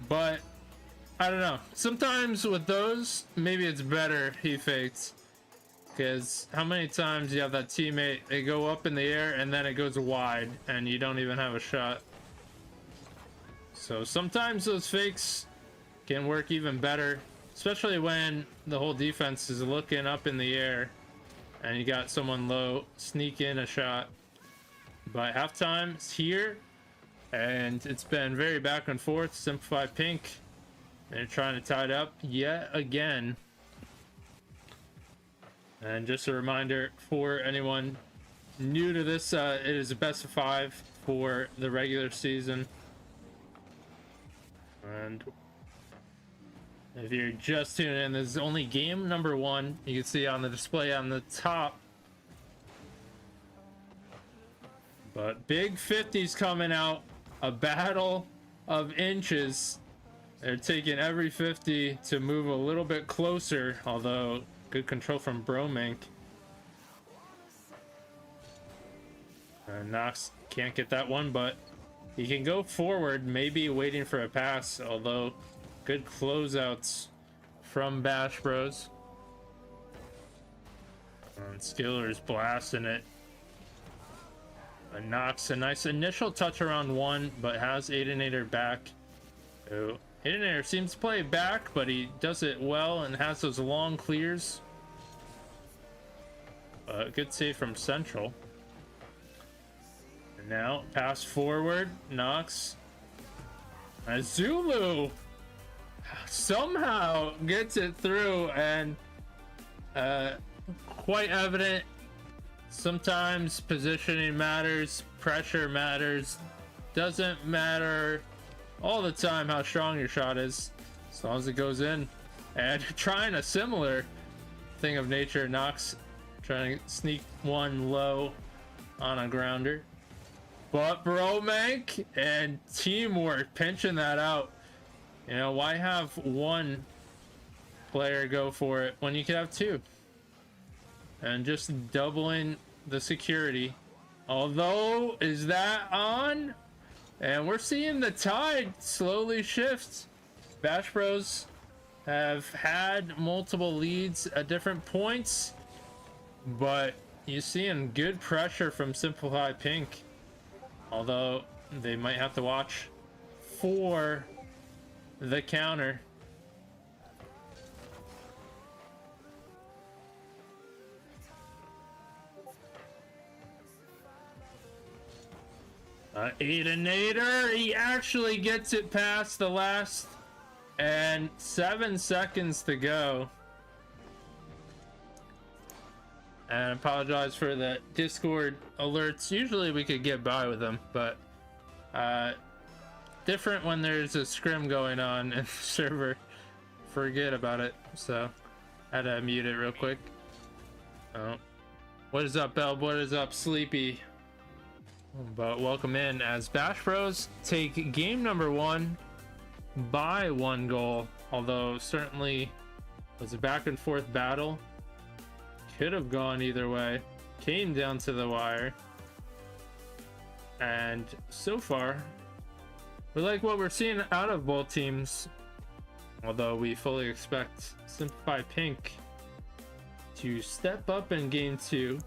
Speaker 1: But I don't know. Sometimes with those, maybe it's better he fakes. Because how many times you have that teammate, they go up in the air and then it goes wide and you don't even have a shot. So sometimes those fakes can work even better. Especially when the whole defense is looking up in the air and you got someone low, sneak in a shot. But halftime is here. And it's been very back and forth. Simplify Pink. They're trying to tie it up yet again. And just a reminder for anyone new to this, it is a best of 5 for the regular season. And if you're just tuning in, this is only game number 1. You can see on the display on the top. But big 50s coming out. A battle of inches. They're taking every 50 to move a little bit closer, although good control from Bromank. Nox can't get that one, but he can go forward, maybe waiting for a pass, although good closeouts from Bash Bros. And Skiller's blasting it. Nox, a nice initial touch around 1, but has Aidenator back. Oh, Aidenator seems to play back, but he does it well and has those long clears. Good save from Central. And now, pass forward, Nox. Zulu somehow gets it through, and quite evident. Sometimes positioning matters, pressure matters. Doesn't matter all the time how strong your shot is, as long as it goes in. And trying a similar thing of nature, Nox trying to sneak one low on a grounder. But Bromank and teamwork pinching that out. You know, why have one player go for it when you could have 2? And just doubling the security. Although, is that on? And we're seeing the tide slowly shift. Bash Bros have had multiple leads at different points, but you're seeing good pressure from Simplify Pink. Although they might have to watch for the counter. Aidenator, he actually gets it past the last, and 7 seconds to go. And I apologize for the Discord alerts. Usually we could get by with them, but different when there's a scrim going on in the server. Forget about it. So I had to mute it real quick. Oh, what is up, Belb? What is up, Sleepy? But welcome in as Bash Bros take game number 1 by 1 goal. Although certainly was a back and forth battle. Could have gone either way. Came down to the wire. And so far, we like what we're seeing out of both teams. Although we fully expect Simplify Pink to step up in game 2.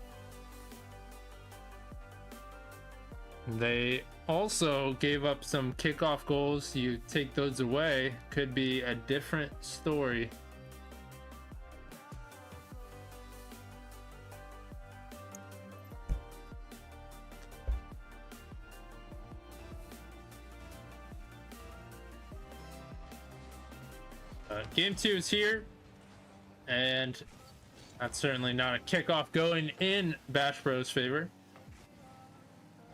Speaker 1: They also gave up some kickoff goals. You take those away, could be a different story. Game 2 is here, and that's certainly not a kickoff going in Bash Bros' favor.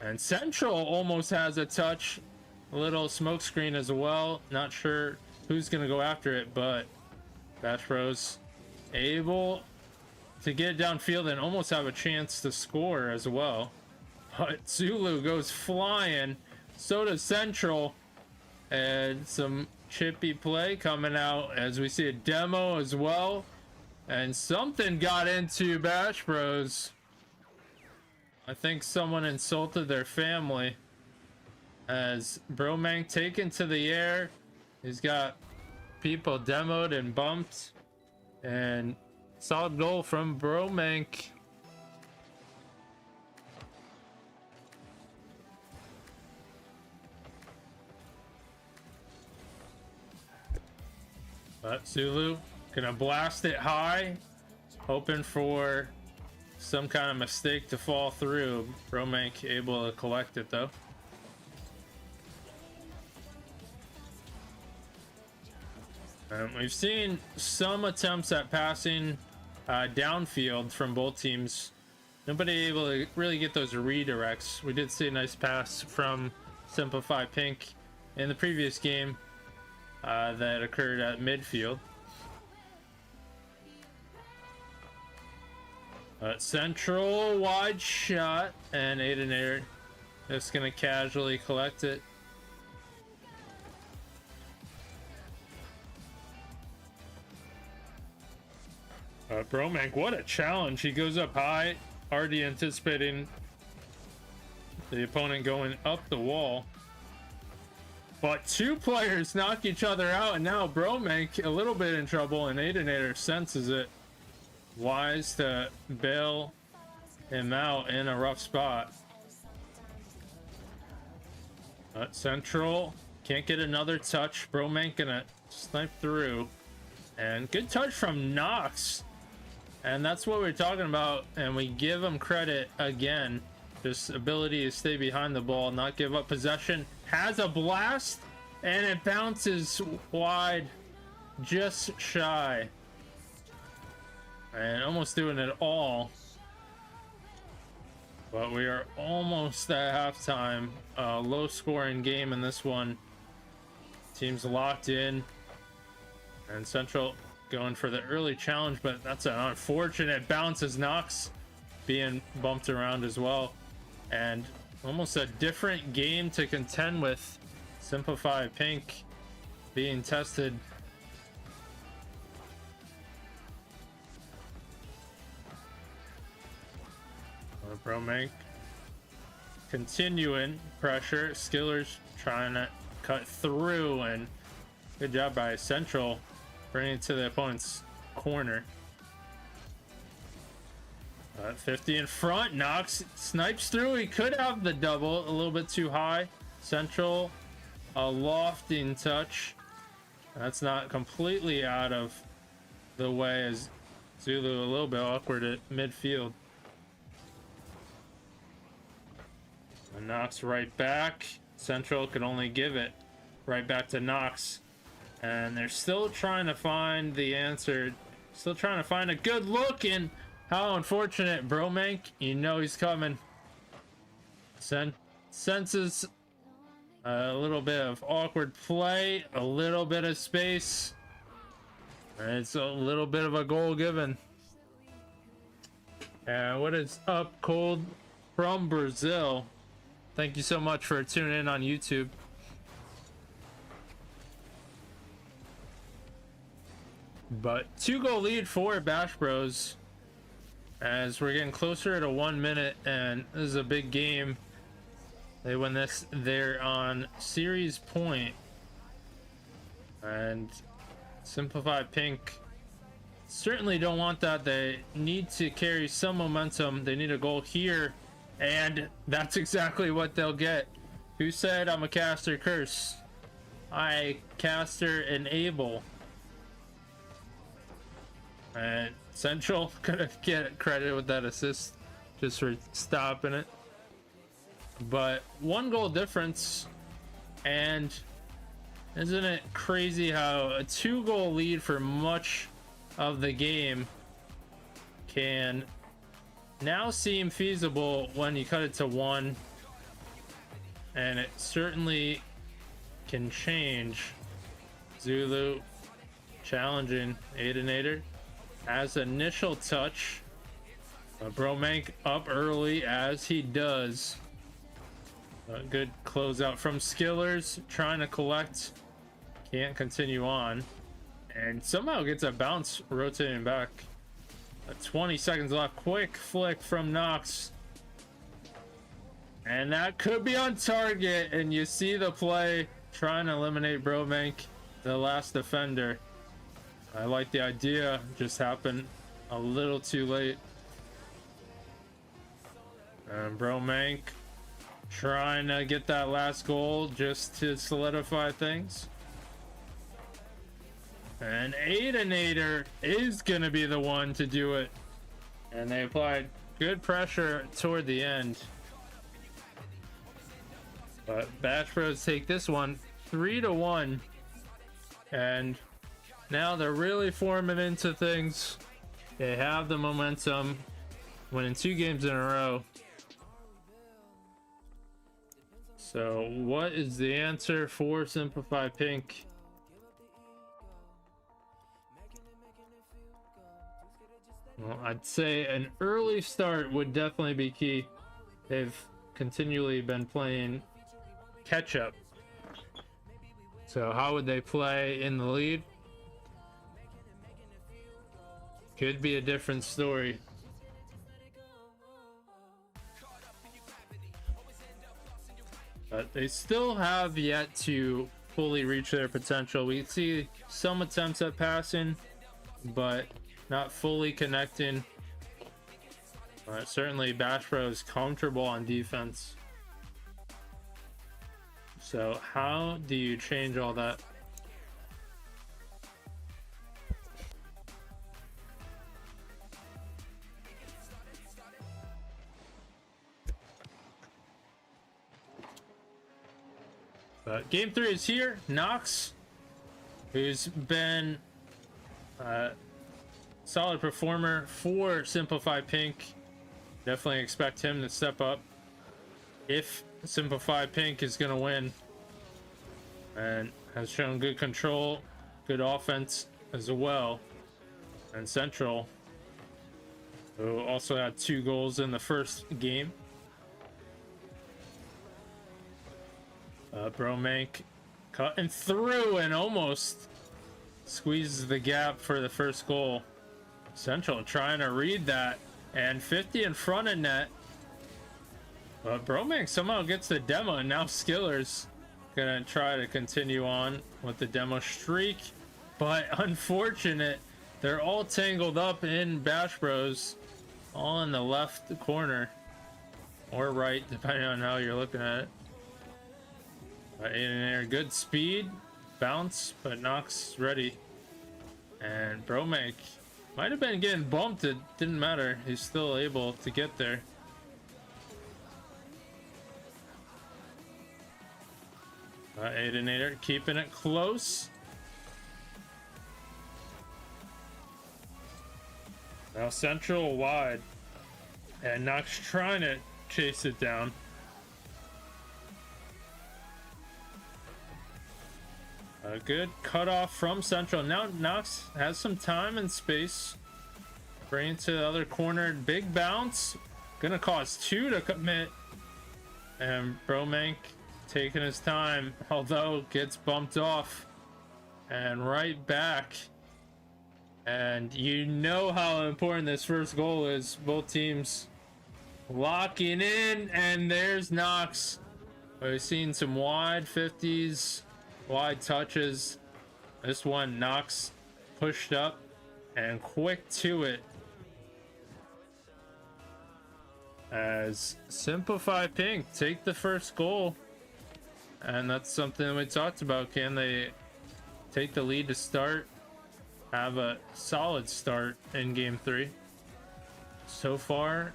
Speaker 1: And Central almost has a touch, a little smoke screen as well. Not sure who's going to go after it, but Bash Bros able to get it downfield and almost have a chance to score as well. But Zulu goes flying, so does Central, and some chippy play coming out as we see a demo as well, and something got into Bash Bros. I think someone insulted their family as Bromank taken to the air. He's got people demoed and bumped, and solid goal from Bromank. But Zulu gonna blast it high, hoping for some kind of mistake to fall through. Bromank able to collect it though. We've seen some attempts at passing downfield from both teams. Nobody able to really get those redirects. We did see a nice pass from Simplify Pink in the previous game that occurred at midfield. Central wide shot, and Aidenair just gonna casually collect it. Bromank, what a challenge. He goes up high, already anticipating the opponent going up the wall. But two players knock each other out, and now Bromank a little bit in trouble, and Aidenair senses it. Wise to bail him out in a rough spot. Central can't get another touch. Bromank gonna snipe through, and good touch from Nox. And that's what we're talking about, and we give him credit again. This ability to stay behind the ball, not give up possession. Has a blast, and it bounces wide, just shy. And almost doing it all. But we are almost at halftime. Low scoring game in this one. Teams locked in. And Central going for the early challenge, but that's an unfortunate bounce as Nox being bumped around as well. And almost a different game to contend with. Simplify Pink being tested. Bromank continuing pressure. Skillers trying to cut through, and good job by Central bringing it to the opponent's corner. 50 in front. Nox snipes through. He could have the double, a little bit too high. Central, a lofting touch. That's not completely out of the way as Zulu a little bit awkward at midfield. And Nox right back. Central could only give it right back to Nox. And they're still trying to find the answer. Still trying to find a good look, and how unfortunate. Bromank, you know he's coming. Senses a little bit of awkward play, a little bit of space. And it's a little bit of a goal given. What is up, Cold from Brazil? Thank you so much for tuning in on YouTube. But 2-goal lead for Bash Bros. As we're getting closer to 1 minute, and this is a big game. They win this, they're on series point. And Simplified Pink certainly don't want that. They need to carry some momentum. They need a goal here, and that's exactly what they'll get. Who said I'm a caster curse? I caster enable. And Central gonna get credit with that assist just for stopping it. But 1 goal difference, and isn't it crazy how a 2-goal lead for much of the game can now seem feasible when you cut it to 1, and it certainly can change. Zulu challenging Aidenator as initial touch. Bromank up early as he does. A good closeout from Skillers, trying to collect, can't continue on, and somehow gets a bounce rotating back. 20 seconds left, quick flick from Nox, and that could be on target, and you see the play trying to eliminate Bromank, the last defender. I like the idea, just happened a little too late. And Bromank trying to get that last goal just to solidify things. And Aidenator is going to be the one to do it. And they applied good pressure toward the end. But Bash Bros take this one 3-1. And now they're really forming into things. They have the momentum, winning 2 games in a row. So what is the answer for Simplify Pink? Well, I'd say an early start would definitely be key. They've continually been playing catch up. So how would they play in the lead? Could be a different story. But they still have yet to fully reach their potential. We see some attempts at passing, but not fully connecting. Certainly Bash Bros comfortable on defense. So how do you change all that? Game 3 is here. Nox, who's been a solid performer for Simplify Pink. Definitely expect him to step up if Simplify Pink is going to win. And has shown good control, good offense as well. And Central, who also had 2 goals in the first game. Bromank cutting through and almost squeezes the gap for the first goal. Central trying to read that, and 50 in front of net. But Bromank somehow gets the demo, and now Skillers gonna try to continue on with the demo streak. But unfortunate, they're all tangled up in Bash Bros, all in the left corner or right, depending on how you're looking at it. In there, good speed, bounce, but Nox ready. And Bromank might have been getting bumped, it didn't matter. He's still able to get there. Aidenator keeping it close. Now Central wide. And Nox trying to chase it down. A good cutoff from Central. Now Nox has some time and space. Bring it to the other corner. Big bounce. Gonna cause 2 to commit. And Bromank taking his time, although gets bumped off. And right back. And you know how important this first goal is. Both teams locking in, and there's Knox. We've seen some wide 50s, wide touches. This one, Knox pushed up and quick to it. As Simplify Pink take the first goal. And that's something we talked about. Can they take the lead to start? Have a solid start in game 3. So far,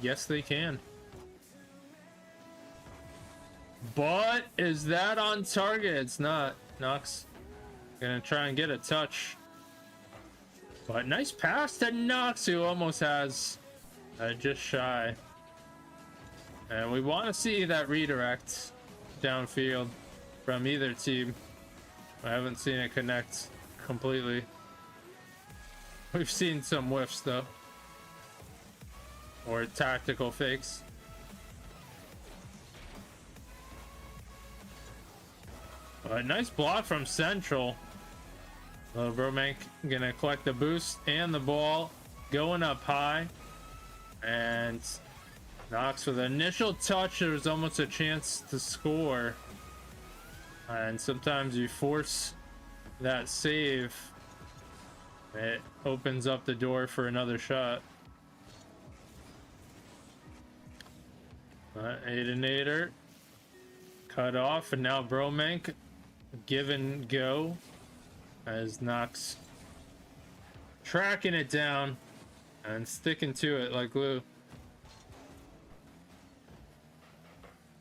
Speaker 1: yes they can. But is that on target? It's not. Knox gonna try and get a touch. But nice pass to Knox, who almost has just shy. And we want to see that redirect downfield from either team. I haven't seen it connect completely. We've seen some whiffs though, or tactical fakes. A nice block from Central. Bromank gonna collect the boost and the ball, going up high, and Knox with an initial touch. There was almost a chance to score, and sometimes you force that save. It opens up the door for another shot. Aidenator cut off, and now Bromank give and go as Knox tracking it down and sticking to it like glue.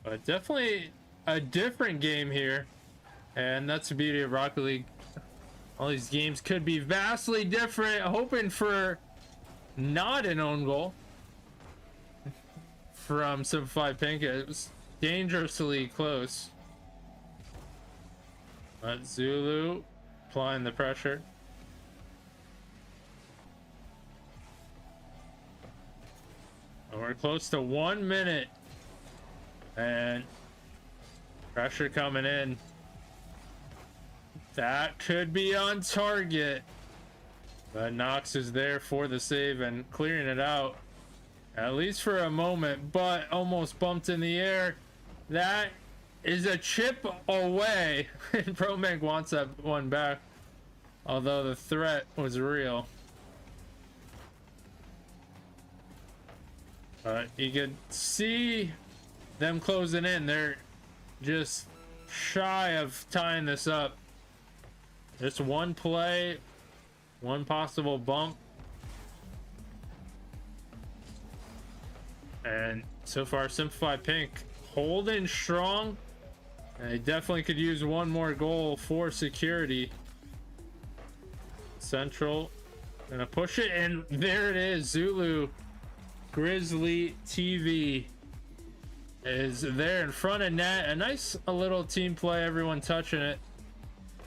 Speaker 1: But definitely a different game here, and that's the beauty of Rocket League. All these games could be vastly different. Hoping for not an own goal from Simplified Pink. It was dangerously close. But Zulu applying the pressure. And we're close to 1 minute. And pressure coming in. That could be on target. But Knox is there for the save and clearing it out. At least for a moment, but almost bumped in the air. That is a chip away. And Bromank wants that one back. Although the threat was real. You could see them closing in. They're just shy of tying this up. Just one play, one possible bump. And so far, Simplify Pink holding strong. And they definitely could use one more goal for security. Central gonna push it, and there it is. Zulu Grizzly TV is there in front of net. A nice little team play, everyone touching it.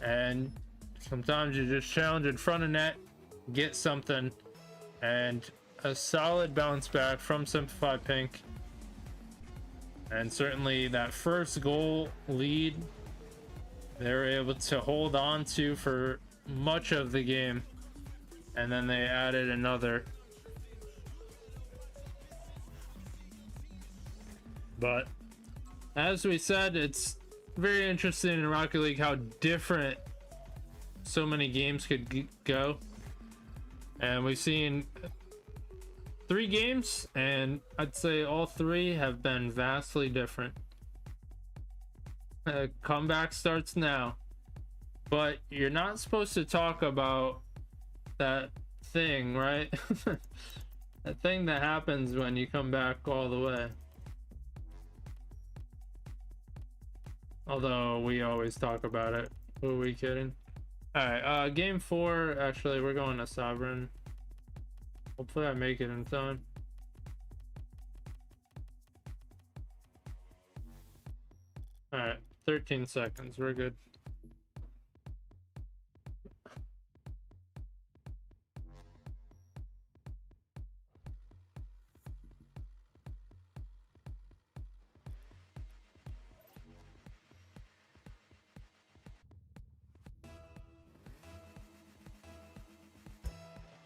Speaker 1: And sometimes you just challenge in front of net, get something, and a solid bounce back from Simplify Pink. And certainly that first goal lead they were able to hold on to for much of the game, and then they added another. But as we said, it's very interesting in Rocket League how different so many games could go. And we've seen 3 games, and I'd say all 3 have been vastly different. Comeback starts now, but you're not supposed to talk about that thing, right? That thing that happens when you come back all the way. Although we always talk about it. Who are we kidding? Alright, game 4, actually, we're going to Sovereign. Hopefully I make it in time. Alright, 13 seconds, we're good.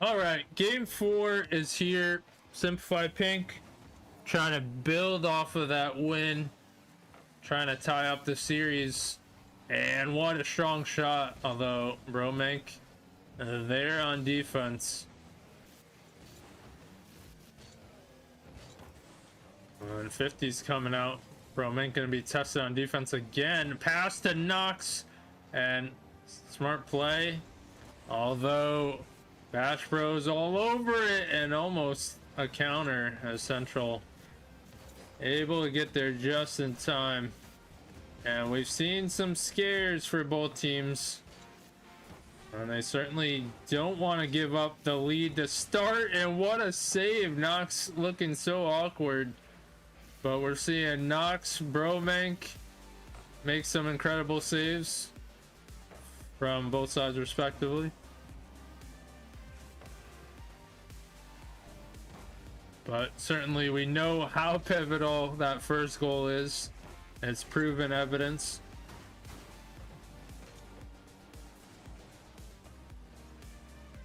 Speaker 1: All right, game 4 is here. Simplify Pink trying to build off of that win, trying to tie up the series. And what a strong shot, although Bromank there on defense. And 50's coming out. Bromank gonna be tested on defense again. Pass to Nox, and smart play. Although Bash Bros all over it, and almost a counter as Central able to get there just in time. And we've seen some scares for both teams, and they certainly don't want to give up the lead to start. And what a save! Nox looking so awkward, but we're seeing Nox, Bromank make some incredible saves from both sides respectively. But certainly we know how pivotal that first goal is. It's proven evidence.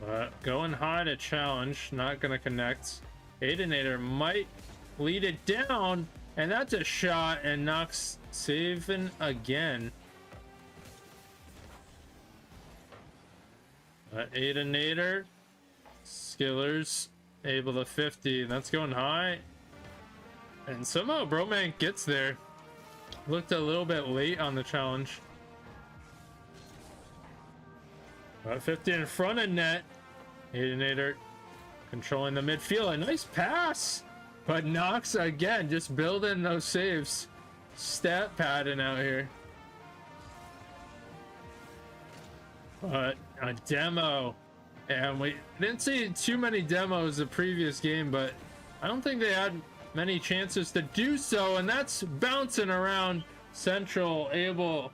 Speaker 1: But going high to challenge, not gonna connect. Aidenator might lead it down, and that's a shot, and Nox saving again. Aidenator, Skillers able to 50, and that's going high. And somehow Bromank gets there. Looked a little bit late on the challenge. 50 in front of net. Aidenator controlling the midfield. A nice pass. But Nox again, just building those saves. Stat padding out here. But a demo. And we didn't see too many demos the previous game, but I don't think they had many chances to do so, and that's bouncing around. Central able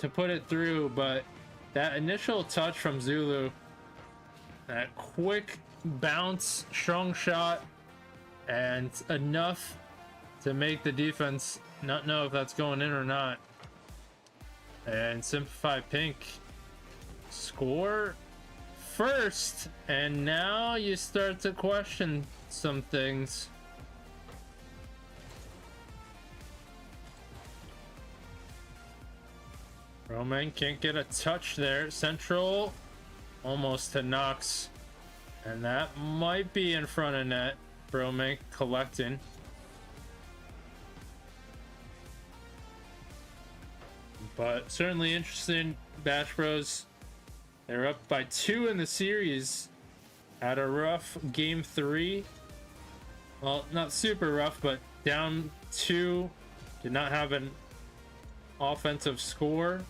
Speaker 1: to put it through, but that initial touch from Zulu, that quick bounce, strong shot, and enough to make the defense not know if that's going in or not. And Simplify Pink score first, and now you start to question some things. Roman can't get a touch there. Central almost to Nox, and that might be in front of net. Roman collecting. But certainly interesting. Bash Bros, they're up by 2 in the series. Had a rough game 3. Well, not super rough, but down 2. Did not have an offensive score.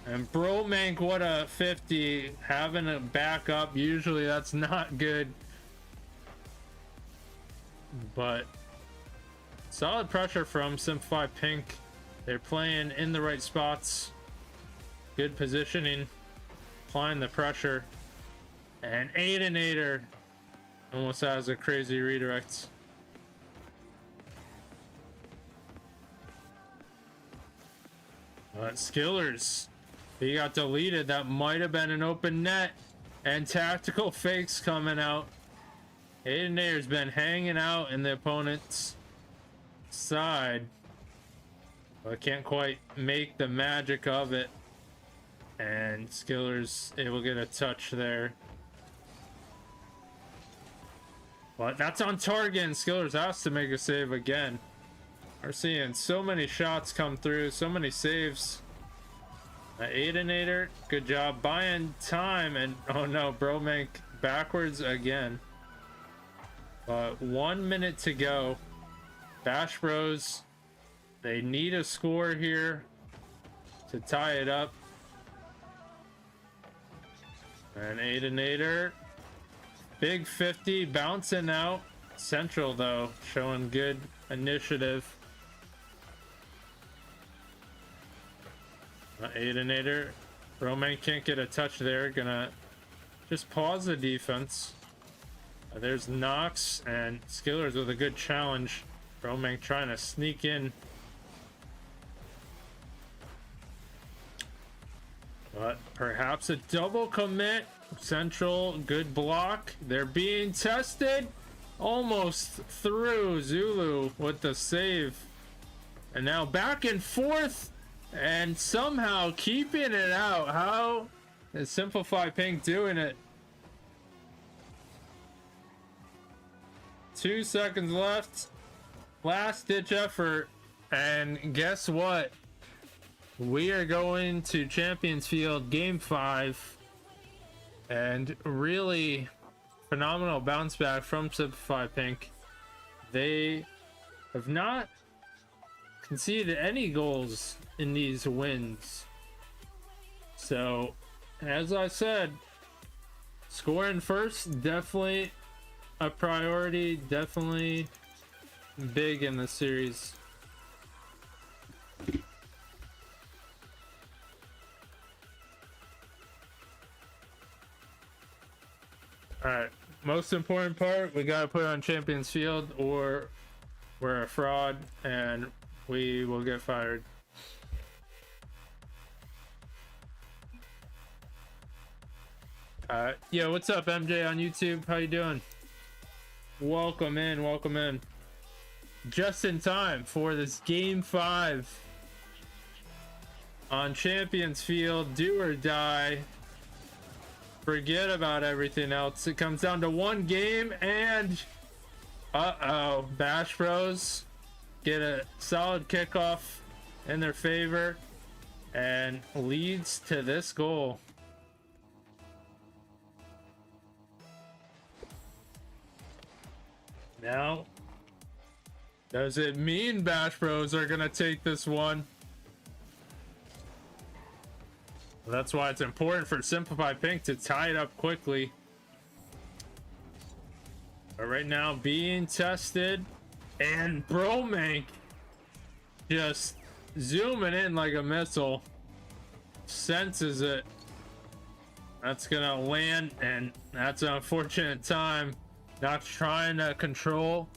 Speaker 1: And Bromank, what a 50, having a backup. Usually that's not good. But solid pressure from Simplify Pink. They're playing in the right spots. Good positioning. Applying the pressure. And Aidenator almost has a crazy redirect. But Skillers, he got deleted. That might have been an open net. And tactical fakes coming out. Aidenator's been hanging out in the opponent's side, but can't quite make the magic of it. And Skillers able to get a touch there. But that's on target, and Skillers has to make a save again. We're seeing so many shots come through, so many saves. Aidenator, good job buying time, and oh no, Bromank backwards again. But 1 minute to go. Bash Bros, they need a score here to tie it up. And Aidenator, big 50, bouncing out. Central though, showing good initiative. Aidenator, Roman can't get a touch there. Gonna just pause the defense. There's Nox and Skillers with a good challenge. Roman trying to sneak in. But perhaps a double commit. Central, good block. They're being tested. Almost through. Zulu with the save. And now back and forth. And somehow keeping it out. How is Simplify Pink doing it? 2 seconds left. Last ditch effort. And guess what? We are going to Champions Field Game 5. And really phenomenal bounce back from Simplify Pink. They have not conceded any goals in these wins. So, as I said, scoring first, definitely a priority, definitely big in the series. Alright, most important part, we gotta put it on Champions Field or we're a fraud and we will get fired. Yo, what's up, MJ on YouTube? How you doing? Welcome in, welcome in. Just in time for this Game 5 on Champions Field, do or die. Forget about everything else. It comes down to one game and Bash Bros get a solid kickoff in their favor and leads to this goal. Now, does it mean Bash Bros are gonna take this one? That's why it's important for Simplify Pink to tie it up quickly. But right now, being tested, and Bromank just zooming in like a missile, senses it. That's gonna land, and that's an unfortunate time. Not trying to control,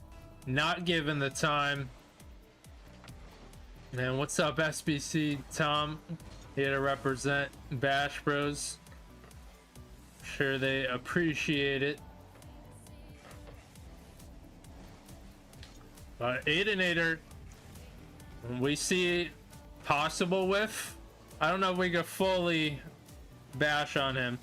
Speaker 1: not given the time. And what's up, SBC Tom? Here to represent Bash Bros. Sure they appreciate it. Aidenator, we see possible whiff. I don't know if we could fully bash on him.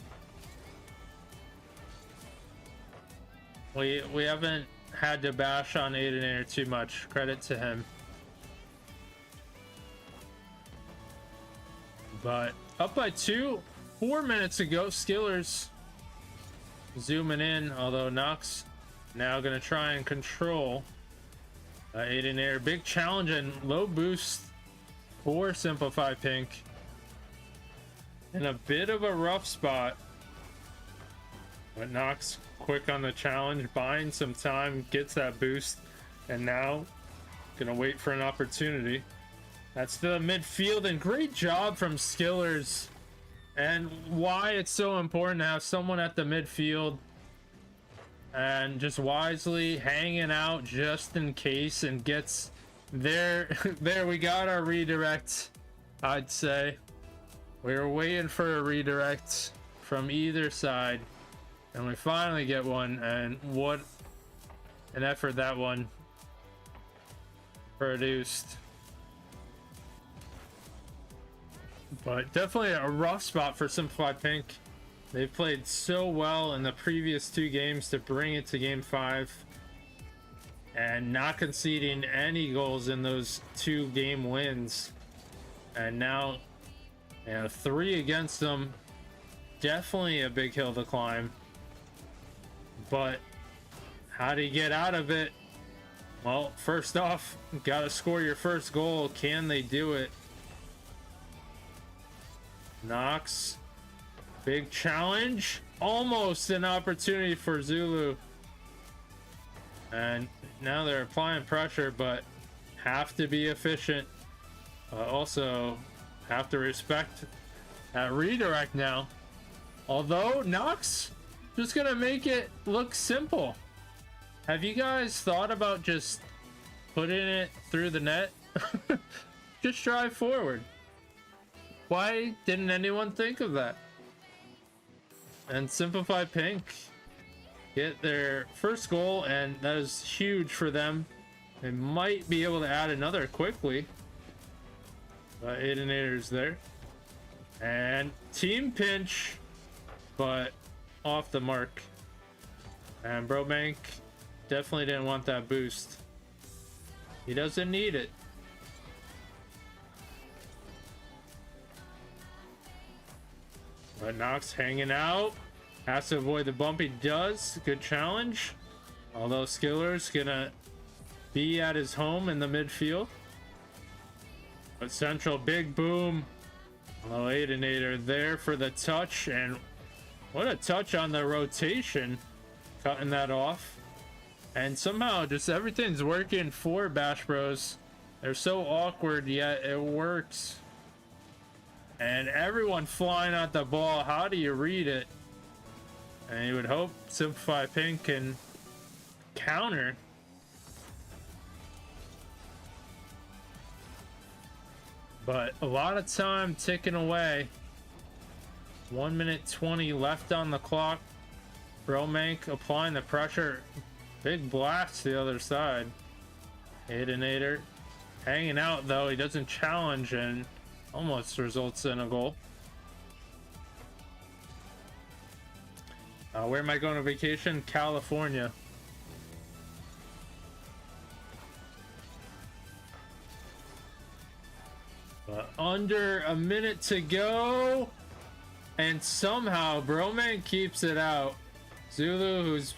Speaker 1: We haven't had to bash on Aidenator too much. Credit to him. But up by 2, 4 minutes ago, Skillers zooming in, although Nox now gonna try and control Aidenator. Big challenge and low boost for Simplify Pink. In a bit of a rough spot. But Nox quick on the challenge, buying some time, gets that boost, and now gonna wait for an opportunity. That's the midfield, and great job from Skillers. And why it's so important to have someone at the midfield and just wisely hanging out just in case, and gets there. There, we got our redirect. I'd say we were waiting for a redirect from either side, and we finally get one. And what an effort that one produced. But definitely a rough spot for Simplify Pink. They've played so well in the previous 2 games to bring it to Game 5. And not conceding any goals in those 2 game wins. And now, 3 against them. Definitely a big hill to climb. But how do you get out of it? Well, first off, gotta score your first goal. Can they do it? Nox, big challenge, almost an opportunity for Zulu. And now they're applying pressure, but have to be efficient. Also have to respect that redirect now. Although Nox just gonna make it look simple. Have you guys thought about just putting it through the net? Just drive forward. Why didn't anyone think of that? And Simplify Pink get their first goal, and that is huge for them. They might be able to add another quickly. But Aidenator's there. And team pinch, but off the mark. And Brobank definitely didn't want that boost. He doesn't need it. But Nox hanging out. Has to avoid the bump. He does. Good challenge. Although Skiller's gonna be at his home in the midfield. But Central, big boom. Although Aidenator there for the touch. And what a touch on the rotation. Cutting that off. And somehow just everything's working for Bash Bros. They're so awkward, yet it works. And everyone flying at the ball. How do you read it? And you would hope Simplify Pink can counter. But a lot of time ticking away. 1 minute 20 left on the clock. Bromank applying the pressure. Big blast to the other side. Aidenator hanging out though. He doesn't challenge and almost results in a goal. Where am I going on vacation? California. Under a minute to go. And somehow Broman keeps it out. Zulu, who's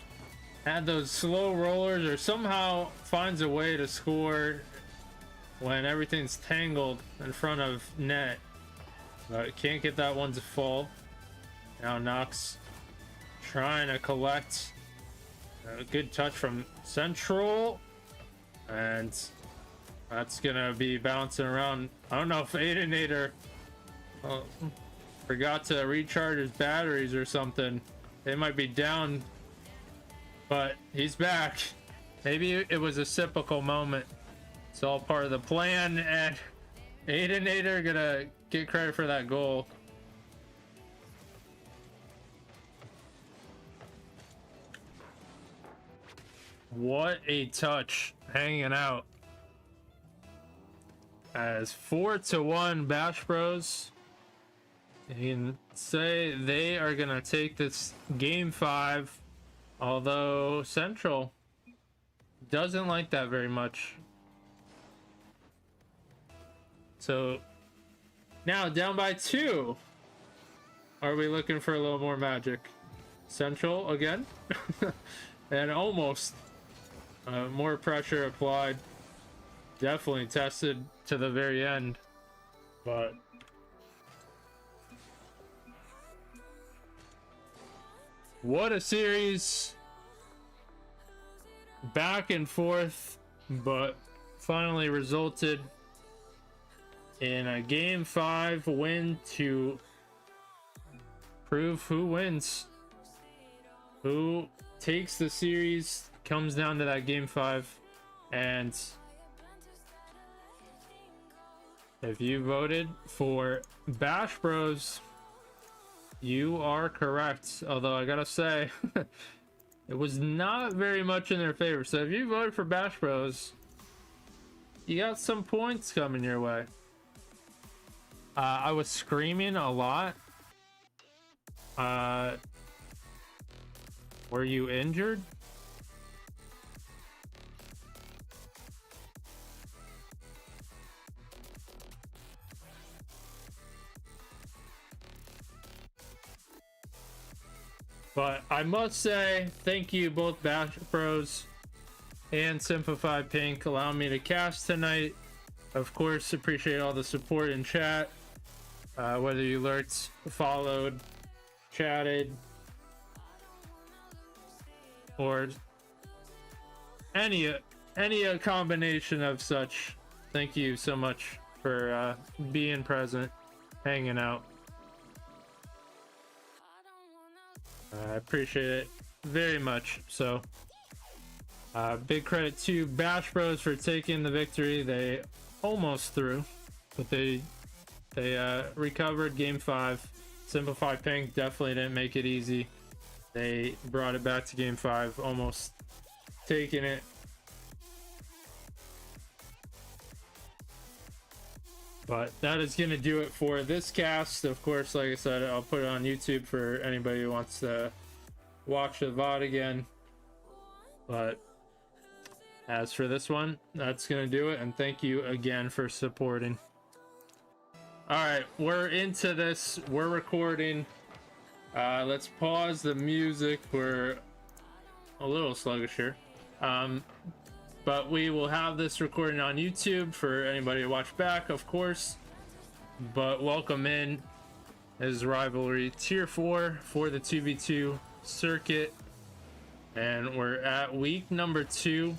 Speaker 1: had those slow rollers, or somehow finds a way to score when everything's tangled in front of net. But can't get that one to fall. Now Nox trying to collect. A good touch from Central. And that's gonna be bouncing around. I don't know if Aidenator forgot to recharge his batteries or something. They might be down, but he's back. Maybe it was a cyclical moment. It's all part of the plan, and Aidenator gonna get credit for that goal. What a touch, hanging out. As 4-1 Bash Bros. You can say they are gonna take this game 5, although Central doesn't like that very much. So now down by 2. Are we looking for a little more magic? Central again. And almost more pressure applied. Definitely tested to the very end, but what a series. Back and forth, but finally resulted in a game 5 win to prove who wins. Who takes the series comes down to that game 5. And if you voted for Bash Bros, you are correct. Although I gotta say, it was not very much in their favor. So if you voted for Bash Bros, you got some points coming your way. I was screaming a lot. Were you injured? But I must say, thank you both Bash Bros and Simplified Pink allowing me to cast tonight. Of course, appreciate all the support in chat. Whether you lurked, followed, chatted, or any combination of such. Thank you so much for being present, hanging out. I appreciate it very much. So big credit to Bash Bros for taking the victory. They almost threw, but they recovered game 5. Simplify Pink definitely didn't make it easy. They brought it back to game 5, almost taking it. But that is going to do it for this cast. Of course, like I said, I'll put it on YouTube for anybody who wants to watch the VOD again. But as for this one, that's going to do it. And thank you again for supporting. Alright, we're into this. We're recording. Let's pause the music. We're a little sluggish here. But we will have this recording on YouTube for anybody to watch back, of course. But welcome in. This is Rivalry Tier 4 for the 2v2 circuit. And we're at week number 2.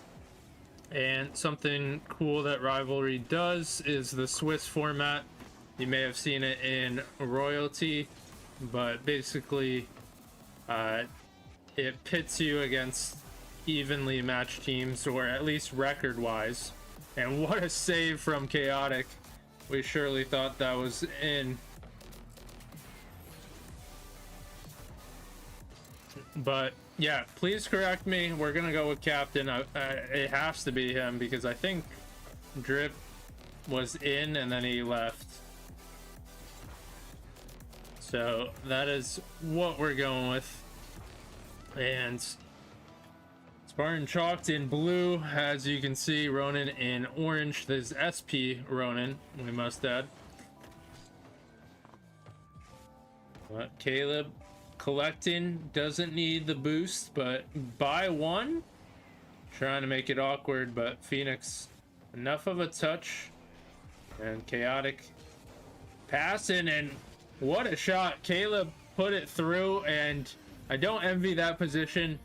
Speaker 1: And something cool that Rivalry does is the Swiss format. You may have seen it in Royalty, but basically it pits you against evenly matched teams, or at least record-wise. And what a save from Chaotic. We surely thought that was in. But yeah, please correct me. We're gonna go with Captain. It has to be him because I think Drip was in and then he left. So that is what we're going with. And Spartan chalked in blue, as you can see. Ronan in orange. This is SP Ronan, we must add. But Caleb collecting, doesn't need the boost, but buy one. Trying to make it awkward, but Phoenix, enough of a touch. And Chaotic passing, and what a shot. Caleb put it through, and I don't envy that position.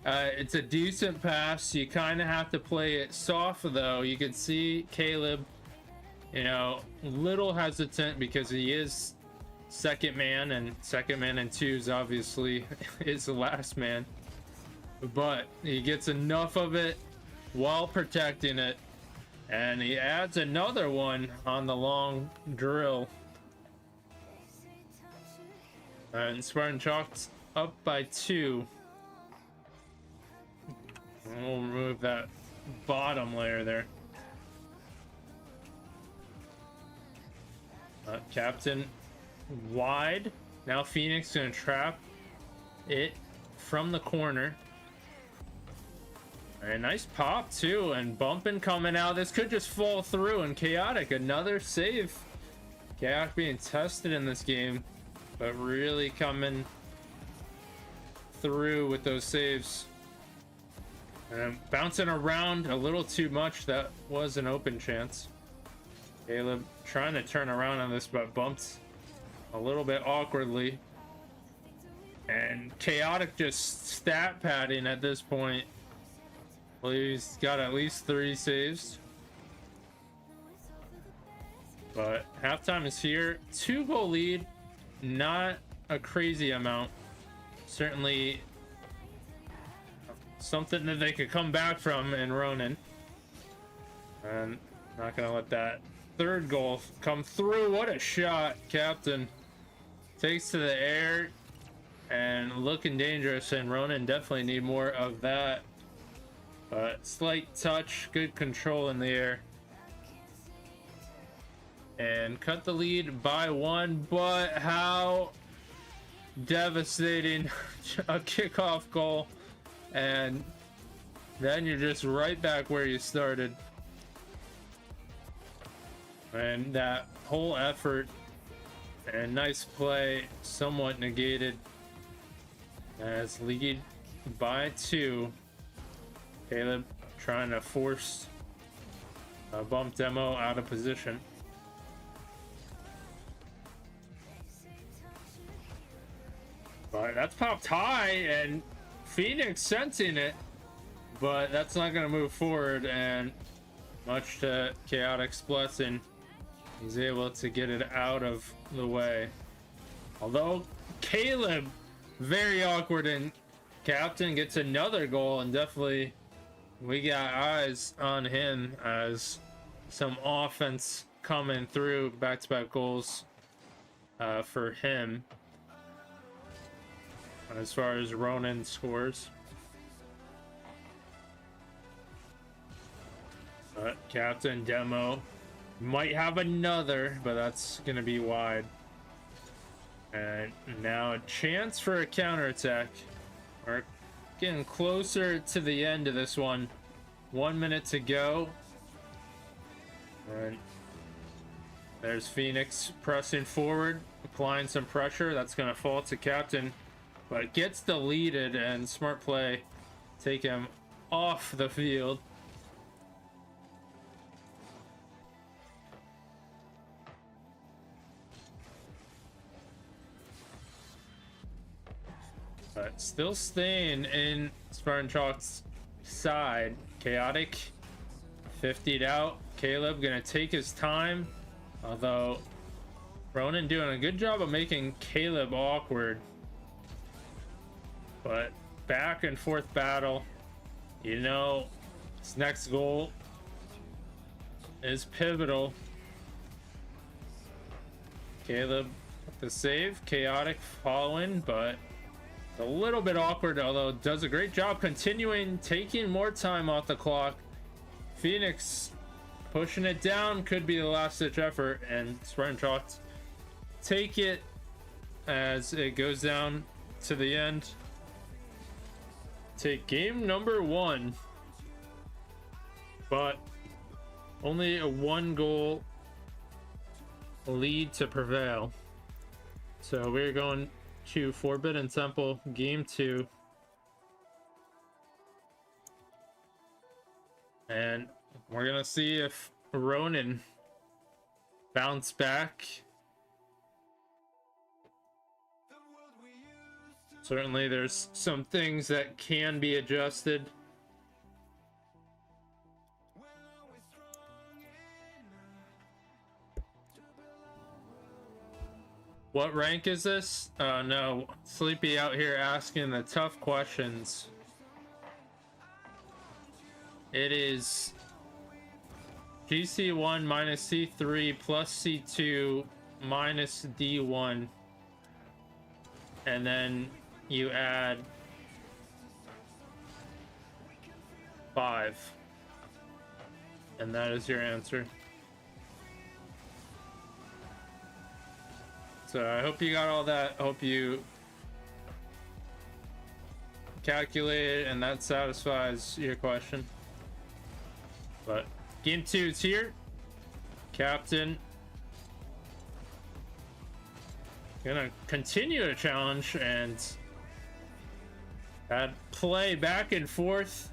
Speaker 1: It's a decent pass. You kind of have to play it soft, though. You can see Caleb, you know, little hesitant because he is second man, and second man and twos obviously is the last man. But he gets enough of it while protecting it, and he adds another one on the long drill. And Spartan chalked up by 2. We'll remove that bottom layer there. Captain wide. Now Phoenix gonna trap it from the corner. A nice pop too, and bumping coming out. This could just fall through, and Chaotic, another save. Chaotic being tested in this game, but really coming through with those saves. And bouncing around a little too much. That was an open chance. Caleb trying to turn around on this, but bumped a little bit awkwardly. And Chaotic just stat padding at this point. Well, he's got at least 3 saves. But halftime is here. 2-goal lead. Not a crazy amount. Certainly something that they could come back from in Ronan. And not gonna let that 3rd goal come through. What a shot. Captain takes to the air and looking dangerous, and Ronan definitely need more of that. But slight touch, good control in the air. And cut the lead by 1, but how devastating. A kickoff goal, and then you're just right back where you started. And that whole effort and nice play somewhat negated as lead by 2. Caleb trying to force a bump demo out of position. But that's popped high, and Phoenix sensing it, but that's not going to move forward, and much to Chaotic's blessing, he's able to get it out of the way. Although Caleb, very awkward, and Captain gets another goal, and definitely we got eyes on him as some offense coming through, back-to-back goals for him. as far as Ronin scores. But Captain Demo might have another, but that's going to be wide. And now a chance for a counterattack. We're getting closer to the end of this one. 1 minute to go. And there's Phoenix pressing forward, applying some pressure. That's going to fall to Captain, but gets deleted, and smart play take him off the field. But still staying in Spartan Chalk's side. Chaotic 50'd out. Caleb gonna take his time, although Ronin doing a good job of making Caleb awkward. But back and forth battle. You know, his next goal is pivotal. Caleb with the save. Chaotic following, but a little bit awkward, although does a great job continuing, taking more time off the clock. Phoenix pushing it down, could be the last ditch effort, and Spartan Chalk take it as it goes down to the end. Take game number 1, but only a 1-goal lead to prevail. So we're going to Forbidden Temple, game 2. And we're gonna see if Ronin bounce back. Certainly there's some things that can be adjusted. What rank is this? No, Sleepy out here asking the tough questions. It is GC1 minus C3 plus C2 minus D1. And then you add 5. And that is your answer. So I hope you got all that. I hope you calculated and that satisfies your question. But game 2 is here. Captain gonna continue to challenge, and that play back and forth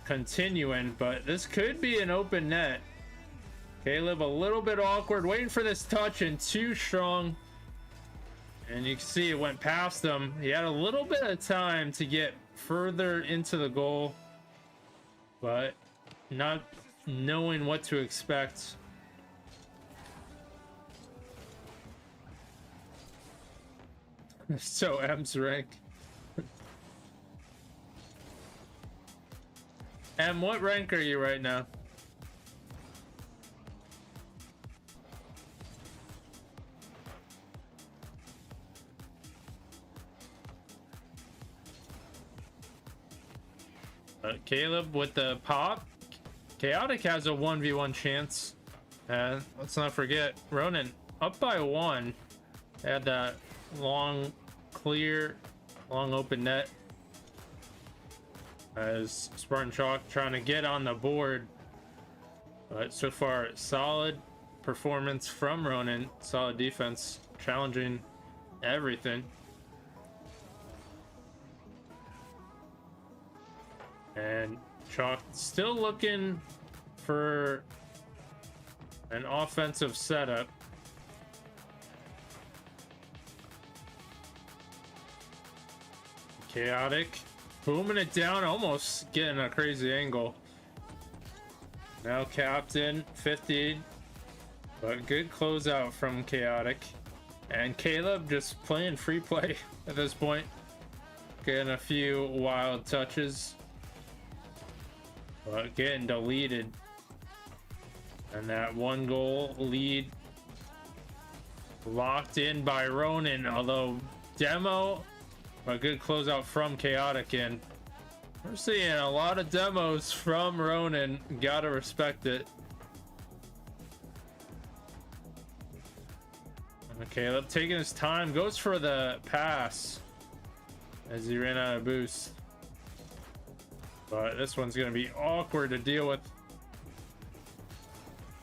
Speaker 1: continuing, but this could be an open net. Caleb a little bit awkward, waiting for this touch, and too strong. And you can see it went past him. He had a little bit of time to get further into the goal, but not knowing what to expect. So M's rank. M, what rank are you right now? Caleb with the pop. Chaotic has a 1v1 chance. And let's not forget, Ronin up by 1. They had that long, clear, long open net. As Spartan Chalk trying to get on the board. But so far, solid performance from Ronin. Solid defense, challenging everything. And Chalk still looking for an offensive setup. Chaotic booming it down, almost getting a crazy angle. Now Captain 50, but good closeout from Chaotic. And Caleb just playing free play at this point, getting a few wild touches, but getting deleted. And that 1-goal lead locked in by Ronin, although Demo But good closeout from Chaotic, and we're seeing a lot of demos from Ronin. Gotta respect it. And Caleb taking his time, goes for the pass as he ran out of boost. But this one's gonna be awkward to deal with.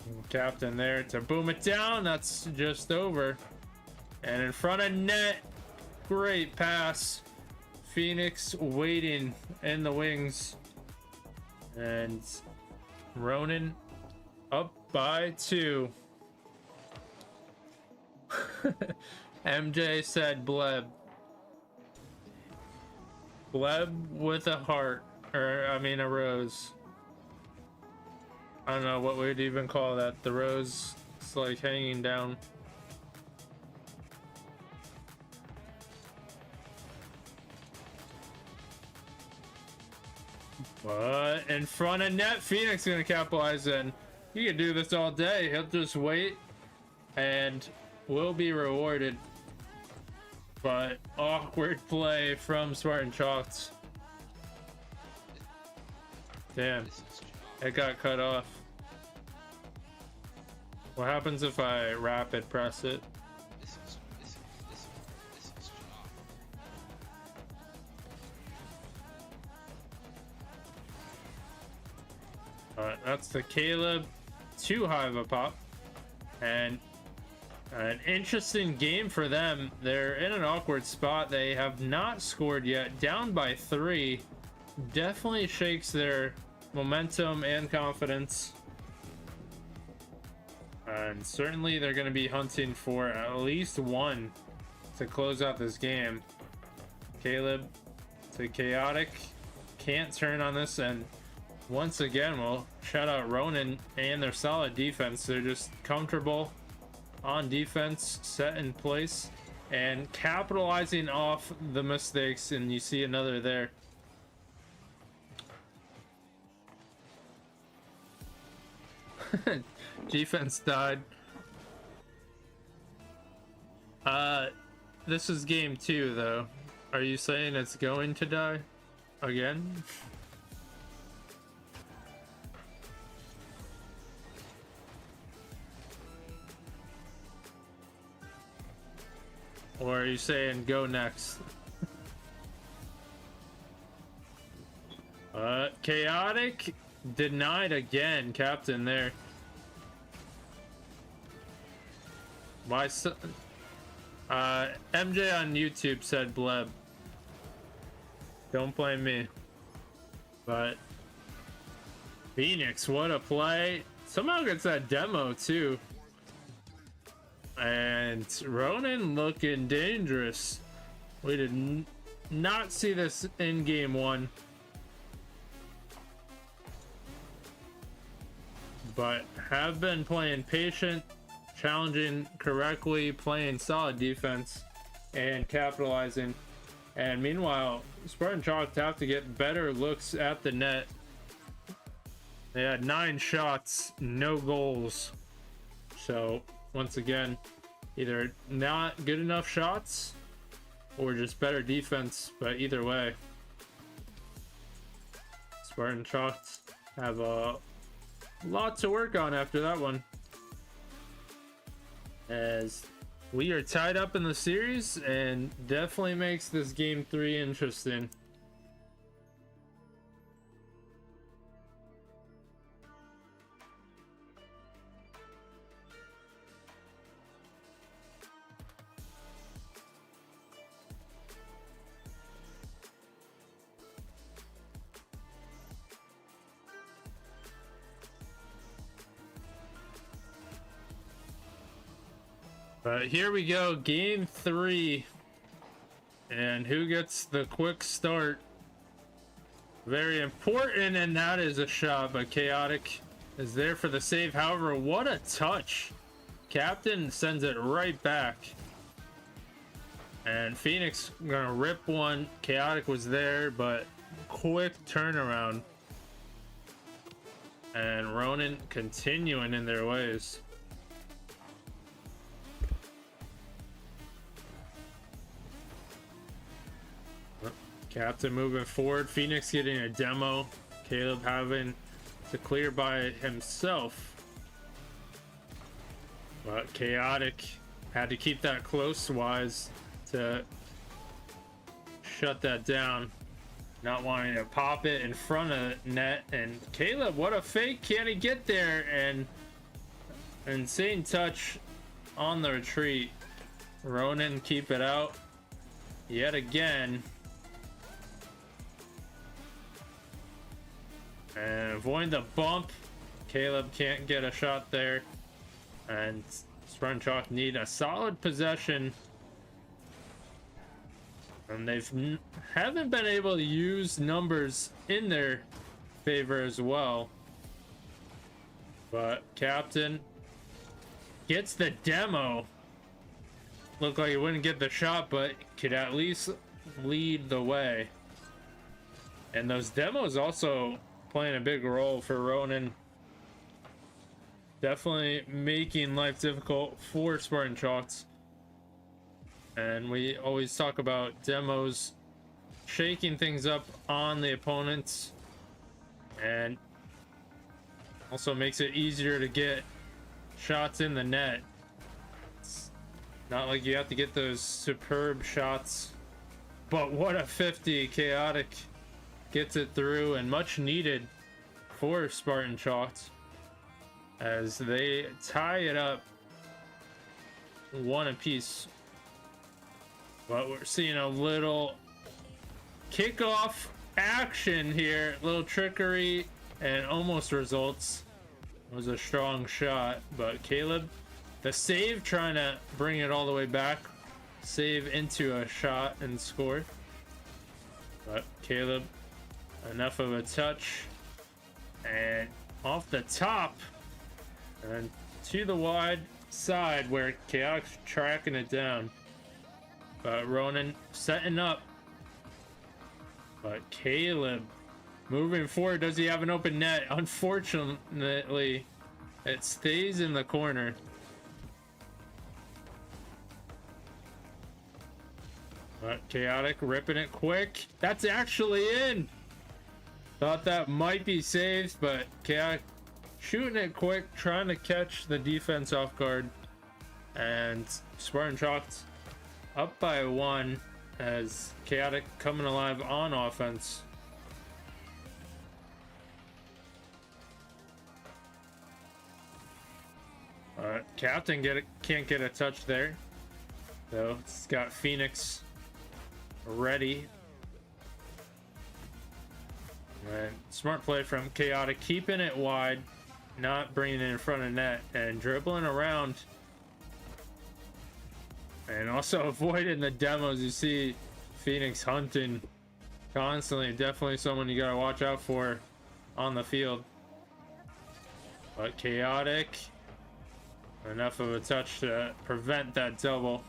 Speaker 1: And Captain there to boom it down. That's just over. And in front of net, great pass. Phoenix waiting in the wings. And Ronin up by 2. MJ said Bleb. Bleb with a heart. Or, I mean, a rose. I don't know what we'd even call that. The rose is like hanging down. But in front of net, Phoenix gonna capitalize in. He can do this all day. He'll just wait and will be rewarded. But awkward play from Spartan Chalks. Damn, it got cut off. What happens if I rapid press it? Alright, that's the Caleb. Too high of a pop. And an interesting game for them. They're in an awkward spot. They have not scored yet. Down by 3. Definitely shakes their momentum and confidence. And certainly they're going to be hunting for at least 1 to close out this game. Caleb to Chaotic. Can't turn on this, and once again, we'll shout out Ronin and their solid defense. They're just comfortable on defense, set in place, and capitalizing off the mistakes, and you see another there. Defense died. This is game 2, though. Are you saying it's going to die again? Or are you saying go next? Chaotic denied again, Captain there. My son, MJ on YouTube said Bleb. Don't blame me. But Phoenix, what a play. Somehow gets that demo too. And Ronin looking dangerous. We did not see this in game 1. But have been playing patient, challenging correctly, playing solid defense, and capitalizing. And meanwhile, Spartan Chalk have to get better looks at the net. They had 9 shots, no goals. So once again, either not good enough shots or just better defense, but either way, Spartan Chalks have a lot to work on after that one, as we are tied up in the series, and definitely makes this game 3 interesting. But here we go, game 3. And who gets the quick start? Very important, and that is a shot, but Chaotic is there for the save. However, what a touch. Captain sends it right back. And Phoenix gonna rip one. Chaotic was there, but quick turnaround. And Ronin continuing in their ways. Captain moving forward. Phoenix getting a demo. Caleb having to clear by himself. But Chaotic had to keep that close wise to shut that down. Not wanting to pop it in front of net. And Caleb, what a fake. Can he get there? And insane touch on the retreat. Ronan keep it out yet again. And avoid the bump. Caleb can't get a shot there. And Sprung Chalk need a solid possession. And they've haven't been able to use numbers in their favor as well. But Captain gets the demo. Looked like he wouldn't get the shot, but could at least lead the way. And those demos also playing a big role for Ronan. Definitely making life difficult for Spartan Chalks. And we always talk about demos shaking things up on the opponents. And also makes it easier to get shots in the net. It's not like you have to get those superb shots. But what a 50. Chaotic gets it through, and much needed for Spartan Chalks as they tie it up 1 apiece. But we're seeing a little kickoff action here, little trickery, and almost results. It was a strong shot, but Caleb, the save, trying to bring it all the way back, save into a shot and score. But Caleb, enough of a touch, and off the top and to the wide side where Chaotic's tracking it down. But Ronan setting up. But Caleb moving forward. Does he have an open net? Unfortunately, it stays in the corner. But Chaotic ripping it quick. That's actually in. Thought that might be saved, but Chaotic shooting it quick, trying to catch the defense off guard. And Spartan Chalks up by 1 as Chaotic coming alive on offense. Captain can't get a touch there. So it's got Phoenix ready. And smart play from Chaotic, keeping it wide, not bringing it in front of net, and dribbling around. And also avoiding the demos. You see Phoenix hunting constantly. Definitely someone you gotta watch out for on the field. But Chaotic, enough of a touch to prevent that double.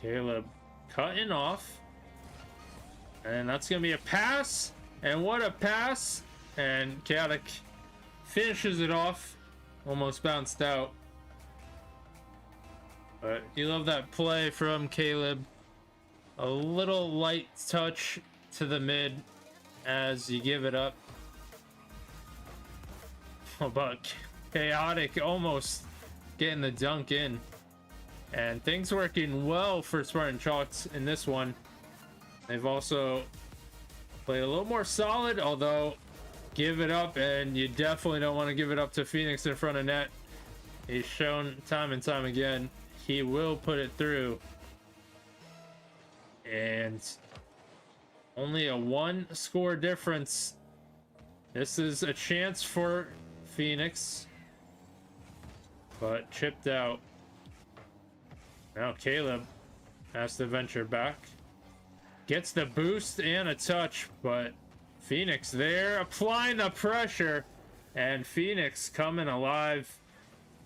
Speaker 1: Caleb cutting off. And that's gonna be a pass. And what a pass. And Chaotic finishes it off. Almost bounced out. But you love that play from Caleb. A little light touch to the mid as you give it up. Oh, but Chaotic almost getting the dunk in. And things working well for Spartan Chalks in this one. They've also played a little more solid, although give it up, and you definitely don't want to give it up to Phoenix in front of net. He's shown time and time again he will put it through. And only a 1 score difference. This is a chance for Phoenix, but chipped out. Now Caleb has to venture back. Gets the boost and a touch, but Phoenix there applying the pressure, and Phoenix coming alive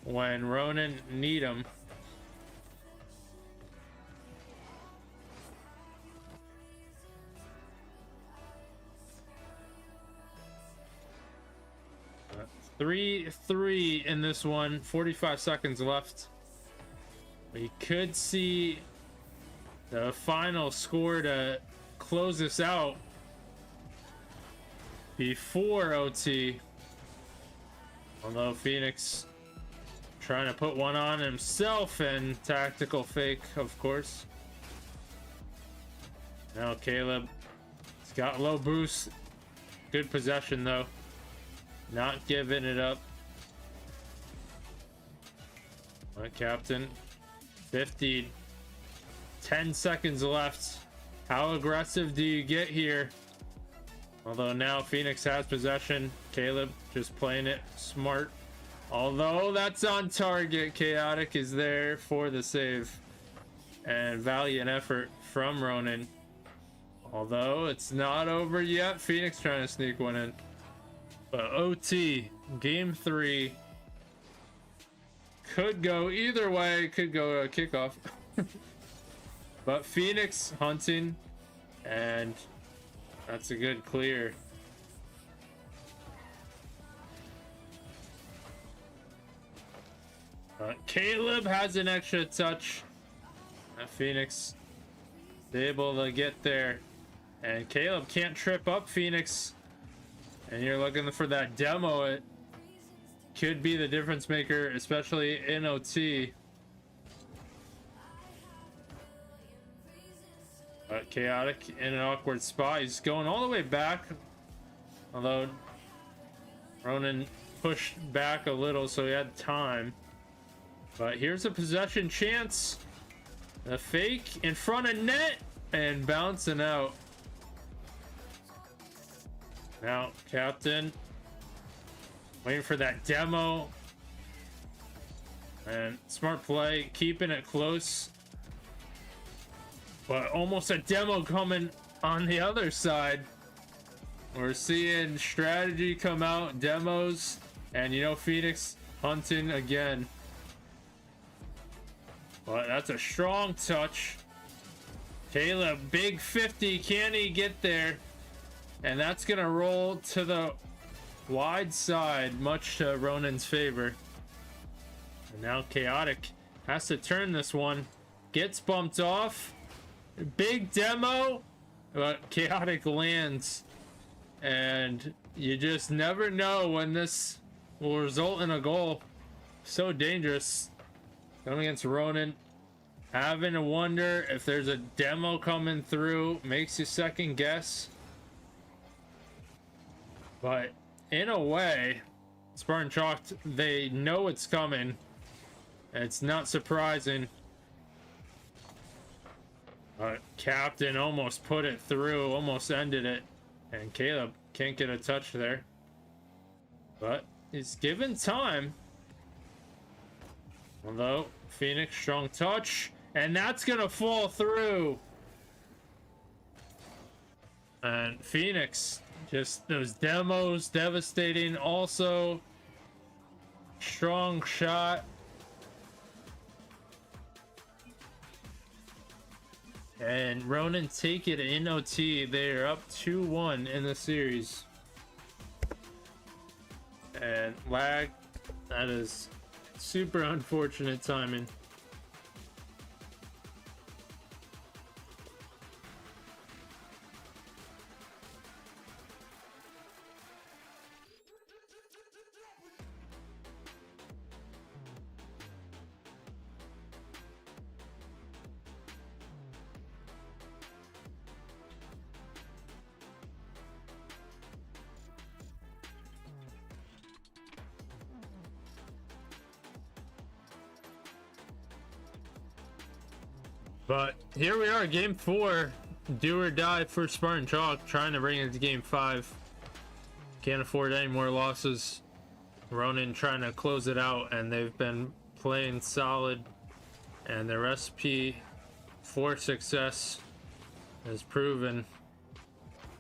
Speaker 1: when Ronan need him. Uh, 3-3 in this one, 45 seconds left. We could see the final score to close this out before OT. Although Phoenix trying to put one on himself and tactical fake, of course. Now Caleb, he's got low boost. Good possession though. Not giving it up. My captain. 50. 10 seconds left. How aggressive do you get here? Although now Phoenix has possession. Caleb just playing it smart. Although that's on target. Chaotic is there for the save. And valiant effort from Ronan. Although it's not over yet. Phoenix trying to sneak one in. But OT, game 3. Could go either way. Could go a kickoff. But Phoenix hunting. And that's a good clear. Caleb has an extra touch. Phoenix is able to get there. And Caleb can't trip up Phoenix. And you're looking for that demo. It could be the difference maker, especially in OT. But Chaotic in an awkward spot. He's going all the way back. Although Ronan pushed back a little, so he had time. But here's a possession chance. A fake in front of net and bouncing out. Now, captain waiting for that demo. And smart play, keeping it close. But almost a demo coming on the other side. We're seeing strategy come out, demos, and you know, Phoenix hunting again. But that's a strong touch. Caleb, big 50. Can he get there? And that's going to roll to the wide side, much to Ronan's favor. And now Chaotic has to turn this one. Gets bumped off. Big demo. But Chaotic lands. And you just never know when this will result in a goal. So dangerous. Going against Ronan. Having to wonder if there's a demo coming through. Makes you second guess. But in a way, Spartan Chalked, they know it's coming. It's not surprising. Captain almost put it through. Almost ended it. And Caleb can't get a touch there. But he's given time. Although, Phoenix, strong touch. And that's going to fall through. And Phoenix, just those demos, devastating. Also, strong shot. And Ronan take it in OT. They're up 2-1 in the series. And lag, that is super unfortunate timing. But here we are, game 4. Do or die for Spartan Chalk, trying to bring it to game 5. Can't afford any more losses. Ronan trying to close it out, and they've been playing solid. And their recipe for success has proven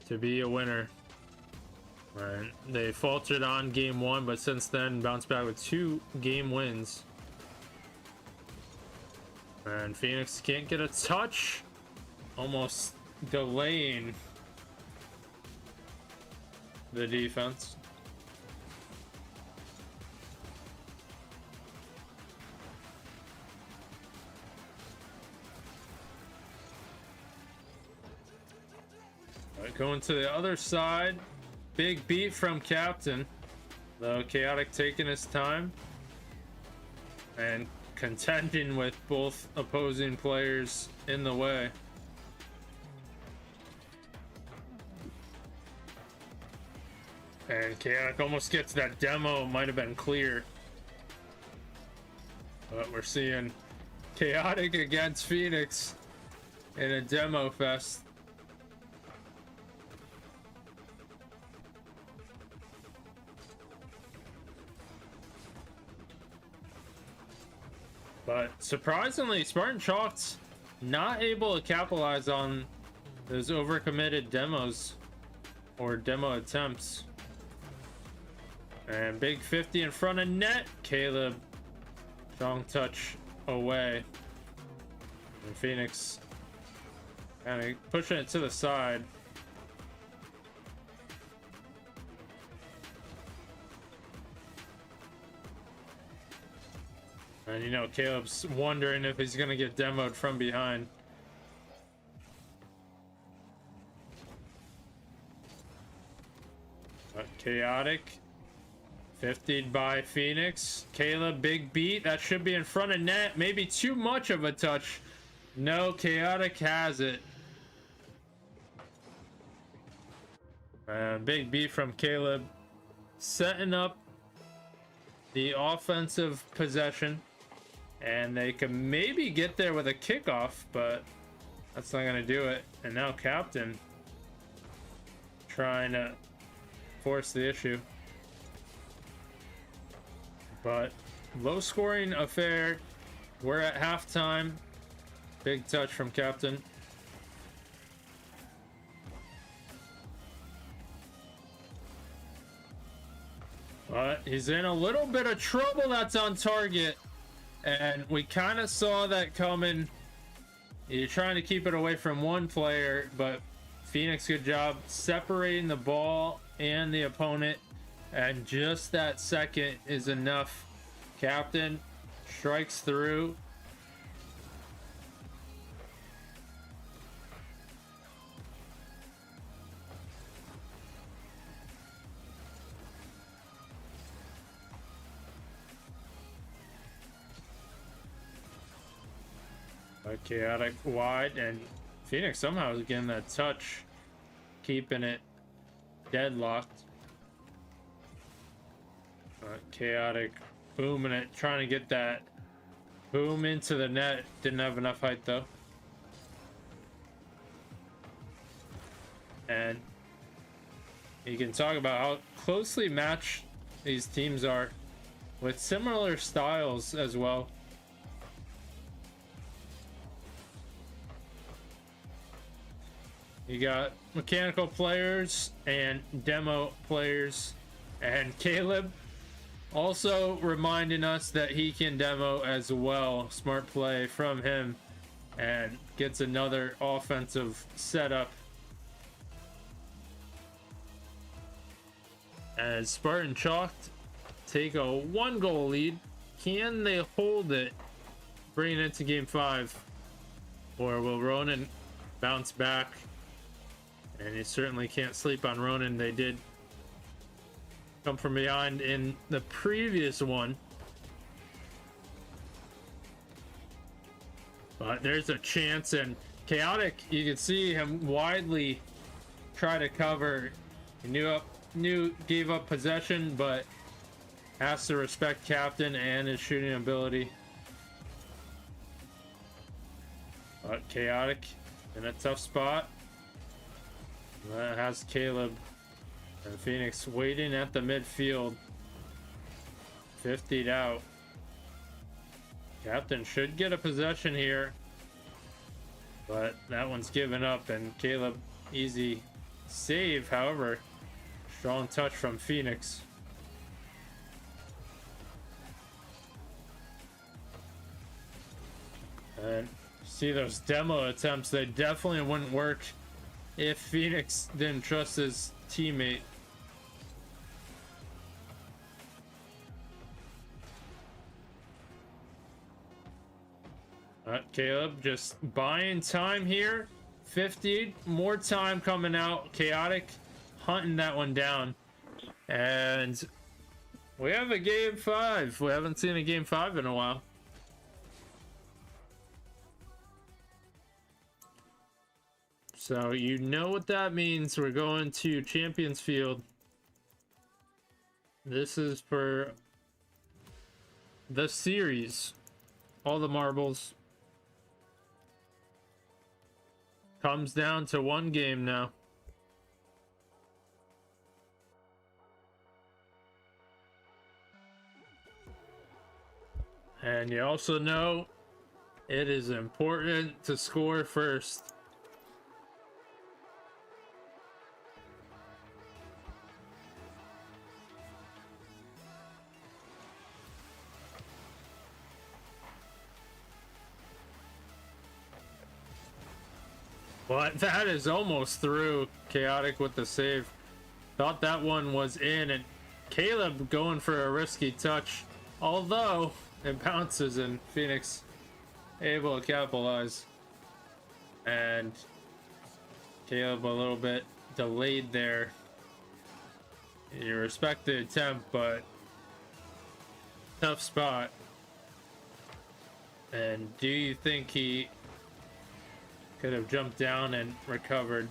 Speaker 1: to be a winner. And they faltered on game 1, but since then bounced back with 2 game wins. And Phoenix can't get a touch. Almost delaying the defense. Going to the other side. Big beat from Captain. Though Chaotic taking his time. And contending with both opposing players in the way. And Chaotic almost gets that demo. Might have been clear. But we're seeing Chaotic against Phoenix in a demo fest. But surprisingly, Spartan Chalk's not able to capitalize on those overcommitted demos or demo attempts. And big 50 in front of net. Caleb, strong touch away. And Phoenix kind of pushing it to the side. And you know, Caleb's wondering if he's gonna get demoed from behind. But Chaotic 50'd by Phoenix. Caleb, big beat. That should be in front of net. Maybe too much of a touch. No, Chaotic has it. And big beat from Caleb. Setting up the offensive possession. And they can maybe get there with a kickoff, but that's not going to do it. And now Captain trying to force the issue. But low scoring affair. We're at halftime. Big touch from Captain. But he's in a little bit of trouble. That's on target. And we kind of saw that coming. You're trying to keep it away from one player, but Phoenix, good job separating the ball and the opponent. And just that second is enough. Captain strikes through. Chaotic wide, and Phoenix somehow is getting that touch, keeping it deadlocked. Chaotic booming it, trying to get that boom into the net. Didn't have enough height though. And you can talk about how closely matched these teams are with similar styles as well. You got mechanical players and demo players, and Caleb also reminding us that he can demo as well. Smart play from him, and gets another offensive setup. As Spartan Chalked take a 1-goal lead. Can they hold it, bringing it to game 5? Or will Ronan bounce back? And you certainly can't sleep on Ronan. They did come from behind in the previous one. But there's a chance, and Chaotic, you can see him widely try to cover. He gave up possession, but has to respect Captain and his shooting ability. But Chaotic in a tough spot. That has Caleb and Phoenix waiting at the midfield. 50'd out. Captain should get a possession here, but that one's given up, and Caleb easy save. However, strong touch from Phoenix. And see those demo attempts, they definitely wouldn't work if Phoenix didn't trust his teammate. Caleb just buying time here. 50. More time coming out. Chaotic hunting that one down. And we have a game 5. We haven't seen a game 5 in a while. So you know what that means. We're going to Champions Field. This is for the series. All the marbles. Comes down to one game now. And you also know it is important to score first. But that is almost through. Chaotic with the save. Thought that one was in, and Caleb going for a risky touch. Although it bounces and Phoenix able to capitalize. And Caleb a little bit delayed there. You respect the attempt, but tough spot. And do you think he could have jumped down and recovered?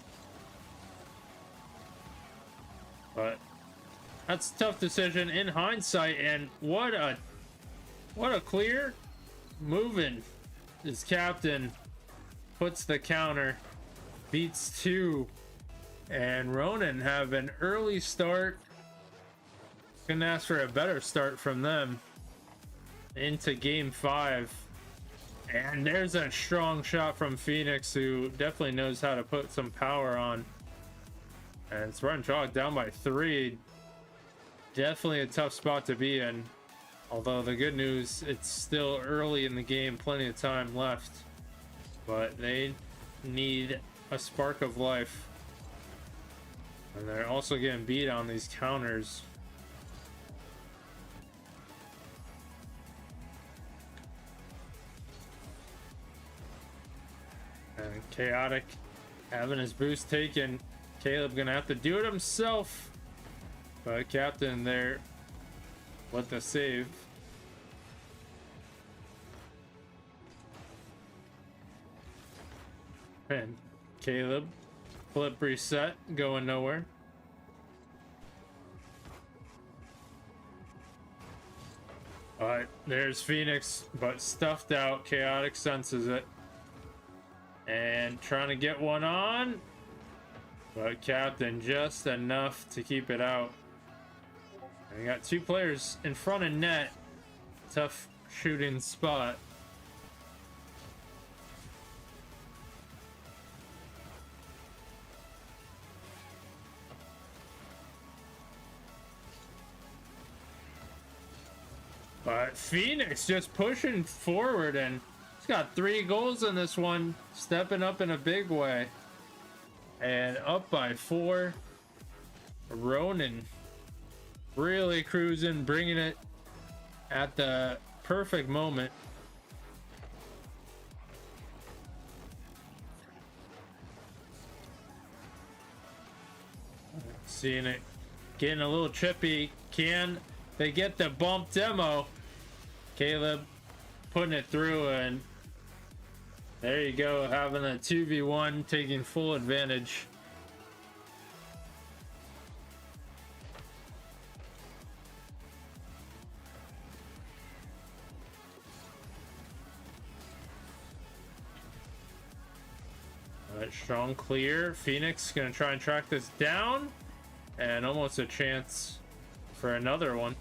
Speaker 1: But that's a tough decision in hindsight. And what a clear moving. His captain puts the counter, beats 2, and Ronin have an early start. Gonna ask for a better start from them into game 5. And there's a strong shot from Phoenix, who definitely knows how to put some power on. And it's run chalk down by 3. Definitely a tough spot to be in. Although the good news, it's still early in the game, plenty of time left. But they need a spark of life. And they're also getting beat on these counters. And Chaotic having his boost taken. Caleb gonna have to do it himself. But Captain there with the save. And Caleb flip reset, going nowhere. Alright, there's Phoenix, but stuffed out. Chaotic senses it. And trying to get one on. But Captain just enough to keep it out. And we got 2 players in front of net. Tough shooting spot. But Phoenix just pushing forward, and he's got 3 goals in this one, stepping up in a big way. And up by 4. Ronin really cruising, bringing it at the perfect moment. Seeing it getting a little chippy. Can they get the bump demo? Caleb putting it through, and there you go, having a 2v1, taking full advantage. Alright, strong clear. Phoenix gonna try and track this down, and almost a chance for another one.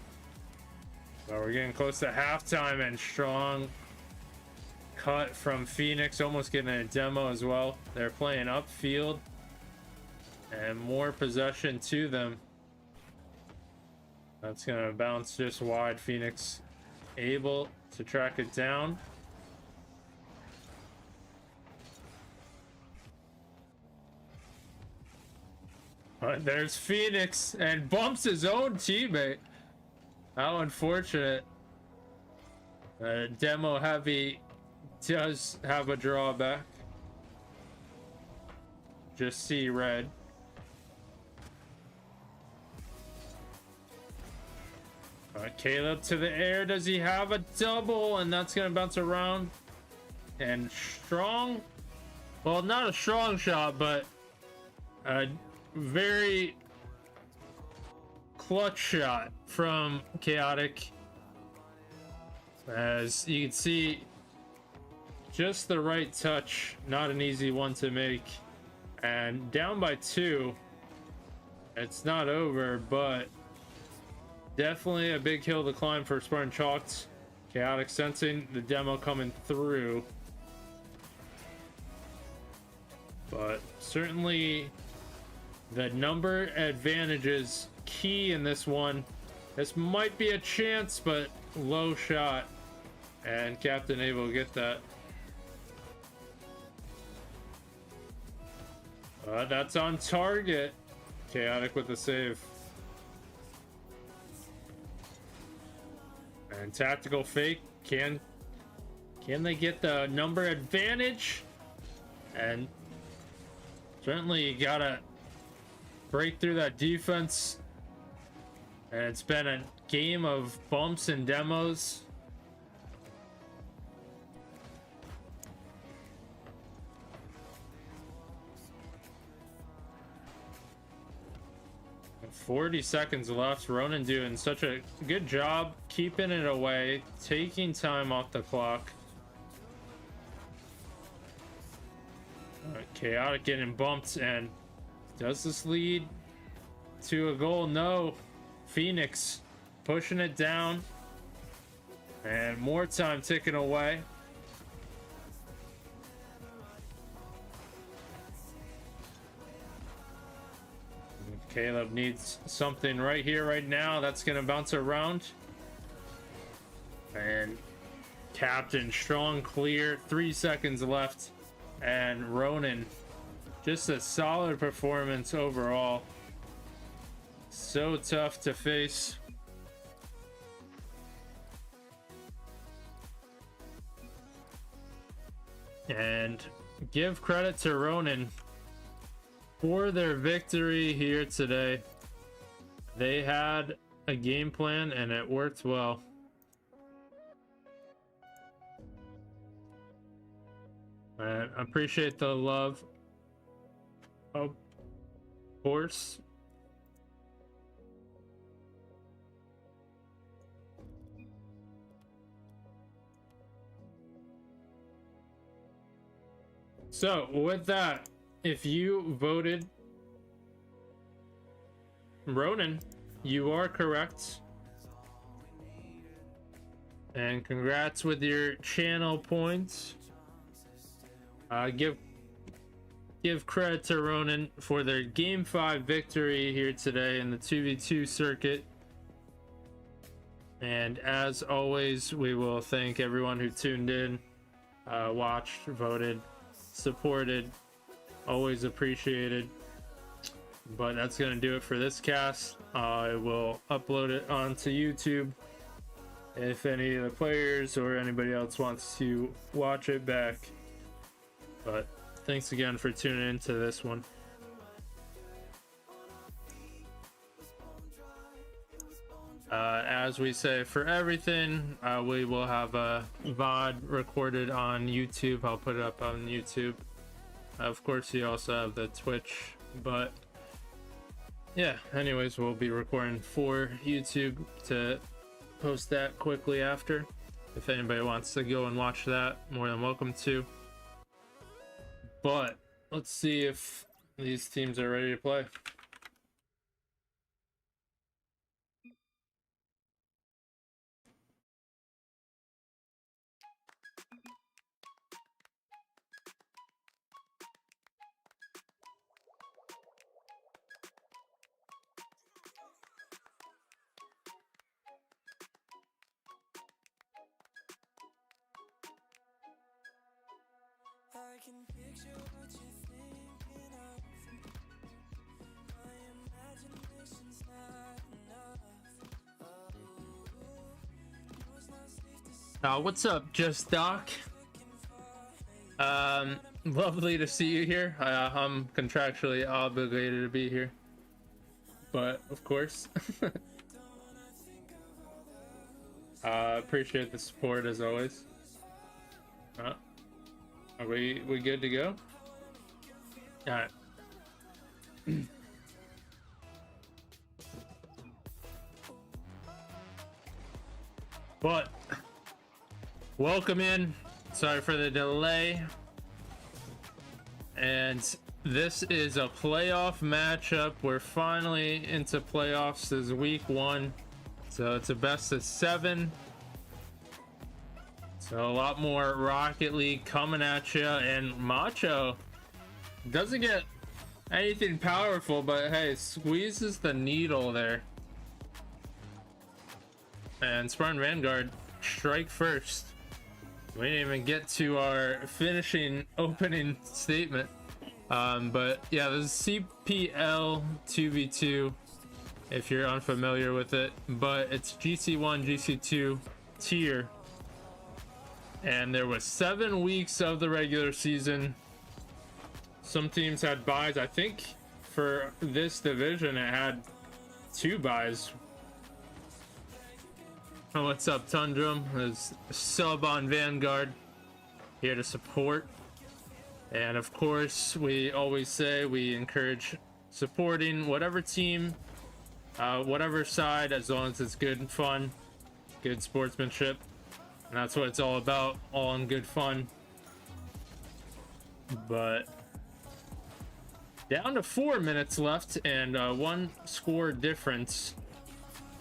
Speaker 1: But we're getting close to halftime, and strong cut from Phoenix, almost getting a demo as well. They're playing upfield, and more possession to them. That's gonna bounce just wide. Phoenix able to track it down. But there's Phoenix, and bumps his own teammate. How unfortunate. Demo heavy does have a drawback. just see red. Caleb to the air. Does he have a double? And that's going to bounce around. And strong. Well, not a strong shot, but a very clutch shot from Chaotic. As you can see, just the right touch. Not an easy one to make. And down by 2. It's not over, but definitely a big hill to climb for Spartan Chalked. Chaotic sensing the demo coming through. But certainly the number advantage is key in this one. This might be a chance, but low shot. And Captain able to get that. That's on target. Chaotic with the save. And tactical fake. Can they get the number advantage? And certainly you gotta break through that defense. And it's been a game of bumps and demos. And 40 seconds left. Ronan doing such a good job keeping it away, taking time off the clock. Chaotic getting bumped, and does this lead to a goal? No. Phoenix pushing it down, and more time ticking away. Caleb needs something right here, right now. That's gonna bounce around, and Captain strong clear. 3 seconds left, and Ronan just a solid performance overall. So tough to face. And give credit to Ronan for their victory here today. They had a game plan and it worked well. And I appreciate the love, of course. So with that, if you voted Ronan, you are correct. And congrats with your channel points. Give credit to Ronan for their Game 5 victory here today in the 2v2 circuit. And as always, we will thank everyone who tuned in, watched, voted, supported. Always appreciated. But that's going to do it for this cast. I will upload it onto YouTube if any of the players or anybody else wants to watch it back. But thanks again for tuning into this one. As we say for everything, we will have a VOD recorded on YouTube. I'll put it up on YouTube. Of course, you also have the Twitch, but yeah, anyways, we'll be recording for YouTube to post that quickly after. If anybody wants to go and watch that, more than welcome to. But let's see if these teams are ready to play.
Speaker 3: I can picture what you're thinking of. My imagination's not enough. Oh, no, it's not safe to say.
Speaker 1: What's up, Just Doc? Lovely to see you here. I'm contractually obligated to be here, but of course, appreciate the support as always. Are we good to go? All right. But welcome in. Sorry for the delay. And this is a playoff matchup. We're finally into playoffs. This is week 1. So it's a best of 7. So a lot more Rocket League coming at you. And Macho doesn't get anything powerful, but hey, squeezes the needle there. And Spartan Vanguard strike first. We didn't even get to our finishing opening statement. But yeah, this is CPL 2v2 if you're unfamiliar with it, but it's GC1, GC2 tier. And there was 7 weeks of the regular season. Some teams had buys. I think for this division it had 2 buys. Oh, what's up, Tundrum? There's a sub on Vanguard, here to support. And of course, we always say we encourage supporting whatever team, whatever side, as long as it's good and fun, good sportsmanship. And that's what it's all about, all in good fun. But down to 4 minutes left and 1 score difference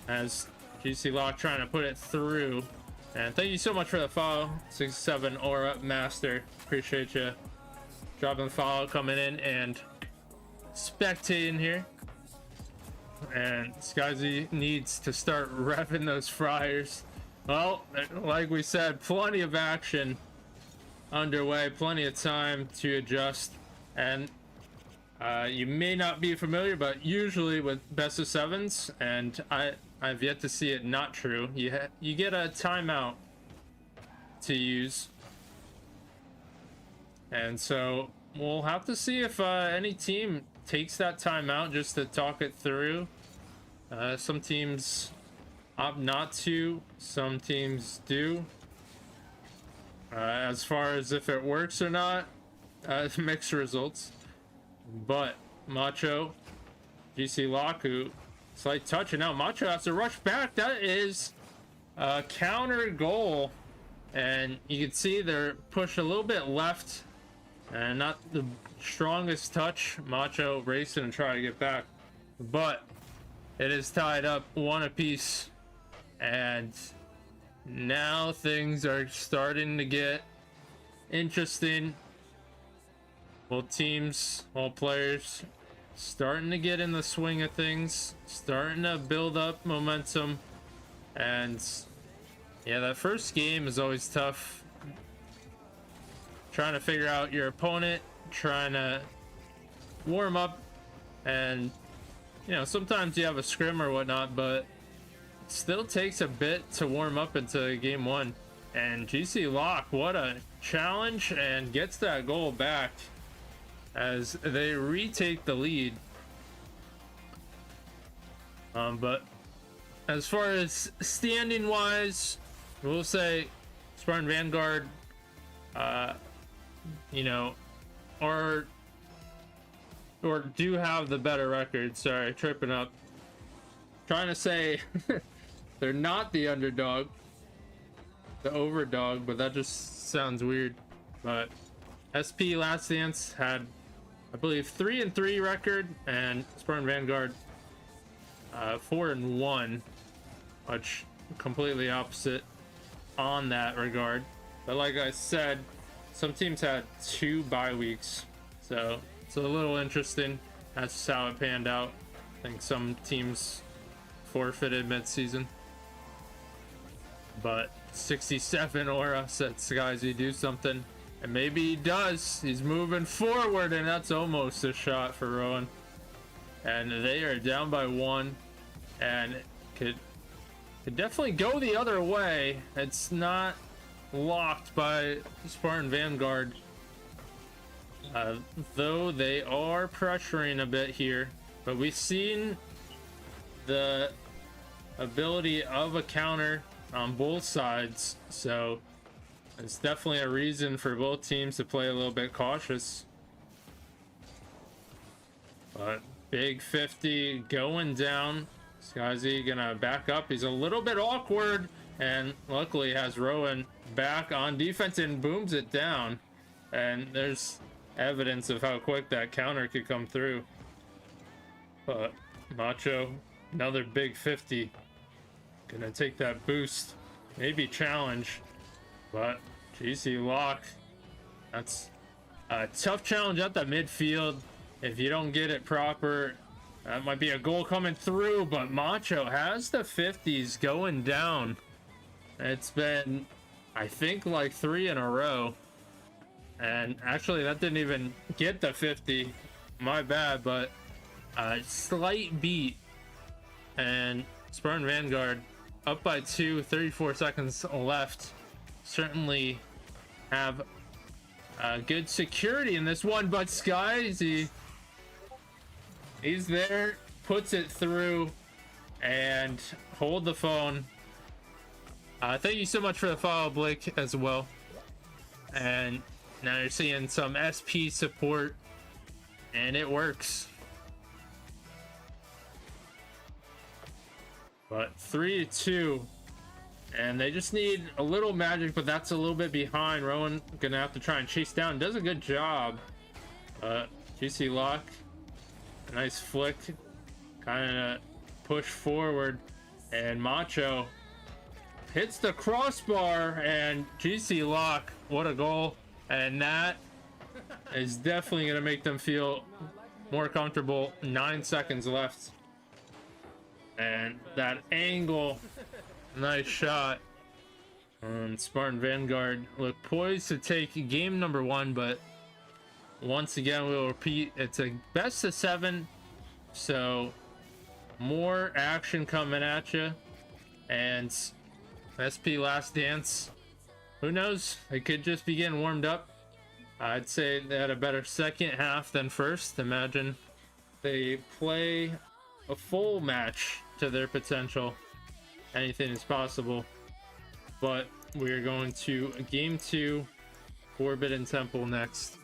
Speaker 1: as GC Lock trying to put it through. And thank you so much for the follow, 67 Aura Master. Appreciate you dropping the follow, coming in and spectating here. And Skyzy needs to start revving those fryers. Well, like we said, plenty of action underway, plenty of time to adjust. And you may not be familiar, but usually with best of 7s, and I've yet to see it not true, you get a timeout to use. And so we'll have to see if any team takes that timeout just to talk it through. Some teams opt not to, some teams do. As far as if it works or not, mixed results. But Macho, GC Laku, slight touch, and now Macho has to rush back. That is a counter goal, and you can see they're pushed a little bit left, and not the strongest touch. Macho racing and trying to get back, but it is tied up 1 apiece, and now things are starting to get interesting. Both teams, all players, starting to get in the swing of things, starting to build up momentum. And yeah, that first game is always tough. Trying to figure out your opponent, trying to warm up, and you know, sometimes you have a scrim or whatnot, but it still takes a bit to warm up into game 1. And GC Lock, what a challenge, and gets that goal back as they retake the lead. But as far as standing wise, we'll say Spartan Vanguard, you know, or do have the better record. Sorry, tripping up. Trying to say they're not the underdog, the overdog, but that just sounds weird. But SP Last Dance had, I believe, 3-3 record, and Spartan Vanguard 4-1, which completely opposite on that regard. But like I said, some teams had 2 bye weeks, so it's a little interesting. That's just how it panned out. I think some teams forfeited mid-season, but 67 Aura said Skyzy do something. And maybe he does. He's moving forward, and that's almost a shot for Rowan. And they are down by 1, and could definitely go the other way. It's not locked by Spartan Vanguard. Though they are pressuring a bit here, but we've seen the ability of a counter on both sides, so it's definitely a reason for both teams to play a little bit cautious. But big 50 going down. Skazi gonna back up. He's a little bit awkward, and luckily has Rowan back on defense and booms it down. And there's evidence of how quick that counter could come through. But Macho, another big 50. Gonna take that boost. Maybe challenge. But GC Lock. That's a tough challenge at the midfield. If you don't get it proper, that might be a goal coming through. But Macho has the 50s going down. It's been, I think, like 3 in a row. And actually, that didn't even get the 50. My bad, but a slight beat. And Spartan Vanguard up by 2, 34 seconds left. Certainly have good security in this one, but Sky, he's there, puts it through, and hold the phone. Thank you so much for the follow, Blake, as well. And now you're seeing some SP support, and it works. But 3-2, and they just need a little magic, but that's a little bit behind. Rowan gonna have to try and chase down. Does a good job. GC Lock, a nice flick, kind of push forward, and Macho hits the crossbar, and GC Lock, what a goal. And that is definitely gonna make them feel more comfortable. 9 seconds left. And that angle, nice shot. And Spartan Vanguard look poised to take game number 1, but once again we'll repeat, it's a best of 7, so more action coming at you. And SP Last Dance, who knows, it could just be getting warmed up. I'd say they had a better second half than first. Imagine they play a full match to their potential. Anything is possible. But we're going to game 2, Forbidden Temple next.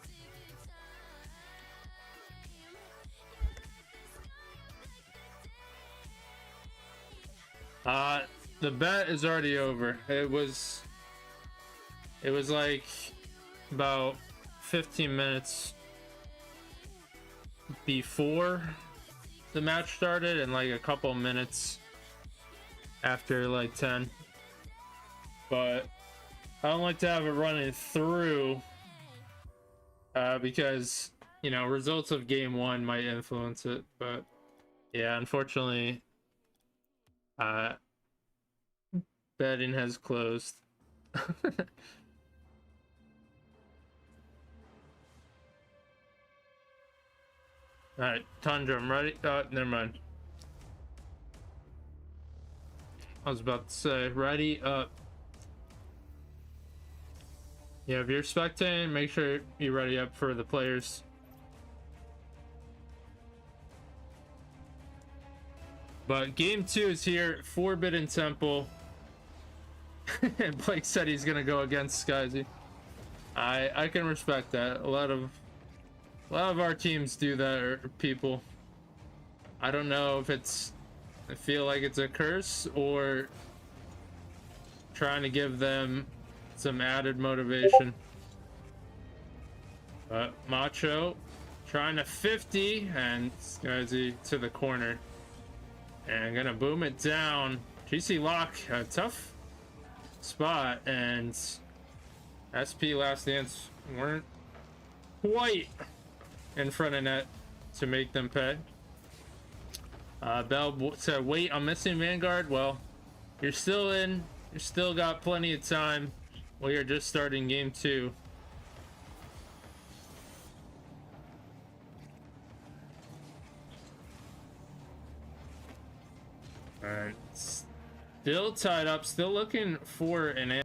Speaker 1: The bet is already over. It was like about 15 minutes before the match started and like a couple minutes after like 10. But I don't like to have it running through because, you know, results of game 1 might influence it. But yeah, unfortunately, betting has closed. Alright, Tundra, I'm ready. Oh, never mind. I was about to say, ready up. Yeah, if you're spectating, make sure you're ready up for the players. But game 2 is here, Forbidden Temple. And Blake said he's gonna go against Skyzy. I can respect that. A lot of our teams do that, or people. I don't know if it's, I feel like it's a curse or trying to give them some added motivation. Macho trying to 50, and Skyzy to the corner. And gonna boom it down. GC Lock, a tough spot, and SP Last Dance weren't quite in front of net to make them pay. Bell said, wait, I'm missing Vanguard. Well, you're still in. You still got plenty of time. We are just starting game 2. Alright. Still tied up. Still looking for an